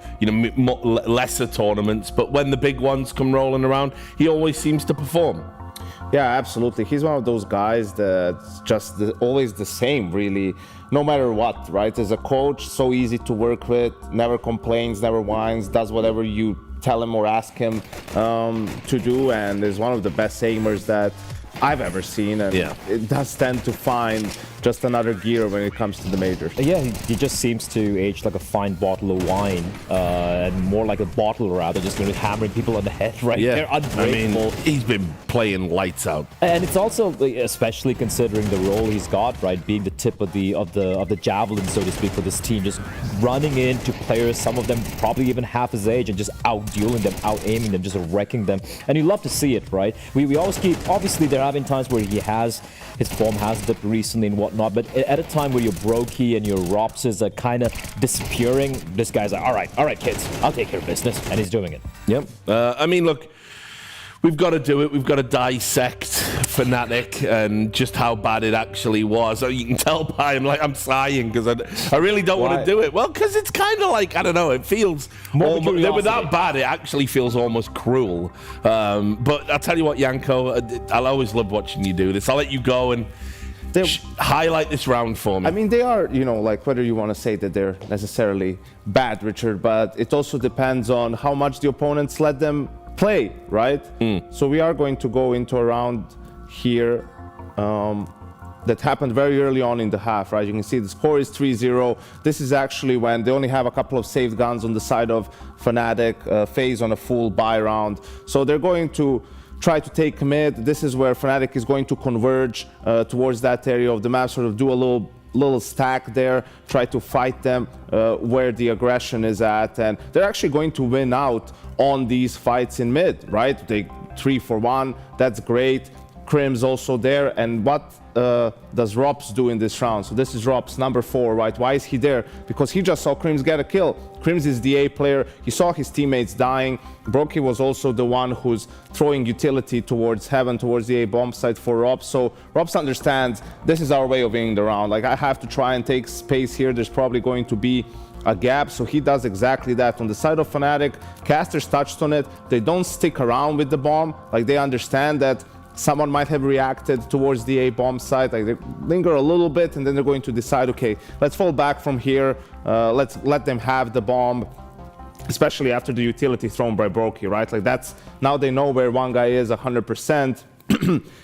lesser tournaments, but when the big ones come rolling around, he always seems to perform. Yeah, absolutely. He's one of those guys that's just always the same, really, no matter what, right? As a coach, so easy to work with, never complains, never whines, does whatever you tell him or ask him to do, and is one of the best aimers that I've ever seen, and it does tend to find just another gear when it comes to the majors. Yeah, he just seems to age like a fine bottle of wine, and more like a bottle rather, just going to hammering people on the head right there. Unbreakable. I mean, he's been playing lights out. And it's also, especially considering the role he's got, right, being the tip of the javelin, so to speak, for this team, just running into players, some of them probably even half his age, and just out-dueling them, out-aiming them, just wrecking them. And you love to see it, right? We always keep, obviously there have been times where his form has dipped recently and whatnot, but at a time where your Brokey and your Ropses are kind of disappearing, this guy's like, all right, kids, I'll take care of business, and he's doing it. Yep. I mean, look, we've got to do it. We've got to dissect Fnatic and just how bad it actually was. You can tell by I'm sighing because I really don't want to do it. Well, because it's kind of like, I don't know, it feels almost, they were that bad, it actually feels almost cruel. But I'll tell you what, Yanko, I'll always love watching you do this. I'll let you go and highlight this round for me. I mean, they are, you know, like whether you want to say that they're necessarily bad, Richard, but it also depends on how much the opponents let them play, right? So we are going to go into a round here that happened very early on in the half, right? You can see the score is 3-0. This is actually when they only have a couple of saved guns on the side of Fnatic, FaZe on a full buy round. So they're going to try to take mid. This is where Fnatic is going to converge towards that area of the map, sort of do a little stack there, try to fight them where the aggression is at, and they're actually going to win out on these fights in mid, right? They 3-for-1, that's great. Crim's also there, and what does Rops do in this round? So this is Rops, number 4, right? Why is he there? Because he just saw Crims get a kill. Crims is the A player. He saw his teammates dying. Broky was also the one who's throwing utility towards heaven, towards the A bomb site for Rops. So Rops understands this is our way of winning the round. Like, I have to try and take space here. There's probably going to be a gap, so he does exactly that. On the side of Fnatic, Casters touched on it. They don't stick around with the bomb. Like, they understand that someone might have reacted towards the A bomb site. Like, they linger a little bit, and then they're going to decide, okay, let's fall back from here. Let's let them have the bomb, especially after the utility thrown by Broky, right? Like, that's, now they know where one guy is 100%.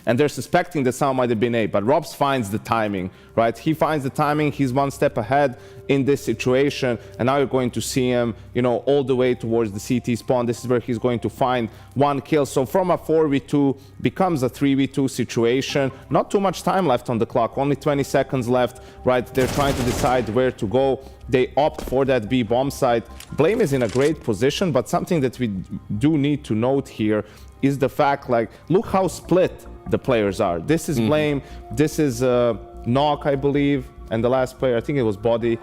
And they're suspecting that someone might have been A, but Robs finds the timing, right? He finds the timing, he's one step ahead in this situation, and now you're going to see him, you know, all the way towards the CT spawn. This is where he's going to find one kill. So from a 4v2 becomes a 3v2 situation. Not too much time left on the clock, only 20 seconds left, right? They're trying to decide where to go. They opt for that B bomb site. Blame is in a great position, but something that we do need to note here is the fact, like, look how split the players are. This is Blame, this is Knock, I believe, and the last player, I think it was Body,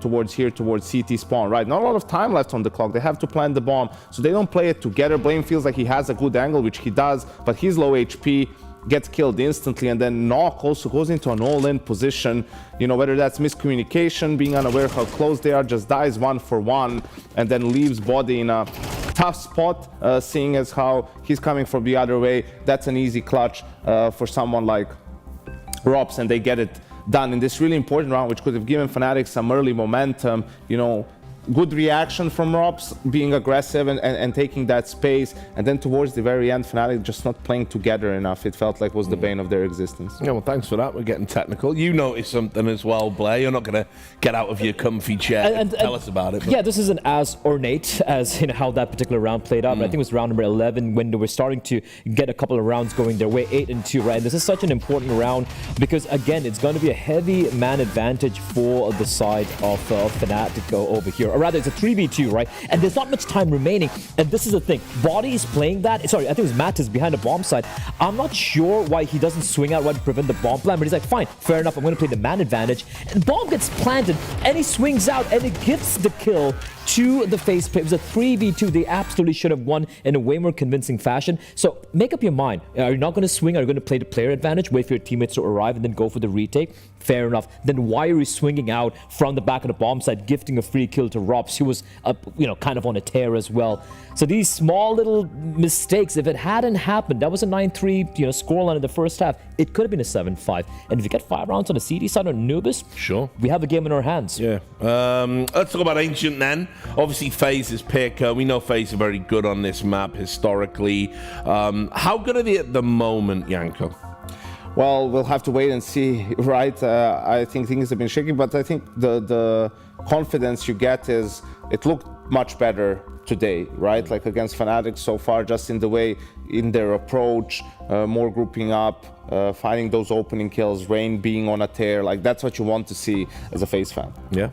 towards here, towards CT spawn, right? Not a lot of time left on the clock. They have to plant the bomb, so they don't play it together. Blame feels like he has a good angle, which he does, but he's low HP, gets killed instantly, and then Knock also goes into an all-in position, you know, whether that's miscommunication, being unaware how close they are, just dies 1-for-1, and then leaves Body in a tough spot, seeing as how he's coming from the other way. That's an easy clutch for someone like Robs, and they get it done in this really important round, which could have given Fnatic some early momentum, you know. Good reaction from Robs, being aggressive and taking that space, and then towards the very end, Fnatic just not playing together enough. It felt like was the bane of their existence. Yeah, well, thanks for that. We're getting technical. You noticed something as well, Blair. You're not going to get out of your comfy chair and tell us about it. But. Yeah, this isn't as ornate as, you know, how that particular round played out. But I think it was round number 11 when they were starting to get a couple of rounds going their way, 8-2, right? And this is such an important round because, again, it's going to be a heavy man advantage for the side of Fnatic over here. Or rather, it's a 3v2, right? And there's not much time remaining. And this is the thing. Body is playing that. Sorry, I think it was Matt is behind the bomb side. I'm not sure why he doesn't swing out right to prevent the bomb plan, but he's like, fine, fair enough, I'm going to play the man advantage. And bomb gets planted, and he swings out, and it gives the kill to the FaZe play. It was a 3v2. They absolutely should have won in a way more convincing fashion. So make up your mind. Are you not going to swing? Are you going to play the player advantage, wait for your teammates to arrive, and then go for the retake? Fair enough. Then why are you swinging out from the back of the bomb side, gifting a free kill to Robs, who was, you know, kind of on a tear as well? So these small little mistakes, if it hadn't happened, that was a 9-3, you know, scoreline in the first half. It could have been a 7-5. And if you get 5 rounds on the CD side on Anubis, sure, we have a game in our hands. Yeah. Let's talk about Ancient then. Obviously, FaZe's pick. We know FaZe are very good on this map historically. How good are they at the moment, Yanko? Well, we'll have to wait and see, right? I think things have been shaky, but I think the confidence you get is it looked much better today, right? Like against Fnatic so far, just in the way, in their approach, more grouping up, finding those opening kills, Rain being on a tear. Like, that's what you want to see as a FaZe fan. Yeah.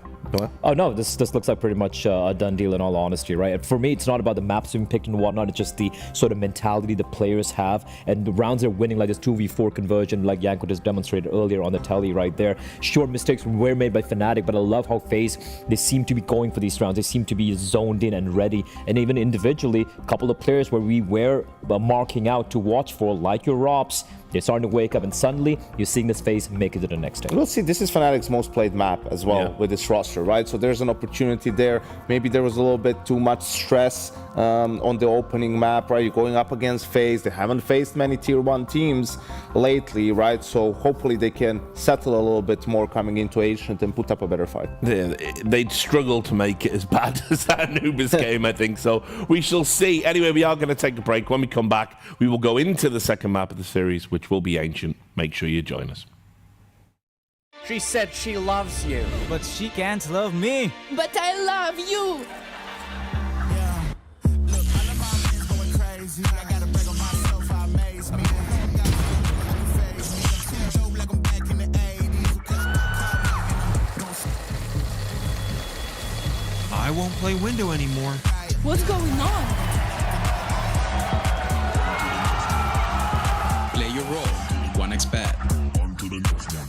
Oh no, this looks like pretty much a done deal in all honesty, right? And for me, it's not about the maps being picked and whatnot. It's just the sort of mentality the players have, and the rounds they're winning, like this 2v4 conversion, like Yanko just demonstrated earlier on the telly right there. Sure, mistakes were made by Fnatic, but I love how FaZe, they seem to be going for these rounds. They seem to be zoned in and ready. And even individually, a couple of players where we were marking out to watch for, like your Rops, they're starting to wake up, and suddenly you're seeing this FaZe make it to the next stage. We'll see. This is Fnatic's most played map as well with this roster, right? So there's an opportunity there. Maybe there was a little bit too much stress on the opening map, right? You're going up against FaZe. They haven't faced many tier 1 teams lately, right? So hopefully they can settle a little bit more coming into Ancient and put up a better fight. They'd struggle to make it as bad as that Anubis game, I think. So we shall see. Anyway, we are going to take a break. When we come back, we will go into the second map of the series, which will be Ancient. Make sure you join us. She said she loves you. But she can't love me. But I love you. I won't play window anymore. What's going on? Play your role. 1xBet. On to the next one.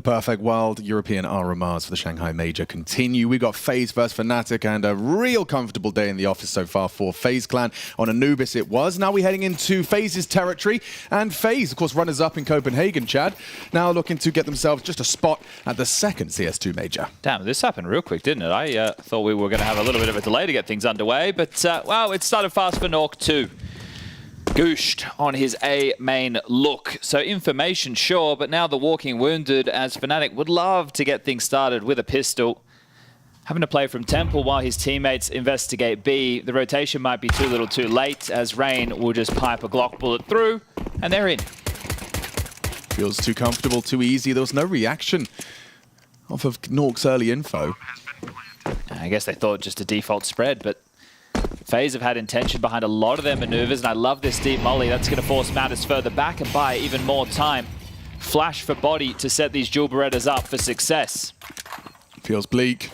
perfect world, European RMRs for the Shanghai Major continue. We got FaZe versus Fnatic and a real comfortable day in the office so far for FaZe Clan. On Anubis it was. Now we're heading into FaZe's territory. And FaZe, of course, runners-up in Copenhagen, Chad. Now looking to get themselves just a spot at the second CS2 Major. Damn, this happened real quick, didn't it? I thought we were going to have a little bit of a delay to get things underway. But, well, it started fast for Nork too. Gooshed on his A main look. So information, sure, but now the walking wounded as Fnatic would love to get things started with a pistol. Having to play from Temple while his teammates investigate B. The rotation might be too little too late as Rain will just pipe a Glock bullet through and they're in. Feels too comfortable, too easy. There was no reaction off of Nork's early info. I guess they thought just a default spread, but FaZe have had intention behind a lot of their maneuvers, and I love this deep molly. That's going to force Natus further back and buy even more time. Flash for body to set these dual Berettas up for success. Feels bleak.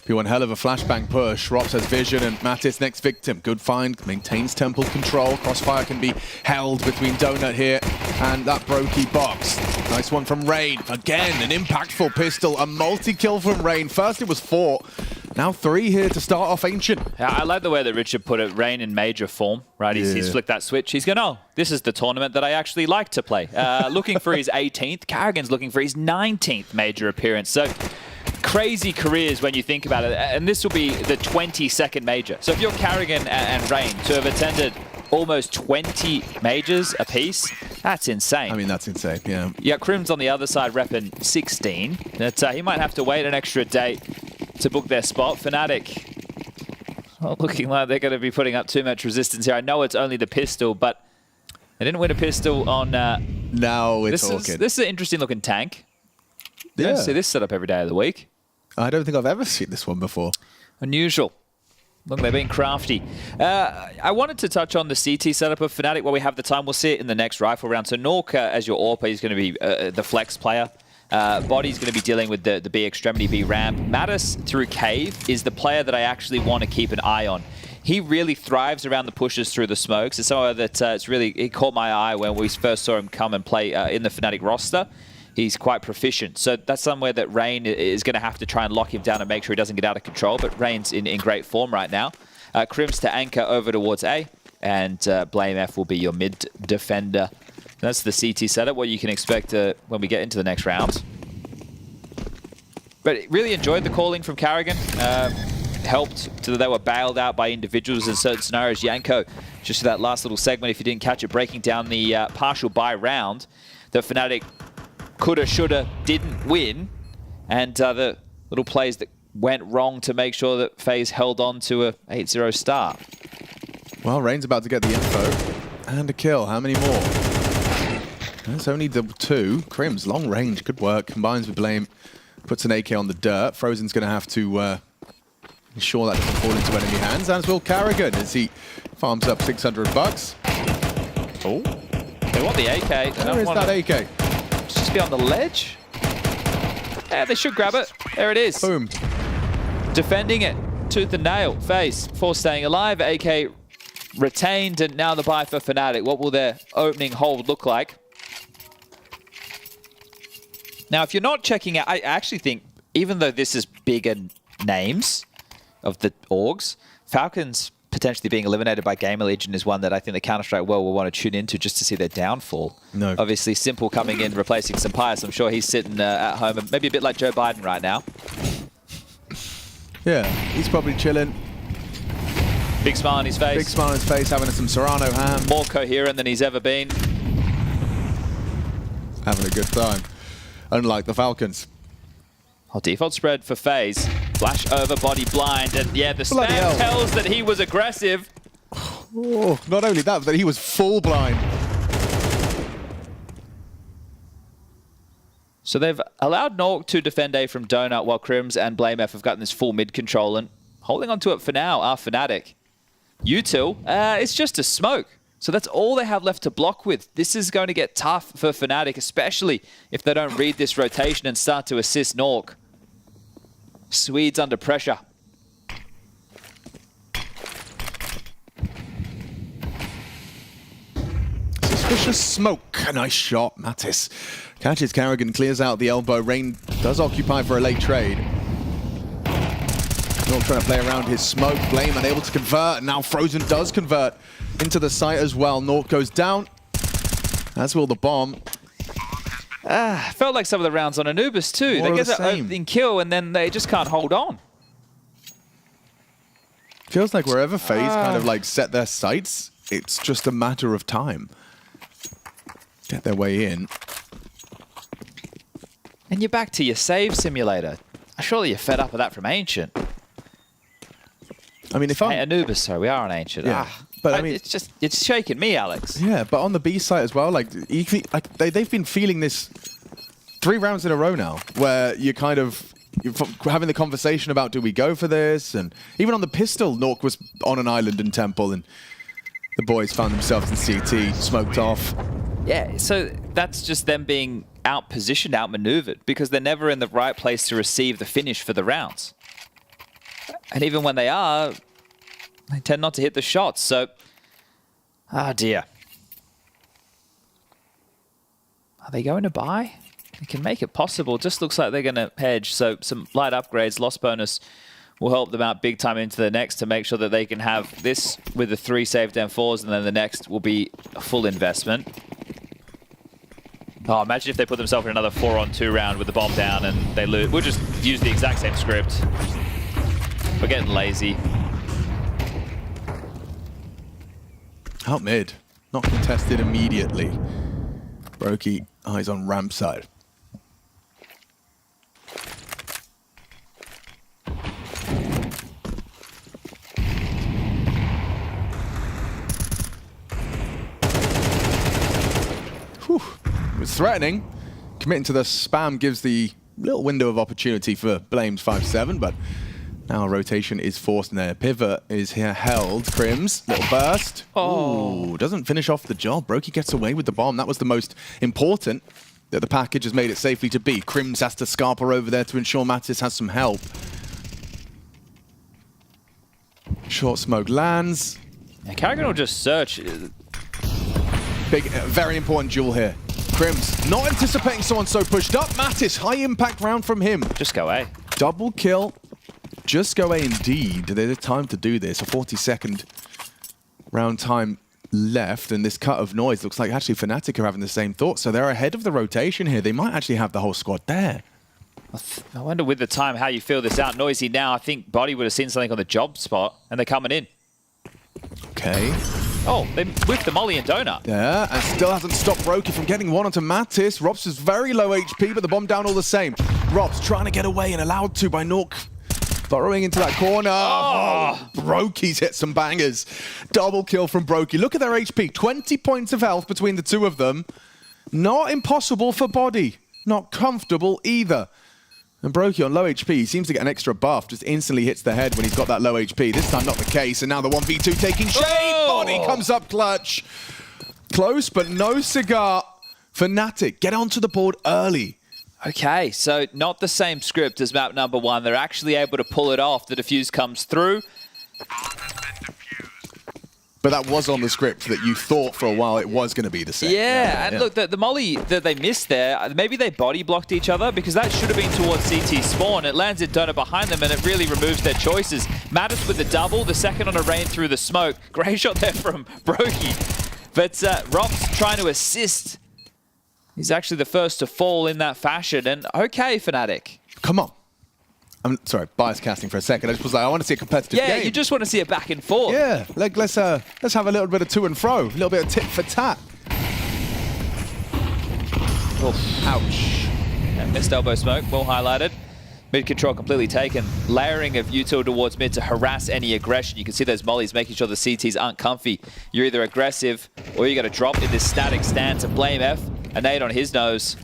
Be one hell of a flashbang push. Rops has vision and Mattis next victim. Good find, maintains Temple control. Crossfire can be held between Donut here and that Brokey box. Nice one from Rain. Again, an impactful pistol, a multi-kill from Rain. First it was 4, now 3 here to start off Ancient. Yeah, I like the way that Richard put it, Rain in major form, right? He's flicked that switch. He's going, oh, this is the tournament that I actually like to play. Looking for his 18th. Carrigan's looking for his 19th major appearance. So crazy careers when you think about it, and this will be the 22nd major. So if you're Carrigan and Rain to have attended almost 20 majors apiece, that's insane. I mean, that's insane, yeah. Yeah, Crim's on the other side repping 16. But, he might have to wait an extra day to book their spot. Fnatic, well, looking like they're going to be putting up too much resistance here. I know it's only the pistol, but they didn't win a pistol on... no, it's orchid. This is an interesting looking tank. You don't see this setup every day of the week. I don't think I've ever seen this one before. Unusual. Look, they're being crafty. I wanted to touch on the CT setup of Fnatic while we have the time. We'll see it in the next rifle round. So Nork, as your AWP, is going to be the flex player. Body's going to be dealing with the B extremity, B ramp. Mattis through Cave is the player that I actually want to keep an eye on. He really thrives around the pushes through the smokes. It's somewhere that it caught my eye when we first saw him come and play in the Fnatic roster. He's quite proficient. So that's somewhere that Rain is going to have to try and lock him down and make sure he doesn't get out of control. But Rain's in great form right now. Crims to anchor over towards A. And Blame F will be your mid defender. That's the CT setup, what you can expect when we get into the next round. But really enjoyed the calling from Carrigan. Helped that they were bailed out by individuals in certain scenarios. Yanko, just for that last little segment, if you didn't catch it, breaking down the partial buy round that Fnatic coulda, shoulda, didn't win, and the little plays that went wrong to make sure that FaZe held on to a 8-0 start. Well, Rain's about to get the info. And a kill. How many more? That's only the 2. Crims, long range, good work. Combines with Blame, puts an AK on the dirt. Frozen's going to have to ensure that doesn't fall into enemy hands, as will Carrigan as he farms up 600 bucks. Oh, they want the AK. Where is that AK? Just be on the ledge. Yeah, they should grab it. There it is. Boom. Defending it. Tooth and nail. FaZe for staying alive. AK retained, and now the buy for Fnatic. What will their opening hold look like? Now, if you're not checking out, I actually think, even though this is bigger names of the orgs, Falcons potentially being eliminated by GamerLegion is one that I think the Counter-Strike world will want to tune into just to see their downfall. No. Obviously, Simple coming in, replacing Sampaius. I'm sure he's sitting at home, and maybe a bit like Joe Biden right now. Yeah, he's probably chilling. Big smile on his face. Big smile on his face, having some Serrano ham. More coherent than he's ever been. Having a good time. Unlike the Falcons. Oh, default spread for FaZe. Flash over, body blind, and yeah, the spam tells that he was aggressive. Oh, not only that, but he was full blind. So they've allowed Nork to defend A from Donut while Crims and Blame F have gotten this full mid control, and holding on to it for now are Fnatic. U2, it's just a smoke. So that's all they have left to block with. This is going to get tough for Fnatic, especially if they don't read this rotation and start to assist Nork. Swedes under pressure. Suspicious smoke. A nice shot. Natus catches Carrigan, clears out the elbow. Rain does occupy for a late trade. Not trying to play around his smoke. Blame unable to convert. Now Frozen does convert into the site as well. North goes down, as will the bomb. Felt like some of the rounds on Anubis too. They get that opening kill and then they just can't hold on. Feels like wherever FaZe kind of like set their sights, it's just a matter of time. Get their way in. And you're back to your save simulator. Surely you're fed up with that from Ancient. I mean, if I'm... Anubis, sorry, we are on Ancient. Yeah. But I mean, it's shaking me, Alex. Yeah, but on the B side as well, like they've been feeling this 3 rounds in a row now, where you're kind of having the conversation about do we go for this, and even on the pistol, Nork was on an island in Temple, and the boys found themselves in CT, smoked off. Yeah, so that's just them being out-positioned, out-maneuvered, because they're never in the right place to receive the finish for the rounds. And even when they are, they tend not to hit the shots, so... Ah, dear. Are they going to buy? They can make it possible. It just looks like they're going to hedge, so some light upgrades, loss bonus will help them out big time into the next to make sure that they can have this with the 3 saved M4s, and then the next will be a full investment. Oh, imagine if they put themselves in another 4-on-2 round with the bomb down and they lose. We'll just use the exact same script. We're getting lazy. Out mid, not contested immediately. Brokey, eyes on ramp side. Whew. It was threatening. Committing to the spam gives the little window of opportunity for Blames 5-7, but now rotation is forced and their pivot is here held. Crims, little burst. Oh, ooh, doesn't finish off the job. Brokey gets away with the bomb. That was the most important, that the package has made it safely to be. Crims has to scarper over there to ensure Mattis has some help. Short smoke lands. Yeah, Carrigan will just search. Big, very important duel here. Crims not anticipating someone so pushed up. Mattis, high impact round from him. Just go A. Double kill. Just go A indeed. There's time to do this. A 40-second round time left, and this cut of noise looks like actually Fnatic are having the same thought. So they're ahead of the rotation here. They might actually have the whole squad there. I wonder with the time how you feel this out. Noisy now. I think Body would have seen something on the job spot, and they're coming in. Okay. Oh, they whiffed the molly and donut. Yeah, and still hasn't stopped Brokey from getting one onto Mattis. Rops is very low HP, but the bomb down all the same. Rops trying to get away and allowed to by Nork. Burrowing into that corner. Oh, Brokey's hit some bangers. Double kill from Brokey. Look at their HP. 20 points of health between the two of them. Not impossible for Body. Not comfortable either. And Brokey on low HP, he seems to get an extra buff. Just instantly hits the head when he's got that low HP. This time not the case. And now the 1v2 taking shape. Oh! Body comes up clutch. Close, but no cigar. Fnatic, get onto the board early. Okay, so not the same script as map number 1. They're actually able to pull it off. The defuse comes through. But that was on the script that you thought for a while it was going to be the same. Yeah, and look, the molly that they missed there, maybe they body blocked each other because that should have been towards CT spawn. It lands in donut behind them and it really removes their choices. Mattis with the double, the second on a rain through the smoke. Great shot there from Brokey. But Rops trying to assist. He's actually the first to fall in that fashion. And okay, Fnatic. Come on. I'm sorry, bias casting for a second. I just was like, I want to see a competitive game. Yeah, you just want to see it back and forth. Yeah, let's have a little bit of to and fro, a little bit of tit for tat. Oh, ouch. And missed elbow smoke, well highlighted. Mid control completely taken. Layering of util towards mid to harass any aggression. You can see those mollies making sure the CTs aren't comfy. You're either aggressive or you got to drop in this static stance and blame F. A nade on his nose.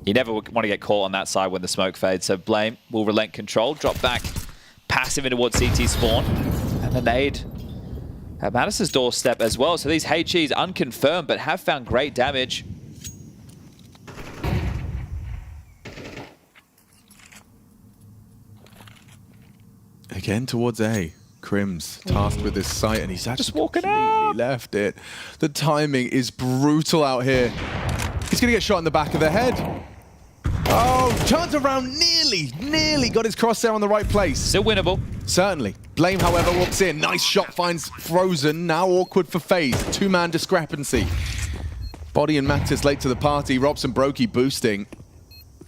You never want to get caught on that side when the smoke fades, so Blame will relent control, drop back, passive in towards CT spawn, and the nade at Mattis's doorstep as well. So these HEs unconfirmed, but have found great damage. Again towards A. Crims tasked with this site, and he's actually just walking out. Left it. The timing is brutal out here. He's going to get shot in the back of the head. Oh, turns around, nearly got his crosshair on the right place. Still winnable. Certainly. Blame, however, walks in. Nice shot, finds Frozen. Now awkward for FaZe. Two-man discrepancy. Body and Natus late to the party. Robson Brokey boosting.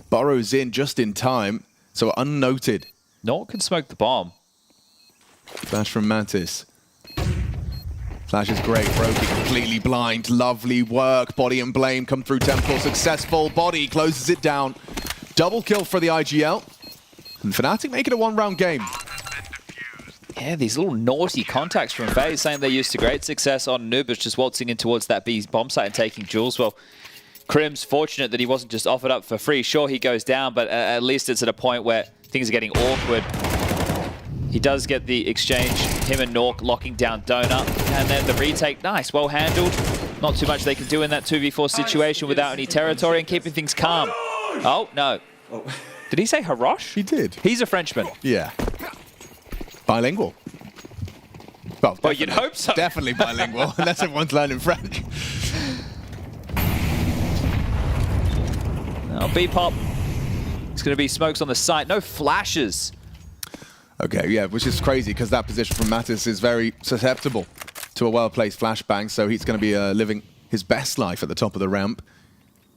Burrows in just in time, so unnoted. Nuke can smoke the bomb. Flash from Natus. Flash is great. Brokey completely blind. Lovely work. Body and Blame come through Temple. Successful. Body closes it down. Double kill for the IGL. And Fnatic make it a one-round game. Yeah, these little naughty contacts from FaZe saying they're used to great success on Anubis, just waltzing in towards that B bomb site and taking Jules. Well, Crim's fortunate that he wasn't just offered up for free. Sure, he goes down, but at least it's at a point where things are getting awkward. He does get the exchange, him and Nuke locking down Donut, and then the retake, nice, well handled. Not too much they can do in that 2v4 situation without any territory and keeping things calm. Oh, no. Did he say Hirosh? He did. He's a Frenchman. Yeah. Bilingual. Well, you'd hope so. Definitely bilingual, unless everyone's learning French. Now, B-pop. It's going to be smokes on the site. No flashes. Okay, yeah, which is crazy because that position from Natus is very susceptible to a well-placed flashbang, so he's going to be living his best life at the top of the ramp.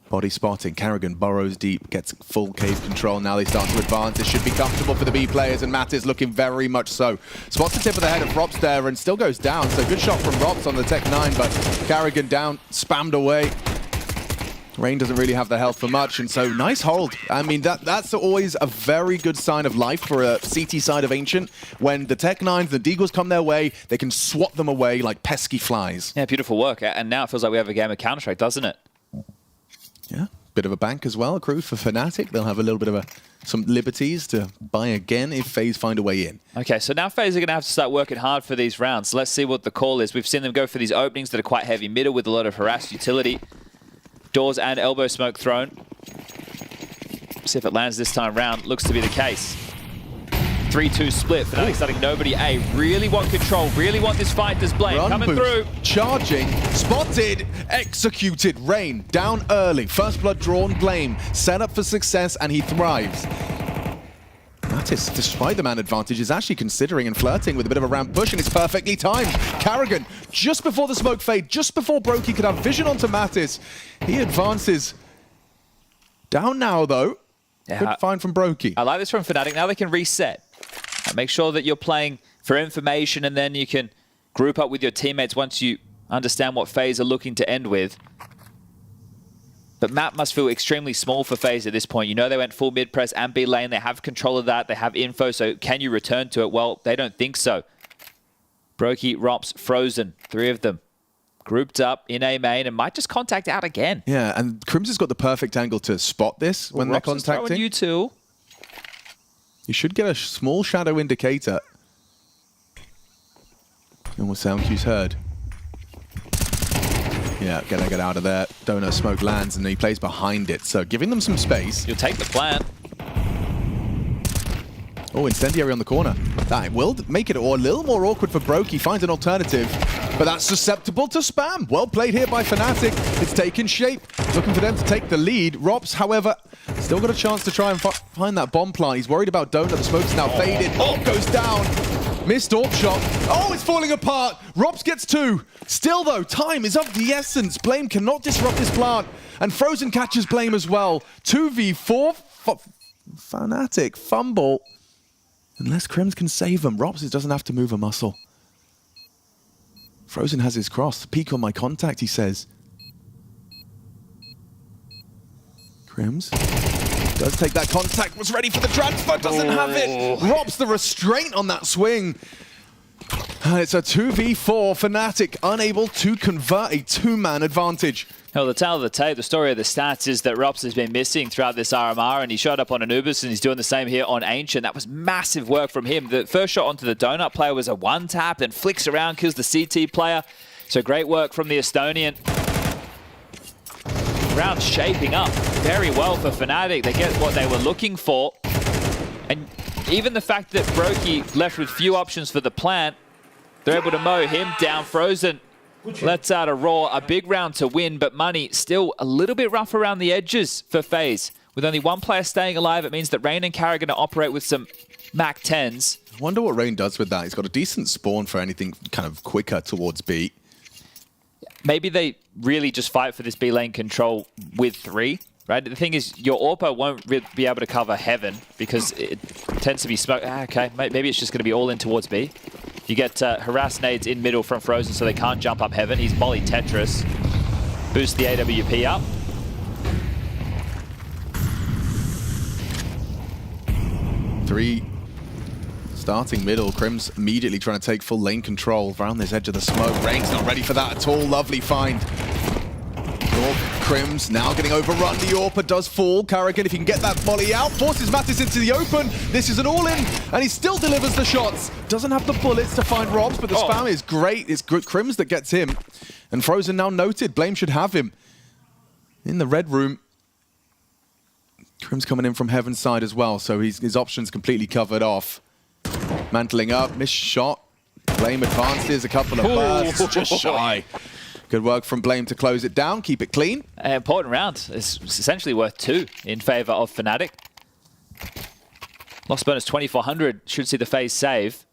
Body spotting, Carrigan burrows deep, gets full cave control. Now they start to advance. This should be comfortable for the B players, and Natus looking very much so. Spots the tip of the head of Rops there and still goes down, so good shot from Rops on the Tech 9, but Carrigan down, spammed away. Rain doesn't really have the health for much, and so nice hold. I mean, that's always a very good sign of life for a CT side of Ancient. When the Tech 9s, the Deagles come their way, they can swat them away like pesky flies. Yeah, beautiful work. And now it feels like we have a game of Counter-Strike, doesn't it? Yeah, bit of a bank as well accrued for Fnatic. They'll have a little bit of some liberties to buy again if FaZe find a way in. Okay, so now FaZe are going to have to start working hard for these rounds. So let's see what the call is. We've seen them go for these openings that are quite heavy middle with a lot of harassed utility. Doors and elbow smoke thrown. See if it lands this time round. Looks to be the case. 3-2 split. Fnatic starting nobody A. Really want control. Really want this fight. There's Blame coming through. Charging. Spotted. Executed. Rain down early. First blood drawn. Blame. Set up for success, and he thrives. Natus, despite the man advantage, is actually considering and flirting with a bit of a ramp push, and it's perfectly timed. Carrigan, just before the smoke fade, just before Brokey could have vision onto Natus, he advances. Down now, though. Yeah, good find from Brokey. I like this from Fnatic. Now they can reset. Make sure that you're playing for information, and then you can group up with your teammates once you understand what FaZe are looking to end with. But map must feel extremely small for FaZe at this point. You know they went full mid-press and B lane. They have control of that. They have info, so can you return to it? Well, they don't think so. Brokey, Rops, Frozen, three of them. Grouped up in A main and might just contact out again. Yeah, and Crims has got the perfect angle to spot this when they're contacting. You two. You should get a small shadow indicator. And what sound cue's heard. Yeah, get out of there. Donut smoke lands and he plays behind it, so giving them some space. You'll take the plan. Oh, incendiary on the corner. That will make it a little more awkward for Brokey. Finds an alternative, but that's susceptible to spam. Well played here by Fnatic. It's taken shape. Looking for them to take the lead. Rops, however, still got a chance to try and find that bomb plant. He's worried about Donut. The smoke's now faded. Oh, goes down. Missed AWP shot. Oh, it's falling apart. Rops gets two. Still, though, time is of the essence. Blame cannot disrupt this plant. And Frozen catches Blame as well. 2v4. Fnatic fumble. Unless Crims can save him, Rops doesn't have to move a muscle. Frozen has his cross. Peek on my contact, he says. Crims does take that contact, was ready for the transfer, doesn't have it. Rops the restraint on that swing. And it's a 2v4. Fnatic unable to convert a two-man advantage. Well, the tale of the tape, the story of the stats is that Rops has been missing throughout this RMR, and he showed up on Anubis, and he's doing the same here on Ancient. That was massive work from him. The first shot onto the Donut player was a one-tap, then flicks around, kills the CT player. So great work from the Estonian. Round shaping up very well for Fnatic. They get what they were looking for. And even the fact that Brokey left with few options for the plant, they're able to mow him down. Frozen lets out a roar. A big round to win, but Money still a little bit rough around the edges for FaZe. With only one player staying alive, it means that Rain and Kara are going to operate with some Mac 10s. I wonder what Rain does with that. He's got a decent spawn for anything kind of quicker towards B. Maybe they really just fight for this B lane control with 3. Right? The thing is, your AWPer won't be able to cover Heaven because it tends to be smoke. Okay, maybe it's just going to be all in towards B. You get harass nades in middle from Frozen so they can't jump up Heaven. He's molly Tetris. Boost the AWP up. Three. Starting middle. Crim's immediately trying to take full lane control around this edge of the smoke. Rain's not ready for that at all. Lovely find. Crim's now getting overrun. The AWPer does fall. Carrigan, if he can get that volley out, forces Mattis into the open. This is an all-in, and he still delivers the shots. Doesn't have the bullets to find Robs, but the spam is great. It's Crim's that gets him. And Frozen now noted. Blame should have him. In the red room. Crim's coming in from Heaven's side as well, so his options completely covered off. Mantling up, missed shot. Blame advances, a couple of bursts, just shy. Good work from Blame to close it down, keep it clean. An important round. It's essentially worth 2 in favor of Fnatic. Loss bonus 2,400 should see the FaZe save.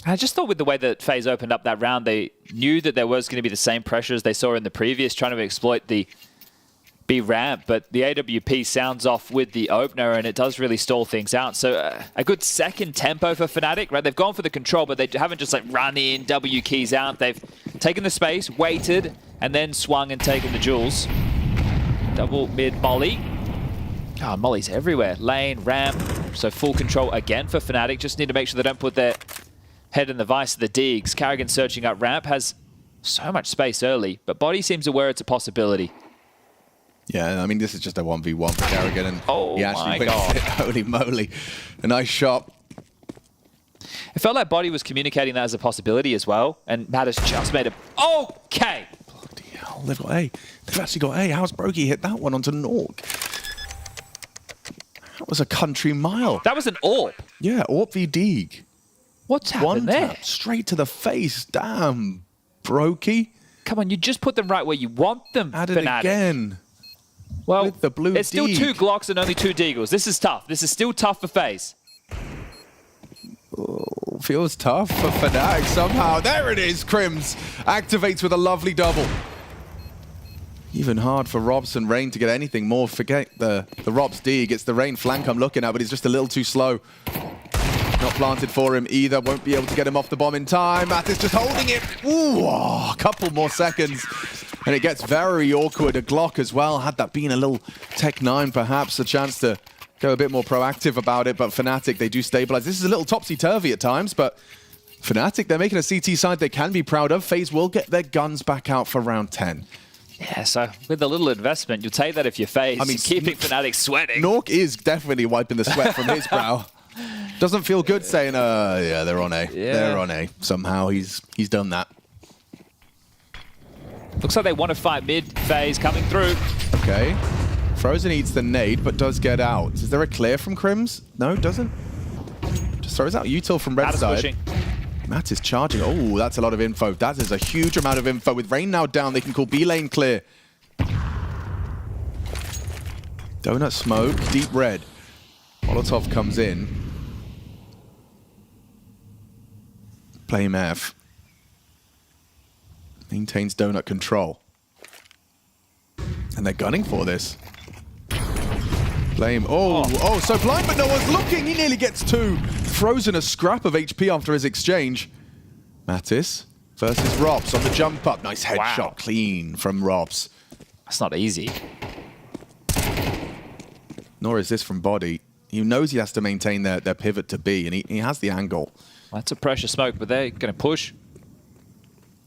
I just thought with the way that FaZe opened up that round, they knew that there was going to be the same pressure as they saw in the previous, trying to exploit the B ramp, but the AWP sounds off with the opener and it does really stall things out. So a good second tempo for Fnatic, right? They've gone for the control, but they haven't just like run in, W keys out. They've taken the space, waited, and then swung and taken the jewels. Double mid molly. Oh, molly's everywhere. Lane, ramp. So full control again for Fnatic. Just need to make sure they don't put their head in the vice of the digs. Carrigan searching up ramp, has so much space early, but Body seems aware it's a possibility. Yeah, I mean, this is just a 1v1 for Carrigan, and he actually wins it. Holy moly. A nice shot. It felt like Body was communicating that as a possibility as well, and Natus just made it. Okay! Bloody hell, they've got A. They've actually got A. How's Brokey hit that one onto Nuke? That was a country mile. That was an AWP. Yeah, AWP v Deeg. What's happened there? Straight to the face. Damn, Brokey. Come on, you just put them right where you want them, At it Fnatic. again. Well, with the blue it's still Deeg. 2 Glocks and only 2 Deagles. This is tough. This is still tough for FaZe. Oh, feels tough for Fnatic somehow. There it is, Crims. Activates with a lovely double. Even hard for Robs and Rain to get anything more. Forget the Robs Deeg. It's the Rain flank I'm looking at, but he's just a little too slow. Not planted for him either. Won't be able to get him off the bomb in time. Mattis just holding it. Ooh, a couple more seconds. And it gets very awkward. A Glock as well. Had that been a little Tech 9, perhaps, a chance to go a bit more proactive about it. But Fnatic, they do stabilize. This is a little topsy-turvy at times, but Fnatic, they're making a CT side they can be proud of. FaZe will get their guns back out for round 10. Yeah, so with a little investment, you'll take that if you're FaZe. I mean, keeping Fnatic sweating. Nork is definitely wiping the sweat from his brow. Doesn't feel good saying, yeah, they're on A. Yeah. They're on A. Somehow he's done that. Looks like they want to fight mid. FaZe coming through. Okay. Frozen eats the nade, but does get out. Is there a clear from Crims? No, doesn't. Just throws out util from red side. Pushing. Matt is charging. Oh, that's a lot of info. That is a huge amount of info. With Rain now down, they can call B lane clear. Donut smoke, deep red. Molotov comes in. Blame F. Maintains Donut control. And they're gunning for this. Blame. Oh, so blind, but no one's looking. He nearly gets 2. Frozen a scrap of HP after his exchange. Mattis versus Robs on the jump up. Nice headshot, clean from Robs. That's not easy. Nor is this from Body. He knows he has to maintain their pivot to B, and he has the angle. That's a pressure smoke, but they're going to push.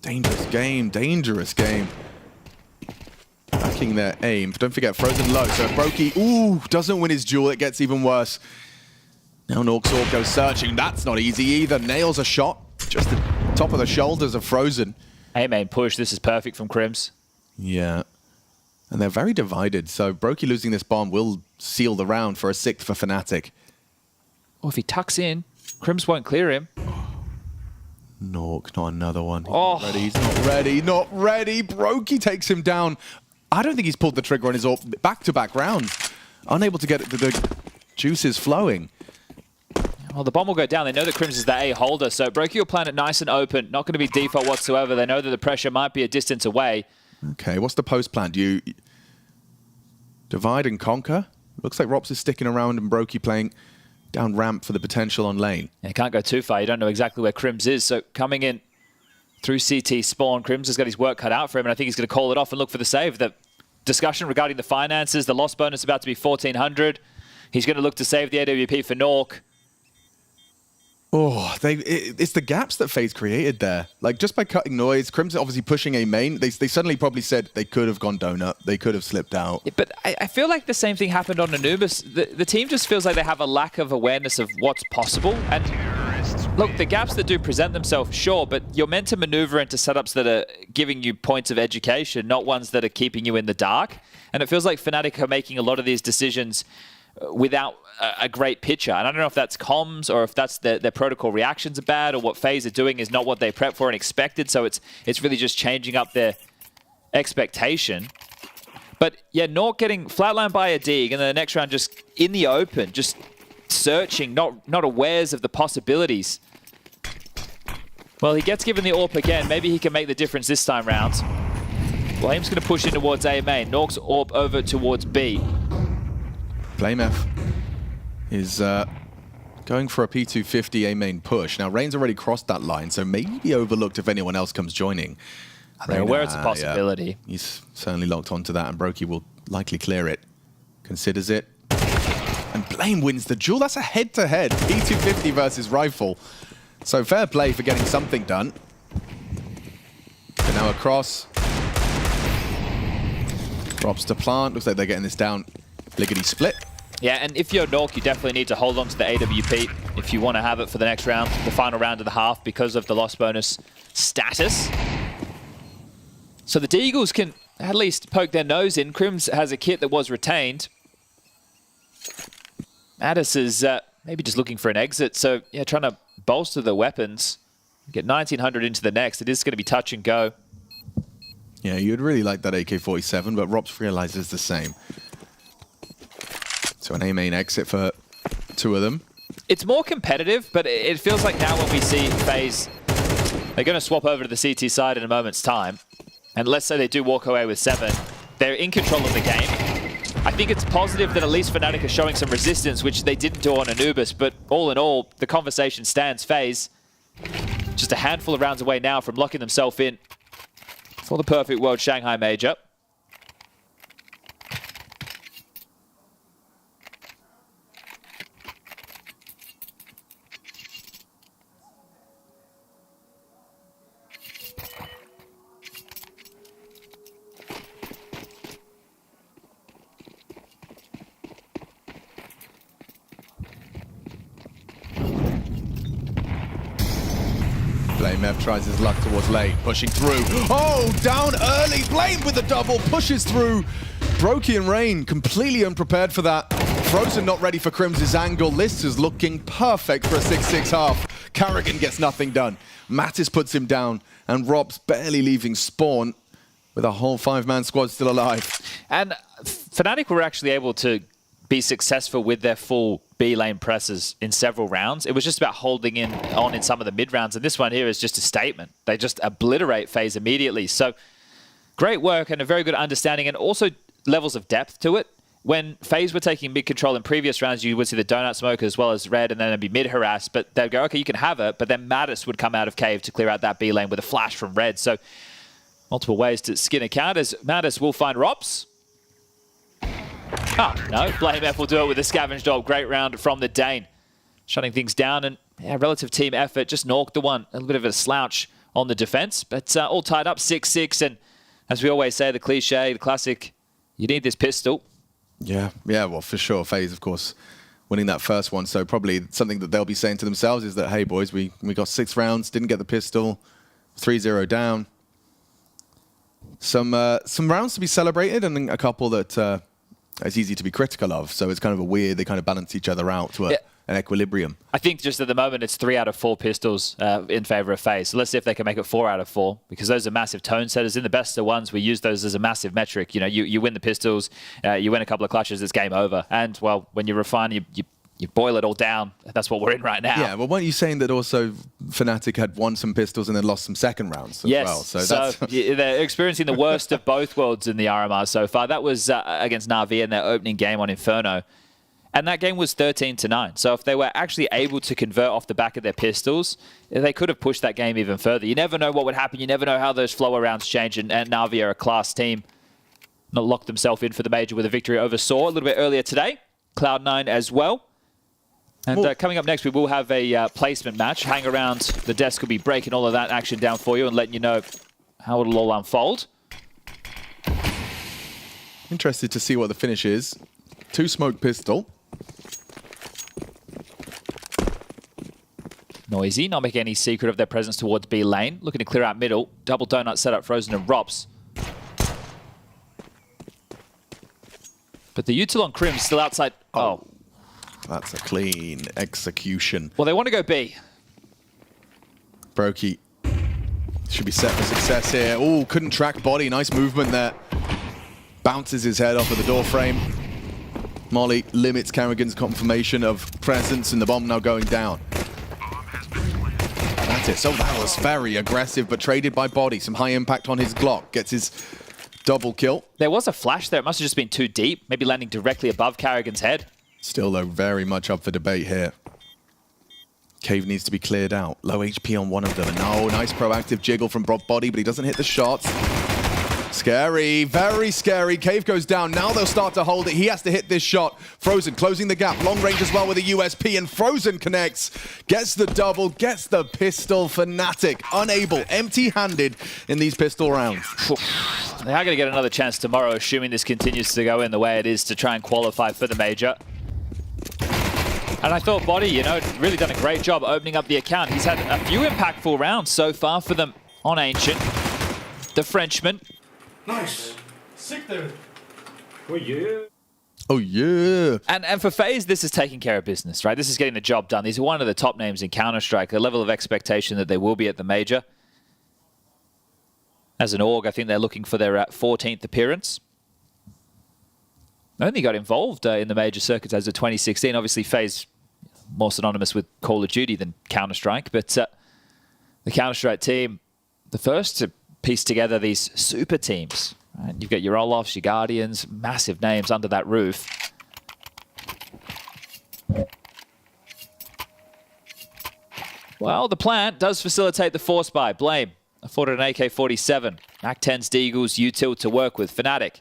Dangerous game, dangerous game. Backing their aim. Don't forget, Frozen low, so Brokey, doesn't win his duel. It gets even worse. Now Norksorg goes searching. That's not easy either. Nails a shot. Just the top of the shoulders of Frozen. Hey, main push. This is perfect from Crims. Yeah. And they're very divided, so Brokey losing this bomb will seal the round for a 6th for Fnatic. Or if he tucks in, Crims won't clear him. Nork, not another one. He's Oh. not ready. He's not ready. Not ready. Brokey takes him down. I don't think he's pulled the trigger on his back-to-back rounds. Unable to get the juices flowing. Well, the bomb will go down. They know that Crims is the A holder, so Brokey will plan it nice and open. Not going to be default whatsoever. They know that the pressure might be a distance away. Okay, what's the post plan? Do you divide and conquer? Looks like Rops is sticking around and Brokey playing down ramp for the potential on lane. Yeah, can't go too far. You don't know exactly where Crims is, so coming in through CT spawn, Crims has got his work cut out for him, and I think he's going to call it off and look for the save. The discussion regarding the finances, the loss bonus about to be 1,400. He's going to look to save the AWP for Nork. Oh, it's the gaps that FaZe created there. Like, just by cutting noise, Crims obviously pushing a main. They suddenly probably said they could have gone donut. They could have slipped out. Yeah, but I feel like the same thing happened on Anubis. The team just feels like they have a lack of awareness of what's possible. And look, the gaps that do present themselves, sure, but you're meant to maneuver into setups that are giving you points of education, not ones that are keeping you in the dark. And it feels like Fnatic are making a lot of these decisions without a great picture. And I don't know if that's comms or if that's their protocol reactions are bad or what FaZe are doing is not what they prepped for and expected. So it's really just changing up their expectation. But yeah, Nork getting flatlined by a dig and then the next round just in the open, just searching, not awares of the possibilities. Well, he gets given the AWP again. Maybe he can make the difference this time round. Flame's going to push in towards A main. Nork's AWP over towards B. FlameF is going for a P250 A main push. Now, Rain's already crossed that line, so maybe overlooked if anyone else comes joining. They're aware it's a possibility. Yeah, he's certainly locked onto that, and Brokey will likely clear it. Considers it. And Blame wins the duel. That's a head-to-head. P250 versus Rifle. So fair play for getting something done. But now across. Drops to plant. Looks like they're getting this down. Liggity split. Yeah, and if you're Nork, you definitely need to hold on to the AWP if you want to have it for the next round, the final round of the half, because of the loss bonus status. So the Deagles can at least poke their nose in. Crims has a kit that was retained. Natus is maybe just looking for an exit, so yeah, trying to bolster the weapons. Get 1900 into the next. It is going to be touch and go. Yeah, you'd really like that AK-47, but Rops realizes the same. So an A main exit for two of them. It's more competitive, but it feels like now when we see FaZe, they're going to swap over to the CT side in a moment's time. And let's say they do walk away with 7. They're in control of the game. I think it's positive that at least Fnatic are showing some resistance, which they didn't do on Anubis. But all in all, the conversation stands. FaZe just a handful of rounds away now from locking themselves in for the perfect world Shanghai Major. Blame tries his luck towards lane, pushing through. Oh, down early. Blame with the double, pushes through. Brokey and Rain completely unprepared for that. Frozen not ready for Crims's angle. List is looking perfect for a 6-6 half. Carrigan gets nothing done. Mattis puts him down, and Rob's barely leaving spawn with a whole 5-man squad still alive. And Fnatic were actually able to be successful with their full B lane presses in several rounds. It was just about holding on in some of the mid rounds, and this one here is just a statement. They just obliterate FaZe immediately. So great work and a very good understanding, and also levels of depth to it. When FaZe were taking mid control in previous rounds, you would see the donut smoke as well as red, and then it'd be mid harass, but they'd go, okay, you can have it, but then Mattis would come out of cave to clear out that B lane with a flash from red. So multiple ways to skin a cat as Mattis will find Rops. Oh, no, Blame F will do it with a scavenge dog. Great round from the Dane. Shutting things down, and yeah, relative team effort. Just Nork the one. A little bit of a slouch on the defense, but all tied up 6-6. And as we always say, the cliche, the classic, you need this pistol. Yeah, well, for sure. FaZe, of course, winning that first one. So probably something that they'll be saying to themselves is that, hey, boys, we got 6 rounds, didn't get the pistol, 3-0 down. Some rounds to be celebrated, and a couple that it's easy to be critical of. So it's kind of a weird, they kind of balance each other out to an equilibrium. I think just at the moment it's 3 out of 4 pistols in favor of FaZe. So let's see if they can make it 4 out of 4, because those are massive tone setters. In the best of ones, we use those as a massive metric. You know, you win the pistols, you win a couple of clutches, it's game over. And, well, when you refine, you boil it all down. That's what we're in right now. Yeah, well, weren't you saying that also Fnatic had won some pistols and then lost some second rounds as well? So they're experiencing the worst of both worlds in the RMR so far. That was against Navi in their opening game on Inferno. And that game was 13-9. So if they were actually able to convert off the back of their pistols, they could have pushed that game even further. You never know what would happen. You never know how those flow rounds change. And Navi are a class team. Not locked themselves in for the major with a victory over Saw a little bit earlier today. Cloud9 as well. And coming up next, we will have a placement match. Hang around. The desk will be breaking all of that action down for you and letting you know how it'll all unfold. Interested to see what the finish is. 2 smoke pistol. Noisy, not making any secret of their presence towards B lane. Looking to clear out middle. Double donut setup, Frozen and Rops. But the util on Crim still outside. Oh. That's a clean execution. Well, they want to go B. Brokey should be set for success here. Oh, couldn't track body. Nice movement there. Bounces his head off of the door frame. Molly limits Carrigan's confirmation of presence, and the bomb now going down. That's it. So that was very aggressive, but traded by body. Some high impact on his Glock. Gets his double kill. There was a flash there. It must have just been too deep. Maybe landing directly above Carrigan's head. Still, though, very much up for debate here. Cave needs to be cleared out. Low HP on one of them. And oh, nice proactive jiggle from Body, but he doesn't hit the shots. Scary, very scary. Cave goes down. Now they'll start to hold it. He has to hit this shot. Frozen closing the gap. Long range as well with a USP, and Frozen connects. Gets the double, gets the pistol. Fnatic unable, empty-handed in these pistol rounds. They are going to get another chance tomorrow, assuming this continues to go in the way it is to try and qualify for the major. And I thought Body, you know, really done a great job opening up the account. He's had a few impactful rounds so far for them on Ancient. The Frenchman. Nice. Sick there. Oh, yeah. Oh, yeah. And for FaZe, this is taking care of business, right? This is getting the job done. These are one of the top names in Counter-Strike, the level of expectation that they will be at the major. As an org, I think they're looking for their 14th appearance. Only got involved in the major circuits as of 2016. Obviously, FaZe more synonymous with Call of Duty than Counter-Strike, but the Counter-Strike team, the first to piece together these super teams. Right? You've got your Olofs, your Guardians, massive names under that roof. Well, the plant does facilitate the force buy. Blame afforded an AK-47. Mac-10's Deagles, util to work with. Fnatic.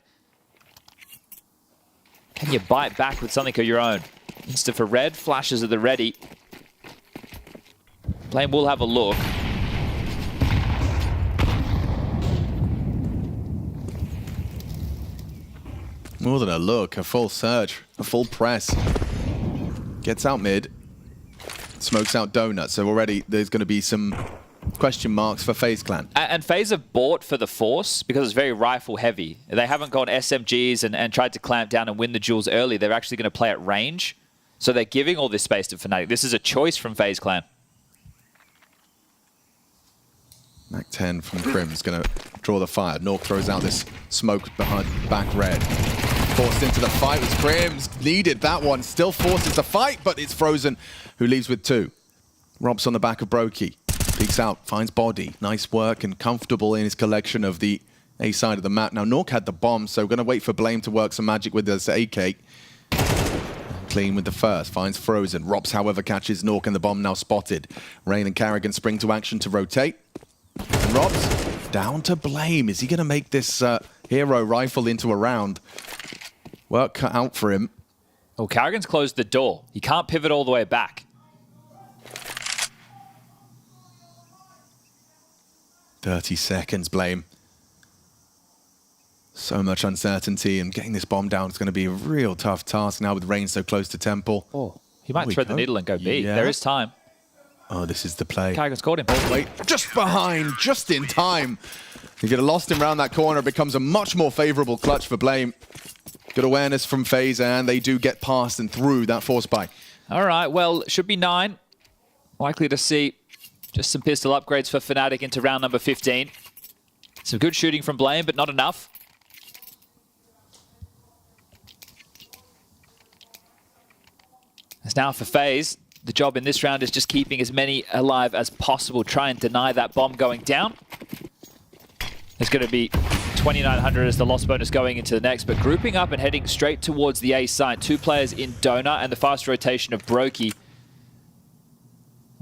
Can you bite back with something of your own? Insta for red, flashes at the ready. Blame will have a look. More than a look, a full search, a full press. Gets out mid, smokes out Donut, so already there's going to be some question marks for FaZe Clan. And FaZe have bought for the Force because it's very rifle heavy. They haven't gone SMGs and tried to clamp down and win the duels early. They're actually going to play at range. So they're giving all this space to Fnatic. This is a choice from FaZe Clan. Mac-10 from Crim's going to draw the fire. Nork throws out this smoke behind back red. Forced into the fight with Crims. Needed that one. Still forces the fight, but it's Frozen who leaves with 2. Rob's on the back of Brokey. Peeks out, finds Body. Nice work and comfortable in his collection of the A side of the map. Now, Nork had the bomb, so we're going to wait for Blame to work some magic with this AK. Clean with the first, finds Frozen. Robs, however, catches Nork and the bomb now spotted. Rain and Carrigan spring to action to rotate. And Robs down to Blame. Is he going to make this hero rifle into a round? Work cut out for him. Oh, Carrigan's closed the door. He can't pivot all the way back. 30 seconds, Blame. So much uncertainty, and getting this bomb down is going to be a real tough task now with Rain so close to Temple. Oh, he might thread the needle and go B. Yeah. There is time. Oh, this is the play. Carrigan's caught him. Oh, wait, just behind, just in time. You could have lost him around that corner. It becomes a much more favorable clutch for Blame. Good awareness from FaZe, and they do get past and through that force buy. All right, well, should be 9. Likely to see just some pistol upgrades for Fnatic into round number 15. Some good shooting from Blame, but not enough. As now for FaZe, the job in this round is just keeping as many alive as possible. Try and deny that bomb going down. There's going to be 2,900 as the loss bonus going into the next, but grouping up and heading straight towards the A site. 2 players in Donut and the fast rotation of Brokey.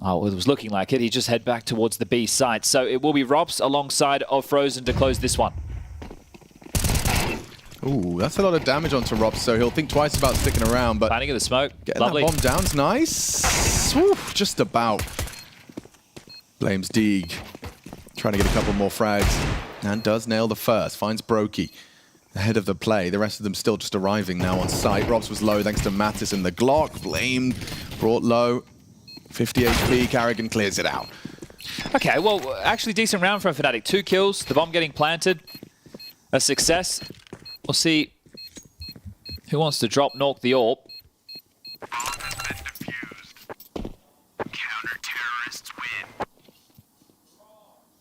Oh, it was looking like it. He just head back towards the B site. So it will be Robs alongside of Frozen to close this one. Ooh, that's a lot of damage onto Rob, so he'll think twice about sticking around, but... Planning of the smoke. Getting Lovely. that bomb down's nice. Woo, just about. Blames Deeg. Trying to get a couple more frags. And does nail the first. Finds Brokey ahead of the play. The rest of them still just arriving now on site. Robs was low thanks to Mattis and the Glock. Blame brought low. 50 HP. Carrigan clears it out. Okay, well, actually decent round from Fnatic. 2 kills, the bomb getting planted. A success. We'll see who wants to drop Nork the AWP.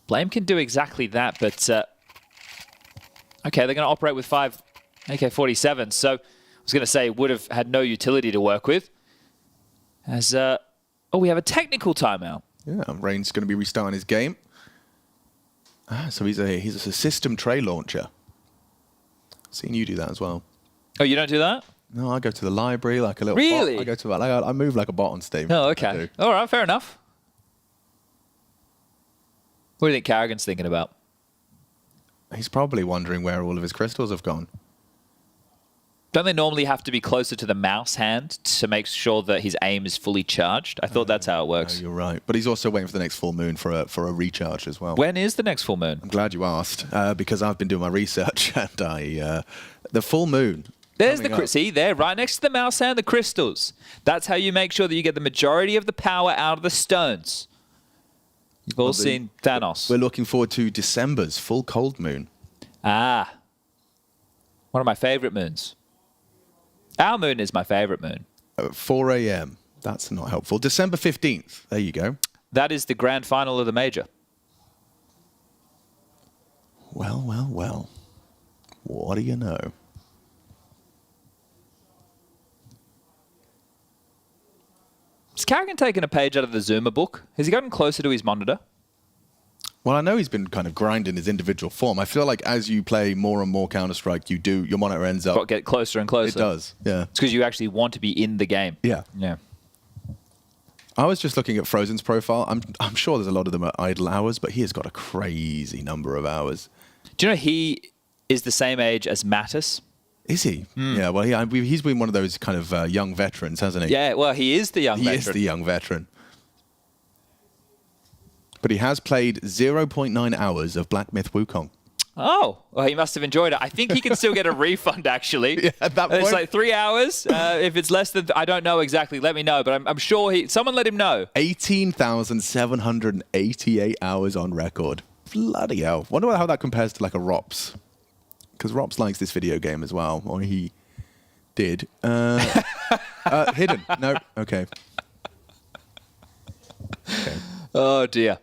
Blame can do exactly that, but okay, they're going to operate with 5 AK-47. So I was going to say would have had no utility to work with. As oh, we have a technical timeout. Yeah, Rain's going to be restarting his game. So he's a system tray launcher. Seen you do that as well. Oh, you don't do that? No, I go to the library like a little really? bot. I go to I move like a bot on Steam. Oh, okay. All right, fair enough. What do you think Carrigan's thinking about? He's probably wondering where all of his crystals have gone. Don't they normally have to be closer to the mouse hand to make sure that his aim is fully charged? I thought that's how it works. No, you're right. But he's also waiting for the next full moon for a recharge as well. When is the next full moon? I'm glad you asked, because I've been doing my research and the full moon. There's the see there, right next to the mouse hand, the crystals. That's how you make sure that you get the majority of the power out of the stones. You've all seen Thanos. We're looking forward to December's full cold moon. Ah, one of my favorite moons. Our moon is my favorite moon. 4 a.m. That's not helpful. December 15th. There you go. That is the grand final of the major. Well, well, well. What do you know? Has Carrigan taken a page out of the Zoomer book? Has he gotten closer to his monitor? Well, I know he's been kind of grinding his individual form. I feel like as you play more and more Counter-Strike, your monitor ends up... Got to get closer and closer. It does, yeah. It's because you actually want to be in the game. Yeah. Yeah. I was just looking at Frozen's profile. I'm sure there's a lot of them are idle hours, but he has got a crazy number of hours. Do you know he is the same age as Mattis? Is he? Yeah, well, he's been one of those kind of young veterans, hasn't he? Yeah, well, he is the young veteran. He is the young veteran. But he has played 0.9 hours of Black Myth Wukong. Oh, well, he must have enjoyed it. I think he can still get a refund, actually. Yeah, at that point. It's like 3 hours. If it's less than, I don't know exactly. Let me know. But I'm sure someone let him know. 18,788 hours on record. Bloody hell. Wonder how that compares to like a Rops. Because Rops likes this video game as well. Or he did. Hidden. No. Okay. Oh, dear.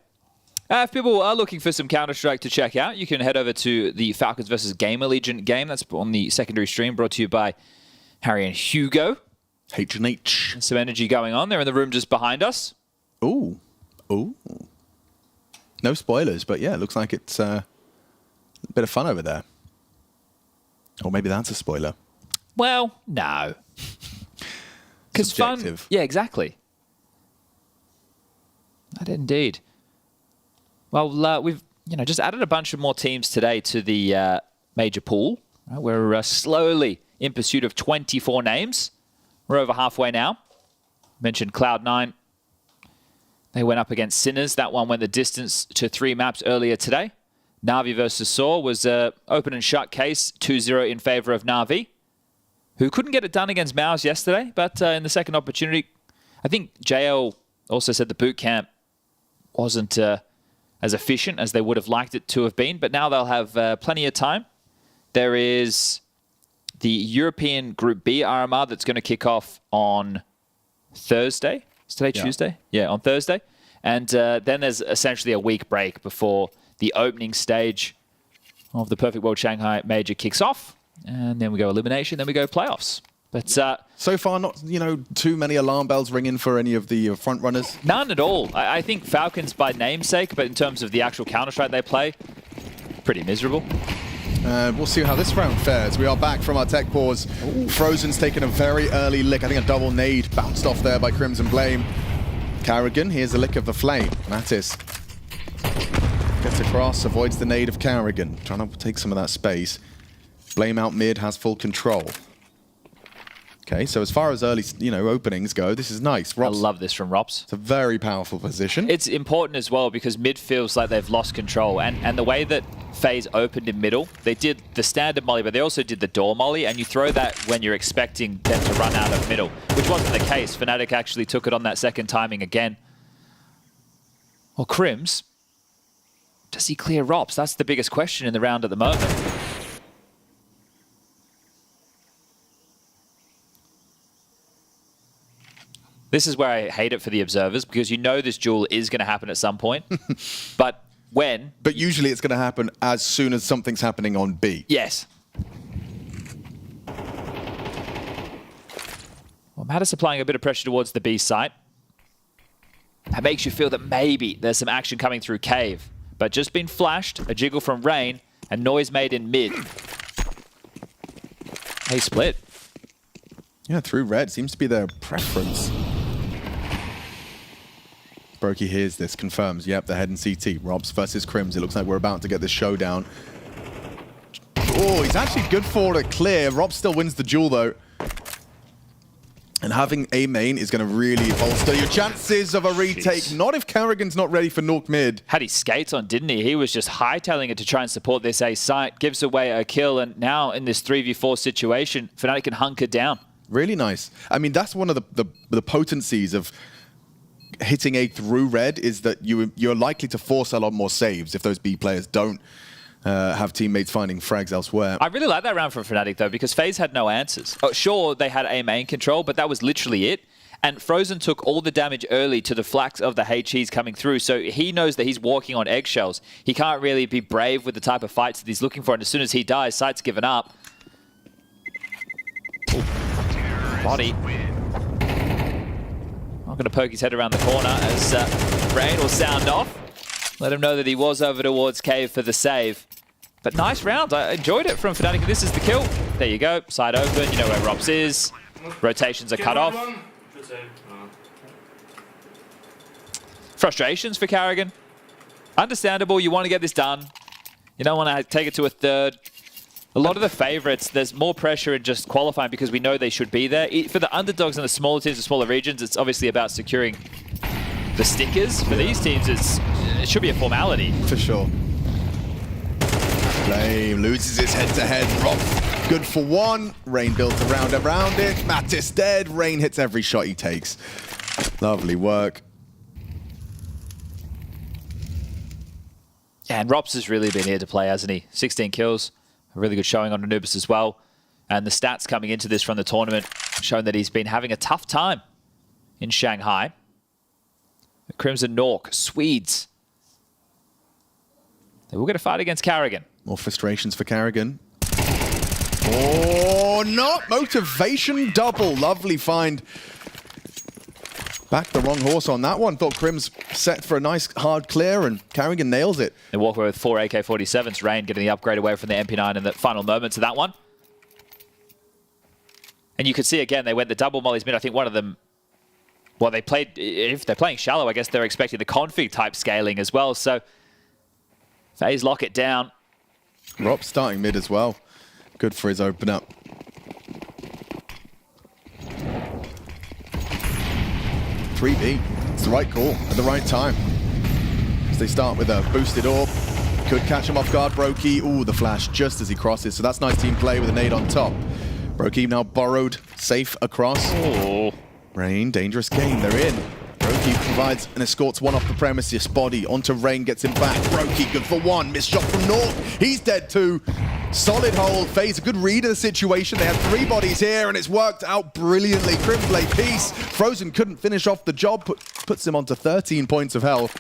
If people are looking for some Counter-Strike to check out, you can head over to the Falcons versus GamerLegion game. That's on the secondary stream, brought to you by Harry and Hugo. H&H. Some energy going on. They're in the room just behind us. Ooh. Ooh. No spoilers, but yeah, it looks like it's a bit of fun over there. Or maybe that's a spoiler. Well, no. Because fun... Yeah, exactly. That indeed. Well, we've just added a bunch of more teams today to the major pool. Right? We're slowly in pursuit of 24 names. We're over halfway now. Mentioned Cloud9. They went up against Sinners. That one went the distance to 3 maps earlier today. Navi versus Saw was an open and shut case, 2-0 in favor of Navi, who couldn't get it done against MOUZ yesterday, but in the second opportunity, I think JL also said the boot camp wasn't as efficient as they would have liked it to have been, but now they'll have plenty of time. There is the European Group B RMR that's going to kick off on Thursday. Is today Tuesday? Yeah, on Thursday. And then there's essentially a week break before the opening stage of the Perfect World Shanghai Major kicks off. And then we go elimination, then we go playoffs. But so far, not too many alarm bells ringing for any of the front runners. None at all. I think Falcons by namesake, but in terms of the actual Counter-Strike they play, pretty miserable. We'll see how this round fares. We are back from our tech pause. Ooh. Frozen's taken a very early lick. I think a double nade bounced off there by Crimson Blame. Carrigan, here's the lick of the flame. Natus gets across, avoids the nade of Carrigan, trying to take some of that space. Blame out mid, has full control. Okay, so as far as early, openings go, this is nice. Rops, I love this from Rops. It's a very powerful position. It's important as well because mid feels like they've lost control. And the way that FaZe opened in middle, they did the standard molly, but they also did the door molly, and you throw that when you're expecting them to run out of middle, which wasn't the case. Fnatic actually took it on that second timing again. Well, Crims, does he clear Rops? That's the biggest question in the round at the moment. This is where I hate it for the observers, because you know this duel is going to happen at some point. But when? But usually it's going to happen as soon as something's happening on B. Yes. Well, Natus applying a bit of pressure towards the B site. That makes you feel that maybe there's some action coming through Cave. But just been flashed, a jiggle from Rain, and noise made in mid. They split. Yeah, through red seems to be their preference. Brokey hears this, confirms. Yep, they're heading CT. Robs versus Crims. It looks like we're about to get this showdown. Oh, he's actually good for it clear. Rob still wins the duel, though. And having a main is going to really bolster your chances of a retake. Jeez. Not if Carrigan's not ready for Nuke mid. Had he skates on, didn't he? He was just hightailing it to try and support this A site. Gives away a kill, and now in this 3v4 situation, Fnatic can hunker down. Really nice. I mean, that's one of the potencies of hitting A through red, is that you're likely to force a lot more saves if those B players don't have teammates finding frags elsewhere. I really like that round from Fnatic, though, because FaZe had no answers. Oh, sure, they had A main control, but that was literally it. And Frozen took all the damage early to the flax of the HEs coming through, so he knows that he's walking on eggshells. He can't really be brave with the type of fights that he's looking for, and as soon as he dies, Sight's given up. Ooh. Body. Not going to poke his head around the corner as Rain will sound off. Let him know that he was over towards Cave for the save. But nice round. I enjoyed it from Fnatic. This is the kill. There you go. Side open. You know where Robs is. Rotations are cut off. Frustrations for Carrigan. Understandable. You want to get this done. You don't want to take it to a third. A lot of the favorites, there's more pressure in just qualifying because we know they should be there. For the underdogs and the smaller teams, the smaller regions, it's obviously about securing the stickers. For these teams, it should be a formality. For sure. Flame loses his head-to-head. Rob, good for one. Rain builds around it. Mattis dead. Rain hits every shot he takes. Lovely work. Yeah, and Rops has really been here to play, hasn't he? 16 kills. A really good showing on Anubis as well. And the stats coming into this from the tournament showing that he's been having a tough time in Shanghai. The Crimson Nork, Swedes. They will get a fight against Carrigan. More frustrations for Carrigan. Oh, not motivation double. Lovely find. Back the wrong horse on that one. Thought Crims set for a nice hard clear, and Carrigan nails it. They walk away with 4 AK-47s. Rain getting the upgrade away from the MP9 in the final moments of that one. And you could see again, they went the double mollies mid. I think one of them, well, they played, if they're playing shallow, I guess they're expecting the config type scaling as well. So FaZe lock it down. Rob starting mid as well. Good for his open up. 3B. It's the right call at the right time. As they start with a boosted orb. Could catch him off guard, Brokey. Ooh, the flash just as he crosses. So that's nice team play with a nade on top. Brokey now borrowed, safe across. Oh. Rain, dangerous game. They're in. Brokey provides and escorts one off the premises. Body onto Rain, gets him back. Brokey, good for one. Missed shot from North. He's dead too. Solid hold. FaZe, a good read of the situation. They had 3 bodies here, and it's worked out brilliantly. Crimplay piece. Frozen couldn't finish off the job, puts him onto 13 points of health.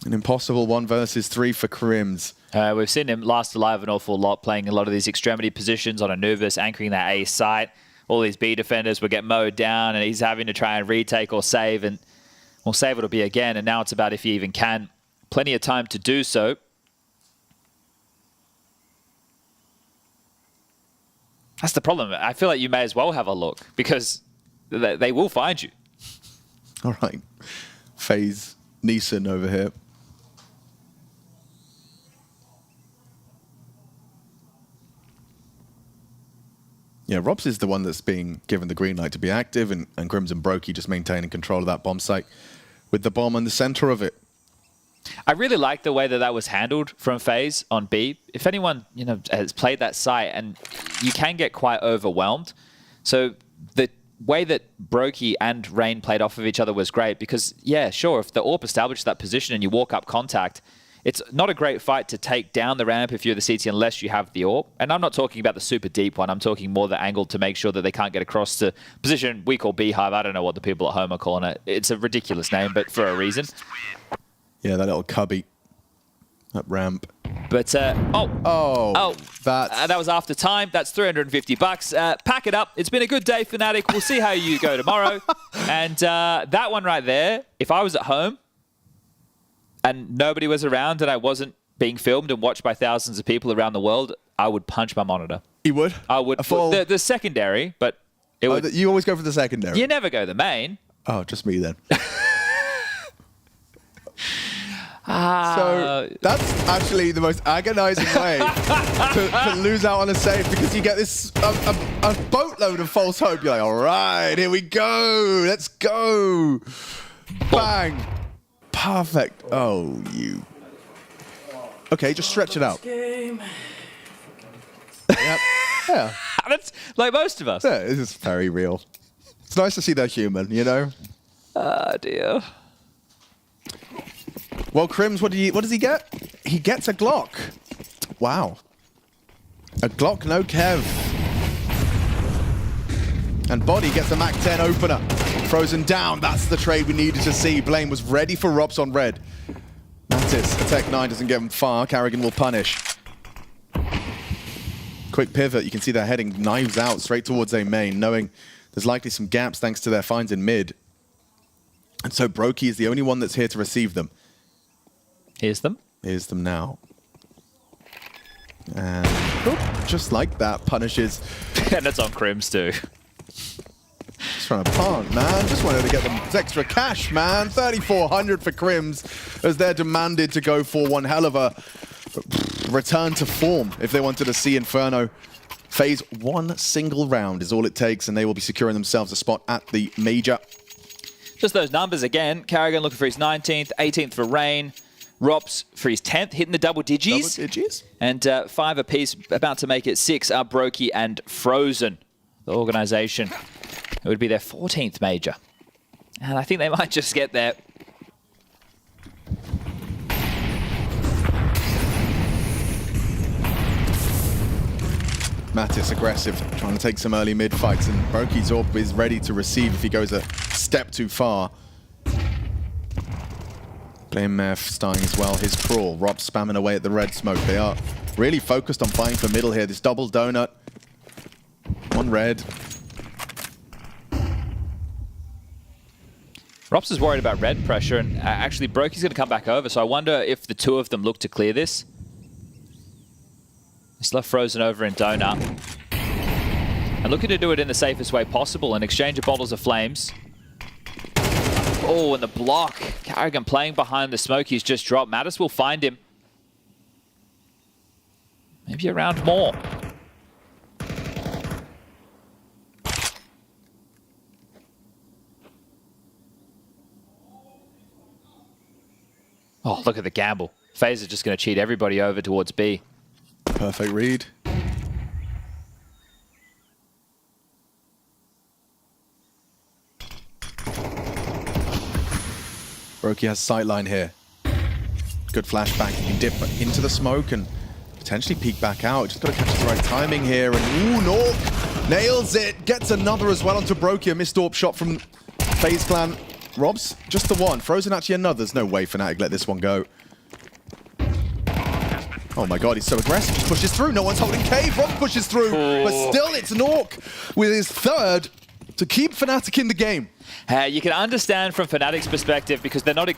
An impossible 1 versus 3 for Crims. We've seen him last alive an awful lot, playing a lot of these extremity positions on Anubis, anchoring that A site. All these B defenders will get mowed down, and he's having to try and retake or save, and well, save it'll be again, and now it's about if he even can. Plenty of time to do so. That's the problem. I feel like you may as well have a look, because they will find you. All right. FaZe Neeson over here. Yeah, Robs is the one that's being given the green light to be active, and Crimson Brokey just maintaining control of that bomb site with the bomb in the center of it. I really like the way that was handled from FaZe on B. If anyone, has played that site, and you can get quite overwhelmed. So the way that Brokey and Rain played off of each other was great, because, yeah, sure, if the AWP established that position and you walk up contact, it's not a great fight to take down the ramp if you're the CT unless you have the AWP. And I'm not talking about the super deep one. I'm talking more the angle to make sure that they can't get across to position we call Beehive. I don't know what the people at home are calling it. It's a ridiculous name, but for a reason. Yeah, that little cubby. That ramp. But, that was after time. That's $350. Pack it up. It's been a good day, Fnatic. We'll see how you go tomorrow. And that one right there, if I was at home, and nobody was around and I wasn't being filmed and watched by thousands of people around the world, I would punch my monitor. You would? I would. The secondary, but it would. You always go for the secondary? You never go the main. Oh, just me then. So that's actually the most agonizing way to lose out on a save, because you get this a boatload of false hope. You're like, all right, here we go. Let's go. Bang. Perfect. Oh, you. Okay, just stretch it out. Yep. Yeah. That's like most of us. Yeah, this is very real. It's nice to see that human, Ah, dear. Well, Crims, what does he get? He gets a Glock. Wow. A Glock, no Kev. And Body gets a Mac 10 opener. Frozen down. That's the trade we needed to see. Blame was ready for Robs on red. Natus, a Tech 9 doesn't get him far. Carrigan will punish. Quick pivot. You can see they're heading knives out straight towards A main, knowing there's likely some gaps thanks to their finds in mid. And so Brokey is the only one that's here to receive them. Here's them. Here's them now. And just like that, punishes. And it's on Crims too. Just trying to punt, man. Just wanted to get them extra cash, man. 3,400 for Crims, as they're demanded to go for one hell of a return to form if they wanted to see Inferno. FaZe, 1 single round is all it takes, and they will be securing themselves a spot at the Major. Just those numbers again. Carrigan looking for his 19th, 18th for Rain. Rops for his 10th, hitting the double digits. And 5 apiece, about to make it 6 are Brokey and Frozen. The organization. It would be their 14th major. And I think they might just get there. Natus aggressive, trying to take some early mid fights, and Brokey's AWP is ready to receive if he goes a step too far. Blame Mef starting as well, his crawl. Rob spamming away at the red smoke. They are really focused on fighting for middle here. This double donut. One red. Rops is worried about red pressure, and actually Brokey's going to come back over, so I wonder if the two of them look to clear this. They still have Frozen over in Donut. And looking to do it in the safest way possible, and exchange of bottles of flames. Oh, and the block. Carrigan playing behind the smoke he's just dropped. Mattis will find him. Maybe a round more. Oh, look at the gamble. FaZe is just going to cheat everybody over towards B. Perfect read. Brokey has sightline here. Good flashback. He can dip into the smoke and potentially peek back out. Just got to catch the right timing here. And ooh, Nuke nails it. Gets another as well onto Brokey. A missed AWP shot from FaZe Clan. Robs, just the one. Frozen actually another. There's no way Fnatic let this one go. Oh my god, he's so aggressive. Just pushes through. No one's holding Cave. Rob pushes through. But still, it's Nuke with his third to keep Fnatic in the game. You can understand from Fnatic's perspective because they're not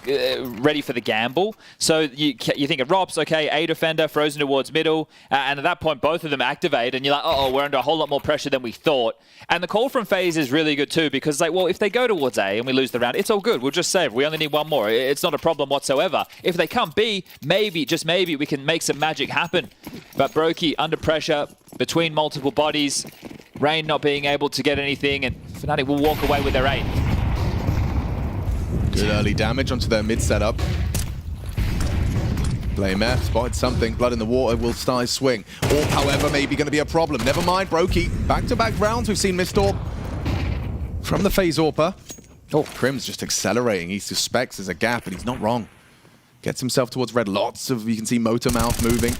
ready for the gamble. So you think of Robs, okay, A defender, Frozen towards middle, and at that point both of them activate, and you're like, uh-oh, we're under a whole lot more pressure than we thought. And the call from FaZe is really good too because, like, well, if they go towards A and we lose the round, it's all good. We'll just save. We only need one more. It's not a problem whatsoever. If they come B, maybe, just maybe, we can make some magic happen. But Brokey under pressure between multiple bodies, Rain not being able to get anything, and Fnatic will walk away with their 8. Good early damage onto their mid setup. Blame F, spotted something. Blood in the water will start his swing. Or, however, maybe going to be a problem. Never mind, Brokey. Back-to-back rounds. We've seen missed AWP from the FaZe AWPer. Oh, Prim's just accelerating. He suspects there's a gap, and he's not wrong. Gets himself towards red. Lots of, you can see Motor Mouth moving.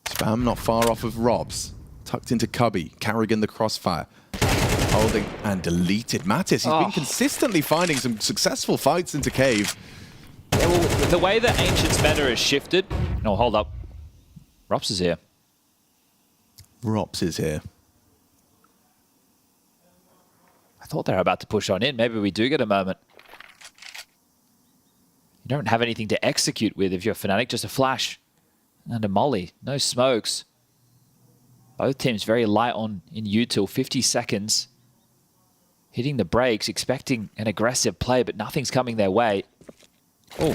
Spam not far off of Robs. Tucked into Cubby. Carrigan the crossfire. Holding and deleted. Mattis, he's been consistently finding some successful fights into Cave. Yeah, well, the way that Ancient's meta has shifted... No, hold up. Rops is here. Rops is here. I thought they were about to push on in. Maybe we do get a moment. You don't have anything to execute with if you're Fnatic, just a flash and a molly. No smokes. Both teams very light on in util. 50 seconds. Hitting the brakes, expecting an aggressive play, but nothing's coming their way. Oh.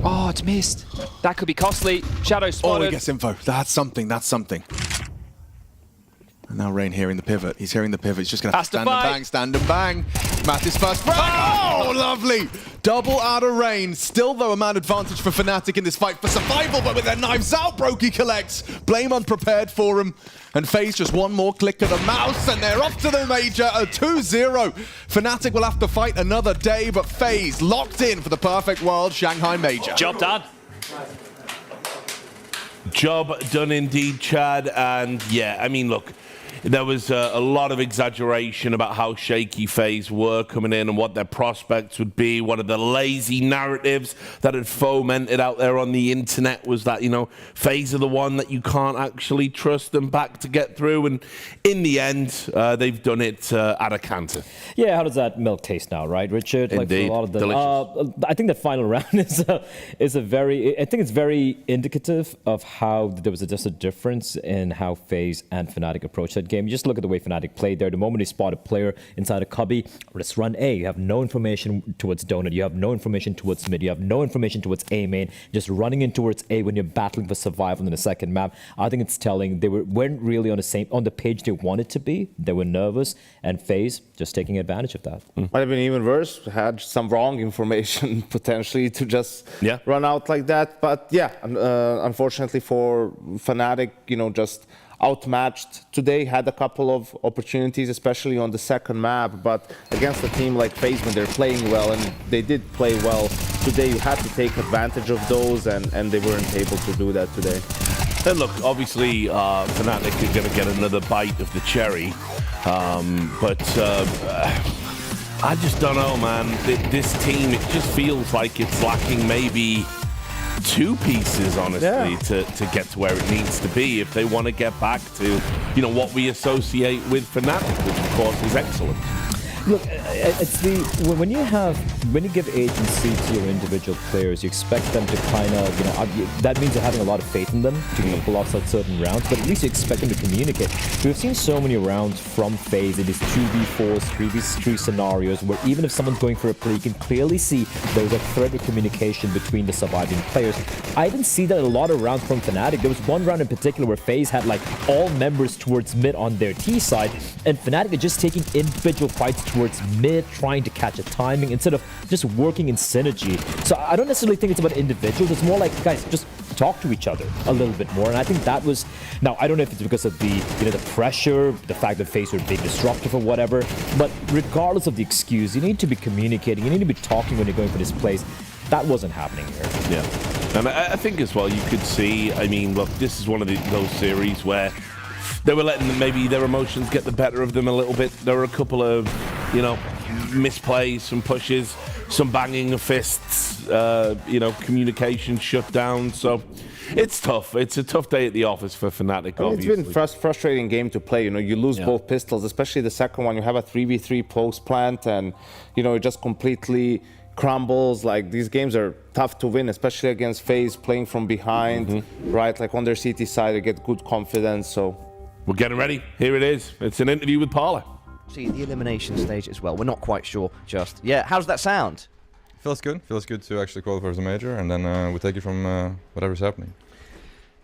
Oh, it's missed. That could be costly. Shadow spotted. Oh, he gets info. That's something. That's something. And now Rain hearing the pivot. He's hearing the pivot. He's just going to stand and bang, stand and bang. Mattis first frag. Oh, lovely. Double out of Rain. Still, though, a man advantage for Fnatic in this fight for survival, but with their knives out, Brokey collects. Blame unprepared for him. And FaZe just one more click of the mouse, and they're off to the major, a 2-0. Fnatic will have to fight another day, but FaZe locked in for the perfect world Shanghai Major. Job done. Job done indeed, Chad. And yeah, I mean, look, there was a lot of exaggeration about how shaky FaZe were coming in and what their prospects would be. One of the lazy narratives that had fomented out there on the internet was that, you know, FaZe are the one that you can't actually trust them back to get through. And in the end, they've done it at a canter. Yeah, how does that milk taste now, right, Richard? Indeed. Like for a lot of them. Delicious. I think the final round is a very, I think it's very indicative of how there was just a difference in how FaZe and Fnatic approached that game. You just look at the way Fnatic played there. The moment they spot a player inside a cubby, let's run A. You have no information towards Donut. You have no information towards mid. You have no information towards A main. Just running in towards A when you're battling for survival in the second map. I think it's telling they weren't really on the page they wanted to be. They were nervous, and FaZe just taking advantage of that. Might have been even worse. Had some wrong information potentially to just run out like that. But yeah, unfortunately for Fnatic, you know, just outmatched today, had a couple of opportunities, especially on the second map, but against a team like FaZe when they're playing well, and they did play well today, you had to take advantage of those, and they weren't able to do that today. And look, obviously, Fnatic are going to get another bite of the cherry, but I just don't know, man. This team, it just feels like it's lacking maybe two pieces, honestly, to get to where it needs to be if they want to get back to, you know, what we associate with Fnatic, which of course is excellent. Look, it's when you give agency to your individual players, you expect them to kind of, you know, that means you're having a lot of faith in them to pull off certain rounds, but at least you expect them to communicate. We've seen so many rounds from FaZe in these 2v4s, 3v3 scenarios where even if someone's going for a play, you can clearly see there's a thread of communication between the surviving players. I didn't see that in a lot of rounds from Fnatic. There was one round in particular where FaZe had like all members towards mid on their T side, and Fnatic are just taking individual fights towards mid, trying to catch a timing instead of just working in synergy. So I don't necessarily think it's about individuals. It's more like, guys, just talk to each other a little bit more. And I think that was, now I don't know if it's because of the, you know, the pressure, the fact that FaZe were being disruptive or whatever, but regardless of the excuse, you need to be communicating, you need to be talking when you're going for this place. That wasn't happening here. Yeah. And I think as well, you could see, I mean, look, this is one of those series where they were letting maybe their emotions get the better of them a little bit. There were a couple of, you know, misplays, some pushes, some banging of fists, you know, communication shut down. So it's tough. It's a tough day at the office for Fnatic, obviously. It's been frustrating game to play. You know, you lose both pistols, especially the second one. You have a 3v3 post plant, and you know, it just completely crumbles. Like, these games are tough to win, especially against FaZe playing from behind, right? Like on their CT side, they get good confidence. So we're getting ready. Here it is. It's an interview with Parla. See the elimination stage as well. We're not quite sure just yet. How does that sound? Feels good. Feels good to actually qualify as a major, and then we take it from whatever's happening.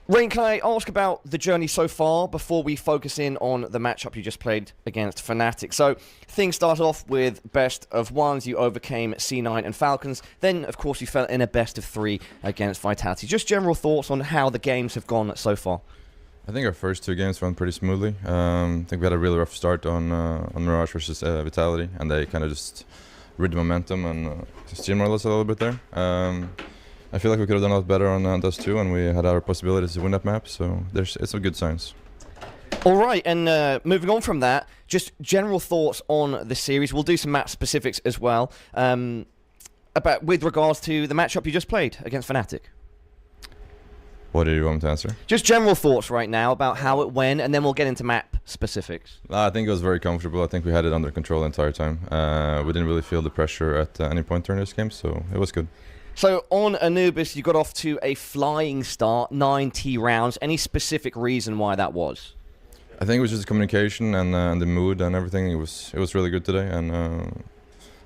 Rain, can I ask about the journey so far before we focus in on the matchup you just played against Fnatic? So things started off with best of ones. You overcame C9 and Falcons. Then, of course, you fell in a best of 3 against Vitality. Just general thoughts on how the games have gone so far? I think our first 2 games went pretty smoothly. I think we had a really rough start on Mirage versus Vitality, and they kind of just rid the momentum and steamrolled us a little bit there. I feel like we could have done a lot better on those 2, and we had our possibilities to win that map, so it's some good signs. All right, and moving on from that, just general thoughts on the series. We'll do some map specifics as well, with regards to the matchup you just played against Fnatic. What do you want me to answer? Just general thoughts right now about how it went, and then we'll get into map specifics. I think it was very comfortable. I think we had it under control the entire time. We didn't really feel the pressure at any point during this game, so it was good. So on Anubis, you got off to a flying start, 90 rounds. Any specific reason why that was? I think it was just communication and the mood and everything. It was really good today, and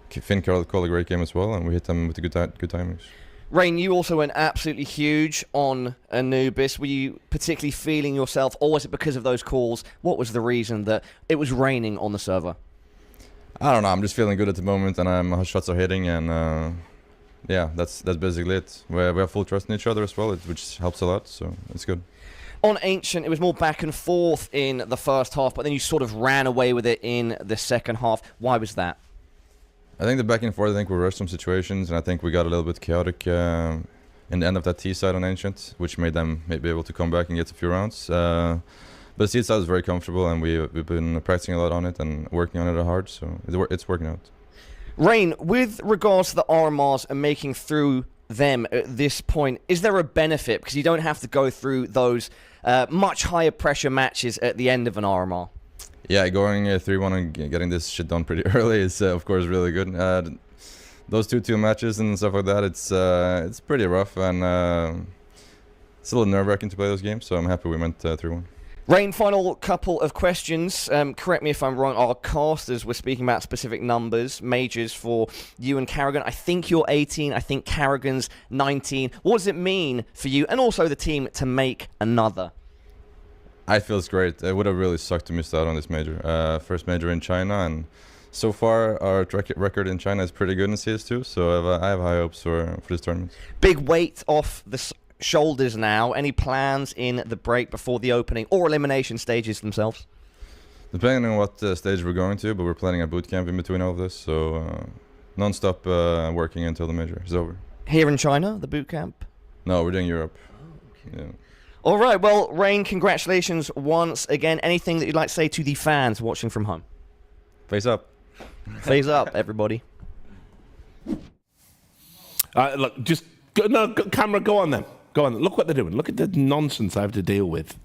Finn called a great game as well, and we hit them with the good timings. Rain, you also went absolutely huge on Anubis. Were you particularly feeling yourself, or was it because of those calls? What was the reason that it was raining on the server? I don't know. I'm just feeling good at the moment, and my shots are hitting, and yeah, that's basically it. We have full trust in each other as well, which helps a lot, so it's good. On Ancient, it was more back and forth in the first half, but then you sort of ran away with it in the second half. Why was that? I think the back and forth, I think we rushed some situations, and I think we got a little bit chaotic in the end of that T side on Ancient, which made them maybe able to come back and get a few rounds. But the C side is very comfortable, and we've been practicing a lot on it and working on it hard, so it's working out. Rain, with regards to the RMRs and making through them at this point, is there a benefit? Because you don't have to go through those much higher pressure matches at the end of an RMR. Yeah, going 3-1 and getting this shit done pretty early is, of course, really good. Those 2-2 matches and stuff like that, it's pretty rough, and it's a little nerve-wracking to play those games, so I'm happy we went 3-1. Rain, final couple of questions. Correct me if I'm wrong. Our casters were speaking about specific numbers, majors for you and Karrigan. I think you're 18. I think Karrigan's 19. What does it mean for you and also the team to make another? It feels great. It would have really sucked to miss out on this major. First major in China, and so far our record in China is pretty good in CS2, so I have high hopes for this tournament. Big weight off the shoulders now. Any plans in the break before the opening or elimination stages themselves? Depending on what stage we're going to, but we're planning a boot camp in between all of this, so non-stop working until the major is over. Here in China, the boot camp? No, we're doing Europe. Oh, okay. Yeah. All right, well, Rain, congratulations once again. Anything that you'd like to say to the fans watching from home? Face up. Face up, everybody. Look, just camera, go on then. Go on. Look what they're doing. Look at the nonsense I have to deal with.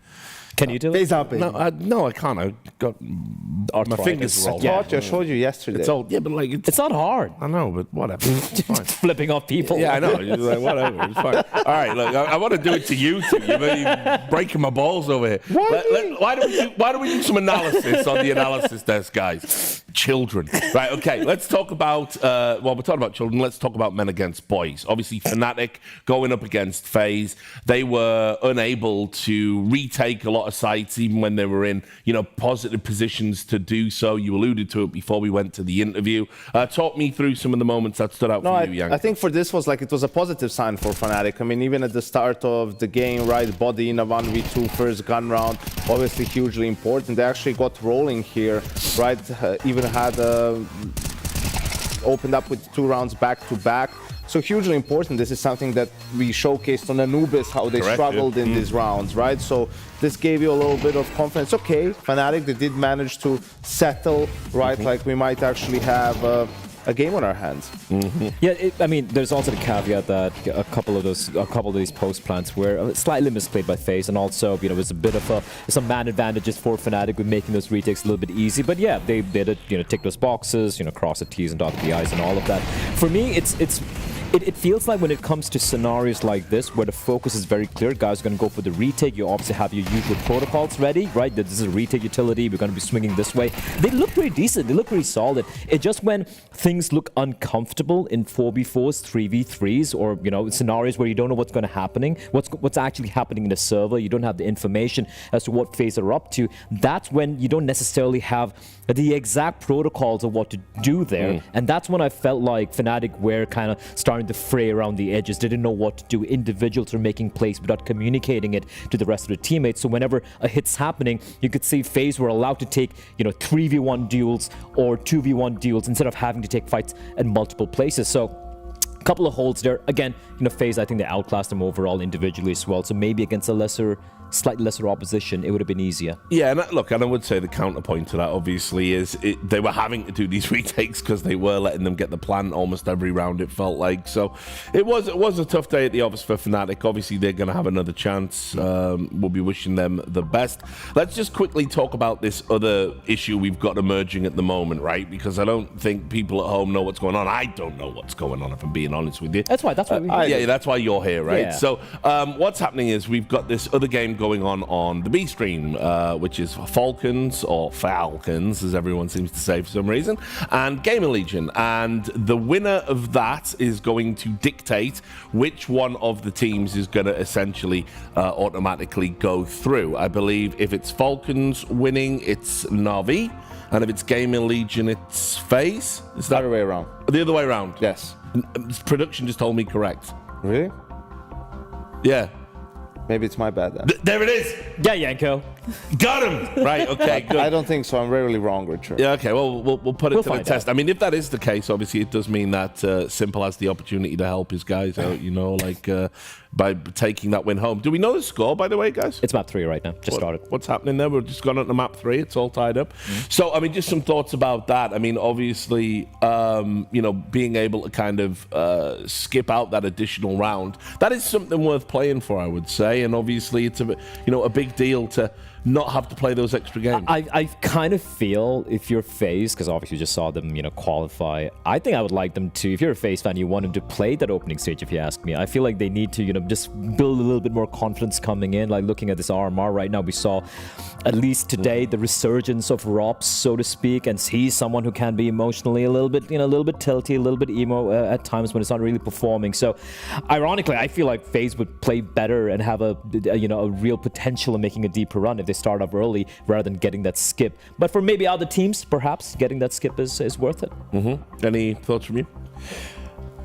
Can you do it? Up, no, I can't. I got my fingers rolled. I showed you yesterday. It's old. Yeah, but like it's not hard. I know, but whatever. It's fine. Flipping off people. Yeah, I know. You're like, whatever. It's fine. All right, look, I want to do it to you two. You're breaking my balls over here. Why don't we do some analysis on the analysis desk, guys? Children. Right, okay. Let's talk about, we're talking about children. Let's talk about men against boys. Obviously, Fnatic going up against FaZe. They were unable to retake a lot of sites, even when they were in, positive positions to do so. You alluded to it before we went to the interview. Talk me through some of the moments that stood out for you, Yang. I think for this it was a positive sign for Fnatic. I mean, even at the start of the game, right, body in a 1v2 first gun round, obviously hugely important. They actually got rolling here, right? Even had opened up with 2 rounds back to back. So hugely important. This is something that we showcased on Anubis, how they struggled in these rounds, right? So this gave you a little bit of confidence. Okay, Fnatic, they did manage to settle, right? Like we might actually have a game on our hands. Yeah, I mean, there's also the caveat that a couple of these post plants were slightly misplayed by FaZe, and also, you know, it was a bit of some man advantages for Fnatic with making those retakes a little bit easy. But yeah, they did, you know, tick those boxes, you know, cross the T's and dot the I's and all of that. For me, it feels like when it comes to scenarios like this, where the focus is very clear, guys are going to go for the retake. You obviously have your usual protocols ready, right? This is a retake utility. We're going to be swinging this way. They look pretty decent. They look pretty solid. It's just when things look uncomfortable in 4v4s, 3v3s, or, you know, scenarios where you don't know what's going to happen, what's actually happening in the server. You don't have the information as to what FaZe are up to. That's when you don't necessarily have the exact protocols of what to do there. And that's when I felt like Fnatic were kind of starting to fray around the edges. They didn't know what to do. Individuals are making plays without communicating it to the rest of the teammates. So whenever a hit's happening, you could see FaZe were allowed to take, you know, 3v1 duels or 2v1 duels instead of having to take fights at multiple places. So a couple of holds there. Again, you know, FaZe, I think they outclassed them overall individually as well. So maybe against a slightly lesser opposition, it would have been easier. Yeah, and look, and I would say the counterpoint to that obviously is they were having to do these retakes because they were letting them get the plant almost every round, it felt like. So it was a tough day at the office for Fnatic. Obviously, they're going to have another chance. We'll be wishing them the best. Let's just quickly talk about this other issue we've got emerging at the moment, right? Because I don't think people at home know what's going on. I don't know what's going on, if I'm being honest with you. That's why we're here. Yeah, that's why you're here, right? Yeah. So what's happening is we've got this other game going on the B stream, which is Falcons, or Falcons, as everyone seems to say for some reason, and GamerLegion. And the winner of that is going to dictate which one of the teams is going to essentially automatically go through. I believe if it's Falcons winning, it's Navi, and if it's GamerLegion, it's FaZe. Is that the other way around? The other way around. Yes. Production just told me correct. Really? Yeah. Maybe it's my bad then. There it is. Yeah, Yanko. Got him. Right. Okay. Good. I don't think so. I'm rarely wrong, Richard. Yeah. Okay. Well, we'll put it to the test. out. I mean, if that is the case, obviously it does mean that Simple has the opportunity to help his guys out. You know, like by taking that win home. Do we know the score, by the way, guys? It's map 3 right now. Just started. What's happening there? We've just gone up to map 3. It's all tied up. So, I mean, just some thoughts about that. I mean, obviously, you know, being able to kind of skip out that additional round, that is something worth playing for, I would say. And obviously, it's a big deal to not have to play those extra games. I kind of feel if you're FaZe, because obviously you just saw them, you know, qualify. I think I would like them to, if you're a FaZe fan, you want them to play that opening stage, if you ask me. I feel like they need to, you know, just build a little bit more confidence coming in. Like looking at this RMR right now, we saw at least today the resurgence of Robs, so to speak, and he's someone who can be emotionally a little bit, you know, a little bit tilty, a little bit emo at times when it's not really performing. So ironically, I feel like FaZe would play better and have a real potential in making a deeper run if they start off early rather than getting that skip. But for maybe other teams, perhaps getting that skip is worth it. Any thoughts from you?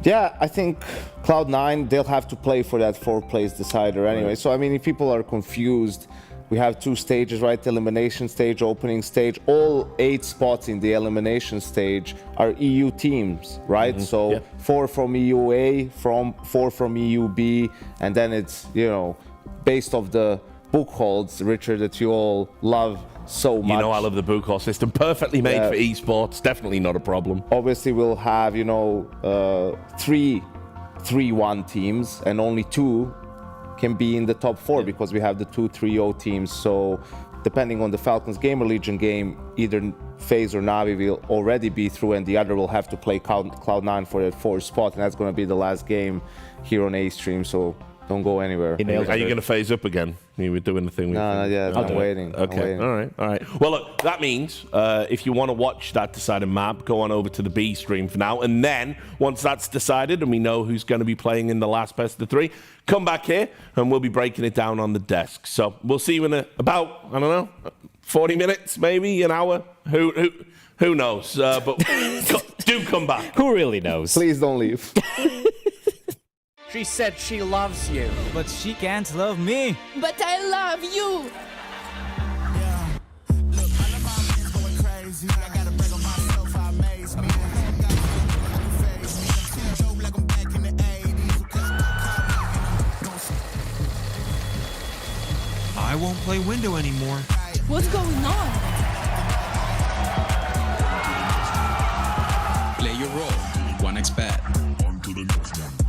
Yeah, I think Cloud9, they'll have to play for that 4th place decider anyway. Right. So, I mean, if people are confused, we have 2 stages, right? The elimination stage, opening stage. All 8 spots in the elimination stage are EU teams, right? So 4 from EUA, 4 from EUB, and then it's, you know, based off the Buchholz, Richard, that you all love so much. You know, I love the Buchholz system. Perfectly made for esports. Definitely not a problem. Obviously, we'll have, you know, 3 3-1 teams, and only 2 can be in the top 4 because we have the 2 3-0 teams. So depending on the Falcons GamerLegion game, either FaZe or Navi will already be through, and the other will have to play Cloud9 for that 4th spot, and that's going to be the last game here on A stream. So don't go anywhere. Are you going to phase up again? You were doing the thing. No, I'm waiting. Okay, all right. Well, look, that means if you want to watch that decided map, go on over to the B stream for now. And then once that's decided and we know who's going to be playing in the last best of 3, come back here and we'll be breaking it down on the desk. So we'll see you in about, I don't know, 40 minutes, maybe an hour. Who knows? But do come back. Who really knows? Please don't leave. She said she loves you. But she can't love me. But I love you. I gotta brag on myself, I amaze me. play window anymore. What's going on? Play your role. 1xBet. On to the next one.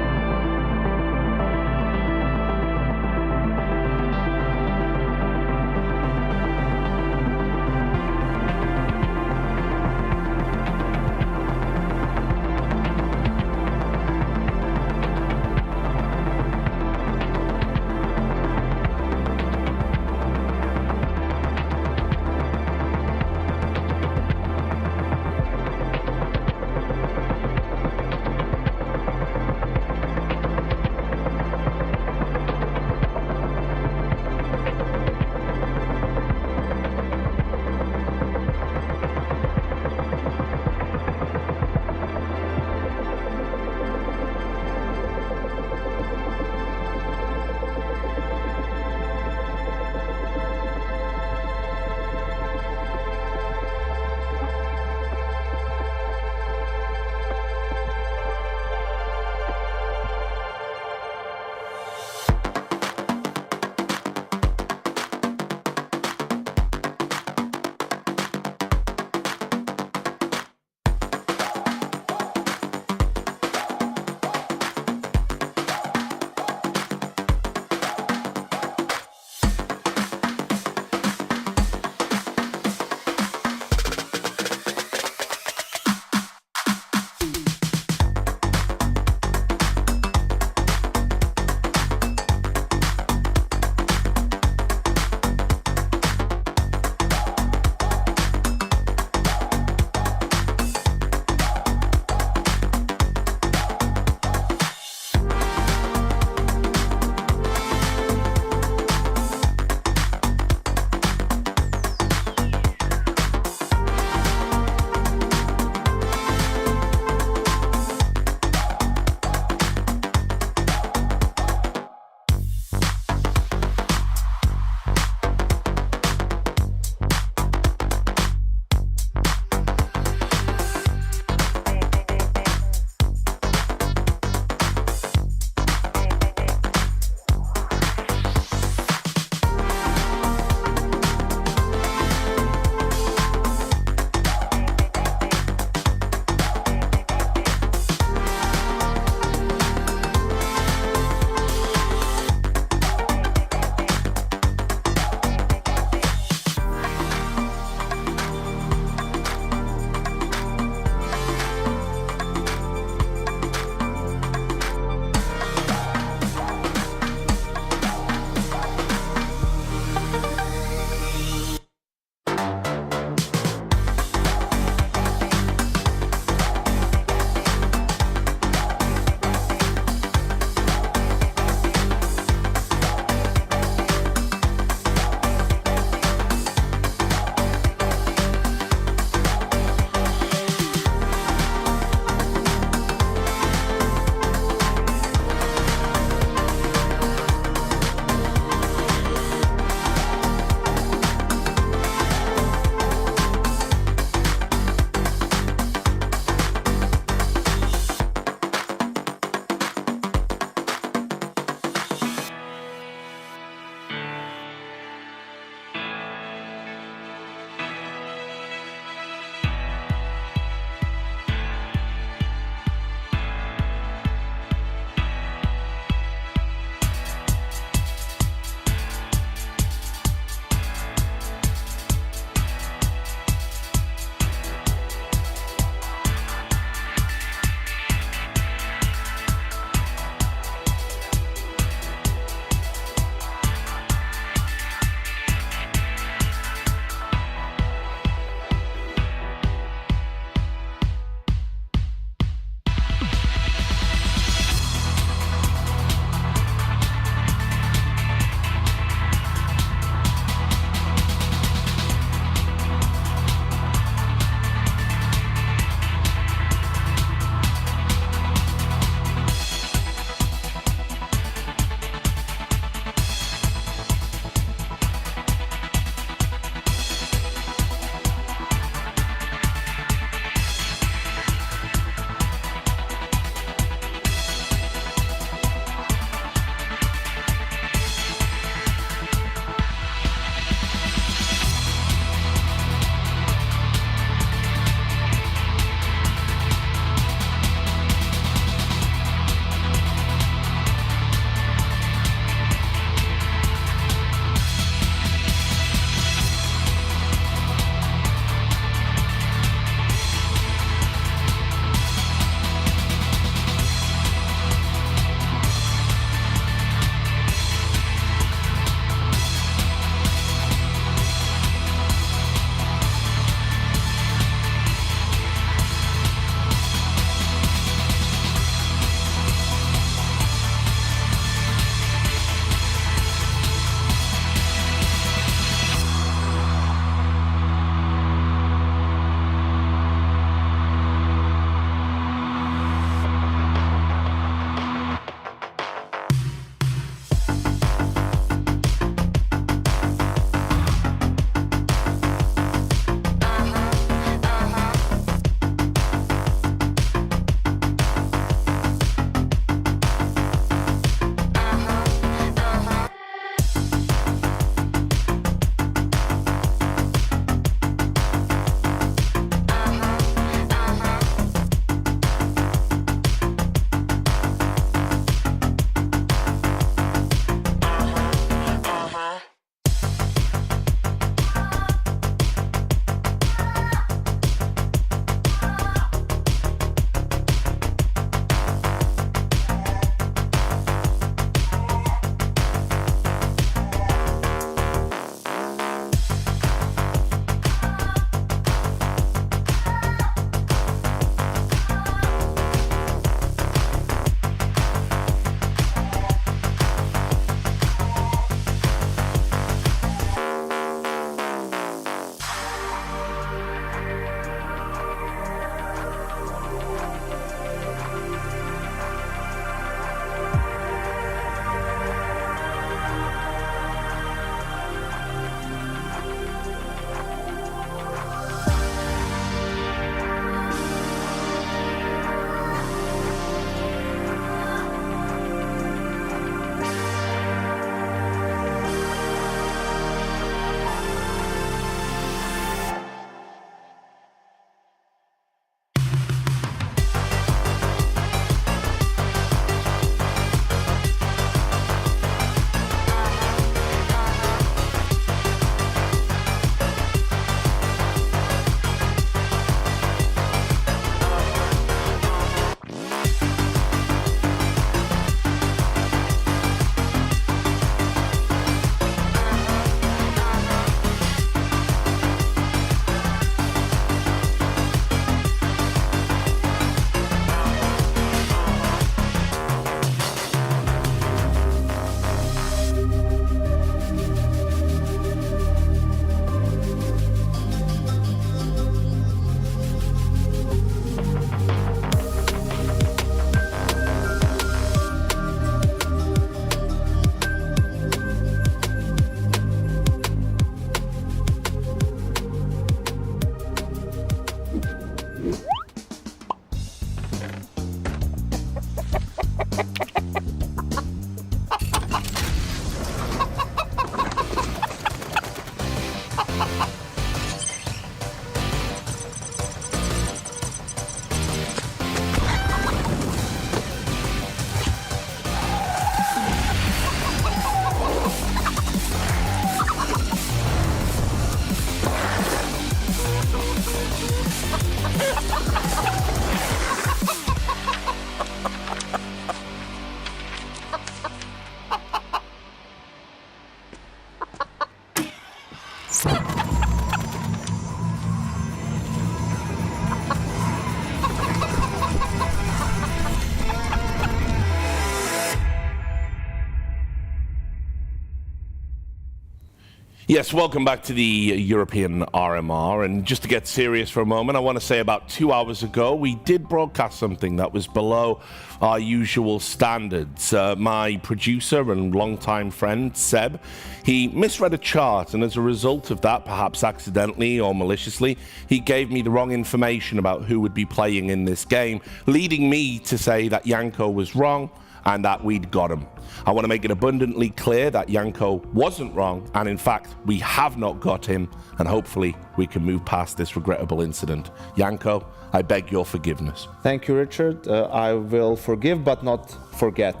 Yes, welcome back to the European RMR. And just to get serious for a moment, I want to say about 2 hours ago, we did broadcast something that was below our usual standards. My producer and longtime friend, Seb, he misread a chart, and as a result of that, perhaps accidentally or maliciously, he gave me the wrong information about who would be playing in this game, leading me to say that Janko was wrong and that we'd got him. I want to make it abundantly clear that Janko wasn't wrong, and in fact, we have not got him, and hopefully we can move past this regrettable incident. Janko, I beg your forgiveness. Thank you, Richard. I will forgive, but not forget.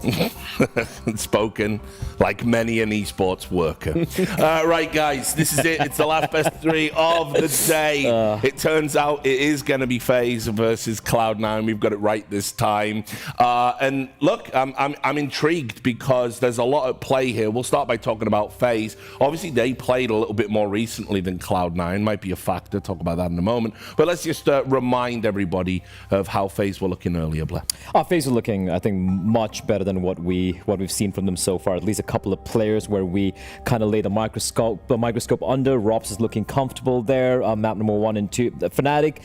Spoken like many an esports worker. Right, guys, this is it. It's the last best of 3 of the day. It turns out it is going to be FaZe versus Cloud9. We've got it right this time. And look, I'm intrigued because there's a lot at play here. We'll start by talking about FaZe. Obviously, they played a little bit more recently than Cloud9. Might be a factor. Talk about that in a moment. But let's just remind everybody of how FaZe were looking earlier, Blair. FaZe were looking, I think, much better than what we've seen from them so far. At least a couple of players where we kind of laid the microscope under. Robs is looking comfortable there. Map number 1 and 2. Fnatic,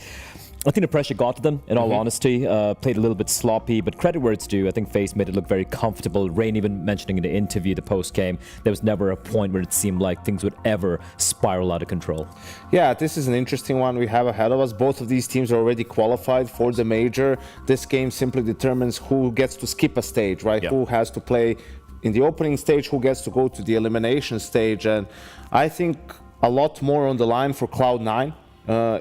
I think the pressure got to them, in all honesty. Played a little bit sloppy, but credit where it's due. I think FaZe made it look very comfortable. Rain even mentioning in the interview, the post-game, there was never a point where it seemed like things would ever spiral out of control. Yeah, this is an interesting one we have ahead of us. Both of these teams are already qualified for the major. This game simply determines who gets to skip a stage, right? Yep. Who has to play in the opening stage, who gets to go to the elimination stage. And I think a lot more on the line for Cloud9.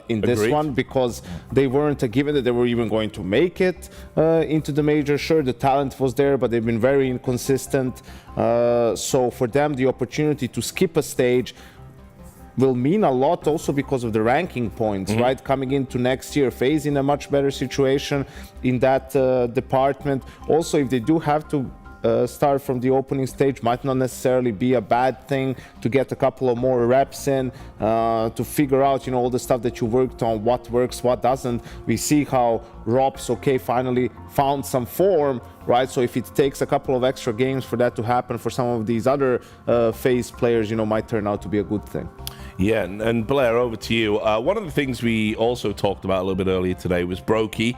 In this one, because they weren't a given that they were even going to make it into the major. Sure, the talent was there, but they've been very inconsistent. So for them, the opportunity to skip a stage will mean a lot also because of the ranking points, right? Coming into next year, FaZe in a much better situation in that department. Also, if they do have to start from the opening stage, might not necessarily be a bad thing to get a couple of more reps in, to figure out, all the stuff that you worked on, what works, what doesn't. We see how Robs, finally found some form, right? So if it takes a couple of extra games for that to happen for some of these other FaZe players, might turn out to be a good thing. Yeah, and Blair, over to you. One of the things we also talked about a little bit earlier today was Brokey.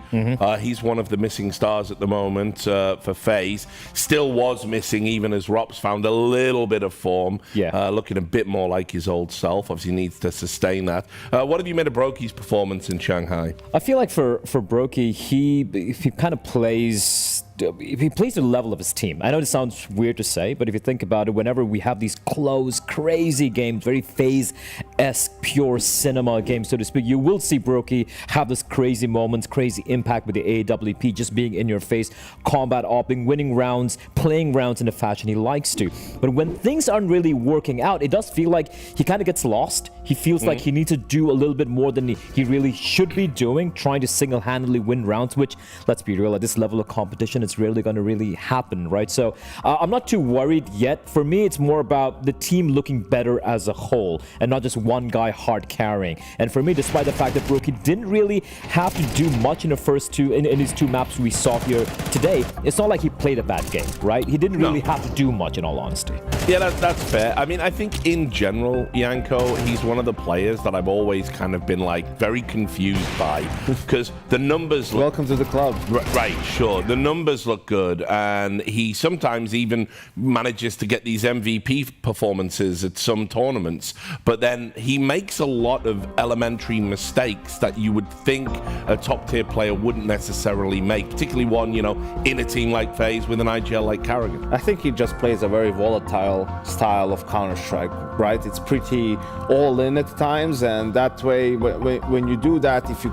He's one of the missing stars at the moment for FaZe. Still was missing, even as Rops found a little bit of form. Yeah. Looking a bit more like his old self. Obviously needs to sustain that. What have you made of Brokey's performance in Shanghai? I feel like for Brokey, he kind of plays... He plays to the level of his team. I know this sounds weird to say, but if you think about it, whenever we have these close, crazy games, very FaZe-esque, pure cinema games, so to speak, you will see Brokey have this crazy moments, crazy impact with the AWP, just being in your face, combat opping, winning rounds, playing rounds in the fashion he likes to. But when things aren't really working out, it does feel like he kind of gets lost. He feels like he needs to do a little bit more than he really should be doing, trying to single-handedly win rounds, which, let's be real, at this level of competition, it's rarely going to really happen, right? So I'm not too worried yet. For me, it's more about the team looking better as a whole and not just one guy hard carrying. And for me, despite the fact that Brokey didn't really have to do much in the first two, in these two maps we saw here today, it's not like he played a bad game, right? He didn't really have to do much, in all honesty. Yeah, that's fair. I mean, I think in general, Yanko, he's one of the players that I've always kind of been like very confused by because the numbers look... Welcome to the club. Right, sure. The numbers look good, and he sometimes even manages to get these MVP performances at some tournaments, but then he makes a lot of elementary mistakes that you would think a top-tier player wouldn't necessarily make, particularly one, you know, in a team like FaZe with an IGL like Karrigan. I think he just plays a very volatile style of Counter-Strike, right? It's pretty all in at times, and that way, when you do that, if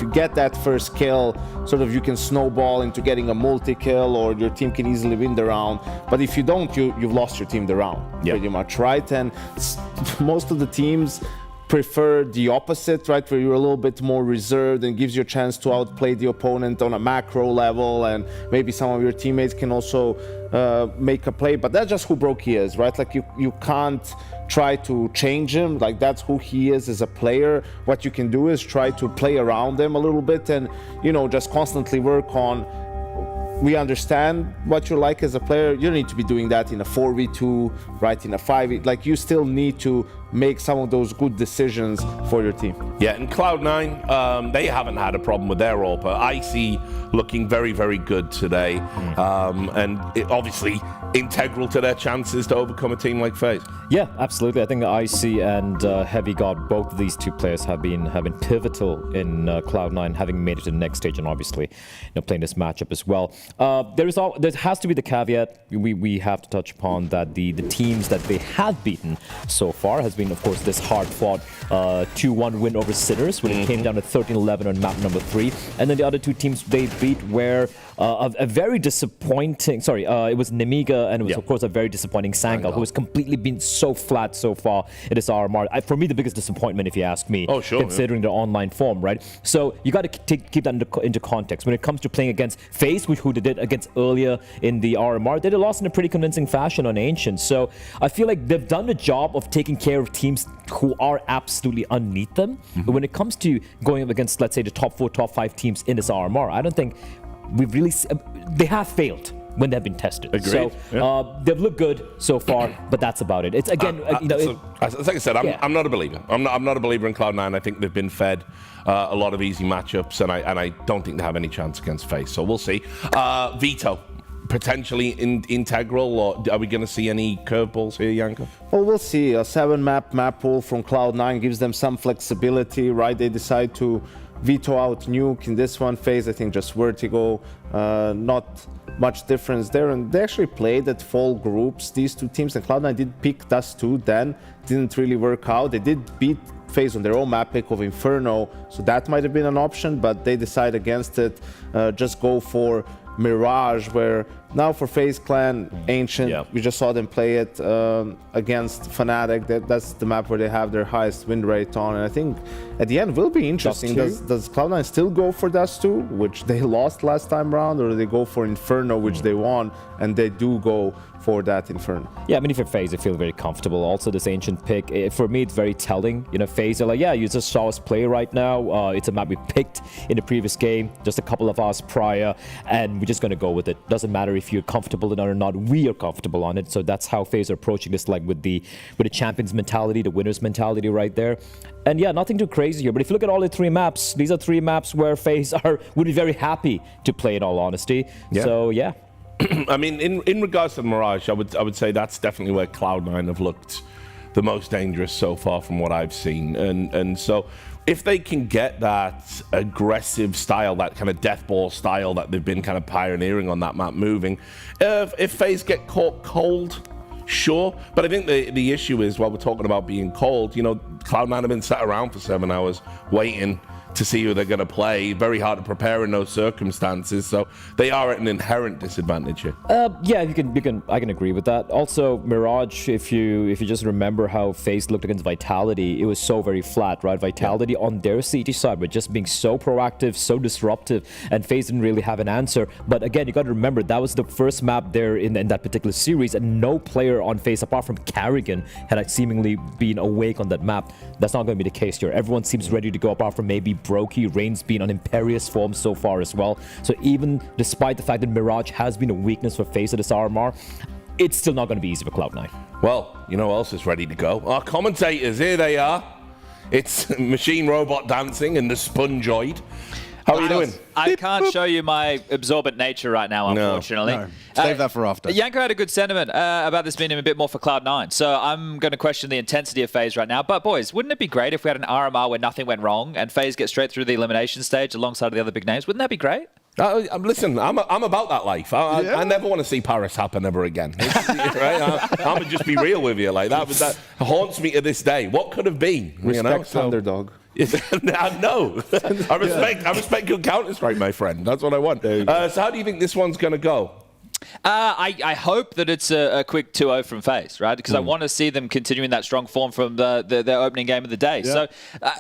you get that first kill, sort of you can snowball into getting a multi-kill, or your team can easily win the round. But if you don't, you've lost your team the round, pretty much, right? And most of the teams prefer the opposite, right, where you're a little bit more reserved and gives you a chance to outplay the opponent on a macro level, and maybe some of your teammates can also make a play, but that's just who Brokey is, right? Like you can't try to change him, like that's who he is as a player. What you can do is try to play around him a little bit and, you know, just constantly work on, we understand what you're like as a player. You don't need to be doing that in a 4v2, right, in a 5v. Like, you still need to make some of those good decisions for your team. Yeah, and Cloud9, they haven't had a problem with their AWPer. Icy looking very, very good today. And it obviously integral to their chances to overcome a team like FaZe. Yeah, absolutely. I think Icy and Heavy God, both of these two players have been pivotal in Cloud9 having made it to the next stage, and obviously, you know, playing this matchup as well. There has to be the caveat we have to touch upon that the teams that they have beaten so far has been, of course, this hard-fought 2-1 win over Sinners when it came down to 13-11 on map number 3, and then the other two teams they beat were a very disappointing. Sorry, it was Nemiga, and it was of course a very disappointing Sangal, who has completely been so flat so far in this RMR. For me, the biggest disappointment, if you ask me, considering the online form, right? So you got to keep that into context. When it comes to playing against FaZe, who they did against earlier in the RMR, they lost in a pretty convincing fashion on Ancient. So I feel like they've done the job of taking care of teams who are absolutely underneath them. But when it comes to going up against, let's say, the top 4, top 5 teams in this RMR, I don't think we've really... they have failed when they've been tested. Agreed. So they've looked good so far, but that's about it. It's again, you know, like I said, I'm not a believer. I'm not a believer in Cloud9. I think they've been fed a lot of easy matchups, and I don't think they have any chance against FaZe. So we'll see. Veto. Potentially integral, or are we going to see any curveballs here, Yanko? Well, we'll see. A 7-map map pool from Cloud9 gives them some flexibility, right? They decide to veto out Nuke in this one. FaZe, I think, just Vertigo. Not much difference there. And they actually played at full groups, these two teams. And Cloud9 did pick Dust2 then. Didn't really work out. They did beat FaZe on their own map pick of Inferno, so that might have been an option, but they decide against it. Just go for Mirage, where now for FaZe Clan, Ancient, we just saw them play it against Fnatic. That's the map where they have their highest win rate on, and I think at the end will be interesting. Does Cloud9 still go for Dust2, which they lost last time around, or do they go for Inferno, which they won, and they do go for that Inferno? Yeah, I mean, if you're FaZe, I feel very comfortable. Also, this Ancient pick, for me, it's very telling. You know, FaZe are like, yeah, you just saw us play right now. It's a map we picked in the previous game, just a couple of hours prior, and we're just going to go with it. Doesn't matter if you're comfortable in it or not, we are comfortable on it. So that's how FaZe are approaching this, like with the champions mentality, the winners mentality right there. And yeah, nothing too crazy here. But if you look at all the 3 maps, these are 3 maps where FaZe would be very happy to play, in all honesty. Yeah. So yeah. I mean, in regards to Mirage, I would say that's definitely where Cloud9 have looked the most dangerous so far from what I've seen. And so if they can get that aggressive style, that kind of death ball style that they've been kind of pioneering on that map moving, if FaZe get caught cold, sure. But I think the issue is, while we're talking about being cold, you know, Cloud9 have been sat around for 7 hours waiting to see who they're going to play. Very hard to prepare in those circumstances, so they are at an inherent disadvantage here. Yeah, I can agree with that. Also, Mirage, if you just remember how FaZe looked against Vitality, it was so very flat, right? Vitality on their CT side were just being so proactive, so disruptive, and FaZe didn't really have an answer. But again, you got to remember that was the first map there in that particular series, and no player on FaZe apart from Karrigan had seemingly been awake on that map. That's not going to be the case here. Everyone seems ready to go, apart from maybe Brokey. Rain's been on imperious form so far as well. So even despite the fact that Mirage has been a weakness for FaZe at this RMR, it's still not going to be easy for Cloud9. Well, you know who else is ready to go? Our commentators, here they are. It's Machine Robot Dancing and the Spongeoid. How are you doing? I can't show you my absorbent nature right now, unfortunately. No. Save that for after. Yanko had a good sentiment about this being a bit more for Cloud9, so I'm going to question the intensity of FaZe right now. But boys, wouldn't it be great if we had an RMR where nothing went wrong and FaZe get straight through the elimination stage alongside the other big names? Wouldn't that be great? Listen, I'm about that life. I never want to see Paris happen ever again. Right? I'm going to just be real with you. Like that haunts me to this day. What could have been? Respect underdog. No. I respect your Counter-Strike, my friend. That's what I want. So how do you think this one's going to go? I hope that it's a quick 2-0 from FaZe, right? Because I want to see them continuing that strong form from their opening game of the day. Yeah. So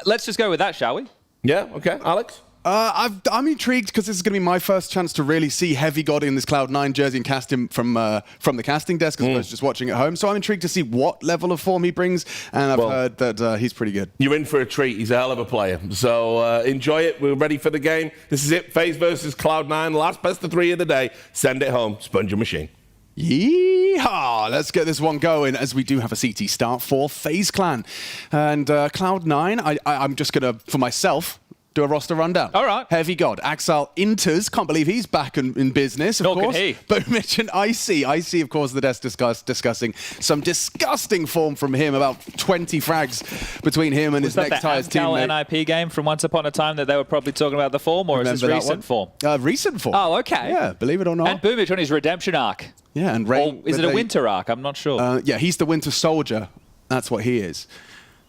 let's just go with that, shall we? Yeah, okay. Alex? I'm intrigued because this is going to be my first chance to really see Heavy God in this Cloud9 jersey and cast him from the casting desk as opposed to just watching at home. So I'm intrigued to see what level of form he brings, and I've heard that he's pretty good. You're in for a treat. He's a hell of a player. So enjoy it. We're ready for the game. This is it. FaZe versus Cloud9. Last best of 3 of the day. Send it home. Sponge your machine. Yeehaw! Let's get this one going as we do have a CT start for FaZe Clan. And Cloud9, I'm just going to, for myself, do a roster rundown. All right. Heavy God. Axel Inters. Can't believe he's back in business, of course. Nor can he. Boomich and Icy. Icy, of course, the desk discussing some disgusting form from him. About 20 frags between him and his next highest teammate. Was that the NIP game from once upon a time that they were probably talking about the form, or is this recent form? Recent form. Oh, okay. Yeah, believe it or not. And Boomich on his redemption arc. Yeah, and Rain. Or is it a winter arc? I'm not sure. Yeah, he's the Winter Soldier. That's what he is.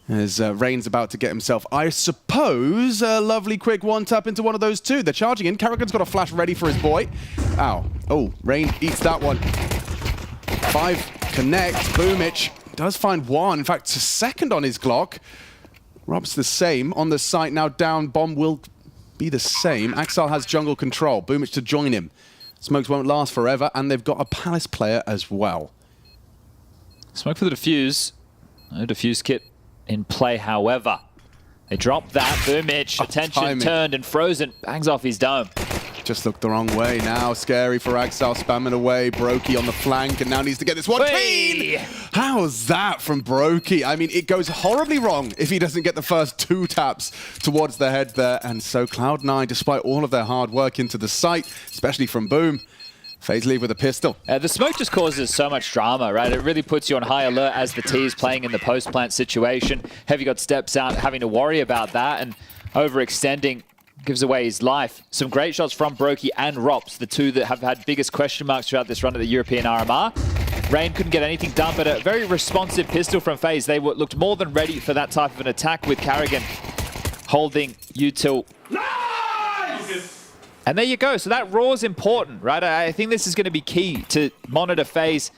As Rain's about to get himself, I suppose, a lovely quick one-tap into one of those two. They're charging in. Karrigan's got a flash ready for his boy. Ow. Oh, Rain eats that one. 5 connect. Boomich does find 1. In fact, a second on his Glock. Rob's the same. On the site now down. Bomb will be the same. Axel has jungle control. Boomich to join him. Smokes won't last forever, and they've got a Palace player as well. Smoke for the defuse. No defuse kit in play, however. They drop that. Boomich, attention turned, and Frozen bangs off his dome. Just looked the wrong way now. Scary for Axel, spamming away. Brokey on the flank, and now needs to get this one clean. How's that from Brokey? I mean, it goes horribly wrong if he doesn't get the first 2 taps towards the head there. And so Cloud9, despite all of their hard work into the site, especially from Boom, FaZe leave with a pistol. The smoke just causes so much drama, right? It really puts you on high alert as the T is playing in the post-plant situation. Heavy God steps out, having to worry about that, and overextending gives away his life. Some great shots from Brokey and Rops, the two that have had biggest question marks throughout this run of the European RMR. Rain couldn't get anything done, but a very responsive pistol from FaZe. They looked more than ready for that type of an attack with Karrigan holding util. And there you go. So that raw is important, right? I think this is going to be key to monitor FaZe,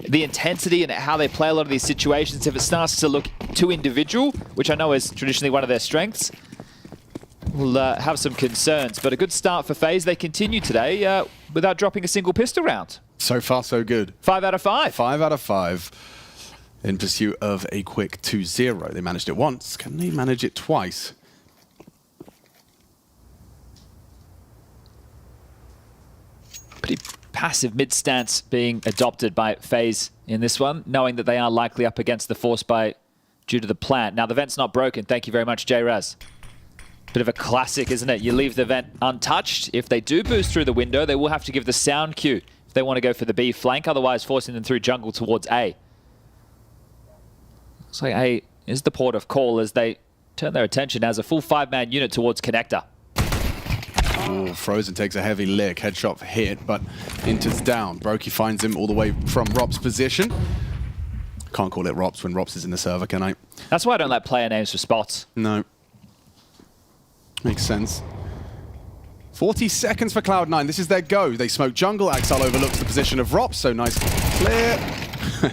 the intensity and how they play a lot of these situations. If it starts to look too individual, which I know is traditionally one of their strengths, we'll have some concerns. But a good start for FaZe. They continue today without dropping a single pistol round. So far, so good. 5 out of 5. 5 out of 5. In pursuit of a quick 2-0. They managed it once. Can they manage it twice? Pretty passive mid stance being adopted by FaZe in this one, knowing that they are likely up against the force by due to the plant. Now the vent's not broken. Thank you very much, J-Raz. Bit of a classic, isn't it? You leave the vent untouched. If they do boost through the window, they will have to give the sound cue if they want to go for the B flank, otherwise forcing them through jungle towards A. Looks like A is the port of call as they turn their attention as a full 5-man unit towards connector. Oh, Frozen takes a heavy lick. Headshot hit, but Inter's down. Brokey finds him all the way from Rop's position. Can't call it Rops when Rops is in the server, can I? That's why I don't like player names for spots. No. Makes sense. 40 seconds for Cloud9. This is their go. They smoke jungle. Axel overlooks the position of Rops, so nice clear.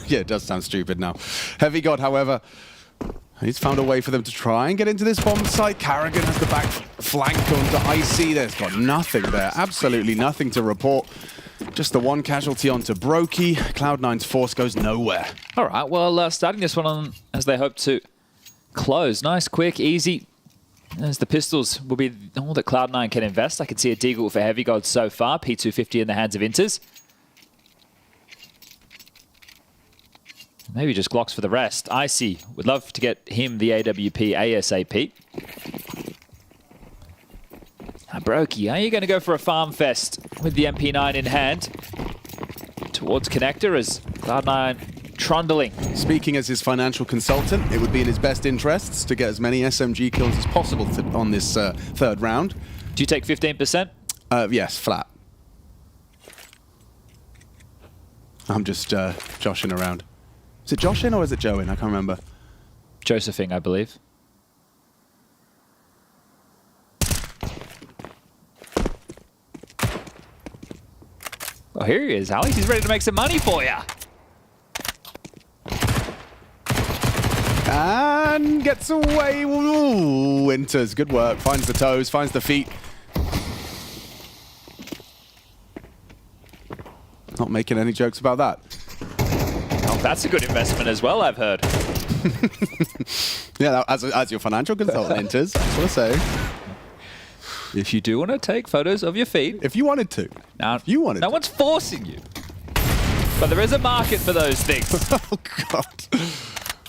Yeah, it does sound stupid now. Heavy God, however, he's found a way for them to try and get into this bomb site. Karrigan has the back flank onto IC. There's got nothing there. Absolutely nothing to report. Just the one casualty onto Brokey. Cloud9's force goes nowhere. All right, well, starting this one on as they hope to close. Nice, quick, easy. As the pistols will be all that Cloud9 can invest. I can see a deagle for Heavy God so far. P250 in the hands of Inters. Maybe just Glocks for the rest. Icy would love to get him the AWP ASAP. Brokey, are you going to go for a farm fest with the MP9 in hand? Towards Connector as Cloud9 trundling. Speaking as his financial consultant, it would be in his best interests to get as many SMG kills as possible on this third round. Do you take 15%? Yes, flat. I'm just joshing around. Is it Joshin or is it Join? I can't remember. Josephine, I believe. Oh, here he is, Alex. He's ready to make some money for you. And gets away. Ooh, Winters, good work. Finds the toes, finds the feet. Not making any jokes about that. Oh, that's a good investment as well, I've heard. Yeah, as your financial consultant, Winters, that's what I say. If you do want to take photos of your feet. If you wanted to. Now, if you wanted no one's forcing you. But there is a market for those things. Oh, God.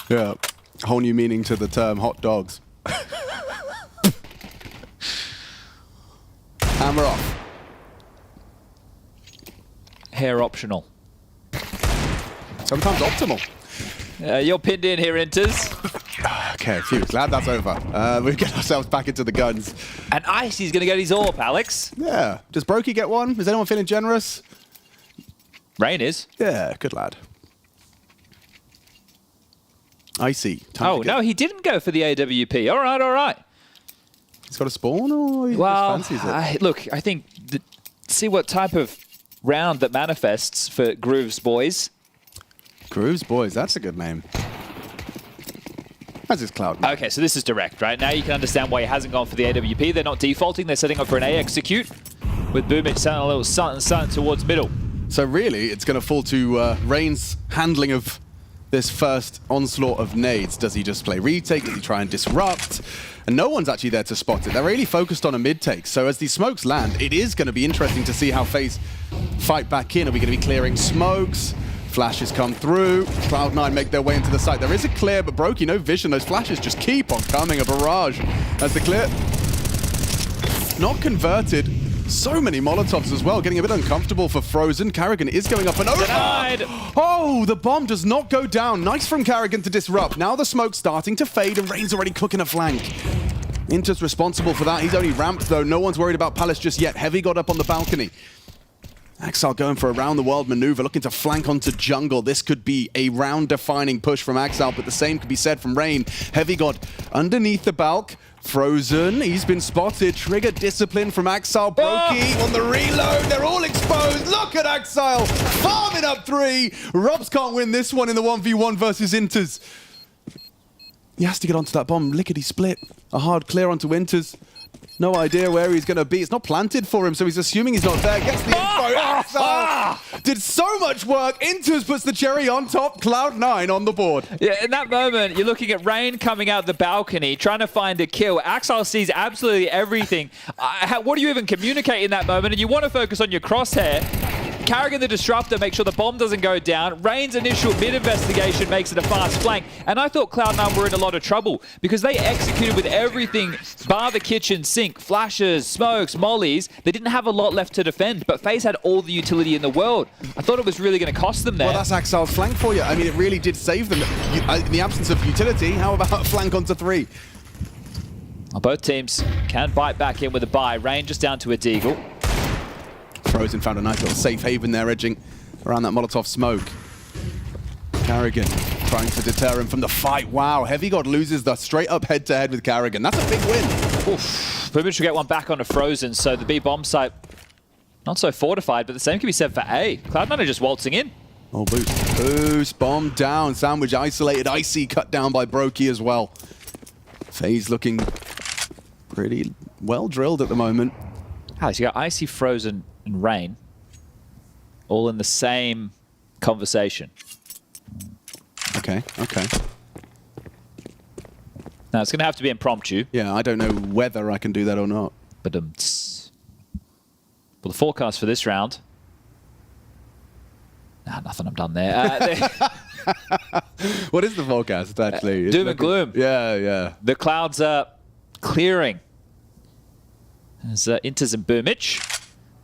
Yeah. Whole new meaning to the term hot dogs. Hammer off. Hair optional. Sometimes optimal. You're pinned in here, Inters. Okay, phew. Glad that's over. We get ourselves back into the guns. And Icy's going to get his AWP, Alex. Yeah. Does Brokey get one? Is anyone feeling generous? Rain is. Yeah, good lad. Icy. Oh, no, he didn't go for the AWP. All right, all right. He's got a spawn or he just fancies it? Look, I think, see what type of round that manifests for Grooves Boys. Grooves Boys, that's a good name. That's his Cloud. Okay, so this is direct, right? Now you can understand why he hasn't gone for the AWP. They're not defaulting. They're setting up for an A execute with Boomich sounding a little something towards middle. So really, it's going to fall to Rain's handling of this first onslaught of nades. Does he just play retake? Does he try and disrupt? And no one's actually there to spot it. They're really focused on a mid-take. So as these smokes land, it is going to be interesting to see how FaZe fight back in. Are we going to be clearing smokes? Flashes come through. Cloud9 make their way into the site. There is a clear, but Brokey, no vision. Those flashes just keep on coming. A barrage as the clear. Not converted. So many Molotovs as well. Getting a bit uncomfortable for Frozen. Karrigan is going up and over. Denied. Oh, the bomb does not go down. Nice from Karrigan to disrupt. Now the smoke's starting to fade and Rain's already cooking a flank. Inter's responsible for that. He's only ramped though. No one's worried about Palace just yet. Heavy got up on the balcony. Axel going for a round-the-world maneuver, looking to flank onto jungle. This could be a round-defining push from Axel, but the same could be said from Rain. Heavy got underneath the balk. Frozen, he's been spotted. Trigger discipline from Axel. Brokey on the reload. They're all exposed. Look at Axel farming up 3. Robs can't win this one in the 1v1 versus Inters. He has to get onto that bomb. Lickety split. A hard clear onto Inters. No idea where he's going to be. It's not planted for him, so he's assuming he's not there. Gets the info. Axel did so much work. Inters puts the cherry on top. Cloud9 on the board. Yeah, in that moment, you're looking at Rain coming out the balcony, trying to find a kill. Axel sees absolutely everything. What do you even communicate in that moment? And you want to focus on your crosshair. Karrigan the Disruptor makes sure the bomb doesn't go down. Rain's initial mid-investigation makes it a fast flank. And I thought Cloud9 were in a lot of trouble because they executed with everything bar the kitchen sink. Flashes, smokes, mollies. They didn't have a lot left to defend, but FaZe had all the utility in the world. I thought it was really going to cost them there. Well, that's Axel's flank for you. I mean, it really did save them. In the absence of utility, how about a flank onto 3? Well, both teams can bite back in with a buy. Rain just down to a deagle. Frozen found a nice little safe haven there, edging around that Molotov smoke. Karrigan trying to deter him from the fight. Wow, Heavy God loses the straight-up head-to-head with Karrigan. That's a big win. Oof. Boomich will get one back onto Frozen, so the B bomb site not so fortified, but the same can be said for A. Cloud9 are just waltzing in. Oh, boost. Boost, bomb down. Sandwich isolated. Icy cut down by Brokey as well. FaZe looking pretty well drilled at the moment. Alex, you got Icy, Frozen, and Rain all in the same conversation. Okay, okay. Now, it's going to have to be impromptu. Yeah, I don't know whether I can do that or not. But well, the forecast for this round... nothing, I'm done there. What is the forecast, actually? Doom and gloom. Yeah, yeah. The clouds are clearing. There's Inters and Boomich.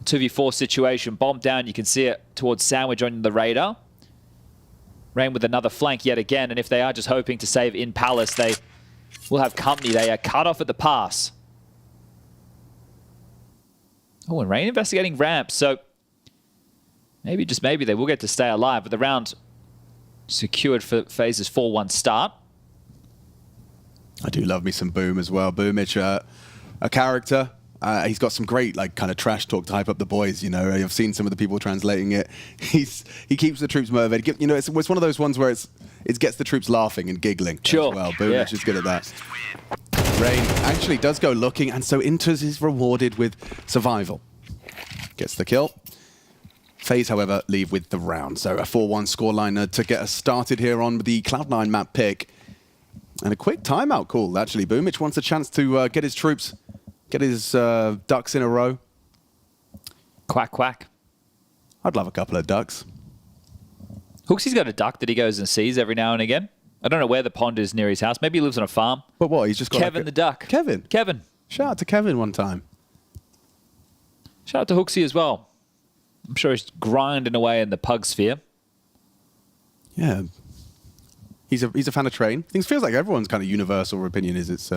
2v4 situation. Bomb down. You can see it towards Sandwich on the radar. Rain with another flank yet again. And if they are just hoping to save in Palace, they will have company. They are cut off at the pass. Oh, and Rain investigating ramp. So maybe, just maybe, they will get to stay alive. But the round secured for FaZe's 4-1 start. I do love me some Boom as well. Boomich, a character. He's got some great, like, kind of trash talk to hype up the boys, you know. I've seen some of the people translating it. He keeps the troops motivated. You know, it's one of those ones where it gets the troops laughing and giggling as well. Boomich is good at that. Rain actually does go looking, and so Inters is rewarded with survival. Gets the kill. FaZe, however, leave with the round. So a 4-1 scoreline to get us started here on the Cloud9 map pick. And a quick timeout call, actually. Boomich wants a chance to get his troops, get his ducks in a row. Quack, quack. I'd love a couple of ducks. Hooksy's got a duck that he goes and sees every now and again. I don't know where the pond is near his house. Maybe he lives on a farm. But what, he's just got Kevin the duck. Kevin. Shout out to Kevin one time. Shout out to Hooksy as well. I'm sure he's grinding away in the pug sphere. Yeah. He's a fan of Train. Things feels like everyone's kind of universal opinion is it's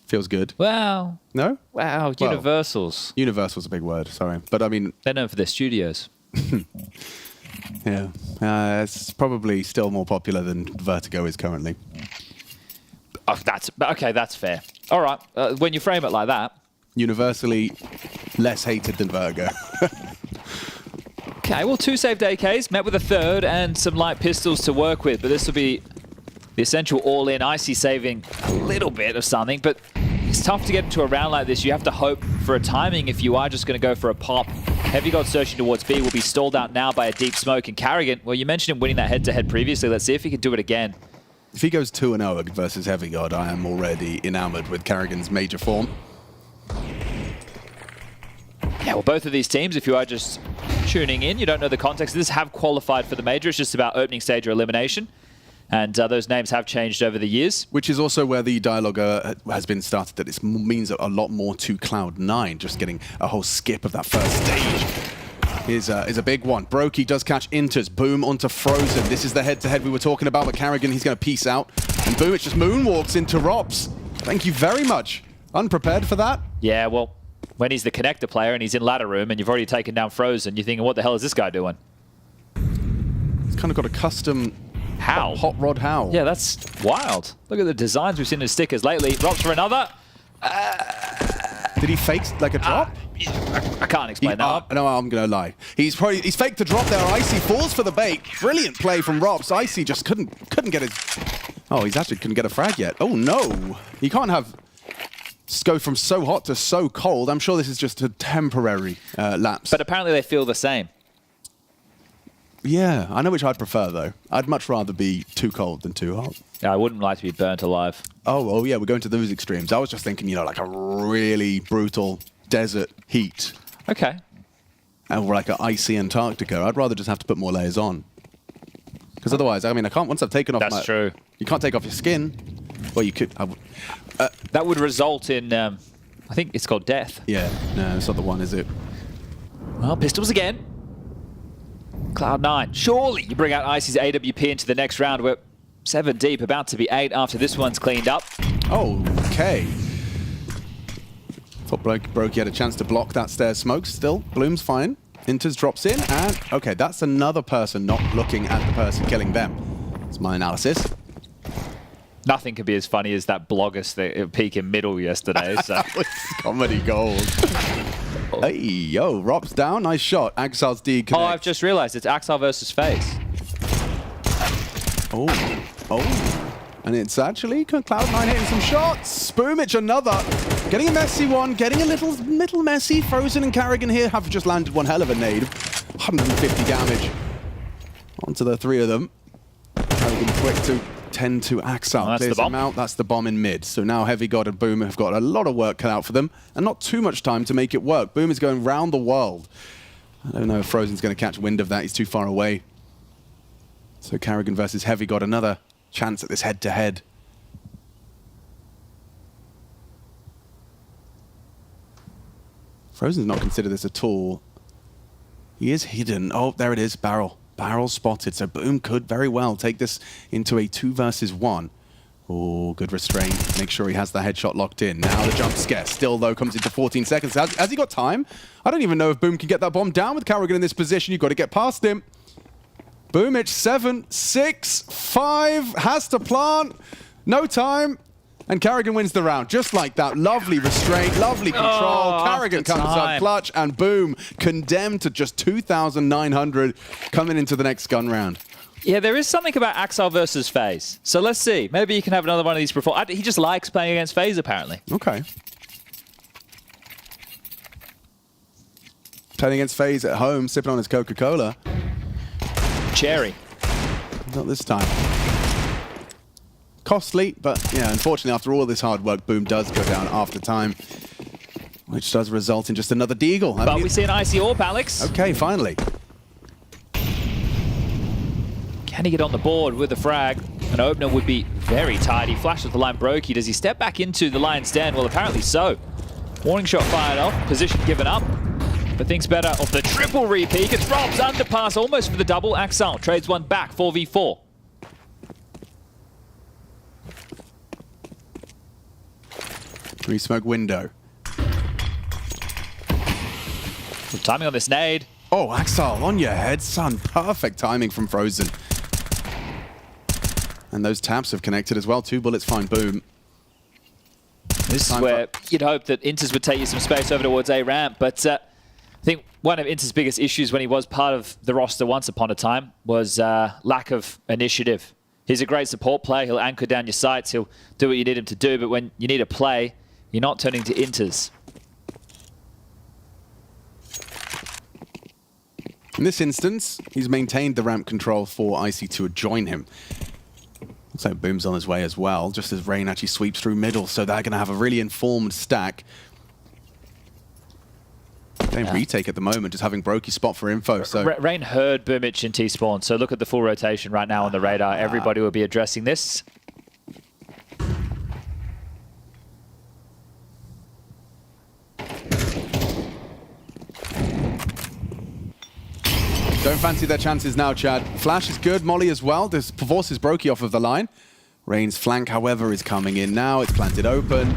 feels good. Wow. No? Wow, Well, universals. Universal's a big word, sorry. But I mean... They're known for their studios. Yeah. It's probably still more popular than Vertigo is currently. Oh, that's fair. All right. When you frame it like that. Universally less hated than Vertigo. Okay, well, 2 saved AKs, met with a third and some light pistols to work with, but this will be the essential all-in. Icy saving a little bit of something, but it's tough to get into a round like this. You have to hope for a timing if you are just going to go for a pop. Heavy God searching towards B will be stalled out now by a deep smoke, and Carrigan, well, you mentioned him winning that head-to-head previously. Let's see if he can do it again. If he goes 2-0 versus Heavy God, I am already enamored with Carrigan's major form. Yeah, well, both of these teams, if you are just tuning in, you don't know the context of this, have qualified for the major. It's just about opening stage or elimination. And those names have changed over the years. Which is also where the dialogue has been started, that it means a lot more to Cloud9, just getting a whole skip of that first stage. Is a big one. Brokey does catch Inters. Boom onto Frozen. This is the head-to-head we were talking about, but Carrigan, he's going to peace out. And Boomich just moonwalks into Rops. Thank you very much. Unprepared for that? Yeah, well, when he's the connector player and he's in ladder room and you've already taken down Frozen, you're thinking, what the hell is this guy doing? He's kind of got a custom hot rod howl. Yeah, that's wild. Look at the designs we've seen in stickers lately. Drops for another. Did he fake like a drop? I can't explain that. No, I'm going to lie. He's faked the drop there. Icy falls for the bait. Brilliant play from Robs. Icy just couldn't get his... Oh, he's actually couldn't get a frag yet. Oh, no. You can't have... Just go from so hot to so cold. I'm sure this is just a temporary lapse. But apparently they feel the same. Yeah, I know which I'd prefer, though. I'd much rather be too cold than too hot. Yeah, I wouldn't like to be burnt alive. Oh, yeah, we're going to those extremes. I was just thinking, you know, like a really brutal desert heat. Okay. Or like an icy Antarctica. I'd rather just have to put more layers on. Because otherwise, I mean, I can't, once I've taken off That's true. You can't take off your skin. Well, you could... that would result in, I think it's called death. Yeah, no, it's not the one, is it? Well, pistols again. Cloud9. Surely you bring out Icy's AWP into the next round. We're 7 deep, about to be 8 after this one's cleaned up. Okay. Thought Brokey had a chance to block that stairs smoke. Still, Bloom's fine. Inters drops in, and okay, that's another person not looking at the person killing them. That's my analysis. Nothing could be as funny as that blogger peak in middle yesterday. So. That was comedy gold. Hey, yo, Rob's down. Nice shot. Axel's D connect. Oh, I've just realized it's Axel versus FaZe. Oh. And it's actually Cloud9 hitting some shots. Boomich another. Getting a messy one. Getting a little messy. Frozen and Carrigan here have just landed one hell of a nade. 150 damage. Onto the 3 of them. Carrigan quick to tend to Axel. Oh, that's the bomb. Out. That's the bomb in mid. So now Heavy God and Boom have got a lot of work cut out for them. And not too much time to make it work. Boom is going round the world. I don't know if Frozen's going to catch wind of that. He's too far away. So Carrigan versus Heavy got another chance at this head-to-head. Frozen's not considered this at all. He is hidden. Oh, there it is, Barrel. Barrel spotted, so Boom could very well take this into a 2 versus 1. Oh, good restraint. Make sure he has the headshot locked in. Now the jump scare still, though, comes into 14 seconds. Has he got time? I don't even know if Boom can get that bomb down with Carrigan in this position. You've got to get past him. Boom, it's 7, 6, 5. Has to plant. No time. And Carrigan wins the round, just like that. Lovely restraint, lovely control. Carrigan comes up clutch, and Boom, condemned to just 2,900 coming into the next gun round. Yeah, there is something about Axel versus FaZe. So let's see. Maybe you can have another one of these before. He just likes playing against FaZe, apparently. Okay. Playing against FaZe at home, sipping on his Coca-Cola. Cherry. Not this time. Costly, but yeah, unfortunately, after all this hard work, Boom does go down after time, which does result in just another deagle. But we see an icy AWP, Alex. Okay, finally. Can he get on the board with the frag? An opener would be very tight. He flashes the line Brokey. Does he step back into the lion's den? Well, apparently so. Warning shot fired off. Position given up. But things better off the triple repeat. It's Rob's underpass almost for the double. Axel trades one back, 4v4. Three-smoke window. Good timing on this nade. Oh, Axel, on your head, son. Perfect timing from Frozen. And those taps have connected as well. 2 bullets find Boom. This is where you'd hope that Inters would take you some space over towards A ramp, but I think one of Inters' biggest issues when he was part of the roster once upon a time was lack of initiative. He's a great support player. He'll anchor down your sights. He'll do what you need him to do, but when you need a play, you're not turning to Inters. In this instance, he's maintained the ramp control for Icy to join him. Looks like Boom's on his way as well, just as Rain actually sweeps through middle, so they're going to have a really informed stack. They retake at the moment, just having Brokey spot for info. So Rain heard Boomich in T-spawn, so look at the full rotation right now on the radar. Everybody will be addressing this. Don't fancy their chances now, Chad. Flash is good, Molly as well. This forces Brokey off of the line. Rain's flank, however, is coming in now. It's planted open.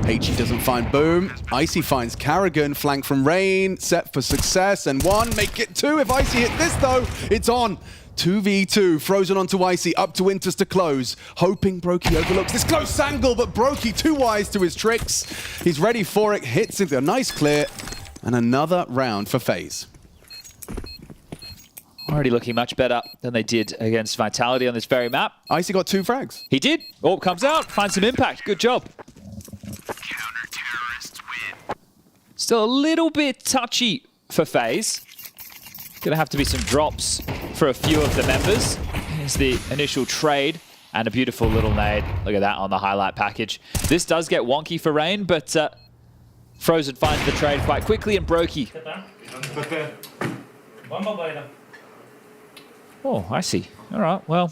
HE doesn't find Boom. Icy finds Carrigan. Flank from Rain. Set for success. And 1. Make it 2. If Icy hit this, though, it's on. 2v2. Frozen onto Icy. Up to Inters to close. Hoping Brokey overlooks this close angle, but Brokey too wise to his tricks. He's ready for it. Hits into a nice clear. And another round for FaZe. Already looking much better than they did against Vitality on this very map. Icy got 2 frags. He did. AWP comes out, finds some impact. Good job. Still a little bit touchy for FaZe. Gonna have to be some drops for a few of the members. Here's the initial trade and a beautiful little nade. Look at that on the highlight package. This does get wonky for Rain, but Frozen finds the trade quite quickly, and Brokey. Oh, I see. All right, well,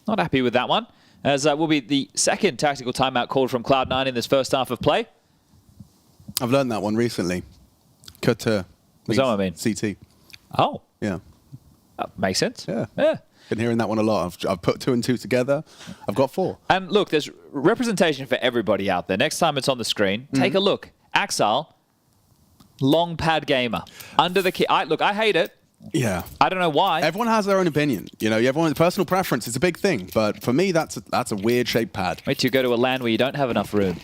not happy with that one. As will be the second tactical timeout called from Cloud9 in this first half of play. I've learned that one recently. Cutter. Is that what I mean? CT. Oh. Yeah. Makes sense. Yeah. Yeah. Been hearing that one a lot. I've put 2 and 2 together. I've got 4. And look, there's representation for everybody out there. Next time it's on the screen, take a look. Axel, long pad gamer. Under the key. Look, I hate it. Yeah. I don't know why. Everyone has their own opinion. You know, everyone's personal preference. It's a big thing. But for me, that's a weird shaped pad. Wait till you go to a LAN where you don't have enough room.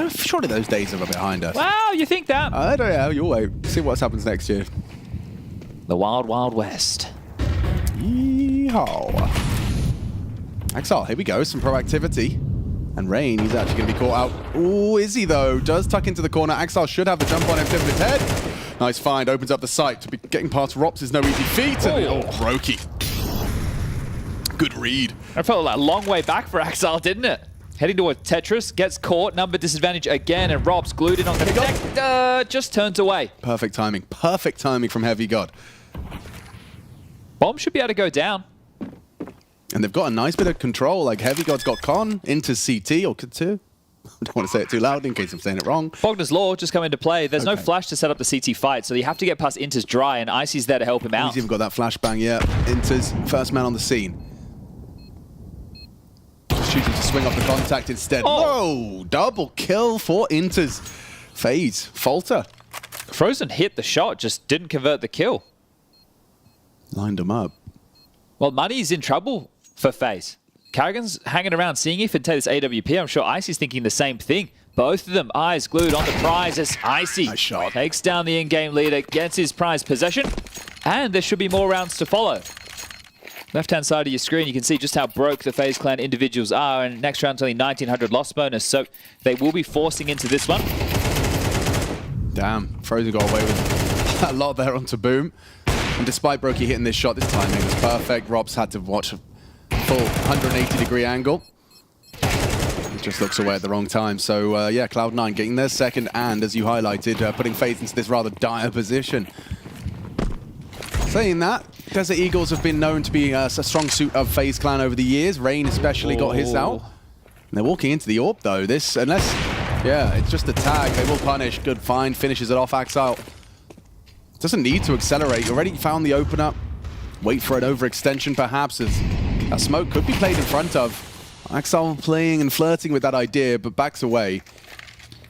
Surely those days are behind us. Wow, you think that? I don't know. You'll wait. See what happens next year. The Wild Wild West. Yeehaw. Axel, here we go. Some proactivity. And Rain, he's actually going to be caught out. Oh, is he though? Does tuck into the corner. Axel should have the jump on him, tipping his head. Nice find. Opens up the sight. To be getting past Rops is no easy feat. And Brokey. Good read. That felt like a long way back for Axel, didn't it? Heading towards Tetris, gets caught, number disadvantage again, and Rob's glued in on the connect, just turns away. Perfect timing. Perfect timing from Heavy God. Bomb should be able to go down. And they've got a nice bit of control. Like, Heavy God's got Con into CT or K2. I don't want to say it too loud in case I'm saying it wrong. Bogner's Law just come into play. There's no flash to set up the CT fight, so you have to get past Inter's dry, and Icy's there to help him out. He's even got that flashbang, yeah. Inter's first man on the scene. Just choosing to swing off the contact instead. Whoa! Double kill for Inter's. FaZe. Falter. Frozen hit the shot, just didn't convert the kill. Lined him up. Well, money's in trouble for FaZe. Carrigan's hanging around seeing if it takes this AWP. I'm sure Icy's thinking the same thing. Both of them eyes glued on the prize as Icy takes down the in-game leader, gets his prize possession, and there should be more rounds to follow. Left-hand side of your screen, you can see just how broke the FaZe Clan individuals are, and next round's only 1900 loss bonus, so they will be forcing into this one. Damn, Frozen got away with a lot there onto Boom. And despite Brokey hitting this shot, this timing was perfect. Rob's had to watch a full 180-degree angle. He just looks away at the wrong time. So, yeah, Cloud9 getting their second and, as you highlighted, putting FaZe into this rather dire position. Saying that, Desert Eagles have been known to be a strong suit of FaZe Clan over the years. Rain especially got his out. And they're walking into the AWP, though. This, unless, yeah, it's just a tag. They will punish. Good find. Finishes it off. Axel doesn't need to accelerate. Already found the opener. Wait for an overextension, perhaps, as a smoke could be played in front of. Axel playing and flirting with that idea, but backs away.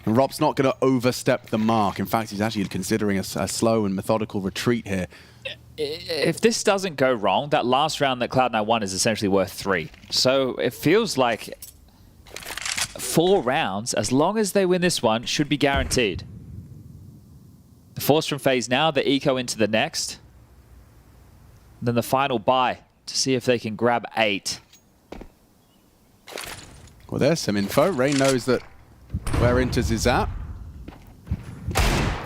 And Rob's not going to overstep the mark. In fact, he's actually considering a slow and methodical retreat here. If this doesn't go wrong, that last round that Cloud9 won is essentially worth 3. So it feels like 4 rounds, as long as they win this one, should be guaranteed. The force from FaZe now, the eco into the next. Then the final buy to see if they can grab 8. Well, there's some info. Rain knows that where Inters is at.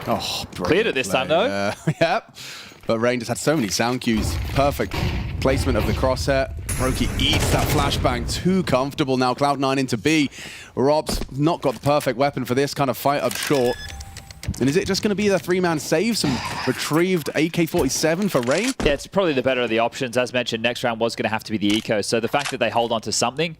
Oh, cleared it this time, though. Yep. But Rain just had so many sound cues. Perfect placement of the crosshair. Brokey eats that flashbang. Too comfortable now. Cloud9 into B. Rob's not got the perfect weapon for this kind of fight up short. And is it just going to be the 3-man save? Some retrieved AK-47 for Rain? Yeah, it's probably the better of the options. As mentioned, next round was going to have to be the eco. So the fact that they hold on to something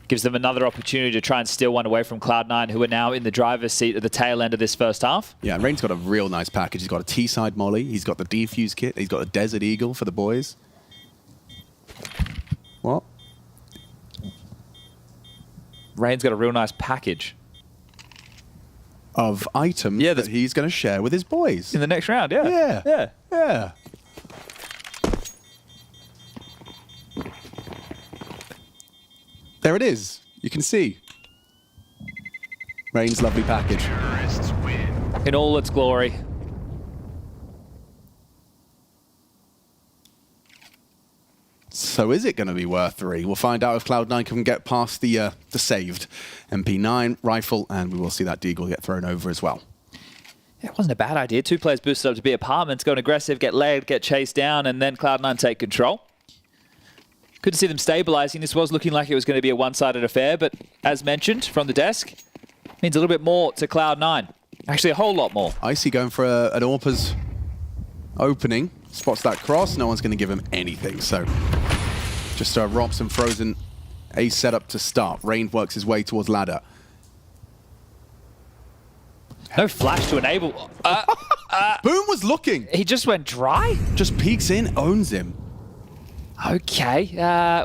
gives them another opportunity to try and steal one away from Cloud9, who are now in the driver's seat at the tail end of this first half. Yeah, and Rain's got a real nice package. He's got a T-side molly. He's got the defuse kit. He's got a Desert Eagle for the boys. What? Rain's got a real nice package of items that he's going to share with his boys. In the next round, yeah. Yeah. Yeah. Yeah. There it is. You can see. Rain's lovely package. In all its glory. So is it going to be worth 3? We'll find out if Cloud9 can get past the saved MP9 rifle, and we will see that Deagle get thrown over as well. It wasn't a bad idea. 2 players boosted up to B apartments, going aggressive, get lagged, get chased down, and then Cloud9 take control. Good to see them stabilizing. This was looking like it was going to be a one-sided affair, but as mentioned from the desk, means a little bit more to Cloud9. Actually, a whole lot more. Icy going for an AWP's opening. Spots that cross. No one's going to give him anything, so just Robs and Frozen a setup to start. Rain works his way towards ladder. No flash to enable. Boom was looking. He just went dry? Just peeks in, owns him. Okay.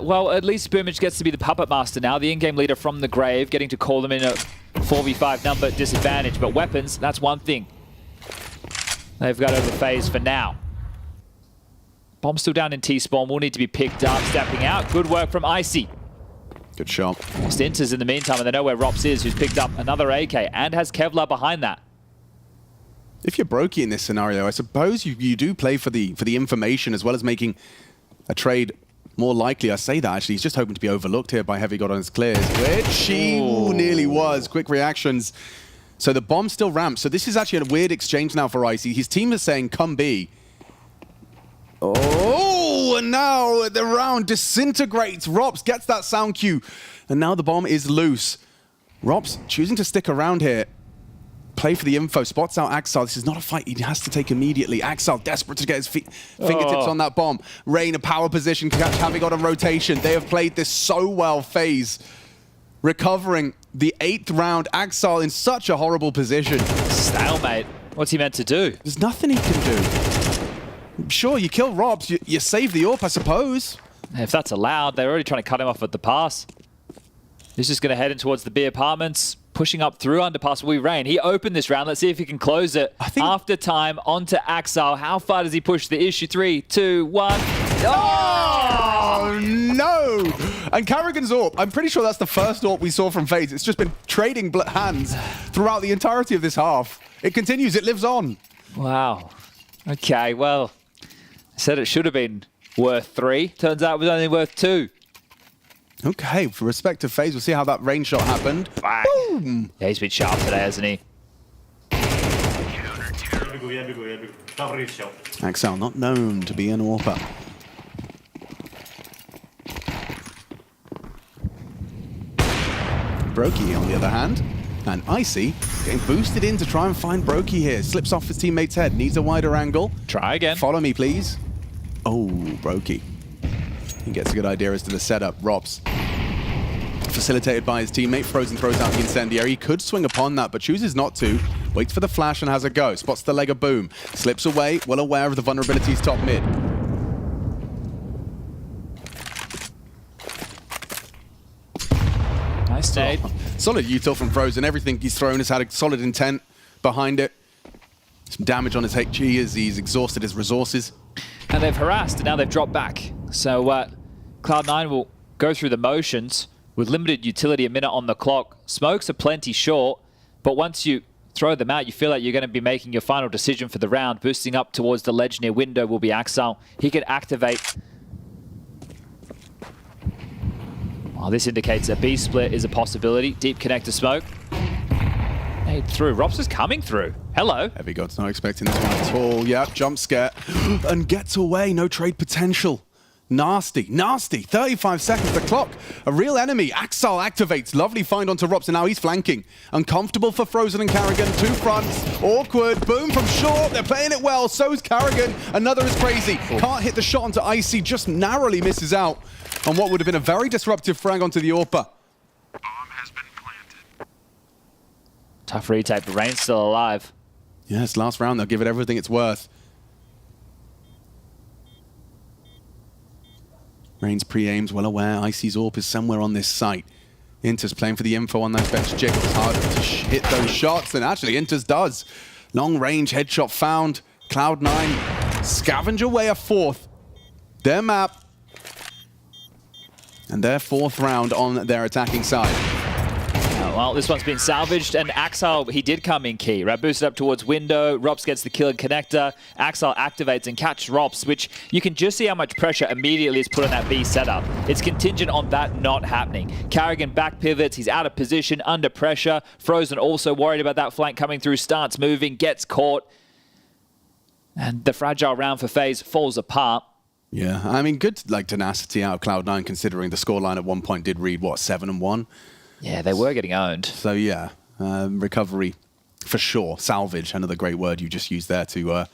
Well, at least Boomage gets to be the puppet master now. The in-game leader from the grave, getting to call them in a 4v5 number disadvantage. But weapons, that's one thing they've got over FaZe for now. Bomb still down in T-spawn. Will need to be picked up. Stepping out. Good work from Icy. Good shot. Stinters in the meantime, and they know where Rops is, who's picked up another AK and has Kevlar behind that. If you're Brokey in this scenario, I suppose you do play for the information as well as making a trade more likely. I say that actually. He's just hoping to be overlooked here by Heavy God on his clears, which he nearly was. Quick reactions. So the bomb still ramps. So this is actually a weird exchange now for Icy. His team is saying, come B. Oh, and now the round disintegrates. Rops gets that sound cue, and now the bomb is loose. Rops choosing to stick around here. play for the info, spots out Axel. This is not a fight he has to take immediately. Axel desperate to get his fingertips on that bomb. Rain, a power position, catch having got a rotation. They have played this so well, FaZe. Recovering the 8th round, Axel in such a horrible position. Stalemate. What's he meant to do? There's nothing he can do. Sure, you kill Robs, you save the AWP, I suppose. If that's allowed, they're already trying to cut him off at the pass. He's just going to head in towards the B apartments, pushing up through underpass will be Rain. He opened this round. Let's see if he can close it. After time, onto Axel. How far does he push the issue? 3, 2, 1. Oh, no! And Karrigan's AWP, I'm pretty sure that's the first AWP we saw from FaZe. It's just been trading hands throughout the entirety of this half. It continues, it lives on. Wow. Okay, well, I said it should have been worth 3. Turns out it was only worth 2. Okay, for respect to FaZe, we'll see how that rain shot happened. Bang. Boom! Yeah, he's been sharp today, hasn't he? Axel not known to be an AWPer. Brokey, on the other hand, and Icy getting boosted in to try and find Brokey here. Slips off his teammate's head, needs a wider angle. Try again. Follow me, please. Oh, Brokey. He gets a good idea as to the setup. Robs, facilitated by his teammate. Frozen throws out the incendiary. He could swing upon that, but chooses not to. Waits for the flash and has a go. Spots the leg of Boom. Slips away, well aware of the vulnerabilities top mid. Nice nade. Solid util from Frozen. Everything he's thrown has had a solid intent behind it. Some damage on his HG as he's exhausted his resources. And they've harassed, and now they've dropped back. So Cloud9 will go through the motions with limited utility, a minute on the clock. Smokes are plenty short, but once you throw them out, you feel like you're going to be making your final decision for the round. Boosting up towards the ledge near window will be Axel. He can activate. Oh, this indicates a B split is a possibility. Deep connector smoke. Nade through. Robs is coming through. Hello. Heavy God's not expecting this one at all. Yep, jump scare. And gets away. No trade potential. Nasty, nasty. 35 seconds the clock. A real enemy. Axel activates. Lovely find onto Robs, and now he's flanking. Uncomfortable for Frozen and Karrigan. 2 fronts. Awkward. Boom from short. They're playing it well. So's Karrigan. Another is crazy. Can't hit the shot onto Icy. Just narrowly misses out on what would have been a very disruptive frag onto the AWPer. Tough retake, but Rain's still alive. Yes, last round, they'll give it everything it's worth. Rain's pre-aims, well aware. Icy's AWP is somewhere on this site. Inter's playing for the info on those bench jiggles. Hard to hit those shots, and actually Inter's does. Long range headshot found. Cloud9 scavenge away a 4th. Their map. And their 4th round on their attacking side. Well, this one's been salvaged, and Axel, he did come in key, right? Boosted up towards window, Rops gets the kill and connector, Axel activates and catches Rops, which you can just see how much pressure immediately is put on that B setup. It's contingent on that not happening. Karrigan back pivots, he's out of position, under pressure. Frozen also worried about that flank coming through, starts moving, gets caught. And the fragile round for FaZe falls apart. Yeah, I mean, good like tenacity out of Cloud9, considering the scoreline at one point did read, what, 7-1? Yeah, they were getting owned. So yeah, recovery for sure. Salvage, another great word you just used there to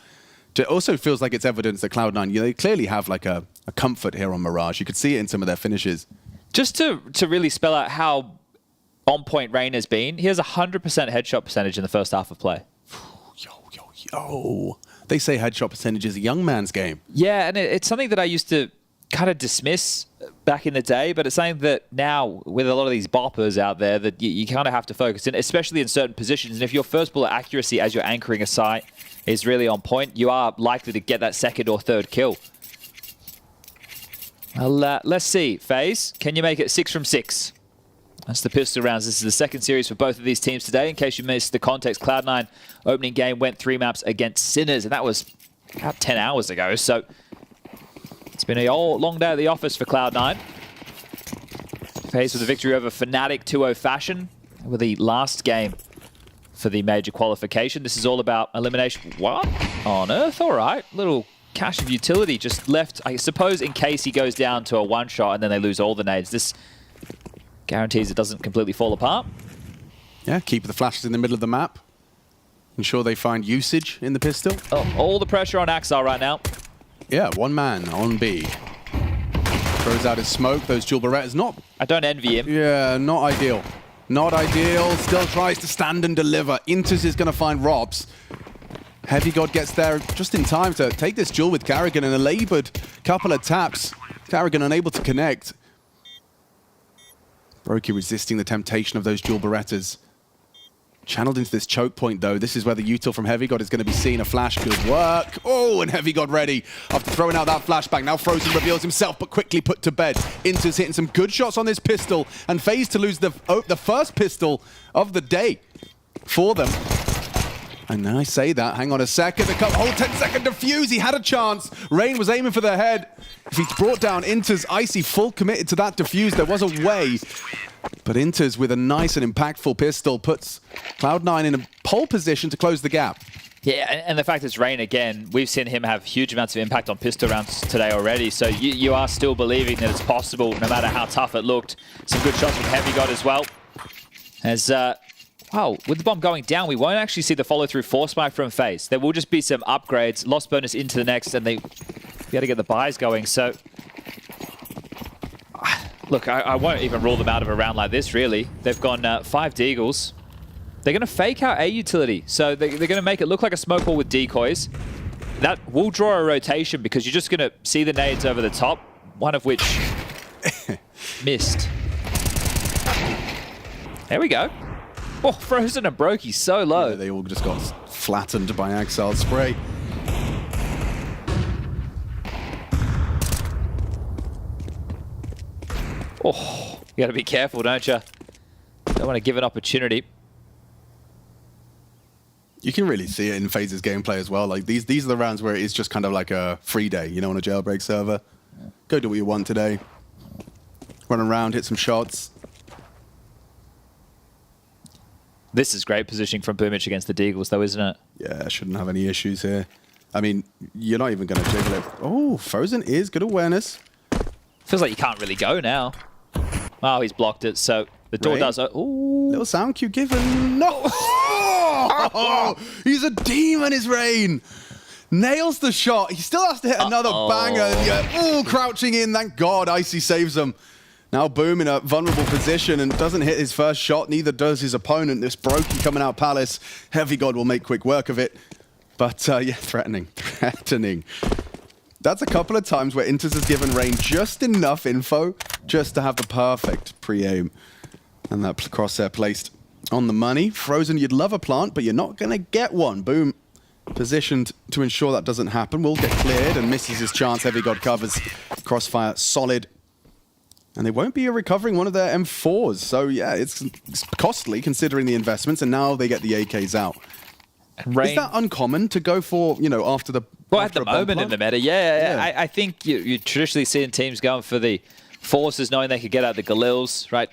also feels like it's evidence that Cloud9, they clearly have like a comfort here on Mirage. You could see it in some of their finishes. Just to really spell out how on point Rain has been, he has 100% headshot percentage in the first half of play. Yo. They say headshot percentage is a young man's game. Yeah, and it's something that I used to kind of dismiss back in the day, but it's something that now, with a lot of these boppers out there, that you kind of have to focus in, especially in certain positions. And if your first bullet accuracy as you're anchoring a site is really on point, you are likely to get that second or third kill. Well, let's see. FaZe, can you make it 6 from 6? That's the pistol rounds. This is the second series for both of these teams today. In case you missed the context, Cloud9 opening game went 3 maps against Sinners, and that was about 10 hours ago. So it's been a long day at the office for Cloud9. FaZe with a victory over Fnatic 2-0 fashion with the last game for the major qualification. This is all about elimination. What on earth? All right. Little cache of utility just left, I suppose, in case he goes down to a one-shot and then they lose all the nades. This guarantees it doesn't completely fall apart. Yeah, keep the flashes in the middle of the map. ensure they find usage in the pistol. Oh, all the pressure on Axar right now. Yeah, one man on B. Throws out his smoke. Those dual Berettas, not... I don't envy him. Yeah, not ideal. Not ideal. Still tries to stand and deliver. Intus is going to find Robs. Heavy God gets there just in time to take this duel with Carrigan, and a labored couple of taps. Carrigan unable to connect. Brokey resisting the temptation of those dual Berettas. Channeled into this choke point, though. This is where the util from Heavy God is going to be seen. A flash, good work. Oh, and Heavy God ready after throwing out that flashbang. Now Frozen reveals himself, but quickly put to bed. Intus hitting some good shots on this pistol, and FaZe to lose the first pistol of the day for them. And I say that, hang on a second, the whole 10-second defuse, he had a chance. Rain was aiming for the head. If he'd brought down Intus, Icy full committed to that defuse, there was a way. But Intus with a nice and impactful pistol puts Cloud9 in a pole position to close the gap. Yeah, and the fact it's Rain again, we've seen him have huge amounts of impact on pistol rounds today already, so you are still believing that it's possible, no matter how tough it looked. Some good shots from Heavy God as well. As... wow, with the bomb going down, we won't actually see the follow-through force spike from FaZe. There will just be some upgrades, lost bonus into the next, and they got to get the buys going. So, look, I won't even rule them out of a round like this, really. They've gone 5 Deagles. They're going to fake out A utility. So they're going to make it look like a smoke wall with decoys. That will draw a rotation because you're just going to see the nades over the top, one of which missed. There we go. Oh, Frozen and Brokey so low. Yeah, they all just got flattened by Axar's spray. Oh, you gotta be careful, don't you? Don't want to give an opportunity. You can really see it in FaZe's gameplay as well. Like these are the rounds where it's just kind of like a free day, you know, on a jailbreak server. Go do what you want today. Run around, hit some shots. This is great positioning from Boomich against the Deagles, though, isn't it? Yeah, shouldn't have any issues here. I mean, you're not even going to jiggle it. Oh, Frozen is good awareness. Feels like you can't really go now. Oh, he's blocked it, so the door does... Ooh. Little sound cue given. No! Oh, he's a demon, is Rain. Nails the shot. He still has to hit another banger. Yeah, ooh, crouching in. Thank God Icy saves him. Now Boom in a vulnerable position and doesn't hit his first shot, neither does his opponent. This Brokey coming out Palace. Heavy God will make quick work of it. But yeah, threatening. That's a couple of times where Intus has given Rain just enough info just to have the perfect pre-aim. And that crosshair placed on the money. Frozen, you'd love a plant, but you're not going to get one. Boom positioned to ensure that doesn't happen. Will get cleared and misses his chance. Heavy God covers. Crossfire solid. And they won't be recovering one of their M4s. So, yeah, it's costly considering the investments. And now they get the AKs out. Is that uncommon to go for, you know, after the... Well, at the moment in the meta, yeah. I think you're traditionally seeing teams going for the forces, knowing they could get out the Galils, right?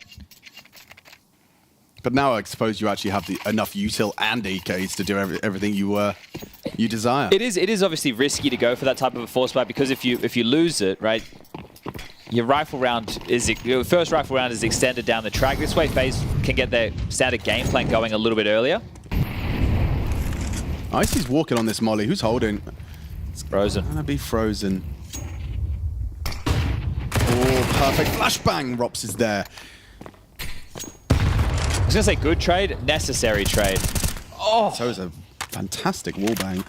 But now I suppose you actually have enough util and AKs to do everything you desire. It is obviously risky to go for that type of a force spike because if you lose it, right... Your rifle round your first rifle round is extended down the track. This way, FaZe can get their standard game plan going a little bit earlier. Icy's walking on this molly. Who's holding? It's Frozen. It's gonna be Frozen. Oh, perfect flashbang. Rops is there. I was gonna say good trade, necessary trade. Oh, so it's a fantastic wallbang.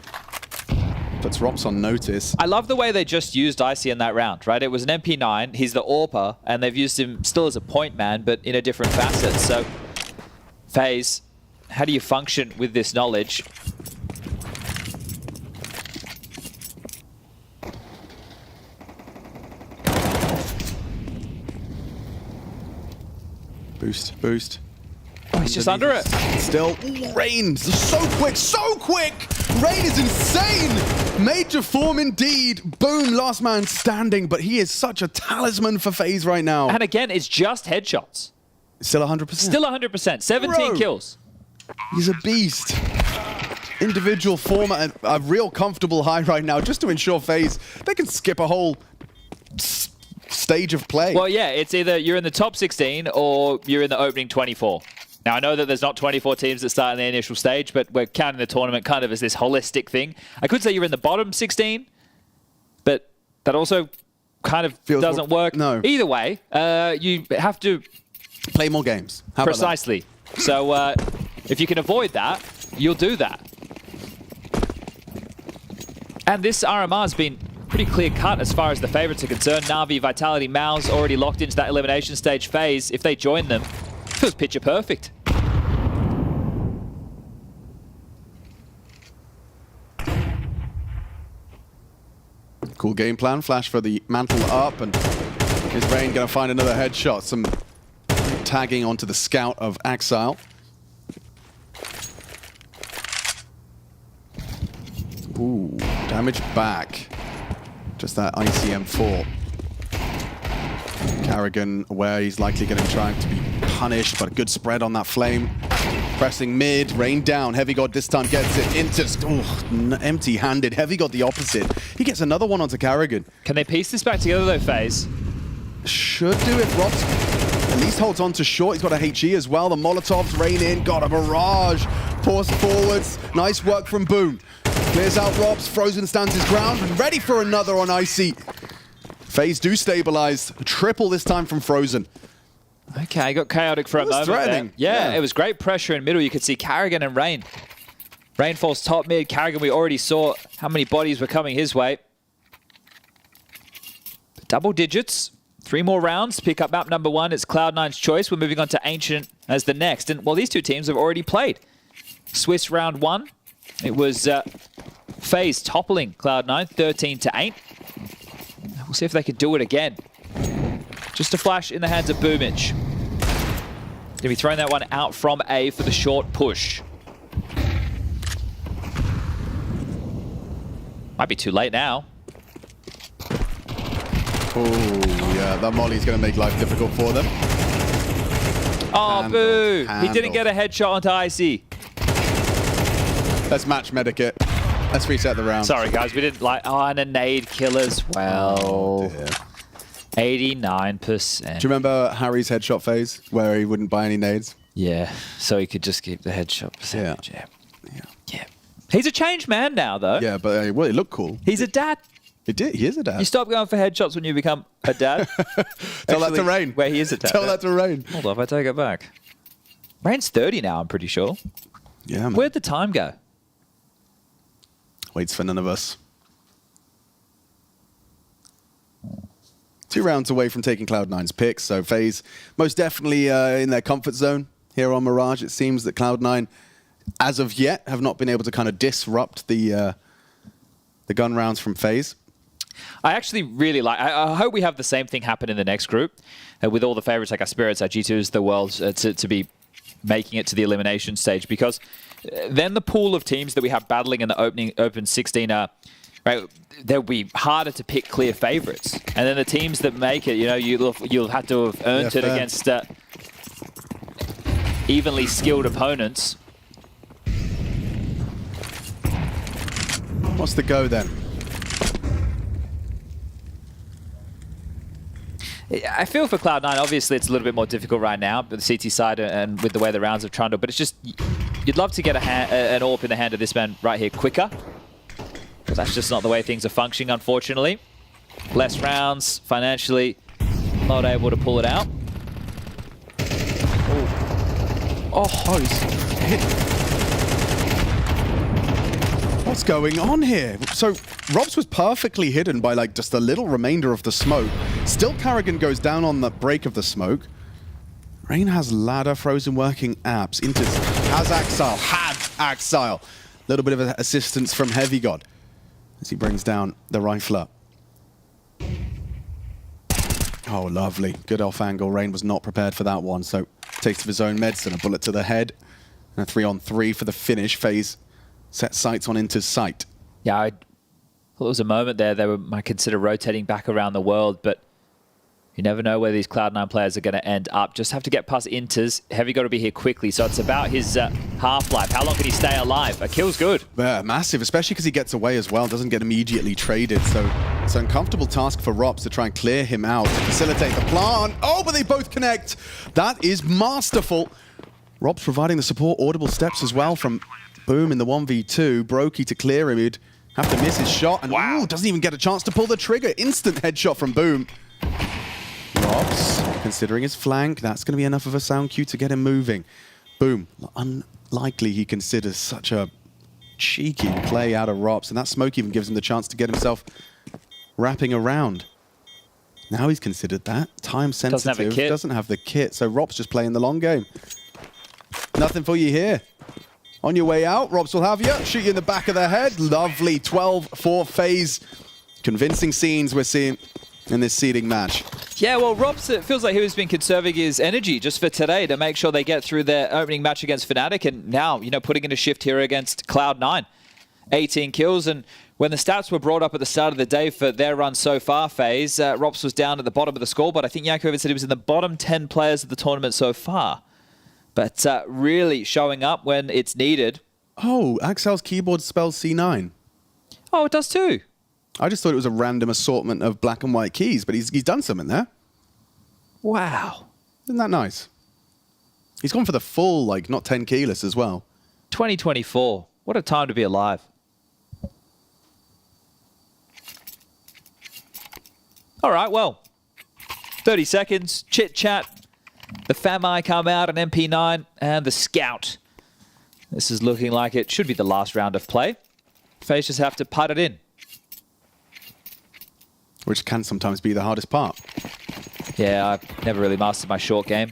Puts Rops on notice. I love the way they just used Icy in that round, right? It was an MP9, he's the AWPer, and they've used him still as a point man, but in a different facet. So, FaZe, how do you function with this knowledge? Boost. Oh, he's just under it. Still, Rain, so quick! Rain is insane! Major form indeed. Boom, last man standing, but he is such a talisman for FaZe right now. And again, it's just headshots. Still 100%? Still 100%. 17 kills. He's a beast. Individual form at a real comfortable high right now, just to ensure FaZe, they can skip a whole stage of play. Well, yeah, it's either you're in the top 16 or you're in the opening 24. Now, I know that there's not 24 teams that start in the initial stage, but we're counting the tournament kind of as this holistic thing. I could say you're in the bottom 16, but that also kind of doesn't work. No. Either way, you have to play more games. How about that? Precisely. So if you can avoid that, you'll do that. And this RMR has been pretty clear-cut as far as the favorites are concerned. Navi, Vitality, MOUZ already locked into that elimination stage phase. If they join them, it feels picture perfect. Cool game plan. Flash for the mantle up, and is Rain going to find another headshot? Some tagging onto the scout of Axile. Ooh, damage back. Just that ICM4. Carrigan aware he's likely going to try to be punished, but a good spread on that flame. Pressing mid, Rain down. Heavy God this time gets it into empty-handed. Heavy God the opposite. He gets another one onto Carrigan. Can they piece this back together though, FaZe? Should do if Rob's at least holds on to short. He's got a HE as well. The Molotovs rain in. Got a Mirage. Pours forwards. Nice work from Boom. Clears out Robs. Frozen stands his ground. And ready for another on Icy. FaZe do stabilize. Triple this time from Frozen. Okay, I got chaotic for a moment. Threatening. Yeah, it was great pressure in middle. You could see Carrigan and Rain. Rain falls top mid. Carrigan, we already saw how many bodies were coming his way. Double digits. 3 more rounds to pick up map number 1. It's Cloud9's choice. We're moving on to Ancient as the next. And, well, these two teams have already played. Swiss round 1. It was FaZe toppling Cloud9, 13-8. We'll see if they could do it again. Just a flash in the hands of Boomich. Gonna be throwing that one out from A for the short push. Might be too late now. Oh, yeah, that Molly's going to make life difficult for them. Oh, boo! He didn't get a headshot onto Icy. Let's match Medikit. Let's reset the round. Sorry, guys, we didn't like... Oh, and a nade kill as well. 89%. Do you remember Harry's headshot phase where he wouldn't buy any nades? Yeah, so he could just keep the headshot percentage. Yeah. He's a changed man now, though. Yeah, but well, it looked cool. He's a dad. He did. He is a dad. You stop going for headshots when you become a dad. Tell that to Rain. Where he is a dad. Tell that to Rain. Hold on, if I take it back. Rain's 30 now, I'm pretty sure. Yeah, man. Where'd the time go? Waits for none of us. 2 rounds away from taking Cloud9's picks, so FaZe most definitely in their comfort zone here on Mirage. It seems that Cloud9, as of yet, have not been able to kind of disrupt the gun rounds from FaZe. I actually really like... I hope we have the same thing happen in the next group with all the favorites like our Spirits, our G2s, the Worlds, to be making it to the elimination stage, because then the pool of teams that we have battling in the open 16 are... Right, they'll be harder to pick clear favorites. And then the teams that make it, you know, you'll have to have earned it against evenly skilled opponents. What's the go then? I feel for Cloud9, obviously it's a little bit more difficult right now, but the CT side and with the way the rounds have trundled, but it's just, you'd love to get an AWP in the hand of this man right here quicker. But that's just not the way things are functioning, unfortunately. Less rounds, financially not able to pull it out. Oh, he's hit. What's going on here? So Robs was perfectly hidden by like just a little remainder of the smoke. Still Carrigan goes down on the break of the smoke. Rain has ladder, Frozen working apps. Into has Axile, had Axile. A little bit of assistance from Heavy God as he brings down the rifler. Oh, lovely. Good off angle. Rain was not prepared for that one, so taste of his own medicine. A bullet to the head. And a 3-on-3 for the finish. FaZe set sights on Inter's sight. Yeah, I thought there was a moment there they might consider rotating back around the world, but you never know where these Cloud9 players are going to end up. Just have to get past Inter's. Heavy got to be here quickly, so it's about his half-life. How long can he stay alive? A kill's good. Yeah, massive, especially because he gets away as well. Doesn't get immediately traded, so it's an uncomfortable task for Robs to try and clear him out, to facilitate the plant. Oh, but they both connect. That is masterful. Rob's providing the support, audible steps as well from Boom in the 1v2. Brokey to clear him, he'd have to miss his shot, and wow, doesn't even get a chance to pull the trigger. Instant headshot from Boom. Rob's considering his flank, that's going to be enough of a sound cue to get him moving. Boom, unlikely he considers such a cheeky play out of Rops, and that smoke even gives him the chance to get himself wrapping around. Now he's considered that. Time sensitive, doesn't have the kit, so Rob's just playing the long game. Nothing for you here. On your way out, Robs will have you. Shoot you in the back of the head. Lovely 12 for FaZe. Convincing scenes we're seeing in this seeding match. Yeah, well, Robs, it feels like he was been conserving his energy just for today to make sure they get through their opening match against Fnatic, and now, you know, putting in a shift here against Cloud9. 18 kills, and when the stats were brought up at the start of the day for their run so far, FaZe, Robs was down at the bottom of the scoreboard. I think Yanko even said he was in the bottom 10 players of the tournament so far. But really showing up when it's needed. Oh, Axel's keyboard spells C9. Oh, it does too. I just thought it was a random assortment of black and white keys, but he's done something there. Wow. Isn't that nice? He's gone for the full, like, not 10 keyless as well. 2024. What a time to be alive. All right, well, 30 seconds, chit-chat. The Famai come out, an MP9, and the Scout. This is looking like it should be the last round of play. FaZe just have to putt it in. Which can sometimes be the hardest part. Yeah, I've never really mastered my short game.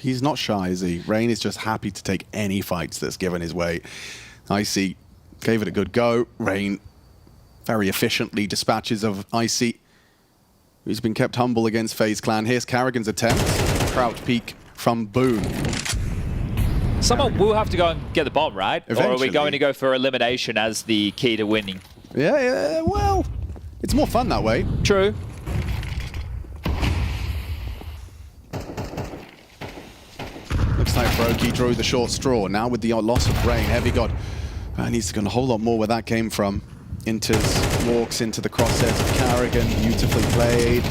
He's not shy, is he? Rain is just happy to take any fights that's given his way. Icy gave it a good go. Rain very efficiently dispatches of Icy, who's been kept humble against FaZe Clan. Here's Carrigan's attempt. Crouch peek from Boom. Someone will have to go and get the bomb, right? Eventually. Or are we going to go for elimination as the key to winning? Yeah, well, it's more fun that way. True. Looks like Brokey drew the short straw. Now with the loss of Rain, Heavy God needs to go a whole lot more where that came from. Inters, walks into the crosshairs of Carrigan. Beautifully played.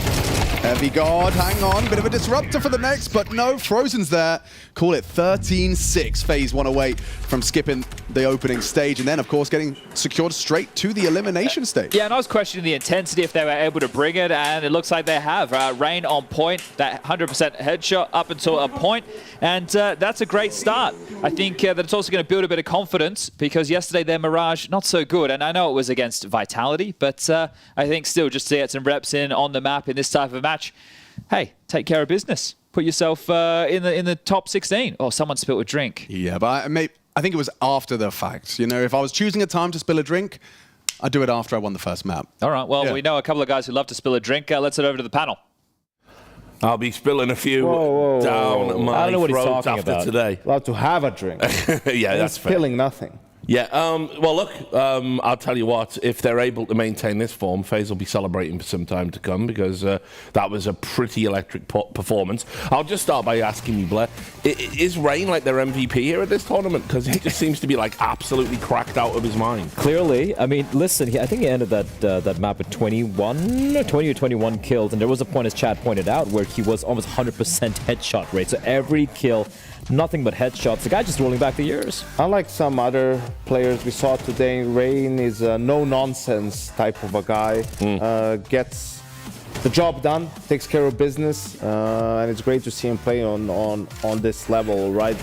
Heavy God, hang on. Bit of a disruptor for the next, but no, Frozen's there. Call it 13-6. FaZe one away from skipping the opening stage, and then, of course, getting secured straight to the elimination stage. Yeah, and I was questioning the intensity if they were able to bring it, and it looks like they have. Rain on point, that 100% headshot up until a point, and that's a great start. I think that it's also going to build a bit of confidence, because yesterday their Mirage, not so good, and I know it was against Vitality, but I think still just to get some reps in on the map in this type of match, hey, take care of business. Put yourself in the top 16. Oh, someone spilled a drink. Yeah, but I think it was after the fact. You know, if I was choosing a time to spill a drink, I'd do it after I won the first map. All right, well, we know a couple of guys who love to spill a drink. Let's head over to the panel. I'll be spilling a few down my I don't know what he's throat talking after about. today. Allowed to have a drink. Yeah, that's fair. Spilling nothing. Yeah, well, look, I'll tell you what, if they're able to maintain this form, FaZe will be celebrating for some time to come, because that was a pretty electric performance. I'll just start by asking you, Blair, is Rain like their MVP here at this tournament? Because he just seems to be like absolutely cracked out of his mind. Clearly. I mean, listen, I think he ended that map at 20 or 21 kills, and there was a point, as Chad pointed out, where he was almost 100% headshot rate. So every kill, nothing but headshots. The guy just rolling back the years. Unlike some other players we saw today, Rain is a no-nonsense type of a guy. Gets the job done, takes care of business, and it's great to see him play on this level, right?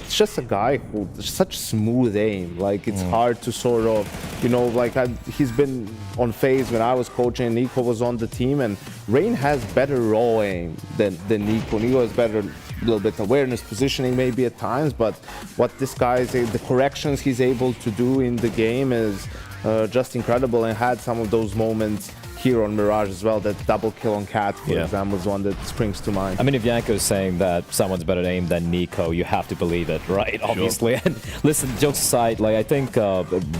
It's just a guy who such smooth aim. Like, it's hard to sort of, you know, like he's been on FaZe when I was coaching and Nico was on the team, and Rain has better raw aim than Nico. Nico has better little bit awareness, positioning maybe at times, but what this guy is, the corrections he's able to do in the game is just incredible, and had some of those moments here on Mirage as well. That double kill on Cat, for example, is one that springs to mind. I mean, if Yanko is saying that someone's better aim than Nico, you have to believe it, right? Obviously. And listen, jokes aside, like I think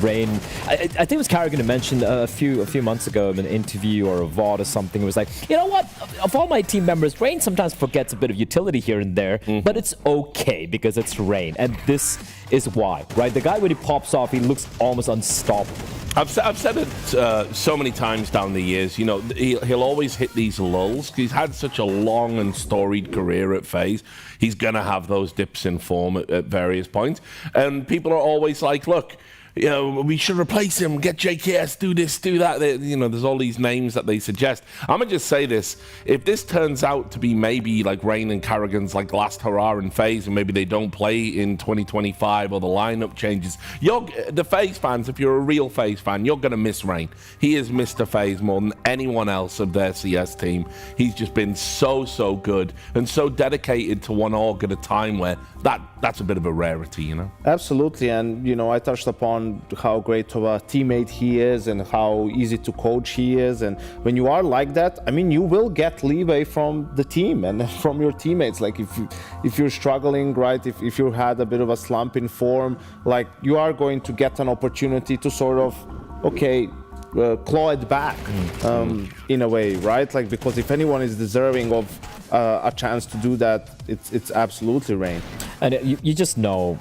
Rain, I think it was Carrigan who mentioned a few months ago in an interview or a VOD or something. It was like, you know what? Of all my team members, Rain sometimes forgets a bit of utility here and there, but it's okay because it's Rain, and this is why, right? The guy, when he pops off, he looks almost unstoppable. I've said it so many times down the years, you know, he'll always hit these lulls. He's had such a long and storied career at FaZe. He's going to have those dips in form at various points. And people are always like, look, you know, we should replace him, get JKS, do this, do that. You know, there's all these names that they suggest. I'm going to just say this. If this turns out to be maybe like Rain and Carrigan's like last hurrah in FaZe, and maybe they don't play in 2025 or the lineup changes, the FaZe fans, if you're a real FaZe fan, you're going to miss Rain. He has missed the FaZe more than anyone else of their CS team. He's just been so good and so dedicated to one org at a time where that's a bit of a rarity, you know? Absolutely, and you know, I touched upon how great of a teammate he is and how easy to coach he is, and when you are like that, I mean, you will get leeway from the team and from your teammates. Like if you're struggling, right, if you had a bit of a slump in form, like you are going to get an opportunity to sort of, okay, claw it back in a way, right? Like, because if anyone is deserving of a chance to do that, it's absolutely Rain. And you just know,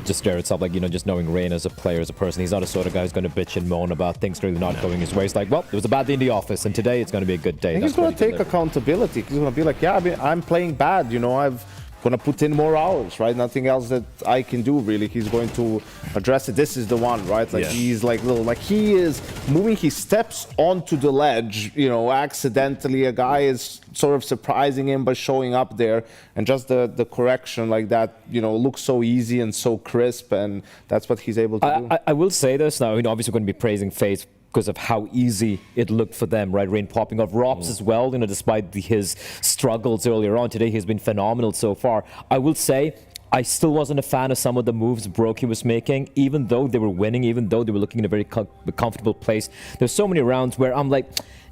just stare itself, like, you know, just knowing Rain as a player, as a person, he's not the sort of guy who's going to bitch and moan about things really not going his way. It's like, well, it was a bad day in the office, and today it's going to be a good day. And he's going to take accountability. He's going to be like, yeah, I mean, I'm playing bad, you know, I've gonna put in more hours, right? Nothing else that I can do, really. He's going to address it. This is the one, right? Like, he's like little, like he is moving, he steps onto the ledge, you know, accidentally. A guy is sort of surprising him by showing up there, and just the correction like that, you know, looks so easy and so crisp, and that's what he's able to do. I will say this now, you know, obviously we're going to be praising FaZe because of how easy it looked for them, right? Rain popping off. Robs as well, you know, despite his struggles earlier on. Today he's been phenomenal so far. I will say, I still wasn't a fan of some of the moves Brokey was making, even though they were winning, even though they were looking in a very comfortable place. There's so many rounds where I'm like,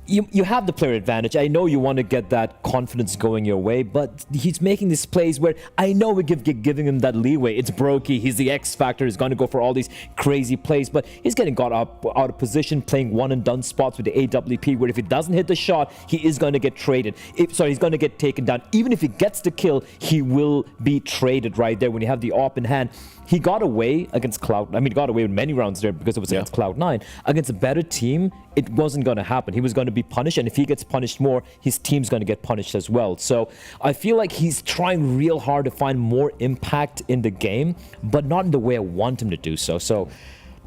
you have the player advantage. I know you want to get that confidence going your way, but he's making these plays where I know we're giving him that leeway. It's Brokey. He's the X factor. He's going to go for all these crazy plays, but he's getting got up out of position, playing one-and-done spots with the AWP, where if he doesn't hit the shot, he is going to get traded. He's going to get taken down. Even if he gets the kill, he will be traded right there when you have the AWP in hand. He got away against Cloud. I mean, he got away with many rounds there because it was against Cloud9. Against a better team, it wasn't going to happen. He was going to be punished, and if he gets punished more, his team's going to get punished as well. So I feel like he's trying real hard to find more impact in the game, but not in the way I want him to do so. So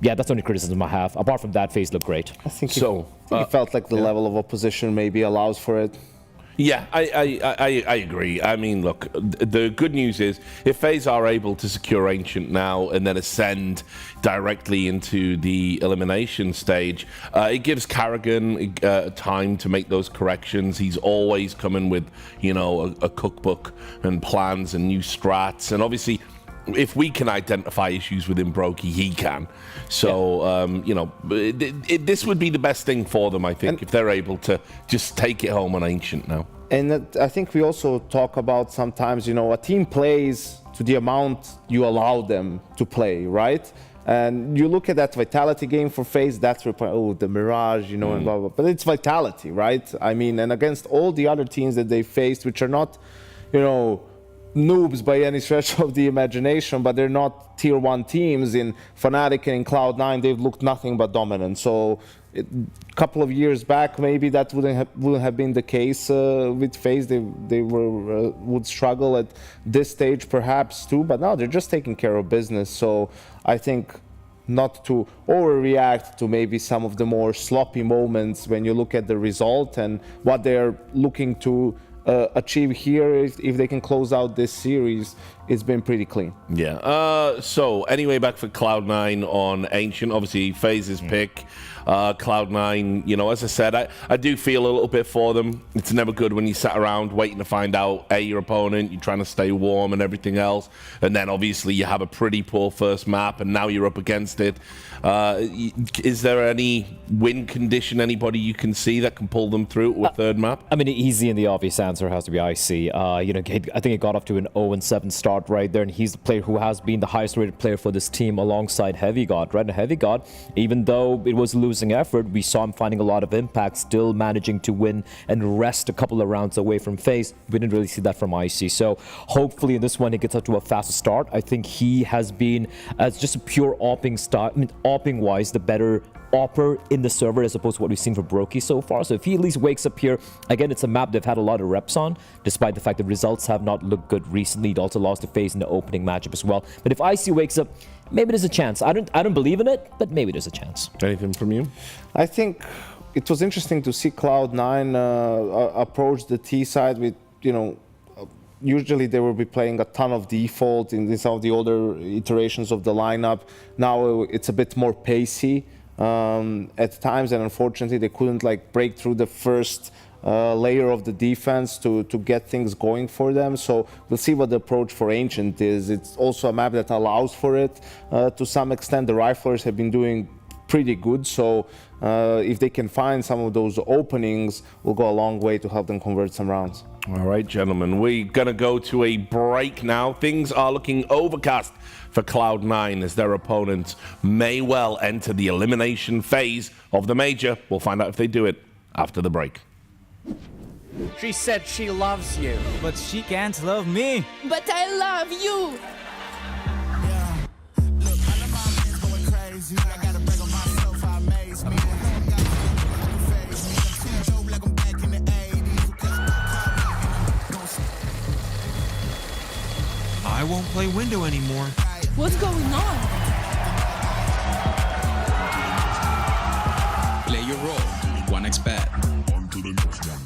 yeah, that's the only criticism I have. Apart from that, FaZe looked great. I think he felt like the level of opposition maybe allows for it. Yeah, I agree. I mean, look, the good news is if FaZe are able to secure Ancient now and then ascend directly into the elimination stage, it gives Carrigan time to make those corrections. He's always coming with, you know, a cookbook and plans and new strats, and obviously, if we can identify issues within Brokey, he can. So, you know, this would be the best thing for them, I think, if they're able to just take it home on Ancient now. And I think we also talk about sometimes, you know, a team plays to the amount you allow them to play, right? And you look at that Vitality game for FaZe, that's the Mirage, you know, and blah, blah, blah. But it's Vitality, right? I mean, and against all the other teams that they faced, which are not, you know, noobs by any stretch of the imagination, but they're not tier 1 teams. In Fnatic and in Cloud9, they've looked nothing but dominant. So a couple of years back, maybe that wouldn't have been the case with FaZe. They would struggle at this stage perhaps too, but now they're just taking care of business. So I think not to overreact to maybe some of the more sloppy moments when you look at the result and what they're looking to achieve here. If they can close out this series, it's been pretty clean. Yeah. So anyway, back for Cloud9 on Ancient. Obviously, FaZe's pick. Cloud9, you know, as I said, I do feel a little bit for them. It's never good when you sat around waiting to find out, your opponent, you're trying to stay warm and everything else. And then obviously you have a pretty poor first map and now you're up against it. Is there any win condition, anybody you can see that can pull them through to a third map? I mean, easy and the obvious answer has to be IC. You know, I think it got off to an 0-7 start right there, and he's the player who has been the highest rated player for this team alongside Heavy God, right? And Heavy God, even though it was a losing effort, we saw him finding a lot of impact, still managing to win and rest a couple of rounds away from FaZe. We didn't really see that from IC. So hopefully in this one he gets up to a faster start. I think he has been, as just a pure opping start, I mean, opping wise, the better opper in the server as opposed to what we've seen for Brokey so far. So if he at least wakes up here, again, it's a map they've had a lot of reps on, despite the fact that results have not looked good recently. He also lost to FaZe in the opening matchup as well. But if IC wakes up, maybe there's a chance. I don't believe in it, but maybe there's a chance. Anything from you? I think it was interesting to see Cloud9 approach the T side with, you know, usually they will be playing a ton of default in some of the older iterations of the lineup. Now it's a bit more pacey at times, and unfortunately they couldn't like break through the first layer of the defense to get things going for them. So we'll see what the approach for Ancient is. It's also a map that allows for it to some extent. The Riflers have been doing pretty good, so if they can find some of those openings, will go a long way to help them convert some rounds. All right, gentlemen, we're going to go to a break now. Things are looking overcast for Cloud9 as their opponents may well enter the elimination phase of the Major. We'll find out if they do it after the break. She said she loves you. But she can't love me. But I love you. I won't play window anymore. What's going on? Play your role. 1xBet. On to the next one.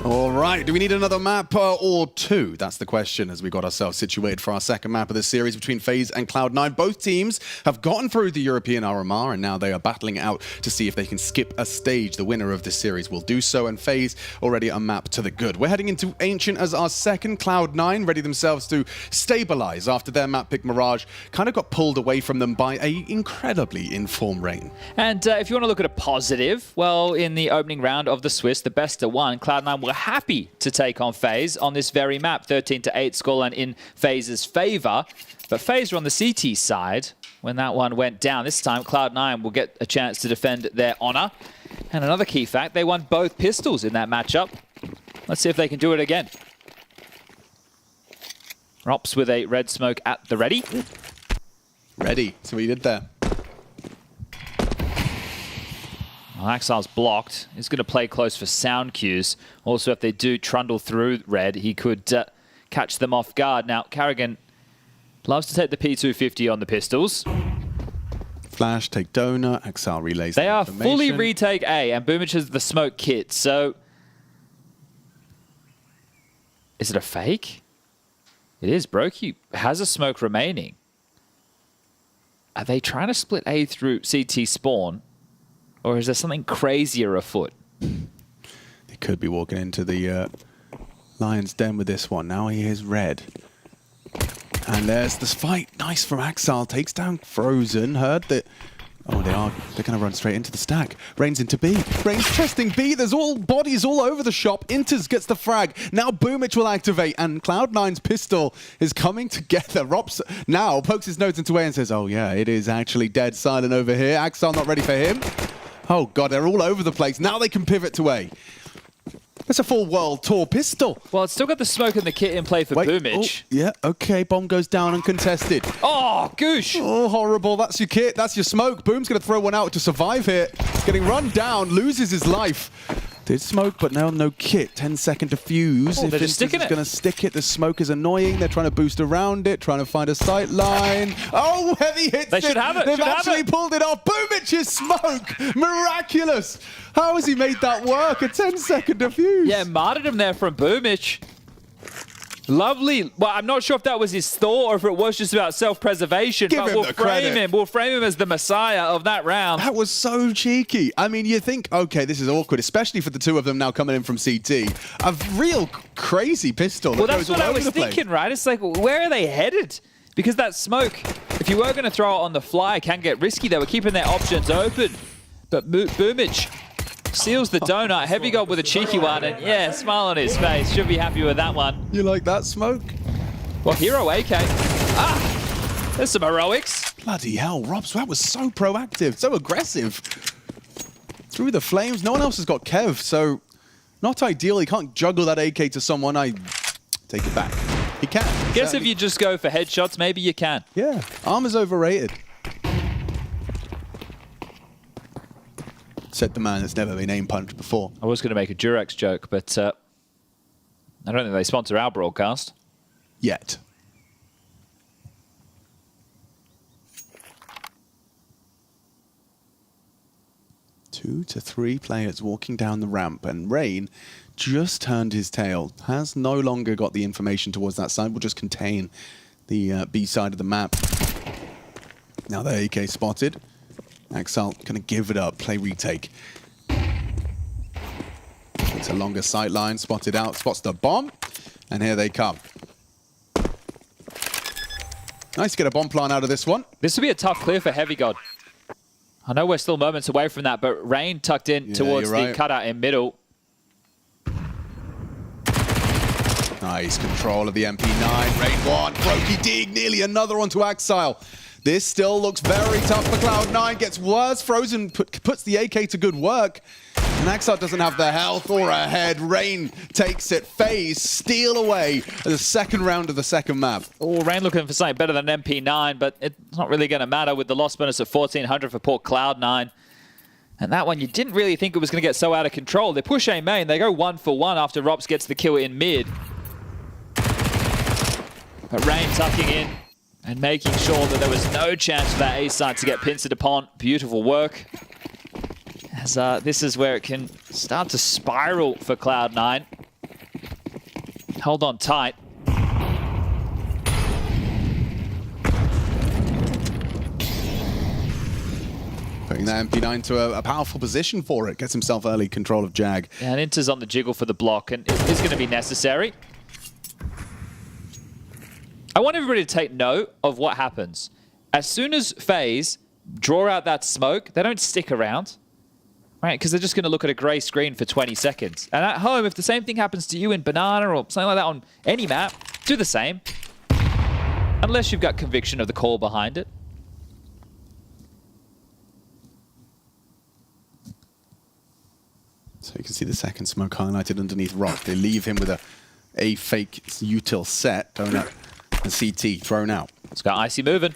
All right, do we need another map or two? That's the question as we got ourselves situated for our second map of this series between FaZe and Cloud9. Both teams have gotten through the European RMR and now they are battling it out to see if they can skip a stage. The winner of this series will do so, and FaZe already a map to the good. We're heading into Ancient as our second. Cloud9 ready themselves to stabilize after their map pick Mirage kind of got pulled away from them by a incredibly informed Rain. And if you want to look at a positive, well, in the opening round of the Swiss, the best of one, Cloud9 were happy to take on FaZe on this very map. 13-8 scoreline in FaZe's favor. But FaZe were on the CT side when that one went down. This time, Cloud9 will get a chance to defend their honor. And another key fact, they won both pistols in that matchup. Let's see if they can do it again. Rops with a red smoke at the ready. Ready. So what he did there. Well, Axile's blocked. He's going to play close for sound cues. Also, if they do trundle through red, he could catch them off guard. Now, Carrigan loves to take the P250 on the pistols. Flash, take donut, Axile relays. They are fully retake A, and Boomich has the smoke kit, so... Is it a fake? It is. Brokey has a smoke remaining. Are they trying to split A through CT spawn? Or is there something crazier afoot? They could be walking into the Lion's Den with this one. Now he is red. And there's this fight. Nice from Axile. Takes down Frozen. Heard that... Oh, they're going to run straight into the stack. Rain's into B. Rain's testing B. There's all bodies all over the shop. Inters gets the frag. Now Boomich will activate, and Cloud9's pistol is coming together. Rops now pokes his nose into A and says, oh yeah, it is actually dead silent over here. Axile not ready for him. Oh god, they're all over the place. Now they can pivot to A. It's a full world tour pistol. Well, it's still got the smoke and the kit in play for Boomich. Oh, yeah, okay, bomb goes down uncontested. Oh, goosh. Oh, horrible. That's your kit. That's your smoke. Boom's going to throw one out to survive here. Getting run down, loses his life. Did smoke, but now no kit. 10-second defuse. Oh, if they're just sticking it. Going to stick it, the smoke is annoying. They're trying to boost around it, trying to find a sight line. Oh, heavy hits. They should have it. They've actually pulled it off. Boomich's smoke. Miraculous. How has he made that work? A 10-second defuse. Yeah, martyrdom there from Boomich. Lovely. Well, I'm not sure if that was his thought or if it was just about self-preservation, but we'll frame him. We'll frame him as the messiah of that round. That was so cheeky. I mean, you think, okay, this is awkward, especially for the two of them now coming in from CT. A real crazy pistol. Well, that's what I was thinking, right? It's like, where are they headed? Because that smoke, if you were going to throw it on the fly, can get risky. They were keeping their options open. But Boomich seals the donut. Heavy Gold with a cheeky one, and yeah, smile on his face. Should be happy with that one. You like that smoke? Well, Hero AK. Ah! There's some heroics. Bloody hell, Robs, that was so proactive, so aggressive. Through the flames. No one else has got Kev, so not ideal. He can't juggle that AK to someone. I take it back. He can. Guess if you just go for headshots, maybe you can. Yeah, armor's overrated. Said the man that's never been aim punched before. I was going to make a Durex joke, but I don't think they sponsor our broadcast. Yet. Two to three players walking down the ramp, and Rain just turned his tail. Has no longer got the information towards that side. Will just contain the B side of the map. Now the AK spotted. Axile gonna give it up, play retake. It's a longer sight line, spotted out, spots the bomb, and here they come. Nice to get a bomb plant out of this one. This will be a tough clear for Heavy God. I know we're still moments away from that, but Rain tucked in towards the cutout in middle. Nice control of the MP9. Rain one, Brokey dig, nearly another one to Axile. This still looks very tough for Cloud9. Gets worse. Frozen puts the AK to good work. And Axile doesn't have the health or a head. Rain takes it. FaZe steal away the second round of the second map. Oh, Rain looking for something better than MP9, but it's not really going to matter with the loss bonus of 1,400 for poor Cloud9. And that one, you didn't really think it was going to get so out of control. They push A main. They go 1-for-1 after Rops gets the kill in mid. But Rain tucking in and making sure that there was no chance for that A side to get pincered upon. Beautiful work. As this is where it can start to spiral for Cloud9. hold on tight. Putting that MP9 to a powerful position for it. Gets himself early control of Jag. Yeah, and Inter's on the jiggle for the block, and it is going to be necessary. I want everybody to take note of what happens. As soon as FaZe draw out that smoke, they don't stick around, right? Because they're just going to look at a grey screen for 20 seconds. And at home, if the same thing happens to you in Banana or something like that on any map, do the same. Unless you've got conviction of the call behind it. So you can see the second smoke highlighted underneath Rock. They leave him with a fake util set. Donut and CT thrown out. It's got Icy moving.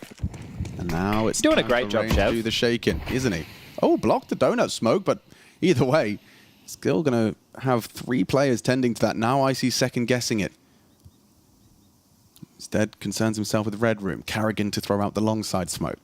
And now it's doing a great job, Chev. Do the shaking, isn't he? Oh, blocked the Donut smoke, but either way, still going to have 3 players tending to that. Now Icy second guessing it. Instead, concerns himself with Red Room. Carrigan to throw out the long side smoke.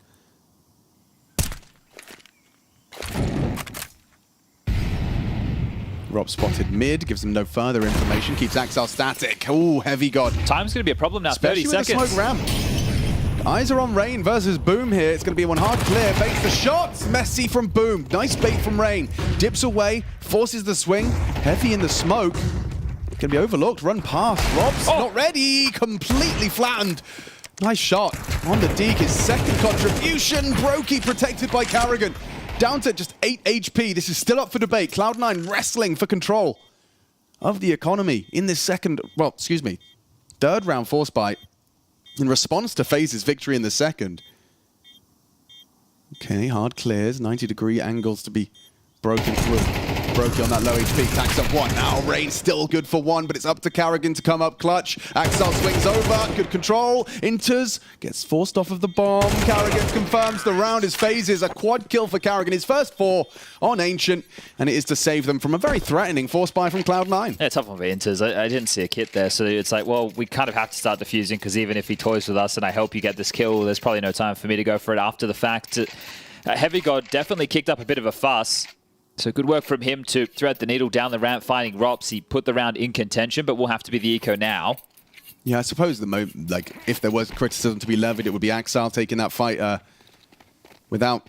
Rob spotted mid, gives him no further information, keeps Axel static. Ooh, heavy god. Time's going to be a problem now, Especially 30 with seconds. The smoke ramp. Eyes are on Rain versus Boom here. It's going to be one hard clear. Baits the shot. Messy from Boom. Nice bait from Rain. Dips away, forces the swing. Heavy in the smoke. Going to be overlooked. Run past. Rob's not ready. Completely flattened. Nice shot on the deke. His second contribution. Brokey protected by Carrigan. Down to just 8 HP. This is still up for debate. Cloud9 wrestling for control of the economy in this third round force bite in response to FaZe's victory in the second. Okay, hard clears. 90-degree angles to be broken through. Brokey on that low HP, tacks up 1. Now Rain still good for 1, but it's up to Carrigan to come up clutch. Axel swings over, good control. Inters, gets forced off of the bomb. Carrigan confirms the round is FaZe's. A quad kill for Carrigan, his first 4 on Ancient, and it is to save them from a very threatening force buy from Cloud9. Yeah, tough one for Inters. I didn't see a kit there, so it's like, well, we kind of have to start defusing, because even if he toys with us and I help you get this kill, there's probably no time for me to go for it after the fact. Heavy God definitely kicked up a bit of a fuss. So good work from him to thread the needle down the ramp, finding Rops. He put the round in contention, but will have to be the eco now. Yeah, I suppose if there was criticism to be levied, it would be Axel taking that fight without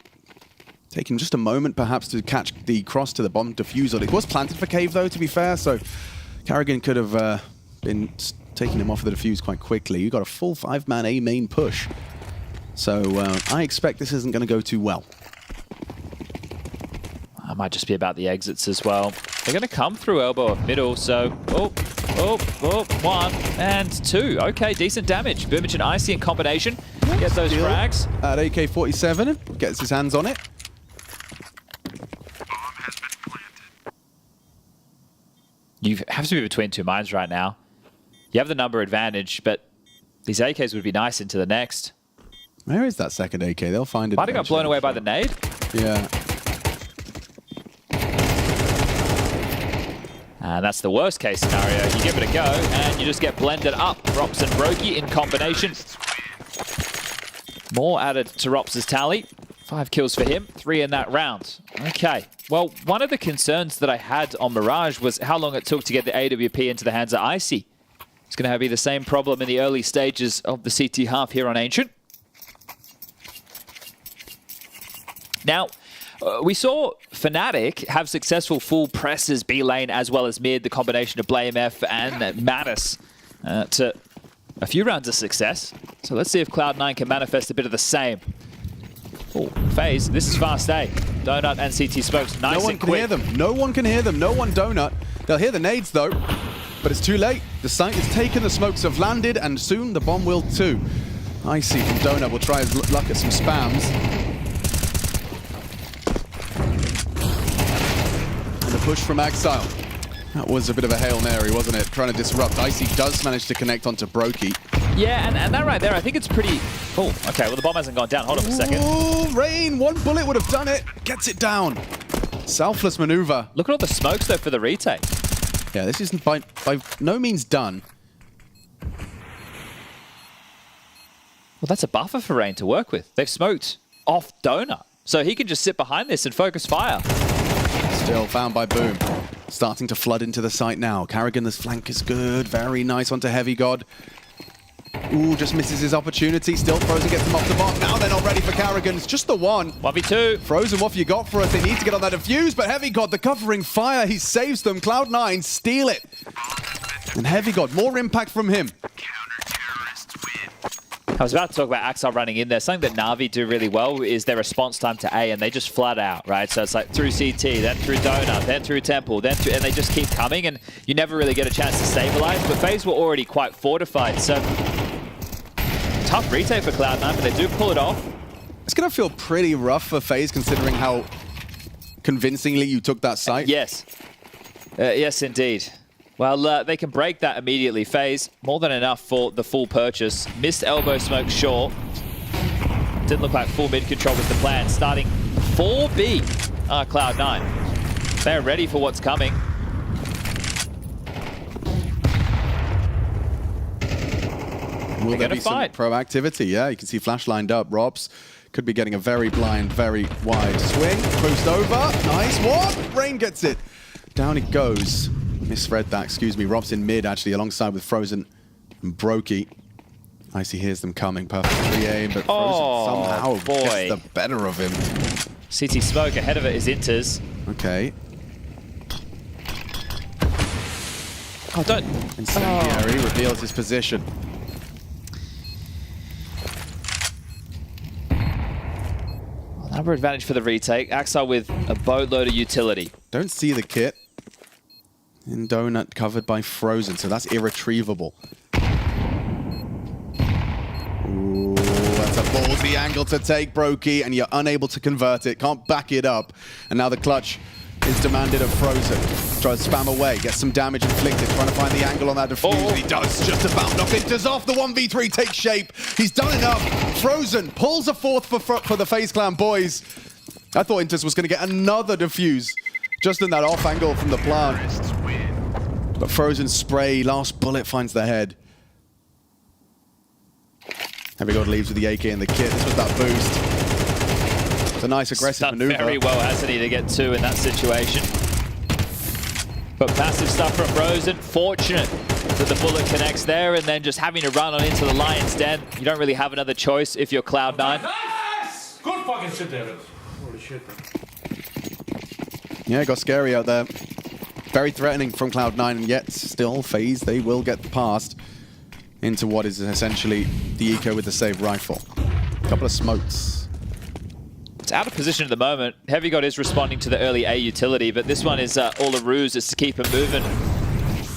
taking just a moment, perhaps, to catch the cross to the bomb defusal. It was planted for Cave, though, to be fair, so Carrigan could have been taking him off the defuse quite quickly. You got a full 5-man A main push, so I expect this isn't going to go too well. That might just be about the exits as well. They're going to come through elbow of middle, so 1 and 2. Okay, decent damage. Boomich and Icy in combination. Get those frags. At AK-47, gets his hands on it. You have to be between 2 mines right now. You have the number advantage, but these AKs would be nice into the next. Where is that second AK? They'll find it. Might have got blown away by the nade. Yeah. And that's the worst case scenario. You give it a go, and you just get blended up. Rops and Brokey in combination. More added to Rops' tally. 5 kills for him, 3 in that round. Okay. Well, one of the concerns that I had on Mirage was how long it took to get the AWP into the hands of Icy. It's going to be the same problem in the early stages of the CT half here on Ancient. Now, we saw Fnatic have successful full presses B lane as well as mid, the combination of BlameF and Natus to a few rounds of success. So let's see if Cloud9 can manifest a bit of the same. Oh, FaZe, this is fast A. Donut and CT Smokes, nice No one and can quick. hear them. No one can hear them. No one Donut. They'll hear the nades though, but it's too late. The site is taken, the smokes have landed, and soon the bomb will too. Icy from Donut will try his luck at some spams. Push from Axile. That was a bit of a Hail Mary, wasn't it? Trying to disrupt. Icy does manage to connect onto Brokey. Yeah, and that right there, I think it's pretty... Oh, okay, well the bomb hasn't gone down. Hold on a second. Oh, Rain! 1 bullet would have done it. Gets it down. Selfless maneuver. Look at all the smokes though for the retake. Yeah, this isn't by no means done. Well, that's a buffer for Rain to work with. They've smoked off Donut, so he can just sit behind this and focus fire. Still found by Boom. Starting to flood into the site now. Carrigan, this flank is good. Very nice onto Heavy God. Ooh, just misses his opportunity. Still Frozen gets him off the mark. Now they're not ready for Carrigan. It's just the one. 1v2. Frozen, what have you got for us? They need to get on that defuse, but Heavy God, the covering fire, he saves them. Cloud9 steal it. And Heavy God, more impact from him. I was about to talk about Axel running in there. Something that Navi do really well is their response time to A, and they just flood out, right? So it's like through CT, then through Donut, then through Temple, then through, and they just keep coming, and you never really get a chance to stabilize. But FaZe were already quite fortified, so tough retake for Cloud9, but they do pull it off. It's going to feel pretty rough for FaZe considering how convincingly you took that site. Yes. Yes, indeed. Well, they can break that immediately. FaZe, more than enough for the full purchase. Missed elbow smoke short. Didn't look like full mid control was the plan. Starting 4B, Cloud9. They're ready for what's coming. Will there be some proactivity? Yeah, you can see Flash lined up. Robs could be getting a very blind, very wide swing. Boost over. Nice one. Rain gets it. Down it goes. Misread that, excuse me. Rob's in mid, actually, alongside with Frozen and Brokey. Icy hears them coming. Perfect re-aim, but Frozen somehow gets the better of him. CT smoke ahead of it is Inters. Okay. Oh, don't. Incendiary reveals his position. Number advantage for the retake. Axel with a boatload of utility. Don't see the kit. And Donut covered by Frozen, so that's irretrievable. Ooh, that's a ballsy angle to take, Brokey, and you're unable to convert it. Can't back it up. And now the clutch is demanded of Frozen. Tries to spam away, gets some damage inflicted, trying to find the angle on that defuse. And he does just about knock Inters off. The 1v3 takes shape. He's done enough. Frozen pulls a fourth for the FaZe Clan boys. I thought Inters was going to get another defuse just in that off angle from the plant. But Frozen spray, last bullet finds the head. Heavy God leaves with the AK and the kit. This was that boost. It's a nice aggressive maneuver. Very well, hasn't he, to get two in that situation. But massive stuff from Frozen. Fortunate that the bullet connects there, and then just having to run on into the Lion's Den. You don't really have another choice if you're Cloud9. Nice! Good fucking shit, David. Holy shit. Yeah, it got scary out there. Very threatening from Cloud9, and yet still FaZe, they will get past into what is essentially the eco with the save rifle. A couple of smokes. It's out of position at the moment. Heavy God is responding to the early A utility, but this one is all a ruse. It's to keep him moving.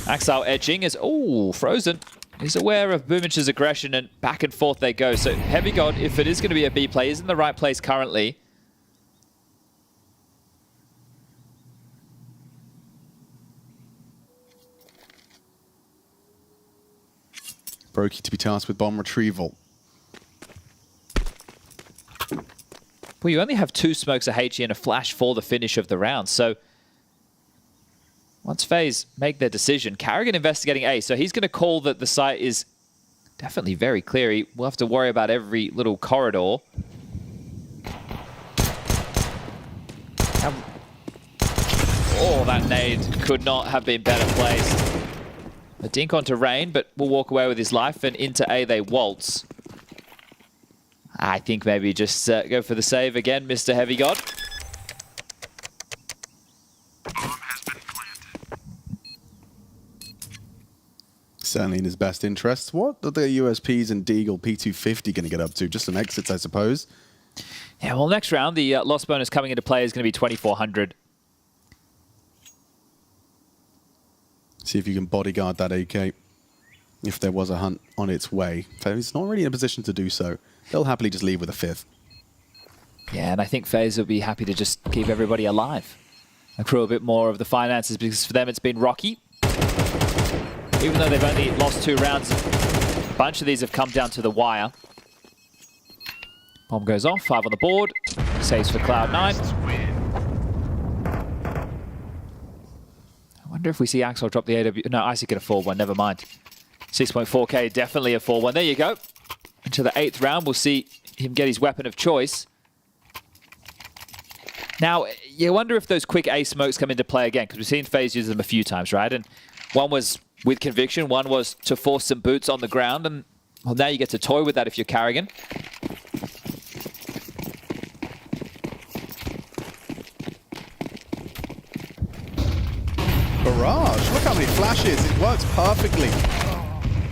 Axel edging is, Frozen. He's aware of Boomich's aggression, and back and forth they go. So Heavy God, if it is going to be a B play, is in the right place currently. Brokey to be tasked with bomb retrieval. Well, you only have 2 smokes, a HE, and a flash for the finish of the round. So once FaZe make their decision, Carrigan investigating A. So he's going to call that the site is definitely very clear. We'll have to worry about every little corridor. That nade could not have been better placed. A dink onto Rain, but will walk away with his life, and into A they waltz. I think maybe just go for the save again, Mr. Heavy God. Certainly in his best interests. What are the USPs and Deagle P250 going to get up to? Just some exits, I suppose. Yeah, well, next round, the loss bonus coming into play is going to be 2,400. See if you can bodyguard that AK. If there was a hunt on its way. FaZe not really in a position to do so. They'll happily just leave with a 5th. Yeah, and I think FaZe will be happy to just keep everybody alive. Accrue a bit more of the finances, because for them it's been rocky. Even though they've only lost 2 rounds, a bunch of these have come down to the wire. Bomb goes off, 5 on the board. Saves for Cloud9. I wonder if we see Axel drop the AW. No, Isaac get a 4-1, never mind. 6.4k, definitely a 4-1. There you go. Into the 8th round, we'll see him get his weapon of choice. Now, you wonder if those quick A smokes come into play again, because we've seen FaZe use them a few times, right? And one was with conviction, one was to force some boots on the ground, and well, now you get to toy with that if you're Carrigan. Mirage, look how many flashes. It works perfectly.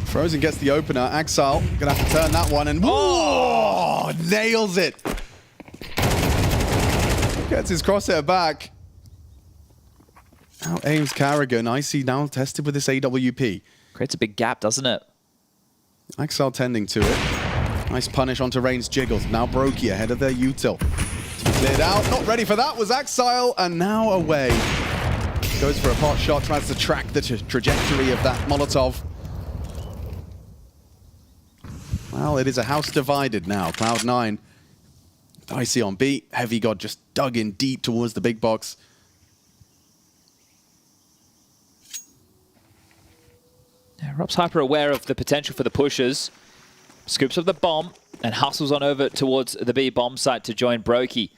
Frozen gets the opener. Axile gonna have to turn that one, and oh, nails it. Gets his crosshair back. Now aims Carrigan. Icy now tested with this AWP. Creates a big gap, doesn't it? Axile tending to it. Nice punish onto Rain's Jiggles. Now Brokey ahead of their util. To be cleared out. Not ready for that was Axile, and now away. Goes for a pot shot, tries to track the trajectory of that Molotov. Well, it is a house divided now. Cloud9. Icy on B. Heavy God just dug in deep towards the big box. Yeah, Rob's hyper aware of the potential for the pushers. Scoops up the bomb and hustles on over towards the B bomb site to join Brokey.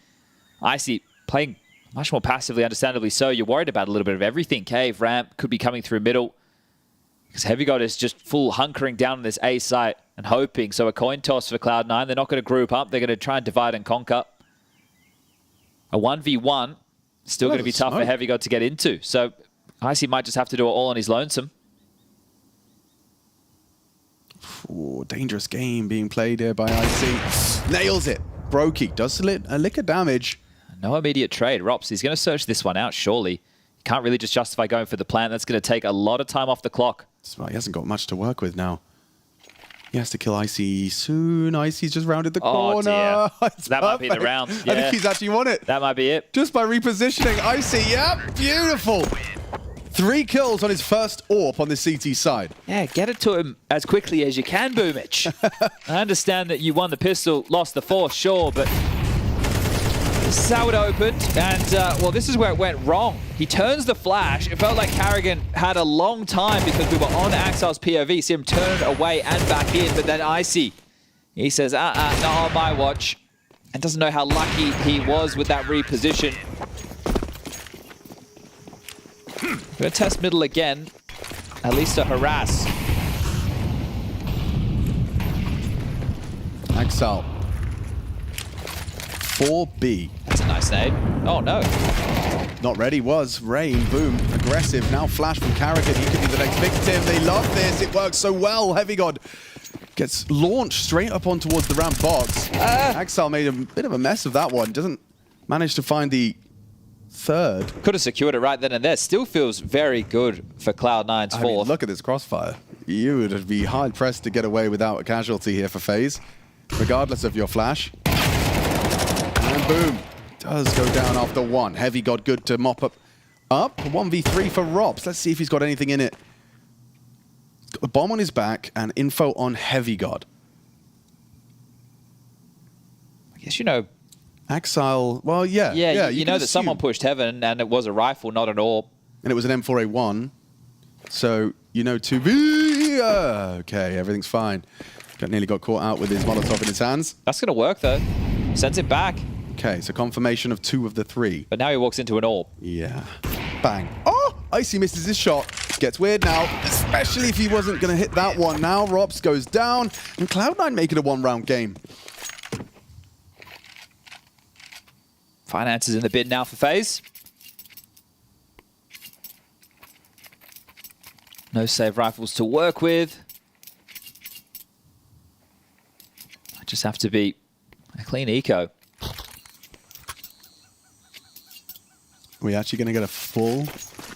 Icy playing much more passively, understandably so. You're worried about a little bit of everything. Cave, ramp, could be coming through middle. Because Heavy God is just full hunkering down on this A site and hoping. So a coin toss for Cloud9. They're not going to group up. They're going to try and divide and conquer. A 1v1, still going to be tough for Heavy God to get into. So Icy might just have to do it all on his lonesome. Ooh, dangerous game being played here by Icy. Nails it. Brokey does a lick of damage. No immediate trade. Rops, he's going to search this one out, surely. He can't really just justify going for the plant. That's going to take a lot of time off the clock. He hasn't got much to work with now. He has to kill Icy soon. Icy's just rounded the corner. Dear. It's that might be the round. Yeah. I think he's actually won it. That might be it. Just by repositioning Icy. Yep, beautiful. 3 kills on his first AWP on the CT side. Yeah, get it to him as quickly as you can, Boomich. I understand that you won the pistol, lost the force, sure, but this is how it opened, and well, this is where it went wrong. He turns the flash. It felt like Carrigan had a long time because we were on Axile's POV, see him turn away and back in, but then Icy, he says, not on my watch, and doesn't know how lucky he was with that reposition. We're going to test middle again, at least to harass. Axile. 4B. That's a nice nade. Oh, no. Not ready was Rain. Boom. Aggressive. Now flash from Carrigan. He could be the next victim. They love this. It works so well. Heavy God gets launched straight up on towards the ramp box. Axile made a bit of a mess of that one. Doesn't manage to find the third. Could have secured it right then and there. Still feels very good for Cloud9's fourth. Mean, look at this crossfire. You would be hard-pressed to get away without a casualty here for FaZe, regardless of your flash. And boom. Does go down after one. Heavy God good to mop up. 1v3 for Robs. Let's see if he's got anything in it. Got a bomb on his back and info on Heavy God. I guess you know... Axile, well, yeah. Yeah, you know that someone pushed Heaven and it was a rifle, not an AWP. And it was an M4A1. So, you know 2B. Okay, everything's fine. Nearly got caught out with his Molotov in his hands. That's going to work, though. Sends it back. Okay, so confirmation of 2 of the 3. But now he walks into an AWP. Yeah. Bang. Oh! Icy misses his shot. Gets weird now, especially if he wasn't going to hit that one. Now Rops goes down, and Cloud9 make it a 1-round game. Finances in the bid now for FaZe. No save rifles to work with. I just have to be a clean eco. Are we actually going to get a full...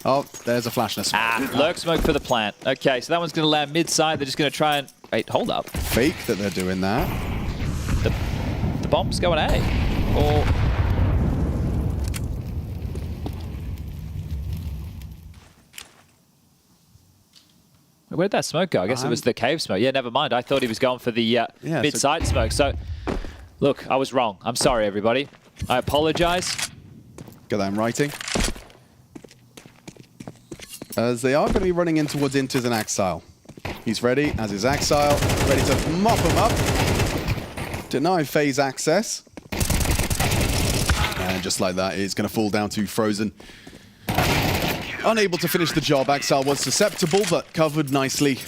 Oh, there's a flash and a smoke. Lurk smoke for the plant. Okay, so that one's going to land mid-side. They're just going to try and... Wait, hold up. Fake that they're doing that. The bomb's going A. Or... Where'd that smoke go? I guess it was the cave smoke. Yeah, never mind. I thought he was going for the mid-side smoke. So, look, I was wrong. I'm sorry, everybody. I apologize. Get that in writing. As they are going to be running in towards Inters and Axile. He's ready, as is Axile. Ready to mop him up. Deny FaZe access. And And just like that, it's going to fall down to Frozen. Unable to finish the job. Axel was susceptible, but covered nicely.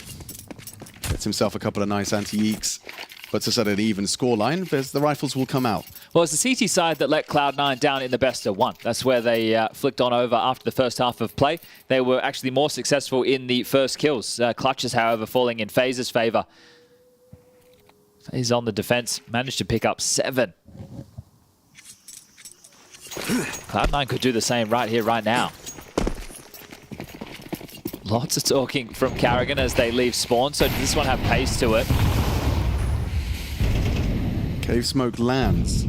Gets himself a couple of nice anti-eeks. Puts us at an even scoreline, because the rifles will come out. Well, it's the CT side that let Cloud9 down in the best of one. That's where they flicked on over after the first half of play. They were actually more successful in the first kills. Clutches, however, falling in FaZe's favor. FaZe on the defense, managed to pick up 7. Cloud9 could do the same right here, right now. Lots of talking from Carrigan as they leave spawn, so does this one have pace to it? Cave smoke lands.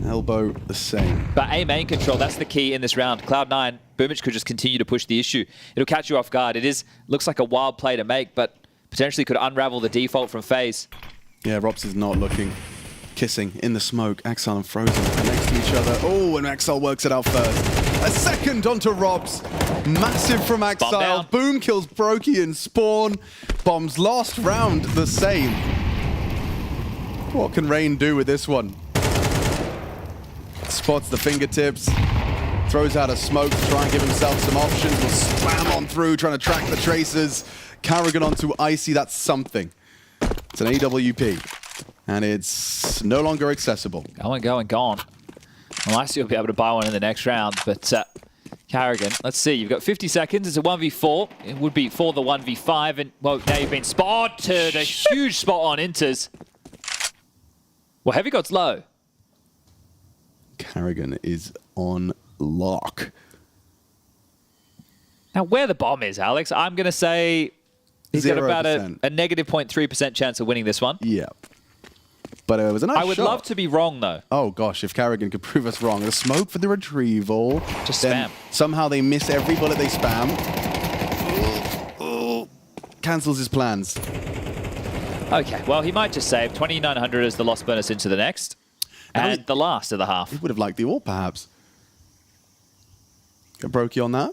Elbow the same. But A main control, that's the key in this round. Cloud9, Boomich could just continue to push the issue. It'll catch you off guard. It looks like a wild play to make, but potentially could unravel the default from FaZe. Yeah, Rops is not looking. Kissing in the smoke. Axel and Frozen are next to each other. Oh, and Axel works it out first. A second onto Robs. Massive from Axel. Boom kills Brokey and Spawn. Bombs last round the same. What can Rain do with this one? Spots the fingertips. Throws out a smoke to try and give himself some options. Will slam on through, trying to track the tracers. Carrigan onto Icy. That's something. It's an AWP. And it's no longer accessible. Going. Well, Icy will be able to buy one in the next round, but Carrigan, let's see. You've got 50 seconds. It's a 1v4. It would be for the 1v5. And, well, now you've been spotted. A huge spot on Inters. Well, Heavy God's low. Carrigan is on lock. Now, where the bomb is, Alex, I'm going to say he's 0%. Got about a negative 0.3% chance of winning this one. Yeah. But it was a nice shot. I would love to be wrong, though. Oh, gosh, if Carrigan could prove us wrong. The smoke for the retrieval. Just spam. Somehow they miss every bullet they spam. Cancels his plans. Okay, well, he might just save 2,900 as the loss bonus into the next. And the last of the half. He would have liked the all, perhaps. Got Brokey on that.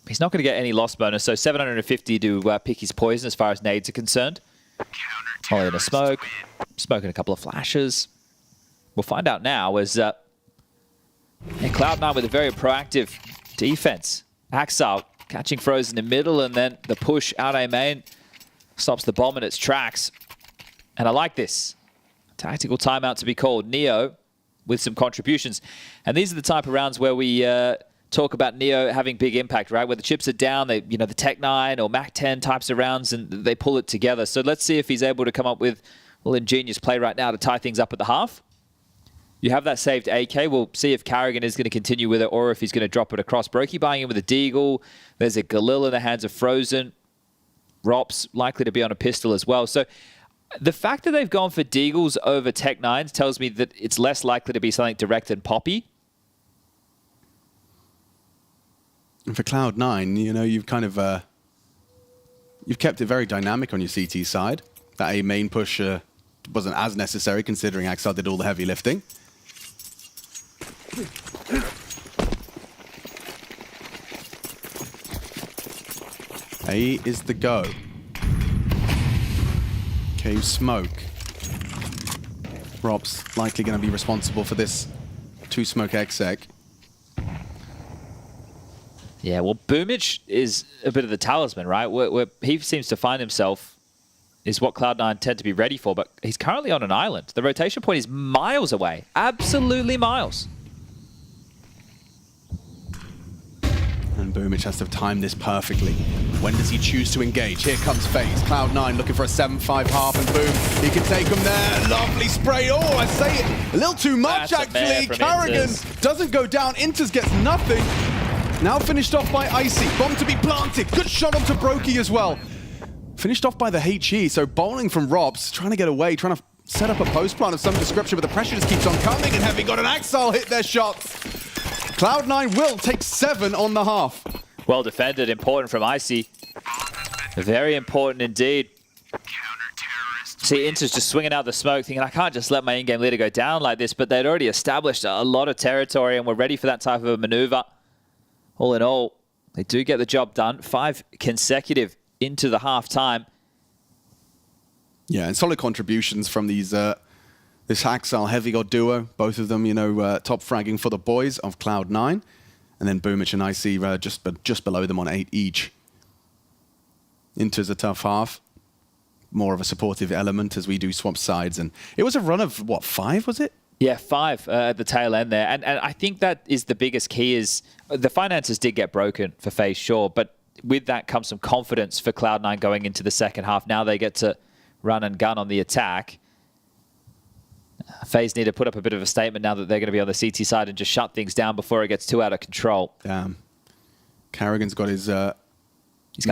He's not going to get any loss bonus, so 750 to pick his poison as far as nades are concerned. Molly in a smoke. Smoking a couple of flashes. We'll find out now as Cloud9 with a very proactive defense. Axel catching Frozen in the middle, and then the push out A main stops the bomb in its tracks. And I like this. Tactical timeout to be called. Neo with some contributions. And these are the type of rounds where we talk about Neo having big impact, right? Where the chips are down, the Tech-9 or Mac-10 types of rounds, and they pull it together. So let's see if he's able to come up with a little ingenious play right now to tie things up at the half. You have that saved AK. We'll see if Carrigan is going to continue with it or if he's going to drop it across. Brokey buying in with a Deagle. There's a Galil in the hands of Frozen. Rops likely to be on a pistol as well. So the fact that they've gone for Deagles over Tech-9s tells me that it's less likely to be something direct and poppy. And for Cloud9, you've kind of you've kept it very dynamic on your CT side. That A main push wasn't as necessary considering Axel did all the heavy lifting. A is the go. Cave smoke. Rob's likely going to be responsible for this 2-smoke exec. Yeah, well, Boomich is a bit of the talisman, right? Where he seems to find himself is what Cloud9 tend to be ready for, but he's currently on an island. The rotation point is miles away. Absolutely miles. And Boomich has to time this perfectly. When does he choose to engage? Here comes FaZe. Cloud9 looking for a 7-5 half, and boom, he can take him there. Lovely spray. Oh, I say it a little too much, actually. Carrigan doesn't go down. Inters gets nothing. Now finished off by Icy. Bomb to be planted. Good shot onto Brokey as well. Finished off by the HE, so bowling from Robs, trying to get away, trying to set up a post plant of some description, but the pressure just keeps on coming, and Heavy got an Axel hit their shots. Cloud9 will take 7 on the half. Well defended, important from Icy. Very important indeed. See, Inter's just swinging out the smoke, thinking, I can't just let my in-game leader go down like this, but they'd already established a lot of territory and were ready for that type of a maneuver. All in all, they do get the job done. 5 consecutive into the half-time. Yeah, and solid contributions from these This Haxal Heavy God duo, both of them, top fragging for the boys of Cloud9. And then Boomich and IC just below them on 8 each. Inter's a tough half. More of a supportive element as we do swap sides. And it was a run of, what, 5, was it? Yeah, 5 at the tail end there. And I think that is the biggest key is the finances did get broken for FaZe, sure. But with that comes some confidence for Cloud9 going into the second half. Now they get to run and gun on the attack. FaZe need to put up a bit of a statement now that they're going to be on the CT side and just shut things down before it gets too out of control. Damn. Carrigan's got his... He's got